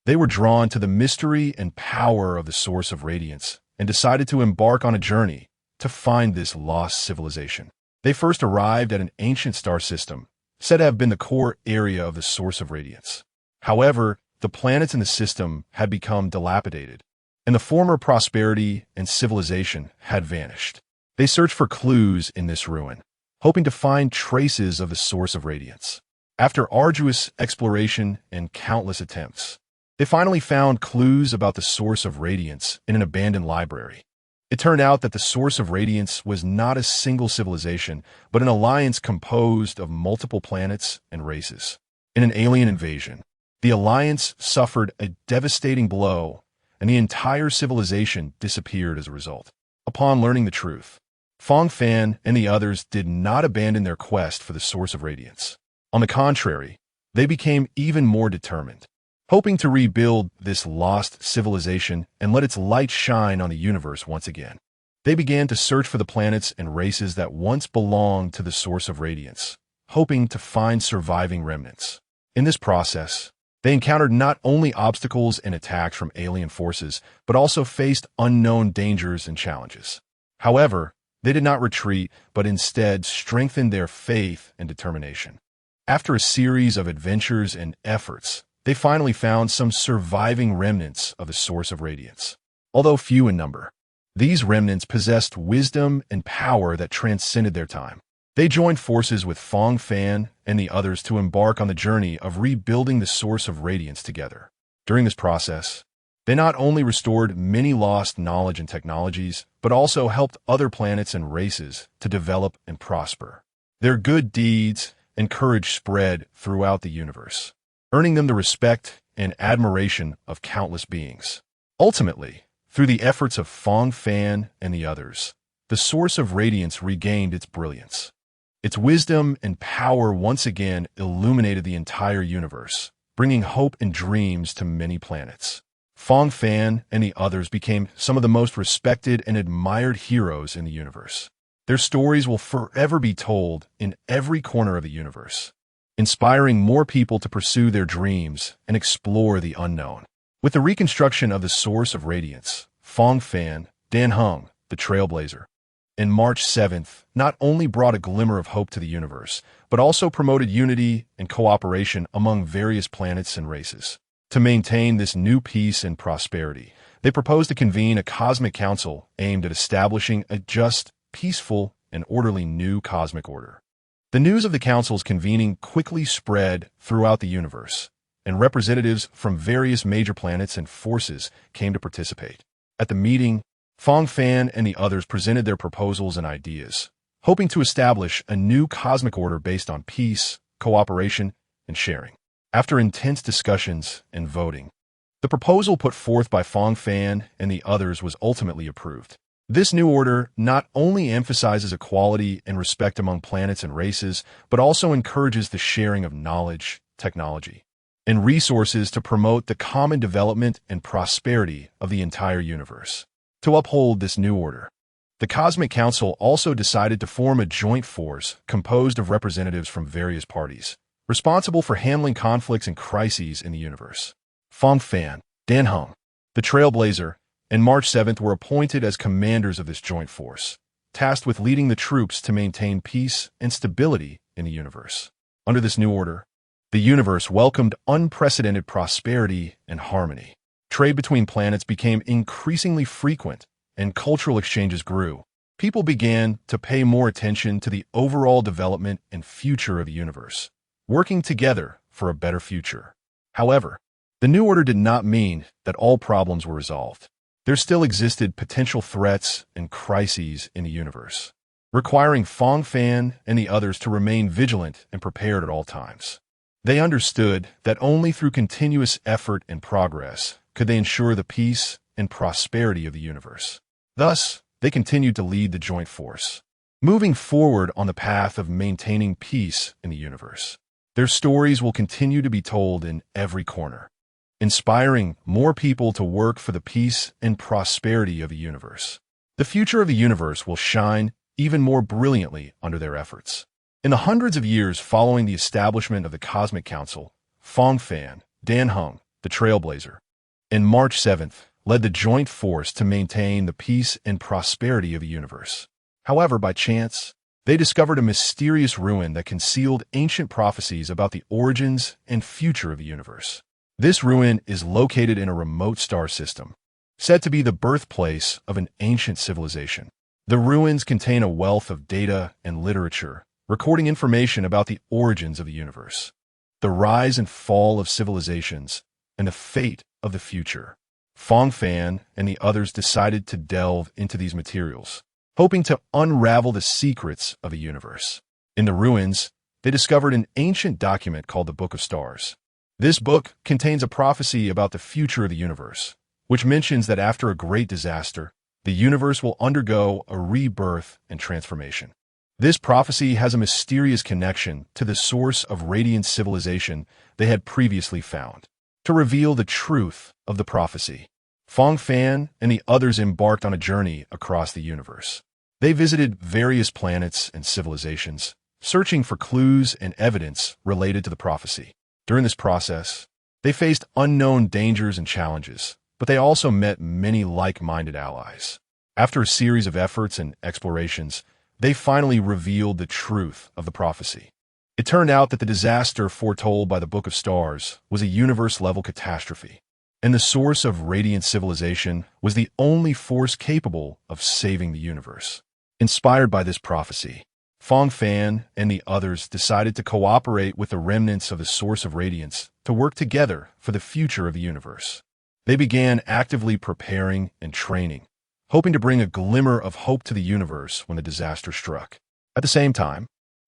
They were drawn to the mystery and power of the Source of Radiance and decided to embark on a journey to find this lost civilization. They first arrived at an ancient star system, said to have been the core area of the source of radiance. However, the planets in the system had become dilapidated, and the former prosperity and civilization had vanished. They searched for clues in this ruin, hoping to find traces of the source of radiance. After arduous exploration and countless attempts, they finally found clues about the source of radiance in an abandoned library. It turned out that the source of radiance was not a single civilization, but an alliance composed of multiple planets and races. In an alien invasion, the alliance suffered a devastating blow, and the entire civilization disappeared as a result. Upon learning the truth, Fang Fan and the others did not abandon their quest for the source of radiance. On the contrary, they became even more determined, hoping to rebuild this lost civilization and let its light shine on the universe once again. They began to search for the planets and races that once belonged to the source of radiance, hoping to find surviving remnants. In this process, they encountered not only obstacles and attacks from alien forces, but also faced unknown dangers and challenges. However, they did not retreat, but instead strengthened their faith and determination. After a series of adventures and efforts, they finally found some surviving remnants of the source of radiance. Although few in number, these remnants possessed wisdom and power that transcended their time. They joined forces with Fang Fan and the others to embark on the journey of rebuilding the source of radiance together. During this process, they not only restored many lost knowledge and technologies, but also helped other planets and races to develop and prosper. Their good deeds and courage spread throughout the universe, earning them the respect and admiration of countless beings. Ultimately, through the efforts of Fang Fan and the others, the source of radiance regained its brilliance. Its wisdom and power once again illuminated the entire universe, bringing hope and dreams to many planets. Fang Fan and the others became some of the most respected and admired heroes in the universe. Their stories will forever be told in every corner of the universe, inspiring more people to pursue their dreams and explore the unknown. With the reconstruction of the source of radiance, Fang Fan, the trailblazer, and March 7th not only brought a glimmer of hope to the universe, but also promoted unity and cooperation among various planets and races. To maintain this new peace and prosperity, they proposed to convene a cosmic council aimed at establishing a just, peaceful, and orderly new cosmic order. The news of the council's convening quickly spread throughout the universe, and representatives from various major planets and forces came to participate. At the meeting, Fang Fan and the others presented their proposals and ideas, hoping to establish a new cosmic order based on peace, cooperation, and sharing. After intense discussions and voting, the proposal put forth by Fang Fan and the others was ultimately approved. This new order not only emphasizes equality and respect among planets and races, but also encourages the sharing of knowledge, technology, and resources to promote the common development and prosperity of the entire universe. To uphold this new order, the Cosmic Council also decided to form a joint force composed of representatives from various parties, responsible for handling conflicts and crises in the universe. Fang Fan, the trailblazer, and March 7th were appointed as commanders of this joint force, tasked with leading the troops to maintain peace and stability in the universe. Under this new order, the universe welcomed unprecedented prosperity and harmony. Trade between planets became increasingly frequent, and cultural exchanges grew. People began to pay more attention to the overall development and future of the universe, working together for a better future. However, the new order did not mean that all problems were resolved. There still existed potential threats and crises in the universe, requiring Fang Fan and the others to remain vigilant and prepared at all times. They understood that only through continuous effort and progress could they ensure the peace and prosperity of the universe. Thus, they continued to lead the joint force, moving forward on the path of maintaining peace in the universe. Their stories will continue to be told in every corner, inspiring more people to work for the peace and prosperity of the universe. The future of the universe will shine even more brilliantly under their efforts. In the hundreds of years following the establishment of the Cosmic Council, Fang Fan, the trailblazer, and March 7th led the joint force to maintain the peace and prosperity of the universe. However, by chance, They discovered a mysterious ruin that concealed ancient prophecies about the origins and future of the universe. This ruin is located in a remote star system, said to be the birthplace of an ancient civilization. The ruins contain a wealth of data and literature, recording information about the origins of the universe, the rise and fall of civilizations, and the fate of the future. Fang Fan and the others decided to delve into these materials, hoping to unravel the secrets of the universe. In the ruins, they discovered an ancient document called the Book of Stars. This book contains a prophecy about the future of the universe, which mentions that after a great disaster, the universe will undergo a rebirth and transformation. This prophecy has a mysterious connection to the source of radiant civilization they had previously found. To reveal the truth of the prophecy, Fang Fan and the others embarked on a journey across the universe. They visited various planets and civilizations, searching for clues and evidence related to the prophecy. During this process, they faced unknown dangers and challenges, but they also met many like-minded allies. After a series of efforts and explorations, they finally revealed the truth of the prophecy. It turned out that the disaster foretold by the Book of Stars was a universe-level catastrophe, and the source of radiant civilization was the only force capable of saving the universe. Inspired by this prophecy, Fang Fan and the others decided to cooperate with the remnants of the source of radiance to work together for the future of the universe. They began actively preparing and training, hoping to bring a glimmer of hope to the universe when the disaster struck. At the same time,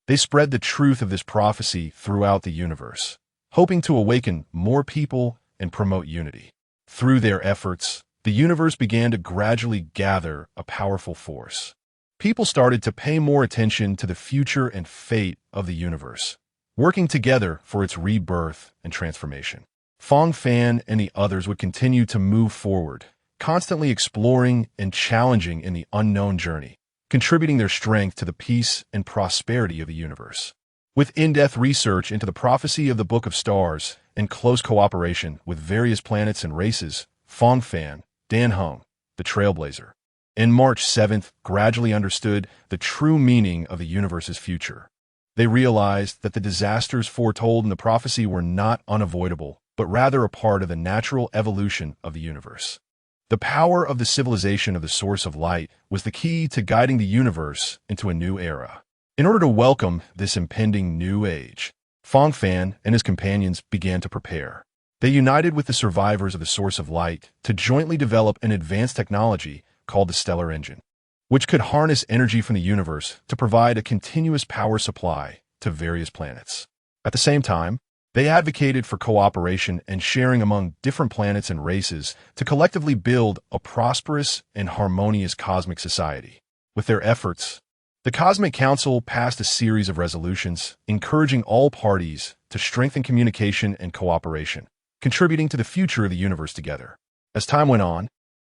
they spread the truth of this prophecy throughout the universe, hoping to awaken more people and promote unity. Through their efforts, the universe began to gradually gather a powerful force. People started to pay more attention to the future and fate of the universe, working together for its rebirth and transformation. Fang Fan and the others would continue to move forward, constantly exploring and challenging in the unknown journey, contributing their strength to the peace and prosperity of the universe. With in-depth research into the prophecy of the Book of Stars and close cooperation with various planets and races, Fang Fan, Dan Heng, the Trailblazer, and March 7th gradually understood the true meaning of the universe's future. They realized that the disasters foretold in the prophecy were not unavoidable, but rather a part of the natural evolution of the universe. The power of the civilization of the Source of Light was the key to guiding the universe into a new era. In order to welcome this impending new age, Fang Fan and his companions began to prepare. They united with the survivors of the Source of Light to jointly develop an advanced technology called the Stellar Engine, which could harness energy from the universe to provide a continuous power supply to various planets. At the same time, they advocated for cooperation and sharing among different planets and races to collectively build a prosperous and harmonious cosmic society. With their efforts, the Cosmic Council passed a series of resolutions encouraging all parties to strengthen communication and cooperation, contributing to the future of the universe together. As time went on,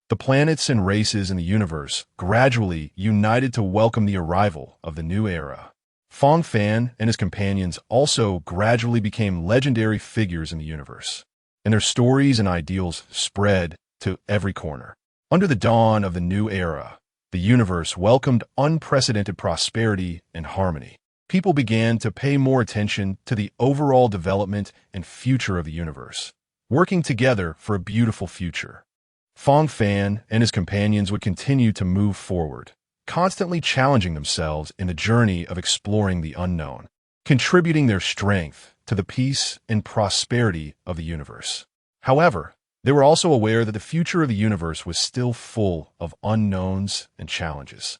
the planets and races in the universe gradually united to welcome the arrival of the new era. Fang Fan and his companions also gradually became legendary figures in the universe, and their stories and ideals spread to every corner. Under the dawn of the new era, the universe welcomed unprecedented prosperity and harmony. People began to pay more attention to the overall development and future of the universe, working together for a beautiful future. Fang Fan and his companions would continue to move forward, constantly challenging themselves in the journey of exploring the unknown, contributing their strength to the peace and prosperity of the universe. However, they were also aware that the future of the universe was still full of unknowns and challenges.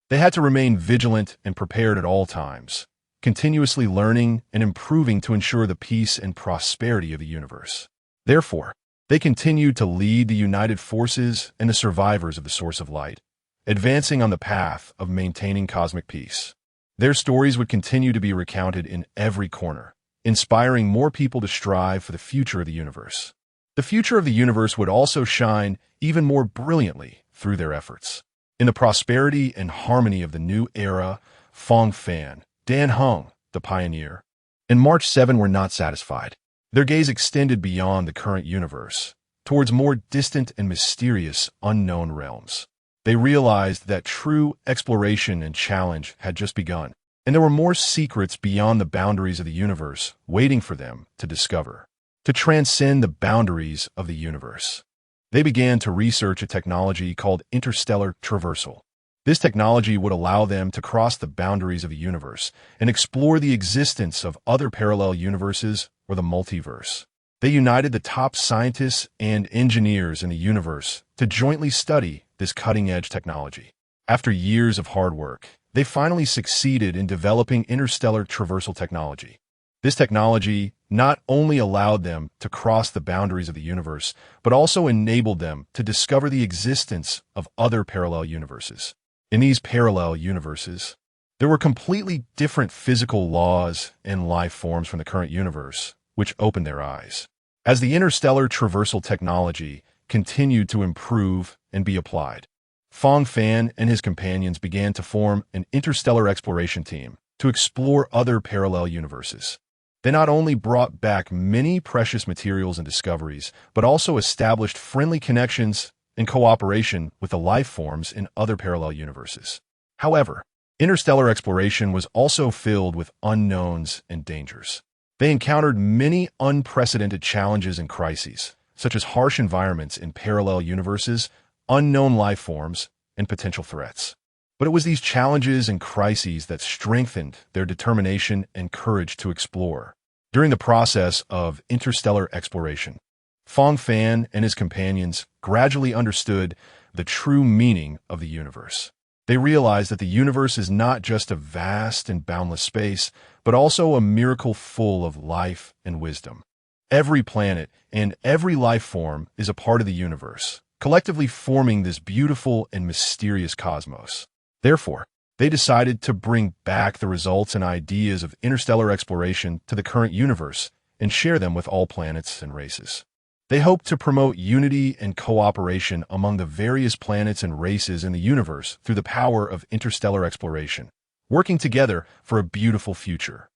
They had to remain vigilant and prepared at all times, continuously learning and improving to ensure the peace and prosperity of the universe. Therefore, they continued to lead the united forces and the survivors of the Source of Light, advancing on the path of maintaining cosmic peace. Their stories would continue to be recounted in every corner, inspiring more people to strive for the future of the universe. The future of the universe would also shine even more brilliantly through their efforts. In the prosperity and harmony of the new era, Fang Fan, Dan Heng, the pioneer, and March 7 were not satisfied. Their gaze extended beyond the current universe, towards more distant and mysterious unknown realms. They realized that true exploration and challenge had just begun. and there were more secrets beyond the boundaries of the universe waiting for them to discover. To transcend the boundaries of the universe, they began to research a technology called interstellar traversal. This technology would allow them to cross the boundaries of the universe and explore the existence of other parallel universes or the multiverse. They united the top scientists and engineers in the universe to jointly study this cutting-edge technology. After years of hard work, they finally succeeded in developing interstellar traversal technology. This technology not only allowed them to cross the boundaries of the universe, but also enabled them to discover the existence of other parallel universes. In these parallel universes, there were completely different physical laws and life forms from the current universe, which opened their eyes. As the interstellar traversal technology continued to improve and be applied, Fang Fan and his companions began to form an interstellar exploration team to explore other parallel universes. They not only brought back many precious materials and discoveries, but also established friendly connections and cooperation with the life forms in other parallel universes. However, interstellar exploration was also filled with unknowns and dangers. They encountered many unprecedented challenges and crises, such as harsh environments in parallel universes, unknown life forms, and potential threats. But it was these challenges and crises that strengthened their determination and courage to explore. During the process of interstellar exploration, Fang Fan and his companions gradually understood the true meaning of the universe. They realized that the universe is not just a vast and boundless space, but also a miracle full of life and wisdom. Every planet and every life form is a part of the universe, collectively forming this beautiful and mysterious cosmos. Therefore, they decided to bring back the results and ideas of interstellar exploration to the current universe and share them with all planets and races. They hoped to promote unity and cooperation among the various planets and races in the universe through the power of interstellar exploration, working together for a beautiful future.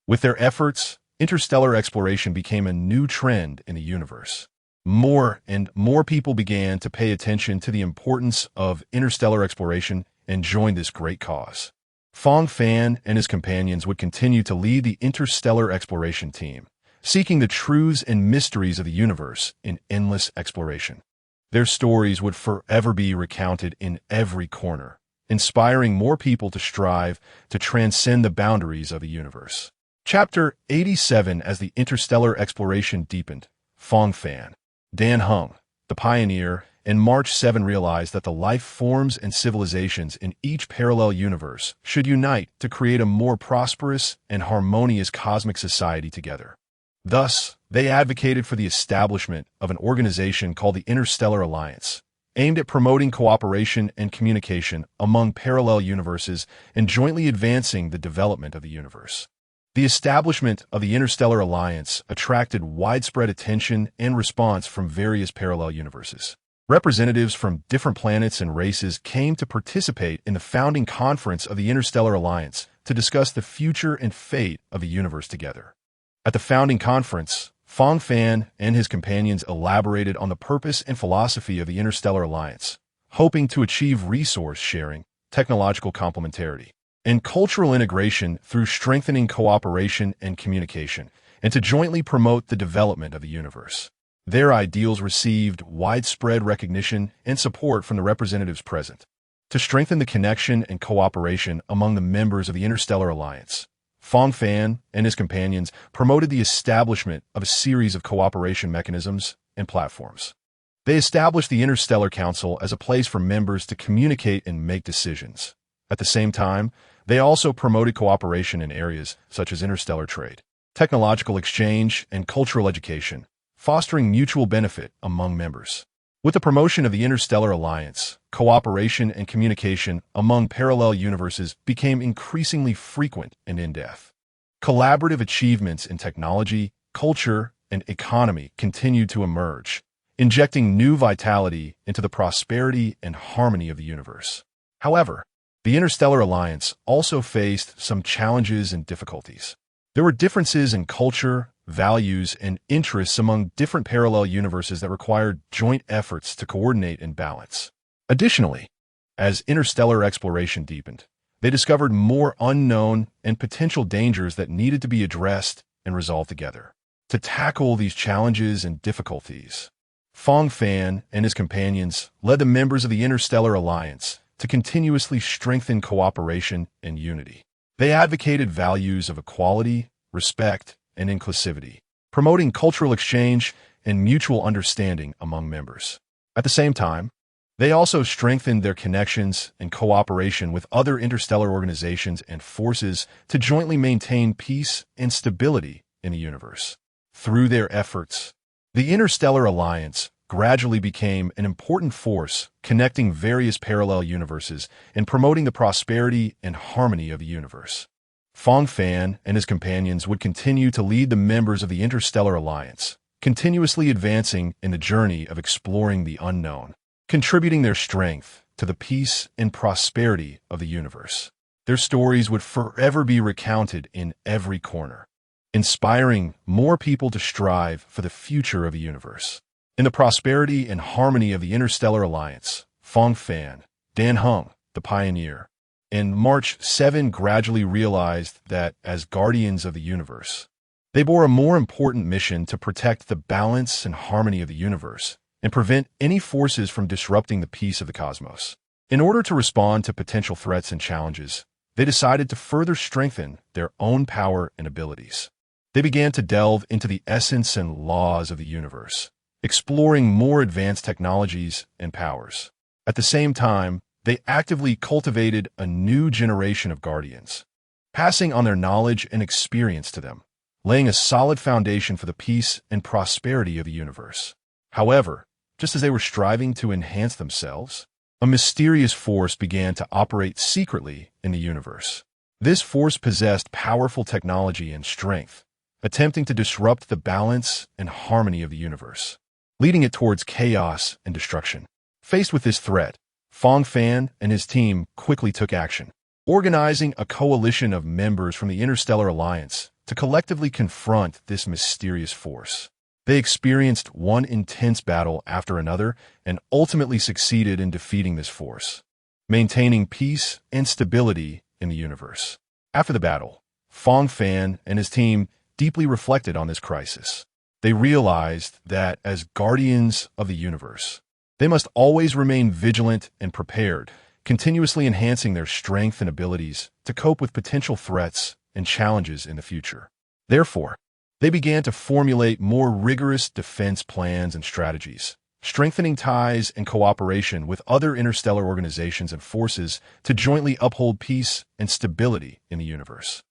With their efforts, interstellar exploration became a new trend in the universe. More and more people began to pay attention to the importance of interstellar exploration and joined this great cause. Fang Fan and his companions would continue to lead the interstellar exploration team, seeking the truths and mysteries of the universe in endless exploration. Their stories would forever be recounted in every corner, inspiring more people to strive to transcend the boundaries of the universe. Chapter 87. As the interstellar exploration deepened, Fang Fan, Dan Hung, the pioneer, and March 7 realized that the life forms and civilizations in each parallel universe should unite to create a more prosperous and harmonious cosmic society together. Thus, they advocated for the establishment of an organization called the Interstellar Alliance, aimed at promoting cooperation and communication among parallel universes and jointly advancing the development of the universe. The establishment of the Interstellar Alliance attracted widespread attention and response from various parallel universes. Representatives from different planets and races came to participate in the founding conference of the Interstellar Alliance to discuss the future and fate of the universe together. At the founding conference, Fang Fan and his companions elaborated on the purpose and philosophy of the Interstellar Alliance, hoping to achieve resource sharing, technological complementarity, and cultural integration through strengthening cooperation and communication, and to jointly promote the development of the universe. Their ideals received widespread recognition and support from the representatives present. To strengthen the connection and cooperation among the members of the Interstellar Alliance, Fang Fan and his companions promoted the establishment of a series of cooperation mechanisms and platforms. They established the Interstellar Council as a place for members to communicate and make decisions. At the same time, they also promoted cooperation in areas such as interstellar trade, technological exchange, and cultural education, fostering mutual benefit among members. With the promotion of the Interstellar Alliance, cooperation and communication among parallel universes became increasingly frequent and in-depth. Collaborative achievements in technology, culture, and economy continued to emerge, injecting new vitality into the prosperity and harmony of the universe. However, the Interstellar Alliance also faced some challenges and difficulties. There were differences in culture, values, and interests among different parallel universes that required joint efforts to coordinate and balance. Additionally, as interstellar exploration deepened, They discovered more unknown and potential dangers that needed to be addressed and resolved together. To tackle these challenges and difficulties, Fang Fan and his companions led the members of the Interstellar Alliance to continuously strengthen cooperation and unity. They advocated values of equality, respect, and inclusivity, promoting cultural exchange and mutual understanding among members. At the same time, they also strengthened their connections and cooperation with other interstellar organizations and forces to jointly maintain peace and stability in the universe. Through their efforts, the Interstellar Alliance gradually became an important force connecting various parallel universes and promoting the prosperity and harmony of the universe. Fang Fan and his companions would continue to lead the members of the Interstellar Alliance, continuously advancing in the journey of exploring the unknown, contributing their strength to the peace and prosperity of the universe. Their stories would forever be recounted in every corner, inspiring more people to strive for the future of the universe. In the prosperity and harmony of the Interstellar Alliance, Fang Fan, Dan Heng, the pioneer, and March 7 gradually realized that, as guardians of the universe, they bore a more important mission to protect the balance and harmony of the universe and prevent any forces from disrupting the peace of the cosmos. In order to respond to potential threats and challenges, they decided to further strengthen their own power and abilities. They began to delve into the essence and laws of the universe, exploring more advanced technologies and powers. At the same time, they actively cultivated a new generation of guardians, passing on their knowledge and experience to them, laying a solid foundation for the peace and prosperity of the universe. However, just as they were striving to enhance themselves, a mysterious force began to operate secretly in the universe. This force possessed powerful technology and strength, attempting to disrupt the balance and harmony of the universe, leading it towards chaos and destruction. Faced with this threat, Fang Fan and his team quickly took action, organizing a coalition of members from the Interstellar Alliance to collectively confront this mysterious force. They experienced one intense battle after another and ultimately succeeded in defeating this force, maintaining peace and stability in the universe. After the battle, Fang Fan and his team deeply reflected on this crisis. They realized that, as guardians of the universe, they must always remain vigilant and prepared, continuously enhancing their strength and abilities to cope with potential threats and challenges in the future. Therefore, they began to formulate more rigorous defense plans and strategies, strengthening ties and cooperation with other interstellar organizations and forces to jointly uphold peace and stability in the universe.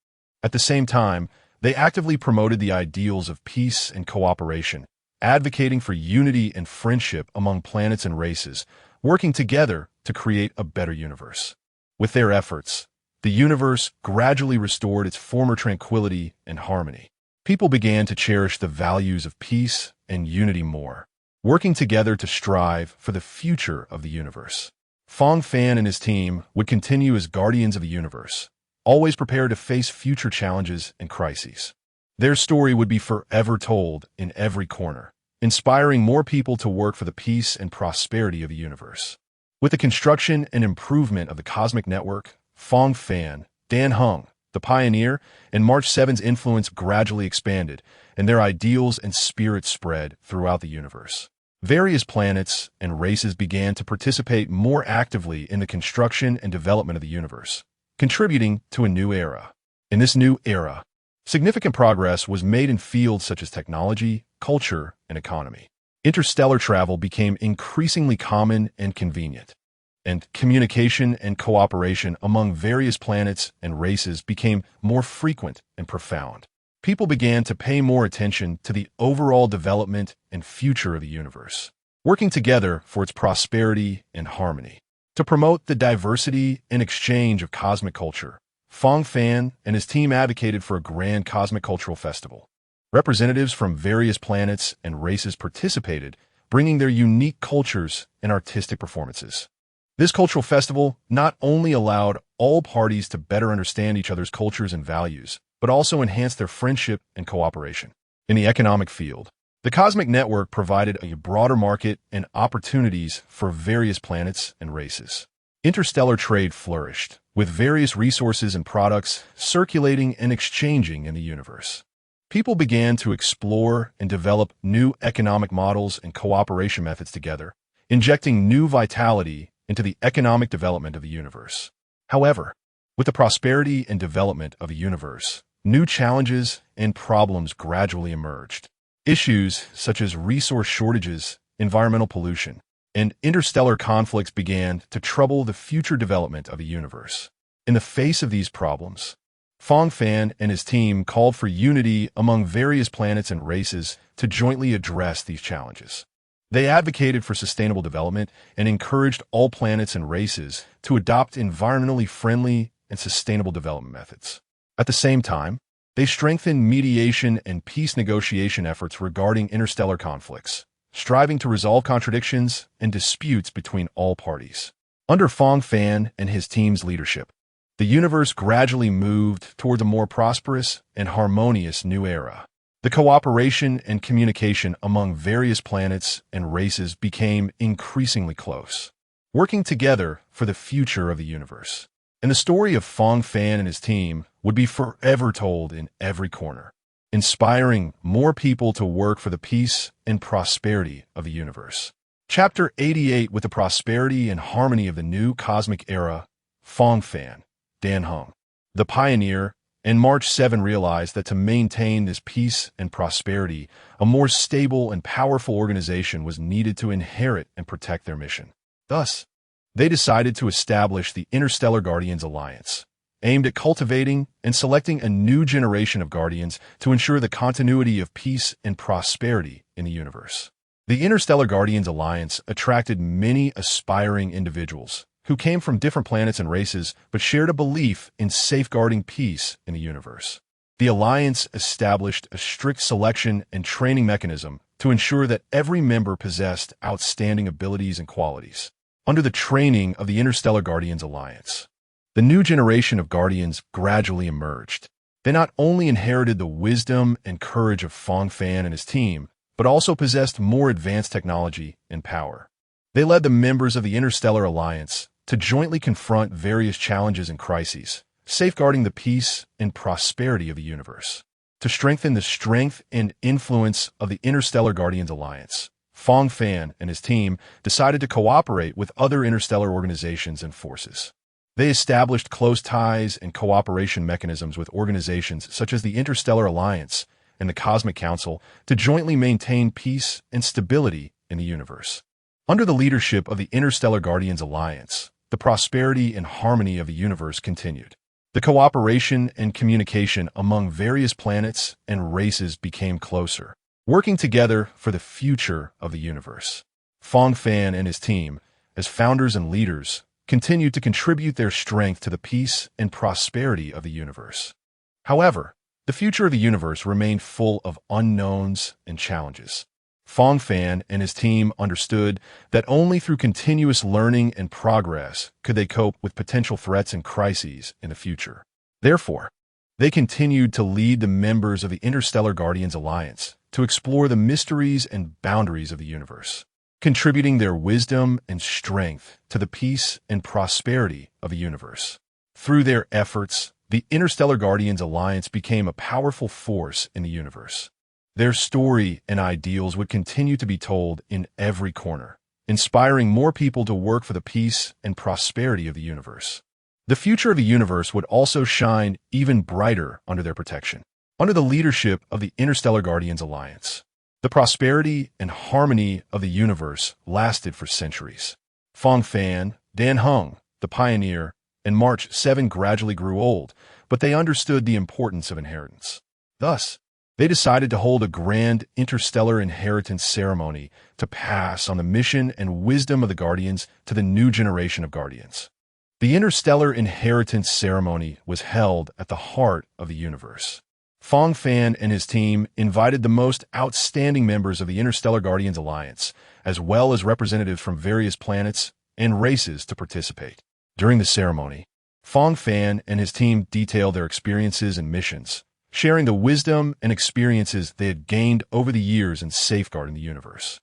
At the same time, they actively promoted the ideals of peace and cooperation, advocating for unity and friendship among planets and races, working together to create a better universe. With their efforts, the universe gradually restored its former tranquility and harmony. People began to cherish the values of peace and unity more, working together to strive for the future of the universe. Fang Fan and his team would continue as guardians of the universe, always prepared to face future challenges and crises. Their story would be forever told in every corner, inspiring more people to work for the peace and prosperity of the universe. With the construction and improvement of the cosmic network, Fang Fan, Dan Heng, the pioneer, and March 7's influence gradually expanded, and their ideals and spirit spread throughout the universe. Various planets and races began to participate more actively in the construction and development of the universe, contributing to a new era. In this new era, significant progress was made in fields such as technology, culture, and economy. Interstellar travel became increasingly common and convenient, and communication and cooperation among various planets and races became more frequent and profound. People began to pay more attention to the overall development and future of the universe, working together for its prosperity and harmony. To promote the diversity and exchange of cosmic culture, Fang Fan and his team advocated for a grand cosmic cultural festival. Representatives from various planets and races participated, bringing their unique cultures and artistic performances. This cultural festival not only allowed all parties to better understand each other's cultures and values, but also enhanced their friendship and cooperation. In the economic field, the cosmic network provided a broader market and opportunities for various planets and races. Interstellar trade flourished, with various resources and products circulating and exchanging in the universe. People began to explore and develop new economic models and cooperation methods together, injecting new vitality into the economic development of the universe. However, with the prosperity and development of the universe, new challenges and problems gradually emerged. Issues such as resource shortages, environmental pollution, and interstellar conflicts began to trouble the future development of the universe. In the face of these problems, Fang Fan and his team called for unity among various planets and races to jointly address these challenges. They advocated for sustainable development and encouraged all planets and races to adopt environmentally friendly and sustainable development methods. At the same time, they strengthened mediation and peace negotiation efforts regarding interstellar conflicts, striving to resolve contradictions and disputes between all parties. Under Fang Fan and his team's leadership, the universe gradually moved toward a more prosperous and harmonious new era. The cooperation and communication among various planets and races became increasingly close, working together for the future of the universe. And the story of Fang Fan and his team would be forever told in every corner, inspiring more people to work for the peace and prosperity of the universe. Chapter 88. With the prosperity and harmony of the new cosmic era, Fang Fan, Dan Heng, the pioneer, and March 7 realized that to maintain this peace and prosperity, a more stable and powerful organization was needed to inherit and protect their mission. Thus, they decided to establish the Interstellar Guardians Alliance, aimed at cultivating and selecting a new generation of Guardians to ensure the continuity of peace and prosperity in the universe. The Interstellar Guardians Alliance attracted many aspiring individuals who came from different planets and races but shared a belief in safeguarding peace in the universe. The Alliance established a strict selection and training mechanism to ensure that every member possessed outstanding abilities and qualities. Under the training of the Interstellar Guardians Alliance, the new generation of Guardians gradually emerged. They not only inherited the wisdom and courage of Fang Fan and his team, but also possessed more advanced technology and power. They led the members of the Interstellar Alliance to jointly confront various challenges and crises, safeguarding the peace and prosperity of the universe. To strengthen the strength and influence of the Interstellar Guardians Alliance, Fang Fan and his team decided to cooperate with other interstellar organizations and forces. They established close ties and cooperation mechanisms with organizations such as the Interstellar Alliance and the Cosmic Council to jointly maintain peace and stability in the universe. Under the leadership of the Interstellar Guardians Alliance, the prosperity and harmony of the universe continued. The cooperation and communication among various planets and races became closer, working together for the future of the universe. Fang Fan and his team, as founders and leaders, continued to contribute their strength to the peace and prosperity of the universe. However, the future of the universe remained full of unknowns and challenges. Fang Fan and his team understood that only through continuous learning and progress could they cope with potential threats and crises in the future. Therefore, they continued to lead the members of the Interstellar Guardians Alliance to explore the mysteries and boundaries of the universe, contributing their wisdom and strength to the peace and prosperity of the universe. Through their efforts, the Interstellar Guardians Alliance became a powerful force in the universe. Their story and ideals would continue to be told in every corner, inspiring more people to work for the peace and prosperity of the universe. The future of the universe would also shine even brighter under their protection. Under the leadership of the Interstellar Guardians Alliance, the prosperity and harmony of the universe lasted for centuries. Fang Fan, Dan Heng, the pioneer, and March 7 gradually grew old, but they understood the importance of inheritance. Thus, they decided to hold a grand interstellar inheritance ceremony to pass on the mission and wisdom of the Guardians to the new generation of Guardians. The interstellar inheritance ceremony was held at the heart of the universe. Fang Fan and his team invited the most outstanding members of the Interstellar Guardians Alliance, as well as representatives from various planets and races to participate. During the ceremony, Fang Fan and his team detailed their experiences and missions, sharing the wisdom and experiences they had gained over the years in safeguarding the universe.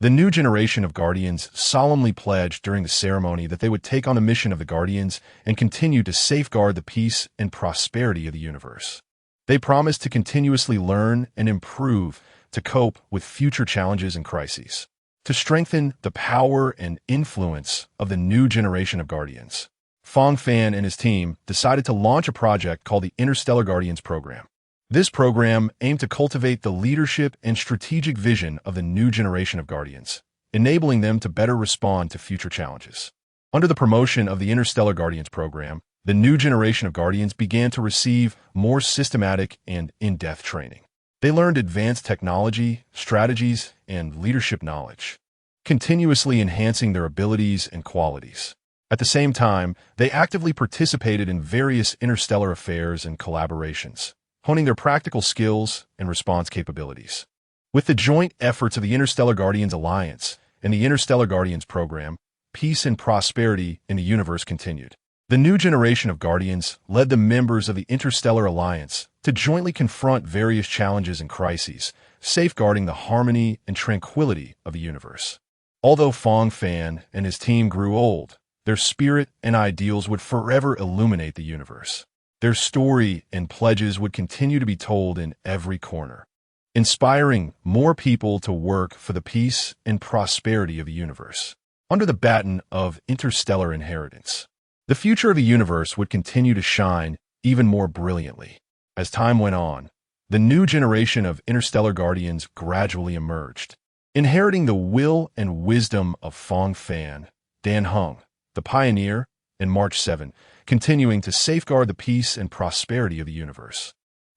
The new generation of Guardians solemnly pledged during the ceremony that they would take on the mission of the Guardians and continue to safeguard the peace and prosperity of the universe. They promised to continuously learn and improve to cope with future challenges and crises, to strengthen the power and influence of the new generation of Guardians. Fang Fan and his team decided to launch a project called the Interstellar Guardians Program. This program aimed to cultivate the leadership and strategic vision of the new generation of Guardians, enabling them to better respond to future challenges. Under the promotion of the Interstellar Guardians Program, the new generation of Guardians began to receive more systematic and in-depth training. They learned advanced technology, strategies, and leadership knowledge, continuously enhancing their abilities and qualities. At the same time, they actively participated in various interstellar affairs and collaborations, honing their practical skills and response capabilities. With the joint efforts of the Interstellar Guardians Alliance and the Interstellar Guardians Program, peace and prosperity in the universe continued. The new generation of Guardians led the members of the Interstellar Alliance to jointly confront various challenges and crises, safeguarding the harmony and tranquility of the universe. Although Fang Fan and his team grew old, their spirit and ideals would forever illuminate the universe. Their story and pledges would continue to be told in every corner, inspiring more people to work for the peace and prosperity of the universe. Under the baton of interstellar inheritance, the future of the universe would continue to shine even more brilliantly. As time went on, the new generation of Interstellar Guardians gradually emerged, inheriting the will and wisdom of Fang Fan, Dan Heng, the pioneer, and March 7, continuing to safeguard the peace and prosperity of the universe.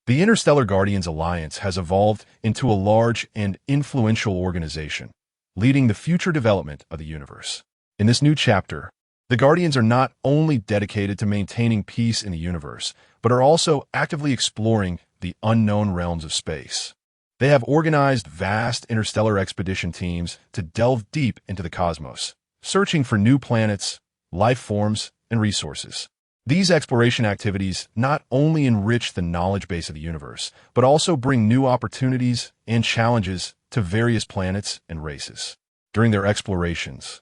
The Interstellar Guardians Alliance has evolved into a large and influential organization, leading the future development of the universe. In this new chapter, the Guardians are not only dedicated to maintaining peace in the universe, but are also actively exploring the unknown realms of space. They have organized vast interstellar expedition teams to delve deep into the cosmos, searching for new planets, life forms, and resources. These exploration activities not only enrich the knowledge base of the universe, but also bring new opportunities and challenges to various planets and races. During their explorations,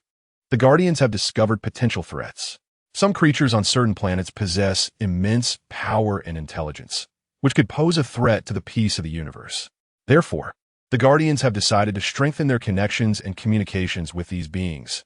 the Guardians have discovered potential threats. Some creatures on certain planets possess immense power and intelligence, which could pose a threat to the peace of the universe. Therefore, the Guardians have decided to strengthen their connections and communications with these beings,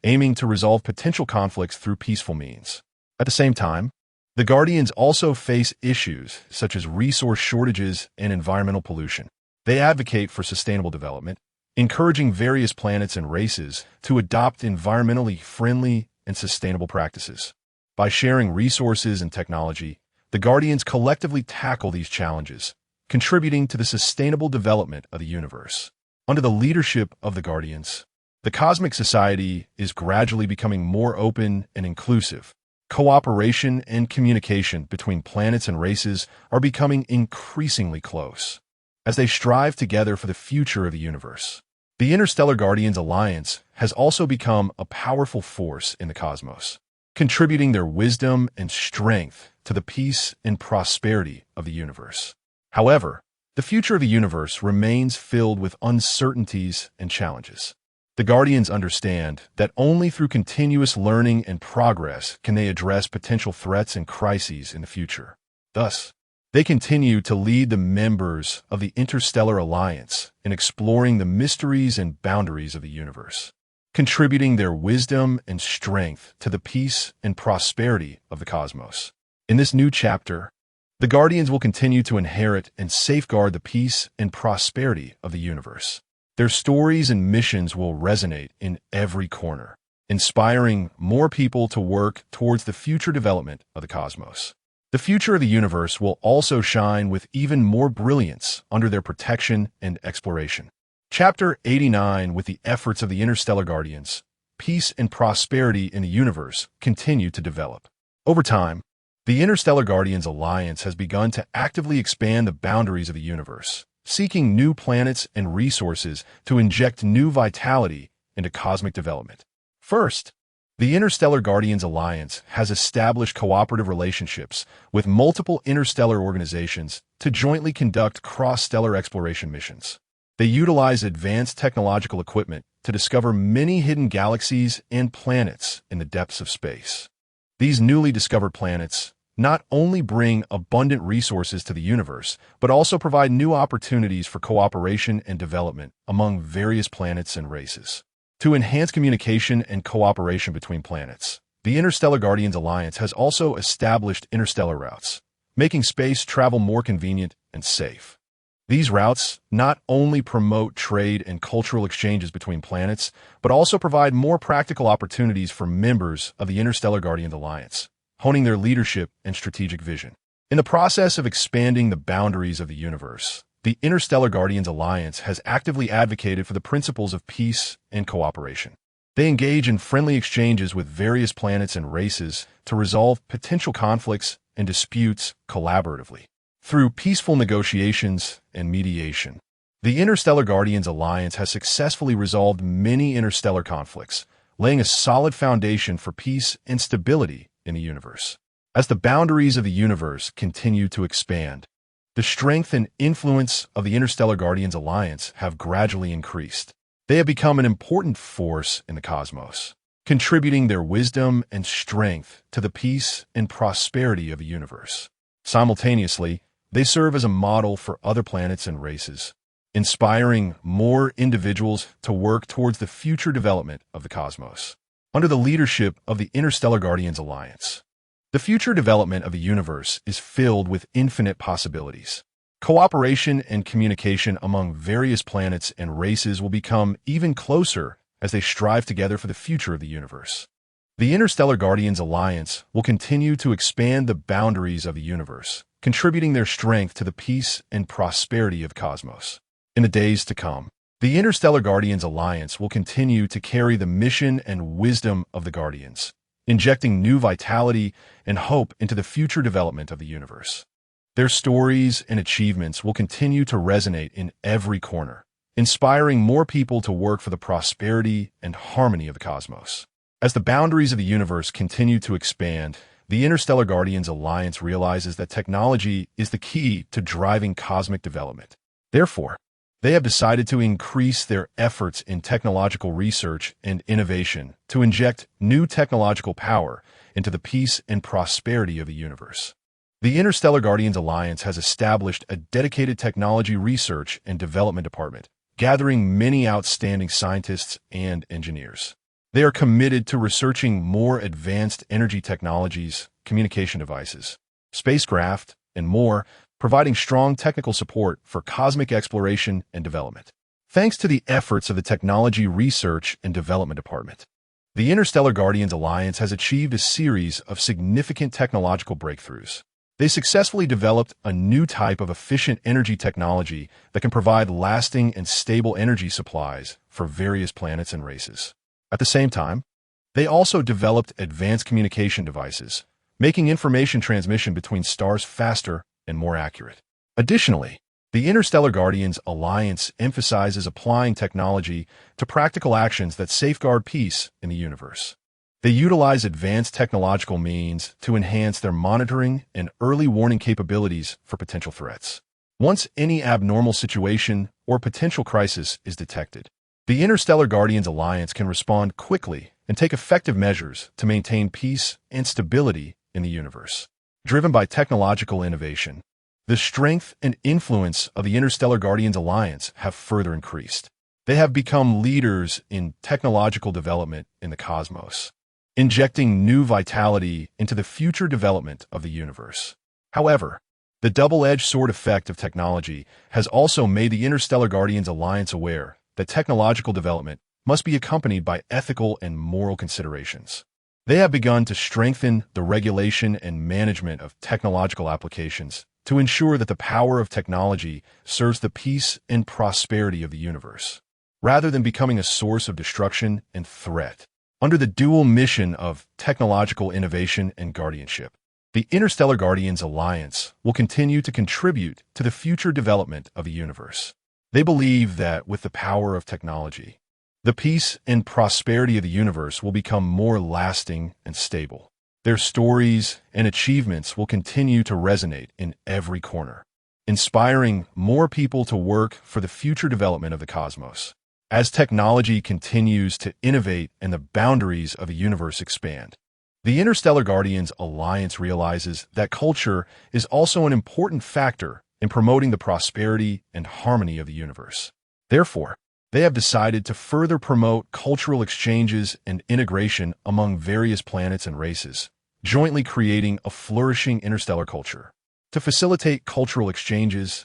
aiming to resolve potential conflicts through peaceful means. At the same time, the Guardians also face issues such as resource shortages and environmental pollution. They advocate for sustainable development, encouraging various planets and races to adopt environmentally friendly and sustainable practices. By sharing resources and technology, the Guardians collectively tackle these challenges, contributing to the sustainable development of the universe. Under the leadership of the Guardians, the cosmic society is gradually becoming more open and inclusive. Cooperation and communication between planets and races are becoming increasingly close, as they strive together for the future of the universe. The Interstellar Guardians Alliance has also become a powerful force in the cosmos, contributing their wisdom and strength to the peace and prosperity of the universe. However, the future of the universe remains filled with uncertainties and challenges. The Guardians understand that only through continuous learning and progress can they address potential threats and crises in the future. Thus, they continue to lead the members of the Interstellar Alliance in exploring the mysteries and boundaries of the universe, contributing their wisdom and strength to the peace and prosperity of the cosmos. In this new chapter, the Guardians will continue to inherit and safeguard the peace and prosperity of the universe. Their stories and missions will resonate in every corner, inspiring more people to work towards the future development of the cosmos. The future of the universe will also shine with even more brilliance under their protection and exploration. Chapter 89, with the efforts of the Interstellar Guardians, peace and prosperity in the universe continue to develop. Over time, the Interstellar Guardians Alliance has begun to actively expand the boundaries of the universe, seeking new planets and resources to inject new vitality into cosmic development. First, the Interstellar Guardians Alliance has established cooperative relationships with multiple interstellar organizations to jointly conduct cross-stellar exploration missions. They utilize advanced technological equipment to discover many hidden galaxies and planets in the depths of space. These newly discovered planets not only bring abundant resources to the universe, but also provide new opportunities for cooperation and development among various planets and races. To enhance communication and cooperation between planets, the Interstellar Guardians Alliance has also established interstellar routes, making space travel more convenient and safe. These routes not only promote trade and cultural exchanges between planets, but also provide more practical opportunities for members of the Interstellar Guardians Alliance, honing their leadership and strategic vision. In the process of expanding the boundaries of the universe, the Interstellar Guardians Alliance has actively advocated for the principles of peace and cooperation. They engage in friendly exchanges with various planets and races to resolve potential conflicts and disputes collaboratively. Through peaceful negotiations and mediation, the Interstellar Guardians Alliance has successfully resolved many interstellar conflicts, laying a solid foundation for peace and stability in the universe. As the boundaries of the universe continue to expand, the strength and influence of the Interstellar Guardians Alliance have gradually increased. They have become an important force in the cosmos, contributing their wisdom and strength to the peace and prosperity of the universe. Simultaneously, they serve as a model for other planets and races, inspiring more individuals to work towards the future development of the cosmos. Under the leadership of the Interstellar Guardians Alliance, the future development of the universe is filled with infinite possibilities. Cooperation and communication among various planets and races will become even closer as they strive together for the future of the universe. The Interstellar Guardians Alliance will continue to expand the boundaries of the universe, contributing their strength to the peace and prosperity of the cosmos. In the days to come, the Interstellar Guardians Alliance will continue to carry the mission and wisdom of the Guardians, injecting new vitality and hope into the future development of the universe. Their stories and achievements will continue to resonate in every corner, inspiring more people to work for the prosperity and harmony of the cosmos. As the boundaries of the universe continue to expand, the Interstellar Guardians Alliance realizes that technology is the key to driving cosmic development. Therefore, they have decided to increase their efforts in technological research and innovation to inject new technological power into the peace and prosperity of the universe. The Interstellar Guardians Alliance has established a dedicated technology research and development department, gathering many outstanding scientists and engineers. They are committed to researching more advanced energy technologies, communication devices, spacecraft, and more, providing strong technical support for cosmic exploration and development. Thanks to the efforts of the Technology Research and Development Department, the Interstellar Guardians Alliance has achieved a series of significant technological breakthroughs. They successfully developed a new type of efficient energy technology that can provide lasting and stable energy supplies for various planets and races. At the same time, they also developed advanced communication devices, making information transmission between stars faster and more accurate. Additionally, the Interstellar Guardians Alliance emphasizes applying technology to practical actions that safeguard peace in the universe. They utilize advanced technological means to enhance their monitoring and early warning capabilities for potential threats. Once any abnormal situation or potential crisis is detected, the Interstellar Guardians Alliance can respond quickly and take effective measures to maintain peace and stability in the universe. Driven by technological innovation, the strength and influence of the Interstellar Guardians Alliance have further increased. They have become leaders in technological development in the cosmos, injecting new vitality into the future development of the universe. However, the double-edged sword effect of technology has also made the Interstellar Guardians Alliance aware that technological development must be accompanied by ethical and moral considerations. They have begun to strengthen the regulation and management of technological applications to ensure that the power of technology serves the peace and prosperity of the universe, rather than becoming a source of destruction and threat. Under the dual mission of technological innovation and guardianship, the Interstellar Guardians Alliance will continue to contribute to the future development of the universe. They believe that with the power of technology, the peace and prosperity of the universe will become more lasting and stable. Their stories and achievements will continue to resonate in every corner, inspiring more people to work for the future development of the cosmos. as technology continues to innovate and the boundaries of the universe expand. The Interstellar Guardians Alliance realizes that culture is also an important factor in promoting the prosperity and harmony of the universe. Therefore, they have decided to further promote cultural exchanges and integration among various planets and races, jointly creating a flourishing interstellar culture. To facilitate cultural exchanges,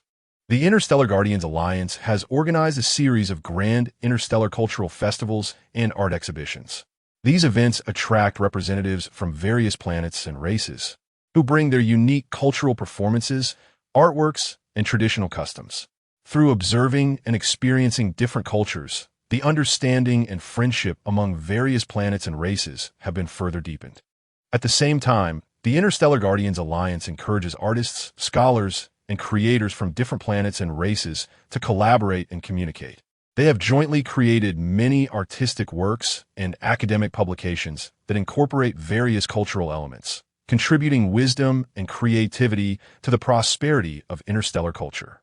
the Interstellar Guardians Alliance has organized a series of grand interstellar cultural festivals and art exhibitions. These events attract representatives from various planets and races, who bring their unique cultural performances, artworks, and traditional customs. Through observing and experiencing different cultures, the understanding and friendship among various planets and races have been further deepened. At the same time, the Interstellar Guardians Alliance encourages artists, scholars, and creators from different planets and races to collaborate and communicate. They have jointly created many artistic works and academic publications that incorporate various cultural elements, contributing wisdom and creativity to the prosperity of interstellar culture.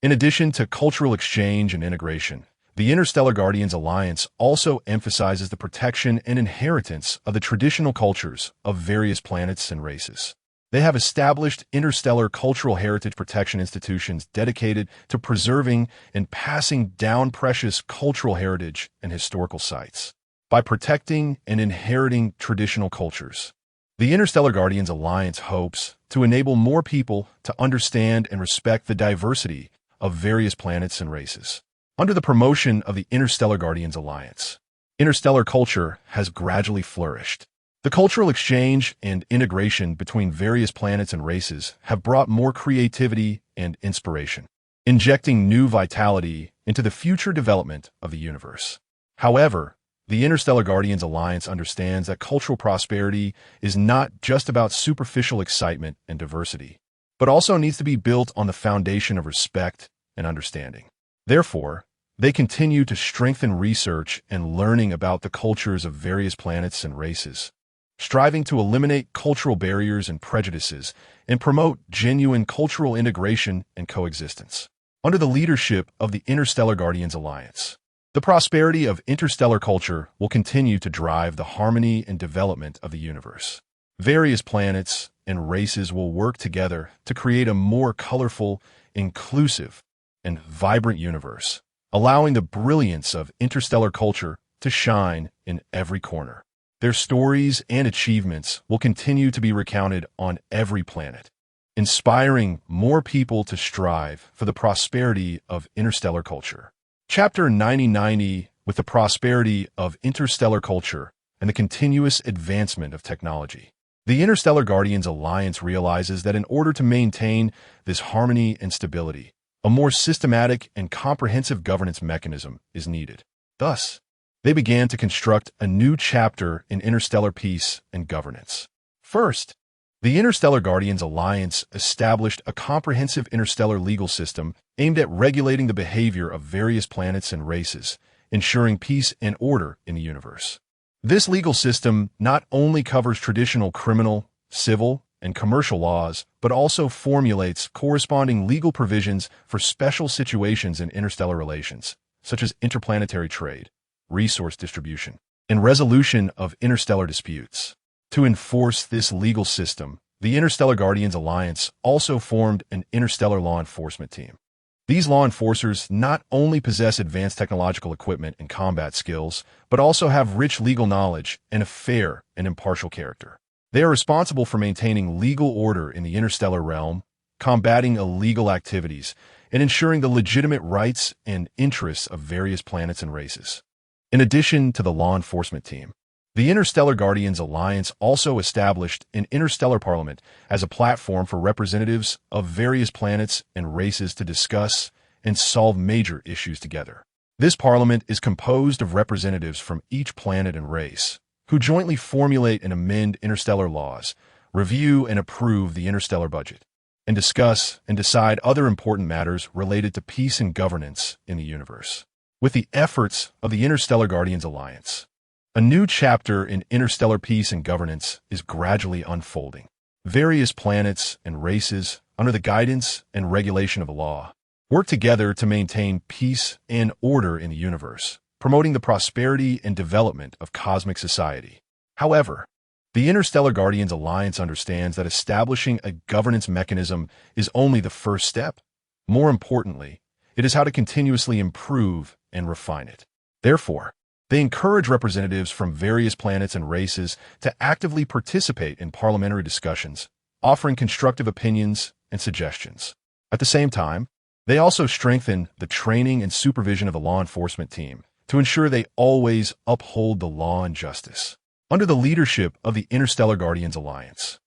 In addition to cultural exchange and integration, the Interstellar Guardians Alliance also emphasizes the protection and inheritance of the traditional cultures of various planets and races. They have established interstellar cultural heritage protection institutions dedicated to preserving and passing down precious cultural heritage and historical sites. By protecting and inheriting traditional cultures, the Interstellar Guardians Alliance hopes to enable more people to understand and respect the diversity of various planets and races. Under the promotion of the Interstellar Guardians Alliance, interstellar culture has gradually flourished. The cultural exchange and integration between various planets and races have brought more creativity and inspiration, injecting new vitality into the future development of the universe. However, the Interstellar Guardians Alliance understands that cultural prosperity is not just about superficial excitement and diversity, but also needs to be built on the foundation of respect and understanding. Therefore, they continue to strengthen research and learning about the cultures of various planets and races, striving to eliminate cultural barriers and prejudices and promote genuine cultural integration and coexistence. Under the leadership of the Interstellar Guardians Alliance, the prosperity of interstellar culture will continue to drive the harmony and development of the universe. Various planets and races will work together to create a more colorful, inclusive, and vibrant universe, allowing the brilliance of interstellar culture to shine in every corner. Their stories and achievements will continue to be recounted on every planet, inspiring more people to strive for the prosperity of interstellar culture. Chapter 9090, with the prosperity of interstellar culture and the continuous advancement of technology. The Interstellar Guardians Alliance realizes that in order to maintain this harmony and stability, a more systematic and comprehensive governance mechanism is needed. Thus, they began to construct a new chapter in interstellar peace and governance. First, the Interstellar Guardians Alliance established a comprehensive interstellar legal system aimed at regulating the behavior of various planets and races, ensuring peace and order in the universe. This legal system not only covers traditional criminal, civil, and commercial laws, but also formulates corresponding legal provisions for special situations in interstellar relations, such as interplanetary trade, resource distribution, and resolution of interstellar disputes. To enforce this legal system, the Interstellar Guardians Alliance also formed an interstellar law enforcement team. These law enforcers not only possess advanced technological equipment and combat skills, but also have rich legal knowledge and a fair and impartial character. They are responsible for maintaining legal order in the interstellar realm, combating illegal activities, and ensuring the legitimate rights and interests of various planets and races. In addition to the law enforcement team, the Interstellar Guardians Alliance also established an interstellar parliament as a platform for representatives of various planets and races to discuss and solve major issues together. This parliament is composed of representatives from each planet and race, who jointly formulate and amend interstellar laws, review and approve the interstellar budget, and discuss and decide other important matters related to peace and governance in the universe. With the efforts of the Interstellar Guardians Alliance, a new chapter in interstellar peace and governance is gradually unfolding. Various planets and races, under the guidance and regulation of the law, work together to maintain peace and order in the universe, promoting the prosperity and development of cosmic society. However, the Interstellar Guardians Alliance understands that establishing a governance mechanism is only the first step. More importantly, it is how to continuously improve and refine it. Therefore, they encourage representatives from various planets and races to actively participate in parliamentary discussions, offering constructive opinions and suggestions. At the same time, they also strengthen the training and supervision of the law enforcement team to ensure they always uphold the law and justice. Under the leadership of the Interstellar Guardians Alliance,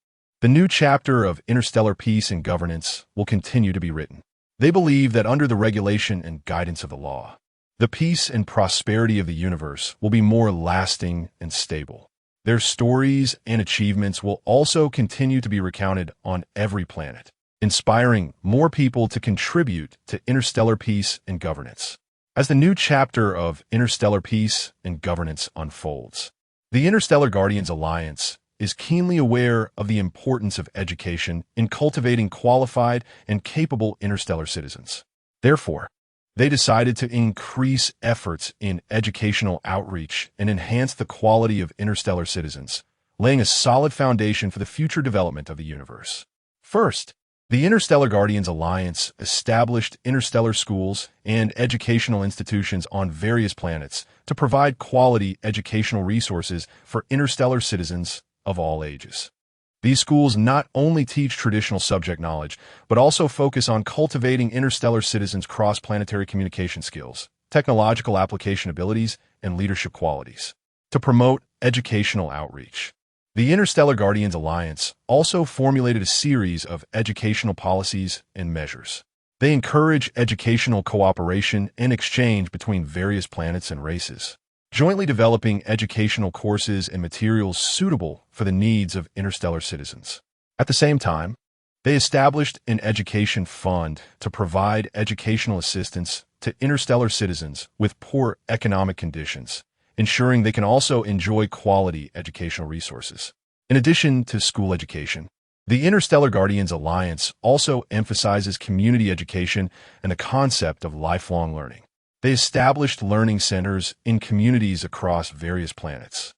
the new chapter of interstellar peace and governance will continue to be written. They believe that under the regulation and guidance of the law, the peace and prosperity of the universe will be more lasting and stable. Their stories and achievements will also continue to be recounted on every planet, inspiring more people to contribute to interstellar peace and governance. As the new chapter of interstellar peace and governance unfolds, the Interstellar Guardians Alliance is keenly aware of the importance of education in cultivating qualified and capable interstellar citizens. Therefore, they decided to increase efforts in educational outreach and enhance the quality of interstellar citizens, laying a solid foundation for the future development of the universe. First, the Interstellar Guardians Alliance established interstellar schools and educational institutions on various planets to provide quality educational resources for interstellar citizens of all ages. These schools not only teach traditional subject knowledge, but also focus on cultivating interstellar citizens' cross-planetary communication skills, technological application abilities, and leadership qualities. To promote educational outreach, the Interstellar Guardians Alliance also formulated a series of educational policies and measures. They encourage educational cooperation and exchange between various planets and races, jointly developing educational courses and materials suitable for the needs of interstellar citizens. At the same time, they established an education fund to provide educational assistance to interstellar citizens with poor economic conditions, ensuring they can also enjoy quality educational resources. In addition to school education, the Interstellar Guardians Alliance also emphasizes community education and the concept of lifelong learning. They established learning centers in communities across various planets,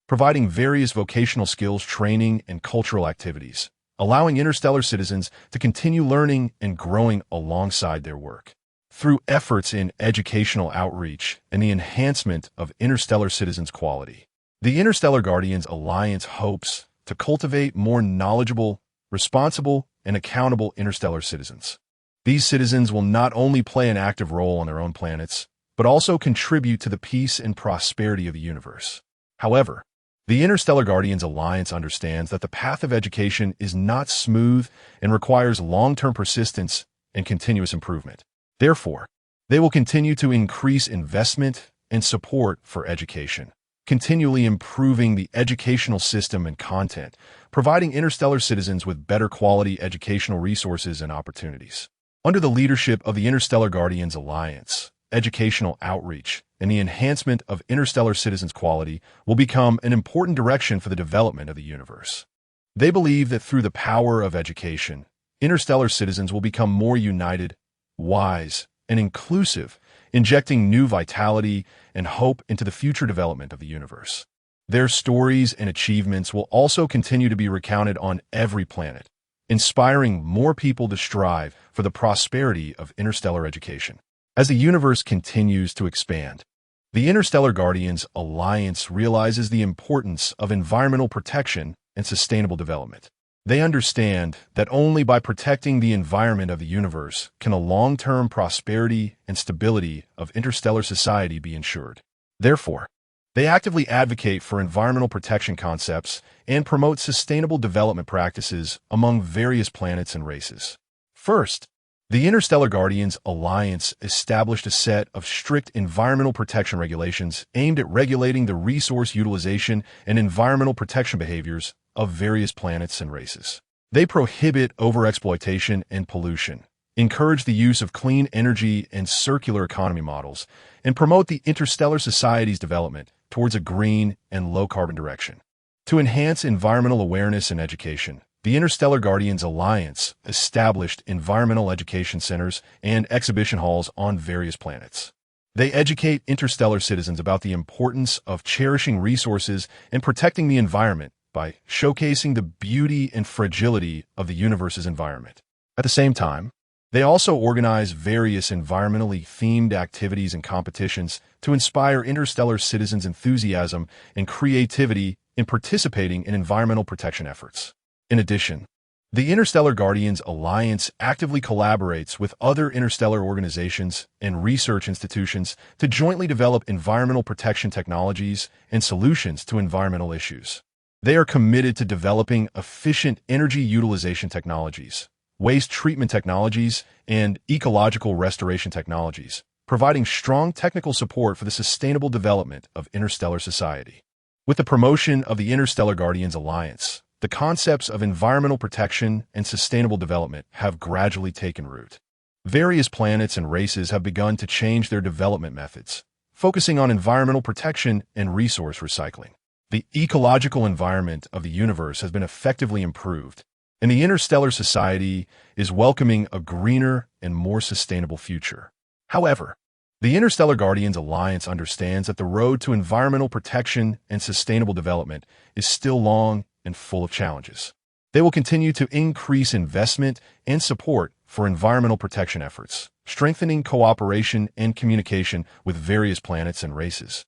providing various vocational skills training and cultural activities, allowing interstellar citizens to continue learning and growing alongside their work. Through efforts in educational outreach and the enhancement of interstellar citizens' quality, the Interstellar Guardians Alliance hopes to cultivate more knowledgeable, responsible, and accountable interstellar citizens. These citizens will not only play an active role on their own planets, but also contribute to the peace and prosperity of the universe. However, the Interstellar Guardians Alliance understands that the path of education is not smooth and requires long-term persistence and continuous improvement. Therefore, they will continue to increase investment and support for education, continually improving the educational system and content, providing interstellar citizens with better quality educational resources and opportunities. Under the leadership of the Interstellar Guardians Alliance, educational outreach and the enhancement of interstellar citizens' quality will become an important direction for the development of the universe. They believe that through the power of education, interstellar citizens will become more united, wise, and inclusive, injecting new vitality and hope into the future development of the universe. Their stories and achievements will also continue to be recounted on every planet, inspiring more people to strive for the prosperity of interstellar education. As the universe continues to expand, the Interstellar Guardians Alliance realizes the importance of environmental protection and sustainable development. They understand that only by protecting the environment of the universe can a long-term prosperity and stability of interstellar society be ensured. Therefore, they actively advocate for environmental protection concepts and promote sustainable development practices among various planets and races. First, the Interstellar Guardians Alliance established a set of strict environmental protection regulations aimed at regulating the resource utilization and environmental protection behaviors of various planets and races. They prohibit overexploitation and pollution, encourage the use of clean energy and circular economy models, and promote the interstellar society's development towards a green and low-carbon direction. To enhance environmental awareness and education, the Interstellar Guardians Alliance established environmental education centers and exhibition halls on various planets. They educate interstellar citizens about the importance of cherishing resources and protecting the environment by showcasing the beauty and fragility of the universe's environment. At the same time, they also organize various environmentally themed activities and competitions to inspire interstellar citizens' enthusiasm and creativity in participating in environmental protection efforts. In addition, the Interstellar Guardians Alliance actively collaborates with other interstellar organizations and research institutions to jointly develop environmental protection technologies and solutions to environmental issues. They are committed to developing efficient energy utilization technologies, waste treatment technologies, and ecological restoration technologies, providing strong technical support for the sustainable development of interstellar society. With the promotion of the Interstellar Guardians Alliance, the concepts of environmental protection and sustainable development have gradually taken root. Various planets and races have begun to change their development methods, focusing on environmental protection and resource recycling. The ecological environment of the universe has been effectively improved, and the interstellar society is welcoming a greener and more sustainable future. However, the Interstellar Guardians Alliance understands that the road to environmental protection and sustainable development is still long and full of challenges. They will continue to increase investment and support for environmental protection efforts, strengthening cooperation and communication with various planets and races,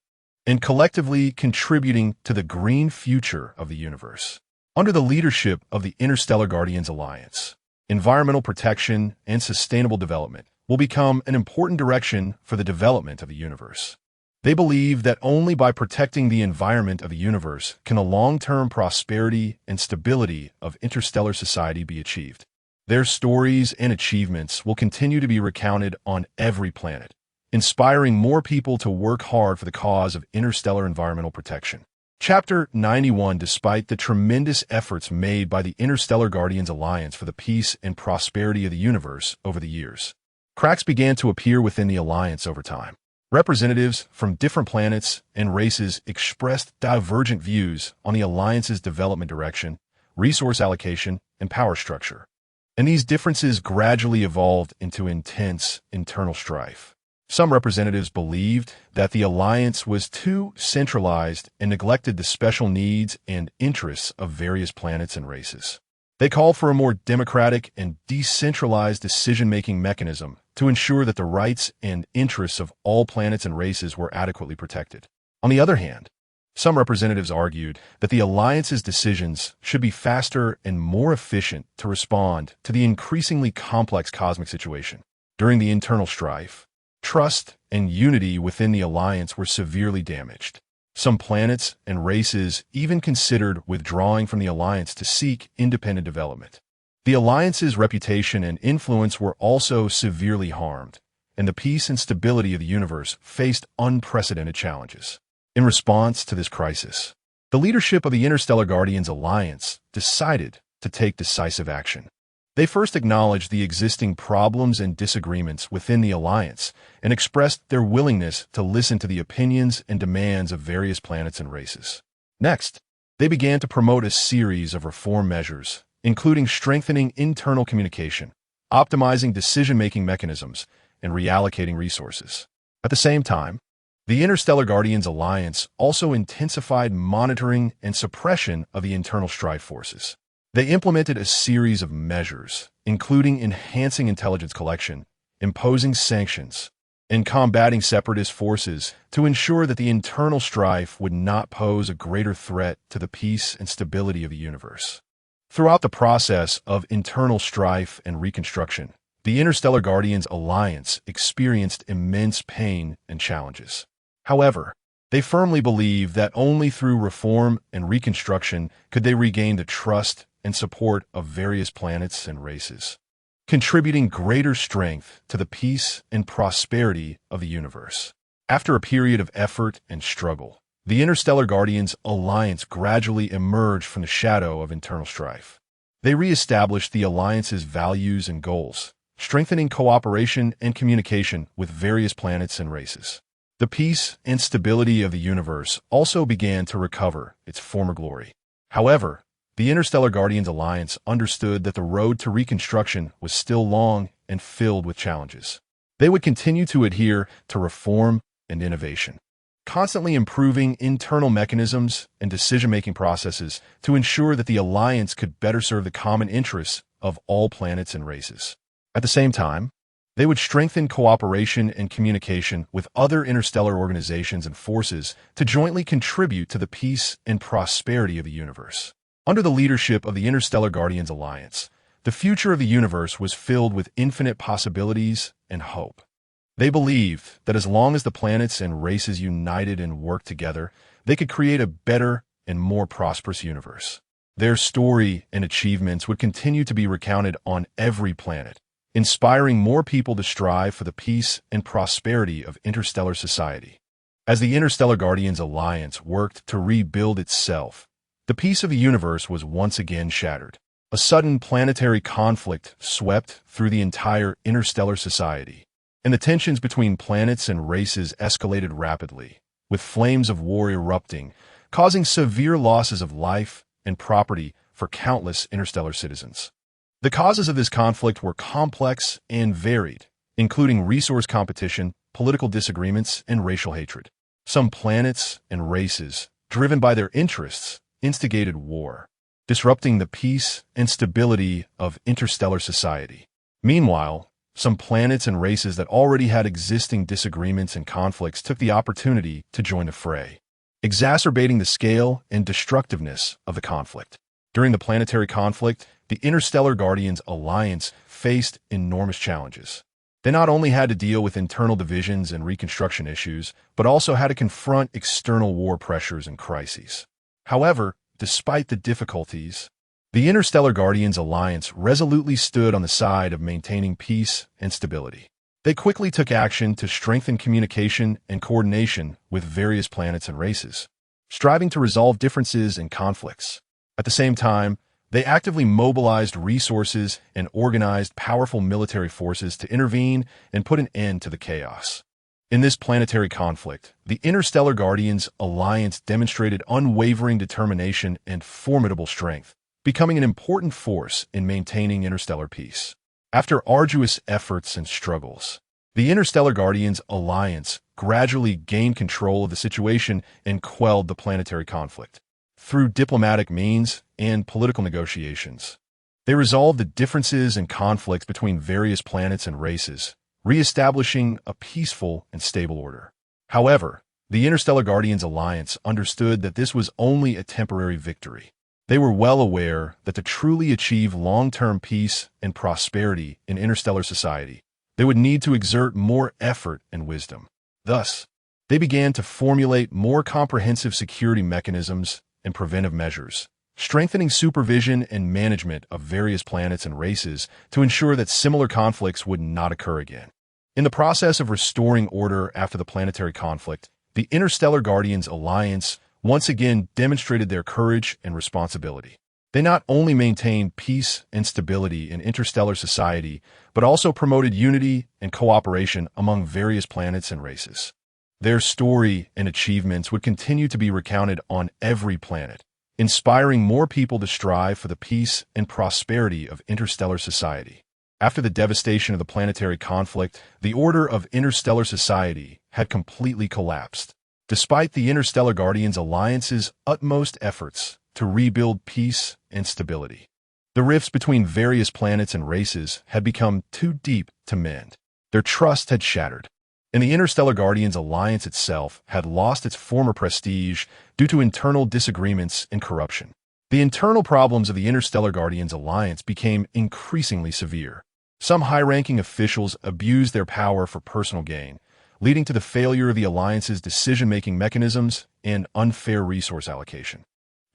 and collectively contributing to the green future of the universe. Under the leadership of the Interstellar Guardians Alliance, environmental protection and sustainable development will become an important direction for the development of the universe. They believe that only by protecting the environment of the universe can a long-term prosperity and stability of interstellar society be achieved. Their stories and achievements will continue to be recounted on every planet, inspiring more people to work hard for the cause of interstellar environmental protection. Chapter 91. Despite the tremendous efforts made by the Interstellar Guardians Alliance for the peace and prosperity of the universe over the years, cracks began to appear within the alliance over time. Representatives from different planets and races expressed divergent views on the alliance's development direction, resource allocation, and power structure. And these differences gradually evolved into intense internal strife. Some representatives believed that the alliance was too centralized and neglected the special needs and interests of various planets and races. They called for a more democratic and decentralized decision-making mechanism to ensure that the rights and interests of all planets and races were adequately protected. On the other hand, some representatives argued that the alliance's decisions should be faster and more efficient to respond to the increasingly complex cosmic situation. During the internal strife, trust and unity within the alliance were severely damaged. Some planets and races even considered withdrawing from the alliance to seek independent development. The alliance's reputation and influence were also severely harmed, and the peace and stability of the universe faced unprecedented challenges. In response to this crisis, the leadership of the Interstellar Guardians Alliance decided to take decisive action. They first acknowledged the existing problems and disagreements within the alliance and expressed their willingness to listen to the opinions and demands of various planets and races. Next, they began to promote a series of reform measures, including strengthening internal communication, optimizing decision-making mechanisms, and reallocating resources. At the same time, the Interstellar Guardians Alliance also intensified monitoring and suppression of the internal strife forces. They implemented a series of measures, including enhancing intelligence collection, imposing sanctions, and combating separatist forces to ensure that the internal strife would not pose a greater threat to the peace and stability of the universe. Throughout the process of internal strife and reconstruction, the Interstellar Guardians Alliance experienced immense pain and challenges. However, they firmly believe that only through reform and reconstruction could they regain the trust and support of various planets and races, contributing greater strength to the peace and prosperity of the universe. After a period of effort and struggle, the Interstellar Guardians Alliance gradually emerged from the shadow of internal strife. They re-established the alliance's values and goals, strengthening cooperation and communication with various planets and races. The peace and stability of the universe also began to recover its former glory. However, the Interstellar Guardians Alliance understood that the road to reconstruction was still long and filled with challenges. They would continue to adhere to reform and innovation, constantly improving internal mechanisms and decision-making processes to ensure that the alliance could better serve the common interests of all planets and races. At the same time, they would strengthen cooperation and communication with other interstellar organizations and forces to jointly contribute to the peace and prosperity of the universe. Under the leadership of the Interstellar Guardians Alliance, the future of the universe was filled with infinite possibilities and hope. They believed that as long as the planets and races united and worked together, they could create a better and more prosperous universe. Their story and achievements would continue to be recounted on every planet, inspiring more people to strive for the peace and prosperity of interstellar society. As the Interstellar Guardians Alliance worked to rebuild itself, the peace of the universe was once again shattered. A sudden planetary conflict swept through the entire interstellar society, and the tensions between planets and races escalated rapidly, with flames of war erupting, causing severe losses of life and property for countless interstellar citizens. The causes of this conflict were complex and varied, including resource competition, political disagreements, and racial hatred. Some planets and races, driven by their interests, instigated war, disrupting the peace and stability of interstellar society. Meanwhile, some planets and races that already had existing disagreements and conflicts took the opportunity to join the fray, exacerbating the scale and destructiveness of the conflict. During the planetary conflict, the Interstellar Guardians Alliance faced enormous challenges. They not only had to deal with internal divisions and reconstruction issues, but also had to confront external war pressures and crises. However, despite the difficulties, the Interstellar Guardians Alliance resolutely stood on the side of maintaining peace and stability. They quickly took action to strengthen communication and coordination with various planets and races, striving to resolve differences and conflicts. At the same time, they actively mobilized resources and organized powerful military forces to intervene and put an end to the chaos. In this planetary conflict, the Interstellar Guardians Alliance demonstrated unwavering determination and formidable strength, becoming an important force in maintaining interstellar peace. After arduous efforts and struggles, the Interstellar Guardians Alliance gradually gained control of the situation and quelled the planetary conflict. Through diplomatic means and political negotiations, they resolved the differences and conflicts between various planets and races, re-establishing a peaceful and stable order. However, the Interstellar Guardians Alliance understood that this was only a temporary victory. They were well aware that to truly achieve long-term peace and prosperity in interstellar society, they would need to exert more effort and wisdom. Thus, they began to formulate more comprehensive security mechanisms and preventive measures, strengthening supervision and management of various planets and races to ensure that similar conflicts would not occur again. In the process of restoring order after the planetary conflict, the Interstellar Guardians Alliance once again demonstrated their courage and responsibility. They not only maintained peace and stability in interstellar society, but also promoted unity and cooperation among various planets and races. Their story and achievements would continue to be recounted on every planet, inspiring more people to strive for the peace and prosperity of interstellar society. After the devastation of the planetary conflict, the order of interstellar society had completely collapsed. Despite the Interstellar Guardians Alliance's utmost efforts to rebuild peace and stability, the rifts between various planets and races had become too deep to mend. Their trust had shattered, and the Interstellar Guardians Alliance itself had lost its former prestige due to internal disagreements and corruption. The internal problems of the Interstellar Guardians Alliance became increasingly severe. Some high-ranking officials abused their power for personal gain, leading to the failure of the Alliance's decision-making mechanisms and unfair resource allocation.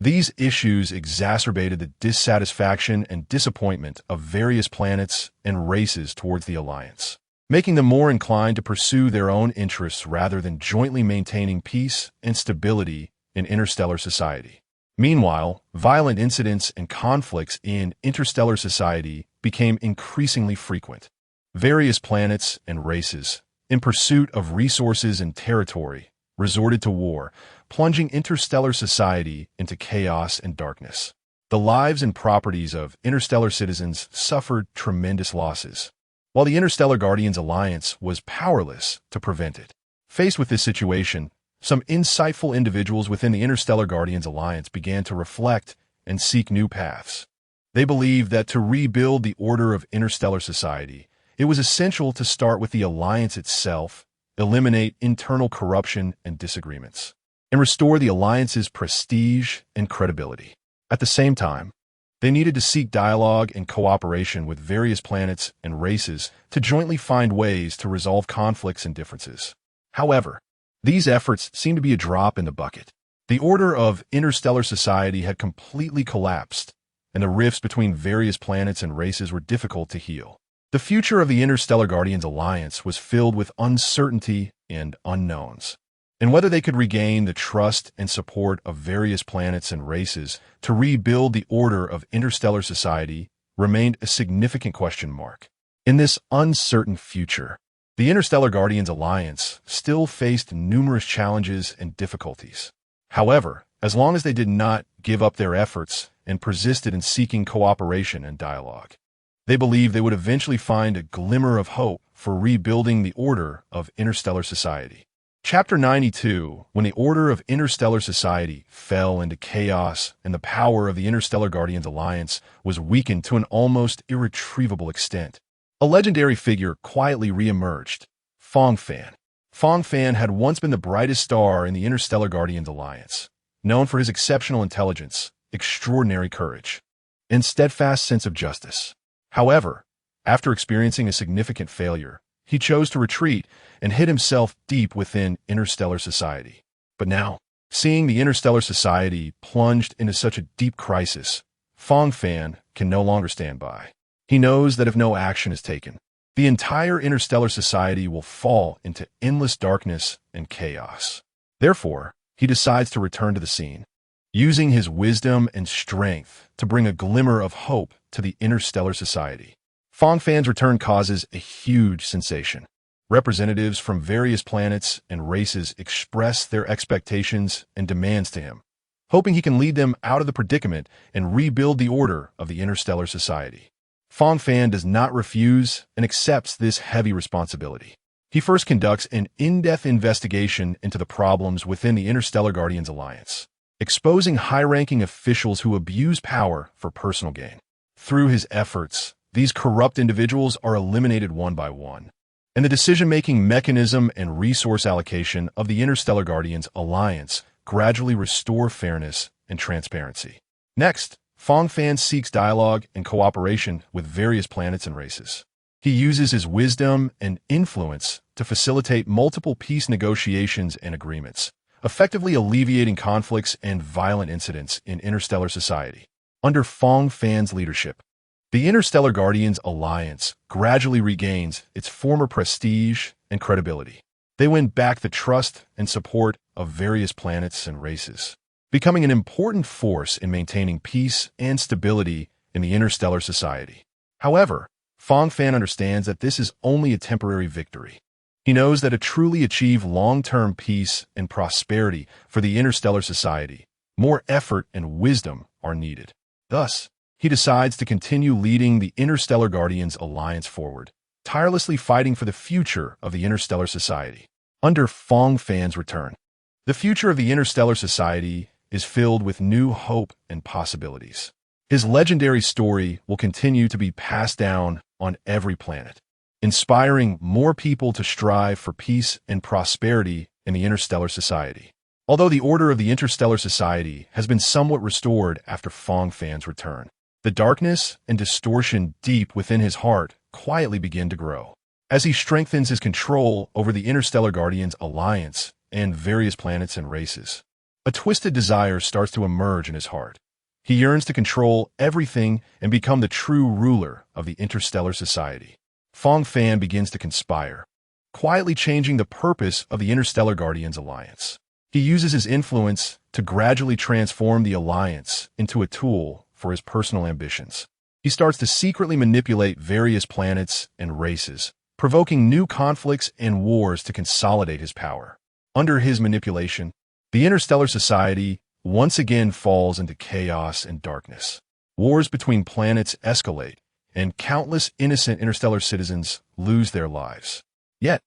These issues exacerbated the dissatisfaction and disappointment of various planets and races towards the Alliance, making them more inclined to pursue their own interests rather than jointly maintaining peace and stability in interstellar society. Meanwhile, violent incidents and conflicts in interstellar society became increasingly frequent. Various planets and races, in pursuit of resources and territory, resorted to war, plunging interstellar society into chaos and darkness. The lives and properties of interstellar citizens suffered tremendous losses. while the Interstellar Guardians Alliance was powerless to prevent it. Faced with this situation, some insightful individuals within the Interstellar Guardians Alliance began to reflect and seek new paths. They believed that to rebuild the order of interstellar society, it was essential to start with the Alliance itself, eliminate internal corruption and disagreements, and restore the Alliance's prestige and credibility. At the same time, they needed to seek dialogue and cooperation with various planets and races to jointly find ways to resolve conflicts and differences. However, these efforts seemed to be a drop in the bucket. The order of interstellar society had completely collapsed, and the rifts between various planets and races were difficult to heal. The future of the Interstellar Guardians Alliance was filled with uncertainty and unknowns, and whether they could regain the trust and support of various planets and races to rebuild the order of interstellar society remained a significant question mark. In this uncertain future, the Interstellar Guardians Alliance still faced numerous challenges and difficulties. However, as long as they did not give up their efforts and persisted in seeking cooperation and dialogue, they believed they would eventually find a glimmer of hope for rebuilding the order of interstellar society. Chapter 92, when the order of interstellar society fell into chaos and the power of the Interstellar Guardians Alliance was weakened to an almost irretrievable extent, a legendary figure quietly re-emerged, Fang Fan. Fang Fan had once been the brightest star in the Interstellar Guardians Alliance, known for his exceptional intelligence, extraordinary courage, and steadfast sense of justice. However, after experiencing a significant failure, he chose to retreat and hid himself deep within interstellar society. But now, seeing the interstellar society plunged into such a deep crisis, Fang Fan can no longer stand by. He knows that if no action is taken, the entire interstellar society will fall into endless darkness and chaos. Therefore, he decides to return to the scene, using his wisdom and strength to bring a glimmer of hope to the interstellar society. Fang Fan's return causes a huge sensation. Representatives from various planets and races express their expectations and demands to him, hoping he can lead them out of the predicament and rebuild the order of the interstellar society. Fang Fan does not refuse and accepts this heavy responsibility. He first conducts an in-depth investigation into the problems within the Interstellar Guardians Alliance, exposing high-ranking officials who abuse power for personal gain. Through his efforts, these corrupt individuals are eliminated one by one, and the decision-making mechanism and resource allocation of the Interstellar Guardians Alliance gradually restore fairness and transparency. Next, Fang Fan seeks dialogue and cooperation with various planets and races. He uses his wisdom and influence to facilitate multiple peace negotiations and agreements, effectively alleviating conflicts and violent incidents in interstellar society. Under Fang Fan's leadership, the Interstellar Guardians Alliance gradually regains its former prestige and credibility. They win back the trust and support of various planets and races, becoming an important force in maintaining peace and stability in the interstellar society. However, Fang Fan understands that this is only a temporary victory. He knows that to truly achieve long-term peace and prosperity for the interstellar society, more effort and wisdom are needed. Thus, he decides to continue leading the Interstellar Guardians Alliance forward, tirelessly fighting for the future of the interstellar society. Under Fang Fan's return, the future of the interstellar society is filled with new hope and possibilities. His legendary story will continue to be passed down on every planet, inspiring more people to strive for peace and prosperity in the interstellar society. Although the order of the interstellar society has been somewhat restored after Fang Fan's return, the darkness and distortion deep within his heart quietly begin to grow. As he strengthens his control over the Interstellar Guardians Alliance and various planets and races, a twisted desire starts to emerge in his heart. He yearns to control everything and become the true ruler of the interstellar society. Fang Fan begins to conspire, quietly changing the purpose of the Interstellar Guardians Alliance. He uses his influence to gradually transform the Alliance into a tool for his personal ambitions. He starts to secretly manipulate various planets and races, provoking new conflicts and wars to consolidate his power. Under his manipulation, the interstellar society once again falls into chaos and darkness. Wars between planets escalate, and countless innocent interstellar citizens lose their lives. Yet,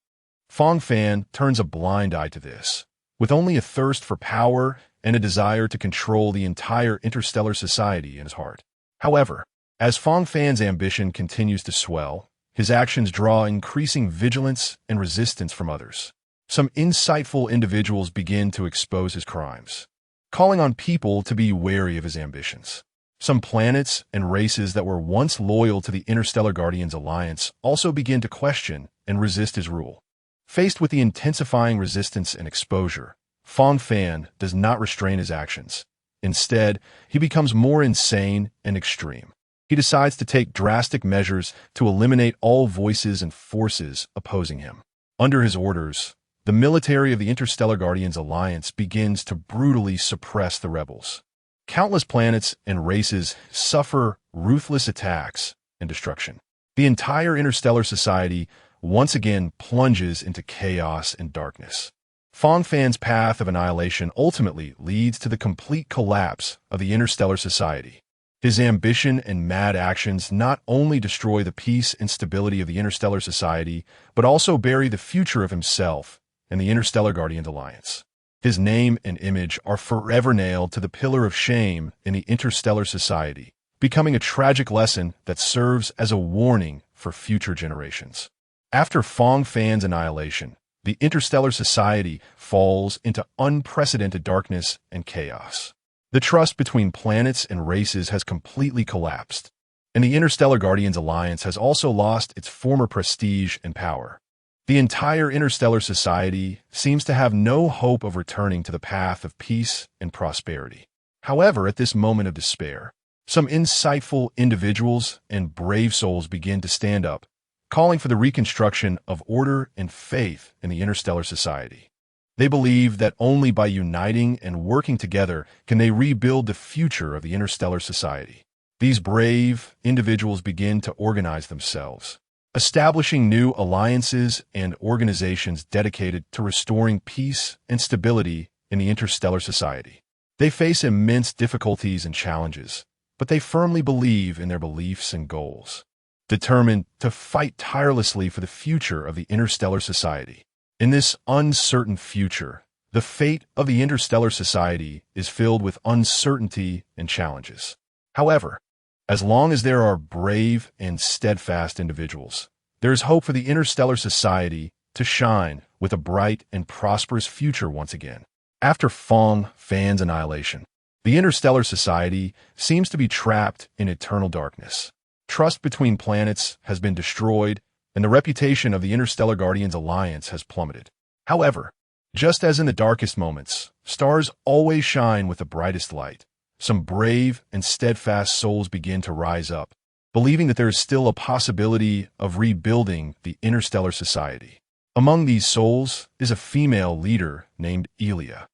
Fang Fan turns a blind eye to this. With only a thirst for power and a desire to control the entire interstellar society in his heart. However, as Fang Fan's ambition continues to swell, his actions draw increasing vigilance and resistance from others. Some insightful individuals begin to expose his crimes, calling on people to be wary of his ambitions. Some planets and races that were once loyal to the Interstellar Guardians Alliance also begin to question and resist his rule. Faced with the intensifying resistance and exposure, Fang Fan does not restrain his actions. Instead, he becomes more insane and extreme. He decides to take drastic measures to eliminate all voices and forces opposing him. Under his orders, the military of the Interstellar Guardians Alliance begins to brutally suppress the rebels. Countless planets and races suffer ruthless attacks and destruction. The entire interstellar society once again plunges into chaos and darkness. Fang Fan's path of annihilation ultimately leads to the complete collapse of the interstellar society. His ambition and mad actions not only destroy the peace and stability of the interstellar society, but also bury the future of himself and the Interstellar Guardians Alliance. His name and image are forever nailed to the pillar of shame in the interstellar society, becoming a tragic lesson that serves as a warning for future generations. After Fang Fan's annihilation, the interstellar society falls into unprecedented darkness and chaos. The trust between planets and races has completely collapsed, and the Interstellar Guardians Alliance has also lost its former prestige and power. The entire interstellar society seems to have no hope of returning to the path of peace and prosperity. However, at this moment of despair, some insightful individuals and brave souls begin to stand up, calling for the reconstruction of order and faith in the interstellar society. They believe that only by uniting and working together can they rebuild the future of the interstellar society. These brave individuals begin to organize themselves, establishing new alliances and organizations dedicated to restoring peace and stability in the interstellar society. They face immense difficulties and challenges, but they firmly believe in their beliefs and goals, determined to fight tirelessly for the future of the interstellar society. In this uncertain future, the fate of the interstellar society is filled with uncertainty and challenges. However, as long as there are brave and steadfast individuals, there is hope for the interstellar society to shine with a bright and prosperous future once again. After Fang Fan's annihilation, the interstellar society seems to be trapped in eternal darkness. Trust between planets has been destroyed, and the reputation of the Interstellar Guardians Alliance has plummeted. However, just as in the darkest moments, stars always shine with the brightest light. Some brave and steadfast souls begin to rise up, believing that there is still a possibility of rebuilding the interstellar society. Among these souls is a female leader named Elia,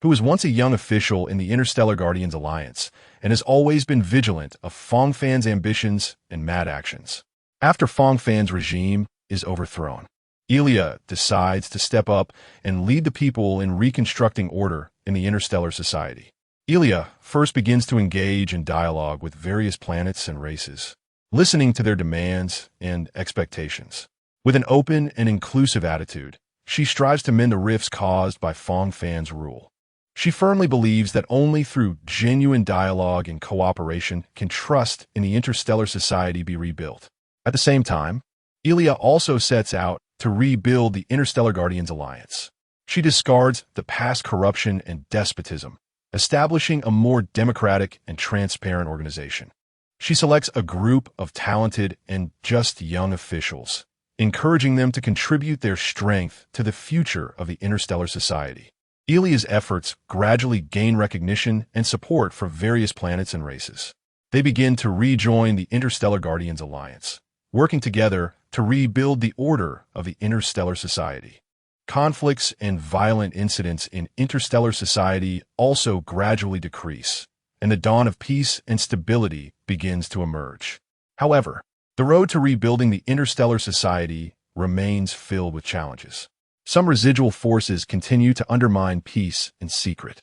who was once a young official in the Interstellar Guardians Alliance and has always been vigilant of Fang Fan's ambitions and mad actions. After Fang Fan's regime is overthrown, Elia decides to step up and lead the people in reconstructing order in the interstellar society. Elia first begins to engage in dialogue with various planets and races, listening to their demands and expectations. With an open and inclusive attitude, she strives to mend the rifts caused by Fang Fan's rule. She firmly believes that only through genuine dialogue and cooperation can trust in the interstellar society be rebuilt. At the same time, Elia also sets out to rebuild the Interstellar Guardians Alliance. She discards the past corruption and despotism, establishing a more democratic and transparent organization. She selects a group of talented and just young officials, encouraging them to contribute their strength to the future of the interstellar society. Elia's efforts gradually gain recognition and support from various planets and races. They begin to rejoin the Interstellar Guardians Alliance, working together to rebuild the order of the interstellar society. Conflicts and violent incidents in interstellar society also gradually decrease, and the dawn of peace and stability begins to emerge. However, the road to rebuilding the interstellar society remains filled with challenges. Some residual forces continue to undermine peace in secret,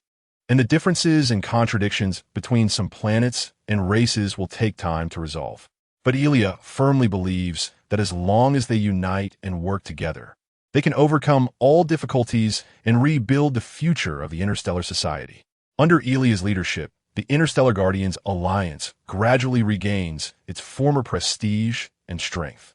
and the differences and contradictions between some planets and races will take time to resolve. But Elia firmly believes that as long as they unite and work together, they can overcome all difficulties and rebuild the future of the Interstellar Society. Under Elia's leadership, the Interstellar Guardians Alliance gradually regains its former prestige and strength.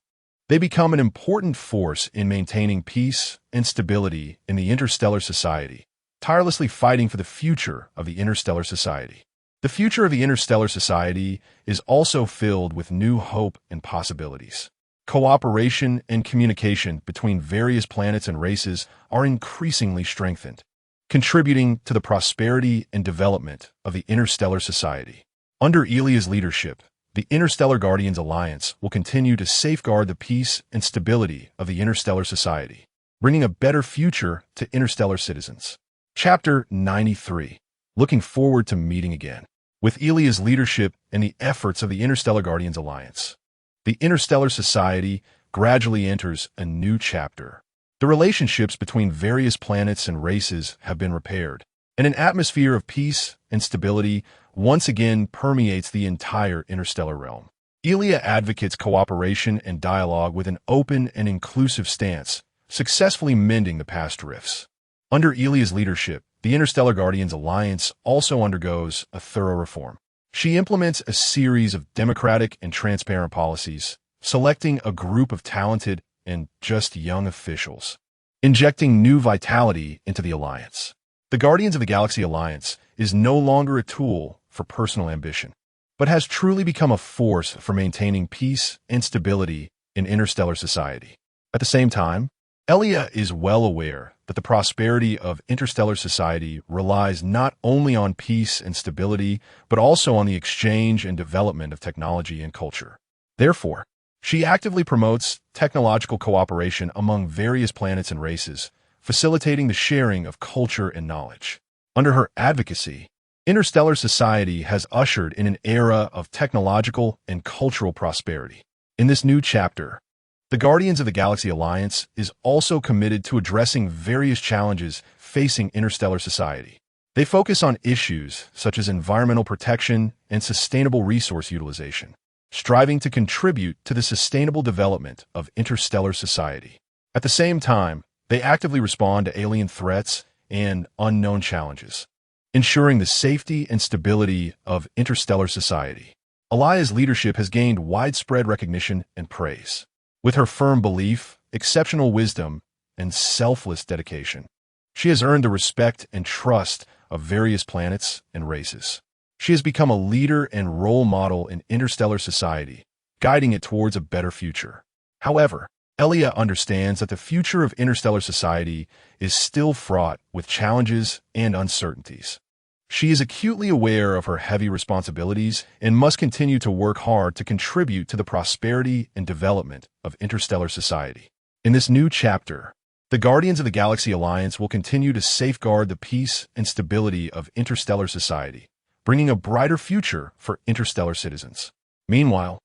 They become an important force in maintaining peace and stability in the Interstellar Society, tirelessly fighting for the future of the Interstellar Society. The future of the Interstellar Society is also filled with new hope and possibilities. Cooperation and communication between various planets and races are increasingly strengthened, contributing to the prosperity and development of the Interstellar Society. Under Elia's leadership, the Interstellar Guardians Alliance will continue to safeguard the peace and stability of the Interstellar Society, bringing a better future to interstellar citizens. Chapter 93. Looking forward to meeting again. With Elia's leadership and the efforts of the Interstellar Guardians Alliance, the Interstellar Society gradually enters a new chapter. The relationships between various planets and races have been repaired, and an atmosphere of peace and stability once again permeates the entire interstellar realm. Elia advocates cooperation and dialogue with an open and inclusive stance, successfully mending the past rifts. Under Elia's leadership, the Interstellar Guardians Alliance also undergoes a thorough reform. She implements a series of democratic and transparent policies, selecting a group of talented and just young officials, injecting new vitality into the alliance. The Guardians of the Galaxy Alliance is no longer a tool for personal ambition, but has truly become a force for maintaining peace and stability in interstellar society. At the same time, Elia is well aware that the prosperity of interstellar society relies not only on peace and stability, but also on the exchange and development of technology and culture. Therefore, she actively promotes technological cooperation among various planets and races, facilitating the sharing of culture and knowledge. Under her advocacy, interstellar society has ushered in an era of technological and cultural prosperity. In this new chapter, the Guardians of the Galaxy Alliance is also committed to addressing various challenges facing interstellar society. They focus on issues such as environmental protection and sustainable resource utilization, striving to contribute to the sustainable development of interstellar society. At the same time, they actively respond to alien threats and unknown challenges, ensuring the safety and stability of interstellar society. Elia's leadership has gained widespread recognition and praise. With her firm belief, exceptional wisdom, and selfless dedication, she has earned the respect and trust of various planets and races. She has become a leader and role model in interstellar society, guiding it towards a better future. However, Elia understands that the future of interstellar society is still fraught with challenges and uncertainties. She is acutely aware of her heavy responsibilities and must continue to work hard to contribute to the prosperity and development of interstellar society. In this new chapter, the Guardians of the Galaxy Alliance will continue to safeguard the peace and stability of interstellar society, bringing a brighter future for interstellar citizens. Meanwhile,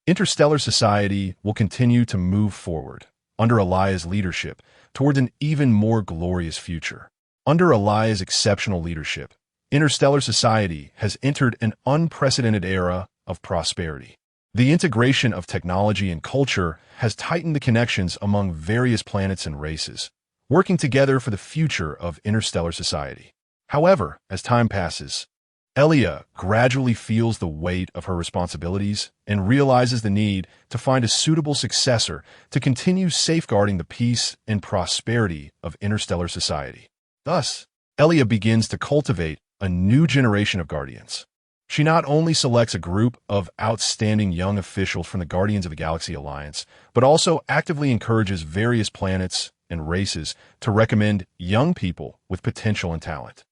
interstellar society will continue to move forward, under Elia's leadership, towards an even more glorious future. Under Elia's exceptional leadership, interstellar society has entered an unprecedented era of prosperity. The integration of technology and culture has tightened the connections among various planets and races, working together for the future of interstellar society. However, as time passes, Elia gradually feels the weight of her responsibilities and realizes the need to find a suitable successor to continue safeguarding the peace and prosperity of interstellar society. Thus, Elia begins to cultivate a new generation of guardians. She not only selects a group of outstanding young officials from the Guardians of the Galaxy Alliance, but also actively encourages various planets and races to recommend young people with potential and talent.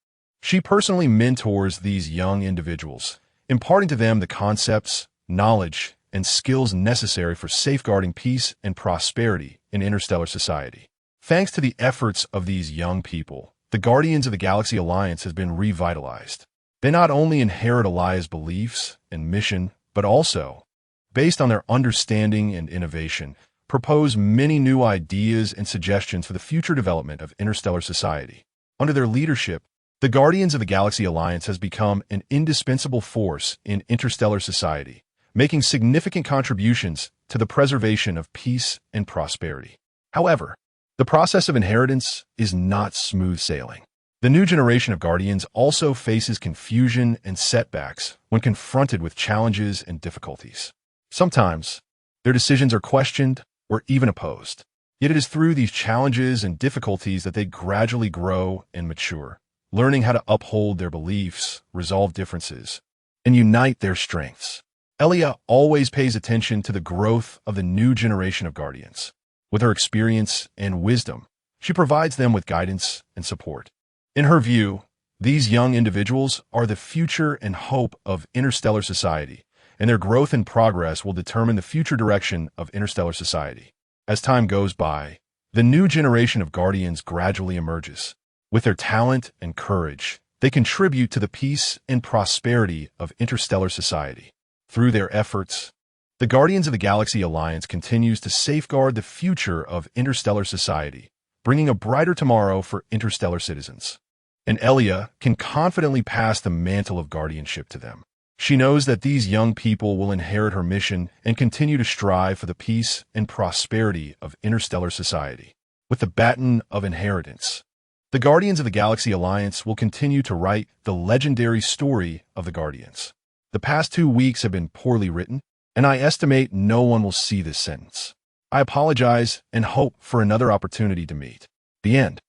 She personally mentors these young individuals, imparting to them the concepts, knowledge, and skills necessary for safeguarding peace and prosperity in interstellar society. Thanks to the efforts of these young people, the Guardians of the Galaxy Alliance has been revitalized. They not only inherit Elia's beliefs and mission, but also, based on their understanding and innovation, propose many new ideas and suggestions for the future development of interstellar society. Under their leadership, the Guardians of the Galaxy Alliance has become an indispensable force in interstellar society, making significant contributions to the preservation of peace and prosperity. However, the process of inheritance is not smooth sailing. The new generation of guardians also faces confusion and setbacks when confronted with challenges and difficulties. Sometimes, their decisions are questioned or even opposed. Yet it is through these challenges and difficulties that they gradually grow and mature, learning how to uphold their beliefs, resolve differences, and unite their strengths. Elia always pays attention to the growth of the new generation of guardians. With her experience and wisdom, she provides them with guidance and support. In her view, these young individuals are the future and hope of interstellar society, and their growth and progress will determine the future direction of interstellar society. As time goes by, the new generation of guardians gradually emerges. With their talent and courage, they contribute to the peace and prosperity of interstellar society. Through their efforts, the Guardians of the Galaxy Alliance continues to safeguard the future of interstellar society, bringing a brighter tomorrow for interstellar citizens. And Elia can confidently pass the mantle of guardianship to them. She knows that these young people will inherit her mission and continue to strive for the peace and prosperity of interstellar society. With the baton of inheritance, the Guardians of the Galaxy Alliance will continue to write the legendary story of the Guardians. The past 2 weeks have been poorly written, and I estimate no one will see this sentence. I apologize and hope for another opportunity to meet. The end.